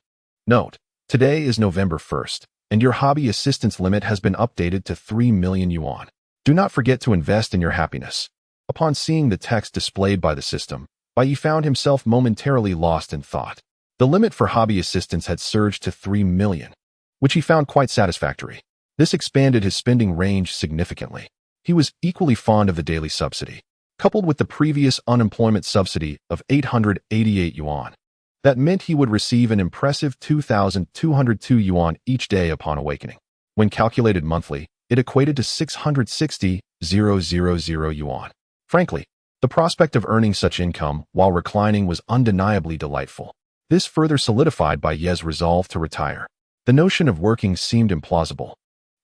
Note, today is November 1st, and your hobby assistance limit has been updated to 3 million yuan. Do not forget to invest in your happiness. Upon seeing the text displayed by the system, Bai Ye found himself momentarily lost in thought. The limit for hobby assistance had surged to 3 million, which he found quite satisfactory. This expanded his spending range significantly. He was equally fond of the daily subsidy, coupled with the previous unemployment subsidy of 888 yuan. That meant he would receive an impressive 2,202 yuan each day upon awakening. When calculated monthly, it equated to 660,000 yuan. Frankly, the prospect of earning such income while reclining was undeniably delightful. This further solidified Bai Ye's resolve to retire. The notion of working seemed implausible.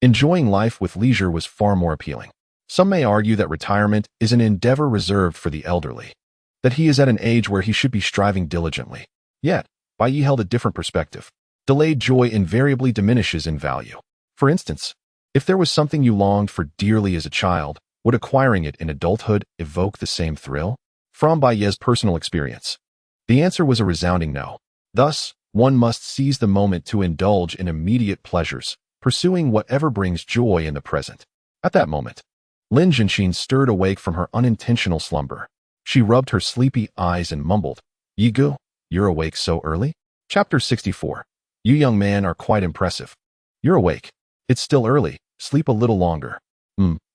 Enjoying life with leisure was far more appealing. Some may argue that retirement is an endeavor reserved for the elderly, that he is at an age where he should be striving diligently. Yet, Bai Ye held a different perspective. Delayed joy invariably diminishes in value. For instance, if there was something you longed for dearly as a child, would acquiring it in adulthood evoke the same thrill? From Bai Ye's personal experience, the answer was a resounding no. Thus, one must seize the moment to indulge in immediate pleasures, pursuing whatever brings joy in the present. At that moment, Lin Jianxin stirred awake from her unintentional slumber. She rubbed her sleepy eyes and mumbled, "Yigu, you're awake so early?" Chapter 64. You young man are quite impressive. You're awake. It's still early. Sleep a little longer.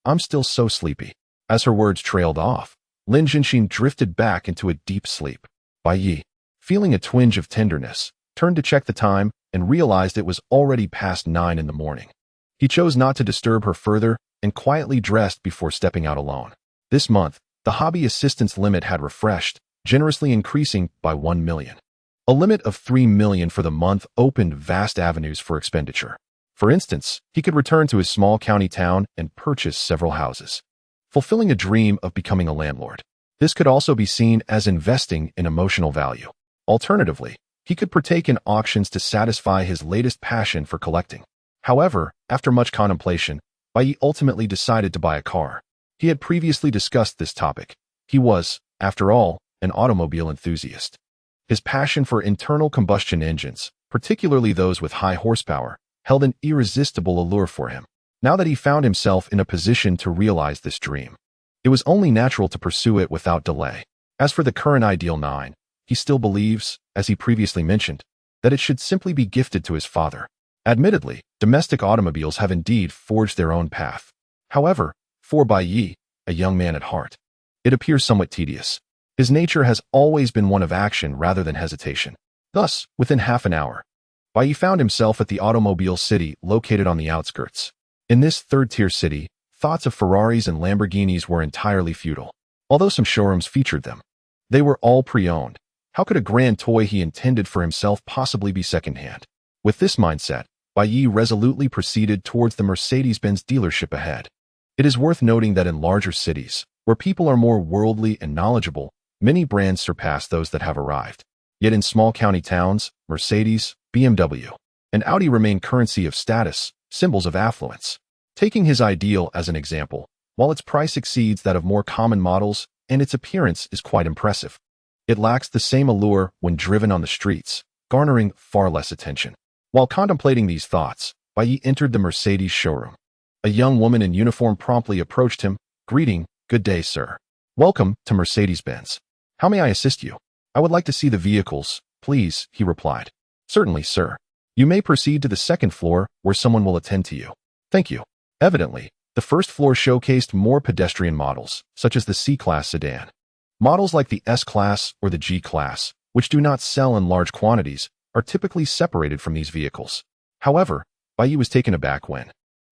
I'm still so sleepy. As her words trailed off, Lin Jianxin drifted back into a deep sleep. Bai Ye, feeling a twinge of tenderness, turned to check the time and realized it was already past 9 in the morning. He chose not to disturb her further and quietly dressed before stepping out alone. This month, the hobby assistance limit had refreshed, generously increasing by 1 million. A limit of 3 million for the month opened vast avenues for expenditure. For instance, he could return to his small county town and purchase several houses, fulfilling a dream of becoming a landlord. This could also be seen as investing in emotional value. Alternatively, he could partake in auctions to satisfy his latest passion for collecting. However, after much contemplation, Bai Ye ultimately decided to buy a car. He had previously discussed this topic. He was, after all, an automobile enthusiast. His passion for internal combustion engines, particularly those with high horsepower, held an irresistible allure for him. Now that he found himself in a position to realize this dream, it was only natural to pursue it without delay. As for the current Ideal 9, he still believes, as he previously mentioned, that it should simply be gifted to his father. Admittedly, domestic automobiles have indeed forged their own path. However, for Bai Ye, a young man at heart, it appears somewhat tedious. His nature has always been one of action rather than hesitation. Thus, within half an hour, Bai Ye found himself at the automobile city located on the outskirts. In this third-tier city, thoughts of Ferraris and Lamborghinis were entirely futile. Although some showrooms featured them, they were all pre-owned. How could a grand toy he intended for himself possibly be second-hand? With this mindset, Bai Ye resolutely proceeded towards the Mercedes-Benz dealership ahead. It is worth noting that in larger cities, where people are more worldly and knowledgeable, many brands surpass those that have arrived. Yet in small county towns, Mercedes, BMW, and Audi remain currency of status, symbols of affluence. Taking his ideal as an example, while its price exceeds that of more common models and its appearance is quite impressive, it lacks the same allure when driven on the streets, garnering far less attention. While contemplating these thoughts, Bai Ye entered the Mercedes showroom. A young woman in uniform promptly approached him, greeting, "Good day, sir. Welcome to Mercedes-Benz. How may I assist you?" "I would like to see the vehicles, please," he replied. "Certainly, sir. You may proceed to the second floor, where someone will attend to you." "Thank you." Evidently, the first floor showcased more pedestrian models, such as the C-Class sedan. Models like the S-Class or the G-Class, which do not sell in large quantities, are typically separated from these vehicles. However, Bai Ye was taken aback when,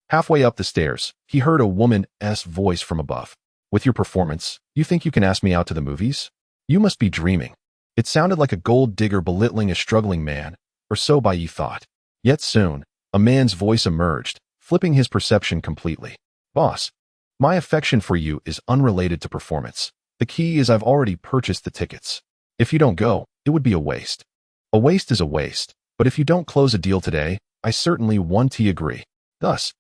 halfway up the stairs, he heard a woman's voice from above. "With your performance, you think you can ask me out to the movies? You must be dreaming." It sounded like a gold digger belittling a struggling man, or so Bai Ye thought. Yet soon, a man's voice emerged, flipping his perception completely. "Boss, my affection for you is unrelated to performance. The key is I've already purchased the tickets. If you don't go, it would be a waste." "A waste is a waste, but if you don't close a deal today, I certainly want to agree." Thus,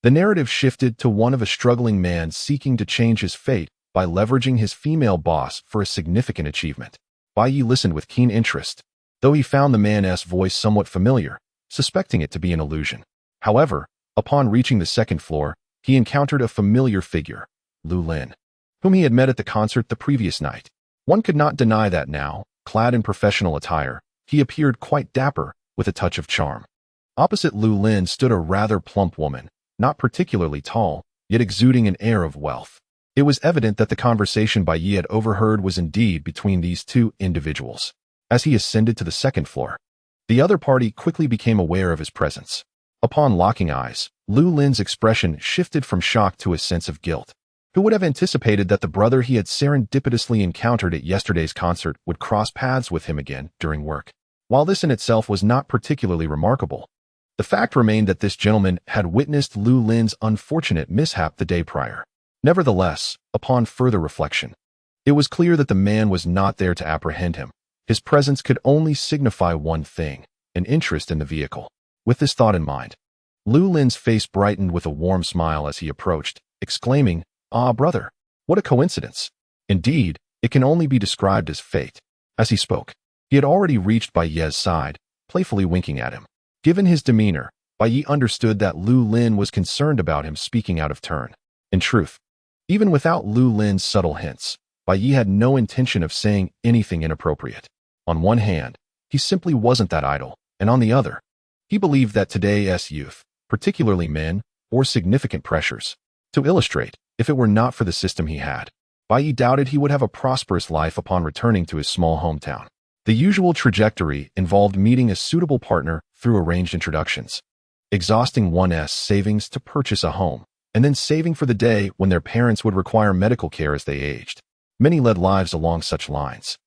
the narrative shifted to one of a struggling man seeking to change his fate by leveraging his female boss for a significant achievement. Bai Ye listened with keen interest, though he found the man's voice somewhat familiar, suspecting it to be an illusion. However, upon reaching the second floor, he encountered a familiar figure, Lu Lin, whom he had met at the concert the previous night. One could not deny that now, clad in professional attire, he appeared quite dapper, with a touch of charm. Opposite Lu Lin stood a rather plump woman, not particularly tall, yet exuding an air of wealth. It was evident that the conversation Bai Ye had overheard was indeed between these two individuals. As he ascended to the second floor, the other party quickly became aware of his presence. Upon locking eyes, Lu Lin's expression shifted from shock to a sense of guilt. Who would have anticipated that the brother he had serendipitously encountered at yesterday's concert would cross paths with him again during work? While this in itself was not particularly remarkable, the fact remained that this gentleman had witnessed Lu Lin's unfortunate mishap the day prior. Nevertheless, upon further reflection, it was clear that the man was not there to apprehend him. His presence could only signify one thing, an interest in the vehicle. With this thought in mind, Lu Lin's face brightened with a warm smile as he approached, exclaiming, "Ah, brother, what a coincidence." Indeed, it can only be described as fate. As he spoke, he had already reached Bai Ye's side, playfully winking at him. Given his demeanor, Bai Ye understood that Lu Lin was concerned about him speaking out of turn. In truth, even without Lu Lin's subtle hints, Bai Ye had no intention of saying anything inappropriate. On one hand, he simply wasn't that idle, and on the other, he believed that today's youth, particularly men, bore significant pressures. To illustrate, if it were not for the system he had, Bai Ye doubted he would have a prosperous life upon returning to his small hometown. The usual trajectory involved meeting a suitable partner through arranged introductions, exhausting one's savings to purchase a home, and then saving for the day when their parents would require medical care as they aged. Many led lives along such lines.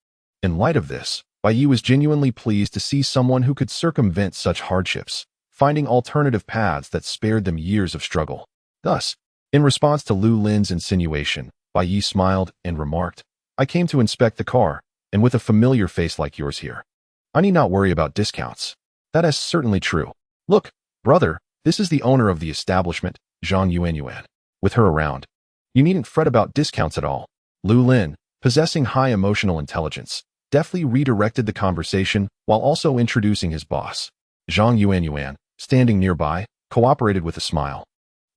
In light of this, Bai Ye was genuinely pleased to see someone who could circumvent such hardships, finding alternative paths that spared them years of struggle. Thus, in response to Lu Lin's insinuation, Bai Ye smiled and remarked, "I came to inspect the car, and with a familiar face like yours here, I need not worry about discounts." "That is certainly true. Look, brother, this is the owner of the establishment, Zhang Yuanyuan. With her around, you needn't fret about discounts at all." Lu Lin, possessing high emotional intelligence, deftly redirected the conversation while also introducing his boss. Zhang Yuanyuan, standing nearby, cooperated with a smile,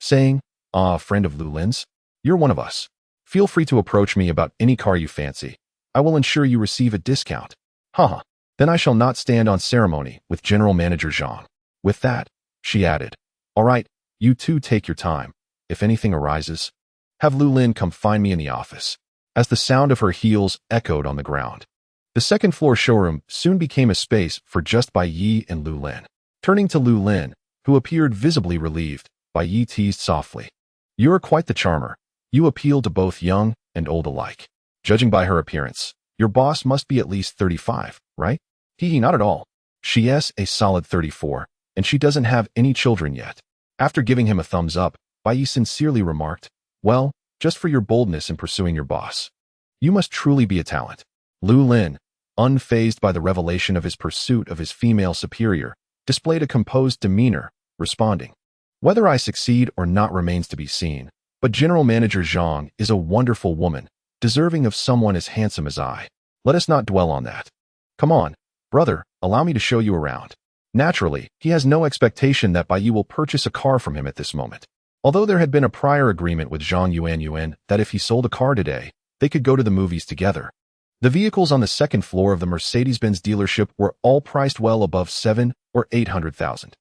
saying, "Ah, friend of Lu Lin's, you're one of us. Feel free to approach me about any car you fancy. I will ensure you receive a discount." "Haha, then I shall not stand on ceremony with General Manager Zhang." With that, She added, "All right, you two take your time. If anything arises, have Lu Lin come find me in the office." As the sound of her heels echoed on the ground, the second-floor showroom soon became a space for just Bai Ye and Lu Lin. Turning to Lu Lin, who appeared visibly relieved, Bai Ye teased softly, "You're quite the charmer. You appeal to both young and old alike. Judging by her appearance, your boss must be at least 35, right?" "Hee, not at all. She's a solid 34, and she doesn't have any children yet." After giving him a thumbs up, Bai Ye sincerely remarked, "Well, just for your boldness in pursuing your boss. You must truly be a talent." Lu Lin, unfazed by the revelation of his pursuit of his female superior, displayed a composed demeanor, responding, "Whether I succeed or not remains to be seen, but General Manager Zhang is a wonderful woman, deserving of someone as handsome as I. Let us not dwell on that. Come on, brother, allow me to show you around." Naturally, he has no expectation that Bai Ye will purchase a car from him at this moment. Although there had been a prior agreement with Zhang Yuan that if he sold a car today, they could go to the movies together. The vehicles on the second floor of the Mercedes-Benz dealership were all priced well above 700,000 or 800,000.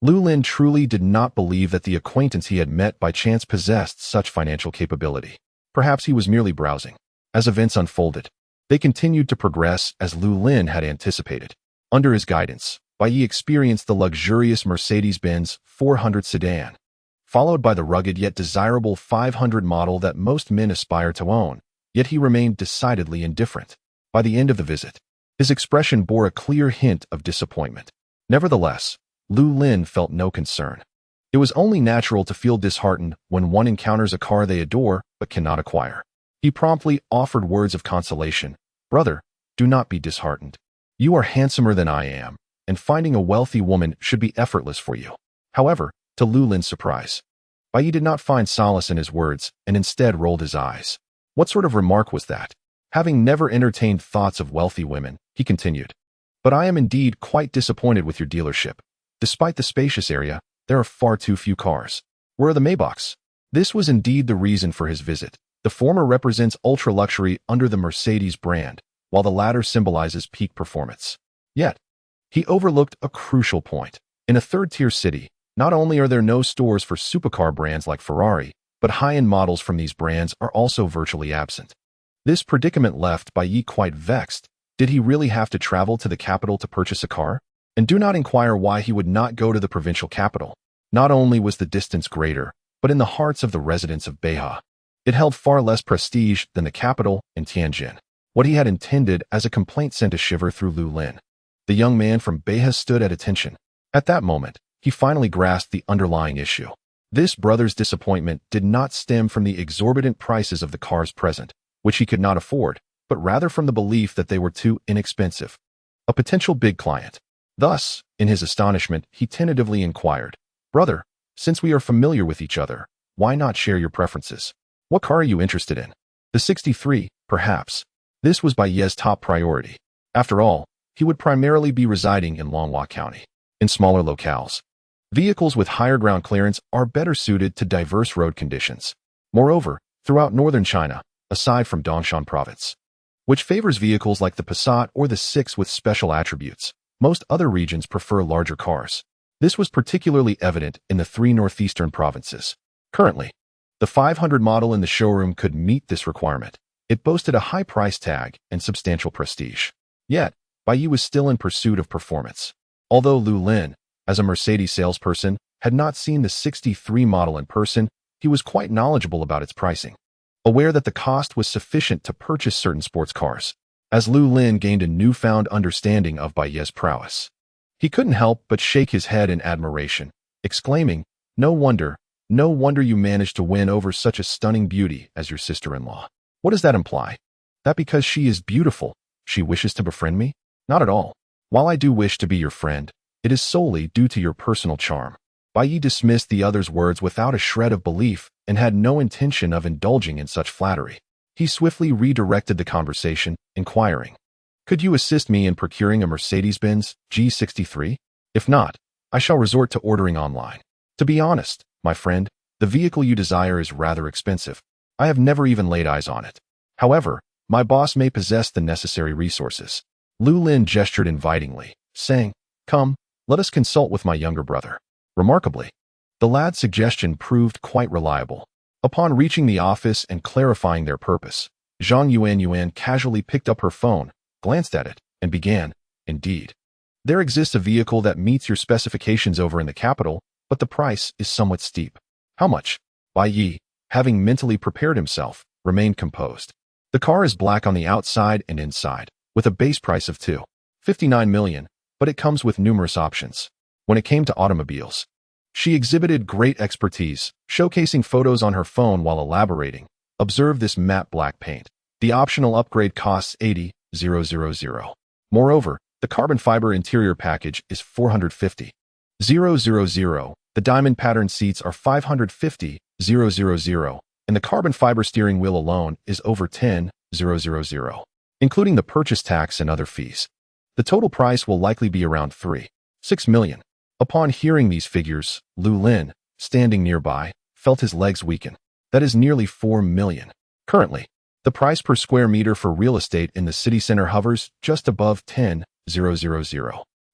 Lu Lin truly did not believe that the acquaintance he had met by chance possessed such financial capability. Perhaps he was merely browsing. As events unfolded, they continued to progress as Lu Lin had anticipated. Under his guidance, Bai Ye experienced the luxurious Mercedes-Benz 400 sedan, followed by the rugged yet desirable 500 model that most men aspire to own, yet he remained decidedly indifferent. By the end of the visit, his expression bore a clear hint of disappointment. Nevertheless, Lu Lin felt no concern. It was only natural to feel disheartened when one encounters a car they adore but cannot acquire. He promptly offered words of consolation. "Brother, do not be disheartened. You are handsomer than I am, and finding a wealthy woman should be effortless for you." However, to Lu Lin's surprise, Bai Ye did not find solace in his words and instead rolled his eyes. What sort of remark was that? Having never entertained thoughts of wealthy women, he continued, "But I am indeed quite disappointed with your dealership. Despite the spacious area, there are far too few cars. Where are the Maybachs?" This was indeed the reason for his visit. The former represents ultra-luxury under the Mercedes brand, while the latter symbolizes peak performance. Yet, he overlooked a crucial point. In a third-tier city, not only are there no stores for supercar brands like Ferrari, but high-end models from these brands are also virtually absent. This predicament left Bai Ye quite vexed. Did he really have to travel to the capital to purchase a car? And do not inquire why he would not go to the provincial capital. Not only was the distance greater, but in the hearts of the residents of Beihai, it held far less prestige than the capital in Tianjin. What he had intended as a complaint sent a shiver through Lu Lin. The young man from Beihai stood at attention. At that moment, he finally grasped the underlying issue. This brother's disappointment did not stem from the exorbitant prices of the cars present, which he could not afford, but rather from the belief that they were too inexpensive. A potential big client. Thus, in his astonishment, he tentatively inquired, "Brother, since we are familiar with each other, why not share your preferences? What car are you interested in?" The 63, perhaps. This was Bai Ye's top priority. After all, he would primarily be residing in Longhua County. In smaller locales, vehicles with higher ground clearance are better suited to diverse road conditions. Moreover, throughout northern China, aside from Dongshan province, which favors vehicles like the Passat or the 6 with special attributes, most other regions prefer larger cars. This was particularly evident in the 3 northeastern provinces. Currently, the 500 model in the showroom could meet this requirement. It boasted a high price tag and substantial prestige. Yet, Bai Ye was still in pursuit of performance. Although Lu Lin, as a Mercedes salesperson, had not seen the 63 model in person, he was quite knowledgeable about its pricing, aware that the cost was sufficient to purchase certain sports cars. As Lu Lin gained a newfound understanding of Bai Ye's prowess, he couldn't help but shake his head in admiration, exclaiming, no wonder you managed to win over such a stunning beauty as your sister-in-law. What does that imply? That because she is beautiful, she wishes to befriend me? Not at all. While I do wish to be your friend, it is solely due to your personal charm." Bai Ye dismissed the other's words without a shred of belief and had no intention of indulging in such flattery. He swiftly redirected the conversation, inquiring, "Could you assist me in procuring a Mercedes-Benz G63? If not, I shall resort to ordering online. To be honest, my friend, the vehicle you desire is rather expensive. I have never even laid eyes on it. However, my boss may possess the necessary resources." Lu Lin gestured invitingly, saying, "Come, let us consult with my younger brother." Remarkably, the lad's suggestion proved quite reliable. Upon reaching the office and clarifying their purpose, Zhang Yuan casually picked up her phone, glanced at it, and began, "Indeed. There exists a vehicle that meets your specifications over in the capital, but the price is somewhat steep." "How much?" Bai Ye, having mentally prepared himself, remained composed. "The car is black on the outside and inside, with a base price of 2.59 million, but it comes with numerous options." When it came to automobiles, she exhibited great expertise, showcasing photos on her phone while elaborating. "Observe this matte black paint. The optional upgrade costs 80,000. Moreover, the carbon fiber interior package is 450,000. The diamond pattern seats are 550,000, and the carbon fiber steering wheel alone is over 10,000, including the purchase tax and other fees. The total price will likely be around 3.6 million. Upon hearing these figures, Lu Lin, standing nearby, felt his legs weaken. That is nearly 4 million. Currently, the price per square meter for real estate in the city center hovers just above 10,000.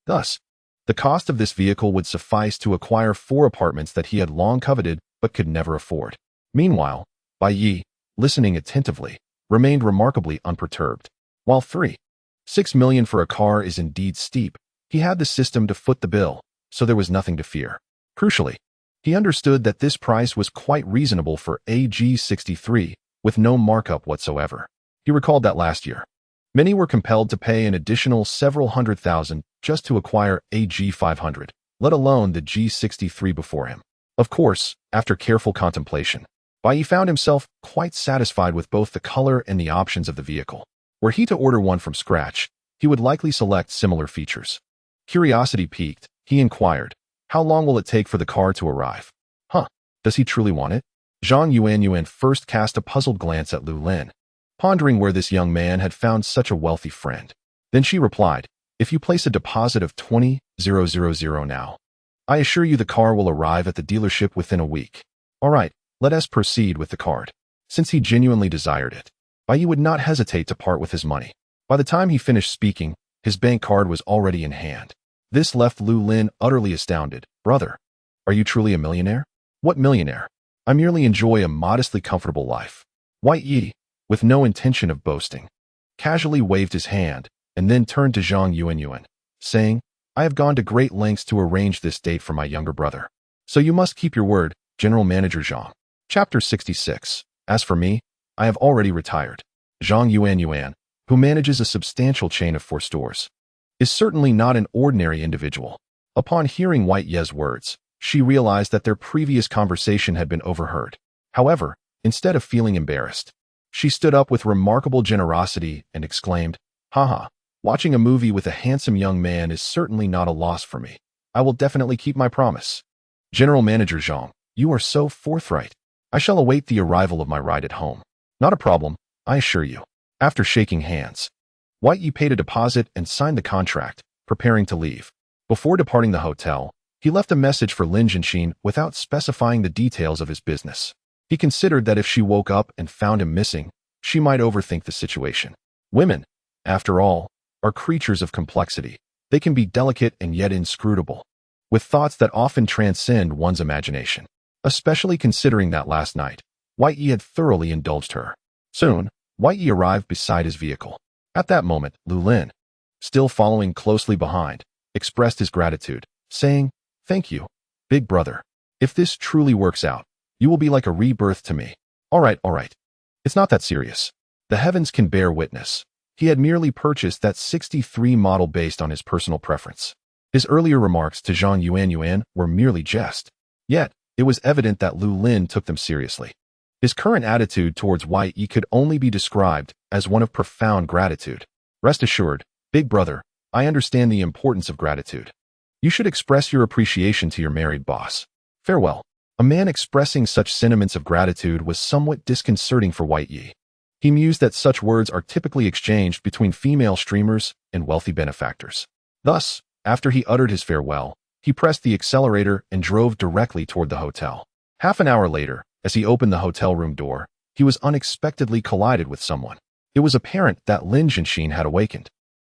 Thus, the cost of this vehicle would suffice to acquire 4 apartments that he had long coveted but could never afford. Meanwhile, Bai Ye, listening attentively, remained remarkably unperturbed. While 3.6 million for a car is indeed steep, he had the system to foot the bill, so there was nothing to fear. Crucially, he understood that this price was quite reasonable for a G63, with no markup whatsoever. He recalled that last year, many were compelled to pay an additional several hundred thousand just to acquire a G500, let alone the G63 before him. Of course, after careful contemplation, Bai Ye found himself quite satisfied with both the color and the options of the vehicle. Were he to order one from scratch, he would likely select similar features. Curiosity piqued, he inquired, "How long will it take for the car to arrive?" Does he truly want it? Zhang Yuan first cast a puzzled glance at Lu Lin, pondering where this young man had found such a wealthy friend. Then she replied, "If you place a deposit of 20,000 now, I assure you the car will arrive at the dealership within a week." "All right, let us proceed with the card." Since he genuinely desired it, Bai Ye would not hesitate to part with his money. By the time he finished speaking, his bank card was already in hand. This left Lu Lin utterly astounded. "Brother, are you truly a millionaire?" "What millionaire? I merely enjoy a modestly comfortable life." Bai Ye, with no intention of boasting, casually waved his hand and then turned to Zhang Yuan, saying, "I have gone to great lengths to arrange this date for my younger brother. So you must keep your word, General Manager Zhang." Chapter 66. As for me, I have already retired. Zhang Yuan, who manages a substantial chain of 4 stores, is certainly not an ordinary individual. Upon hearing Bai Ye's words, she realized that their previous conversation had been overheard. However, instead of feeling embarrassed, she stood up with remarkable generosity and exclaimed, "Haha, watching a movie with a handsome young man is certainly not a loss for me. I will definitely keep my promise." "General Manager Zhang, you are so forthright. I shall await the arrival of my ride at home." "Not a problem, I assure you." After shaking hands, Bai Ye paid a deposit and signed the contract, preparing to leave. Before departing the hotel, he left a message for Lin Jianxin without specifying the details of his business. He considered that if she woke up and found him missing, she might overthink the situation. Women, after all, are creatures of complexity. They can be delicate and yet inscrutable, with thoughts that often transcend one's imagination. Especially considering that last night, Bai Ye had thoroughly indulged her. Soon, Bai Ye arrived beside his vehicle. At that moment, Lu Lin, still following closely behind, expressed his gratitude, saying, "Thank you, big brother. If this truly works out, you will be like a rebirth to me." All right. It's not that serious. The heavens can bear witness. He had merely purchased that 63 model based on his personal preference. His earlier remarks to Zhang Yuan were merely jest. Yet, it was evident that Lu Lin took them seriously. His current attitude towards Bai Ye could only be described as one of profound gratitude. "Rest assured, big brother, I understand the importance of gratitude. You should express your appreciation to your married boss. Farewell." A man expressing such sentiments of gratitude was somewhat disconcerting for Bai Ye. He mused that such words are typically exchanged between female streamers and wealthy benefactors. Thus, after he uttered his farewell, he pressed the accelerator and drove directly toward the hotel. Half an hour later, as he opened the hotel room door, he was unexpectedly collided with someone. It was apparent that Lin Jianxin had awakened.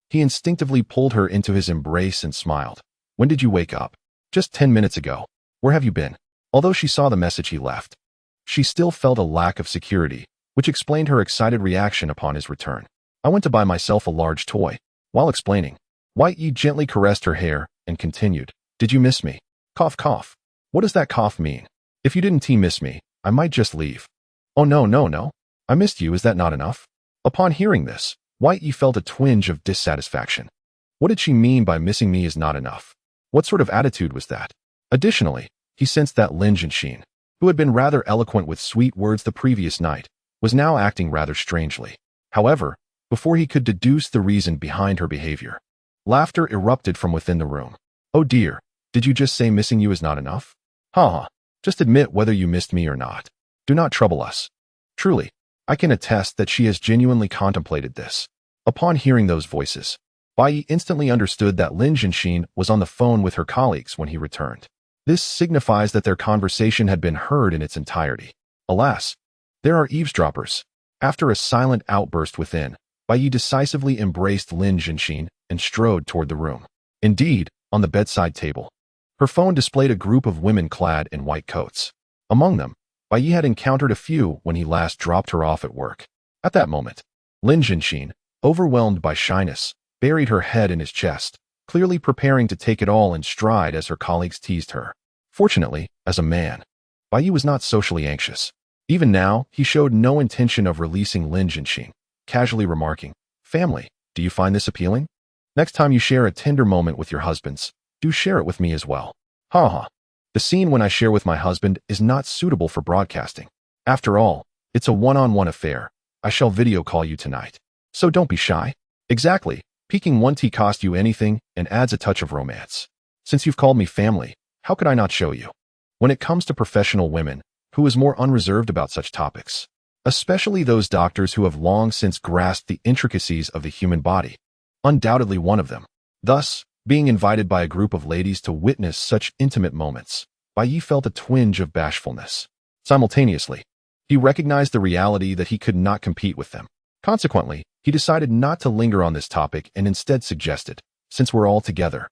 He instinctively pulled her into his embrace and smiled. "When did you wake up?" "Just 10 minutes ago." Where have you been? Although she saw the message he left, she still felt a lack of security, which explained her excited reaction upon his return. I went to buy myself a large toy. While explaining, Bai Ye gently caressed her hair and continued, Did you miss me? Cough, cough. What does that cough mean? If you didn't miss me, I might just leave. Oh no, no, no. I missed you, is that not enough? Upon hearing this, Bai Ye felt a twinge of dissatisfaction. What did she mean by missing me is not enough? What sort of attitude was that? Additionally, he sensed that Lin Jianxin, who had been rather eloquent with sweet words the previous night, was now acting rather strangely. However, before he could deduce the reason behind her behavior, laughter erupted from within the room. Oh dear, did you just say missing you is not enough? Ha. Just admit whether you missed me or not. Do not trouble us. Truly, I can attest that she has genuinely contemplated this. Upon hearing those voices, Bai Ye instantly understood that Lin Jianxin was on the phone with her colleagues when he returned. This signifies that their conversation had been heard in its entirety. Alas, there are eavesdroppers. After a silent outburst within, Bai Ye decisively embraced Lin Jianxin and strode toward the room. Indeed, on the bedside table, her phone displayed a group of women clad in white coats. Among them, Bai Ye had encountered a few when he last dropped her off at work. At that moment, Lin Jianxin, overwhelmed by shyness, buried her head in his chest, clearly preparing to take it all in stride as her colleagues teased her. Fortunately, as a man, Bai Ye was not socially anxious. Even now, he showed no intention of releasing Lin Jianxin, casually remarking, Family, do you find this appealing? Next time you share a tender moment with your husbands, do share it with me as well. Ha ha. The scene when I share with my husband is not suitable for broadcasting. After all, it's a one-on-one affair. I shall video call you tonight. So don't be shy. Exactly. Peeking 1T cost you anything and adds a touch of romance. Since you've called me family, how could I not show you? When it comes to professional women, who is more unreserved about such topics? Especially those doctors who have long since grasped the intricacies of the human body. Undoubtedly one of them. Thus, being invited by a group of ladies to witness such intimate moments, Bai Ye felt a twinge of bashfulness. Simultaneously, he recognized the reality that he could not compete with them. Consequently, he decided not to linger on this topic and instead suggested, since we're all together,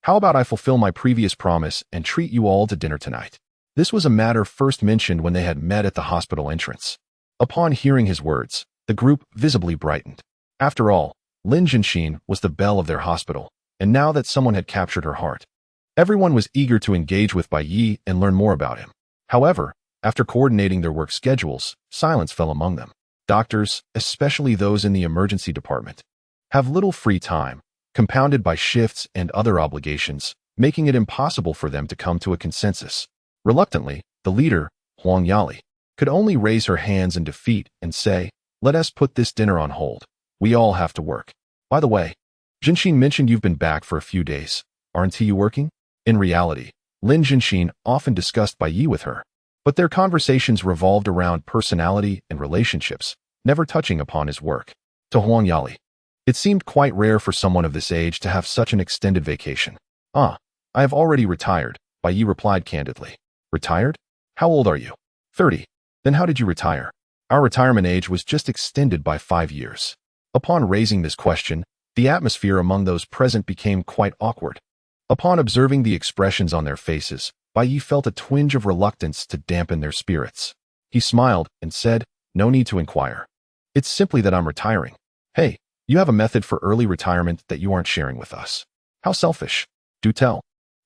how about I fulfill my previous promise and treat you all to dinner tonight? This was a matter first mentioned when they had met at the hospital entrance. Upon hearing his words, the group visibly brightened. After all, Lin Jianxin was the belle of their hospital, and now that someone had captured her heart, everyone was eager to engage with Bai Ye and learn more about him. However, after coordinating their work schedules, silence fell among them. Doctors, especially those in the emergency department, have little free time, compounded by shifts and other obligations, making it impossible for them to come to a consensus. Reluctantly, the leader, Huang Yali, could only raise her hands in defeat and say, Let us put this dinner on hold. We all have to work. By the way, Jianxin mentioned you've been back for a few days. Aren't you working? In reality, Lin Jianxin often discussed Bai Ye with her, but their conversations revolved around personality and relationships, never touching upon his work. To Huang Yali, it seemed quite rare for someone of this age to have such an extended vacation. I have already retired, Bai Ye replied candidly. Retired? How old are you? 30. Then how did you retire? Our retirement age was just extended by 5 years. Upon raising this question, the atmosphere among those present became quite awkward. Upon observing the expressions on their faces, Bai Ye felt a twinge of reluctance to dampen their spirits. He smiled and said, No need to inquire. It's simply that I'm retiring. Hey, you have a method for early retirement that you aren't sharing with us. How selfish. Do tell.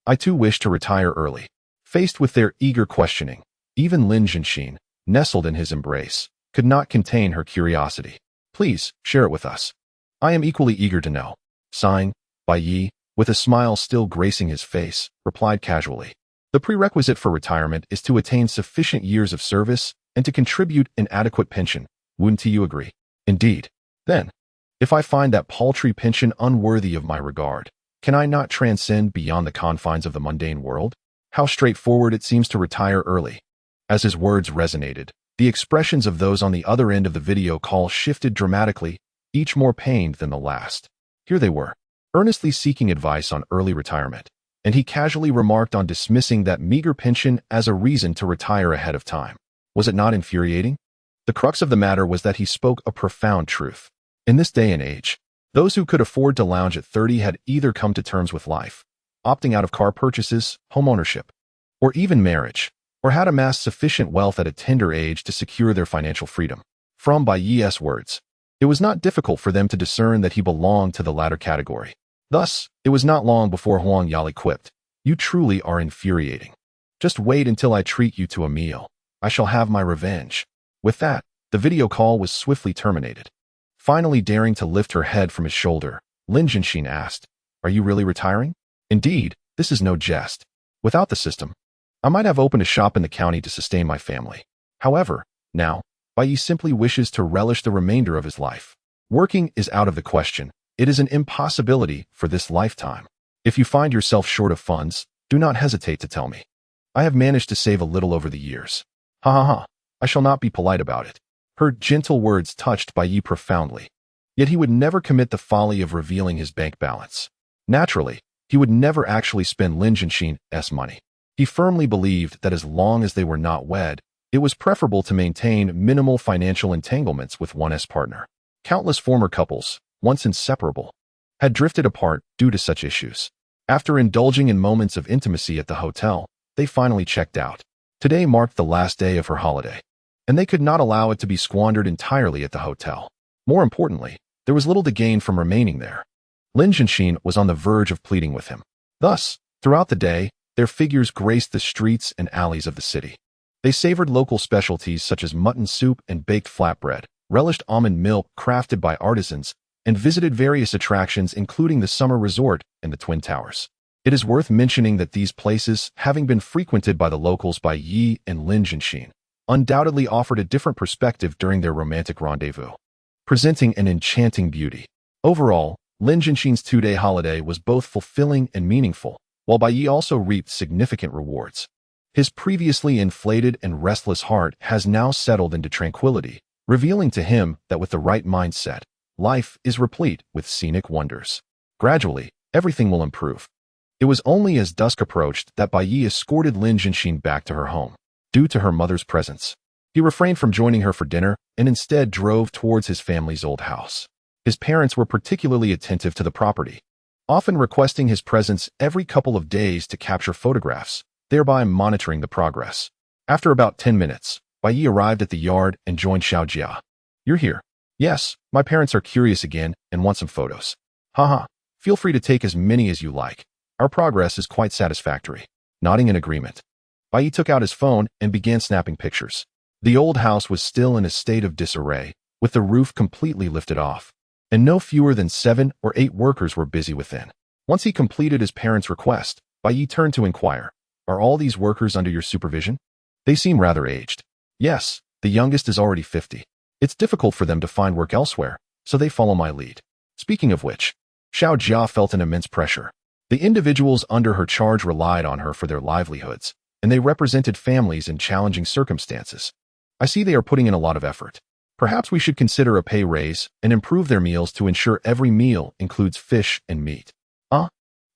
I too wish to retire early. Faced with their eager questioning, even Lin Jianxin, nestled in his embrace, could not contain her curiosity. Please, share it with us. I am equally eager to know. Sighing, Bai Ye, with a smile still gracing his face, replied casually. The prerequisite for retirement is to attain sufficient years of service and to contribute an adequate pension. Wouldn't you agree? Indeed. Then, if I find that paltry pension unworthy of my regard, can I not transcend beyond the confines of the mundane world? How straightforward it seems to retire early. As his words resonated, the expressions of those on the other end of the video call shifted dramatically, each more pained than the last. Here they were, earnestly seeking advice on early retirement, and he casually remarked on dismissing that meager pension as a reason to retire ahead of time. Was it not infuriating? The crux of the matter was that he spoke a profound truth. In this day and age, those who could afford to lounge at 30 had either come to terms with life, opting out of car purchases, home ownership, or even marriage, or had amassed sufficient wealth at a tender age to secure their financial freedom. From Bai Ye's words, it was not difficult for them to discern that he belonged to the latter category. Thus, it was not long before Huang Yali quipped, "You truly are infuriating. Just wait until I treat you to a meal. I shall have my revenge." With that, the video call was swiftly terminated. Finally daring to lift her head from his shoulder, Lin Jianxin asked, "Are you really retiring?" "Indeed, this is no jest. Without the system, I might have opened a shop in the county to sustain my family. However, now, Bai Ye simply wishes to relish the remainder of his life. Working is out of the question. It is an impossibility for this lifetime. If you find yourself short of funds, do not hesitate to tell me. I have managed to save a little over the years. Ha ha ha, I shall not be polite about it." Her gentle words touched Bai Ye profoundly. Yet he would never commit the folly of revealing his bank balance. Naturally, he would never actually spend Lin Jianxin's money. He firmly believed that as long as they were not wed, it was preferable to maintain minimal financial entanglements with one's partner. Countless former couples, once inseparable, had drifted apart due to such issues. After indulging in moments of intimacy at the hotel, they finally checked out. Today marked the last day of her holiday, and they could not allow it to be squandered entirely at the hotel. More importantly, there was little to gain from remaining there. Lin Jianxin was on the verge of pleading with him. Thus, throughout the day, their figures graced the streets and alleys of the city. They savored local specialties such as mutton soup and baked flatbread, relished almond milk crafted by artisans, and visited various attractions including the summer resort and the Twin Towers. It is worth mentioning that these places, having been frequented by the locals Bai Ye and Lin Jianxin, undoubtedly offered a different perspective during their romantic rendezvous, presenting an enchanting beauty. Overall, Lin Jianxin's two-day holiday was both fulfilling and meaningful, while Bai Ye also reaped significant rewards. His previously inflated and restless heart has now settled into tranquility, revealing to him that with the right mindset, life is replete with scenic wonders. Gradually, everything will improve. It was only as dusk approached that Bai Ye escorted Lin Jianxin back to her home. Due to her mother's presence, he refrained from joining her for dinner and instead drove towards his family's old house. His parents were particularly attentive to the property, often requesting his presence every couple of days to capture photographs, thereby monitoring the progress. After about 10 minutes, Bai Ye arrived at the yard and joined Xiao Jia. "You're here." "Yes, my parents are curious again and want some photos." "Haha, feel free to take as many as you like. Our progress is quite satisfactory." Nodding in agreement, Bai Ye took out his phone and began snapping pictures. The old house was still in a state of disarray, with the roof completely lifted off, and no fewer than 7 or 8 workers were busy within. Once he completed his parents' request, Bai Ye turned to inquire, "Are all these workers under your supervision? They seem rather aged." "Yes, the youngest is already 50. It's difficult for them to find work elsewhere, so they follow my lead." Speaking of which, Xiao Jia felt an immense pressure. The individuals under her charge relied on her for their livelihoods, and they represented families in challenging circumstances. "I see they are putting in a lot of effort. Perhaps we should consider a pay raise and improve their meals to ensure every meal includes fish and meat."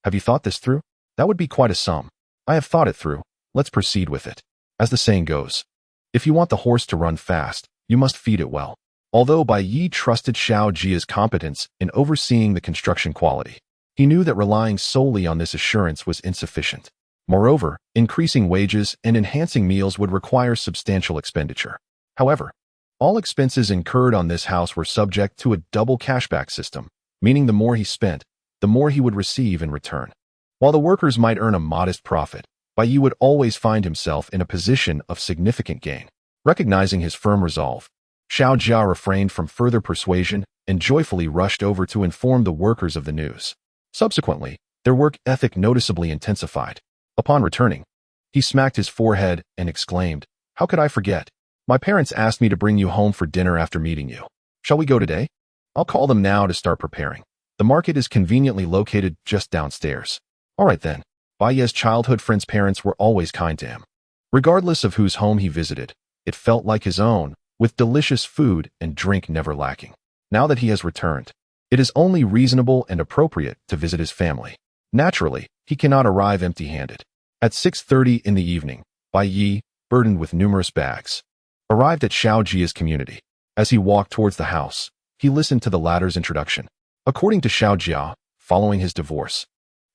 Have you thought this through? That would be quite a sum." "I have thought it through. Let's proceed with it. As the saying goes, if you want the horse to run fast, you must feed it well." Although Bai Ye trusted Xiao Jia's competence in overseeing the construction quality, he knew that relying solely on this assurance was insufficient. Moreover, increasing wages and enhancing meals would require substantial expenditure. However, all expenses incurred on this house were subject to a double cashback system, meaning the more he spent, the more he would receive in return. While the workers might earn a modest profit, Bai Ye would always find himself in a position of significant gain. Recognizing his firm resolve, Xiao Jia refrained from further persuasion and joyfully rushed over to inform the workers of the news. Subsequently, their work ethic noticeably intensified. Upon returning, he smacked his forehead and exclaimed, "How could I forget? My parents asked me to bring you home for dinner after meeting you. Shall we go today? I'll call them now to start preparing. The market is conveniently located just downstairs." All right then. Bai Ye's childhood friend's parents were always kind to him. Regardless of whose home he visited, it felt like his own, with delicious food and drink never lacking. Now that he has returned, it is only reasonable and appropriate to visit his family. Naturally, he cannot arrive empty-handed. At 6:30 in the evening, Bai Ye, burdened with numerous bags, arrived at Xiao Jia's community. As he walked towards the house, he listened to the latter's introduction. According to Xiao Jia, following his divorce,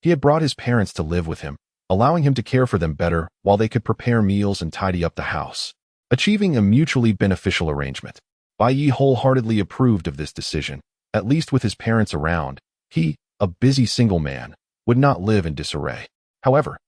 he had brought his parents to live with him, allowing him to care for them better while they could prepare meals and tidy up the house, achieving a mutually beneficial arrangement. Bai Ye wholeheartedly approved of this decision. At least with his parents around, he, a busy single man, would not live in disarray. However,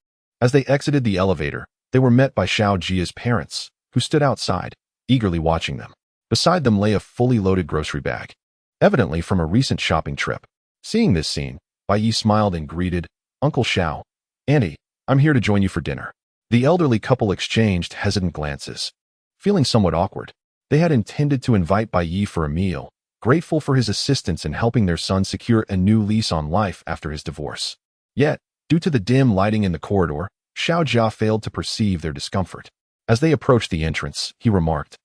as they exited the elevator, they were met by Xiao Jia's parents, who stood outside, eagerly watching them. Beside them lay a fully loaded grocery bag, evidently from a recent shopping trip. Seeing this scene, Bai Ye smiled and greeted, "Uncle Xiao, Auntie, I'm here to join you for dinner." The elderly couple exchanged hesitant glances. Feeling somewhat awkward, they had intended to invite Bai Ye for a meal, grateful for his assistance in helping their son secure a new lease on life after his divorce. Yet, due to the dim lighting in the corridor, Xiao Jia failed to perceive their discomfort. As they approached the entrance, he remarked,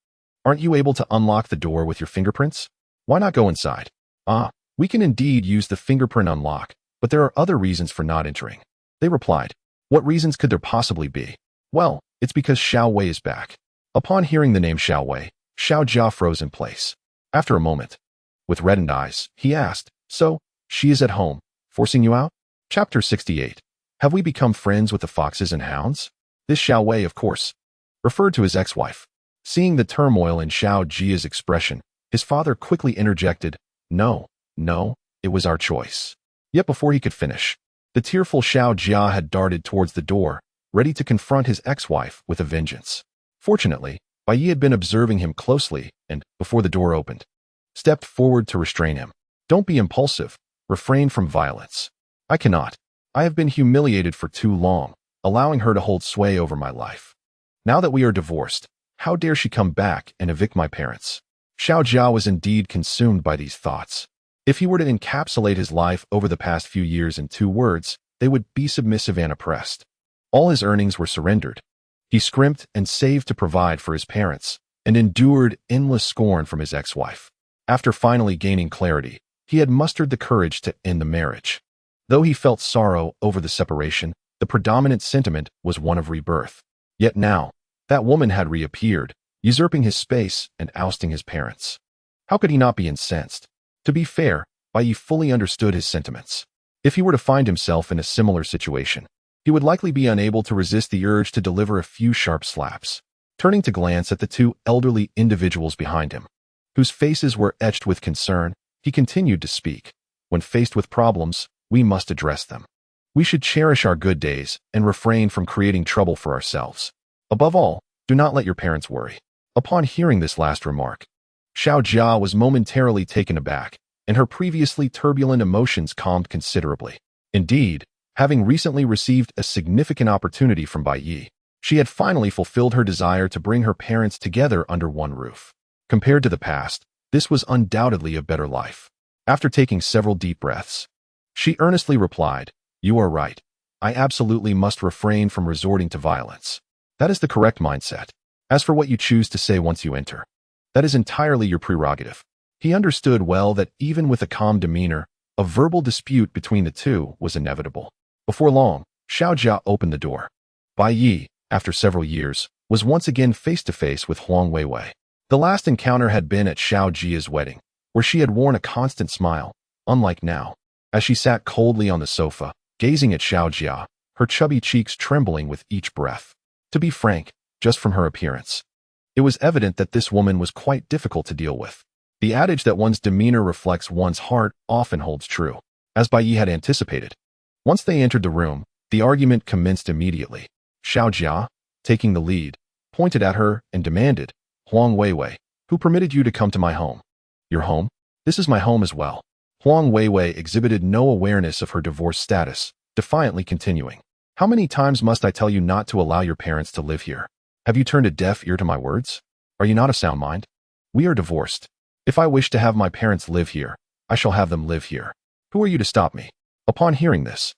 "Aren't you able to unlock the door with your fingerprints? Why not go inside?" "Ah, we can indeed use the fingerprint unlock, but there are other reasons for not entering." They replied, "What reasons could there possibly be?" "Well, it's because Xiao Wei is back." Upon hearing the name Xiao Wei, Xiao Jia froze in place. After a moment, with reddened eyes, he asked, "So, she is at home, forcing you out?" Chapter 68. Have we become friends with the foxes and hounds? This Xiao Wei, of course, referred to his ex-wife. Seeing the turmoil in Xiao Jia's expression, his father quickly interjected, No, it was our choice." Yet before he could finish, the tearful Xiao Jia had darted towards the door, ready to confront his ex-wife with a vengeance. Fortunately, Bai Ye had been observing him closely and, before the door opened, stepped forward to restrain him. "Don't be impulsive. Refrain from violence." "I cannot. I have been humiliated for too long, allowing her to hold sway over my life. Now that we are divorced, how dare she come back and evict my parents?" Xiao Jia was indeed consumed by these thoughts. If he were to encapsulate his life over the past few years in 2 words, they would be submissive and oppressed. All his earnings were surrendered. He scrimped and saved to provide for his parents, and endured endless scorn from his ex-wife. After finally gaining clarity, he had mustered the courage to end the marriage. Though he felt sorrow over the separation, the predominant sentiment was one of rebirth. Yet now, that woman had reappeared, usurping his space and ousting his parents. How could he not be incensed? To be fair, Bai Ye fully understood his sentiments. If he were to find himself in a similar situation, he would likely be unable to resist the urge to deliver a few sharp slaps. Turning to glance at the 2 elderly individuals behind him, whose faces were etched with concern, he continued to speak. "When faced with problems, we must address them. We should cherish our good days and refrain from creating trouble for ourselves. Above all, do not let your parents worry." Upon hearing this last remark, Xiao Jia was momentarily taken aback, and her previously turbulent emotions calmed considerably. Indeed, having recently received a significant opportunity from Bai Ye, she had finally fulfilled her desire to bring her parents together under one roof. Compared to the past, this was undoubtedly a better life. After taking several deep breaths, she earnestly replied, "You are right. I absolutely must refrain from resorting to violence. That is the correct mindset. As for what you choose to say once you enter, that is entirely your prerogative." He understood well that even with a calm demeanor, a verbal dispute between the 2 was inevitable. Before long, Xiao Jia opened the door. Bai Ye, after several years, was once again face-to-face with Huang Weiwei. The last encounter had been at Xiao Jia's wedding, where she had worn a constant smile, unlike now. As she sat coldly on the sofa, gazing at Xiao Jia, her chubby cheeks trembling with each breath. To be frank, just from her appearance, it was evident that this woman was quite difficult to deal with. The adage that one's demeanor reflects one's heart often holds true, as Bai Ye had anticipated. Once they entered the room, the argument commenced immediately. Xiao Jia, taking the lead, pointed at her and demanded, "Huang Weiwei, who permitted you to come to my home?" "Your home? This is my home as well." Huang Weiwei exhibited no awareness of her divorce status, defiantly continuing, "How many times must I tell you not to allow your parents to live here? Have you turned a deaf ear to my words? Are you not of sound mind? We are divorced. If I wish to have my parents live here, I shall have them live here. Who are you to stop me?" Upon hearing this,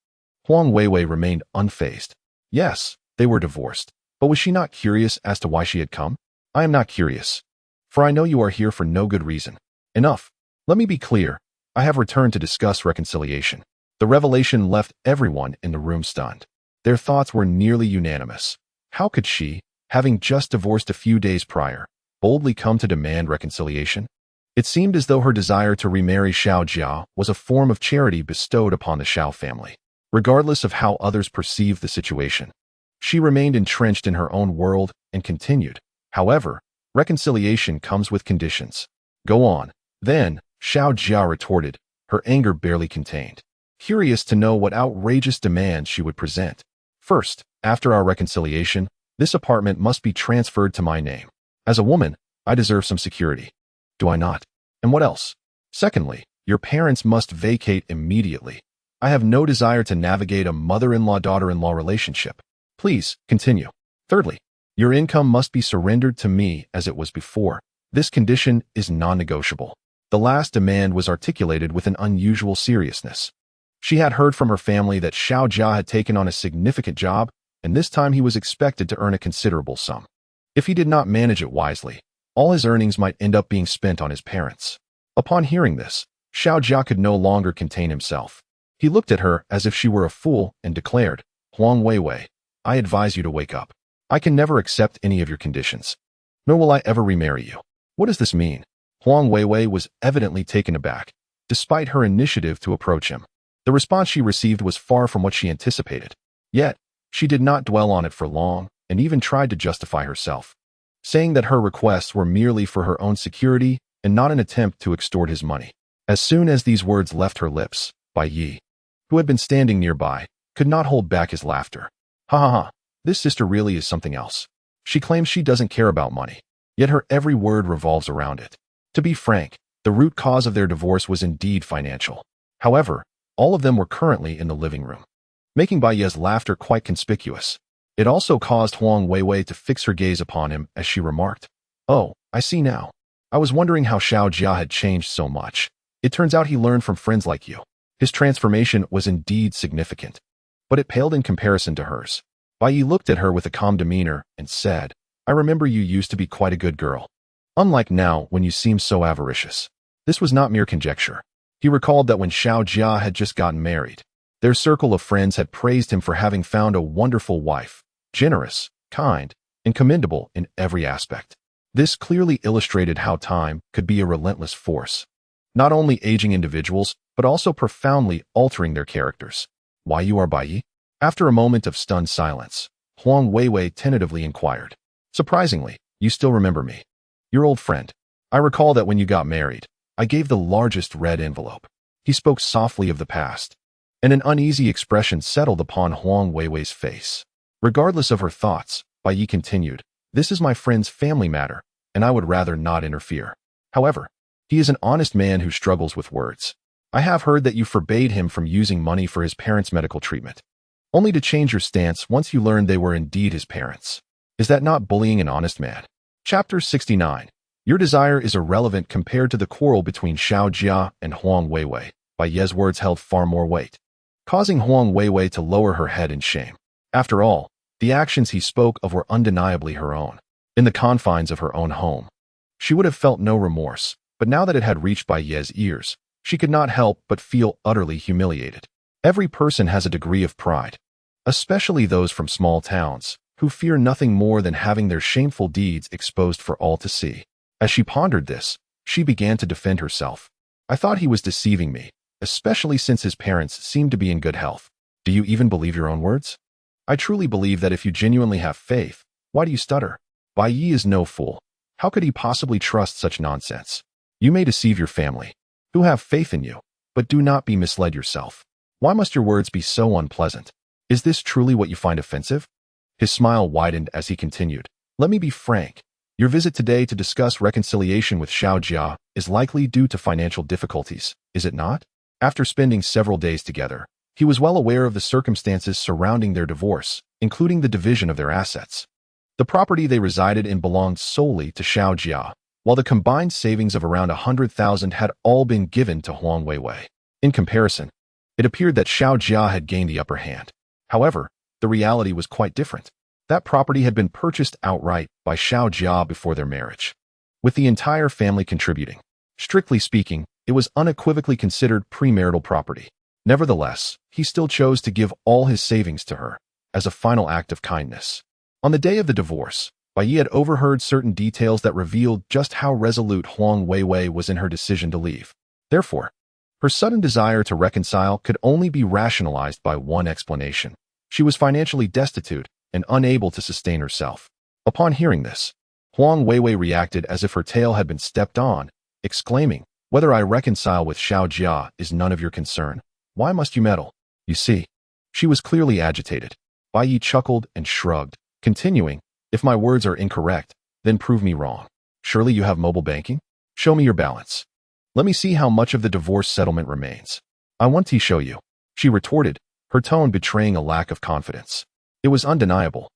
Huang Weiwei remained unfazed. Yes, they were divorced, but was she not curious as to why she had come? "I am not curious, for I know you are here for no good reason. Enough. Let me be clear. I have returned to discuss reconciliation." The revelation left everyone in the room stunned. Their thoughts were nearly unanimous. How could she, having just divorced a few days prior, boldly come to demand reconciliation? It seemed as though her desire to remarry Xiao Jia was a form of charity bestowed upon the Xiao family. regardless of how others perceived the situation. She remained entrenched in her own world and continued. However, reconciliation comes with conditions. Go on. Then, Xiao Jia retorted, her anger barely contained, curious to know what outrageous demands she would present. First, after our reconciliation, this apartment must be transferred to my name. As a woman, I deserve some security. Do I not? And what else? Secondly, your parents must vacate immediately. I have no desire to navigate a mother-in-law-daughter-in-law relationship. Please, continue. Thirdly, your income must be surrendered to me as it was before. This condition is non-negotiable. The last demand was articulated with an unusual seriousness. She had heard from her family that Xiao Jia had taken on a significant job, and this time he was expected to earn a considerable sum. If he did not manage it wisely, all his earnings might end up being spent on his parents. Upon hearing this, Xiao Jia could no longer contain himself. He looked at her as if she were a fool and declared, Huang Weiwei, I advise you to wake up. I can never accept any of your conditions. Nor will I ever remarry you. What does this mean? Huang Weiwei was evidently taken aback, despite her initiative to approach him. The response she received was far from what she anticipated. Yet, she did not dwell on it for long, and even tried to justify herself, saying that her requests were merely for her own security and not an attempt to extort his money. As soon as these words left her lips, Bai Ye, who had been standing nearby, could not hold back his laughter. Ha ha ha, this sister really is something else. She claims she doesn't care about money, yet her every word revolves around it. To be frank, the root cause of their divorce was indeed financial. However, all of them were currently in the living room, making Bai Ye's laughter quite conspicuous. It also caused Huang Weiwei to fix her gaze upon him as she remarked, Oh, I see now. I was wondering how Xiao Jia had changed so much. It turns out he learned from friends like you. His transformation was indeed significant, but it paled in comparison to hers. Bai Ye looked at her with a calm demeanor and said, I remember you used to be quite a good girl. Unlike now when you seem so avaricious. This was not mere conjecture. He recalled that when Xiao Jia had just gotten married, their circle of friends had praised him for having found a wonderful wife, generous, kind, and commendable in every aspect. This clearly illustrated how time could be a relentless force, not only aging individuals, but also profoundly altering their characters. Why you are Bai Ye? After a moment of stunned silence, Huang Weiwei tentatively inquired. Surprisingly, you still remember me. Your old friend. I recall that when you got married, I gave the largest red envelope. He spoke softly of the past, and an uneasy expression settled upon Huang Weiwei's face. Regardless of her thoughts, Bai Ye continued, This is my friend's family matter, and I would rather not interfere. However, he is an honest man who struggles with words. I have heard that you forbade him from using money for his parents' medical treatment, only to change your stance once you learned they were indeed his parents. Is that not bullying an honest man? Chapter 69. Your desire is irrelevant compared to the quarrel between Xiao Jia and Huang Weiwei. Bai Ye's words held far more weight, causing Huang Weiwei to lower her head in shame. After all, the actions he spoke of were undeniably her own, in the confines of her own home. She would have felt no remorse, but now that it had reached Bai Ye's ears, she could not help but feel utterly humiliated. Every person has a degree of pride, especially those from small towns, who fear nothing more than having their shameful deeds exposed for all to see. As she pondered this, she began to defend herself. I thought he was deceiving me, especially since his parents seemed to be in good health. Do you even believe your own words? I truly believe that if you genuinely have faith, why do you stutter? Bai Ye is no fool. How could he possibly trust such nonsense? You may deceive your family, who have faith in you, but do not be misled yourself. Why must your words be so unpleasant? Is this truly what you find offensive? His smile widened as he continued. Let me be frank. Your visit today to discuss reconciliation with Xiao Jia is likely due to financial difficulties, is it not? After spending several days together, he was well aware of the circumstances surrounding their divorce, including the division of their assets. The property they resided in belonged solely to Xiao Jia, while the combined savings of around 100,000 had all been given to Huang Weiwei. In comparison, it appeared that Xiao Jia had gained the upper hand. However, the reality was quite different. That property had been purchased outright by Xiao Jia before their marriage, with the entire family contributing. Strictly speaking, it was unequivocally considered premarital property. Nevertheless, he still chose to give all his savings to her, as a final act of kindness. On the day of the divorce, Bai Ye had overheard certain details that revealed just how resolute Huang Weiwei was in her decision to leave. Therefore, Her sudden desire to reconcile could only be rationalized by one explanation. She was financially destitute and unable to sustain herself. Upon hearing this, Longhua reacted as if her tail had been stepped on, exclaiming, "Whether I reconcile with Xiao Jia is none of your concern. Why must you meddle?" You see, she was clearly agitated. Bai Ye chuckled and shrugged, continuing, "If my words are incorrect, then prove me wrong. Surely you have mobile banking? Show me your balance. Let me see how much of the divorce settlement remains. I want to show you," she retorted, her tone betraying a lack of confidence. It was undeniable.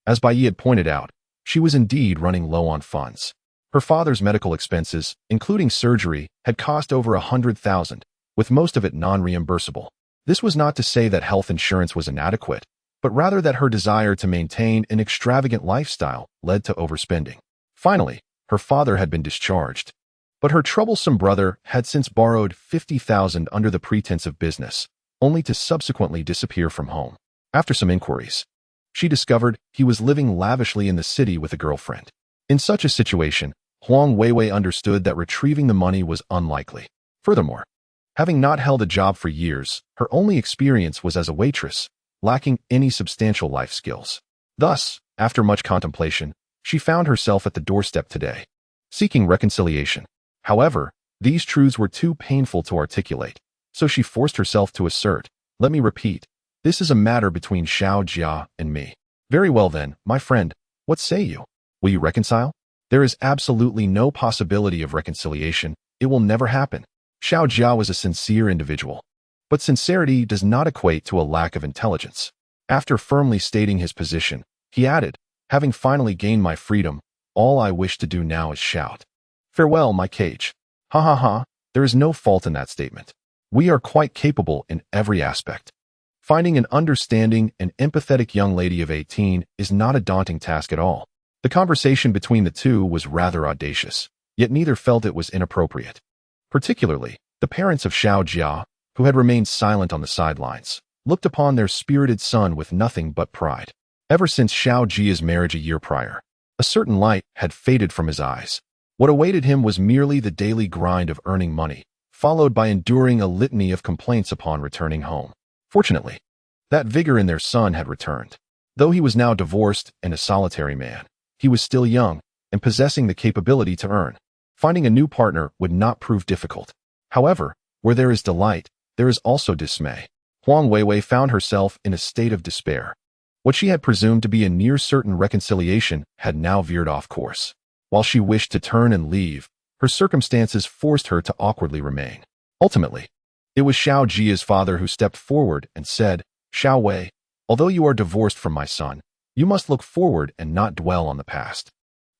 As Bai Ye had pointed out, she was indeed running low on funds. Her father's medical expenses, including surgery, had cost over 100,000, with most of it non-reimbursable. This was not to say that health insurance was inadequate, but rather that her desire to maintain an extravagant lifestyle led to overspending. Finally, her father had been discharged, but her troublesome brother had since borrowed 50,000 under the pretense of business, only to subsequently disappear from home. After some inquiries, she discovered he was living lavishly in the city with a girlfriend. In such a situation, Longhua understood that retrieving the money was unlikely. Furthermore, having not held a job for years, her only experience was as a waitress, lacking any substantial life skills. Thus, after much contemplation, she found herself at the doorstep today, seeking reconciliation. However, these truths were too painful to articulate, so she forced herself to assert, "Let me repeat, this is a matter between Xiao Jia and me." "Very well then, my friend, what say you? Will you reconcile?" "There is absolutely no possibility of reconciliation. It will never happen." Xiao Jia was a sincere individual, but sincerity does not equate to a lack of intelligence. After firmly stating his position, he added, "Having finally gained my freedom, all I wish to do now is shout, 'Farewell, my cage.'" Ha ha ha, there is no fault in that statement. We are quite capable in every aspect. Finding an understanding and empathetic young lady of 18 is not a daunting task at all. The conversation between the two was rather audacious, yet neither felt it was inappropriate. Particularly, the parents of Xiao Jia, who had remained silent on the sidelines, looked upon their spirited son with nothing but pride. Ever since Xiao Jia's marriage a year prior, a certain light had faded from his eyes. What awaited him was merely the daily grind of earning money, followed by enduring a litany of complaints upon returning home. Fortunately, that vigor in their son had returned. Though he was now divorced and a solitary man, he was still young and possessing the capability to earn. Finding a new partner would not prove difficult. However, where there is delight, there is also dismay. Longhua found herself in a state of despair. What she had presumed to be a near certain reconciliation had now veered off course. While she wished to turn and leave, her circumstances forced her to awkwardly remain. Ultimately, it was Xiao Jia's father who stepped forward and said, "Xiao Wei, although you are divorced from my son, you must look forward and not dwell on the past.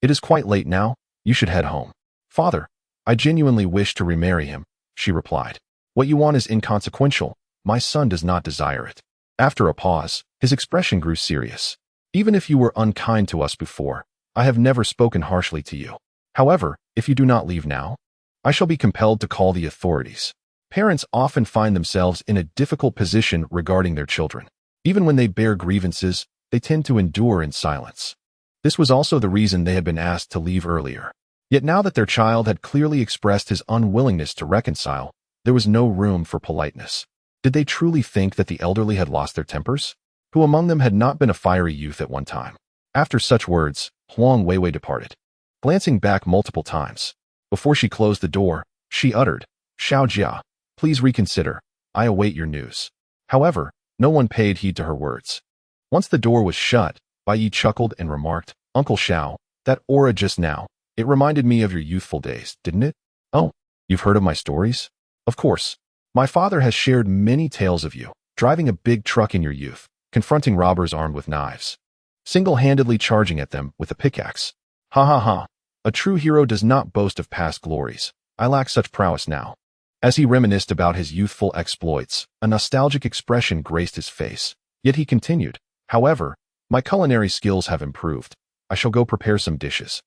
It is quite late now, you should head home." "Father, I genuinely wish to remarry him," she replied. "What you want is inconsequential. My son does not desire it." After a pause, his expression grew serious. "Even if you were unkind to us before, I have never spoken harshly to you. However, if you do not leave now, I shall be compelled to call the authorities." Parents often find themselves in a difficult position regarding their children. Even when they bear grievances, they tend to endure in silence. This was also the reason they had been asked to leave earlier. Yet now that their child had clearly expressed his unwillingness to reconcile, there was no room for politeness. Did they truly think that the elderly had lost their tempers? Who among them had not been a fiery youth at one time? After such words, Longhua departed, glancing back multiple times. Before she closed the door, she uttered, "Xiao Jia, please reconsider. I await your news." However, no one paid heed to her words. Once the door was shut, Bai Ye chuckled and remarked, "Uncle Xiao, that aura just now, it reminded me of your youthful days, didn't it?" "Oh, you've heard of my stories?" "Of course. My father has shared many tales of you, driving a big truck in your youth, confronting robbers armed with knives, single-handedly charging at them with a pickaxe. Ha ha ha. A true hero does not boast of past glories. I lack such prowess now." As he reminisced about his youthful exploits, a nostalgic expression graced his face. Yet he continued, "However, my culinary skills have improved. I shall go prepare some dishes,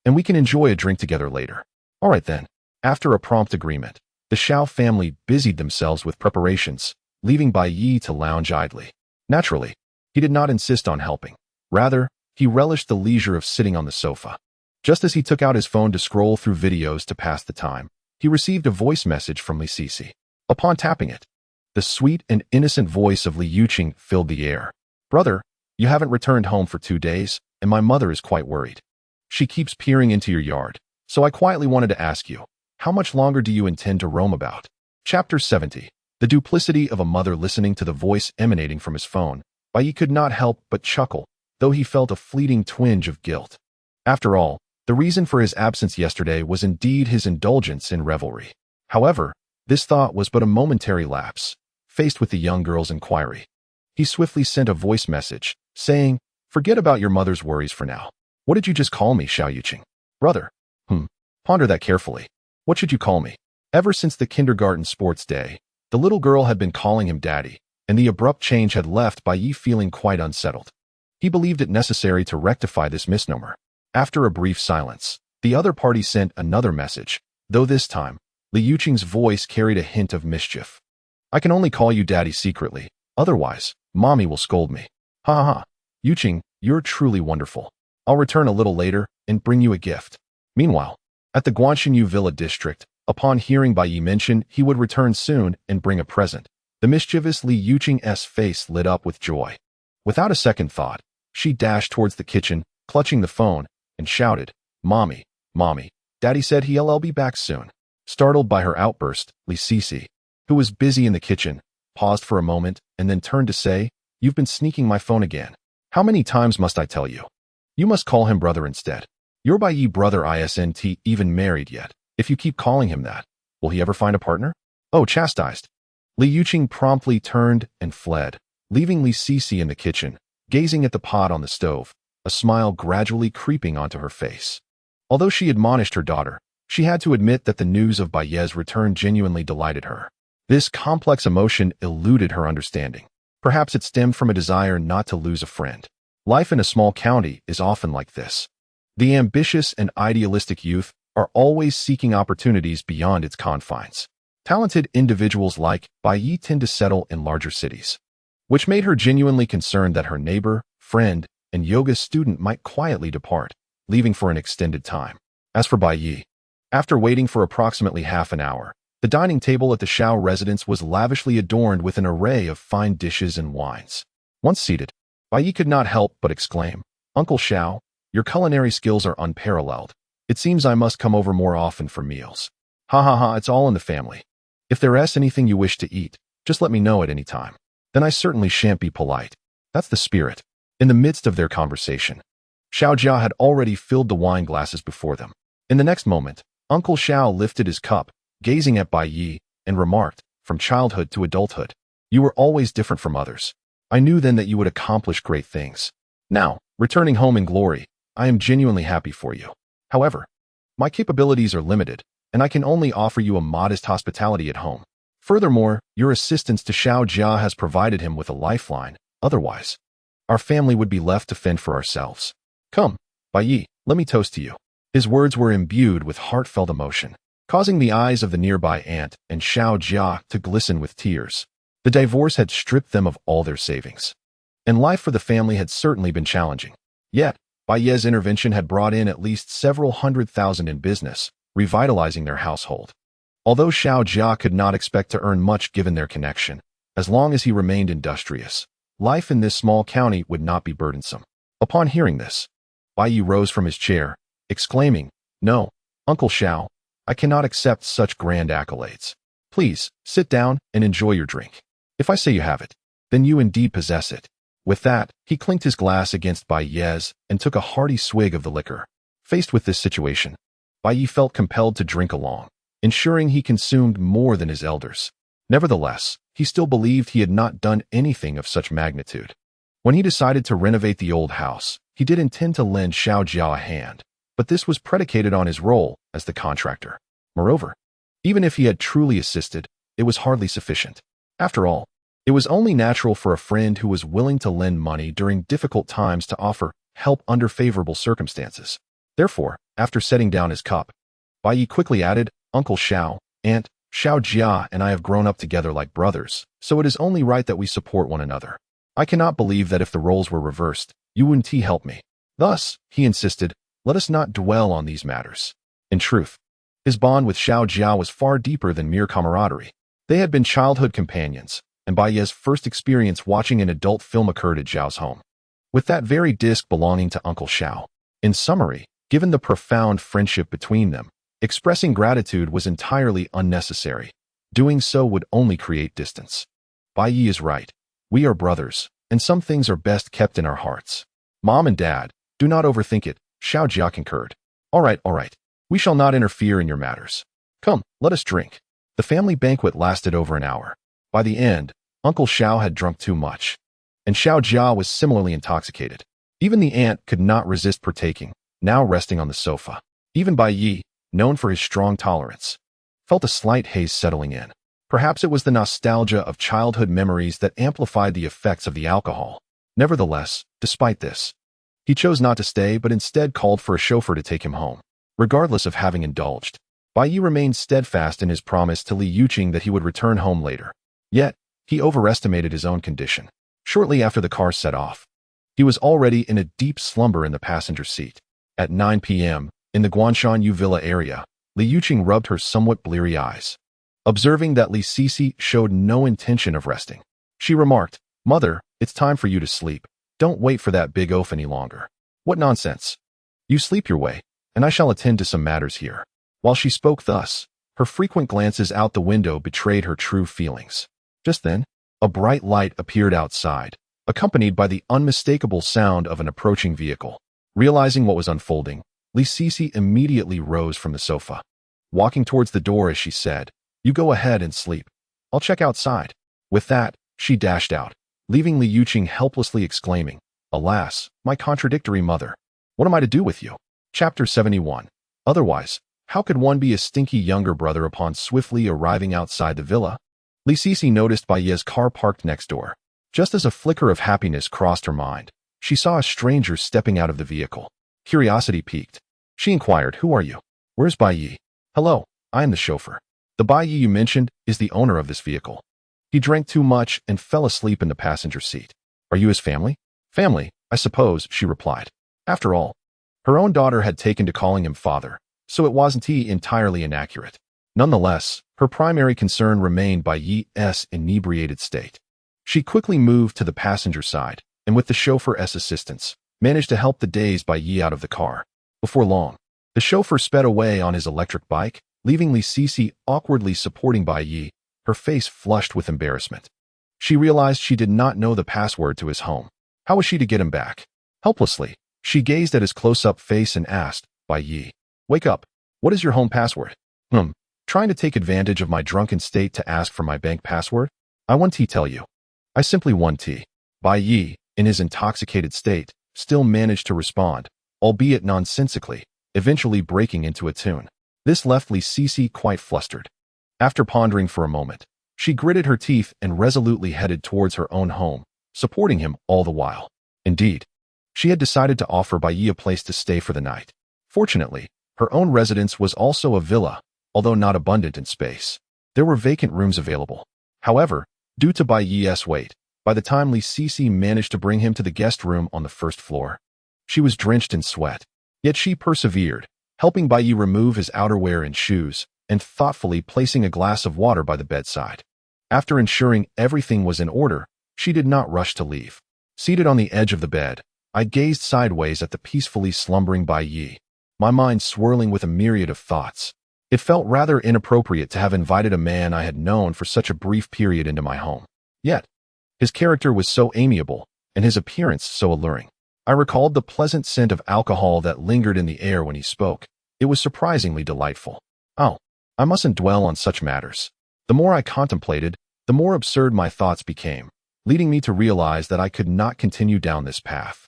and we can enjoy a drink together later." "All right then." After a prompt agreement, the Xiao family busied themselves with preparations, leaving Bai Ye to lounge idly. Naturally, he did not insist on helping. Rather, he relished the leisure of sitting on the sofa. Just as he took out his phone to scroll through videos to pass the time, he received a voice message from Li Sisi. Upon tapping it, the sweet and innocent voice of Li Yuqing filled the air. "Brother, you haven't returned home for 2 days, and my mother is quite worried. She keeps peering into your yard, so I quietly wanted to ask you, how much longer do you intend to roam about?" Chapter 70. The duplicity of a mother listening to the voice emanating from his phone. Bai Ye could not help but chuckle, though he felt a fleeting twinge of guilt. After all, the reason for his absence yesterday was indeed his indulgence in revelry. However, this thought was but a momentary lapse. Faced with the young girl's inquiry, he swiftly sent a voice message, saying, "Forget about your mother's worries for now. What did you just call me, Xiao Yuqing?" "Brother." Ponder that carefully. What should you call me?" Ever since the kindergarten sports day, the little girl had been calling him daddy, and the abrupt change had left Bai Ye feeling quite unsettled. He believed it necessary to rectify this misnomer. After a brief silence, the other party sent another message, though this time, Li Yuqing's voice carried a hint of mischief. "I can only call you daddy secretly, otherwise, mommy will scold me. Ha ha ha. Yuqing, you're truly wonderful. I'll return a little later and bring you a gift." Meanwhile, at the Guanxinyu Villa district, upon hearing Bai Ye mention he would return soon and bring a present, the mischievous Li Yuqing's face lit up with joy. Without a second thought, she dashed towards the kitchen, clutching the phone, and shouted, "Mommy, mommy, Daddy said he'll be back soon." Startled by her outburst, Li Sisi, who was busy in the kitchen, paused for a moment and then turned to say, "You've been sneaking my phone again. How many times must I tell you? You must call him brother instead. Your Bai Ye brother isn't even married yet. If you keep calling him that, will he ever find a partner?" "Oh," chastised. Li Yuqing promptly turned and fled, leaving Li Sisi in the kitchen, gazing at the pot on the stove, a smile gradually creeping onto her face. Although she admonished her daughter, she had to admit that the news of Bai Ye's return genuinely delighted her. This complex emotion eluded her understanding. Perhaps it stemmed from a desire not to lose a friend. Life in a small county is often like this. The ambitious and idealistic youth are always seeking opportunities beyond its confines. Talented individuals like Bai Ye tend to settle in larger cities, which made her genuinely concerned that her neighbor, friend, and yoga student might quietly depart, leaving for an extended time. As for Bai Ye, after waiting for approximately half an hour, the dining table at the Shao residence was lavishly adorned with an array of fine dishes and wines. Once seated, Bai Ye could not help but exclaim, "Uncle Shao, your culinary skills are unparalleled. It seems I must come over more often for meals. Ha ha ha, it's all in the family. If there's anything you wish to eat, just let me know at any time. Then I certainly shan't be polite." That's the spirit. In the midst of their conversation, Xiao Jia had already filled the wine glasses before them. In the next moment, Uncle Shao lifted his cup, gazing at Bai Ye, and remarked, "From childhood to adulthood, you were always different from others. I knew then that you would accomplish great things. Now, returning home in glory, I am genuinely happy for you. However, my capabilities are limited, and I can only offer you a modest hospitality at home. Furthermore, your assistance to Xiao Jia has provided him with a lifeline. Otherwise, our family would be left to fend for ourselves. Come, Bai Ye, let me toast to you." His words were imbued with heartfelt emotion, causing the eyes of the nearby aunt and Xiao Jia to glisten with tears. The divorce had stripped them of all their savings, and life for the family had certainly been challenging. Yet, Bai Ye's intervention had brought in at least several $100,000 in business, revitalizing their household. Although Xiao Jia could not expect to earn much given their connection, as long as he remained industrious, life in this small county would not be burdensome. Upon hearing this, Bai Ye rose from his chair, exclaiming, "No, Uncle Shao, I cannot accept such grand accolades. Please, sit down and enjoy your drink. If I say you have it, then you indeed possess it." With that, he clinked his glass against Bai Ye's and took a hearty swig of the liquor. Faced with this situation, Bai Ye felt compelled to drink along, ensuring he consumed more than his elders. Nevertheless, he still believed he had not done anything of such magnitude. When he decided to renovate the old house, he did intend to lend Xiao Jia a hand, but this was predicated on his role as the contractor. Moreover, even if he had truly assisted, it was hardly sufficient. After all, it was only natural for a friend who was willing to lend money during difficult times to offer help under favorable circumstances. Therefore, after setting down his cup, Bai Ye quickly added, "Uncle Shao, Aunt Xiao Jia and I have grown up together like brothers, so it is only right that we support one another. I cannot believe that if the roles were reversed, you wouldn't help me. Thus, he insisted, let us not dwell on these matters." In truth, his bond with Xiao Jia was far deeper than mere camaraderie. They had been childhood companions, and Bai Ye's first experience watching an adult film occurred at Zhao's home, with that very disc belonging to Uncle Xiao. In summary, given the profound friendship between them, expressing gratitude was entirely unnecessary. Doing so would only create distance. Bai Ye is right. We are brothers, and some things are best kept in our hearts. Mom and Dad, do not overthink it, Xiao Jia concurred. All right. We shall not interfere in your matters. Come, let us drink. The family banquet lasted over an hour. By the end, Uncle Xiao had drunk too much, and Xiao Jia was similarly intoxicated. Even the aunt could not resist partaking, now resting on the sofa. Even Bai Ye, known for his strong tolerance, felt a slight haze settling in. Perhaps it was the nostalgia of childhood memories that amplified the effects of the alcohol. Nevertheless, despite this, he chose not to stay but instead called for a chauffeur to take him home. Regardless of having indulged, Bai Ye remained steadfast in his promise to Li Yuqing that he would return home later. Yet, he overestimated his own condition. Shortly after the car set off, he was already in a deep slumber in the passenger seat. At 9 p.m., in the Guanshan Yu Villa area, Li Yuqing rubbed her somewhat bleary eyes. Observing that Li Sisi showed no intention of resting, she remarked, "Mother, it's time for you to sleep. Don't wait for that big oaf any longer." "What nonsense! You sleep your way, and I shall attend to some matters here." While she spoke thus, her frequent glances out the window betrayed her true feelings. Just then, a bright light appeared outside, accompanied by the unmistakable sound of an approaching vehicle. Realizing what was unfolding, Li Sisi immediately rose from the sofa. Walking towards the door as she said, "You go ahead and sleep. I'll check outside." With that, she dashed out, leaving Li Yuqing helplessly exclaiming, "Alas, my contradictory mother. What am I to do with you?" Chapter 71. Otherwise, how could one be a stinky younger brother upon swiftly arriving outside the villa? Li Sisi noticed Bai Ye's car parked next door. Just as a flicker of happiness crossed her mind, she saw a stranger stepping out of the vehicle. Curiosity piqued. She inquired, "Who are you? Where's Bai Ye?" "Hello, I am the chauffeur. The Bai Ye you mentioned is the owner of this vehicle. He drank too much and fell asleep in the passenger seat." "Are you his family?" "Family, I suppose," she replied. After all, her own daughter had taken to calling him father, so it wasn't entirely inaccurate. Nonetheless, her primary concern remained Bai Ye's inebriated state. She quickly moved to the passenger side, and with the chauffeur's assistance, managed to help the dazed Bai Ye out of the car. Before long, the chauffeur sped away on his electric bike, leaving Li Sisi awkwardly supporting Bai Ye, her face flushed with embarrassment. She realized she did not know the password to his home. How was she to get him back? Helplessly, she gazed at his close-up face and asked, "Bai Ye, wake up. What is your home password?" Trying to take advantage of my drunken state to ask for my bank password? I want to tell you. I simply want tea." Bai Ye, in his intoxicated state, still managed to respond, albeit nonsensically, eventually breaking into a tune. This left Li Sisi quite flustered. After pondering for a moment, she gritted her teeth and resolutely headed towards her own home, supporting him all the while. Indeed, she had decided to offer Bai Ye a place to stay for the night. Fortunately, her own residence was also a villa, although not abundant in space. There were vacant rooms available. However, due to Bai Ye's weight, by the time Li Sisi managed to bring him to the guest room on the first floor, she was drenched in sweat. Yet she persevered, helping Bai Ye remove his outerwear and shoes, and thoughtfully placing a glass of water by the bedside. After ensuring everything was in order, she did not rush to leave. Seated on the edge of the bed, I gazed sideways at the peacefully slumbering Bai Ye, my mind swirling with a myriad of thoughts. It felt rather inappropriate to have invited a man I had known for such a brief period into my home. Yet, his character was so amiable, and his appearance so alluring. I recalled the pleasant scent of alcohol that lingered in the air when he spoke. It was surprisingly delightful. Oh, I mustn't dwell on such matters. The more I contemplated, the more absurd my thoughts became, leading me to realize that I could not continue down this path.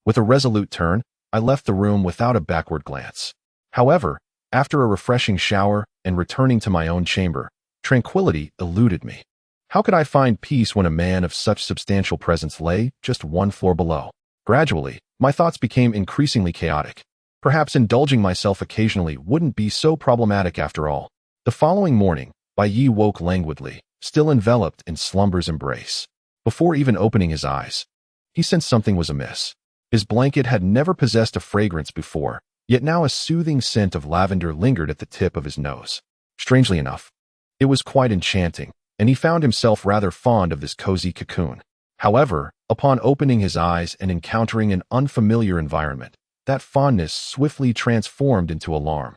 With a resolute turn, I left the room without a backward glance. However, after a refreshing shower and returning to my own chamber, tranquility eluded me. How could I find peace when a man of such substantial presence lay just one floor below? Gradually, my thoughts became increasingly chaotic. Perhaps indulging myself occasionally wouldn't be so problematic after all. The following morning, Bai Ye woke languidly, still enveloped in slumber's embrace. Before even opening his eyes, he sensed something was amiss. His blanket had never possessed a fragrance before, yet now a soothing scent of lavender lingered at the tip of his nose. Strangely enough, it was quite enchanting, and he found himself rather fond of this cozy cocoon. However, upon opening his eyes and encountering an unfamiliar environment, that fondness swiftly transformed into alarm.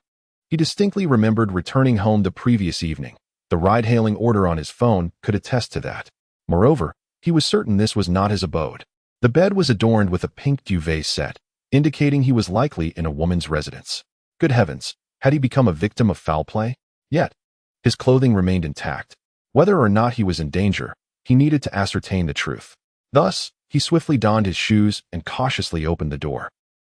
He distinctly remembered returning home the previous evening. The ride-hailing order on his phone could attest to that. Moreover, he was certain this was not his abode. The bed was adorned with a pink duvet set, indicating he was likely in a woman's residence. Good heavens, had he become a victim of foul play? Yet, his clothing remained intact. Whether or not he was in danger, he needed to ascertain the truth. Thus, he swiftly donned his shoes and cautiously opened the door.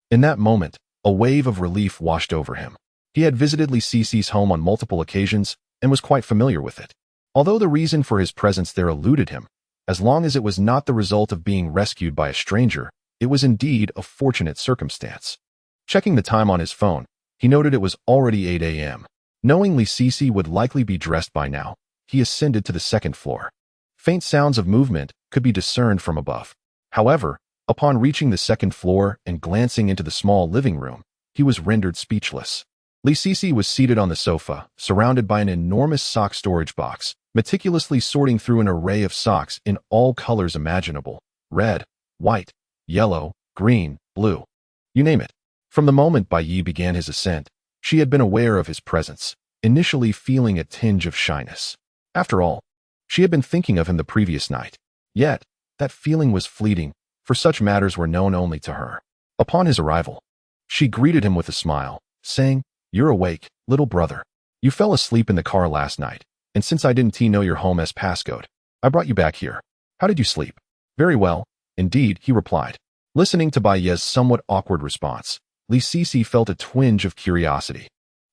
In that moment, a wave of relief washed over him. He had visited Li Cici's home on multiple occasions and was quite familiar with it. Although the reason for his presence there eluded him, as long as it was not the result of being rescued by a stranger, it was indeed a fortunate circumstance. Checking the time on his phone, he noted it was already 8 a.m. Knowing Li Cici would likely be dressed by now, he ascended to the second floor. Faint sounds of movement could be discerned from above. However, upon reaching the second floor and glancing into the small living room, he was rendered speechless. Li Cici was seated on the sofa, surrounded by an enormous sock storage box, meticulously sorting through an array of socks in all colors imaginable: red, white, yellow, green, blue. You name it. From the moment Bai Ye began his ascent, she had been aware of his presence, initially feeling a tinge of shyness. After all, she had been thinking of him the previous night. Yet, that feeling was fleeting, for such matters were known only to her. Upon his arrival, she greeted him with a smile, saying, "You're awake, little brother. You fell asleep in the car last night, and since I didn't know your home as passcode, I brought you back here. How did you sleep?" "Very well, indeed," he replied. Listening to Bai Ye's somewhat awkward response, Li Cici felt a twinge of curiosity.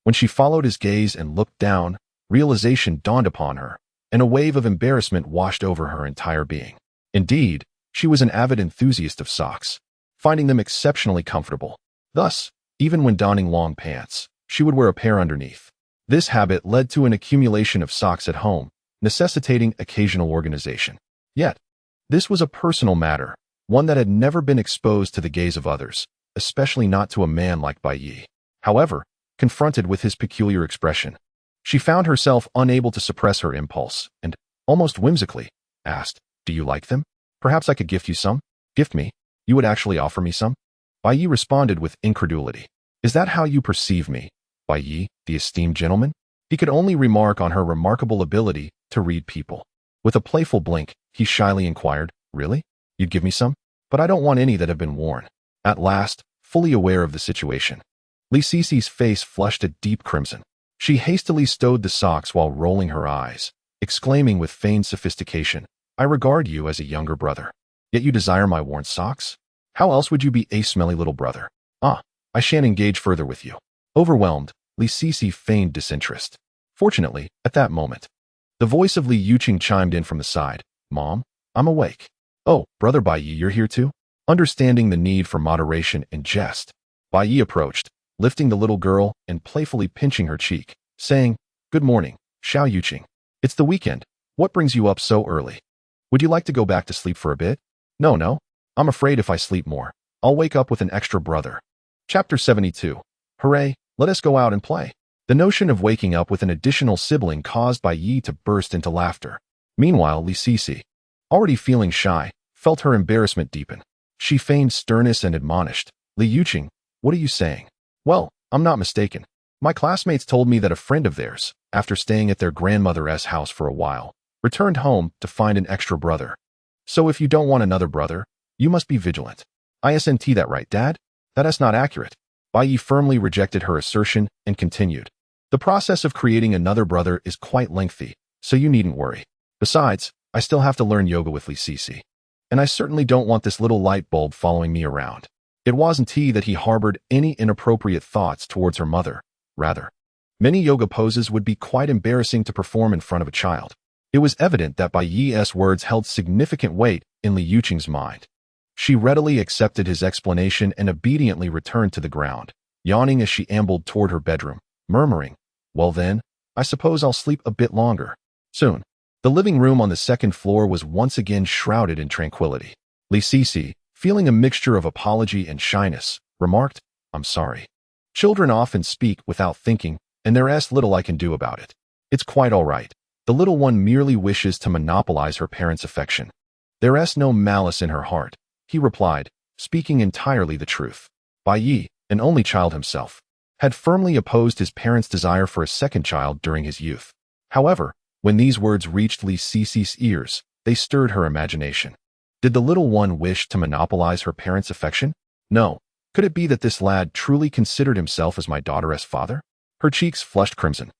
When she followed his gaze and looked down, realization dawned upon her, and a wave of embarrassment washed over her entire being. Indeed, she was an avid enthusiast of socks, finding them exceptionally comfortable. Thus, even when donning long pants, she would wear a pair underneath. This habit led to an accumulation of socks at home, necessitating occasional organization. Yet, this was a personal matter, one that had never been exposed to the gaze of others, especially not to a man like Bai Ye. However, confronted with his peculiar expression, she found herself unable to suppress her impulse and, almost whimsically, asked, "Do you like them? Perhaps I could gift you some?" "Gift me? You would actually offer me some?" Bai Ye responded with incredulity. "Is that how you perceive me, Bai Ye, the esteemed gentleman?" He could only remark on her remarkable ability to read people. With a playful blink, he shyly inquired, "Really? You'd give me some? But I don't want any that have been worn." At last, fully aware of the situation, Li Cici's face flushed a deep crimson. She hastily stowed the socks while rolling her eyes, exclaiming with feigned sophistication, "I regard you as a younger brother. Yet you desire my worn socks? How else would you be a smelly little brother? Ah, I shan't engage further with you." Overwhelmed, Li Cici feigned disinterest. Fortunately, at that moment, the voice of Li Yuqing chimed in from the side. "Mom, I'm awake." "Oh, brother Bai Ye, you're here too?" Understanding the need for moderation and jest, Bai Ye approached, lifting the little girl and playfully pinching her cheek, saying, "Good morning, Xiao Yuqing. It's the weekend. What brings you up so early? Would you like to go back to sleep for a bit?" No. I'm afraid if I sleep more, I'll wake up with an extra brother." Chapter 72. Hooray, let us go out and play. The notion of waking up with an additional sibling caused Bai Ye to burst into laughter. Meanwhile, Li Cici, already feeling shy, felt her embarrassment deepen. She feigned sternness and admonished, "Li Yuqing, what are you saying?" "Well, I'm not mistaken. My classmates told me that a friend of theirs, after staying at their grandmother's house for a while, returned home to find an extra brother. So if you don't want another brother, you must be vigilant." "Isn't that right, Dad?" "That is not accurate." Bai Ye firmly rejected her assertion and continued, "The process of creating another brother is quite lengthy, so you needn't worry. Besides, I still have to learn yoga with Li Cici. And I certainly don't want this little light bulb following me around." It wasn't that he harbored any inappropriate thoughts towards her mother. Rather, many yoga poses would be quite embarrassing to perform in front of a child. It was evident that Bai Ye's words held significant weight in Li Yuqing's mind. She readily accepted his explanation and obediently returned to the ground, yawning as she ambled toward her bedroom, murmuring, "Well then, I suppose I'll sleep a bit longer." Soon, the living room on the second floor was once again shrouded in tranquility. Li Cici, feeling a mixture of apology and shyness, remarked, "I'm sorry. Children often speak without thinking, and there's little I can do about it. It's quite all right. The little one merely wishes to monopolize her parents' affection. There is no malice in her heart, he replied, speaking entirely the truth. Bai Ye, an only child himself, had firmly opposed his parents' desire for a second child during his youth. However, when these words reached Li Cici's ears, they stirred her imagination. Did the little one wish to monopolize her parents' affection? No. Could it be that this lad truly considered himself as my daughter's father? Her cheeks flushed crimson,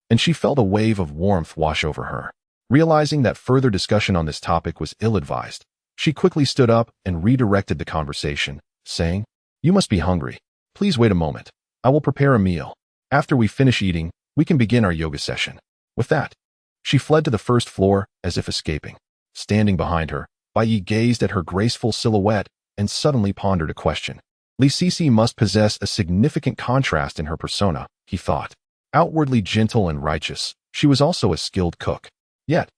and she felt a wave of warmth wash over her. Realizing that further discussion on this topic was ill-advised, she quickly stood up and redirected the conversation, saying, "You must be hungry. Please wait a moment. I will prepare a meal. After we finish eating, we can begin our yoga session." With that, she fled to the first floor as if escaping. Standing behind her, Bai Ye gazed at her graceful silhouette and suddenly pondered a question. Li Cici must possess a significant contrast in her persona, he thought. Outwardly gentle and righteous, she was also a skilled cook. Yet,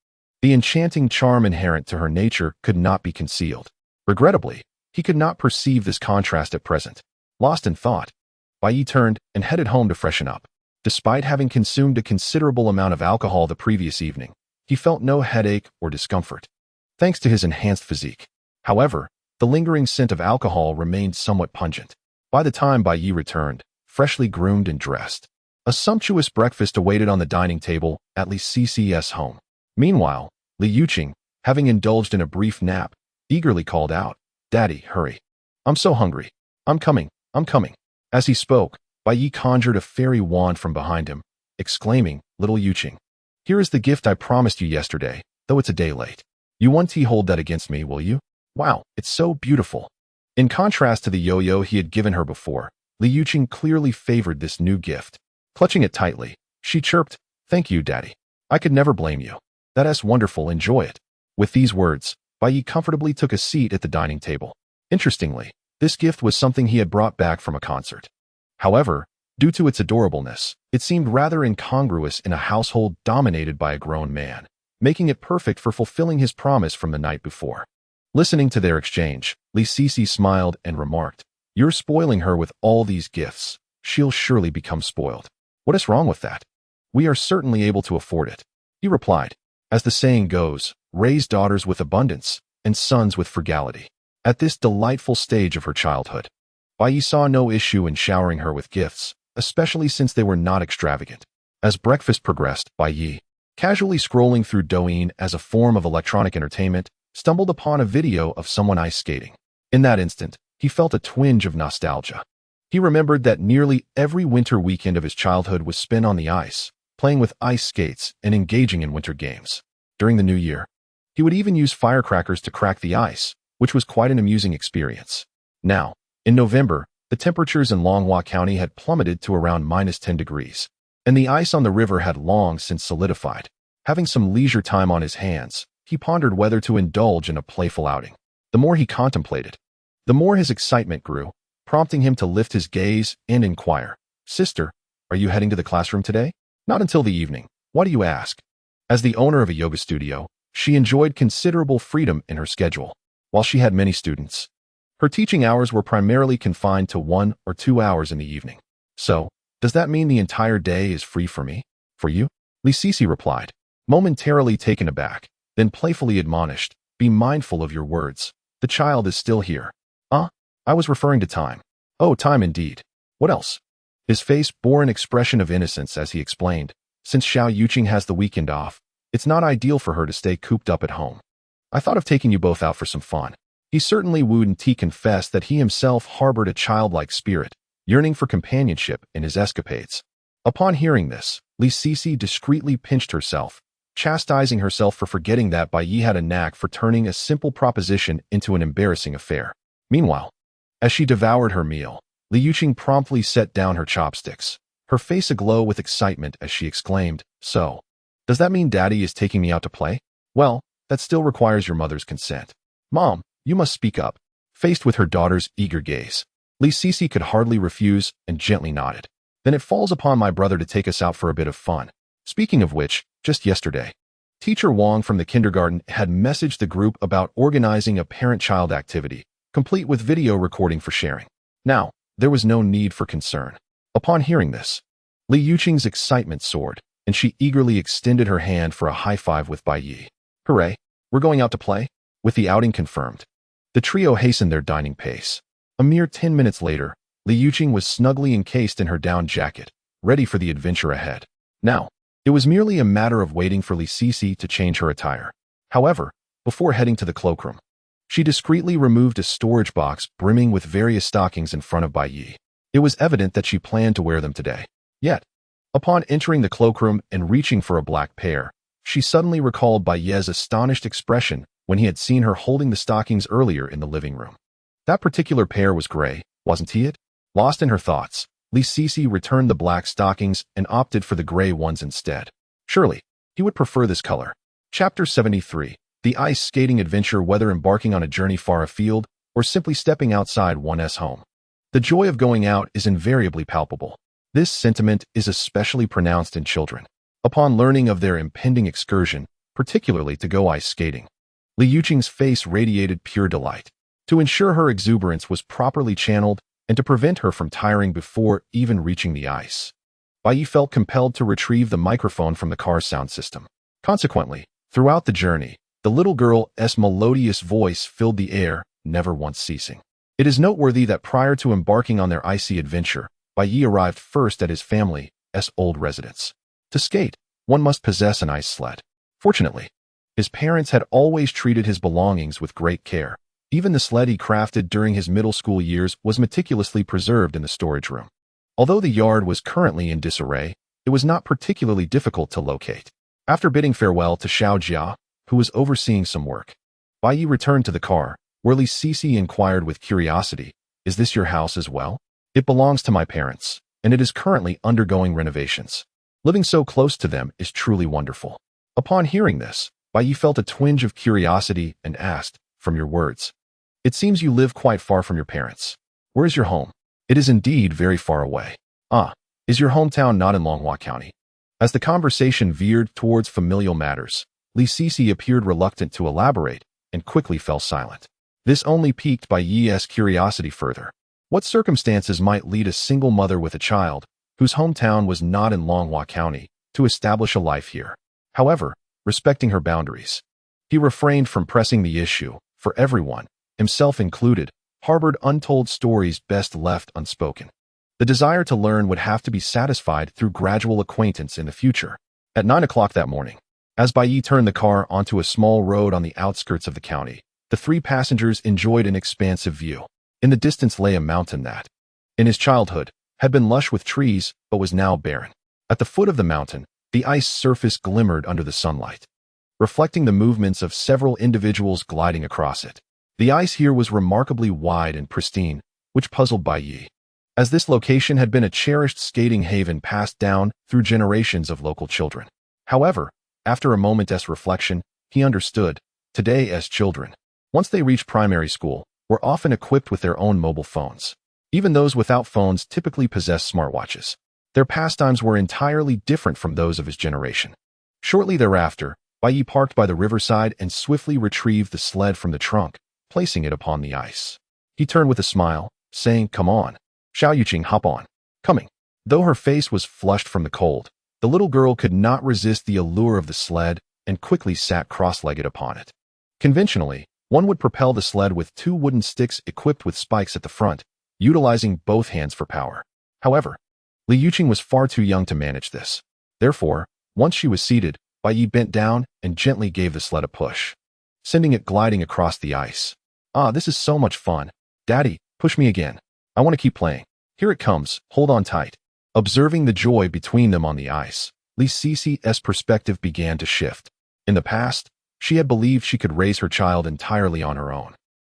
the enchanting charm inherent to her nature could not be concealed. Regrettably, he could not perceive this contrast at present. Lost in thought, Bai Ye turned and headed home to freshen up. Despite having consumed a considerable amount of alcohol the previous evening, he felt no headache or discomfort, thanks to his enhanced physique. However, the lingering scent of alcohol remained somewhat pungent. By the time Bai Ye returned, freshly groomed and dressed, a sumptuous breakfast awaited on the dining table at Li Cici's home. Meanwhile, Li Yuqing, having indulged in a brief nap, eagerly called out, "Daddy, hurry. I'm so hungry. I'm coming. As he spoke, Bai Ye conjured a fairy wand from behind him, exclaiming, "Little Yuqing, here is the gift I promised you yesterday, though it's a day late. You won't hold that against me, will you? Wow, it's so beautiful." In contrast to the yo-yo he had given her before, Li Yuqing clearly favored this new gift. Clutching it tightly, she chirped, "Thank you, Daddy. I could never blame you. That's wonderful, enjoy it." With these words, Bai Ye comfortably took a seat at the dining table. Interestingly, this gift was something he had brought back from a concert. However, due to its adorableness, it seemed rather incongruous in a household dominated by a grown man, making it perfect for fulfilling his promise from the night before. Listening to their exchange, Li Cici smiled and remarked, "You're spoiling her with all these gifts. She'll surely become spoiled. What is wrong with that? We are certainly able to afford it." He replied, "As the saying goes, raise daughters with abundance and sons with frugality." At this delightful stage of her childhood, Bai Ye saw no issue in showering her with gifts, especially since they were not extravagant. As breakfast progressed, Bai Ye, casually scrolling through Douyin as a form of electronic entertainment, stumbled upon a video of someone ice skating. In that instant, he felt a twinge of nostalgia. He remembered that nearly every winter weekend of his childhood was spent on the ice, playing with ice skates and engaging in winter games. During the new year, he would even use firecrackers to crack the ice, which was quite an amusing experience. Now, in November, the temperatures in Longhua County had plummeted to around -10 degrees, and the ice on the river had long since solidified. Having some leisure time on his hands, he pondered whether to indulge in a playful outing. The more he contemplated, the more his excitement grew, prompting him to lift his gaze and inquire, "Sister, are you heading to the classroom today?" "Not until the evening. Why do you ask?" As the owner of a yoga studio, she enjoyed considerable freedom in her schedule. While she had many students, her teaching hours were primarily confined to 1 or 2 hours in the evening. "So, does that mean the entire day is free for me? For you?" Li Cici replied, momentarily taken aback, then playfully admonished, "Be mindful of your words. The child is still here." I was referring to time." "Oh, time indeed. What else?" His face bore an expression of innocence as he explained, "Since Xiao Yuqing has the weekend off, it's not ideal for her to stay cooped up at home. I thought of taking you both out for some fun." He certainly wouldn't confess that he himself harbored a childlike spirit, yearning for companionship in his escapades. Upon hearing this, Li Cici discreetly pinched herself, chastising herself for forgetting that Bai Ye had a knack for turning a simple proposition into an embarrassing affair. Meanwhile, as she devoured her meal, Li Yuqing promptly set down her chopsticks, her face aglow with excitement as she exclaimed, "So, does that mean Daddy is taking me out to play? Well, that still requires your mother's consent. Mom, you must speak up." Faced with her daughter's eager gaze, Li Cici could hardly refuse and gently nodded. "Then it falls upon my brother to take us out for a bit of fun. Speaking of which, just yesterday, Teacher Wang from the kindergarten had messaged the group about organizing a parent-child activity, complete with video recording for sharing." Now, there was no need for concern. Upon hearing this, Li Yuqing's excitement soared, and she eagerly extended her hand for a high-five with Bai Ye. Hooray, we're going out to play? With the outing confirmed, the trio hastened their dining pace. A mere 10 minutes later, Li Yuqing was snugly encased in her down jacket, ready for the adventure ahead. Now, it was merely a matter of waiting for Li Sisi to change her attire. However, before heading to the cloakroom, she discreetly removed a storage box brimming with various stockings in front of Bai Ye. It was evident that she planned to wear them today. Yet, upon entering the cloakroom and reaching for a black pair, she suddenly recalled Bai Ye's astonished expression when he had seen her holding the stockings earlier in the living room. That particular pair was gray, wasn't he? Lost in her thoughts, Li Sisi returned the black stockings and opted for the gray ones instead. Surely, he would prefer this color. Chapter 73. The ice skating adventure, whether embarking on a journey far afield or simply stepping outside one's home. The joy of going out is invariably palpable. This sentiment is especially pronounced in children. Upon learning of their impending excursion, particularly to go ice skating, Li Yuqing's face radiated pure delight. To ensure her exuberance was properly channeled and to prevent her from tiring before even reaching the ice, Bai Ye felt compelled to retrieve the microphone from the car's sound system. Consequently, throughout the journey, the little girl's melodious voice filled the air, never once ceasing. It is noteworthy that prior to embarking on their icy adventure, Bai Ye arrived first at his family's old residence. To skate, one must possess an ice sled. Fortunately, his parents had always treated his belongings with great care. Even the sled he crafted during his middle school years was meticulously preserved in the storage room. Although the yard was currently in disarray, it was not particularly difficult to locate. After bidding farewell to Xiao Jia, who was overseeing some work, Bai Ye returned to the car, where Li Sisi inquired with curiosity, "Is this your house as well?" "It belongs to my parents, and it is currently undergoing renovations. Living so close to them is truly wonderful." Upon hearing this, Bai Ye felt a twinge of curiosity and asked, "From your words, it seems you live quite far from your parents. Where is your home?" "It is indeed very far away." "Ah, is your hometown not in Longhua County?" As the conversation veered towards familial matters, Li Sisi appeared reluctant to elaborate and quickly fell silent. This only piqued Bai Ye's curiosity further. What circumstances might lead a single mother with a child, whose hometown was not in Longhua County, to establish a life here? However, respecting her boundaries, he refrained from pressing the issue, for everyone, himself included, harbored untold stories best left unspoken. The desire to learn would have to be satisfied through gradual acquaintance in the future. At 9 o'clock that morning, as Bai Ye turned the car onto a small road on the outskirts of the county, the three passengers enjoyed an expansive view. In the distance lay a mountain that, in his childhood, had been lush with trees but was now barren. At the foot of the mountain, the ice surface glimmered under the sunlight, reflecting the movements of several individuals gliding across it. The ice here was remarkably wide and pristine, which puzzled Bai Ye, as this location had been a cherished skating haven passed down through generations of local children. However, after a moment's reflection, he understood. Today, as children, once they reached primary school, were often equipped with their own mobile phones. Even those without phones typically possessed smartwatches. Their pastimes were entirely different from those of his generation. Shortly thereafter, Bai Ye parked by the riverside and swiftly retrieved the sled from the trunk, placing it upon the ice. He turned with a smile, saying, "Come on, Xiao Yuqing, hop on." Coming. Though her face was flushed from the cold, the little girl could not resist the allure of the sled and quickly sat cross-legged upon it. Conventionally, one would propel the sled with two wooden sticks equipped with spikes at the front, utilizing both hands for power. However, Li Yuqing was far too young to manage this. Therefore, once she was seated, Bai Ye bent down and gently gave the sled a push, sending it gliding across the ice. "Ah, this is so much fun. Daddy, push me again. I want to keep playing. Here it comes, hold on tight." Observing the joy between them on the ice, Li Sisi's perspective began to shift. In the past, she had believed she could raise her child entirely on her own.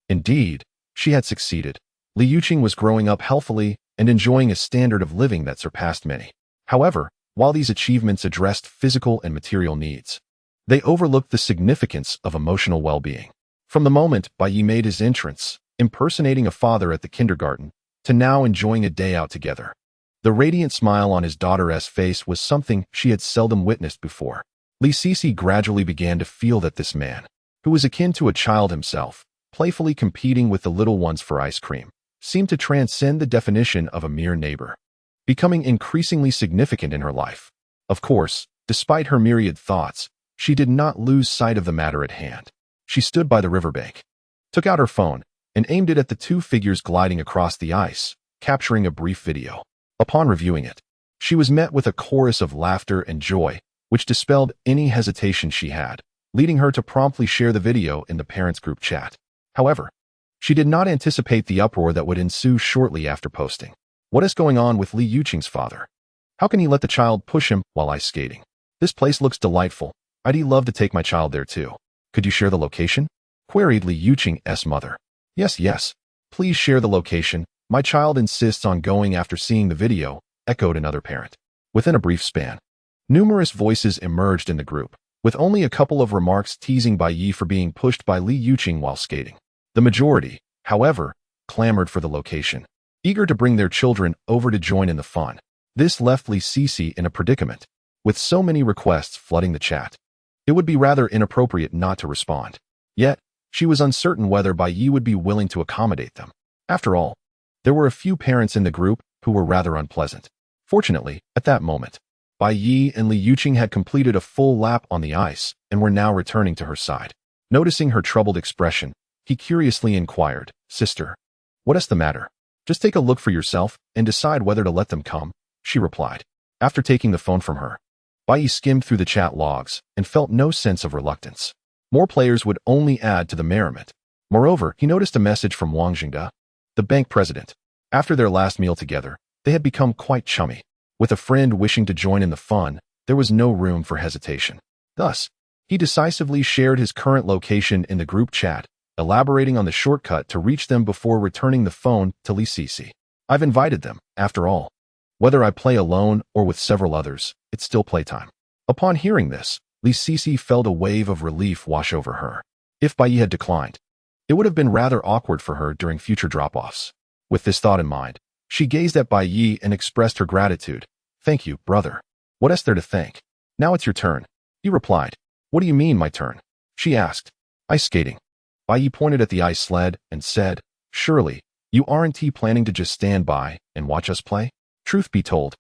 Indeed, she had succeeded. Li Yuqing was growing up healthily and enjoying a standard of living that surpassed many. However, while these achievements addressed physical and material needs, they overlooked the significance of emotional well-being. From the moment Bai Ye made his entrance, impersonating a father at the kindergarten, to now enjoying a day out together, the radiant smile on his daughter's face was something she had seldom witnessed before. Li Sisi gradually began to feel that this man, who was akin to a child himself, playfully competing with the little ones for ice cream, seemed to transcend the definition of a mere neighbor, becoming increasingly significant in her life. Of course, Despite her myriad thoughts, she did not lose sight of the matter at hand. She stood by the riverbank, took out her phone, and aimed it at the two figures gliding across the ice, capturing a brief video. Upon reviewing it, she was met with a chorus of laughter and joy, which dispelled any hesitation she had, leading her to promptly share the video in the parents' group chat. However, she did not anticipate the uproar that would ensue shortly after posting. What is going on with Li Yuqing's father? How can he let the child push him while ice skating? This place looks delightful. I'd love to take my child there too. Could you share the location? Queried Li Yuqing's mother. Yes. Please share the location. My child insists on going after seeing the video, echoed another parent. Within a brief span, numerous voices emerged in the group, with only a couple of remarks teasing Bai Ye for being pushed by Li Yuqing while skating. The majority, however, clamored for the location, eager to bring their children over to join in the fun. This left Li Sisi in a predicament. With so many requests flooding the chat, it would be rather inappropriate not to respond. Yet, she was uncertain whether Bai Ye would be willing to accommodate them. After all, there were a few parents in the group who were rather unpleasant. Fortunately, at that moment, Bai Ye and Li Yuqing had completed a full lap on the ice and were now returning to her side. Noticing her troubled expression, he curiously inquired, "Sister, what is the matter? Just take a look for yourself and decide whether to let them come," she replied. After taking the phone from her, Bai Ye skimmed through the chat logs and felt no sense of reluctance. More players would only add to the merriment. Moreover, he noticed a message from Wang Jingde, the bank president. After their last meal together, they had become quite chummy. With a friend wishing to join in the fun, there was no room for hesitation. Thus, he decisively shared his current location in the group chat, elaborating on the shortcut to reach them before returning the phone to Li Sisi. "I've invited them, after all. Whether I play alone or with several others, it's still playtime." Upon hearing this, Li Sisi felt a wave of relief wash over her. If Bai Ye had declined, it would have been rather awkward for her during future drop-offs. With this thought in mind, she gazed at Bai Ye and expressed her gratitude. "Thank you, brother. What is there to thank? Now it's your turn," he replied. "What do you mean, my turn?" she asked. "Ice skating." Bai Ye pointed at the ice sled and said, "Surely, you aren't planning to just stand by and watch us play?" Truth be told,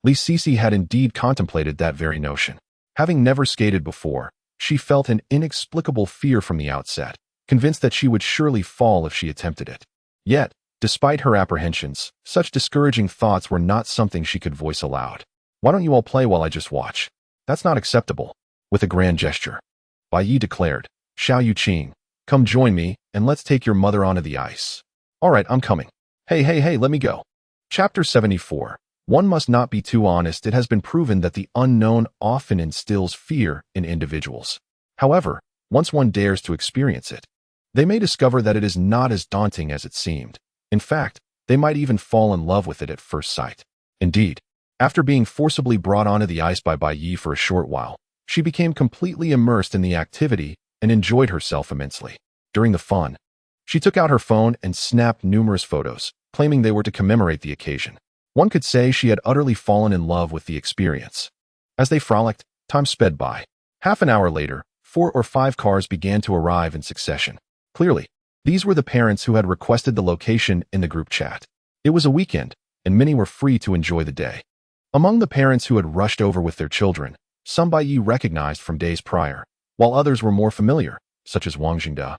Li Sisi had indeed contemplated that very notion. Having never skated before, she felt an inexplicable fear from the outset, convinced that she would surely fall if she attempted it. Yet, despite her apprehensions, such discouraging thoughts were not something she could voice aloud. "Why don't you all play while I just watch? That's not acceptable." With a grand gesture, Bai Ye declared, "Xiao Yuqing, come join me, and let's take your mother onto the ice." "All right, I'm coming." Hey, let me go." Chapter 74. One must not be too honest. It has been proven that the unknown often instills fear in individuals. However, once one dares to experience it, they may discover that it is not as daunting as it seemed. In fact, they might even fall in love with it at first sight. Indeed, after being forcibly brought onto the ice by Bai Ye for a short while, she became completely immersed in the activity and enjoyed herself immensely. During the fun, she took out her phone and snapped numerous photos, claiming they were to commemorate the occasion. One could say she had utterly fallen in love with the experience. As they frolicked, time sped by. Half an hour later, 4 or 5 cars began to arrive in succession. Clearly, these were the parents who had requested the location in the group chat. It was a weekend, and many were free to enjoy the day. Among the parents who had rushed over with their children, some Bai Ye recognized from days prior, while others were more familiar, such as Wang Jingde,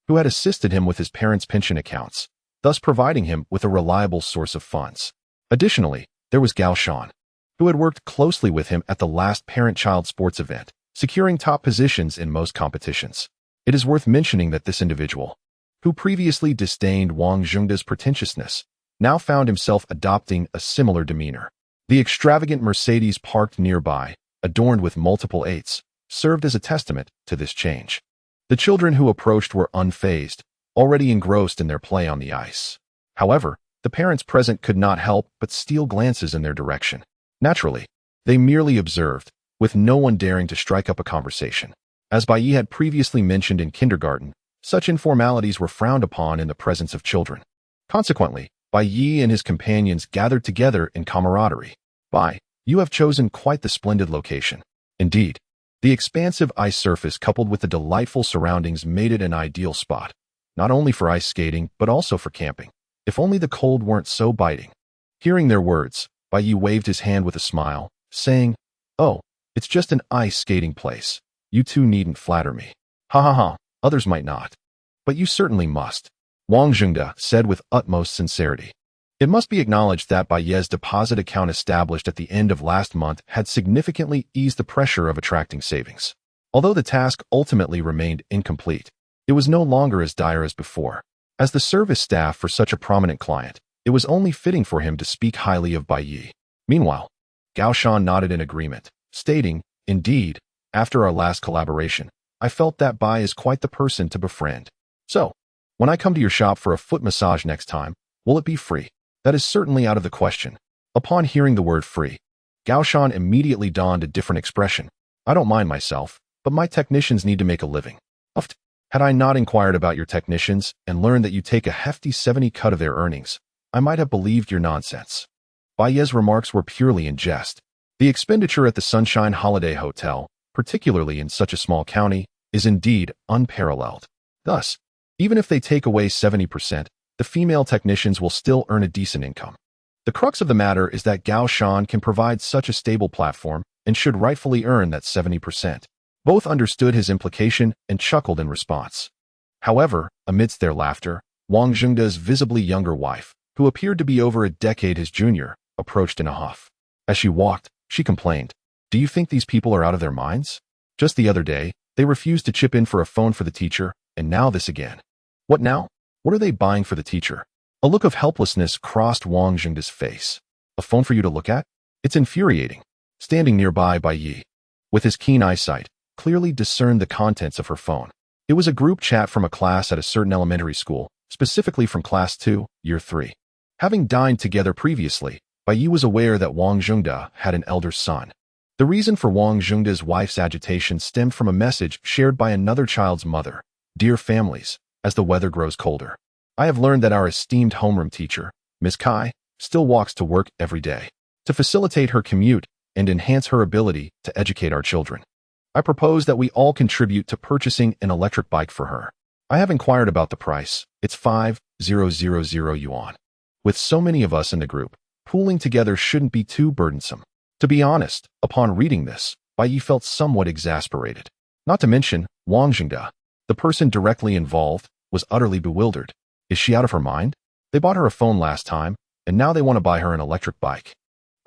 who had assisted him with his parents' pension accounts, thus providing him with a reliable source of funds. Additionally, there was Gao Shan, who had worked closely with him at the last parent-child sports event, securing top positions in most competitions. It is worth mentioning that this individual, who previously disdained Wang Jingde's pretentiousness, now found himself adopting a similar demeanor. The extravagant Mercedes parked nearby, adorned with multiple 8s, served as a testament to this change. The children who approached were unfazed, already engrossed in their play on the ice. However, the parents present could not help but steal glances in their direction. Naturally, they merely observed, with no one daring to strike up a conversation. As Bai Ye had previously mentioned in kindergarten, such informalities were frowned upon in the presence of children. Consequently, Bai Ye and his companions gathered together in camaraderie. "Bai, you have chosen quite the splendid location." Indeed, the expansive ice surface coupled with the delightful surroundings made it an ideal spot, not only for ice skating but also for camping. If only the cold weren't so biting. Hearing their words, Bai Ye waved his hand with a smile, saying, "Oh, It's just an ice skating place. You two needn't flatter me. Ha ha ha, others might not. But you certainly must, Wang Zhengde said with utmost sincerity. It must be acknowledged that Bai Ye's deposit account established at the end of last month had significantly eased the pressure of attracting savings. Although the task ultimately remained incomplete, it was no longer as dire as before. As the service staff for such a prominent client, it was only fitting for him to speak highly of Bai Ye. Meanwhile, Gao Shan nodded in agreement, stating, "Indeed, after our last collaboration, I felt that Bai is quite the person to befriend. So, when I come to your shop for a foot massage next time, will it be free?" "That is certainly out of the question." Upon hearing the word free, Gao Shan immediately donned a different expression. "I don't mind myself, but my technicians need to make a living." Uft. Had I not inquired about your technicians and learned that you take a hefty 70 cut of their earnings, I might have believed your nonsense. Bai Ye's remarks were purely in jest. The expenditure at the Sunshine Holiday Hotel, particularly in such a small county, is indeed unparalleled. Thus, even if they take away 70%, the female technicians will still earn a decent income. The crux of the matter is that Gao Shan can provide such a stable platform and should rightfully earn that 70%. Both understood his implication and chuckled in response. However, amidst their laughter, Wang Zhengde's visibly younger wife, who appeared to be over a decade his junior, approached in a huff. As she walked, she complained, "Do you think these people are out of their minds? Just the other day, they refused to chip in for a phone for the teacher, and now this again. What now? What are they buying for the teacher?" A look of helplessness crossed Wang Zhengde's face. "A phone for you to look at? It's infuriating." Standing nearby, Bai Ye, with his keen eyesight, clearly discerned the contents of her phone. It was a group chat from a class at a certain elementary school, specifically from Class 2, Year 3. Having dined together previously, Bai Ye was aware that Wang Zhengde had an elder son. The reason for Wang Zhengde's wife's agitation stemmed from a message shared by another child's mother. "Dear families, as the weather grows colder, I have learned that our esteemed homeroom teacher, Ms. Kai, still walks to work every day. To facilitate her commute and enhance her ability to educate our children, I propose that we all contribute to purchasing an electric bike for her. I have inquired about the price. It's 5,000 yuan. With so many of us in the group, pooling together shouldn't be too burdensome." To be honest, upon reading this, Bai Ye felt somewhat exasperated. Not to mention, Wang Zhengde, the person directly involved, was utterly bewildered. Is she out of her mind? They bought her a phone last time, and now they want to buy her an electric bike.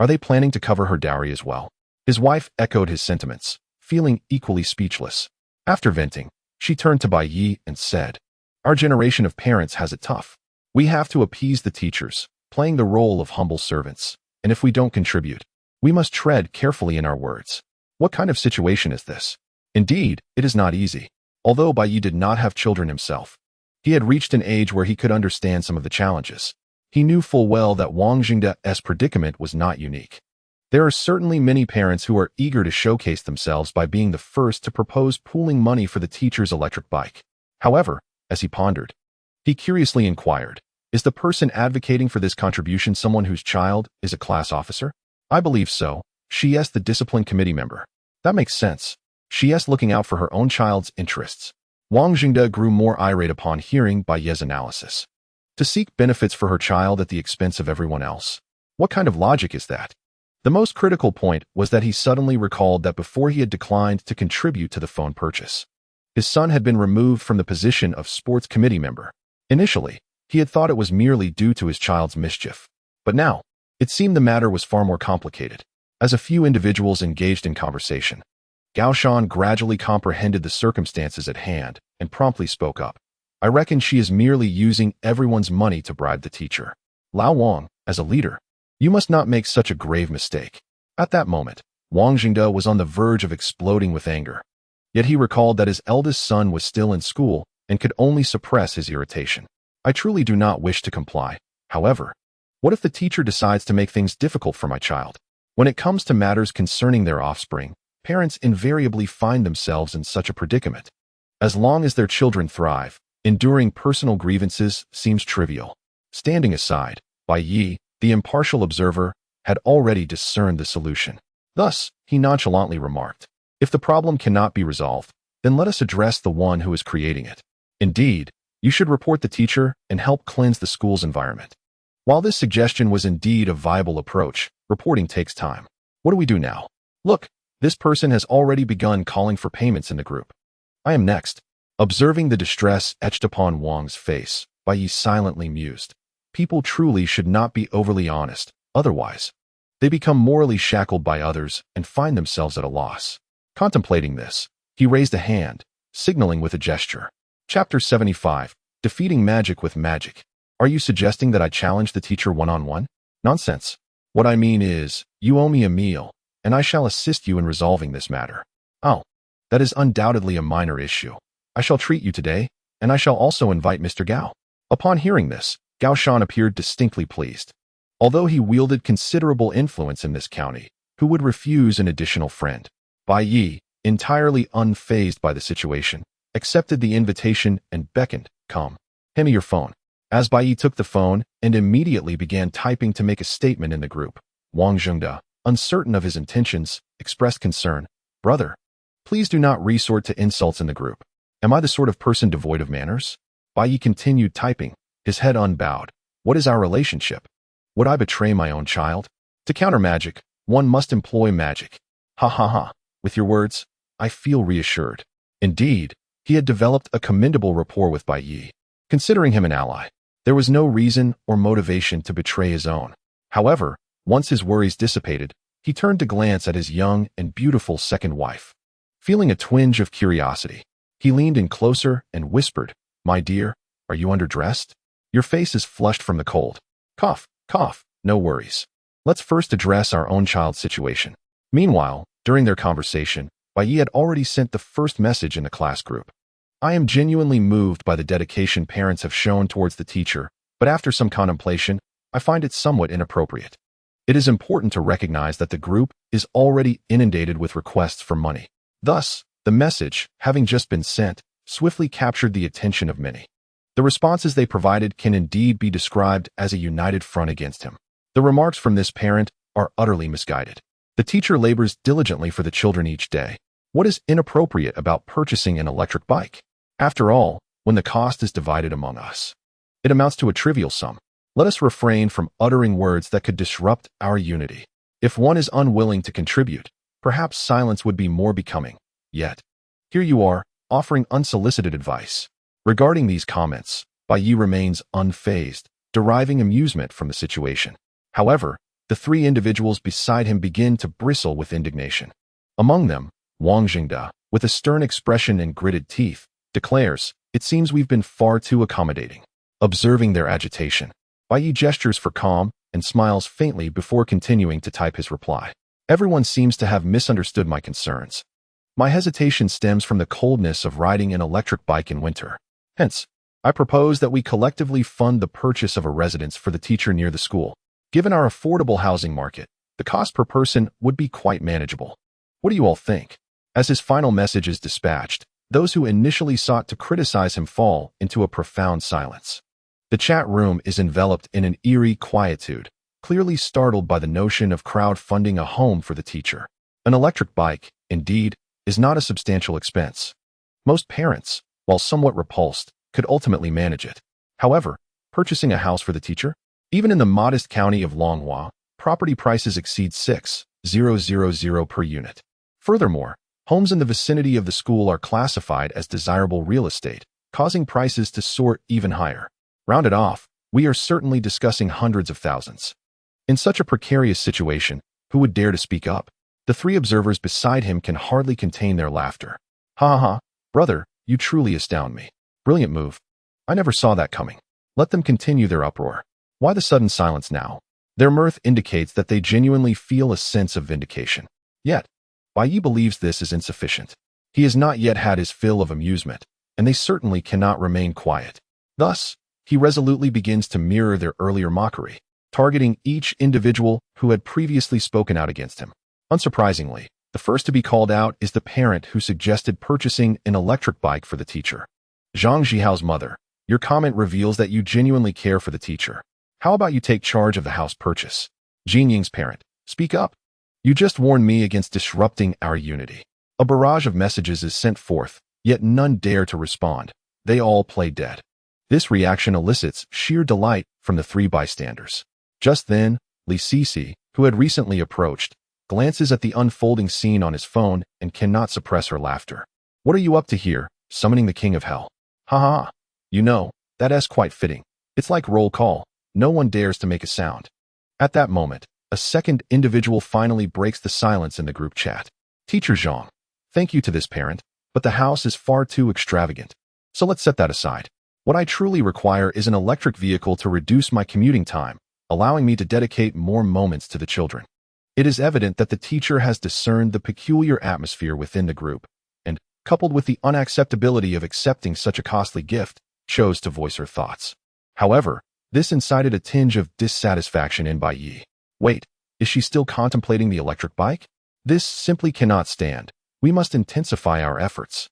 Are they planning to cover her dowry as well? His wife echoed his sentiments, feeling equally speechless. After venting, she turned to Bai Ye and said, "Our generation of parents has it tough. We have to appease the teachers, playing the role of humble servants, and if we don't contribute, we must tread carefully in our words." What kind of situation is this? Indeed, it is not easy. Although Bai Ye did not have children himself, he had reached an age where he could understand some of the challenges. He knew full well that Wang Zhengde's predicament was not unique. There are certainly many parents who are eager to showcase themselves by being the first to propose pooling money for the teacher's electric bike. However, as he pondered, he curiously inquired, "Is the person advocating for this contribution someone whose child is a class officer?" "I believe so. She is the discipline committee member." "That makes sense. She is looking out for her own child's interests." Wang Zhengde grew more irate upon hearing Bai Ye's analysis. To seek benefits for her child at the expense of everyone else. What kind of logic is that? The most critical point was that he suddenly recalled that before he had declined to contribute to the phone purchase, his son had been removed from the position of sports committee member. Initially, he had thought it was merely due to his child's mischief. But now, it seemed the matter was far more complicated. As a few individuals engaged in conversation, Gao Shan gradually comprehended the circumstances at hand and promptly spoke up. "I reckon she is merely using everyone's money to bribe the teacher. Lao Wang, as a leader, you must not make such a grave mistake." At that moment, Wang Zhengde was on the verge of exploding with anger. Yet he recalled that his eldest son was still in school and could only suppress his irritation. "I truly do not wish to comply. However, what if the teacher decides to make things difficult for my child? When it comes to matters concerning their offspring, parents invariably find themselves in such a predicament. As long as their children thrive, enduring personal grievances seems trivial." Standing aside, Bai Ye, the impartial observer, had already discerned the solution. Thus, he nonchalantly remarked, "If the problem cannot be resolved, then let us address the one who is creating it. Indeed, you should report the teacher and help cleanse the school's environment." While this suggestion was indeed a viable approach, reporting takes time. "What do we do now?" "Look, This person has already begun calling for payments in the group. I am next. Observing the distress etched upon Wang's face, Bai Ye silently mused. People truly should not be overly honest, otherwise they become morally shackled by others and find themselves at a loss. Contemplating this, he raised a hand, signaling with a gesture. Chapter 75. Defeating Magic with Magic. Are you suggesting that I challenge the teacher one-on-one? Nonsense. What I mean is, you owe me a meal, and I shall assist you in resolving this matter. Oh, that is undoubtedly a minor issue. I shall treat you today, and I shall also invite Mr. Gao. Upon hearing this, Gao Shan appeared distinctly pleased. Although he wielded considerable influence in this county, who would refuse an additional friend? Bai Ye, entirely unfazed by the situation, accepted the invitation and beckoned, "Come, hand me your phone." As Bai Ye took the phone and immediately began typing to make a statement in the group, Wang Zhengda, uncertain of his intentions, expressed concern. "Brother, please do not resort to insults in the group. Am I the sort of person devoid of manners?" Bai Ye continued typing, his head unbowed. "What is our relationship? Would I betray my own child? To counter magic, one must employ magic. Ha ha ha. With your words, I feel reassured." Indeed, he had developed a commendable rapport with Bai Ye. Considering him an ally, there was no reason or motivation to betray his own. However, once his worries dissipated, he turned to glance at his young and beautiful second wife. Feeling a twinge of curiosity, he leaned in closer and whispered, "My dear, are you underdressed? Your face is flushed from the cold. Cough, cough, no worries. Let's first address our own child's situation." Meanwhile, during their conversation, Bai Ye had already sent the first message in the class group. "I am genuinely moved by the dedication parents have shown towards the teacher, but after some contemplation, I find it somewhat inappropriate. It is important to recognize that the group is already inundated with requests for money. Thus, the message, having just been sent, swiftly captured the attention of many. The responses they provided can indeed be described as a united front against him. The remarks from this parent are utterly misguided. The teacher labors diligently for the children each day. What is inappropriate about purchasing an electric bike? After all, when the cost is divided among us, it amounts to a trivial sum. Let us refrain from uttering words that could disrupt our unity. If one is unwilling to contribute, perhaps silence would be more becoming. Yet, here you are, offering unsolicited advice." Regarding these comments, Bai Ye remains unfazed, deriving amusement from the situation. However, the three individuals beside him begin to bristle with indignation. Among them, Wang Zhengda, with a stern expression and gritted teeth, declares, "It seems we've been far too accommodating." Observing their agitation, Bai Ye gestures for calm and smiles faintly before continuing to type his reply. "Everyone seems to have misunderstood my concerns. My hesitation stems from the coldness of riding an electric bike in winter. Hence, I propose that we collectively fund the purchase of a residence for the teacher near the school. Given our affordable housing market, the cost per person would be quite manageable. What do you all think?" As his final message is dispatched, those who initially sought to criticize him fall into a profound silence. The chat room is enveloped in an eerie quietude, clearly startled by the notion of crowdfunding a home for the teacher. An electric bike, indeed, is not a substantial expense. Most parents, while somewhat repulsed, could ultimately manage it. However, purchasing a house for the teacher? Even in the modest county of Longhua, property prices exceed 6,000 per unit. Furthermore, homes in the vicinity of the school are classified as desirable real estate, causing prices to soar even higher. Rounded off, we are certainly discussing hundreds of thousands. In such a precarious situation, who would dare to speak up? The three observers beside him can hardly contain their laughter. "Ha ha ha, brother, you truly astound me. Brilliant move. I never saw that coming." Let them continue their uproar. Why the sudden silence now? Their mirth indicates that they genuinely feel a sense of vindication. Yet, Bai Ye believes this is insufficient. He has not yet had his fill of amusement, and they certainly cannot remain quiet. Thus, he resolutely begins to mirror their earlier mockery, targeting each individual who had previously spoken out against him. Unsurprisingly, the first to be called out is the parent who suggested purchasing an electric bike for the teacher. Zhang Jihao's mother, your comment reveals that you genuinely care for the teacher. How about you take charge of the house purchase? Jin Ying's parent, speak up. You just warned me against disrupting our unity. A barrage of messages is sent forth, yet none dare to respond. They all play dead. This reaction elicits sheer delight from the three bystanders. Just then, Li Sisi, who had recently approached, glances at the unfolding scene on his phone, and cannot suppress her laughter. What are you up to here, summoning the king of hell? Ha ha. You know, that's quite fitting. It's like roll call. No one dares to make a sound. At that moment, a second individual finally breaks the silence in the group chat. Teacher Zhang, thank you to this parent, but the house is far too extravagant. So let's set that aside. What I truly require is an electric vehicle to reduce my commuting time, allowing me to dedicate more moments to the children. It is evident that the teacher has discerned the peculiar atmosphere within the group, and, coupled with the unacceptability of accepting such a costly gift, chose to voice her thoughts. However, this incited a tinge of dissatisfaction in Bai Ye. Wait, is she still contemplating the electric bike? This simply cannot stand. We must intensify our efforts.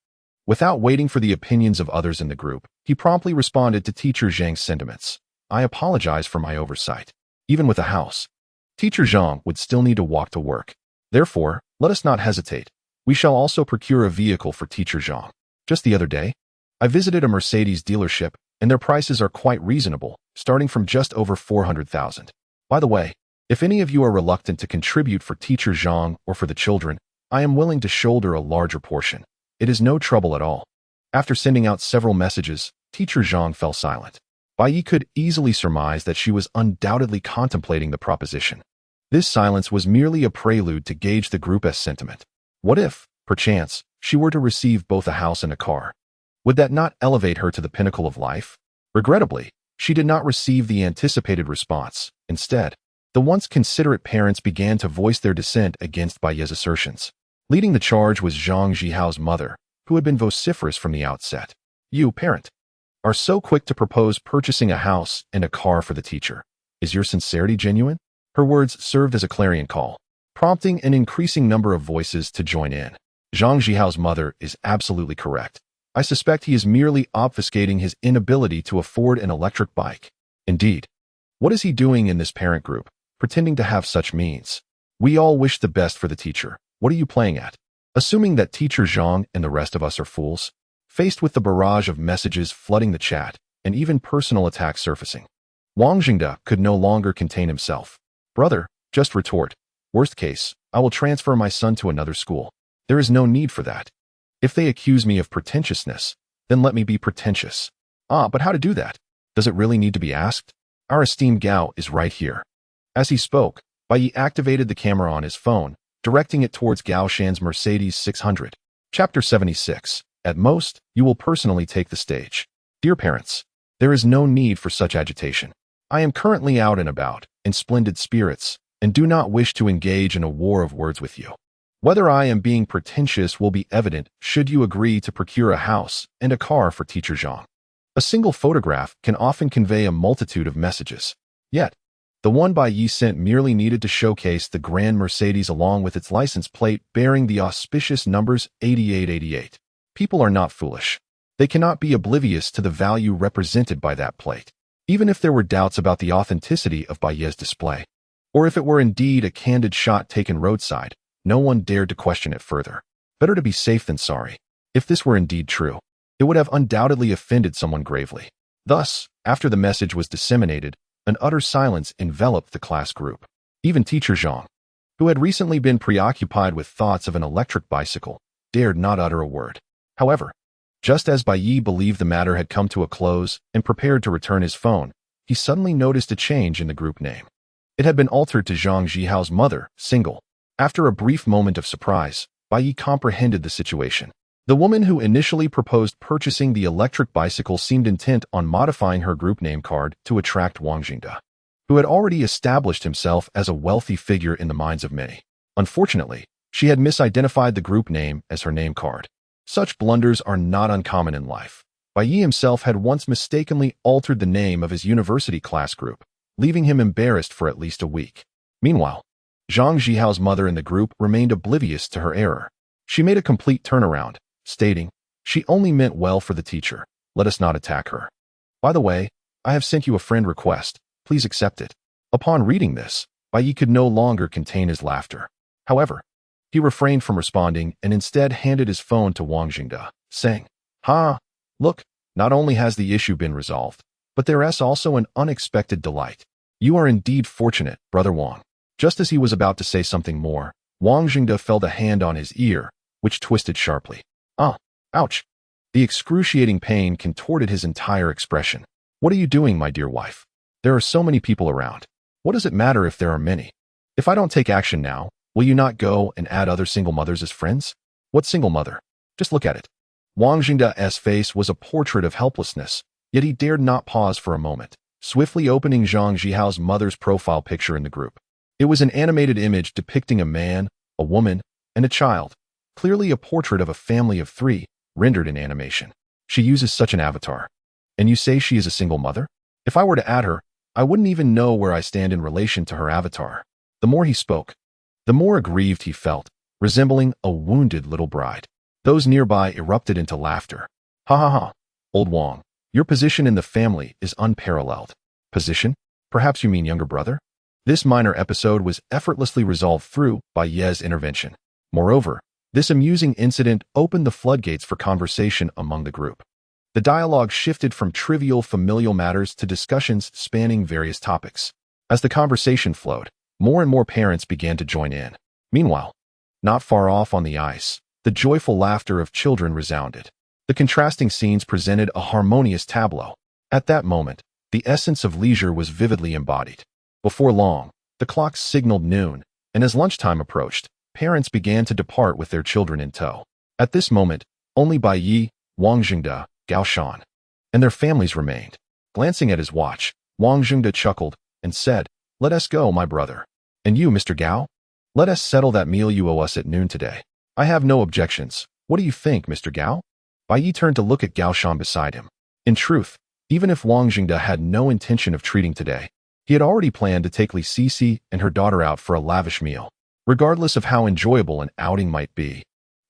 Without waiting for the opinions of others in the group, he promptly responded to Teacher Zhang's sentiments. I apologize for my oversight. Even with a house, Teacher Zhang would still need to walk to work. Therefore, let us not hesitate. We shall also procure a vehicle for Teacher Zhang. Just the other day, I visited a Mercedes dealership, and their prices are quite reasonable, starting from just over 400,000. By the way, if any of you are reluctant to contribute for Teacher Zhang or for the children, I am willing to shoulder a larger portion. It is no trouble at all. After sending out several messages, Teacher Zhang fell silent. Bai Ye could easily surmise that she was undoubtedly contemplating the proposition. This silence was merely a prelude to gauge the group's sentiment. What if, perchance, she were to receive both a house and a car? Would that not elevate her to the pinnacle of life? Regrettably, she did not receive the anticipated response. Instead, the once considerate parents began to voice their dissent against Bai Ye's assertions. Leading the charge was Zhang Jihao's mother, who had been vociferous from the outset. You, parent, are so quick to propose purchasing a house and a car for the teacher. Is your sincerity genuine? Her words served as a clarion call, prompting an increasing number of voices to join in. Zhang Jihao's mother is absolutely correct. I suspect he is merely obfuscating his inability to afford an electric bike. Indeed, what is he doing in this parent group, pretending to have such means? We all wish the best for the teacher. What are you playing at? Assuming that Teacher Zhang and the rest of us are fools, faced with the barrage of messages flooding the chat and even personal attacks surfacing, Wang Jingde could no longer contain himself. Brother, just retort. Worst case, I will transfer my son to another school. There is no need for that. If they accuse me of pretentiousness, then let me be pretentious. But how to do that? Does it really need to be asked? Our esteemed Gao is right here. As he spoke, Bai Ye activated the camera on his phone, directing it towards Gao Shan's Mercedes 600. Chapter 76. At most, you will personally take the stage. Dear parents, there is no need for such agitation. I am currently out and about, in splendid spirits, and do not wish to engage in a war of words with you. Whether I am being pretentious will be evident should you agree to procure a house and a car for Teacher Zhang. A single photograph can often convey a multitude of messages. Yet, the one Bai Ye sent merely needed to showcase the grand Mercedes along with its license plate bearing the auspicious numbers 8888. People are not foolish. They cannot be oblivious to the value represented by that plate, even if there were doubts about the authenticity of Bai Ye's display. Or if it were indeed a candid shot taken roadside, no one dared to question it further. Better to be safe than sorry. If this were indeed true, it would have undoubtedly offended someone gravely. Thus, after the message was disseminated, an utter silence enveloped the class group. Even Teacher Zhang, who had recently been preoccupied with thoughts of an electric bicycle, dared not utter a word. However, just as Bai Ye believed the matter had come to a close and prepared to return his phone, he suddenly noticed a change in the group name. It had been altered to Zhang Jihao's mother, single. After a brief moment of surprise, Bai Ye comprehended the situation. The woman who initially proposed purchasing the electric bicycle seemed intent on modifying her group name card to attract Wang Jingde, who had already established himself as a wealthy figure in the minds of many. Unfortunately, she had misidentified the group name as her name card. Such blunders are not uncommon in life. Bai Ye himself had once mistakenly altered the name of his university class group, leaving him embarrassed for at least a week. Meanwhile, Zhang Jihao's mother in the group remained oblivious to her error. She made a complete turnaround, stating, "She only meant well for the teacher. Let us not attack her. By the way, I have sent you a friend request. Please accept it." Upon reading this, Bai Ye could no longer contain his laughter. However, he refrained from responding and instead handed his phone to Wang Jingde, saying, Look, not only has the issue been resolved, but there is also an unexpected delight. You are indeed fortunate, Brother Wang." Just as he was about to say something more, Wang Jingde felt a hand on his ear, which twisted sharply. Ah, ouch. The excruciating pain contorted his entire expression. What are you doing, my dear wife? There are so many people around. What does it matter if there are many? If I don't take action now, will you not go and add other single mothers as friends? What single mother? Just look at it. Wang Jingde's face was a portrait of helplessness, yet he dared not pause for a moment, swiftly opening Zhang Jihao's mother's profile picture in the group. It was an animated image depicting a man, a woman, and a child, clearly a portrait of a family of 3, rendered in animation. She uses such an avatar. And you say she is a single mother? If I were to add her, I wouldn't even know where I stand in relation to her avatar. The more he spoke, the more aggrieved he felt, resembling a wounded little bride. Those nearby erupted into laughter. Ha ha ha, old Wang, your position in the family is unparalleled. Position? Perhaps you mean younger brother? This minor episode was effortlessly resolved through Bai Ye's intervention. Moreover, this amusing incident opened the floodgates for conversation among the group. The dialogue shifted from trivial familial matters to discussions spanning various topics. As the conversation flowed, more and more parents began to join in. Meanwhile, not far off on the ice, the joyful laughter of children resounded. The contrasting scenes presented a harmonious tableau. At that moment, the essence of leisure was vividly embodied. Before long, the clocks signaled noon, and as lunchtime approached, parents began to depart with their children in tow. At this moment, only Bai Ye, Wang Jingde, Gao Shan, and their families remained. Glancing at his watch, Wang Jingde chuckled and said, "Let us go, my brother. And you, Mr. Gao? Let us settle that meal you owe us at noon today. I have no objections. What do you think, Mr. Gao?" Bai Ye turned to look at Gao Shan beside him. In truth, even if Wang Jingde had no intention of treating today, he had already planned to take Li Sisi and her daughter out for a lavish meal. Regardless of how enjoyable an outing might be,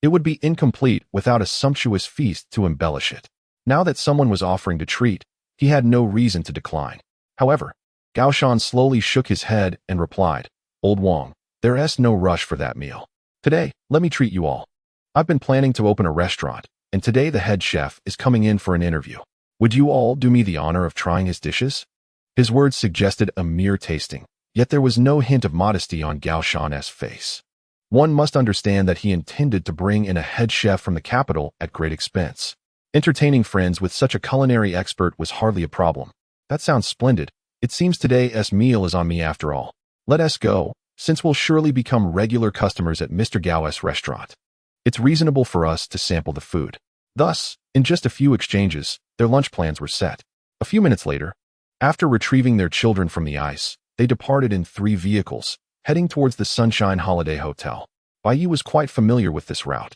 it would be incomplete without a sumptuous feast to embellish it. Now that someone was offering to treat, he had no reason to decline. However, Gao Shan slowly shook his head and replied, "Old Wang, there's no rush for that meal. Today, let me treat you all. I've been planning to open a restaurant, and today the head chef is coming in for an interview. Would you all do me the honor of trying his dishes?" His words suggested a mere tasting, yet there was no hint of modesty on Gao Shan's face. One must understand that he intended to bring in a head chef from the capital at great expense. Entertaining friends with such a culinary expert was hardly a problem. That sounds splendid. It seems today's meal is on me after all. Let us go, since we'll surely become regular customers at Mr. Gao's restaurant. It's reasonable for us to sample the food. Thus, in just a few exchanges, their lunch plans were set. A few minutes later, after retrieving their children from the ice, they departed in 3 vehicles, heading towards the Sunshine Holiday Hotel. Bai Ye was quite familiar with this route,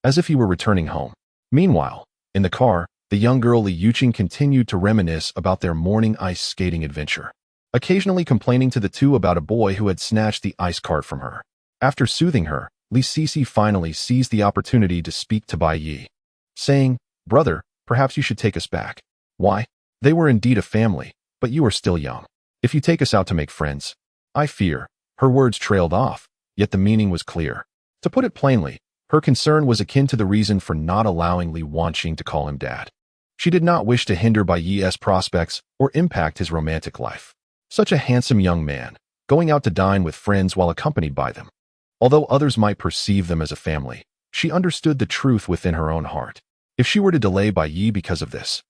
as if he were returning home. Meanwhile, in the car, the young girl Li Yuqing continued to reminisce about their morning ice skating adventure, occasionally complaining to the two about a boy who had snatched the ice cart from her. After soothing her, Li Sisi finally seized the opportunity to speak to Bai Ye, saying, "Brother, perhaps you should take us back." "Why? They were indeed a family, but you are still young. If you take us out to make friends, I fear." Her words trailed off, yet the meaning was clear. To put it plainly, her concern was akin to the reason for not allowing Li Wanqing to call him dad. She did not wish to hinder Bai Ye's prospects or impact his romantic life. Such a handsome young man, going out to dine with friends while accompanied by them. Although others might perceive them as a family, she understood the truth within her own heart. If she were to delay Bai Ye because of this,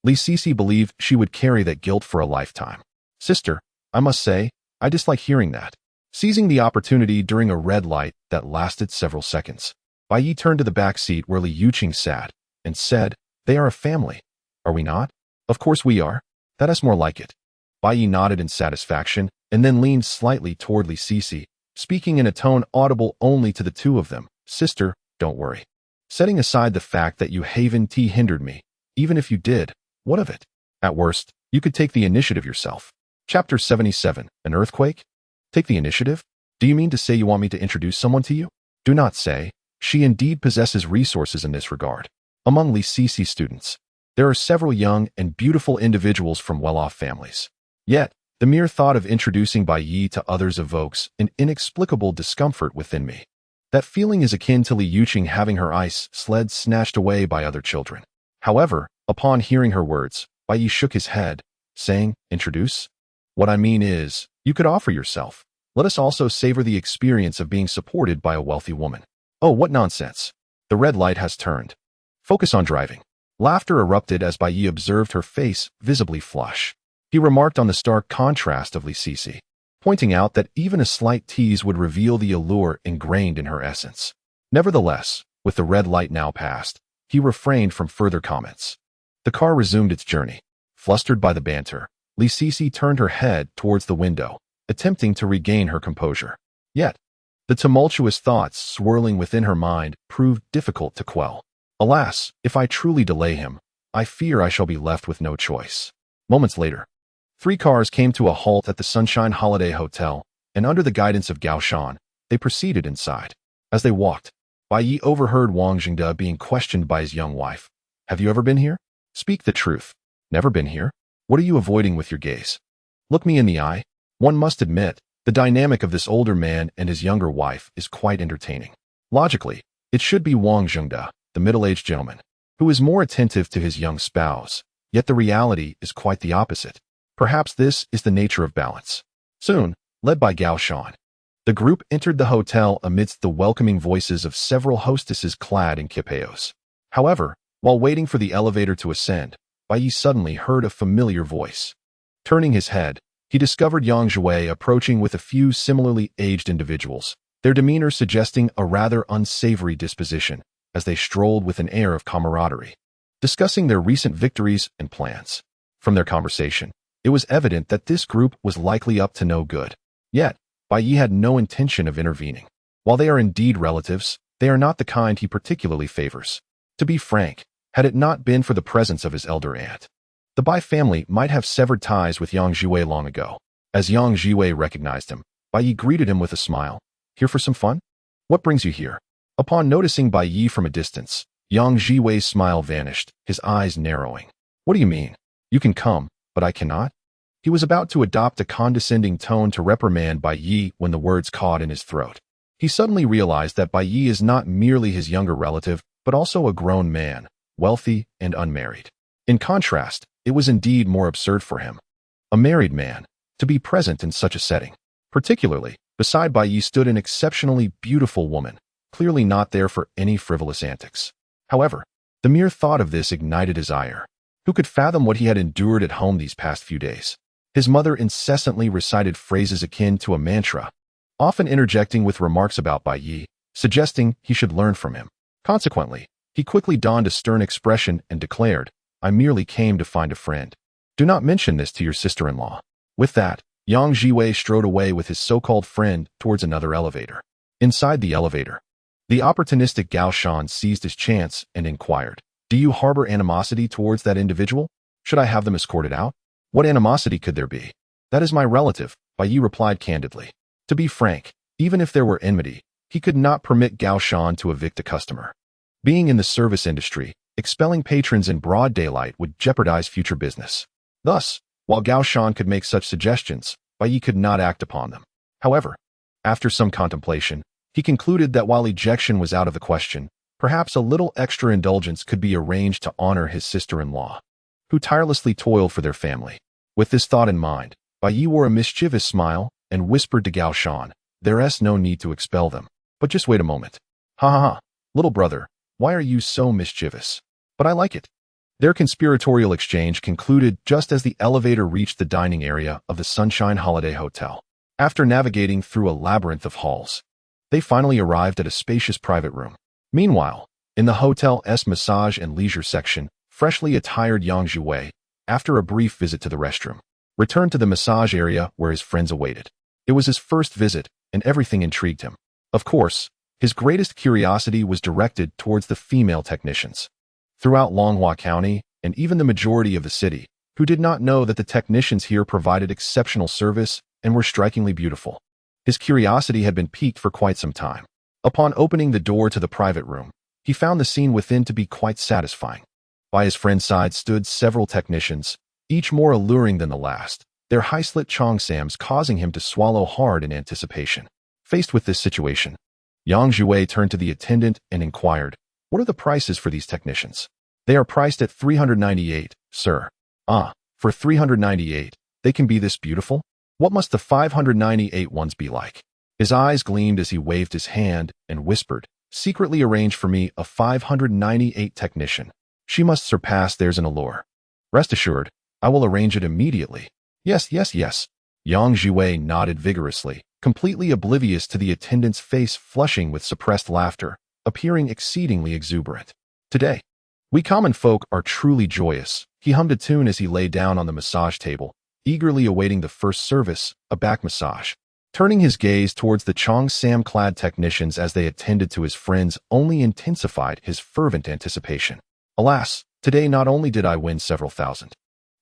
Li Sisi believed she would carry that guilt for a lifetime. "Sister, I must say, I dislike hearing that." Seizing the opportunity during a red light that lasted several seconds, Bai Ye turned to the back seat where Li Yuqing sat and said, "They are a family, are we not?" "Of course we are. That is more like it." Bai Ye nodded in satisfaction and then leaned slightly toward Li Sisi, speaking in a tone audible only to the two of them. "Sister, don't worry. Setting aside the fact that you haven't hindered me, even if you did, what of it? At worst, you could take the initiative yourself." Chapter 77, An Earthquake? Take the initiative? Do you mean to say you want me to introduce someone to you? Do not say. She indeed possesses resources in this regard. Among Li Sisi's students, there are several young and beautiful individuals from well-off families. Yet, the mere thought of introducing Bai Ye to others evokes an inexplicable discomfort within me. That feeling is akin to Li Yuqing having her ice sled snatched away by other children. However, upon hearing her words, Bai Ye shook his head, saying, "Introduce? What I mean is, you could offer yourself. Let us also savor the experience of being supported by a wealthy woman. Oh, what nonsense. The red light has turned. Focus on driving. Laughter erupted as Bai Ye observed her face visibly flush. He remarked on the stark contrast of Li Sisi, pointing out that even a slight tease would reveal the allure ingrained in her essence. Nevertheless, with the red light now past, he refrained from further comments. The car resumed its journey. Flustered by the banter, Li Sisi turned her head towards the window, attempting to regain her composure. Yet, the tumultuous thoughts swirling within her mind proved difficult to quell. Alas, if I truly delay him, I fear I shall be left with no choice. Moments later, 3 cars came to a halt at the Sunshine Holiday Hotel, and under the guidance of Gao Shan, they proceeded inside. As they walked, Bai Ye overheard Wang Jingde being questioned by his young wife. Have you ever been here? Speak the truth. Never been here? What are you avoiding with your gaze? Look me in the eye. One must admit, the dynamic of this older man and his younger wife is quite entertaining. Logically, it should be Wang Jingde, the middle-aged gentleman, who is more attentive to his young spouse, yet the reality is quite the opposite. Perhaps this is the nature of balance. Soon, led by Gao Shan, the group entered the hotel amidst the welcoming voices of several hostesses clad in kipayos. However, while waiting for the elevator to ascend, Bai Ye suddenly heard a familiar voice. Turning his head, he discovered Yang Zhui approaching with a few similarly aged individuals, their demeanor suggesting a rather unsavory disposition, as they strolled with an air of camaraderie, discussing their recent victories and plans. From their conversation, it was evident that this group was likely up to no good. Yet, Bai Ye had no intention of intervening. While they are indeed relatives, they are not the kind he particularly favors. To be frank, had it not been for the presence of his elder aunt, the Bai family might have severed ties with Yang Zhui long ago. As Yang Zhui recognized him, Bai Ye greeted him with a smile. Here for some fun? What brings you here? Upon noticing Bai Ye from a distance, Yang Zhui's smile vanished, his eyes narrowing. What do you mean? You can come, but I cannot? He was about to adopt a condescending tone to reprimand Bai Ye when the words caught in his throat. He suddenly realized that Bai Ye is not merely his younger relative, but also a grown man, wealthy and unmarried. In contrast, it was indeed more absurd for him, a married man, to be present in such a setting. Particularly, beside Bai Ye stood an exceptionally beautiful woman, clearly not there for any frivolous antics. However, the mere thought of this ignited his ire. Who could fathom what he had endured at home these past few days? His mother incessantly recited phrases akin to a mantra, often interjecting with remarks about Bai Ye, suggesting he should learn from him. Consequently, he quickly donned a stern expression and declared, I merely came to find a friend. Do not mention this to your sister-in-law. With that, Yang Zhui strode away with his so-called friend towards another elevator. Inside the elevator, the opportunistic Gao Shan seized his chance and inquired, Do you harbor animosity towards that individual? Should I have them escorted out? What animosity could there be? That is my relative, Bai Ye replied candidly. To be frank, even if there were enmity, he could not permit Gao Shan to evict a customer. Being in the service industry, expelling patrons in broad daylight would jeopardize future business. Thus, while Gao Shan could make such suggestions, Bai Ye could not act upon them. However, after some contemplation, he concluded that while ejection was out of the question, perhaps a little extra indulgence could be arranged to honor his sister-in-law, who tirelessly toiled for their family. With this thought in mind, Bai Ye wore a mischievous smile and whispered to Gao Shan, There's no need to expel them. But just wait a moment. Ha ha ha, little brother, why are you so mischievous? But I like it. Their conspiratorial exchange concluded just as the elevator reached the dining area of the Sunshine Holiday Hotel. After navigating through a labyrinth of halls, they finally arrived at a spacious private room. Meanwhile, in the hotel's massage and leisure section, freshly attired Yang Zhui, after a brief visit to the restroom, returned to the massage area where his friends awaited. It was his first visit, and everything intrigued him. Of course, his greatest curiosity was directed towards the female technicians. Throughout Longhua County, and even the majority of the city, who did not know that the technicians here provided exceptional service and were strikingly beautiful. His curiosity had been piqued for quite some time. Upon opening the door to the private room, he found the scene within to be quite satisfying. By his friend's side stood several technicians, each more alluring than the last, their high-slit cheongsams causing him to swallow hard in anticipation. Faced with this situation, Yang Zhui turned to the attendant and inquired, What are the prices for these technicians? They are priced at 398, sir. Ah, for 398, they can be this beautiful? What must the 598 ones be like? His eyes gleamed as he waved his hand and whispered, secretly arrange for me a 598 technician. She must surpass theirs in allure. Rest assured, I will arrange it immediately. Yes, yes, yes. Yang Jiwei nodded vigorously, completely oblivious to the attendant's face flushing with suppressed laughter, appearing exceedingly exuberant. Today, we common folk are truly joyous. He hummed a tune as he lay down on the massage table, eagerly awaiting the first service, a back massage. Turning his gaze towards the Cheongsam-clad technicians as they attended to his friends only intensified his fervent anticipation. Alas, today not only did I win several thousand,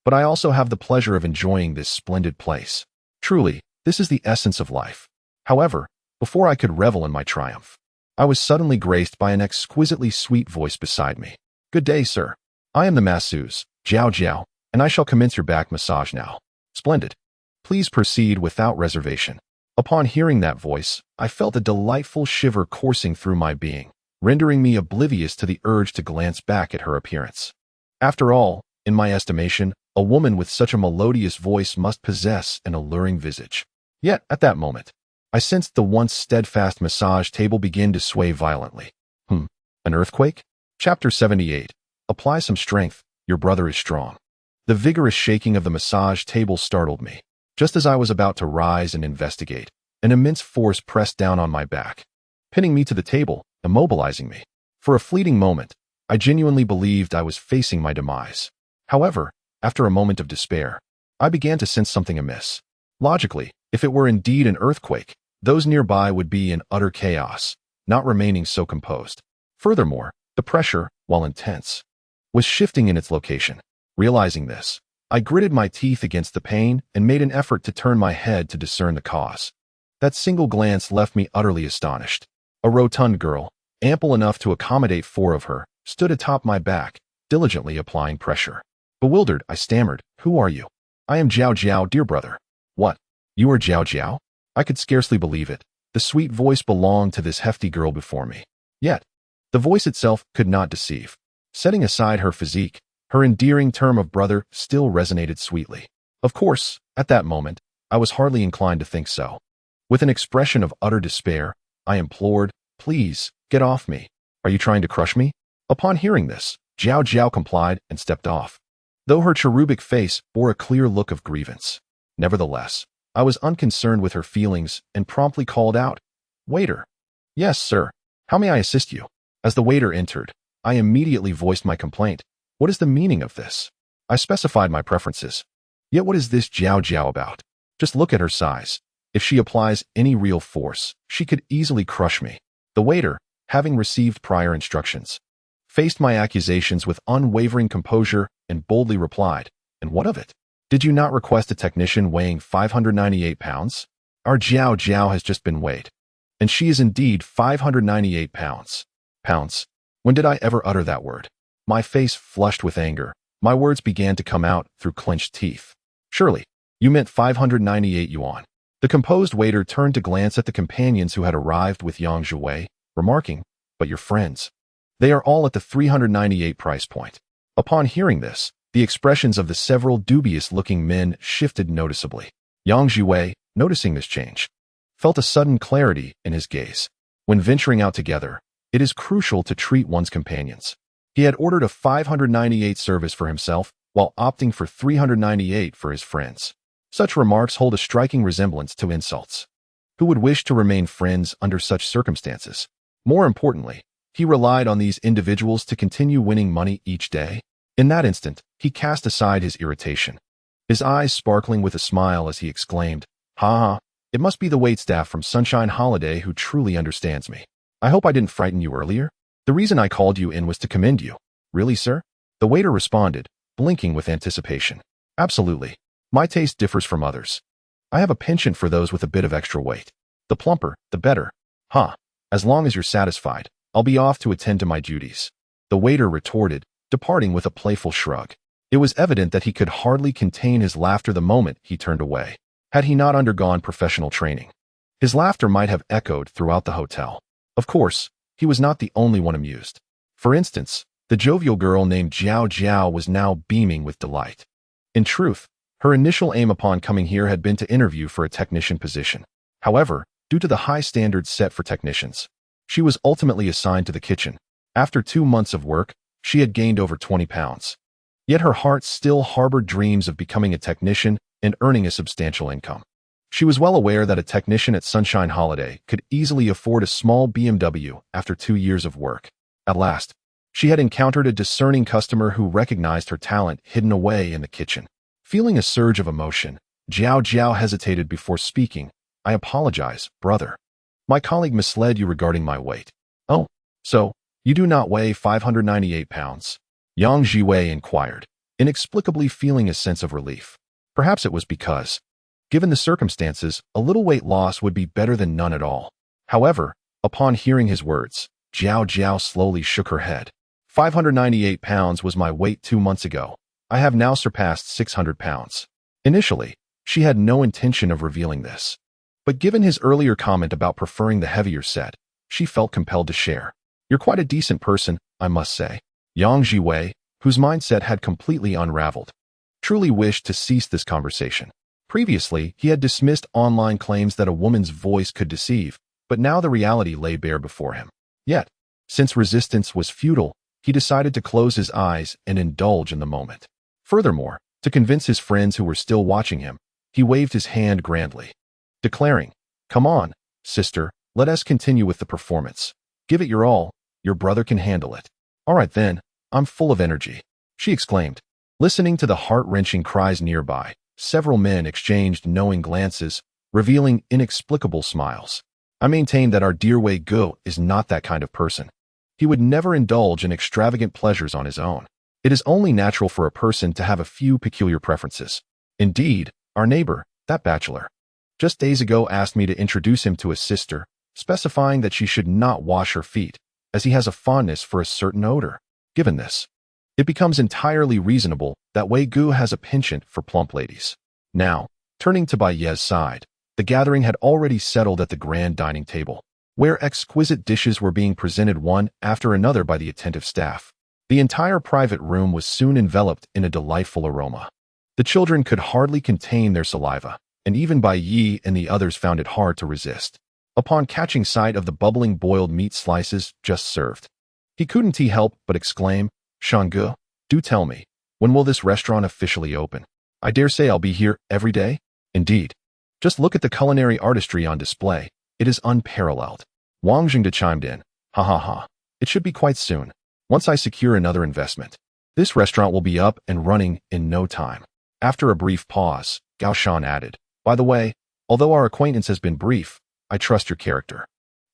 but I also have the pleasure of enjoying this splendid place. Truly, this is the essence of life. However, before I could revel in my triumph, I was suddenly graced by an exquisitely sweet voice beside me. Good day, sir. I am the masseuse, Jiao Jiao, and I shall commence your back massage now. Splendid. Please proceed without reservation. Upon hearing that voice, I felt a delightful shiver coursing through my being, rendering me oblivious to the urge to glance back at her appearance. After all, in my estimation, a woman with such a melodious voice must possess an alluring visage. Yet, at that moment, I sensed the once steadfast massage table begin to sway violently. An earthquake? Chapter 78. Apply some strength, your brother is strong. The vigorous shaking of the massage table startled me. Just as I was about to rise and investigate, an immense force pressed down on my back, pinning me to the table, immobilizing me. For a fleeting moment, I genuinely believed I was facing my demise. However, after a moment of despair, I began to sense something amiss. Logically, if it were indeed an earthquake, those nearby would be in utter chaos, not remaining so composed. Furthermore, the pressure, while intense, was shifting in its location. Realizing this, I gritted my teeth against the pain and made an effort to turn my head to discern the cause. That single glance left me utterly astonished. A rotund girl, ample enough to accommodate 4 of her, stood atop my back, diligently applying pressure. Bewildered, I stammered, "Who are you?" "I am Jiao Jiao, dear brother." "What? You are Jiao Jiao?" I could scarcely believe it. The sweet voice belonged to this hefty girl before me. Yet, the voice itself could not deceive. Setting aside her physique, her endearing term of brother still resonated sweetly. Of course, at that moment, I was hardly inclined to think so. With an expression of utter despair, I implored, "Please, get off me. Are you trying to crush me?" Upon hearing this, Jiao Jiao complied and stepped off, though her cherubic face bore a clear look of grievance. Nevertheless, I was unconcerned with her feelings and promptly called out, "Waiter." "Yes, sir. How may I assist you?" As the waiter entered, I immediately voiced my complaint. "What is the meaning of this?" I specified my preferences. Yet what is this Jiao Jiao about? Just look at her size. If she applies any real force, she could easily crush me. The waiter, having received prior instructions, faced my accusations with unwavering composure and boldly replied, "And what of it? Did you not request a technician weighing 598 pounds? Our Jiao Jiao has just been weighed, and she is indeed 598 pounds. Pounds? When did I ever utter that word?" My face flushed with anger. My words began to come out through clenched teeth. "Surely, you meant 598 yuan." The composed waiter turned to glance at the companions who had arrived with Yang Jiwei, remarking, "But your friends, they are all at the 398 price point." Upon hearing this, the expressions of the several dubious-looking men shifted noticeably. Yang Jiwei, noticing this change, felt a sudden clarity in his gaze. When venturing out together, it is crucial to treat one's companions. He had ordered a 598 service for himself, while opting for 398 for his friends. Such remarks hold a striking resemblance to insults. Who would wish to remain friends under such circumstances? More importantly, he relied on these individuals to continue winning money each day. In that instant, he cast aside his irritation, his eyes sparkling with a smile as he exclaimed, "Ha ha, it must be the waitstaff from Sunshine Holiday who truly understands me. I hope I didn't frighten you earlier. The reason I called you in was to commend you." "Really, sir?" The waiter responded, blinking with anticipation. "Absolutely. My taste differs from others. I have a penchant for those with a bit of extra weight. The plumper, the better." "Huh. As long as you're satisfied, I'll be off to attend to my duties," the waiter retorted, departing with a playful shrug. It was evident that he could hardly contain his laughter the moment he turned away. Had he not undergone professional training, his laughter might have echoed throughout the hotel. Of course, he was not the only one amused. For instance, the jovial girl named Jiao Jiao was now beaming with delight. In truth, Her initial aim upon coming here had been to interview for a technician position. However, due to the high standards set for technicians, she was ultimately assigned to the kitchen. After 2 months of work, she had gained over 20 pounds. Yet her heart still harbored dreams of becoming a technician and earning a substantial income. She was well aware that a technician at Sunshine Holiday could easily afford a small BMW after 2 years of work. At last, she had encountered a discerning customer who recognized her talent hidden away in the kitchen. Feeling a surge of emotion, Jiao Jiao hesitated before speaking. "I apologize, brother. My colleague misled you regarding my weight." "Oh, so you do not weigh 598 pounds? Yang Jiwei inquired, inexplicably feeling a sense of relief. Perhaps it was because, given the circumstances, a little weight loss would be better than none at all. However, upon hearing his words, Jiao Jiao slowly shook her head. 598 pounds was my weight 2 months ago. I have now surpassed 600 pounds. Initially, she had no intention of revealing this. But given his earlier comment about preferring the heavier set, she felt compelled to share. "You're quite a decent person, I must say." Yang Jiwei, whose mindset had completely unraveled, truly wished to cease this conversation. Previously, he had dismissed online claims that a woman's voice could deceive, but now the reality lay bare before him. Yet, since resistance was futile, he decided to close his eyes and indulge in the moment. Furthermore, to convince his friends who were still watching him, he waved his hand grandly, declaring, "Come on, sister, let us continue with the performance. Give it your all, your brother can handle it." "All right then, I'm full of energy," she exclaimed. Listening to the heart-wrenching cries nearby, several men exchanged knowing glances, revealing inexplicable smiles. "I maintain that our dear Wei Gu is not that kind of person. He would never indulge in extravagant pleasures on his own. It is only natural for a person to have a few peculiar preferences. Indeed, our neighbor, that bachelor, just days ago asked me to introduce him to his sister, specifying that she should not wash her feet, as he has a fondness for a certain odor. Given this, it becomes entirely reasonable that Wei Gu has a penchant for plump ladies." Now, turning to Bai Ye's side, the gathering had already settled at the grand dining table, where exquisite dishes were being presented one after another by the attentive staff. The entire private room was soon enveloped in a delightful aroma. The children could hardly contain their saliva, and even Bai Ye and the others found it hard to resist. Upon catching sight of the bubbling boiled meat slices just served, he couldn't help but exclaim, "Shanggu, do tell me, when will this restaurant officially open? I dare say I'll be here every day." "Indeed. Just look at the culinary artistry on display. It is unparalleled." Wang Jingde chimed in, "Ha ha ha. It should be quite soon. Once I secure another investment, this restaurant will be up and running in no time." After a brief pause, Gao Shan added, "By the way, although our acquaintance has been brief, I trust your character.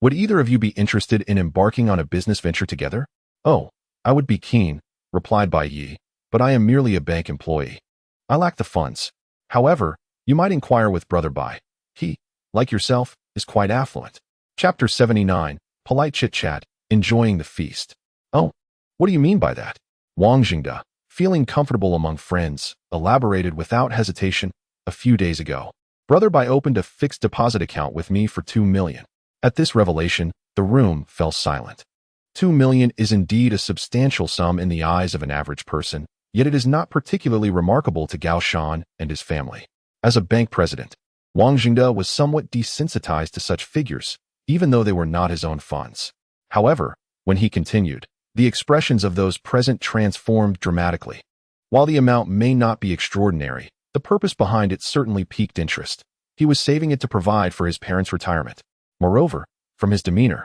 Would either of you be interested in embarking on a business venture together?" "Oh, I would be keen," replied Bai Ye, "but I am merely a bank employee. I lack the funds. However, you might inquire with Brother Bai. He, like yourself, is quite affluent." Chapter 79, Polite Chit-Chat, Enjoying the Feast. "Oh, what do you mean by that?" Wang Jingde, feeling comfortable among friends, elaborated without hesitation. "A few days ago, Brother Bai opened a fixed deposit account with me for 2 million. At this revelation, the room fell silent. 2 million is indeed a substantial sum in the eyes of an average person, yet it is not particularly remarkable to Gao Shan and his family. As a bank president, Wang Jingde was somewhat desensitized to such figures, even though they were not his own funds. However, when he continued, the expressions of those present transformed dramatically. While the amount may not be extraordinary, the purpose behind it certainly piqued interest. He was saving it to provide for his parents' retirement. Moreover, from his demeanor,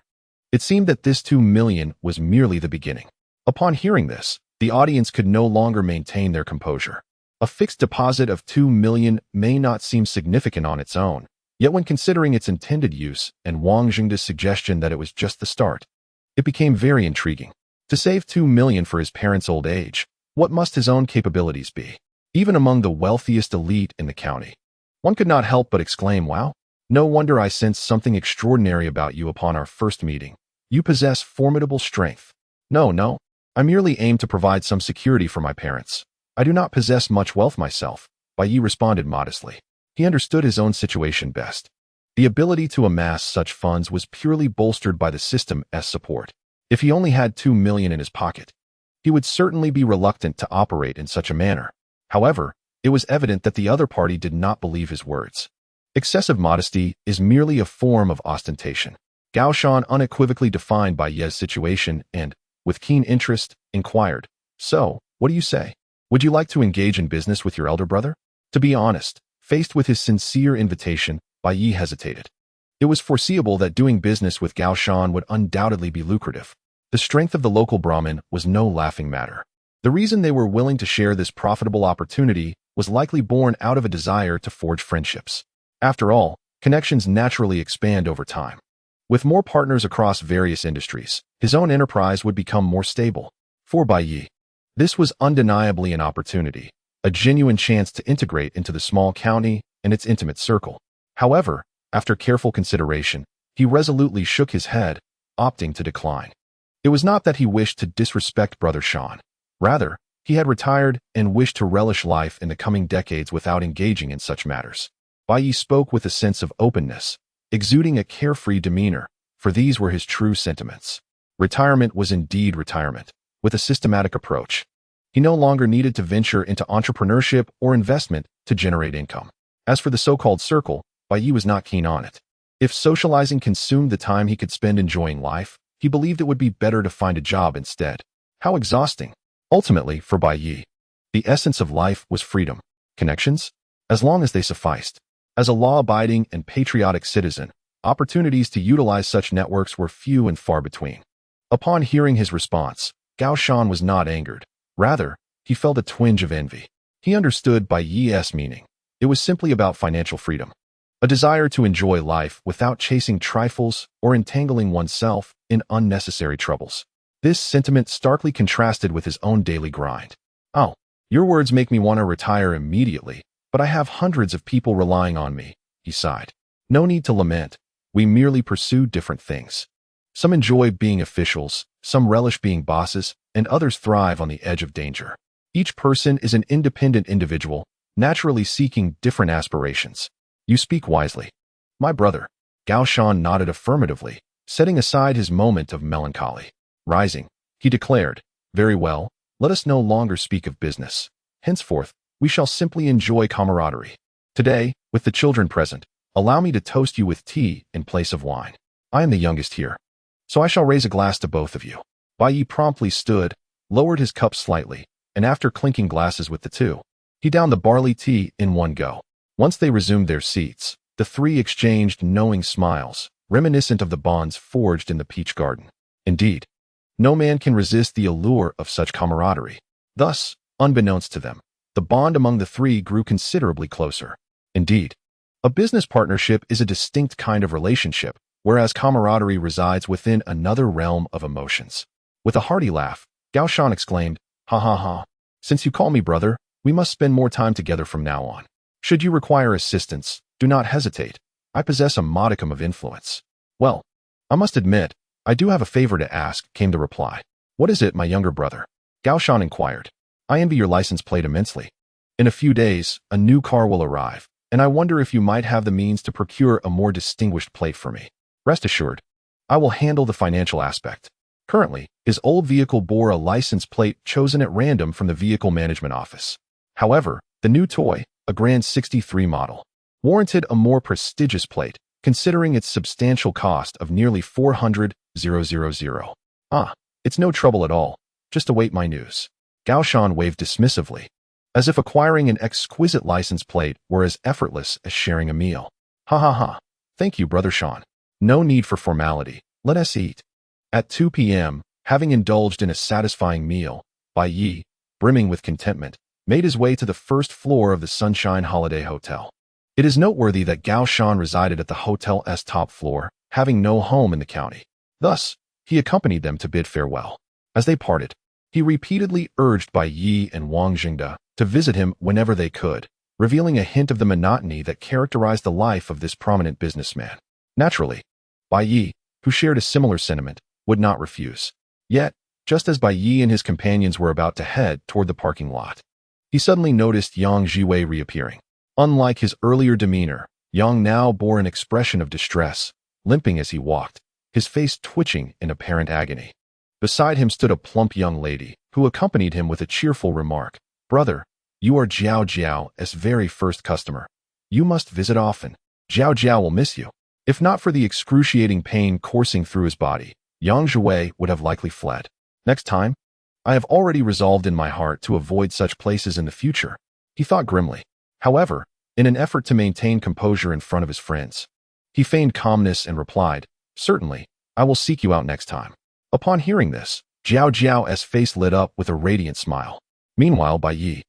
it seemed that this 2 million was merely the beginning. Upon hearing this, the audience could no longer maintain their composure. A fixed deposit of 2 million may not seem significant on its own, yet when considering its intended use and Wang Jingde's suggestion that it was just the start, it became very intriguing. To save 2 million for his parents' old age, what must his own capabilities be? Even among the wealthiest elite in the county, one could not help but exclaim, "Wow, no wonder I sensed something extraordinary about you upon our first meeting. You possess formidable strength." No, I merely aim to provide some security for my parents. I do not possess much wealth myself," Bai Ye responded modestly. He understood his own situation best. The ability to amass such funds was purely bolstered by the system's support. If he only had 2 million in his pocket, he would certainly be reluctant to operate in such a manner. However, It was evident that the other party did not believe his words. Excessive modesty is merely a form of ostentation. Gao Shan unequivocally defined Bai Ye's situation and, with keen interest, inquired, "So, what do you say? Would you like to engage in business with your elder brother?" To be honest, faced with his sincere invitation, Bai Ye hesitated. It was foreseeable that doing business with Gao Shan would undoubtedly be lucrative. The strength of the local Brahmin was no laughing matter. The reason they were willing to share this profitable opportunity was likely born out of a desire to forge friendships. After all, connections naturally expand over time. With more partners across various industries, his own enterprise would become more stable. For Bai Ye, this was undeniably an opportunity, a genuine chance to integrate into the small county and its intimate circle. However, after careful consideration, he resolutely shook his head, opting to decline. It was not that he wished to disrespect Brother Shan. Rather, he had retired and wished to relish life in the coming decades without engaging in such matters. Bai Ye spoke with a sense of openness, exuding a carefree demeanor, for these were his true sentiments. Retirement was indeed retirement, with a systematic approach. He no longer needed to venture into entrepreneurship or investment to generate income. As for the so-called circle, Bai Ye was not keen on it. If socializing consumed the time he could spend enjoying life, he believed it would be better to find a job instead. How exhausting! Ultimately, for Bai Ye, the essence of life was freedom. Connections? As long as they sufficed. As a law-abiding and patriotic citizen, opportunities to utilize such networks were few and far between. Upon hearing his response, Gao Shan was not angered. Rather, he felt a twinge of envy. He understood Bai Ye's meaning. It was simply about financial freedom. A desire to enjoy life without chasing trifles or entangling oneself in unnecessary troubles. This sentiment starkly contrasted with his own daily grind. "Oh, your words make me want to retire immediately, but I have hundreds of people relying on me," he sighed. "No need to lament. We merely pursue different things. Some enjoy being officials, some relish being bosses, and others thrive on the edge of danger. Each person is an independent individual, naturally seeking different aspirations. You speak wisely." "My brother." Gao Shan nodded affirmatively, setting aside his moment of melancholy. Rising, he declared, "Very well, let us no longer speak of business. Henceforth, we shall simply enjoy camaraderie. Today, with the children present, allow me to toast you with tea in place of wine. I am the youngest here, so I shall raise a glass to both of you." Bai Ye promptly stood, lowered his cup slightly, and after clinking glasses with the two, he downed the barley tea in one go. Once they resumed their seats, the three exchanged knowing smiles, reminiscent of the bonds forged in the peach garden. Indeed, no man can resist the allure of such camaraderie. Thus, unbeknownst to them, the bond among the three grew considerably closer. Indeed, a business partnership is a distinct kind of relationship, whereas camaraderie resides within another realm of emotions. With a hearty laugh, Gao Shan exclaimed, "Ha ha ha! Since you call me brother, we must spend more time together from now on. Should you require assistance, do not hesitate. I possess a modicum of influence." "Well, I must admit, I do have a favor to ask," came the reply. "What is it, my younger brother?" Gao Shan inquired. "I envy your license plate immensely. In a few days, a new car will arrive, and I wonder if you might have the means to procure a more distinguished plate for me. Rest assured, I will handle the financial aspect." Currently, his old vehicle bore a license plate chosen at random from the vehicle management office. However, the new toy, a Grand 63 model, warranted a more prestigious plate, considering its substantial cost of nearly 400,000. "Ah, it's no trouble at all. Just await my news." Gao Shan waved dismissively, as if acquiring an exquisite license plate were as effortless as sharing a meal. "Ha ha ha. Thank you, Brother Shan. No need for formality. Let us eat." At 2 p.m., having indulged in a satisfying meal, Bai Ye, brimming with contentment, made his way to the first floor of the Sunshine Holiday Hotel. It is noteworthy that Gao Shan resided at the hotel's top floor, having no home in the county. Thus, he accompanied them to bid farewell. As they parted, he repeatedly urged Bai Ye and Wang Jingda to visit him whenever they could, revealing a hint of the monotony that characterized the life of this prominent businessman. Naturally, Bai Ye, who shared a similar sentiment, would not refuse. Yet, just as Bai Ye and his companions were about to head toward the parking lot, he suddenly noticed Yang Jiwei reappearing. Unlike his earlier demeanor, Yang now bore an expression of distress, limping as he walked, his face twitching in apparent agony. Beside him stood a plump young lady, who accompanied him with a cheerful remark, "Brother, You are Jiao Jiao's very first customer. You must visit often. Jiao Jiao will miss you. If not for the excruciating pain coursing through his body, Yang Zhiwei would have likely fled. Next time, I have already resolved in my heart to avoid such places in the future, he thought grimly. However, in an effort to maintain composure in front of his friends, he feigned calmness and replied, "Certainly, I will seek you out next time." Upon hearing this, Jiao Jiao's face lit up with a radiant smile. Meanwhile, Bai Ye,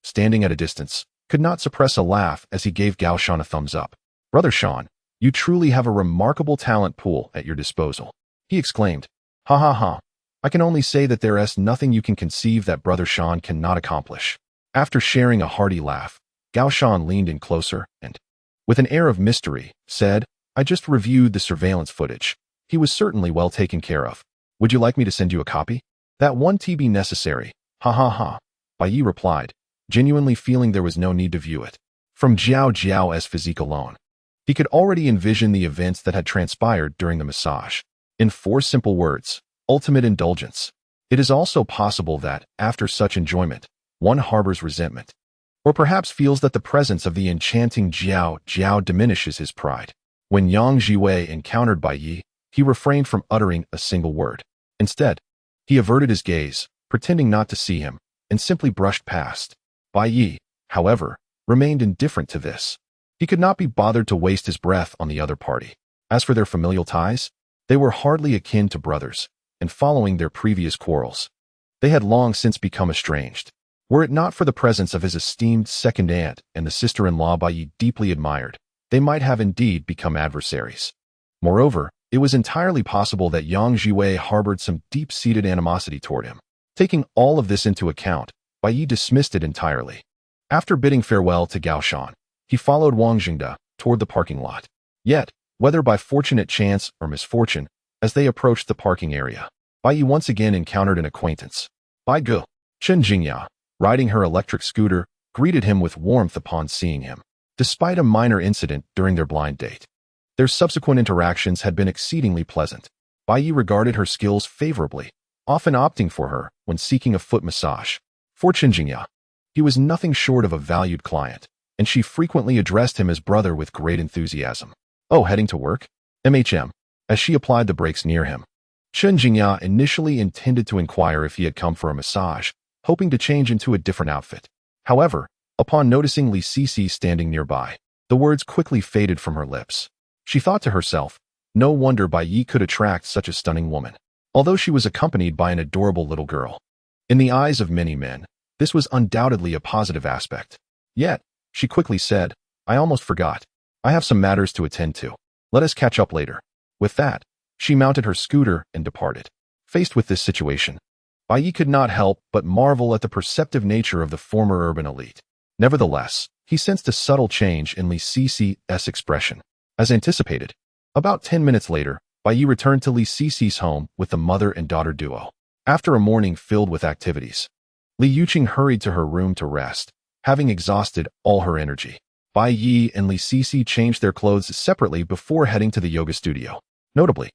standing at a distance, could not suppress a laugh as he gave Gao Shan a thumbs up. "Brother Shan, you truly have a remarkable talent pool at your disposal," he exclaimed. "Ha ha ha. I can only say that there is nothing you can conceive that Brother Shan cannot accomplish." After sharing a hearty laugh, Gao Shan leaned in closer and, with an air of mystery, said, "I just reviewed the surveillance footage. He was certainly well taken care of. Would you like me to send you a copy?" "That won't be necessary. Ha ha ha," Bai Ye replied, genuinely feeling there was no need to view it. From Jiao Jiao's physique alone, he could already envision the events that had transpired during the massage. In 4 simple words, ultimate indulgence. It is also possible that, after such enjoyment, one harbors resentment, or perhaps feels that the presence of the enchanting Jiao Jiao diminishes his pride. When Yang Zhiwei encountered Bai Ye, he refrained from uttering a single word. Instead, he averted his gaze, pretending not to see him, and simply brushed past. Bai Ye, however, remained indifferent to this. He could not be bothered to waste his breath on the other party. As for their familial ties, they were hardly akin to brothers, and following their previous quarrels, they had long since become estranged. Were it not for the presence of his esteemed second aunt and the sister-in-law Bai Ye deeply admired, they might have indeed become adversaries. Moreover, it was entirely possible that Yang Zhiwei harbored some deep-seated animosity toward him. Taking all of this into account, Bai Ye dismissed it entirely. After bidding farewell to Gao Shan, he followed Wang Jingde toward the parking lot. Yet, whether by fortunate chance or misfortune, as they approached the parking area, Bai Ye once again encountered an acquaintance. Bai Ge, Chen Jingya, riding her electric scooter, greeted him with warmth upon seeing him. Despite a minor incident during their blind date, their subsequent interactions had been exceedingly pleasant. Bai Ye regarded her skills favorably, often opting for her when seeking a foot massage. For Chen Jingya, he was nothing short of a valued client, and she frequently addressed him as brother with great enthusiasm. "Oh, heading to work?" as she applied the brakes near him. Chen Jingya initially intended to inquire if he had come for a massage, hoping to change into a different outfit. However, upon noticing Li Sisi standing nearby, the words quickly faded from her lips. She thought to herself, no wonder Bai Ye could attract such a stunning woman, although she was accompanied by an adorable little girl. In the eyes of many men, this was undoubtedly a positive aspect. Yet, she quickly said, "I almost forgot. I have some matters to attend to. Let us catch up later." With that, she mounted her scooter and departed. Faced with this situation, Bai Ye could not help but marvel at the perceptive nature of the former urban elite. Nevertheless, he sensed a subtle change in Li Sisi's expression. As anticipated, about 10 minutes later, Bai Ye returned to Li Sisi's home with the mother and daughter duo. After a morning filled with activities, Li Yuqing hurried to her room to rest, having exhausted all her energy. Bai Ye and Li Sisi changed their clothes separately before heading to the yoga studio. Notably,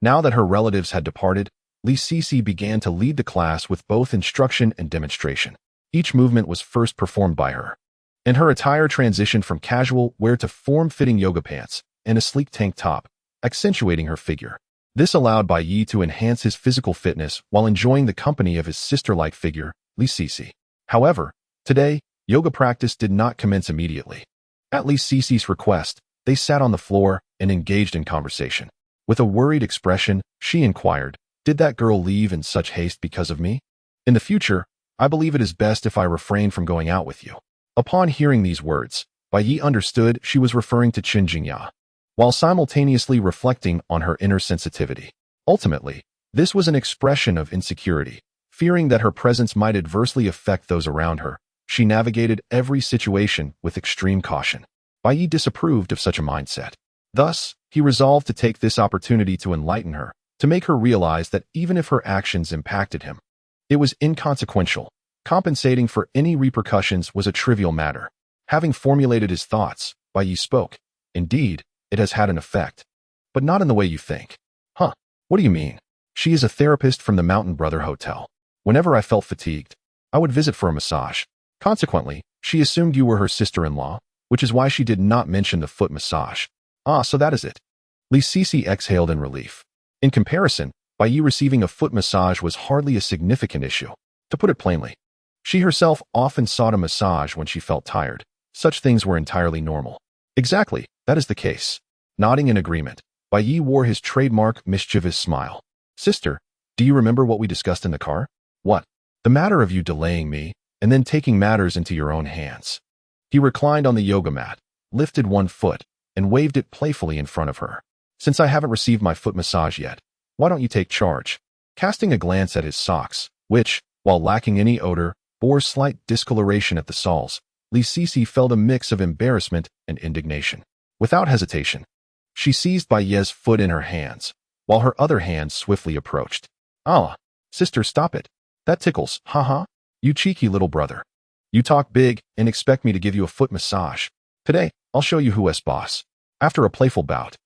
now that her relatives had departed, Li Sisi began to lead the class with both instruction and demonstration. Each movement was first performed by her, and her attire transitioned from casual wear to form-fitting yoga pants and a sleek tank top, accentuating her figure. This allowed Bai Ye to enhance his physical fitness while enjoying the company of his sister-like figure, Li Sisi. However, today, yoga practice did not commence immediately. At Li Sisi's request, they sat on the floor and engaged in conversation. With a worried expression, she inquired, "Did that girl leave in such haste because of me? In the future, I believe it is best if I refrain from going out with you." Upon hearing these words, Bai Ye understood she was referring to Chen Jingya, while simultaneously reflecting on her inner sensitivity. Ultimately, this was an expression of insecurity. Fearing that her presence might adversely affect those around her, she navigated every situation with extreme caution. Bai Ye disapproved of such a mindset. Thus, he resolved to take this opportunity to enlighten her, to make her realize that even if her actions impacted him, it was inconsequential. Compensating for any repercussions was a trivial matter. Having formulated his thoughts, Bai Ye spoke. "Indeed, it has had an effect. But not in the way you think." "Huh? What do you mean?" "She is a therapist from the Mountain Brother Hotel. Whenever I felt fatigued, I would visit for a massage. Consequently, she assumed you were her sister-in-law, which is why she did not mention the foot massage. Ah, so that is it. Li Sisi exhaled in relief. In comparison, Bai Ye receiving a foot massage was hardly a significant issue. To put it plainly, she herself often sought a massage when she felt tired. Such things were entirely normal. Exactly, that is the case. Nodding in agreement, Bai Ye wore his trademark mischievous smile. Sister, do you remember what we discussed in the car? What? The matter of you delaying me, and then taking matters into your own hands. He reclined on the yoga mat, lifted one foot, and waved it playfully in front of her. Since I haven't received my foot massage yet, why don't you take charge? Casting a glance at his socks, which, while lacking any odor, bore slight discoloration at the soles, Li Sisi felt a mix of embarrassment and indignation. Without hesitation, she seized Bai Ye's foot in her hands, while her other hand swiftly approached. Ah, sister, stop it. That tickles, haha. You cheeky little brother. You talk big and expect me to give you a foot massage. Today, I'll show you who's boss. After a playful bout,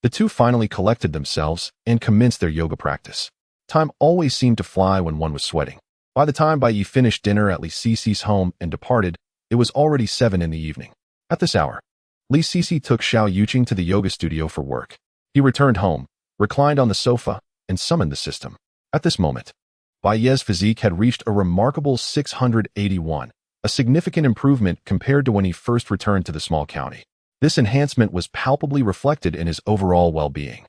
the two finally collected themselves and commenced their yoga practice. Time always seemed to fly when one was sweating. By the time Bai Ye finished dinner at Li Sisi's home and departed, it was already 7 in the evening. At this hour, Li Sisi took Xiao Yuqing to the yoga studio for work. He returned home, reclined on the sofa, and summoned the system. At this moment, Bai Ye's physique had reached a remarkable 681, a significant improvement compared to when he first returned to the small county. This enhancement was palpably reflected in his overall well-being.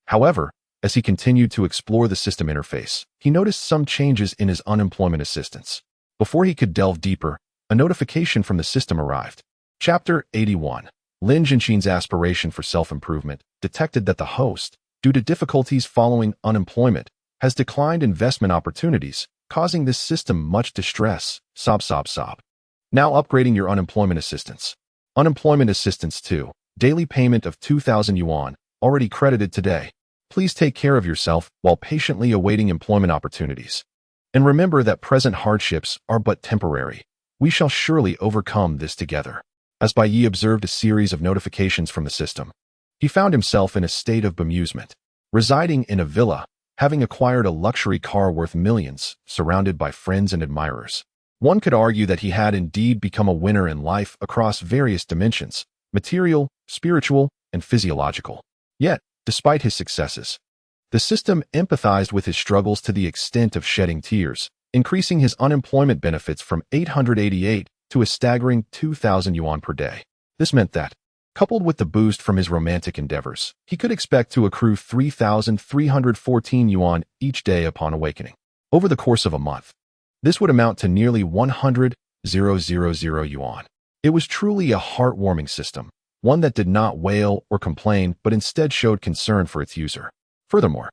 However, as he continued to explore the system interface, he noticed some changes in his unemployment assistance. Before he could delve deeper, a notification from the system arrived. Chapter 81. Lin Jinxin's aspiration for self-improvement detected that the host, due to difficulties following unemployment, has declined investment opportunities, causing this system much distress. Sob, sob, sob. Now upgrading your unemployment assistance. Unemployment assistance 2. Daily payment of 2,000 yuan, already credited today. Please take care of yourself while patiently awaiting employment opportunities. And remember that present hardships are but temporary. We shall surely overcome this together. As Bai Ye observed a series of notifications from the system, he found himself in a state of bemusement. Residing in a villa, having acquired a luxury car worth millions, surrounded by friends and admirers. One could argue that he had indeed become a winner in life across various dimensions, material, spiritual, and physiological. Yet, despite his successes, the system empathized with his struggles to the extent of shedding tears, increasing his unemployment benefits from 888 to a staggering 2,000 yuan per day. This meant that, coupled with the boost from his romantic endeavors, he could expect to accrue 3,314 yuan each day upon awakening. Over the course of a month, this would amount to nearly 100,000 yuan. It was truly a heartwarming system, one that did not wail or complain but instead showed concern for its user. Furthermore,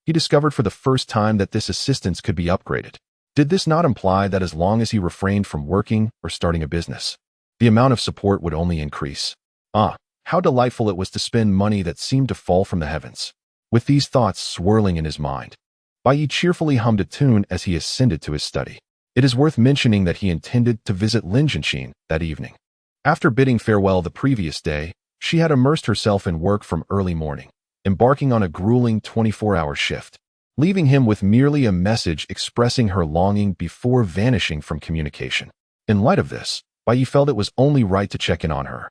he discovered for the first time that this assistance could be upgraded. Did this not imply that as long as he refrained from working or starting a business, the amount of support would only increase? Ah, how delightful it was to spend money that seemed to fall from the heavens. With these thoughts swirling in his mind, Bai Ye cheerfully hummed a tune as he ascended to his study. It is worth mentioning that he intended to visit Lin Jinxin that evening. After bidding farewell the previous day, she had immersed herself in work from early morning, embarking on a grueling 24-hour shift, leaving him with merely a message expressing her longing before vanishing from communication. In light of this, Bai Ye felt it was only right to check in on her.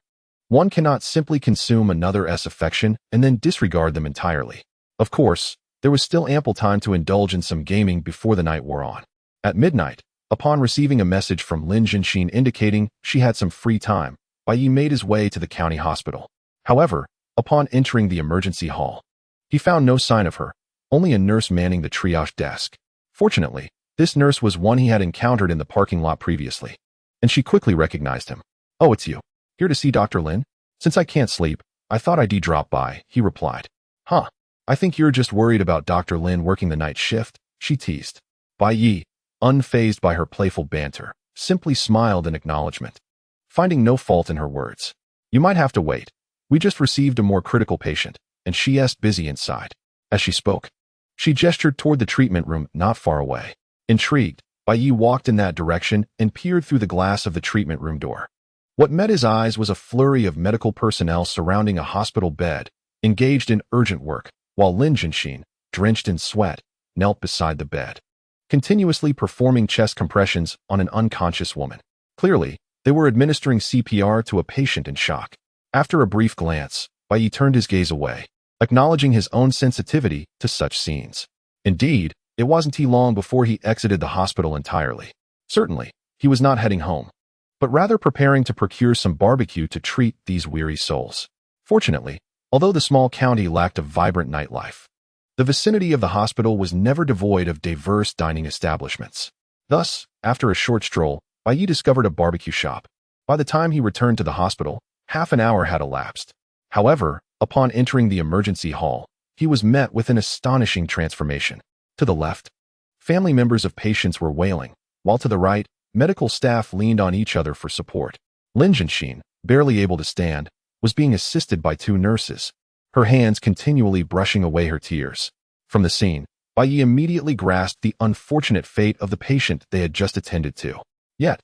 One cannot simply consume another's affection and then disregard them entirely. Of course, there was still ample time to indulge in some gaming before the night wore on. At midnight, upon receiving a message from Lin Jinxin indicating she had some free time, Bai Ye made his way to the county hospital. However, upon entering the emergency hall, he found no sign of her, only a nurse manning the triage desk. Fortunately, this nurse was one he had encountered in the parking lot previously, and she quickly recognized him. "Oh, it's you. Here to see Dr. Lin? Since I can't sleep, I thought I'd drop by," he replied. "Huh, I think you're just worried about Dr. Lin working the night shift," she teased. Bai Ye, unfazed by her playful banter, simply smiled in acknowledgement, finding no fault in her words. "You might have to wait. We just received a more critical patient, and she's busy inside." As she spoke, she gestured toward the treatment room not far away. Intrigued, Bai Ye walked in that direction and peered through the glass of the treatment room door. What met his eyes was a flurry of medical personnel surrounding a hospital bed, engaged in urgent work, while Lin Jinxin, drenched in sweat, knelt beside the bed, continuously performing chest compressions on an unconscious woman. Clearly, they were administering CPR to a patient in shock. After a brief glance, Bai Ye turned his gaze away, acknowledging his own sensitivity to such scenes. Indeed, it wasn't too long before he exited the hospital entirely. Certainly, he was not heading home, but rather preparing to procure some barbecue to treat these weary souls. Fortunately, although the small county lacked a vibrant nightlife, the vicinity of the hospital was never devoid of diverse dining establishments. Thus, after a short stroll, Bai Ye discovered a barbecue shop. By the time he returned to the hospital, half an hour had elapsed. However, upon entering the emergency hall, he was met with an astonishing transformation. To the left, family members of patients were wailing, while to the right, medical staff leaned on each other for support. Lin Jianxin, barely able to stand, was being assisted by two nurses, her hands continually brushing away her tears. From the scene, Bai Ye immediately grasped the unfortunate fate of the patient they had just attended to. Yet,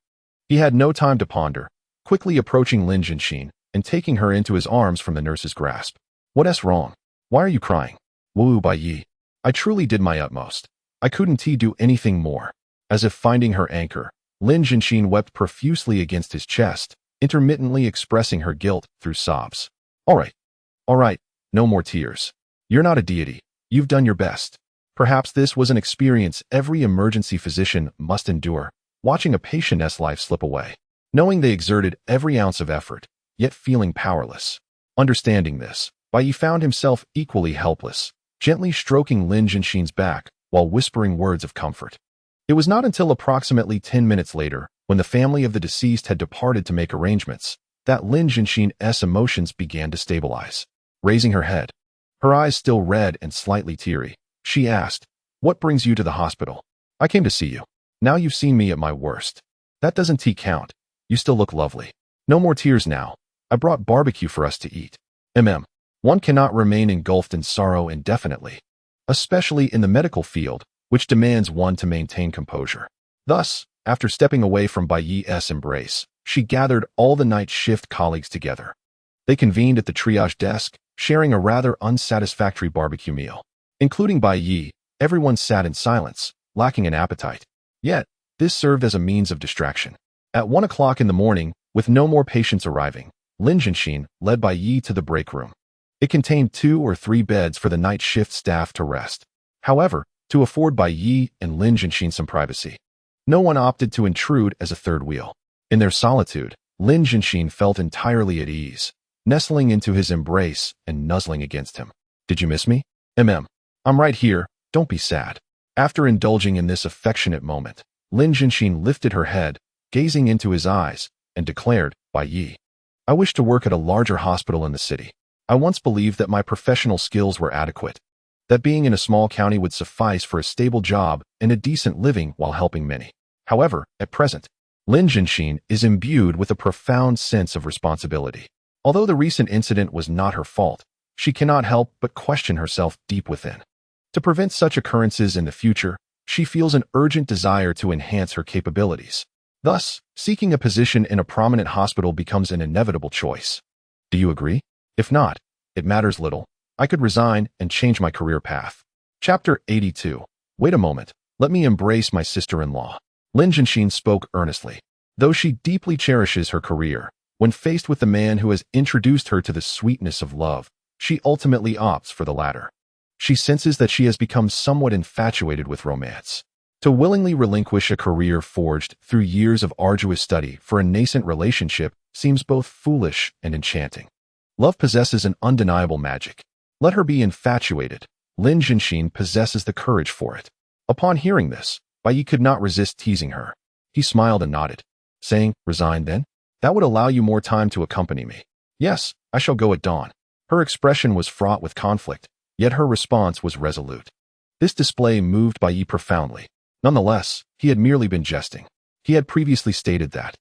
he had no time to ponder, quickly approaching Lin Jianxin and taking her into his arms from the nurse's grasp. "What's wrong? Why are you crying?" "Wu Bai Ye, I truly did my utmost. I couldn't do anything more." As if finding her anchor, Lin Jianxin wept profusely against his chest, intermittently expressing her guilt through sobs. All right, no more tears. You're not a deity. You've done your best." Perhaps this was an experience every emergency physician must endure, watching a patient's life slip away, knowing they exerted every ounce of effort, yet feeling powerless. Understanding this, Bai Ye found himself equally helpless, gently stroking Lin Jianxin's back while whispering words of comfort. It was not until approximately 10 minutes later, when the family of the deceased had departed to make arrangements, that Lin Jianxin's emotions began to stabilize. Raising her head, her eyes still red and slightly teary, she asked, "What brings you to the hospital?" "I came to see you. Now you've seen me at my worst." "That doesn't count. You still look lovely." "No more tears now. I brought barbecue for us to eat." One cannot remain engulfed in sorrow indefinitely, especially in the medical field, which demands one to maintain composure. Thus, after stepping away from Bai Ye's embrace, she gathered all the night shift colleagues together. They convened at the triage desk, sharing a rather unsatisfactory barbecue meal. Including Bai Ye, everyone sat in silence, lacking an appetite. Yet, this served as a means of distraction. At 1 o'clock in the morning, with no more patients arriving, Lin Jianxin led Bai Ye to the break room. It contained 2 or 3 beds for the night shift staff to rest. However, to afford Bai Ye and Lin Jianxin some privacy, no one opted to intrude as a third wheel. In their solitude, Lin Jianxin felt entirely at ease, nestling into his embrace and nuzzling against him. "Did you miss me?" I'm right here, don't be sad." After indulging in this affectionate moment, Lin Jianxin lifted her head, gazing into his eyes, and declared, "Bai Ye, I wish to work at a larger hospital in the city. I once believed that my professional skills were adequate, that being in a small county would suffice for a stable job and a decent living while helping many. However, at present, Lin Jianxin is imbued with a profound sense of responsibility. Although the recent incident was not her fault, she cannot help but question herself deep within. To prevent such occurrences in the future, she feels an urgent desire to enhance her capabilities. Thus, seeking a position in a prominent hospital becomes an inevitable choice. Do you agree? If not, it matters little. I could resign and change my career path. Chapter 82. Wait a moment. Let me embrace my sister-in-law. Lin Jianxin spoke earnestly. Though she deeply cherishes her career, when faced with the man who has introduced her to the sweetness of love, she ultimately opts for the latter. She senses that she has become somewhat infatuated with romance. To willingly relinquish a career forged through years of arduous study for a nascent relationship seems both foolish and enchanting. Love possesses an undeniable magic. Let her be infatuated. Lin Jianxin possesses the courage for it. Upon hearing this, Bai Ye could not resist teasing her. He smiled and nodded, saying, "Resign then? That would allow you more time to accompany me." "Yes, I shall go at dawn." Her expression was fraught with conflict, yet her response was resolute. This display moved Bai Ye profoundly. Nonetheless, he had merely been jesting. He had previously stated that,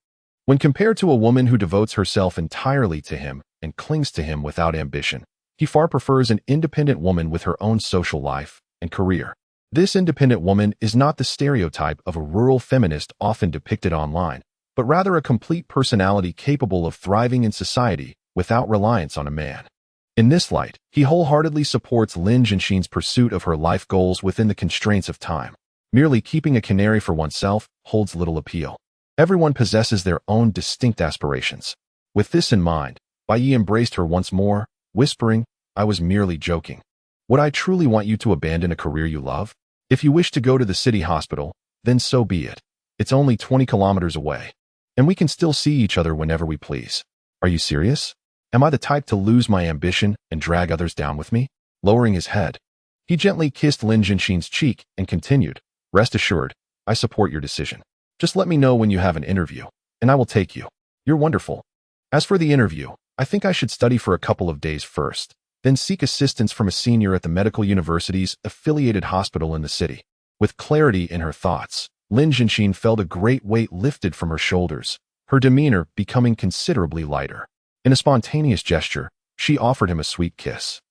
when compared to a woman who devotes herself entirely to him and clings to him without ambition, he far prefers an independent woman with her own social life and career. This independent woman is not the stereotype of a rural feminist often depicted online, but rather a complete personality capable of thriving in society without reliance on a man. In this light, he wholeheartedly supports Lin Jianxin's pursuit of her life goals within the constraints of time. Merely keeping a canary for oneself holds little appeal. Everyone possesses their own distinct aspirations. With this in mind, Bai Ye embraced her once more, whispering, "I was merely joking. Would I truly want you to abandon a career you love? If you wish to go to the city hospital, then so be it. It's only 20 kilometers away, and we can still see each other whenever we please. Are you serious? Am I the type to lose my ambition and drag others down with me?" Lowering his head, he gently kissed Lin Jinshin's cheek and continued, "Rest assured, I support your decision. Just let me know when you have an interview, and I will take you. You're wonderful. As for the interview, I think I should study for a couple of days first, then seek assistance from a senior at the medical university's affiliated hospital in the city." With clarity in her thoughts, Lin Jinshin felt a great weight lifted from her shoulders, her demeanor becoming considerably lighter. In a spontaneous gesture, she offered him a sweet kiss.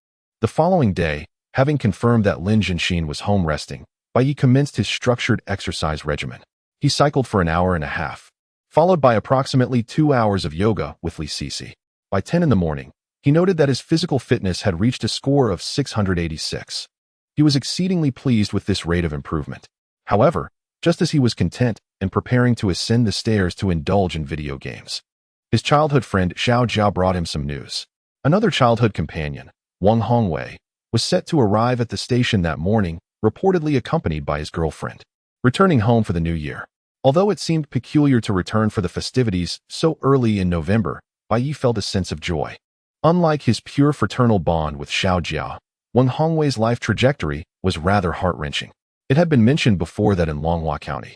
The following day, having confirmed that Lin Jinshin was home resting, Bai Ye commenced his structured exercise regimen. He cycled for an hour and a half, followed by approximately 2 hours of yoga with Li Sisi. By 10 in the morning, he noted that his physical fitness had reached a score of 686. He was exceedingly pleased with this rate of improvement. However, just as he was content and preparing to ascend the stairs to indulge in video games, his childhood friend Xiao Jia brought him some news. Another childhood companion, Wang Hongwei, was set to arrive at the station that morning, reportedly accompanied by his girlfriend, returning home for the new year. Although it seemed peculiar to return for the festivities so early in November, Bai Ye felt a sense of joy. Unlike his pure fraternal bond with Xiao Jia, Wang Hongwei's life trajectory was rather heart-wrenching. It had been mentioned before that in Longhua County,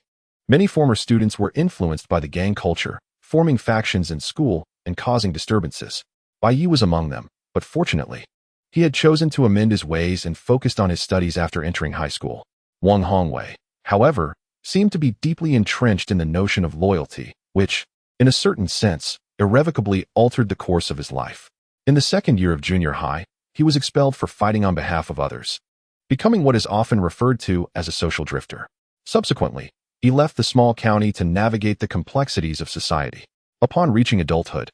many former students were influenced by the gang culture, forming factions in school and causing disturbances. Bai Ye was among them, but fortunately, he had chosen to amend his ways and focused on his studies after entering high school. Wang Hongwei, however, seemed to be deeply entrenched in the notion of loyalty, which, in a certain sense, irrevocably altered the course of his life. In the second year of junior high, he was expelled for fighting on behalf of others, becoming what is often referred to as a social drifter. Subsequently, he left the small county to navigate the complexities of society. Upon reaching adulthood,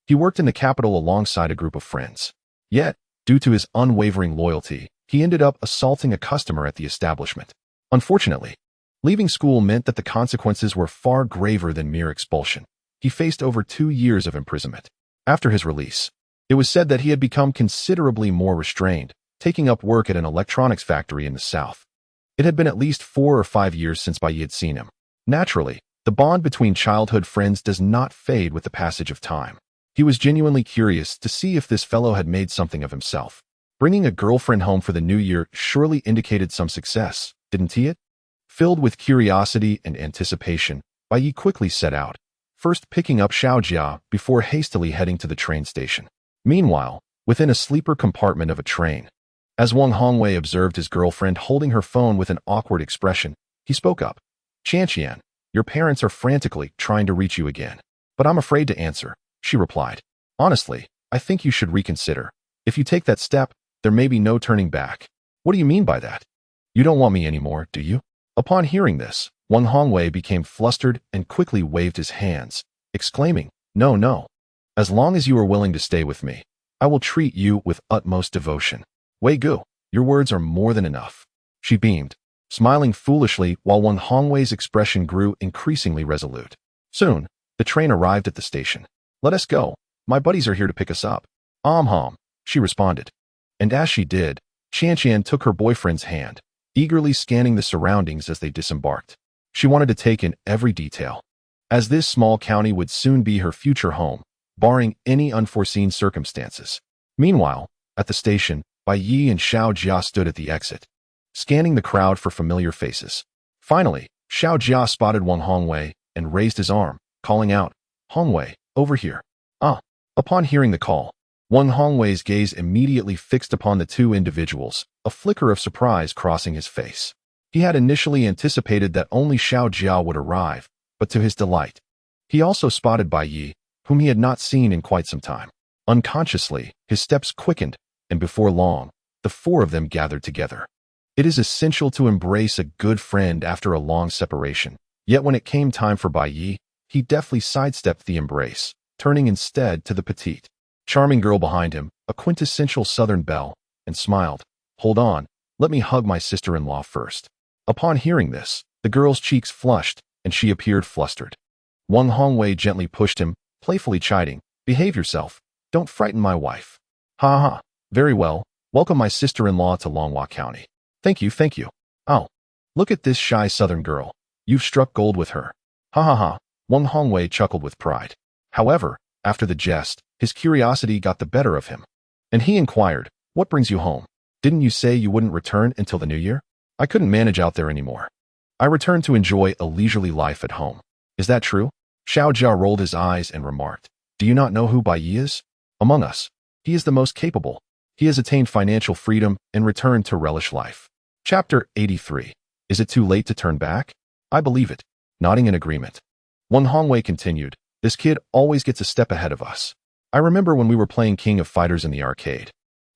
he worked in the capital alongside a group of friends. Yet, due to his unwavering loyalty, he ended up assaulting a customer at the establishment. Unfortunately, leaving school meant that the consequences were far graver than mere expulsion. He faced over 2 years of imprisonment. After his release, it was said that he had become considerably more restrained, taking up work at an electronics factory in the south. It had been at least 4 or 5 years since Bai Ye had seen him. Naturally, the bond between childhood friends does not fade with the passage of time. He was genuinely curious to see if this fellow had made something of himself. Bringing a girlfriend home for the new year surely indicated some success, didn't he? Filled with curiosity and anticipation, Bai Ye quickly set out, first picking up Xiao Jia before hastily heading to the train station. Meanwhile, within a sleeper compartment of a train, as Wang Hongwei observed his girlfriend holding her phone with an awkward expression, he spoke up. "Qianqian, your parents are frantically trying to reach you again, but I'm afraid to answer," she replied. "Honestly, I think you should reconsider. If you take that step, there may be no turning back." "What do you mean by that? You don't want me anymore, do you?" Upon hearing this, Wang Hongwei became flustered and quickly waved his hands, exclaiming, "No, no. As long as you are willing to stay with me, I will treat you with utmost devotion. Wei Gu, your words are more than enough." She beamed, smiling foolishly while Wang Hongwei's expression grew increasingly resolute. Soon, the train arrived at the station. "Let us go. My buddies are here to pick us up." "Hom," she responded. And as she did, Qianqian took her boyfriend's hand, eagerly scanning the surroundings as they disembarked. She wanted to take in every detail, as this small county would soon be her future home, barring any unforeseen circumstances. Meanwhile, at the station, Bai Ye and Xiao Jia stood at the exit, scanning the crowd for familiar faces. Finally, Xiao Jia spotted Wang Hongwei and raised his arm, calling out, "Hongwei, over here." "Ah." Upon hearing the call, Wang Hongwei's gaze immediately fixed upon the two individuals, a flicker of surprise crossing his face. He had initially anticipated that only Xiao Jia would arrive, but to his delight, he also spotted Bai Ye, whom he had not seen in quite some time. Unconsciously, his steps quickened, and before long, the four of them gathered together. It is essential to embrace a good friend after a long separation. Yet when it came time for Bai Ye, he deftly sidestepped the embrace, turning instead to the petite, charming girl behind him, a quintessential Southern belle, and smiled. "Hold on, let me hug my sister-in-law first." Upon hearing this, the girl's cheeks flushed, and she appeared flustered. Wang Hongwei gently pushed him, playfully chiding, "Behave yourself. Don't frighten my wife." "Ha ha. Very well. Welcome my sister-in-law to Longhua County." Thank you, thank you." "Oh, look at this shy southern girl. You've struck gold with her." "Ha ha ha." Wang Hongwei chuckled with pride. However, after the jest, his curiosity got the better of him, and he inquired, "What brings you home? Didn't you say you wouldn't return until the new year?" "I couldn't manage out there anymore. I returned to enjoy a leisurely life at home." "Is that true?" Xiao Jia rolled his eyes and remarked, "Do you not know who Bai Ye is? Among us, he is the most capable. He has attained financial freedom and returned to relish life." Chapter 83. Is it too late to turn back? "I believe it." Nodding in agreement, Wang Hongwei continued, "This kid always gets a step ahead of us. I remember when we were playing King of Fighters in the arcade.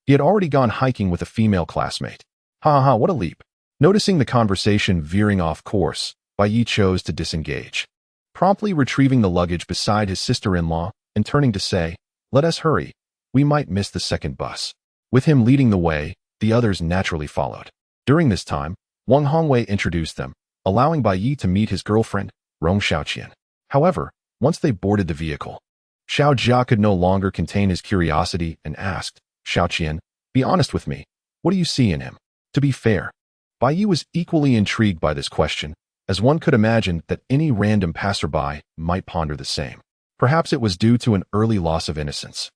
He had already gone hiking with a female classmate. Ha ha ha, what a leap." Noticing the conversation veering off course, Bai Ye chose to disengage, promptly retrieving the luggage beside his sister-in-law and turning to say, "Let us hurry. We might miss the second bus." With him leading the way, the others naturally followed. During this time, Wang Hongwei introduced them, allowing Bai Ye to meet his girlfriend, Rong Xiaoqian. However, once they boarded the vehicle, Xiao Jia could no longer contain his curiosity and asked, "Xiaoqian, be honest with me. What do you see in him?" To be fair, Bai Ye was equally intrigued by this question, as one could imagine that any random passerby might ponder the same. Perhaps it was due to an early loss of innocence.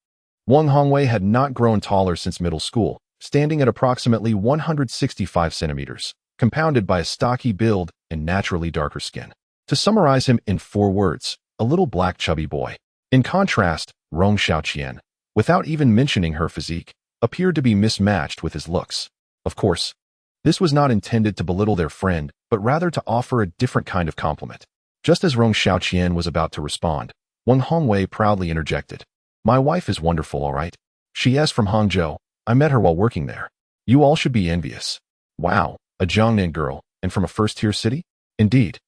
Wang Hongwei had not grown taller since middle school, standing at approximately 165 centimeters, compounded by a stocky build and naturally darker skin. To summarize him in 4 words, a little black chubby boy. In contrast, Rong Xiaoqian, without even mentioning her physique, appeared to be mismatched with his looks. Of course, this was not intended to belittle their friend, but rather to offer a different kind of compliment. Just as Rong Xiaoqian was about to respond, Wang Hongwei proudly interjected, "My wife is wonderful, all right. She is from Hangzhou. I met her while working there. You all should be envious." "Wow, a Jiangnan girl, and from a first-tier city?" "Indeed."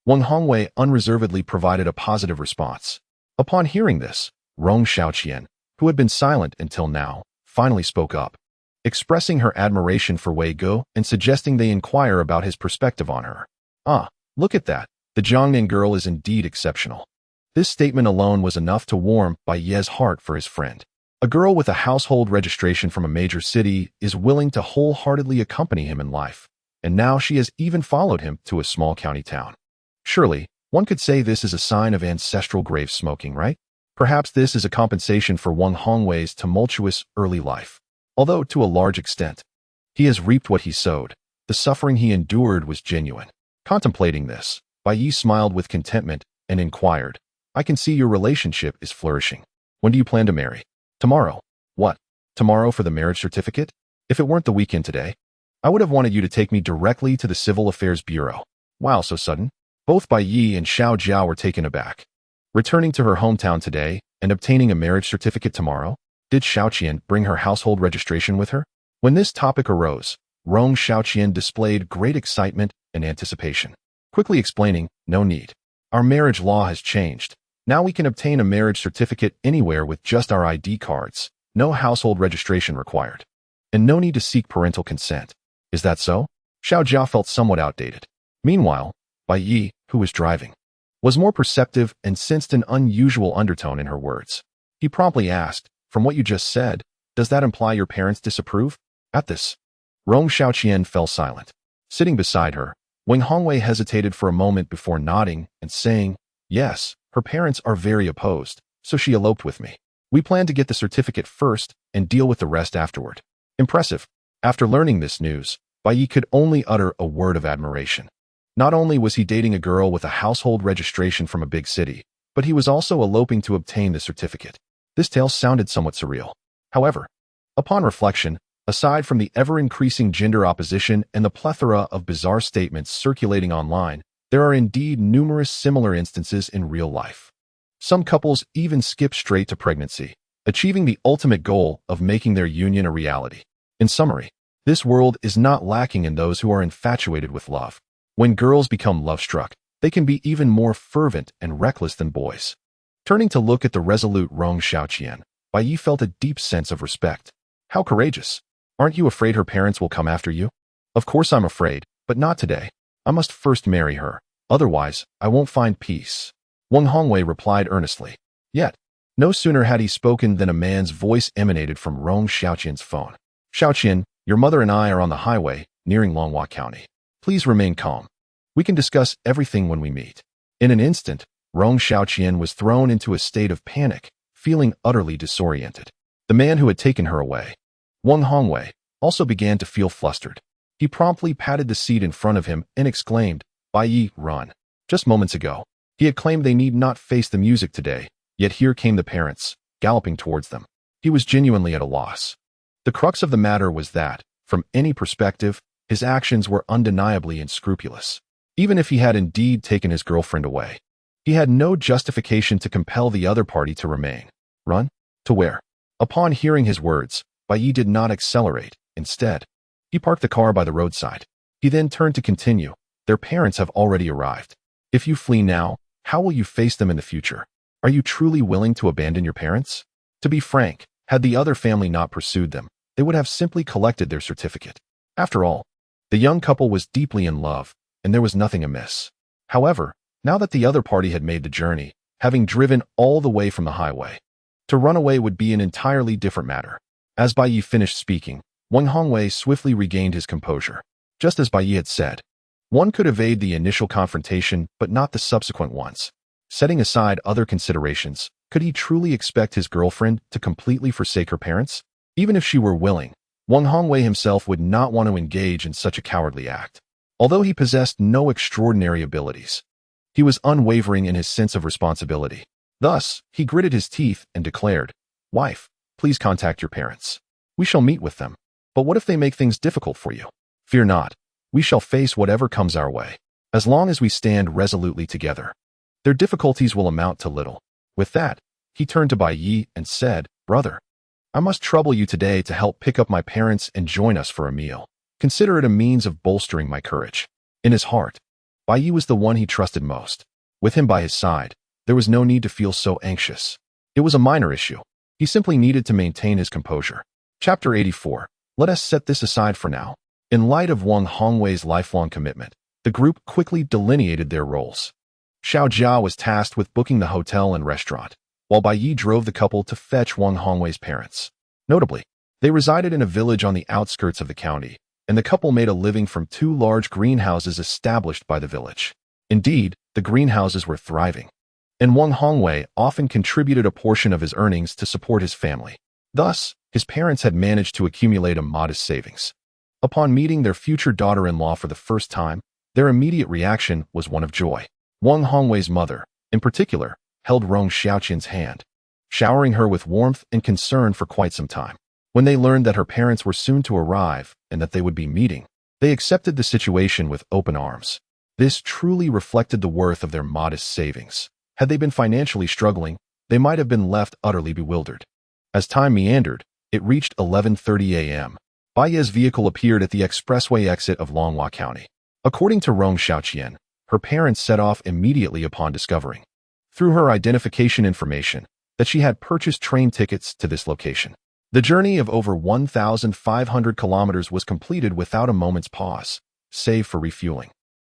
Wang Hongwei unreservedly provided a positive response. Upon hearing this, Rong Xiaoqian, who had been silent until now, finally spoke up, expressing her admiration for Wei Go and suggesting they inquire about his perspective on her. "Ah, look at that. The Jiangnan girl is indeed exceptional." This statement alone was enough to warm Bai Ye's heart for his friend. A girl with a household registration from a major city is willing to wholeheartedly accompany him in life, and now she has even followed him to a small county town. Surely, one could say this is a sign of ancestral grave smoking, right? Perhaps this is a compensation for Wang Hongwei's tumultuous early life. Although, to a large extent, he has reaped what he sowed, the suffering he endured was genuine. Contemplating this, Bai Ye smiled with contentment and inquired, "I can see your relationship is flourishing. When do you plan to marry?" "Tomorrow." "What? Tomorrow for the marriage certificate? If it weren't the weekend today, I would have wanted you to take me directly to the Civil Affairs Bureau." "Wow, so sudden?" Both Bai Ye and Xiao Jiao were taken aback. Returning to her hometown today and obtaining a marriage certificate tomorrow? Did Xiaoqian bring her household registration with her? When this topic arose, Rong Xiaoqian displayed great excitement and anticipation, quickly explaining, "No need. Our marriage law has changed. Now we can obtain a marriage certificate anywhere with just our ID cards, no household registration required, and no need to seek parental consent." "Is that so?" Xiao Jia felt somewhat outdated. Meanwhile, Bai Ye, who was driving, was more perceptive and sensed an unusual undertone in her words. He promptly asked, "From what you just said, does that imply your parents disapprove?" At this, Rong Xiaoqian fell silent. Sitting beside her, Wang Hongwei hesitated for a moment before nodding and saying, "Yes, her parents are very opposed, so she eloped with me. We plan to get the certificate first and deal with the rest afterward." Impressive. After learning this news, Bai Ye could only utter a word of admiration. Not only was he dating a girl with a household registration from a big city, but he was also eloping to obtain the certificate. This tale sounded somewhat surreal. However, upon reflection, aside from the ever-increasing gender opposition and the plethora of bizarre statements circulating online, there are indeed numerous similar instances in real life. Some couples even skip straight to pregnancy, achieving the ultimate goal of making their union a reality. In summary, this world is not lacking in those who are infatuated with love. When girls become love-struck, they can be even more fervent and reckless than boys. Turning to look at the resolute Rong Xiaoqian, Bai Ye felt a deep sense of respect. How courageous! Aren't you afraid her parents will come after you? Of course I'm afraid, but not today. I must first marry her, otherwise I won't find peace. Wang Hongwei replied earnestly. Yet, no sooner had he spoken than a man's voice emanated from Rong Xiaoqian's phone. Xiaoqian, your mother and I are on the highway, nearing Longhua County. Please remain calm. We can discuss everything when we meet. In an instant, Rong Xiaoqian was thrown into a state of panic, feeling utterly disoriented. The man who had taken her away, Wang Hongwei, also began to feel flustered. He promptly patted the seat in front of him and exclaimed, Bai Ye, run. Just moments ago, he had claimed they need not face the music today, yet here came the parents, galloping towards them. He was genuinely at a loss. The crux of the matter was that, from any perspective, his actions were undeniably unscrupulous. Even if he had indeed taken his girlfriend away, he had no justification to compel the other party to remain. Run? To where? Upon hearing his words, Bai Ye did not accelerate. Instead, he parked the car by the roadside. He then turned to continue. Their parents have already arrived. If you flee now, how will you face them in the future? Are you truly willing to abandon your parents? To be frank, had the other family not pursued them, they would have simply collected their certificate. After all, the young couple was deeply in love, and there was nothing amiss. However, now that the other party had made the journey, having driven all the way from the highway, to run away would be an entirely different matter. As Bai Ye finished speaking, Wang Hongwei swiftly regained his composure. Just as Bai Ye had said, one could evade the initial confrontation, but not the subsequent ones. Setting aside other considerations, could he truly expect his girlfriend to completely forsake her parents? Even if she were willing, Wang Hongwei himself would not want to engage in such a cowardly act. Although he possessed no extraordinary abilities, he was unwavering in his sense of responsibility. Thus, he gritted his teeth and declared, Wife, please contact your parents. We shall meet with them. But what if they make things difficult for you? Fear not. We shall face whatever comes our way. As long as we stand resolutely together, their difficulties will amount to little. With that, he turned to Bai Ye and said, Brother, I must trouble you today to help pick up my parents and join us for a meal. Consider it a means of bolstering my courage. In his heart, Bai Ye was the one he trusted most. With him by his side, there was no need to feel so anxious. It was a minor issue. He simply needed to maintain his composure. Chapter 84. Let us set this aside for now. In light of Wang Hongwei's lifelong commitment, the group quickly delineated their roles. Xiao Jia was tasked with booking the hotel and restaurant, while Bai Ye drove the couple to fetch Wang Hongwei's parents. Notably, they resided in a village on the outskirts of the county, and the couple made a living from 2 large greenhouses established by the village. Indeed, the greenhouses were thriving, and Wang Hongwei often contributed a portion of his earnings to support his family. Thus, his parents had managed to accumulate a modest savings. Upon meeting their future daughter-in-law for the first time, their immediate reaction was one of joy. Wang Hongwei's mother, in particular, held Rong Xiaoqian's hand, showering her with warmth and concern for quite some time. When they learned that her parents were soon to arrive and that they would be meeting, they accepted the situation with open arms. This truly reflected the worth of their modest savings. Had they been financially struggling, they might have been left utterly bewildered. As time meandered, it reached 11:30 a.m. Bai Ye's vehicle appeared at the expressway exit of Longhua County. According to Rong Xiaoqian, her parents set off immediately upon discovering, through her identification information, that she had purchased train tickets to this location. The journey of over 1,500 kilometers was completed without a moment's pause, save for refueling,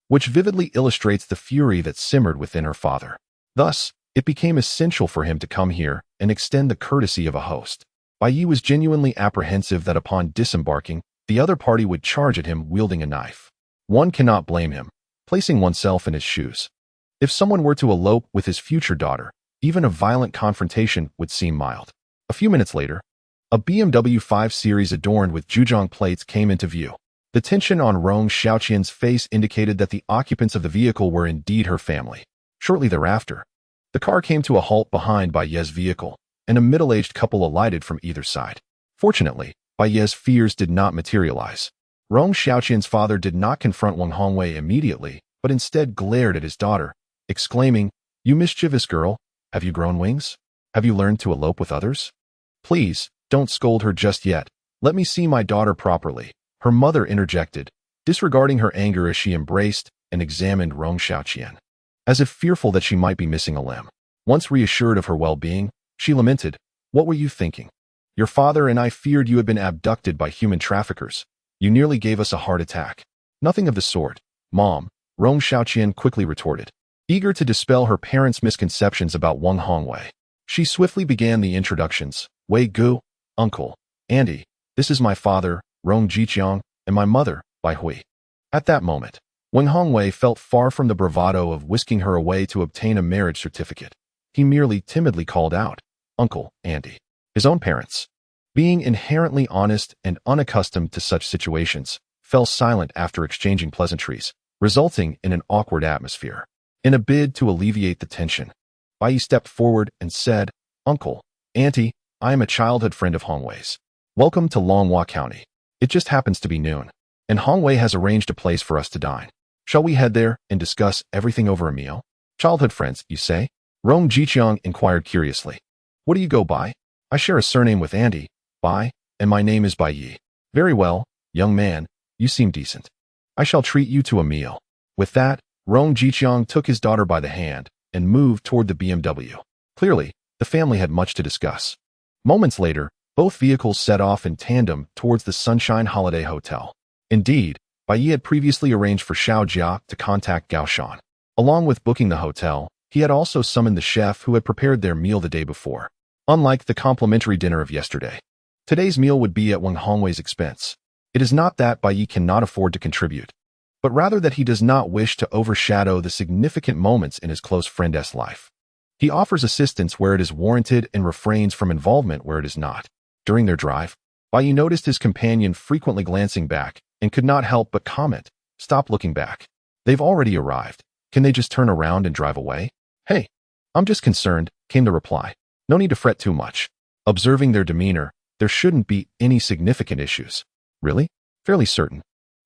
which vividly illustrates the fury that simmered within her father. Thus, it became essential for him to come here and extend the courtesy of a host. Bai Ye was genuinely apprehensive that upon disembarking, the other party would charge at him wielding a knife. One cannot blame him, placing oneself in his shoes. If someone were to elope with his future daughter, even a violent confrontation would seem mild. A few minutes later, a BMW 5 Series adorned with Zhejiang plates came into view. The tension on Rong Xiaoqian's face indicated that the occupants of the vehicle were indeed her family. Shortly thereafter, the car came to a halt behind Bai Ye's vehicle, and a middle-aged couple alighted from either side. Fortunately, Bai Ye's fears did not materialize. Rong Xiaoqian's father did not confront Wang Hongwei immediately, but instead glared at his daughter, exclaiming, "You mischievous girl, have you grown wings? Have you learned to elope with others? Please, don't scold her just yet. Let me see my daughter properly," her mother interjected, disregarding her anger as she embraced and examined Rong Xiaoqian, as if fearful that she might be missing a limb. Once reassured of her well-being, she lamented, "What were you thinking? Your father and I feared you had been abducted by human traffickers. You nearly gave us a heart attack." "Nothing of the sort, Mom," Rong Xiaoqian quickly retorted. Eager to dispel her parents' misconceptions about Wang Hongwei, she swiftly began the introductions. Wei Gu, uncle, auntie, this is my father, Rong Jiqiang, and my mother, Bai Hui. At that moment, Wang Hongwei felt far from the bravado of whisking her away to obtain a marriage certificate. He merely timidly called out, uncle, auntie. His own parents, being inherently honest and unaccustomed to such situations, fell silent after exchanging pleasantries, resulting in an awkward atmosphere. In a bid to alleviate the tension, Bai Ye stepped forward and said, uncle, auntie, I am a childhood friend of Hongwei's. Welcome to Longhua County. It just happens to be noon, and Hongwei has arranged a place for us to dine. Shall we head there and discuss everything over a meal? Childhood friends, you say? Rong Jiqiang inquired curiously. What do you go by? I share a surname with Andy, Bai, and my name is Bai Ye. Very well, young man, you seem decent. I shall treat you to a meal. With that, Rong Jiqiang took his daughter by the hand and moved toward the BMW. Clearly, the family had much to discuss. Moments later, both vehicles set off in tandem towards the Sunshine Holiday Hotel. Indeed, Bai Ye had previously arranged for Xiao Jia to contact Gao Shan. Along with booking the hotel, he had also summoned the chef who had prepared their meal the day before. Unlike the complimentary dinner of yesterday, today's meal would be at Wang Hongwei's expense. It is not that Bai Ye cannot afford to contribute, but rather that he does not wish to overshadow the significant moments in his close friend's life. He offers assistance where it is warranted and refrains from involvement where it is not. During their drive, Bai Ye noticed his companion frequently glancing back and could not help but comment, "Stop looking back. They've already arrived. Can they just turn around and drive away?" "Hey, I'm just concerned," came the reply. "No need to fret too much. Observing their demeanor, there shouldn't be any significant issues." "Really?" "Fairly certain."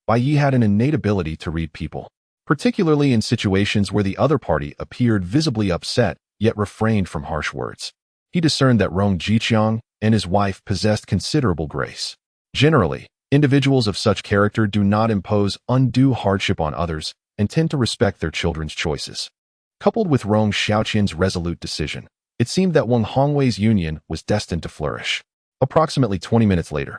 Bai Ye had an innate ability to read people, particularly in situations where the other party appeared visibly upset yet refrained from harsh words. He discerned that Rong Jiqiang and his wife possessed considerable grace. Generally, individuals of such character do not impose undue hardship on others and tend to respect their children's choices. Coupled with Rong Xiaoqian's resolute decision, it seemed that Wang Hongwei's union was destined to flourish. Approximately 20 minutes later,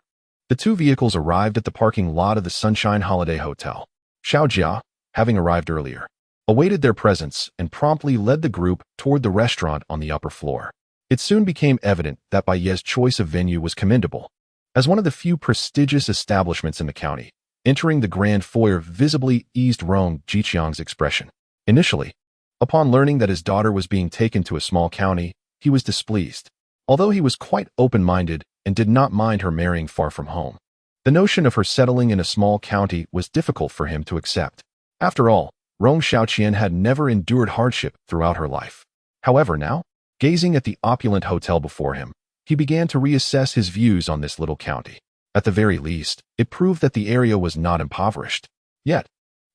the two vehicles arrived at the parking lot of the Sunshine Holiday Hotel. Xiao Jia, having arrived earlier, awaited their presence and promptly led the group toward the restaurant on the upper floor. It soon became evident that Bai Ye's choice of venue was commendable. As one of the few prestigious establishments in the county, entering the grand foyer visibly eased Rong Jiqiang's expression. Initially, upon learning that his daughter was being taken to a small county, he was displeased, although he was quite open-minded and did not mind her marrying far from home. The notion of her settling in a small county was difficult for him to accept. After all, Rong Xiaoqian had never endured hardship throughout her life. However, now, gazing at the opulent hotel before him, he began to reassess his views on this little county. At the very least, it proved that the area was not impoverished. Yet,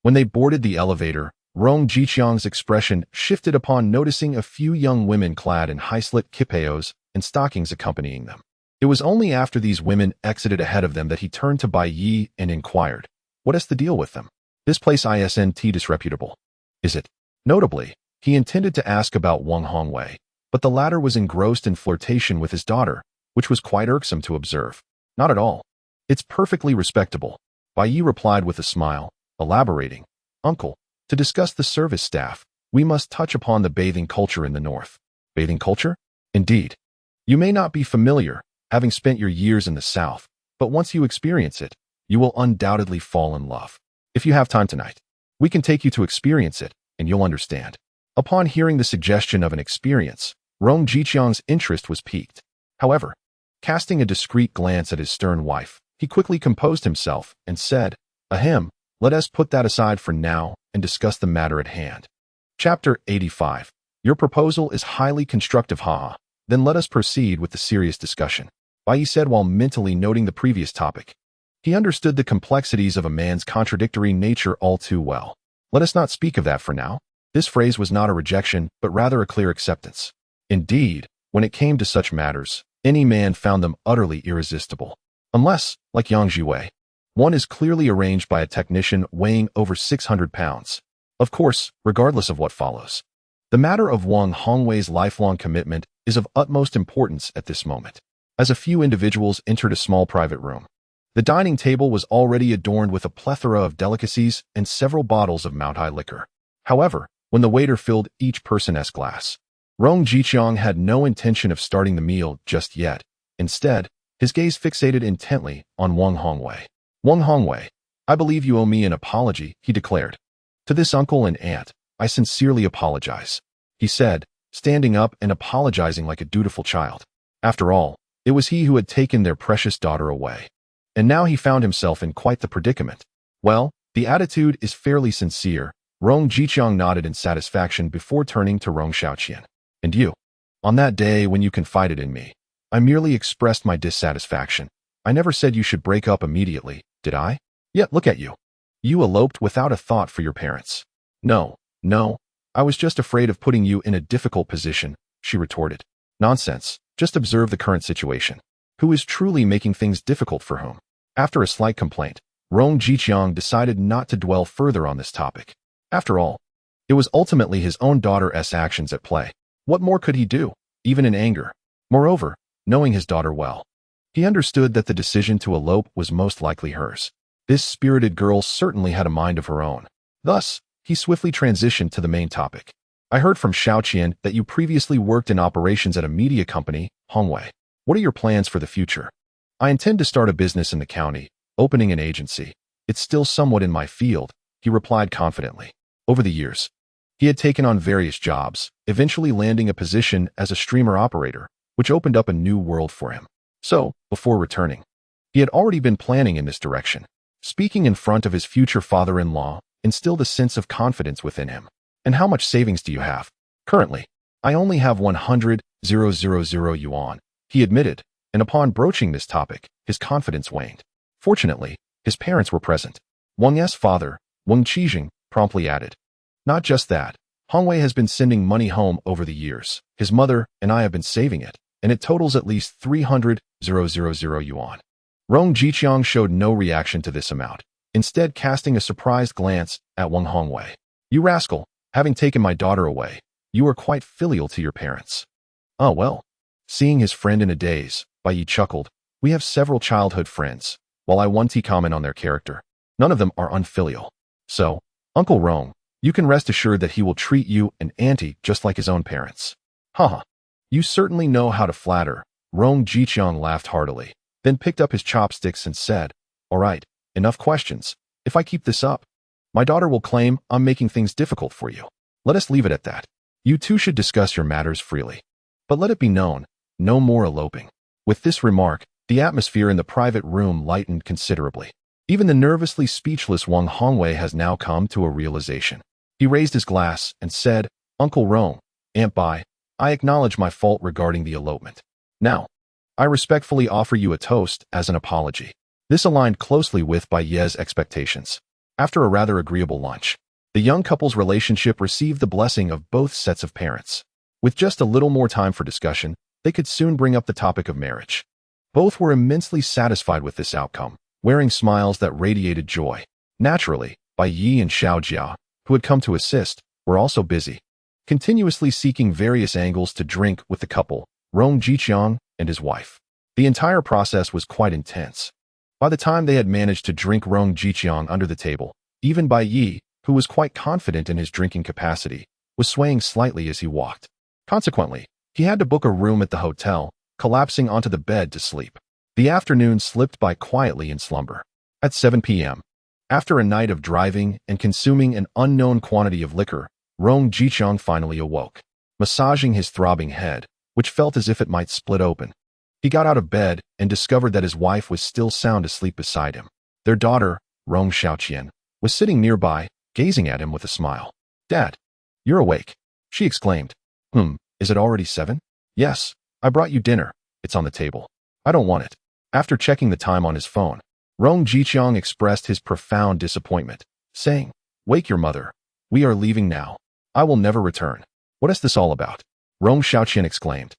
when they boarded the elevator, Rong Jiqiang's expression shifted upon noticing a few young women clad in high-slit kipeos and stockings accompanying them. It was only after these women exited ahead of them that he turned to Bai Ye and inquired, "What is the deal with them? This place isn't disreputable, is it?" Notably, he intended to ask about Wang Hongwei, but the latter was engrossed in flirtation with his daughter, which was quite irksome to observe. "Not at all. It's perfectly respectable," Bai Ye replied with a smile, elaborating, "Uncle, to discuss the service staff, we must touch upon the bathing culture in the north." "Bathing culture?" "Indeed. You may not be familiar, having spent your years in the south, but once you experience it, you will undoubtedly fall in love. If you have time tonight, we can take you to experience it, and you'll understand." Upon hearing the suggestion of an experience, Rong Jiqiang's interest was piqued. However, casting a discreet glance at his stern wife, he quickly composed himself and said, "Ahem, let us put that aside for now and discuss the matter at hand." Chapter 85. Your proposal is highly constructive, haha. Then let us proceed with the serious discussion, Bai Ye said while mentally noting the previous topic. He understood the complexities of a man's contradictory nature all too well. Let us not speak of that for now. This phrase was not a rejection, but rather a clear acceptance. Indeed, when it came to such matters, any man found them utterly irresistible. Unless, like Yang Jiwei, one is clearly arranged by a technician weighing over 600 pounds. Of course, regardless of what follows. The matter of Wang Hongwei's lifelong commitment is of utmost importance at this moment. As a few individuals entered a small private room, the dining table was already adorned with a plethora of delicacies and several bottles of Mount High liquor. However, when the waiter filled each person's glass. Rong Jiqiang had no intention of starting the meal just yet. Instead, his gaze fixated intently on Wang Hongwei. Wang Hongwei, I believe you owe me an apology, he declared. To this uncle and aunt, I sincerely apologize, he said, standing up and apologizing like a dutiful child. After all, it was he who had taken their precious daughter away. And now he found himself in quite the predicament. Well, the attitude is fairly sincere. Rong Jiqiang nodded in satisfaction before turning to Rong Xiaoqian. And you? On that day when you confided in me, I merely expressed my dissatisfaction. I never said you should break up immediately, did I? Yet look at you. You eloped without a thought for your parents. No, I was just afraid of putting you in a difficult position, she retorted. Nonsense, just observe the current situation. Who is truly making things difficult for whom? After a slight complaint, Rong Jiqiang decided not to dwell further on this topic. After all, it was ultimately his own daughter's actions at play. What more could he do, even in anger? Moreover, knowing his daughter well, he understood that the decision to elope was most likely hers. This spirited girl certainly had a mind of her own. Thus, he swiftly transitioned to the main topic. I heard from Xiaoqian that you previously worked in operations at a media company, Hongwei. What are your plans for the future? I intend to start a business in the county, opening an agency. It's still somewhat in my field, he replied confidently. Over the years, he had taken on various jobs, eventually landing a position as a streamer operator, which opened up a new world for him. So, before returning, he had already been planning in this direction. Speaking in front of his future father-in-law instilled a sense of confidence within him. And how much savings do you have? Currently, I only have 100,000 yuan, he admitted, and upon broaching this topic, his confidence waned. Fortunately, his parents were present. Wang's father, Wang Qijing, promptly added. Not just that, Hongwei has been sending money home over the years. His mother and I have been saving it, and it totals at least 300,000 yuan. Rong Jiqiang showed no reaction to this amount, instead casting a surprised glance at Wang Hongwei. You rascal, having taken my daughter away, you are quite filial to your parents. Oh well. Seeing his friend in a daze, Bai Ye chuckled. We have several childhood friends. While I want to comment on their character, none of them are unfilial. So, Uncle Rong, you can rest assured that he will treat you and Auntie just like his own parents. Haha. You certainly know how to flatter. Rong Jiqiang laughed heartily, then picked up his chopsticks and said, All right, enough questions. If I keep this up, my daughter will claim I'm making things difficult for you. Let us leave it at that. You two should discuss your matters freely. But let it be known, no more eloping. With this remark, the atmosphere in the private room lightened considerably. Even the nervously speechless Wang Hongwei has now come to a realization. He raised his glass and said, Uncle Rong, Aunt Bai, I acknowledge my fault regarding the elopement. Now, I respectfully offer you a toast as an apology. This aligned closely with Bai Ye's expectations. After a rather agreeable lunch, the young couple's relationship received the blessing of both sets of parents. With just a little more time for discussion, they could soon bring up the topic of marriage. Both were immensely satisfied with this outcome, wearing smiles that radiated joy. Naturally, Bai Ye and Xiao Jia, who had come to assist, were also busy, continuously seeking various angles to drink with the couple, Rong Jiqiang and his wife. The entire process was quite intense. By the time they had managed to drink Rong Jiqiang under the table, even Bai Ye, who was quite confident in his drinking capacity, was swaying slightly as he walked. Consequently, he had to book a room at the hotel, collapsing onto the bed to sleep. The afternoon slipped by quietly in slumber. At 7 p.m., after a night of driving and consuming an unknown quantity of liquor, Rong Jiqiang finally awoke, massaging his throbbing head, which felt as if it might split open. He got out of bed and discovered that his wife was still sound asleep beside him. Their daughter, Rong Xiaoqian, was sitting nearby, gazing at him with a smile. Dad, you're awake, she exclaimed. Is it already 7? Yes, I brought you dinner. It's on the table. I don't want it. After checking the time on his phone, Rong Jiqiang expressed his profound disappointment, saying, Wake your mother. We are leaving now. I will never return. What is this all about? Rong Xiaoqian exclaimed,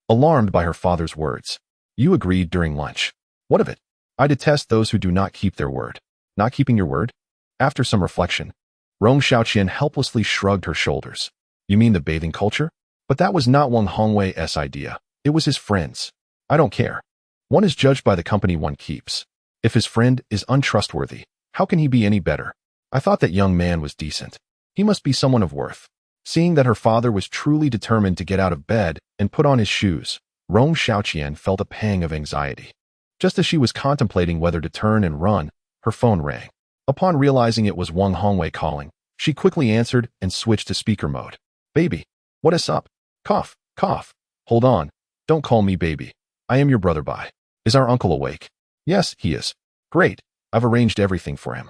alarmed by her father's words. You agreed during lunch. What of it? I detest those who do not keep their word. Not keeping your word? After some reflection, Rong Xiaoqian helplessly shrugged her shoulders. You mean the bathing culture? But that was not Wang Hongwei's idea. It was his friend's. I don't care. One is judged by the company one keeps. If his friend is untrustworthy, how can he be any better? I thought that young man was decent. He must be someone of worth. Seeing that her father was truly determined to get out of bed and put on his shoes, Rong Xiaoqian felt a pang of anxiety. Just as she was contemplating whether to turn and run, her phone rang. Upon realizing it was Wang Hongwei calling, she quickly answered and switched to speaker mode. Baby, what is up? Cough, cough. Hold on. Don't call me baby. I am your brother Bai. Is our uncle awake? Yes, he is. Great. I've arranged everything for him.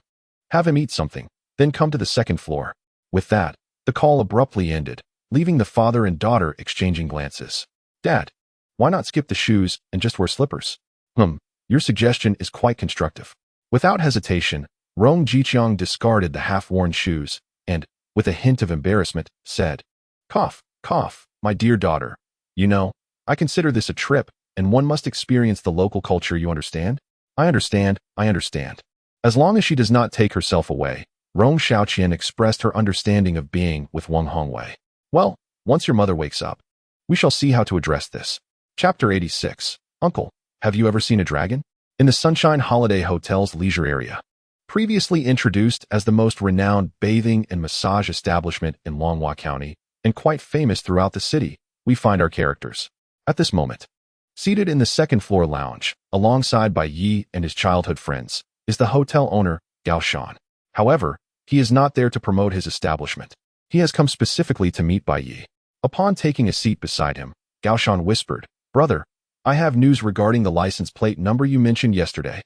Have him eat something, then come to the second floor. With that, the call abruptly ended, leaving the father and daughter exchanging glances. Dad, why not skip the shoes and just wear slippers? Your suggestion is quite constructive. Without hesitation, Rong Jiqiang discarded the half-worn shoes and, with a hint of embarrassment, said, Cough, cough, my dear daughter. You know, I consider this a trip, and one must experience the local culture, you understand? I understand. As long as she does not take herself away, Rong Xiaoqian expressed her understanding of being with Wang Hongwei. Well, once your mother wakes up, we shall see how to address this. Chapter 86. Uncle, have you ever seen a dragon? In the Sunshine Holiday Hotel's leisure area. Previously introduced as the most renowned bathing and massage establishment in Longhua County, and quite famous throughout the city, we find our characters. At this moment, seated in the second-floor lounge, alongside Bai Ye and his childhood friends, is the hotel owner, Gao Shan. However, he is not there to promote his establishment. He has come specifically to meet Bai Ye. Upon taking a seat beside him, Gao Shan whispered, Brother, I have news regarding the license plate number you mentioned yesterday.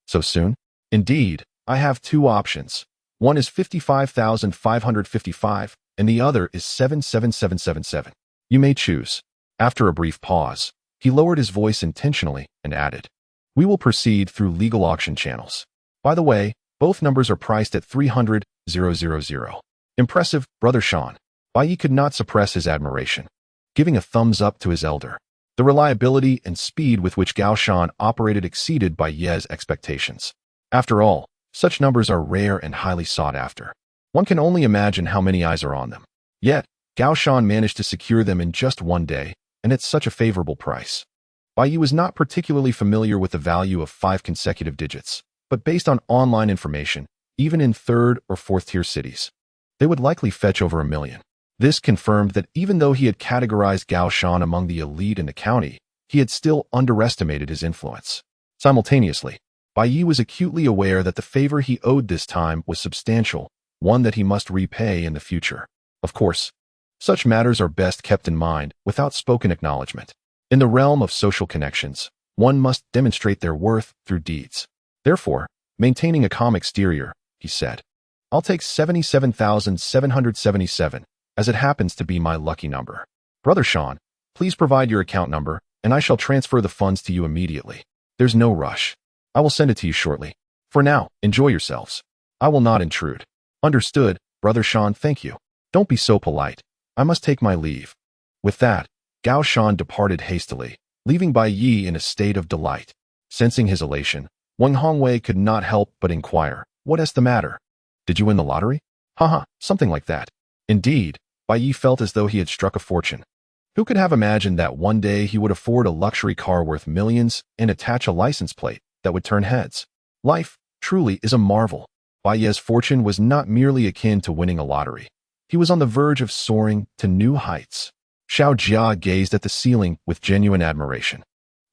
So soon? Indeed, I have two options. One is 55,555, and the other is 77777. You may choose. After a brief pause, he lowered his voice intentionally and added, We will proceed through legal auction channels. By the way, both numbers are priced at 300,000. Impressive, Brother Shan. Bai Ye could not suppress his admiration, giving a thumbs up to his elder. The reliability and speed with which Gao Shan operated exceeded Bai Ye's expectations. After all, such numbers are rare and highly sought after. One can only imagine how many eyes are on them. Yet, Gao Shan managed to secure them in just one day, and at such a favorable price. Bai Ye was not particularly familiar with the value of 5 consecutive digits, but based on online information, even in third or fourth-tier cities, they would likely fetch over $1 million. This confirmed that even though he had categorized Gao Shan among the elite in the county, he had still underestimated his influence. Simultaneously, Bai Ye was acutely aware that the favor he owed this time was substantial, one that he must repay in the future. Of course, such matters are best kept in mind without spoken acknowledgement. In the realm of social connections, one must demonstrate their worth through deeds. Therefore, maintaining a calm exterior, he said, I'll take 77,777, as it happens to be my lucky number. Brother Shan, please provide your account number, and I shall transfer the funds to you immediately. There's no rush. I will send it to you shortly. For now, enjoy yourselves. I will not intrude. Understood, Brother Shan, thank you. Don't be so polite. I must take my leave. With that, Gao Shan departed hastily, leaving Bai Ye in a state of delight. Sensing his elation, Wang Hongwei could not help but inquire, What is the matter? Did you win the lottery? Haha, something like that. Indeed, Bai Ye felt as though he had struck a fortune. Who could have imagined that one day he would afford a luxury car worth millions and attach a license plate that would turn heads? Life, truly, is a marvel. Bai Ye's fortune was not merely akin to winning a lottery. He was on the verge of soaring to new heights. Xiao Jia gazed at the ceiling with genuine admiration.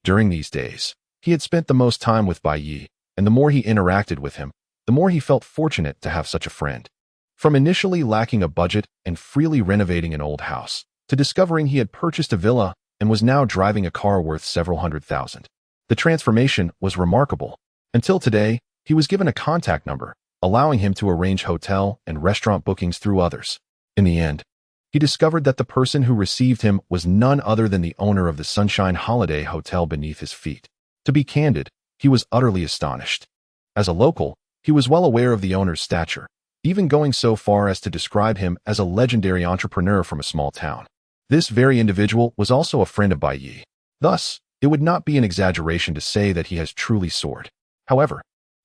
During these days, he had spent the most time with Bai Ye, and the more he interacted with him, the more he felt fortunate to have such a friend. From initially lacking a budget and freely renovating an old house, to discovering he had purchased a villa and was now driving a car worth several $100,000. The transformation was remarkable. Until today, he was given a contact number, allowing him to arrange hotel and restaurant bookings through others. In the end, he discovered that the person who received him was none other than the owner of the Sunshine Holiday Hotel beneath his feet. To be candid, he was utterly astonished. As a local, he was well aware of the owner's stature, even going so far as to describe him as a legendary entrepreneur from a small town. This very individual was also a friend of Bai Ye. Thus, it would not be an exaggeration to say that he has truly soared. However,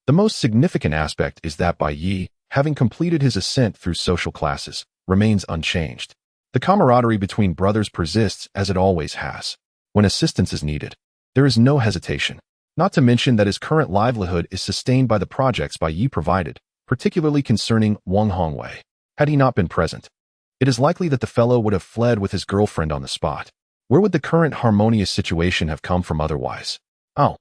the most significant aspect is that Bai Ye, having completed his ascent through social classes, remains unchanged. The camaraderie between brothers persists as it always has. When assistance is needed, there is no hesitation. Not to mention that his current livelihood is sustained by the projects Bai Ye provided, particularly concerning Wang Hongwei. Had he not been present, It is likely that the fellow would have fled with his girlfriend on the spot. Where would the current harmonious situation have come from otherwise? Oh,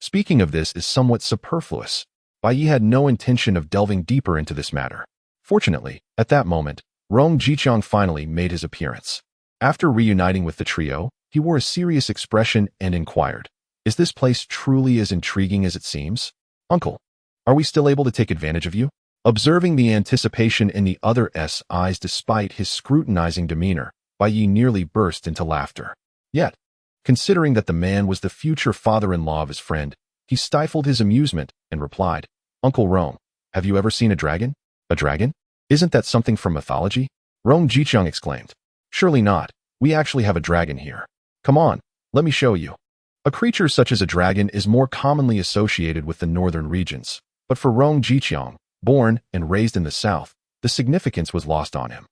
speaking of this is somewhat superfluous. Bai Ye had no intention of delving deeper into this matter. Fortunately, at that moment, Rong Jiqiang finally made his appearance. After reuniting with the trio, he wore a serious expression and inquired, "Is this place truly as intriguing as it seems? Uncle, are we still able to take advantage of you?" Observing the anticipation in the other's eyes despite his scrutinizing demeanor, Bai Ye nearly burst into laughter. Yet, considering that the man was the future father-in-law of his friend, he stifled his amusement and replied, "Uncle Rong, have you ever seen a dragon?" "A dragon? Isn't that something from mythology?" Rong Jiqiang exclaimed. "Surely not. We actually have a dragon here. Come on, let me show you." A creature such as a dragon is more commonly associated with the northern regions, but for Rong Jiqiang, born and raised in the south, the significance was lost on him.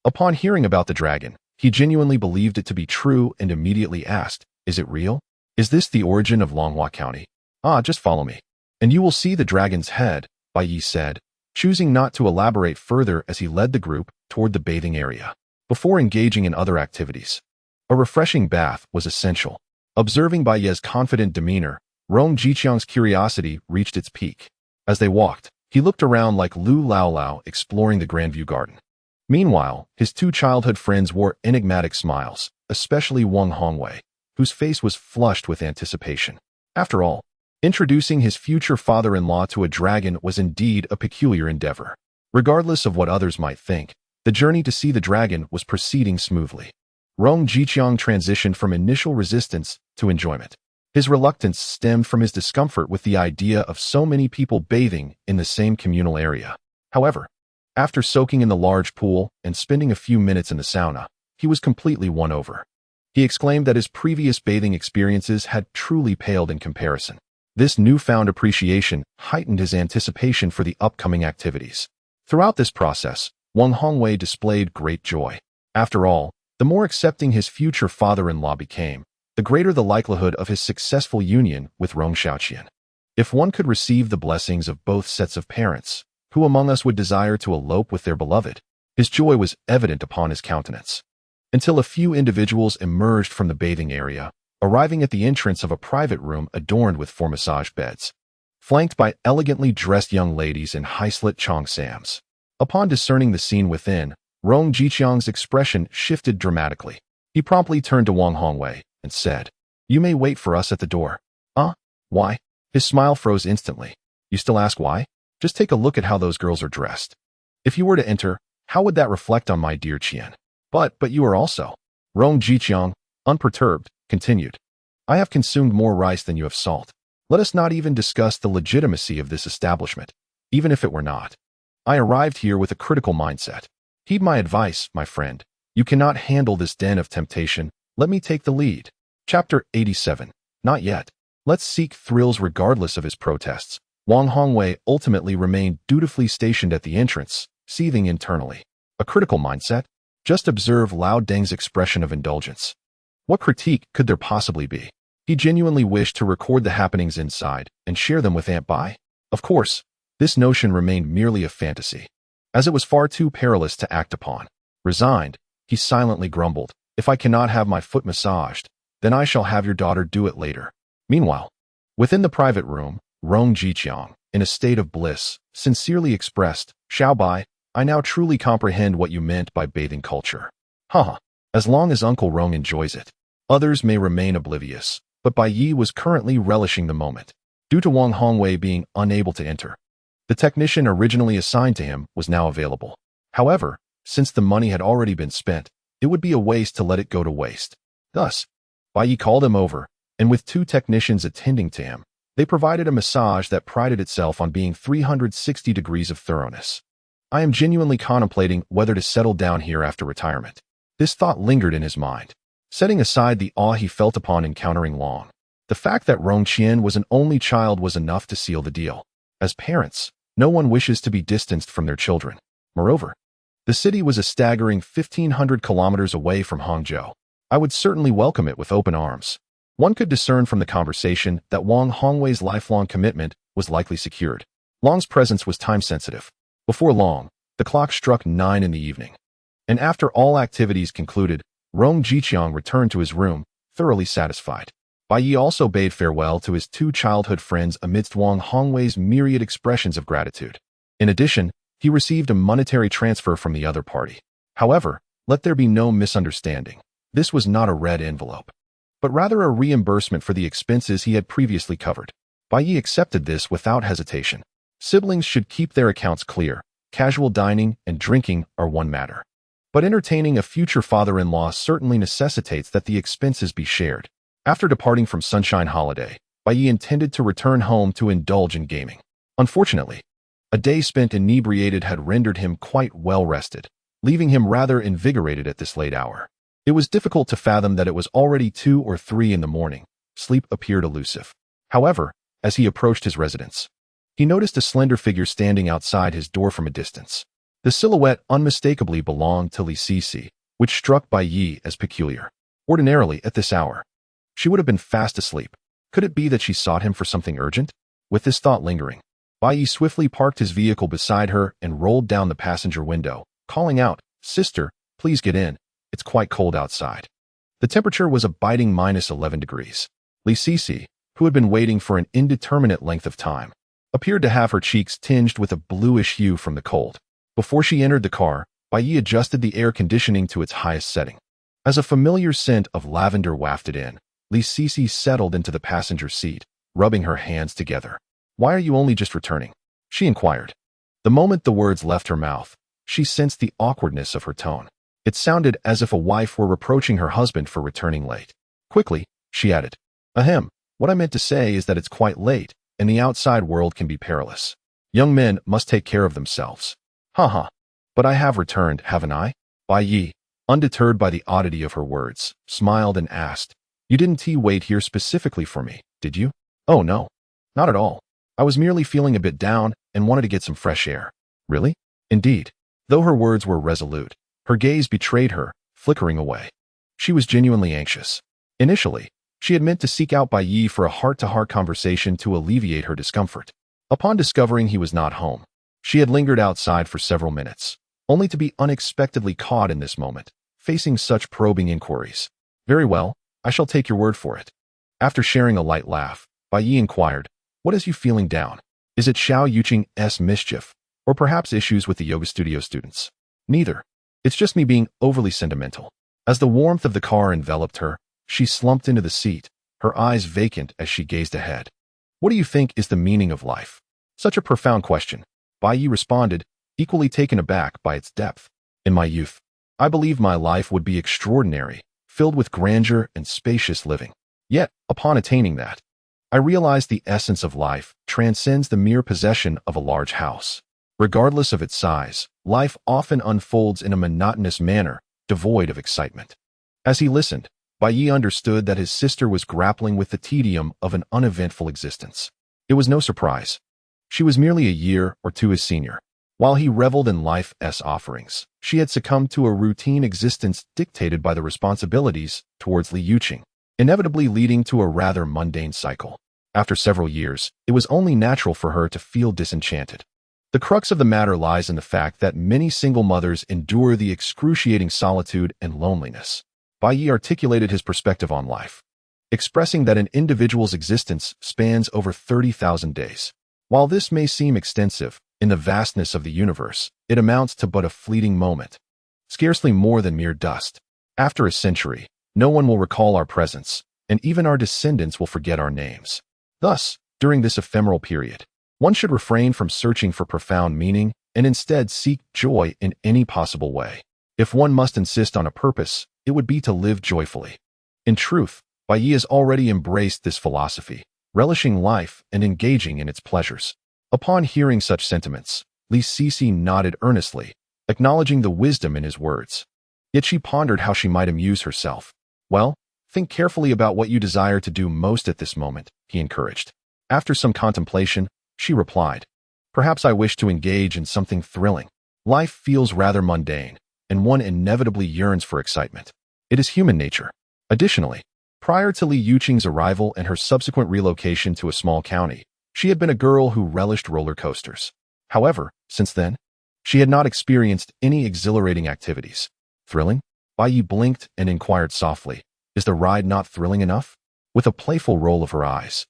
Upon hearing about the dragon, he genuinely believed it to be true and immediately asked, "Is it real? Is this the origin of Longhua County?" "Ah, just follow me, and you will see the dragon's head," Bai Ye said, choosing not to elaborate further as he led the group toward the bathing area. Before engaging in other activities, a refreshing bath was essential. Observing Bai Ye's confident demeanor, Rong Jiqiang's curiosity reached its peak. As they walked, he looked around like Lu Lao exploring the Grandview Garden. Meanwhile, his two childhood friends wore enigmatic smiles, especially Wang Hongwei, whose face was flushed with anticipation. After all, introducing his future father-in-law to a dragon was indeed a peculiar endeavor. Regardless of what others might think, the journey to see the dragon was proceeding smoothly. Rong Jiqiang transitioned from initial resistance to enjoyment. His reluctance stemmed from his discomfort with the idea of so many people bathing in the same communal area. However, after soaking in the large pool and spending a few minutes in the sauna, he was completely won over. He exclaimed that his previous bathing experiences had truly paled in comparison. This newfound appreciation heightened his anticipation for the upcoming activities. Throughout this process, Wang Hongwei displayed great joy. After all, the more accepting his future father-in-law became, the greater the likelihood of his successful union with Rong Xiaoqian. If one could receive the blessings of both sets of parents, who among us would desire to elope with their beloved? His joy was evident upon his countenance. Until a few individuals emerged from the bathing area, arriving at the entrance of a private room adorned with four massage beds, flanked by elegantly dressed young ladies in high-slit cheongsams. Upon discerning the scene within, Rong Jiqiang's expression shifted dramatically. He promptly turned to Wang Hongwei and said, "You may wait for us at the door." Why?" His smile froze instantly. "You still ask why? Just take a look at how those girls are dressed. If you were to enter, how would that reflect on my dear Qian? But you are also." Rong Jiqiang, unperturbed, continued, "I have consumed more rice than you have salt. Let us not even discuss the legitimacy of this establishment, even if it were not. I arrived here with a critical mindset. Heed my advice, my friend. You cannot handle this den of temptation. Let me take the lead." Chapter 87. Not yet. Let's seek thrills regardless of his protests. Wang Hongwei ultimately remained dutifully stationed at the entrance, seething internally. A critical mindset? Just observe Lao Deng's expression of indulgence. What critique could there possibly be? He genuinely wished to record the happenings inside and share them with Aunt Bai. Of course, this notion remained merely a fantasy, as it was far too perilous to act upon. Resigned, he silently grumbled, "If I cannot have my foot massaged, then I shall have your daughter do it later." Meanwhile, within the private room, Rong Jiqiang, in a state of bliss, sincerely expressed, "Xiao Bai, I now truly comprehend what you meant by bathing culture. Haha, as long as Uncle Rong enjoys it, others may remain oblivious." But Bai Ye was currently relishing the moment. Due to Wang Hongwei being unable to enter, the technician originally assigned to him was now available. However, since the money had already been spent, it would be a waste to let it go to waste. Thus, Bai Ye called him over, and with two technicians attending to him, they provided a massage that prided itself on being 360 degrees of thoroughness. "I am genuinely contemplating whether to settle down here after retirement." This thought lingered in his mind. Setting aside the awe he felt upon encountering Long, the fact that Rong Qian was an only child was enough to seal the deal. As parents, no one wishes to be distanced from their children. Moreover, the city was a staggering 1,500 kilometers away from Hangzhou. I would certainly welcome it with open arms. One could discern from the conversation that Wang Hongwei's lifelong commitment was likely secured. Long's presence was time-sensitive. Before long, the clock struck 9 in the evening. And after all activities concluded, Rong Jiqiang returned to his room, thoroughly satisfied. Bai Ye also bade farewell to his two childhood friends amidst Wang Hongwei's myriad expressions of gratitude. In addition, he received a monetary transfer from the other party. However, let there be no misunderstanding. This was not a red envelope, but rather a reimbursement for the expenses he had previously covered. Bai Ye accepted this without hesitation. Siblings should keep their accounts clear. Casual dining and drinking are one matter, but entertaining a future father-in-law certainly necessitates that the expenses be shared. After departing from Sunshine Holiday, Bai Ye intended to return home to indulge in gaming. Unfortunately, a day spent inebriated had rendered him quite well rested, leaving him rather invigorated at this late hour. It was difficult to fathom that it was already 2 or 3 in the morning. Sleep appeared elusive. However, as he approached his residence, he noticed a slender figure standing outside his door from a distance. The silhouette unmistakably belonged to Li Sisi, which struck Bai Ye as peculiar. Ordinarily, at this hour, she would have been fast asleep. Could it be that she sought him for something urgent? With this thought lingering, Bai Ye swiftly parked his vehicle beside her and rolled down the passenger window, calling out, "Sister, please get in. It's quite cold outside." The temperature was a biting -11 degrees. Li Sisi, who had been waiting for an indeterminate length of time, appeared to have her cheeks tinged with a bluish hue from the cold. Before she entered the car, Bai Ye adjusted the air conditioning to its highest setting. As a familiar scent of lavender wafted in, Li Sisi settled into the passenger seat, rubbing her hands together. "Why are you only just returning?" she inquired. The moment the words left her mouth, she sensed the awkwardness of her tone. It sounded as if a wife were reproaching her husband for returning late. Quickly, she added, "Ahem, what I meant to say is that it's quite late, and the outside world can be perilous. Young men must take care of themselves." "Ha. But I have returned, haven't I?" Bai Ye, undeterred by the oddity of her words, smiled and asked, "You didn't wait here specifically for me, did you?" "Oh no, not at all. I was merely feeling a bit down and wanted to get some fresh air." "Really?" "Indeed." Though her words were resolute, her gaze betrayed her, flickering away. She was genuinely anxious. Initially, she had meant to seek out Bai Ye for a heart-to-heart conversation to alleviate her discomfort. Upon discovering he was not home, she had lingered outside for several minutes, only to be unexpectedly caught in this moment, facing such probing inquiries. "Very well, I shall take your word for it." After sharing a light laugh, Bai Ye inquired, "What has you feeling down? Is it Xiao Yuqing's mischief, or perhaps issues with the yoga studio students?" "Neither. It's just me being overly sentimental." As the warmth of the car enveloped her, she slumped into the seat, her eyes vacant as she gazed ahead. "What do you think is the meaning of life?" Such a profound question. Bai Ye responded, equally taken aback by its depth. "In my youth, I believed my life would be extraordinary, filled with grandeur and spacious living. Yet, upon attaining that, I realized the essence of life transcends the mere possession of a large house. Regardless of its size, life often unfolds in a monotonous manner, devoid of excitement." As he listened, Bai Ye understood that his sister was grappling with the tedium of an uneventful existence. It was no surprise. She was merely a year or two his senior. While he reveled in life's offerings, she had succumbed to a routine existence dictated by the responsibilities towards Li Yuqing, inevitably leading to a rather mundane cycle. After several years, it was only natural for her to feel disenchanted. The crux of the matter lies in the fact that many single mothers endure the excruciating solitude and loneliness. Bai Ye articulated his perspective on life, expressing that an individual's existence spans over 30,000 days. While this may seem extensive, in the vastness of the universe, it amounts to but a fleeting moment, scarcely more than mere dust. After a century, no one will recall our presence, and even our descendants will forget our names. Thus, during this ephemeral period, one should refrain from searching for profound meaning and instead seek joy in any possible way. If one must insist on a purpose, it would be to live joyfully. In truth, Bai Ye has already embraced this philosophy, relishing life and engaging in its pleasures. Upon hearing such sentiments, Li Sisi nodded earnestly, acknowledging the wisdom in his words. Yet she pondered how she might amuse herself. "Well, think carefully about what you desire to do most at this moment," he encouraged. After some contemplation, she replied, "Perhaps I wish to engage in something thrilling. Life feels rather mundane, and one inevitably yearns for excitement. It is human nature." Additionally, prior to Li Yuqing's arrival and her subsequent relocation to a small county, she had been a girl who relished roller coasters. However, since then, She had not experienced any exhilarating activities. Thrilling? Bai Ye blinked and inquired softly, "Is the ride not thrilling enough?" With a playful roll of her eyes.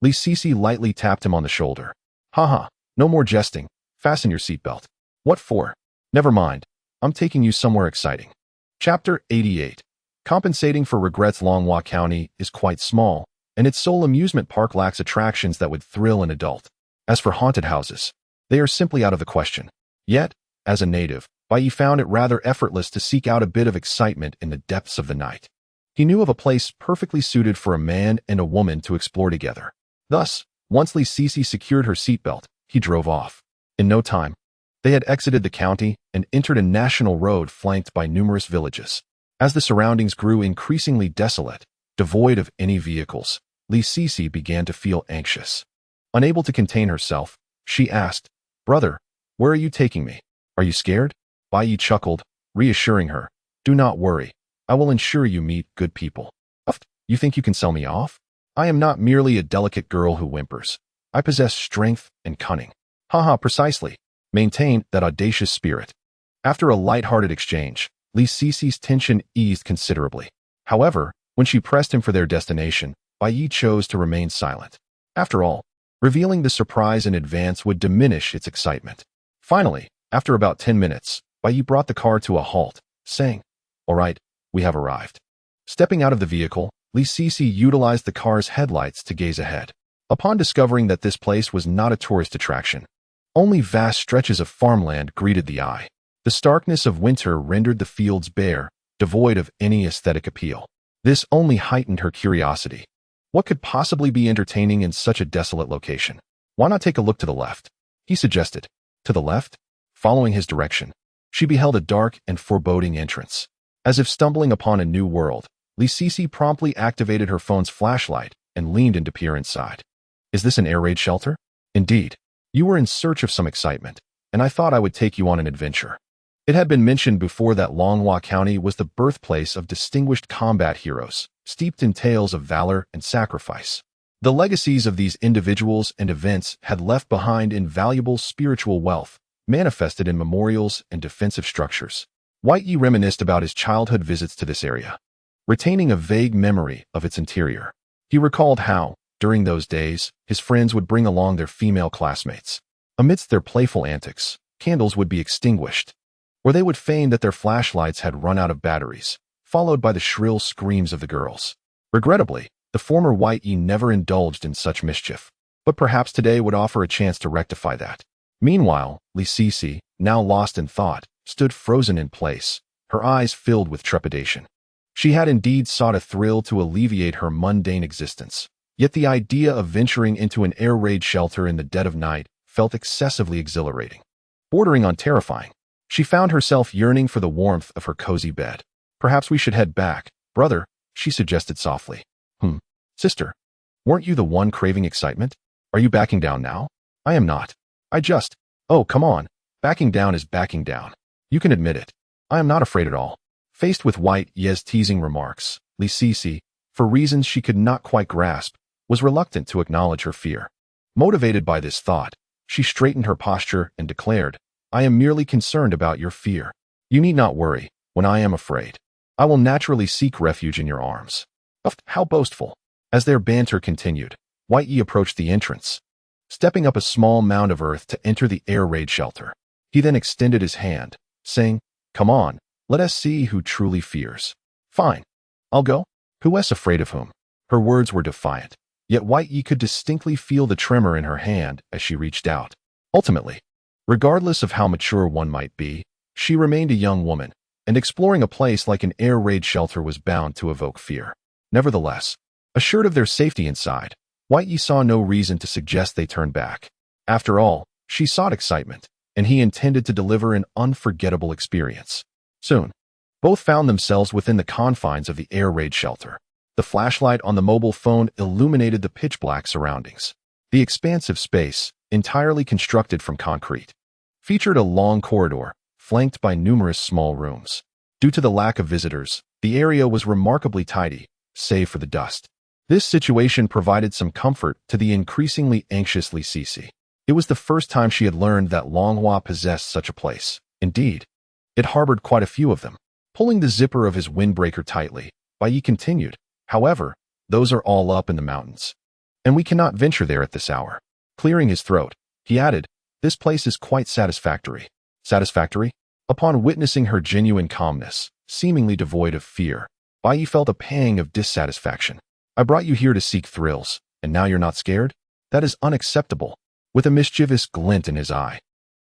Li Sisi lightly tapped him on the shoulder. "Haha, no more jesting. Fasten your seatbelt." "What for?" "Never mind. I'm taking you somewhere exciting." Chapter 88. Compensating for regrets. Longhua County is quite small, and its sole amusement park lacks attractions that would thrill an adult. As for haunted houses, they are simply out of the question. Yet, as a native, Bai Ye found it rather effortless to seek out a bit of excitement in the depths of the night. He knew of a place perfectly suited for a man and a woman to explore together. Thus, once Li Sisi secured her seatbelt, he drove off. In no time, they had exited the county and entered a national road flanked by numerous villages. As the surroundings grew increasingly desolate, devoid of any vehicles, Li Sisi began to feel anxious. Unable to contain herself, she asked, "Brother, where are you taking me? Are you scared?" Bai Ye chuckled, reassuring her, "Do not worry. I will ensure you meet good people." "You think you can sell me off? I am not merely a delicate girl who whimpers. I possess strength and cunning." "Haha, precisely. Maintain that audacious spirit." After a lighthearted exchange, Li Sisi's tension eased considerably. However, when she pressed him for their destination, Bai Ye chose to remain silent. After all, revealing the surprise in advance would diminish its excitement. Finally, after about 10 minutes, Bai Ye brought the car to a halt, saying, "All right, we have arrived." Stepping out of the vehicle, Li Sisi utilized the car's headlights to gaze ahead. Upon discovering that this place was not a tourist attraction, only vast stretches of farmland greeted the eye. The starkness of winter rendered the fields bare, devoid of any aesthetic appeal. This only heightened her curiosity. What could possibly be entertaining in such a desolate location? "Why not take a look to the left?" he suggested. To the left? Following his direction, she beheld a dark and foreboding entrance. As if stumbling upon a new world, Li Sisi promptly activated her phone's flashlight and leaned in to peer inside. "Is this an air raid shelter?" "Indeed. You were in search of some excitement, and I thought I would take you on an adventure." It had been mentioned before that Longhua County was the birthplace of distinguished combat heroes, steeped in tales of valor and sacrifice. The legacies of these individuals and events had left behind invaluable spiritual wealth, manifested in memorials and defensive structures. Bai Ye reminisced about his childhood visits to this area, retaining a vague memory of its interior. He recalled how, during those days, his friends would bring along their female classmates. Amidst their playful antics, candles would be extinguished, or they would feign that their flashlights had run out of batteries, followed by the shrill screams of the girls. Regrettably, the former Bai Ye never indulged in such mischief, but perhaps today would offer a chance to rectify that. Meanwhile, Li Sisi, now lost in thought, stood frozen in place, her eyes filled with trepidation. She had indeed sought a thrill to alleviate her mundane existence, yet the idea of venturing into an air raid shelter in the dead of night felt excessively exhilarating. Bordering on terrifying, she found herself yearning for the warmth of her cozy bed. "Perhaps we should head back, brother," she suggested softly. Sister, weren't you the one craving excitement? Are you backing down now?" "I am not. Oh, come on. Backing down is backing down. You can admit it. I am not afraid at all." Faced with Bai Ye's teasing remarks, Li Sisi, for reasons she could not quite grasp, was reluctant to acknowledge her fear. Motivated by this thought, she straightened her posture and declared, "I am merely concerned about your fear. You need not worry. When I am afraid, I will naturally seek refuge in your arms." How boastful. As their banter continued, Bai Ye approached the entrance, stepping up a small mound of earth to enter the air raid shelter. He then extended his hand, saying, "Come on, let us see who truly fears." "Fine. I'll go. Who's afraid of whom?" Her words were defiant, yet Bai Ye could distinctly feel the tremor in her hand as she reached out. Ultimately, regardless of how mature one might be, she remained a young woman, and exploring a place like an air raid shelter was bound to evoke fear. Nevertheless, assured of their safety inside, Bai Ye saw no reason to suggest they turn back. After all, she sought excitement, and he intended to deliver an unforgettable experience. Soon, both found themselves within the confines of the air raid shelter. The flashlight on the mobile phone illuminated the pitch-black surroundings. The expansive space, entirely constructed from concrete, featured a long corridor, flanked by numerous small rooms. Due to the lack of visitors, the area was remarkably tidy, save for the dust. This situation provided some comfort to the increasingly anxious Li Sisi. It was the first time she had learned that Longhua possessed such a place. Indeed, it harbored quite a few of them. Pulling the zipper of his windbreaker tightly, Bai Ye continued, "However, those are all up in the mountains, and we cannot venture there at this hour." Clearing his throat, he added, "This place is quite satisfactory." Satisfactory? Upon witnessing her genuine calmness, seemingly devoid of fear, Bai Ye felt a pang of dissatisfaction. "I brought you here to seek thrills, and now you're not scared? That is unacceptable." With a mischievous glint in his eye,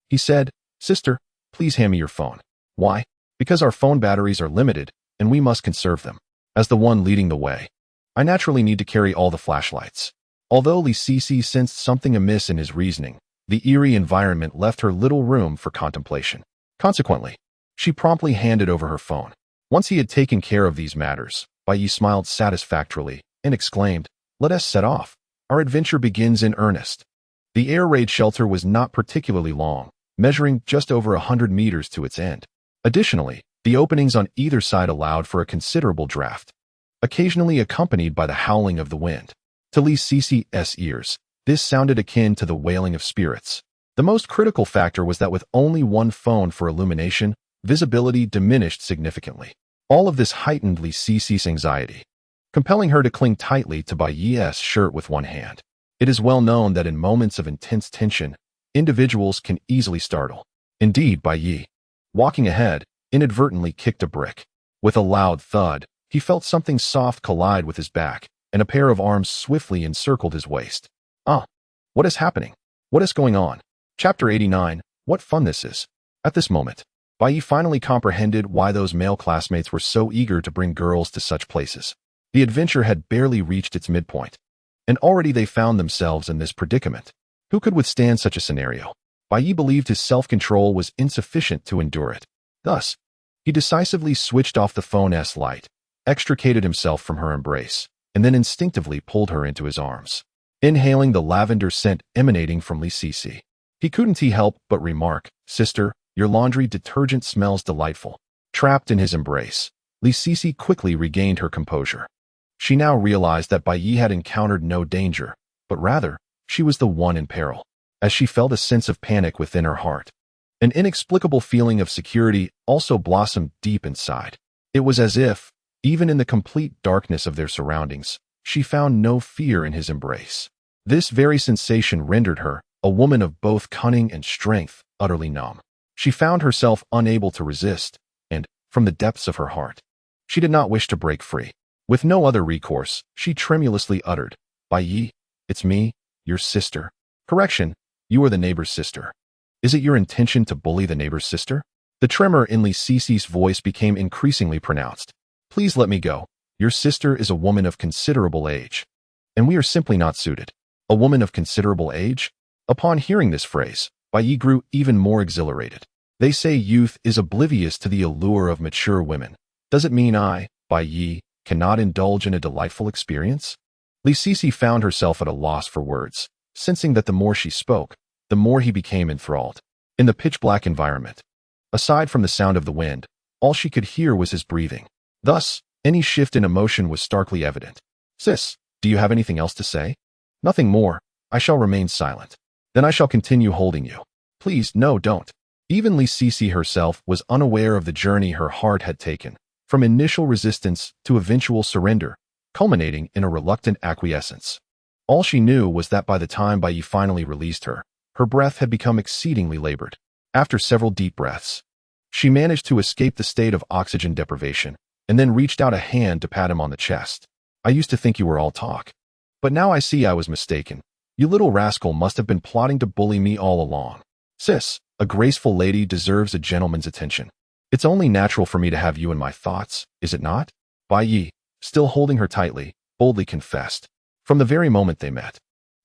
he said, "Sister, please hand me your phone." "Why?" "Because our phone batteries are limited, and we must conserve them." As the one leading the way, I naturally need to carry all the flashlights. Although Li Sisi sensed something amiss in his reasoning, the eerie environment left her little room for contemplation. Consequently, she promptly handed over her phone. Once he had taken care of these matters, Bai Ye smiled satisfactorily and exclaimed, "Let us set off. Our adventure begins in earnest." The air raid shelter was not particularly long, measuring just over 100 meters to its end. Additionally, the openings on either side allowed for a considerable draft, occasionally accompanied by the howling of the wind. To Li Sisi's ears, this sounded akin to the wailing of spirits. The most critical factor was that with only one phone for illumination, visibility diminished significantly. All of this heightened Li Sisi's anxiety, compelling her to cling tightly to Bai Ye's shirt with one hand. It is well known that in moments of intense tension, individuals can easily startle. Indeed, Bai Ye, walking ahead, inadvertently kicked a brick. With a loud thud, he felt something soft collide with his back, and a pair of arms swiftly encircled his waist. "Ah, what is happening? What is going on?" Chapter 89, What Fun This Is. At this moment, Bai Ye finally comprehended why those male classmates were so eager to bring girls to such places. The adventure had barely reached its midpoint, and already they found themselves in this predicament. Who could withstand such a scenario? Bai Ye believed his self-control was insufficient to endure it. Thus, he decisively switched off the phone's light, extricated himself from her embrace, and then instinctively pulled her into his arms. Inhaling the lavender scent emanating from Li Sisi, he couldn't help but remark, "Sister, your laundry detergent smells delightful." Trapped in his embrace, Li Sisi quickly regained her composure. She now realized that Bai Ye had encountered no danger, but rather, she was the one in peril. As she felt a sense of panic within her heart, an inexplicable feeling of security also blossomed deep inside. It was as if, even in the complete darkness of their surroundings, she found no fear in his embrace. This very sensation rendered her, a woman of both cunning and strength, utterly numb. She found herself unable to resist, and, from the depths of her heart, she did not wish to break free. With no other recourse, she tremulously uttered, "Bai Ye, it's me, your sister." Correction, you are the neighbor's sister. Is it your intention to bully the neighbor's sister? The tremor in Li Sisi's voice became increasingly pronounced. "Please let me go. Your sister is a woman of considerable age, and we are simply not suited." A woman of considerable age? Upon hearing this phrase, Bai Ye grew even more exhilarated. They say youth is oblivious to the allure of mature women. Does it mean I, Bai Ye, cannot indulge in a delightful experience? Li Sisi found herself at a loss for words, sensing that the more she spoke, the more he became enthralled. In the pitch-black environment, aside from the sound of the wind, all she could hear was his breathing. Thus, any shift in emotion was starkly evident. "Sis, do you have anything else to say?" "Nothing more. I shall remain silent." "Then I shall continue holding you." "Please, no, don't." Even Li Sisi herself was unaware of the journey her heart had taken, from initial resistance to eventual surrender, culminating in a reluctant acquiescence. All she knew was that by the time Bai Ye finally released her, her breath had become exceedingly labored. After several deep breaths, she managed to escape the state of oxygen deprivation, and then reached out a hand to pat him on the chest. "I used to think you were all talk, but now I see I was mistaken. You little rascal must have been plotting to bully me all along." "Sis, a graceful lady deserves a gentleman's attention. It's only natural for me to have you in my thoughts, is it not?" Bai Ye, still holding her tightly, boldly confessed. From the very moment they met,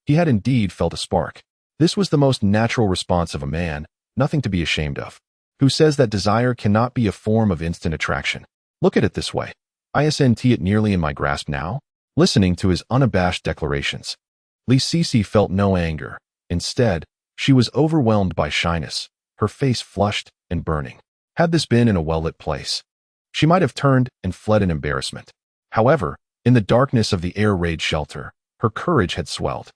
he had indeed felt a spark. This was the most natural response of a man, nothing to be ashamed of, who says that desire cannot be a form of instant attraction. Look at it this way. Isn't it nearly in my grasp now? Listening to his unabashed declarations, Li Sisi felt no anger. Instead, she was overwhelmed by shyness, her face flushed and burning. Had this been in a well-lit place, she might have turned and fled in embarrassment. However, in the darkness of the air raid shelter, her courage had swelled.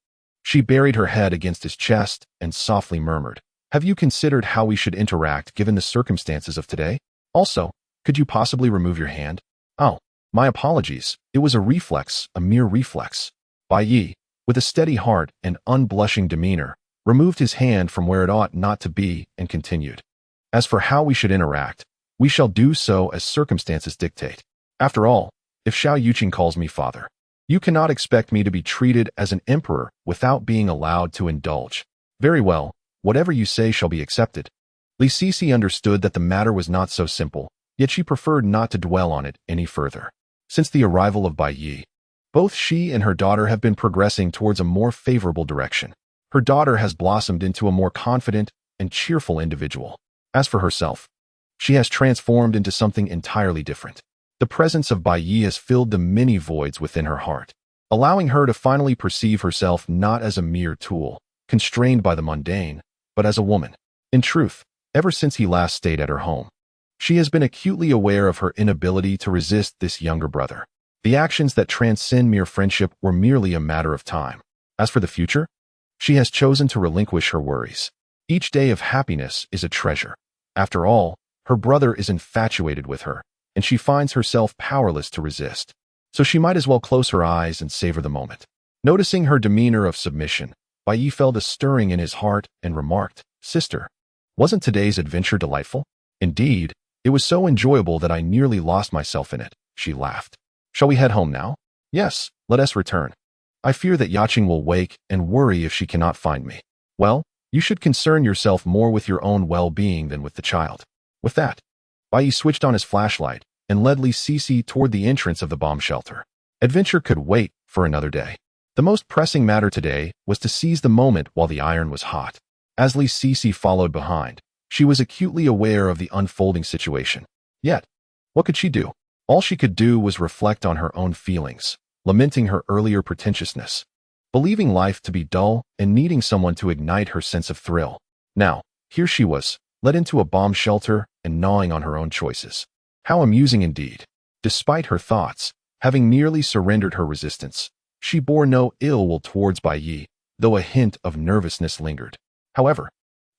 She buried her head against his chest and softly murmured, "Have you considered how we should interact given the circumstances of today? Also, could you possibly remove your hand?" "Oh, my apologies. It was a reflex, a mere reflex." Bai Ye, with a steady heart and unblushing demeanor, removed his hand from where it ought not to be and continued, "As for how we should interact, we shall do so as circumstances dictate. After all, if Xiao Yuqing calls me father, you cannot expect me to be treated as an emperor without being allowed to indulge. Very well, whatever you say shall be accepted." Li Sisi understood that the matter was not so simple, yet she preferred not to dwell on it any further. Since the arrival of Bai Ye, both she and her daughter have been progressing towards a more favorable direction. Her daughter has blossomed into a more confident and cheerful individual. As for herself, she has transformed into something entirely different. The presence of Bai Ye has filled the many voids within her heart, allowing her to finally perceive herself not as a mere tool, constrained by the mundane, but as a woman. In truth, ever since he last stayed at her home, she has been acutely aware of her inability to resist this younger brother. The actions that transcend mere friendship were merely a matter of time. As for the future, she has chosen to relinquish her worries. Each day of happiness is a treasure. After all, her brother is infatuated with her, and she finds herself powerless to resist. So she might as well close her eyes and savor the moment. Noticing her demeanor of submission, Bai Ye felt a stirring in his heart and remarked, "Sister, wasn't today's adventure delightful? Indeed, it was so enjoyable that I nearly lost myself in it." She laughed. "Shall we head home now?" "Yes, let us return. I fear that Yaqing will wake and worry if she cannot find me." "Well, you should concern yourself more with your own well-being than with the child." With that, Bai Ye switched on his flashlight and led Li Sisi toward the entrance of the bomb shelter. Adventure could wait for another day. The most pressing matter today was to seize the moment while the iron was hot. As Li Sisi followed behind, she was acutely aware of the unfolding situation. Yet, what could she do? All she could do was reflect on her own feelings, lamenting her earlier pretentiousness, believing life to be dull and needing someone to ignite her sense of thrill. Now, here she was, led into a bomb shelter and gnawing on her own choices. How amusing indeed. Despite her thoughts, having nearly surrendered her resistance, she bore no ill will towards Bai Ye, though a hint of nervousness lingered. However,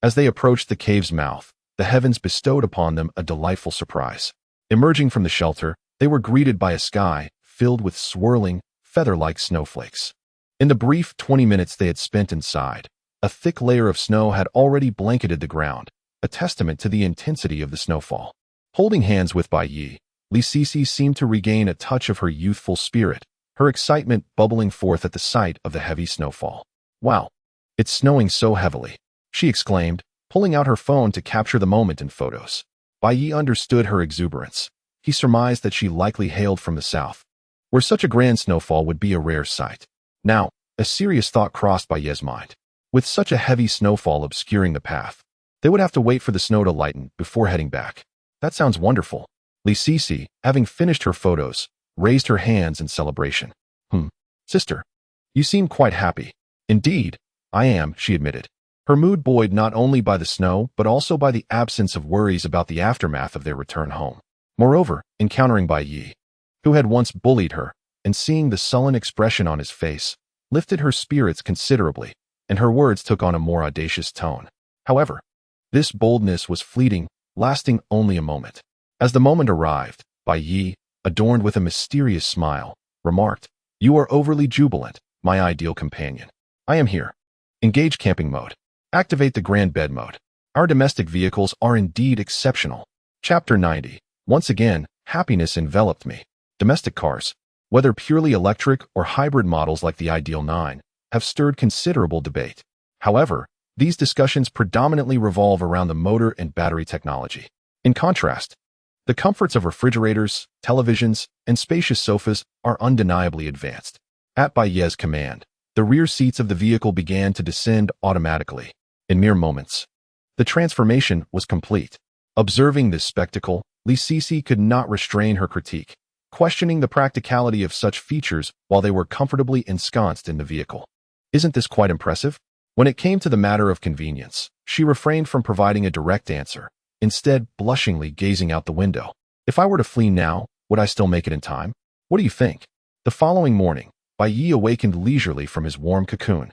as they approached the cave's mouth, the heavens bestowed upon them a delightful surprise. Emerging from the shelter, they were greeted by a sky filled with swirling, feather-like snowflakes. In the brief 20 minutes they had spent inside, a thick layer of snow had already blanketed the ground, a testament to the intensity of the snowfall. Holding hands with Bai Ye, Li Sisi seemed to regain a touch of her youthful spirit, her excitement bubbling forth at the sight of the heavy snowfall. "Wow, it's snowing so heavily," she exclaimed, pulling out her phone to capture the moment in photos. Bai Ye understood her exuberance. He surmised that she likely hailed from the south, where such a grand snowfall would be a rare sight. Now, a serious thought crossed Bai Ye's mind. With such a heavy snowfall obscuring the path, they would have to wait for the snow to lighten before heading back. That sounds wonderful. Li Sisi, having finished her photos, raised her hands in celebration. Sister, you seem quite happy." "Indeed, I am," she admitted. Her mood buoyed not only by the snow, but also by the absence of worries about the aftermath of their return home. Moreover, encountering Bai Ye, who had once bullied her, and seeing the sullen expression on his face, lifted her spirits considerably, and her words took on a more audacious tone. However, this boldness was fleeting, lasting only a moment. As the moment arrived, Bai Ye, adorned with a mysterious smile, remarked, "You are overly jubilant, my ideal companion. I am here. Engage camping mode. Activate the grand bed mode. Our domestic vehicles are indeed exceptional." Chapter 90. Once again, happiness enveloped me. Domestic cars, whether purely electric or hybrid models like the Ideal 9, have stirred considerable debate. However, these discussions predominantly revolve around the motor and battery technology. In contrast, the comforts of refrigerators, televisions, and spacious sofas are undeniably advanced. At Bai Ye's command, the rear seats of the vehicle began to descend automatically. In mere moments, the transformation was complete. Observing this spectacle, Li Sisi could not restrain her critique, questioning the practicality of such features while they were comfortably ensconced in the vehicle. "Isn't this quite impressive?" When it came to the matter of convenience, she refrained from providing a direct answer, instead blushingly gazing out the window. "If I were to flee now, would I still make it in time? What do you think?" The following morning, Bai Ye awakened leisurely from his warm cocoon.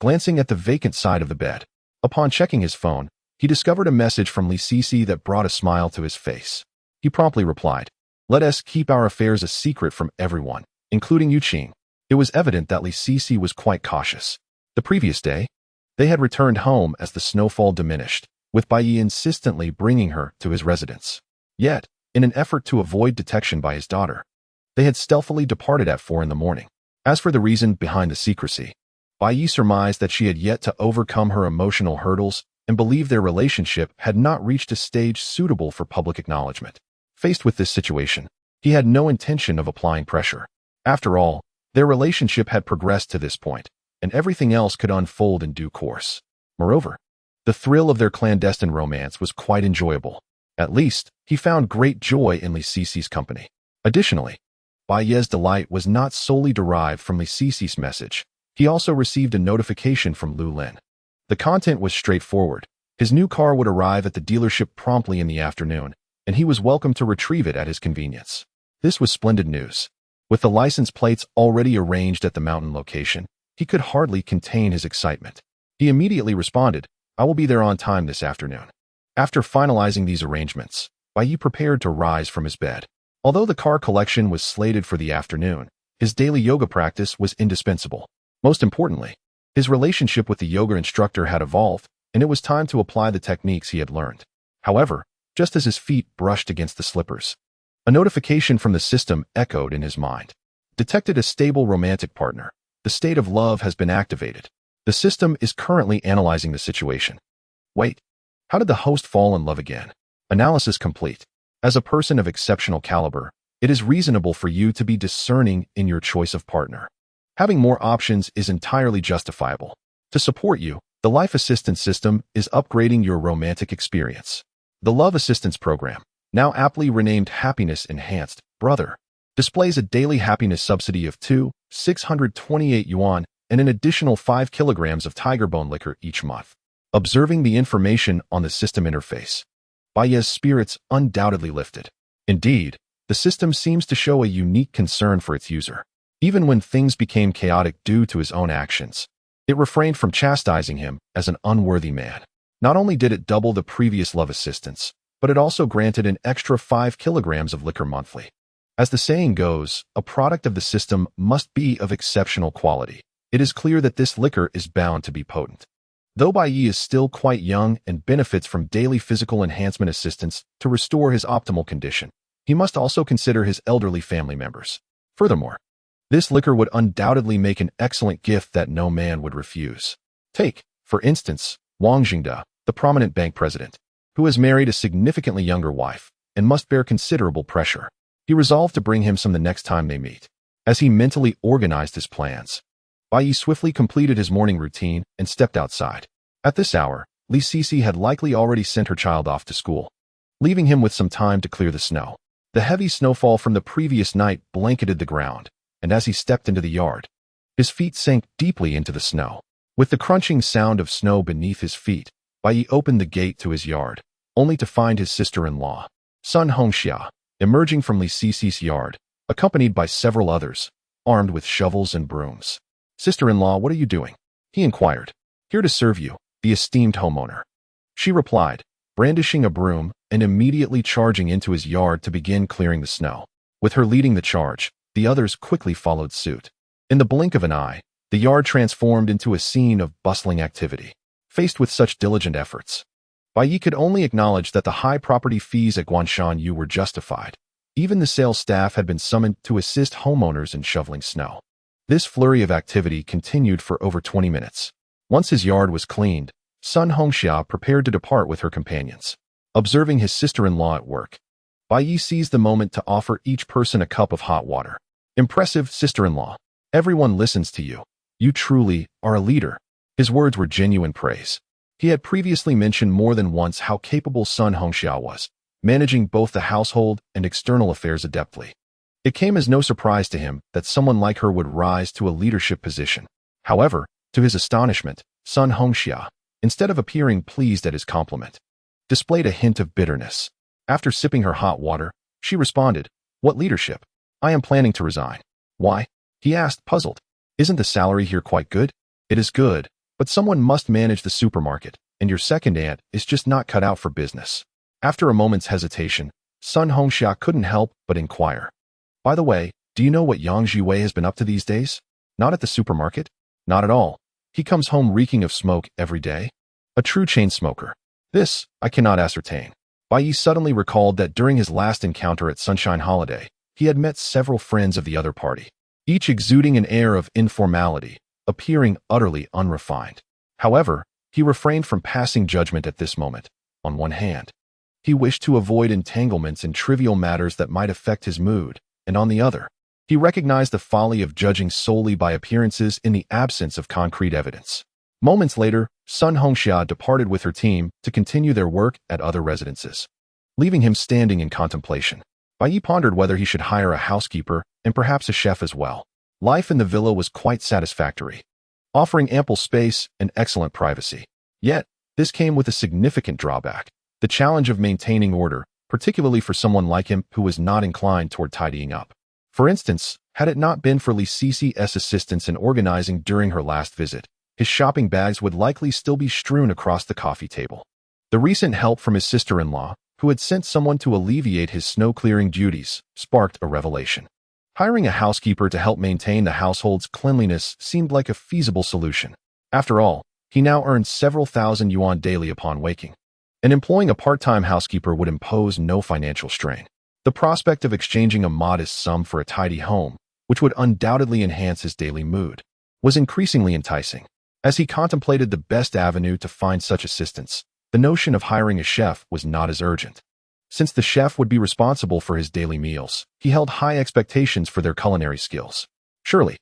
glancing at the vacant side of the bed. Upon checking his phone, he discovered a message from Li Sisi that brought a smile to his face. He promptly replied, "Let us keep our affairs a secret from everyone, including Yu Qing." It was evident that Li Sisi was quite cautious. The previous day, they had returned home as the snowfall diminished, with Bai Ye insistently bringing her to his residence. Yet, in an effort to avoid detection by his daughter, they had stealthily departed at 4 in the morning. As for the reason behind the secrecy, Bai Ye surmised that she had yet to overcome her emotional hurdles and believed their relationship had not reached a stage suitable for public acknowledgement. Faced with this situation, he had no intention of applying pressure. After all, their relationship had progressed to this point, and everything else could unfold in due course. Moreover, the thrill of their clandestine romance was quite enjoyable. At least, he found great joy in Li Sisi's company. Additionally, Bai Ye's delight was not solely derived from Li Sisi's message. He also received a notification from Lu Lin. The content was straightforward. His new car would arrive at the dealership promptly in the afternoon, and he was welcome to retrieve it at his convenience. This was splendid news. With the license plates already arranged at the mountain location, he could hardly contain his excitement. He immediately responded, "I will be there on time this afternoon." After finalizing these arrangements, Bai Ye prepared to rise from his bed. Although the car collection was slated for the afternoon, his daily yoga practice was indispensable. Most importantly, his relationship with the yoga instructor had evolved, and it was time to apply the techniques he had learned. However, just as his feet brushed against the slippers, a notification from the system echoed in his mind. Detected a stable romantic partner. The state of love has been activated. The system is currently analyzing the situation. Wait, how did the host fall in love again? Analysis complete. As a person of exceptional caliber, it is reasonable for you to be discerning in your choice of partner. Having more options is entirely justifiable. To support you, the Life Assistance System is upgrading your romantic experience. The Love Assistance Program, now aptly renamed Happiness Enhanced, Brother, displays a daily happiness subsidy of 2,628 yuan and an additional 5 kilograms of tiger bone liquor each month. Observing the information on the system interface, Bai Ye's spirits undoubtedly lifted. Indeed, the system seems to show a unique concern for its user. Even when things became chaotic due to his own actions, it refrained from chastising him as an unworthy man. Not only did it double the previous love assistance, but it also granted an extra 5 kilograms of liquor monthly. As the saying goes, a product of the system must be of exceptional quality. It is clear that this liquor is bound to be potent. Though Bai Ye is still quite young and benefits from daily physical enhancement assistance to restore his optimal condition, he must also consider his elderly family members. Furthermore, this liquor would undoubtedly make an excellent gift that no man would refuse. Take, for instance, Wang Jingde, the prominent bank president, who has married a significantly younger wife and must bear considerable pressure. He resolved to bring him some the next time they meet. As he mentally organized his plans, Bai Ye swiftly completed his morning routine and stepped outside. At this hour, Li Sisi had likely already sent her child off to school, leaving him with some time to clear the snow. The heavy snowfall from the previous night blanketed the ground, and as he stepped into the yard, his feet sank deeply into the snow. With the crunching sound of snow beneath his feet, Bai Ye opened the gate to his yard, only to find his sister-in-law, Sun Hongxia, emerging from Li Sisi's yard, accompanied by several others, armed with shovels and brooms. "Sister-in-law, what are you doing?" he inquired. "Here to serve you, the esteemed homeowner," she replied, brandishing a broom and immediately charging into his yard to begin clearing the snow. With her leading the charge, the others quickly followed suit. In the blink of an eye, the yard transformed into a scene of bustling activity. Faced with such diligent efforts, Bai Ye could only acknowledge that the high property fees at Guanshan were justified. Even the sales staff had been summoned to assist homeowners in shoveling snow. This flurry of activity continued for over 20 minutes. Once his yard was cleaned, Sun Hongxia prepared to depart with her companions. Observing his sister-in-law at work, Bai Ye seized the moment to offer each person a cup of hot water. "Impressive, sister-in-law. Everyone listens to you. You truly are a leader." His words were genuine praise. He had previously mentioned more than once how capable Sun Hongxia was, managing both the household and external affairs adeptly. It came as no surprise to him that someone like her would rise to a leadership position. However, to his astonishment, Sun Hongxia, instead of appearing pleased at his compliment, displayed a hint of bitterness. After sipping her hot water, she responded, "What leadership? I am planning to resign." "Why?" he asked, puzzled. "Isn't the salary here quite good?" "It is good, But someone must manage the supermarket, and your second aunt is just not cut out for business. After a moment's hesitation, Sun Hongxia couldn't help but inquire. By the way, do you know what Yang Jiwei has been up to these days? Not at the supermarket? Not at all. He comes home reeking of smoke every day. A true chain smoker. This, I cannot ascertain. Bai Ye suddenly recalled that during his last encounter at Sunshine Holiday, he had met several friends of the other party, each exuding an air of informality, appearing utterly unrefined. However, he refrained from passing judgment at this moment. On one hand, he wished to avoid entanglements in trivial matters that might affect his mood, and on the other, he recognized the folly of judging solely by appearances in the absence of concrete evidence. Moments later, Sun Hongxia departed with her team to continue their work at other residences, leaving him standing in contemplation. Bai Ye pondered whether he should hire a housekeeper and perhaps a chef as well. Life in the villa was quite satisfactory, offering ample space and excellent privacy. Yet, this came with a significant drawback: the challenge of maintaining order, particularly for someone like him who was not inclined toward tidying up. For instance, had it not been for Li Cici's assistance in organizing during her last visit, his shopping bags would likely still be strewn across the coffee table. The recent help from his sister-in-law, who had sent someone to alleviate his snow-clearing duties, sparked a revelation. Hiring a housekeeper to help maintain the household's cleanliness seemed like a feasible solution. After all, he now earned several thousand yuan daily upon waking, and employing a part-time housekeeper would impose no financial strain. The prospect of exchanging a modest sum for a tidy home, which would undoubtedly enhance his daily mood, was increasingly enticing. As he contemplated the best avenue to find such assistance, the notion of hiring a chef was not as urgent. Since the chef would be responsible for his daily meals, he held high expectations for their culinary skills. Surely,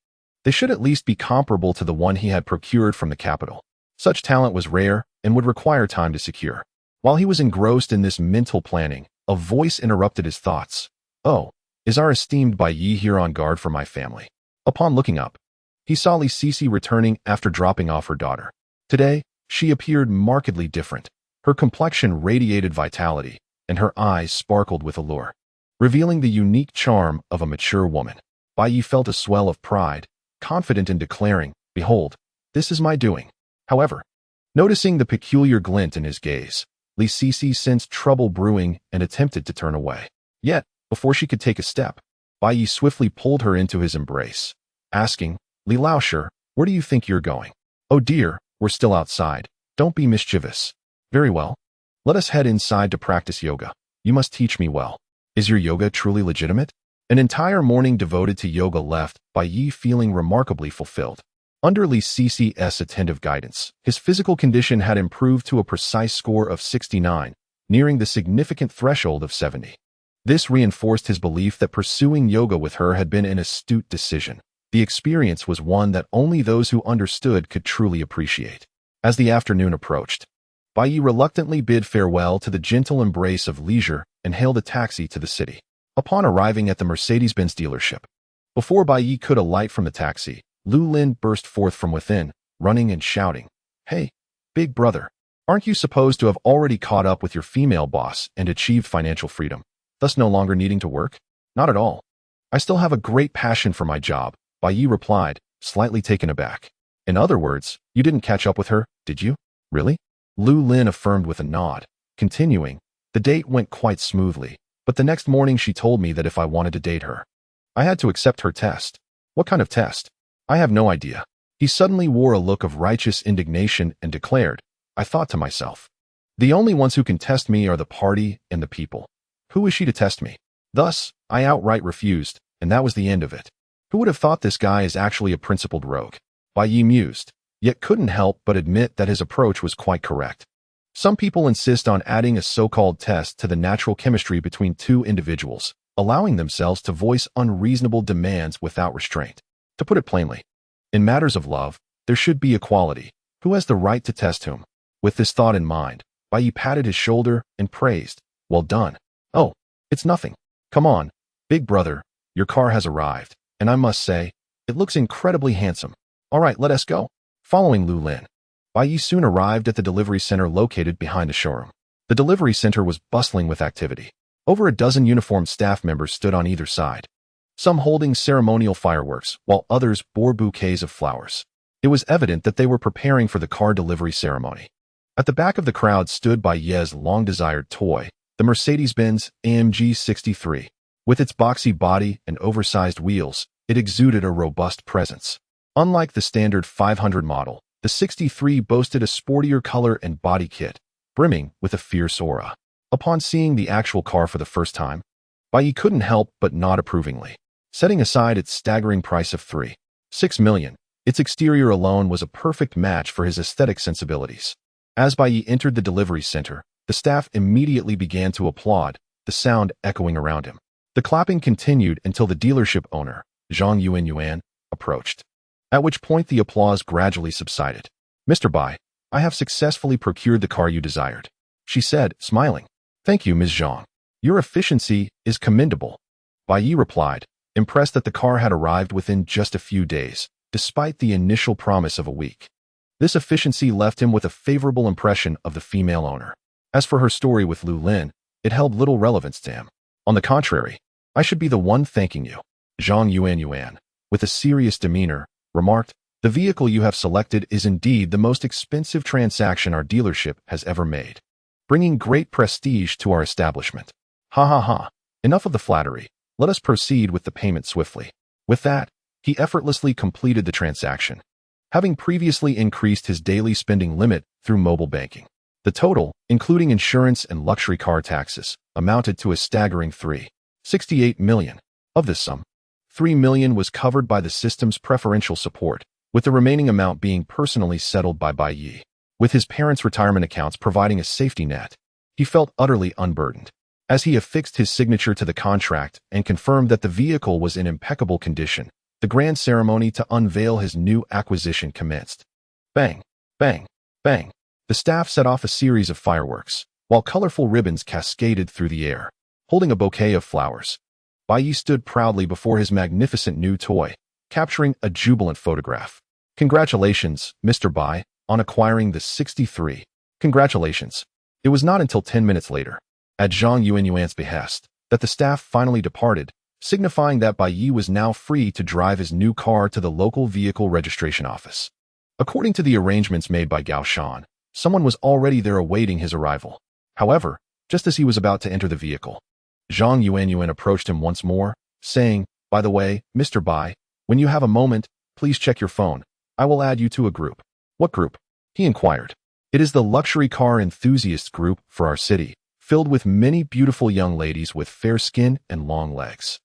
they should at least be comparable to the one he had procured from the capital. Such talent was rare and would require time to secure. While he was engrossed in this mental planning, a voice interrupted his thoughts. "Oh, is our esteemed Bai Ye here on guard for my family?" Upon looking up, he saw Li Cici returning after dropping off her daughter. Today, she appeared markedly different. Her complexion radiated vitality, and her eyes sparkled with allure, revealing the unique charm of a mature woman. Bai Ye felt a swell of pride, confident in declaring, "Behold, this is my doing." However, noticing the peculiar glint in his gaze, Li Cici sensed trouble brewing and attempted to turn away. Yet, before she could take a step, Bai Ye swiftly pulled her into his embrace, asking, "Li Laosher, where do you think you're going?" "Oh dear, we're still outside. Don't be mischievous." "Very well. Let us head inside to practice yoga. You must teach me well." "Is your yoga truly legitimate?" An entire morning devoted to yoga left Bai Ye feeling remarkably fulfilled. Under Li Cici's attentive guidance, his physical condition had improved to a precise score of 69, nearing the significant threshold of 70. This reinforced his belief that pursuing yoga with her had been an astute decision. The experience was one that only those who understood could truly appreciate. As the afternoon approached, Bai Ye reluctantly bid farewell to the gentle embrace of leisure and hailed a taxi to the city. Upon arriving at the Mercedes-Benz dealership, before Bai Ye could alight from the taxi, Lu Lin burst forth from within, running and shouting, "Hey, big brother, aren't you supposed to have already caught up with your female boss and achieved financial freedom, thus no longer needing to work?" "Not at all. I still have a great passion for my job," Bai Ye replied, slightly taken aback. "In other words, you didn't catch up with her, did you?" "Really?" Lu Lin affirmed with a nod. Continuing, "The date went quite smoothly, but the next morning she told me that if I wanted to date her, I had to accept her test." "What kind of test?" "I have no idea." He suddenly wore a look of righteous indignation and declared, "I thought to myself, the only ones who can test me are the party and the people. Who is she to test me?" Thus, I outright refused, and that was the end of it. Who would have thought this guy is actually a principled rogue? Bai Ye mused, yet couldn't help but admit that his approach was quite correct. Some people insist on adding a so-called test to the natural chemistry between two individuals, allowing themselves to voice unreasonable demands without restraint. To put it plainly, in matters of love, there should be equality. Who has the right to test whom? With this thought in mind, Bai Ye patted his shoulder and praised, "Well done." "Oh, it's nothing. Come on, big brother, your car has arrived, and I must say, it looks incredibly handsome. All right, let us go." Following Lu Lin, Bai Ye soon arrived at the delivery center located behind the showroom. The delivery center was bustling with activity. Over a dozen uniformed staff members stood on either side, some holding ceremonial fireworks, while others bore bouquets of flowers. It was evident that they were preparing for the car delivery ceremony. At the back of the crowd stood Bai Ye's long-desired toy, the Mercedes-Benz AMG 63. With its boxy body and oversized wheels, it exuded a robust presence. Unlike the standard 500 model, the 63 boasted a sportier color and body kit, brimming with a fierce aura. Upon seeing the actual car for the first time, Bai Ye couldn't help but nod approvingly. Setting aside its staggering price of $3.6 million, its exterior alone was a perfect match for his aesthetic sensibilities. As Bai Ye entered the delivery center, the staff immediately began to applaud, the sound echoing around him. The clapping continued until the dealership owner, Zhang Yuan, approached, at which point the applause gradually subsided. "Mr. Bai, I have successfully procured the car you desired," she said, smiling. "Thank you, Ms. Zhang. Your efficiency is commendable," Bai Ye replied, impressed that the car had arrived within just a few days, despite the initial promise of a week. This efficiency left him with a favorable impression of the female owner. As for her story with Lu Lin, it held little relevance to him. On the contrary, "I should be the one thanking you," Zhang Yuan, with a serious demeanor, remarked. "The vehicle you have selected is indeed the most expensive transaction our dealership has ever made, bringing great prestige to our establishment. Ha ha ha. Enough of the flattery. Let us proceed with the payment swiftly." With that, he effortlessly completed the transaction, having previously increased his daily spending limit through mobile banking. The total, including insurance and luxury car taxes, amounted to a staggering $3.68 million. Of this sum, $3 million was covered by the system's preferential support, with the remaining amount being personally settled by Bai Ye. With his parents' retirement accounts providing a safety net, he felt utterly unburdened. As he affixed his signature to the contract and confirmed that the vehicle was in impeccable condition, the grand ceremony to unveil his new acquisition commenced. Bang, bang, bang. The staff set off a series of fireworks, while colorful ribbons cascaded through the air. Holding a bouquet of flowers, Bai Ye stood proudly before his magnificent new toy, capturing a jubilant photograph. "Congratulations, Mr. Bai, on acquiring the 63. Congratulations." It was not until 10 minutes later, at Zhang Yuan's behest, that the staff finally departed, signifying that Bai Ye was now free to drive his new car to the local vehicle registration office. According to the arrangements made by Gao Shan, someone was already there awaiting his arrival. However, just as he was about to enter the vehicle, Zhang Yuan approached him once more, saying, "By the way, Mr. Bai, when you have a moment, please check your phone. I will add you to a group." "What group?" he inquired. "It is the luxury car enthusiasts group for our city, filled with many beautiful young ladies with fair skin and long legs."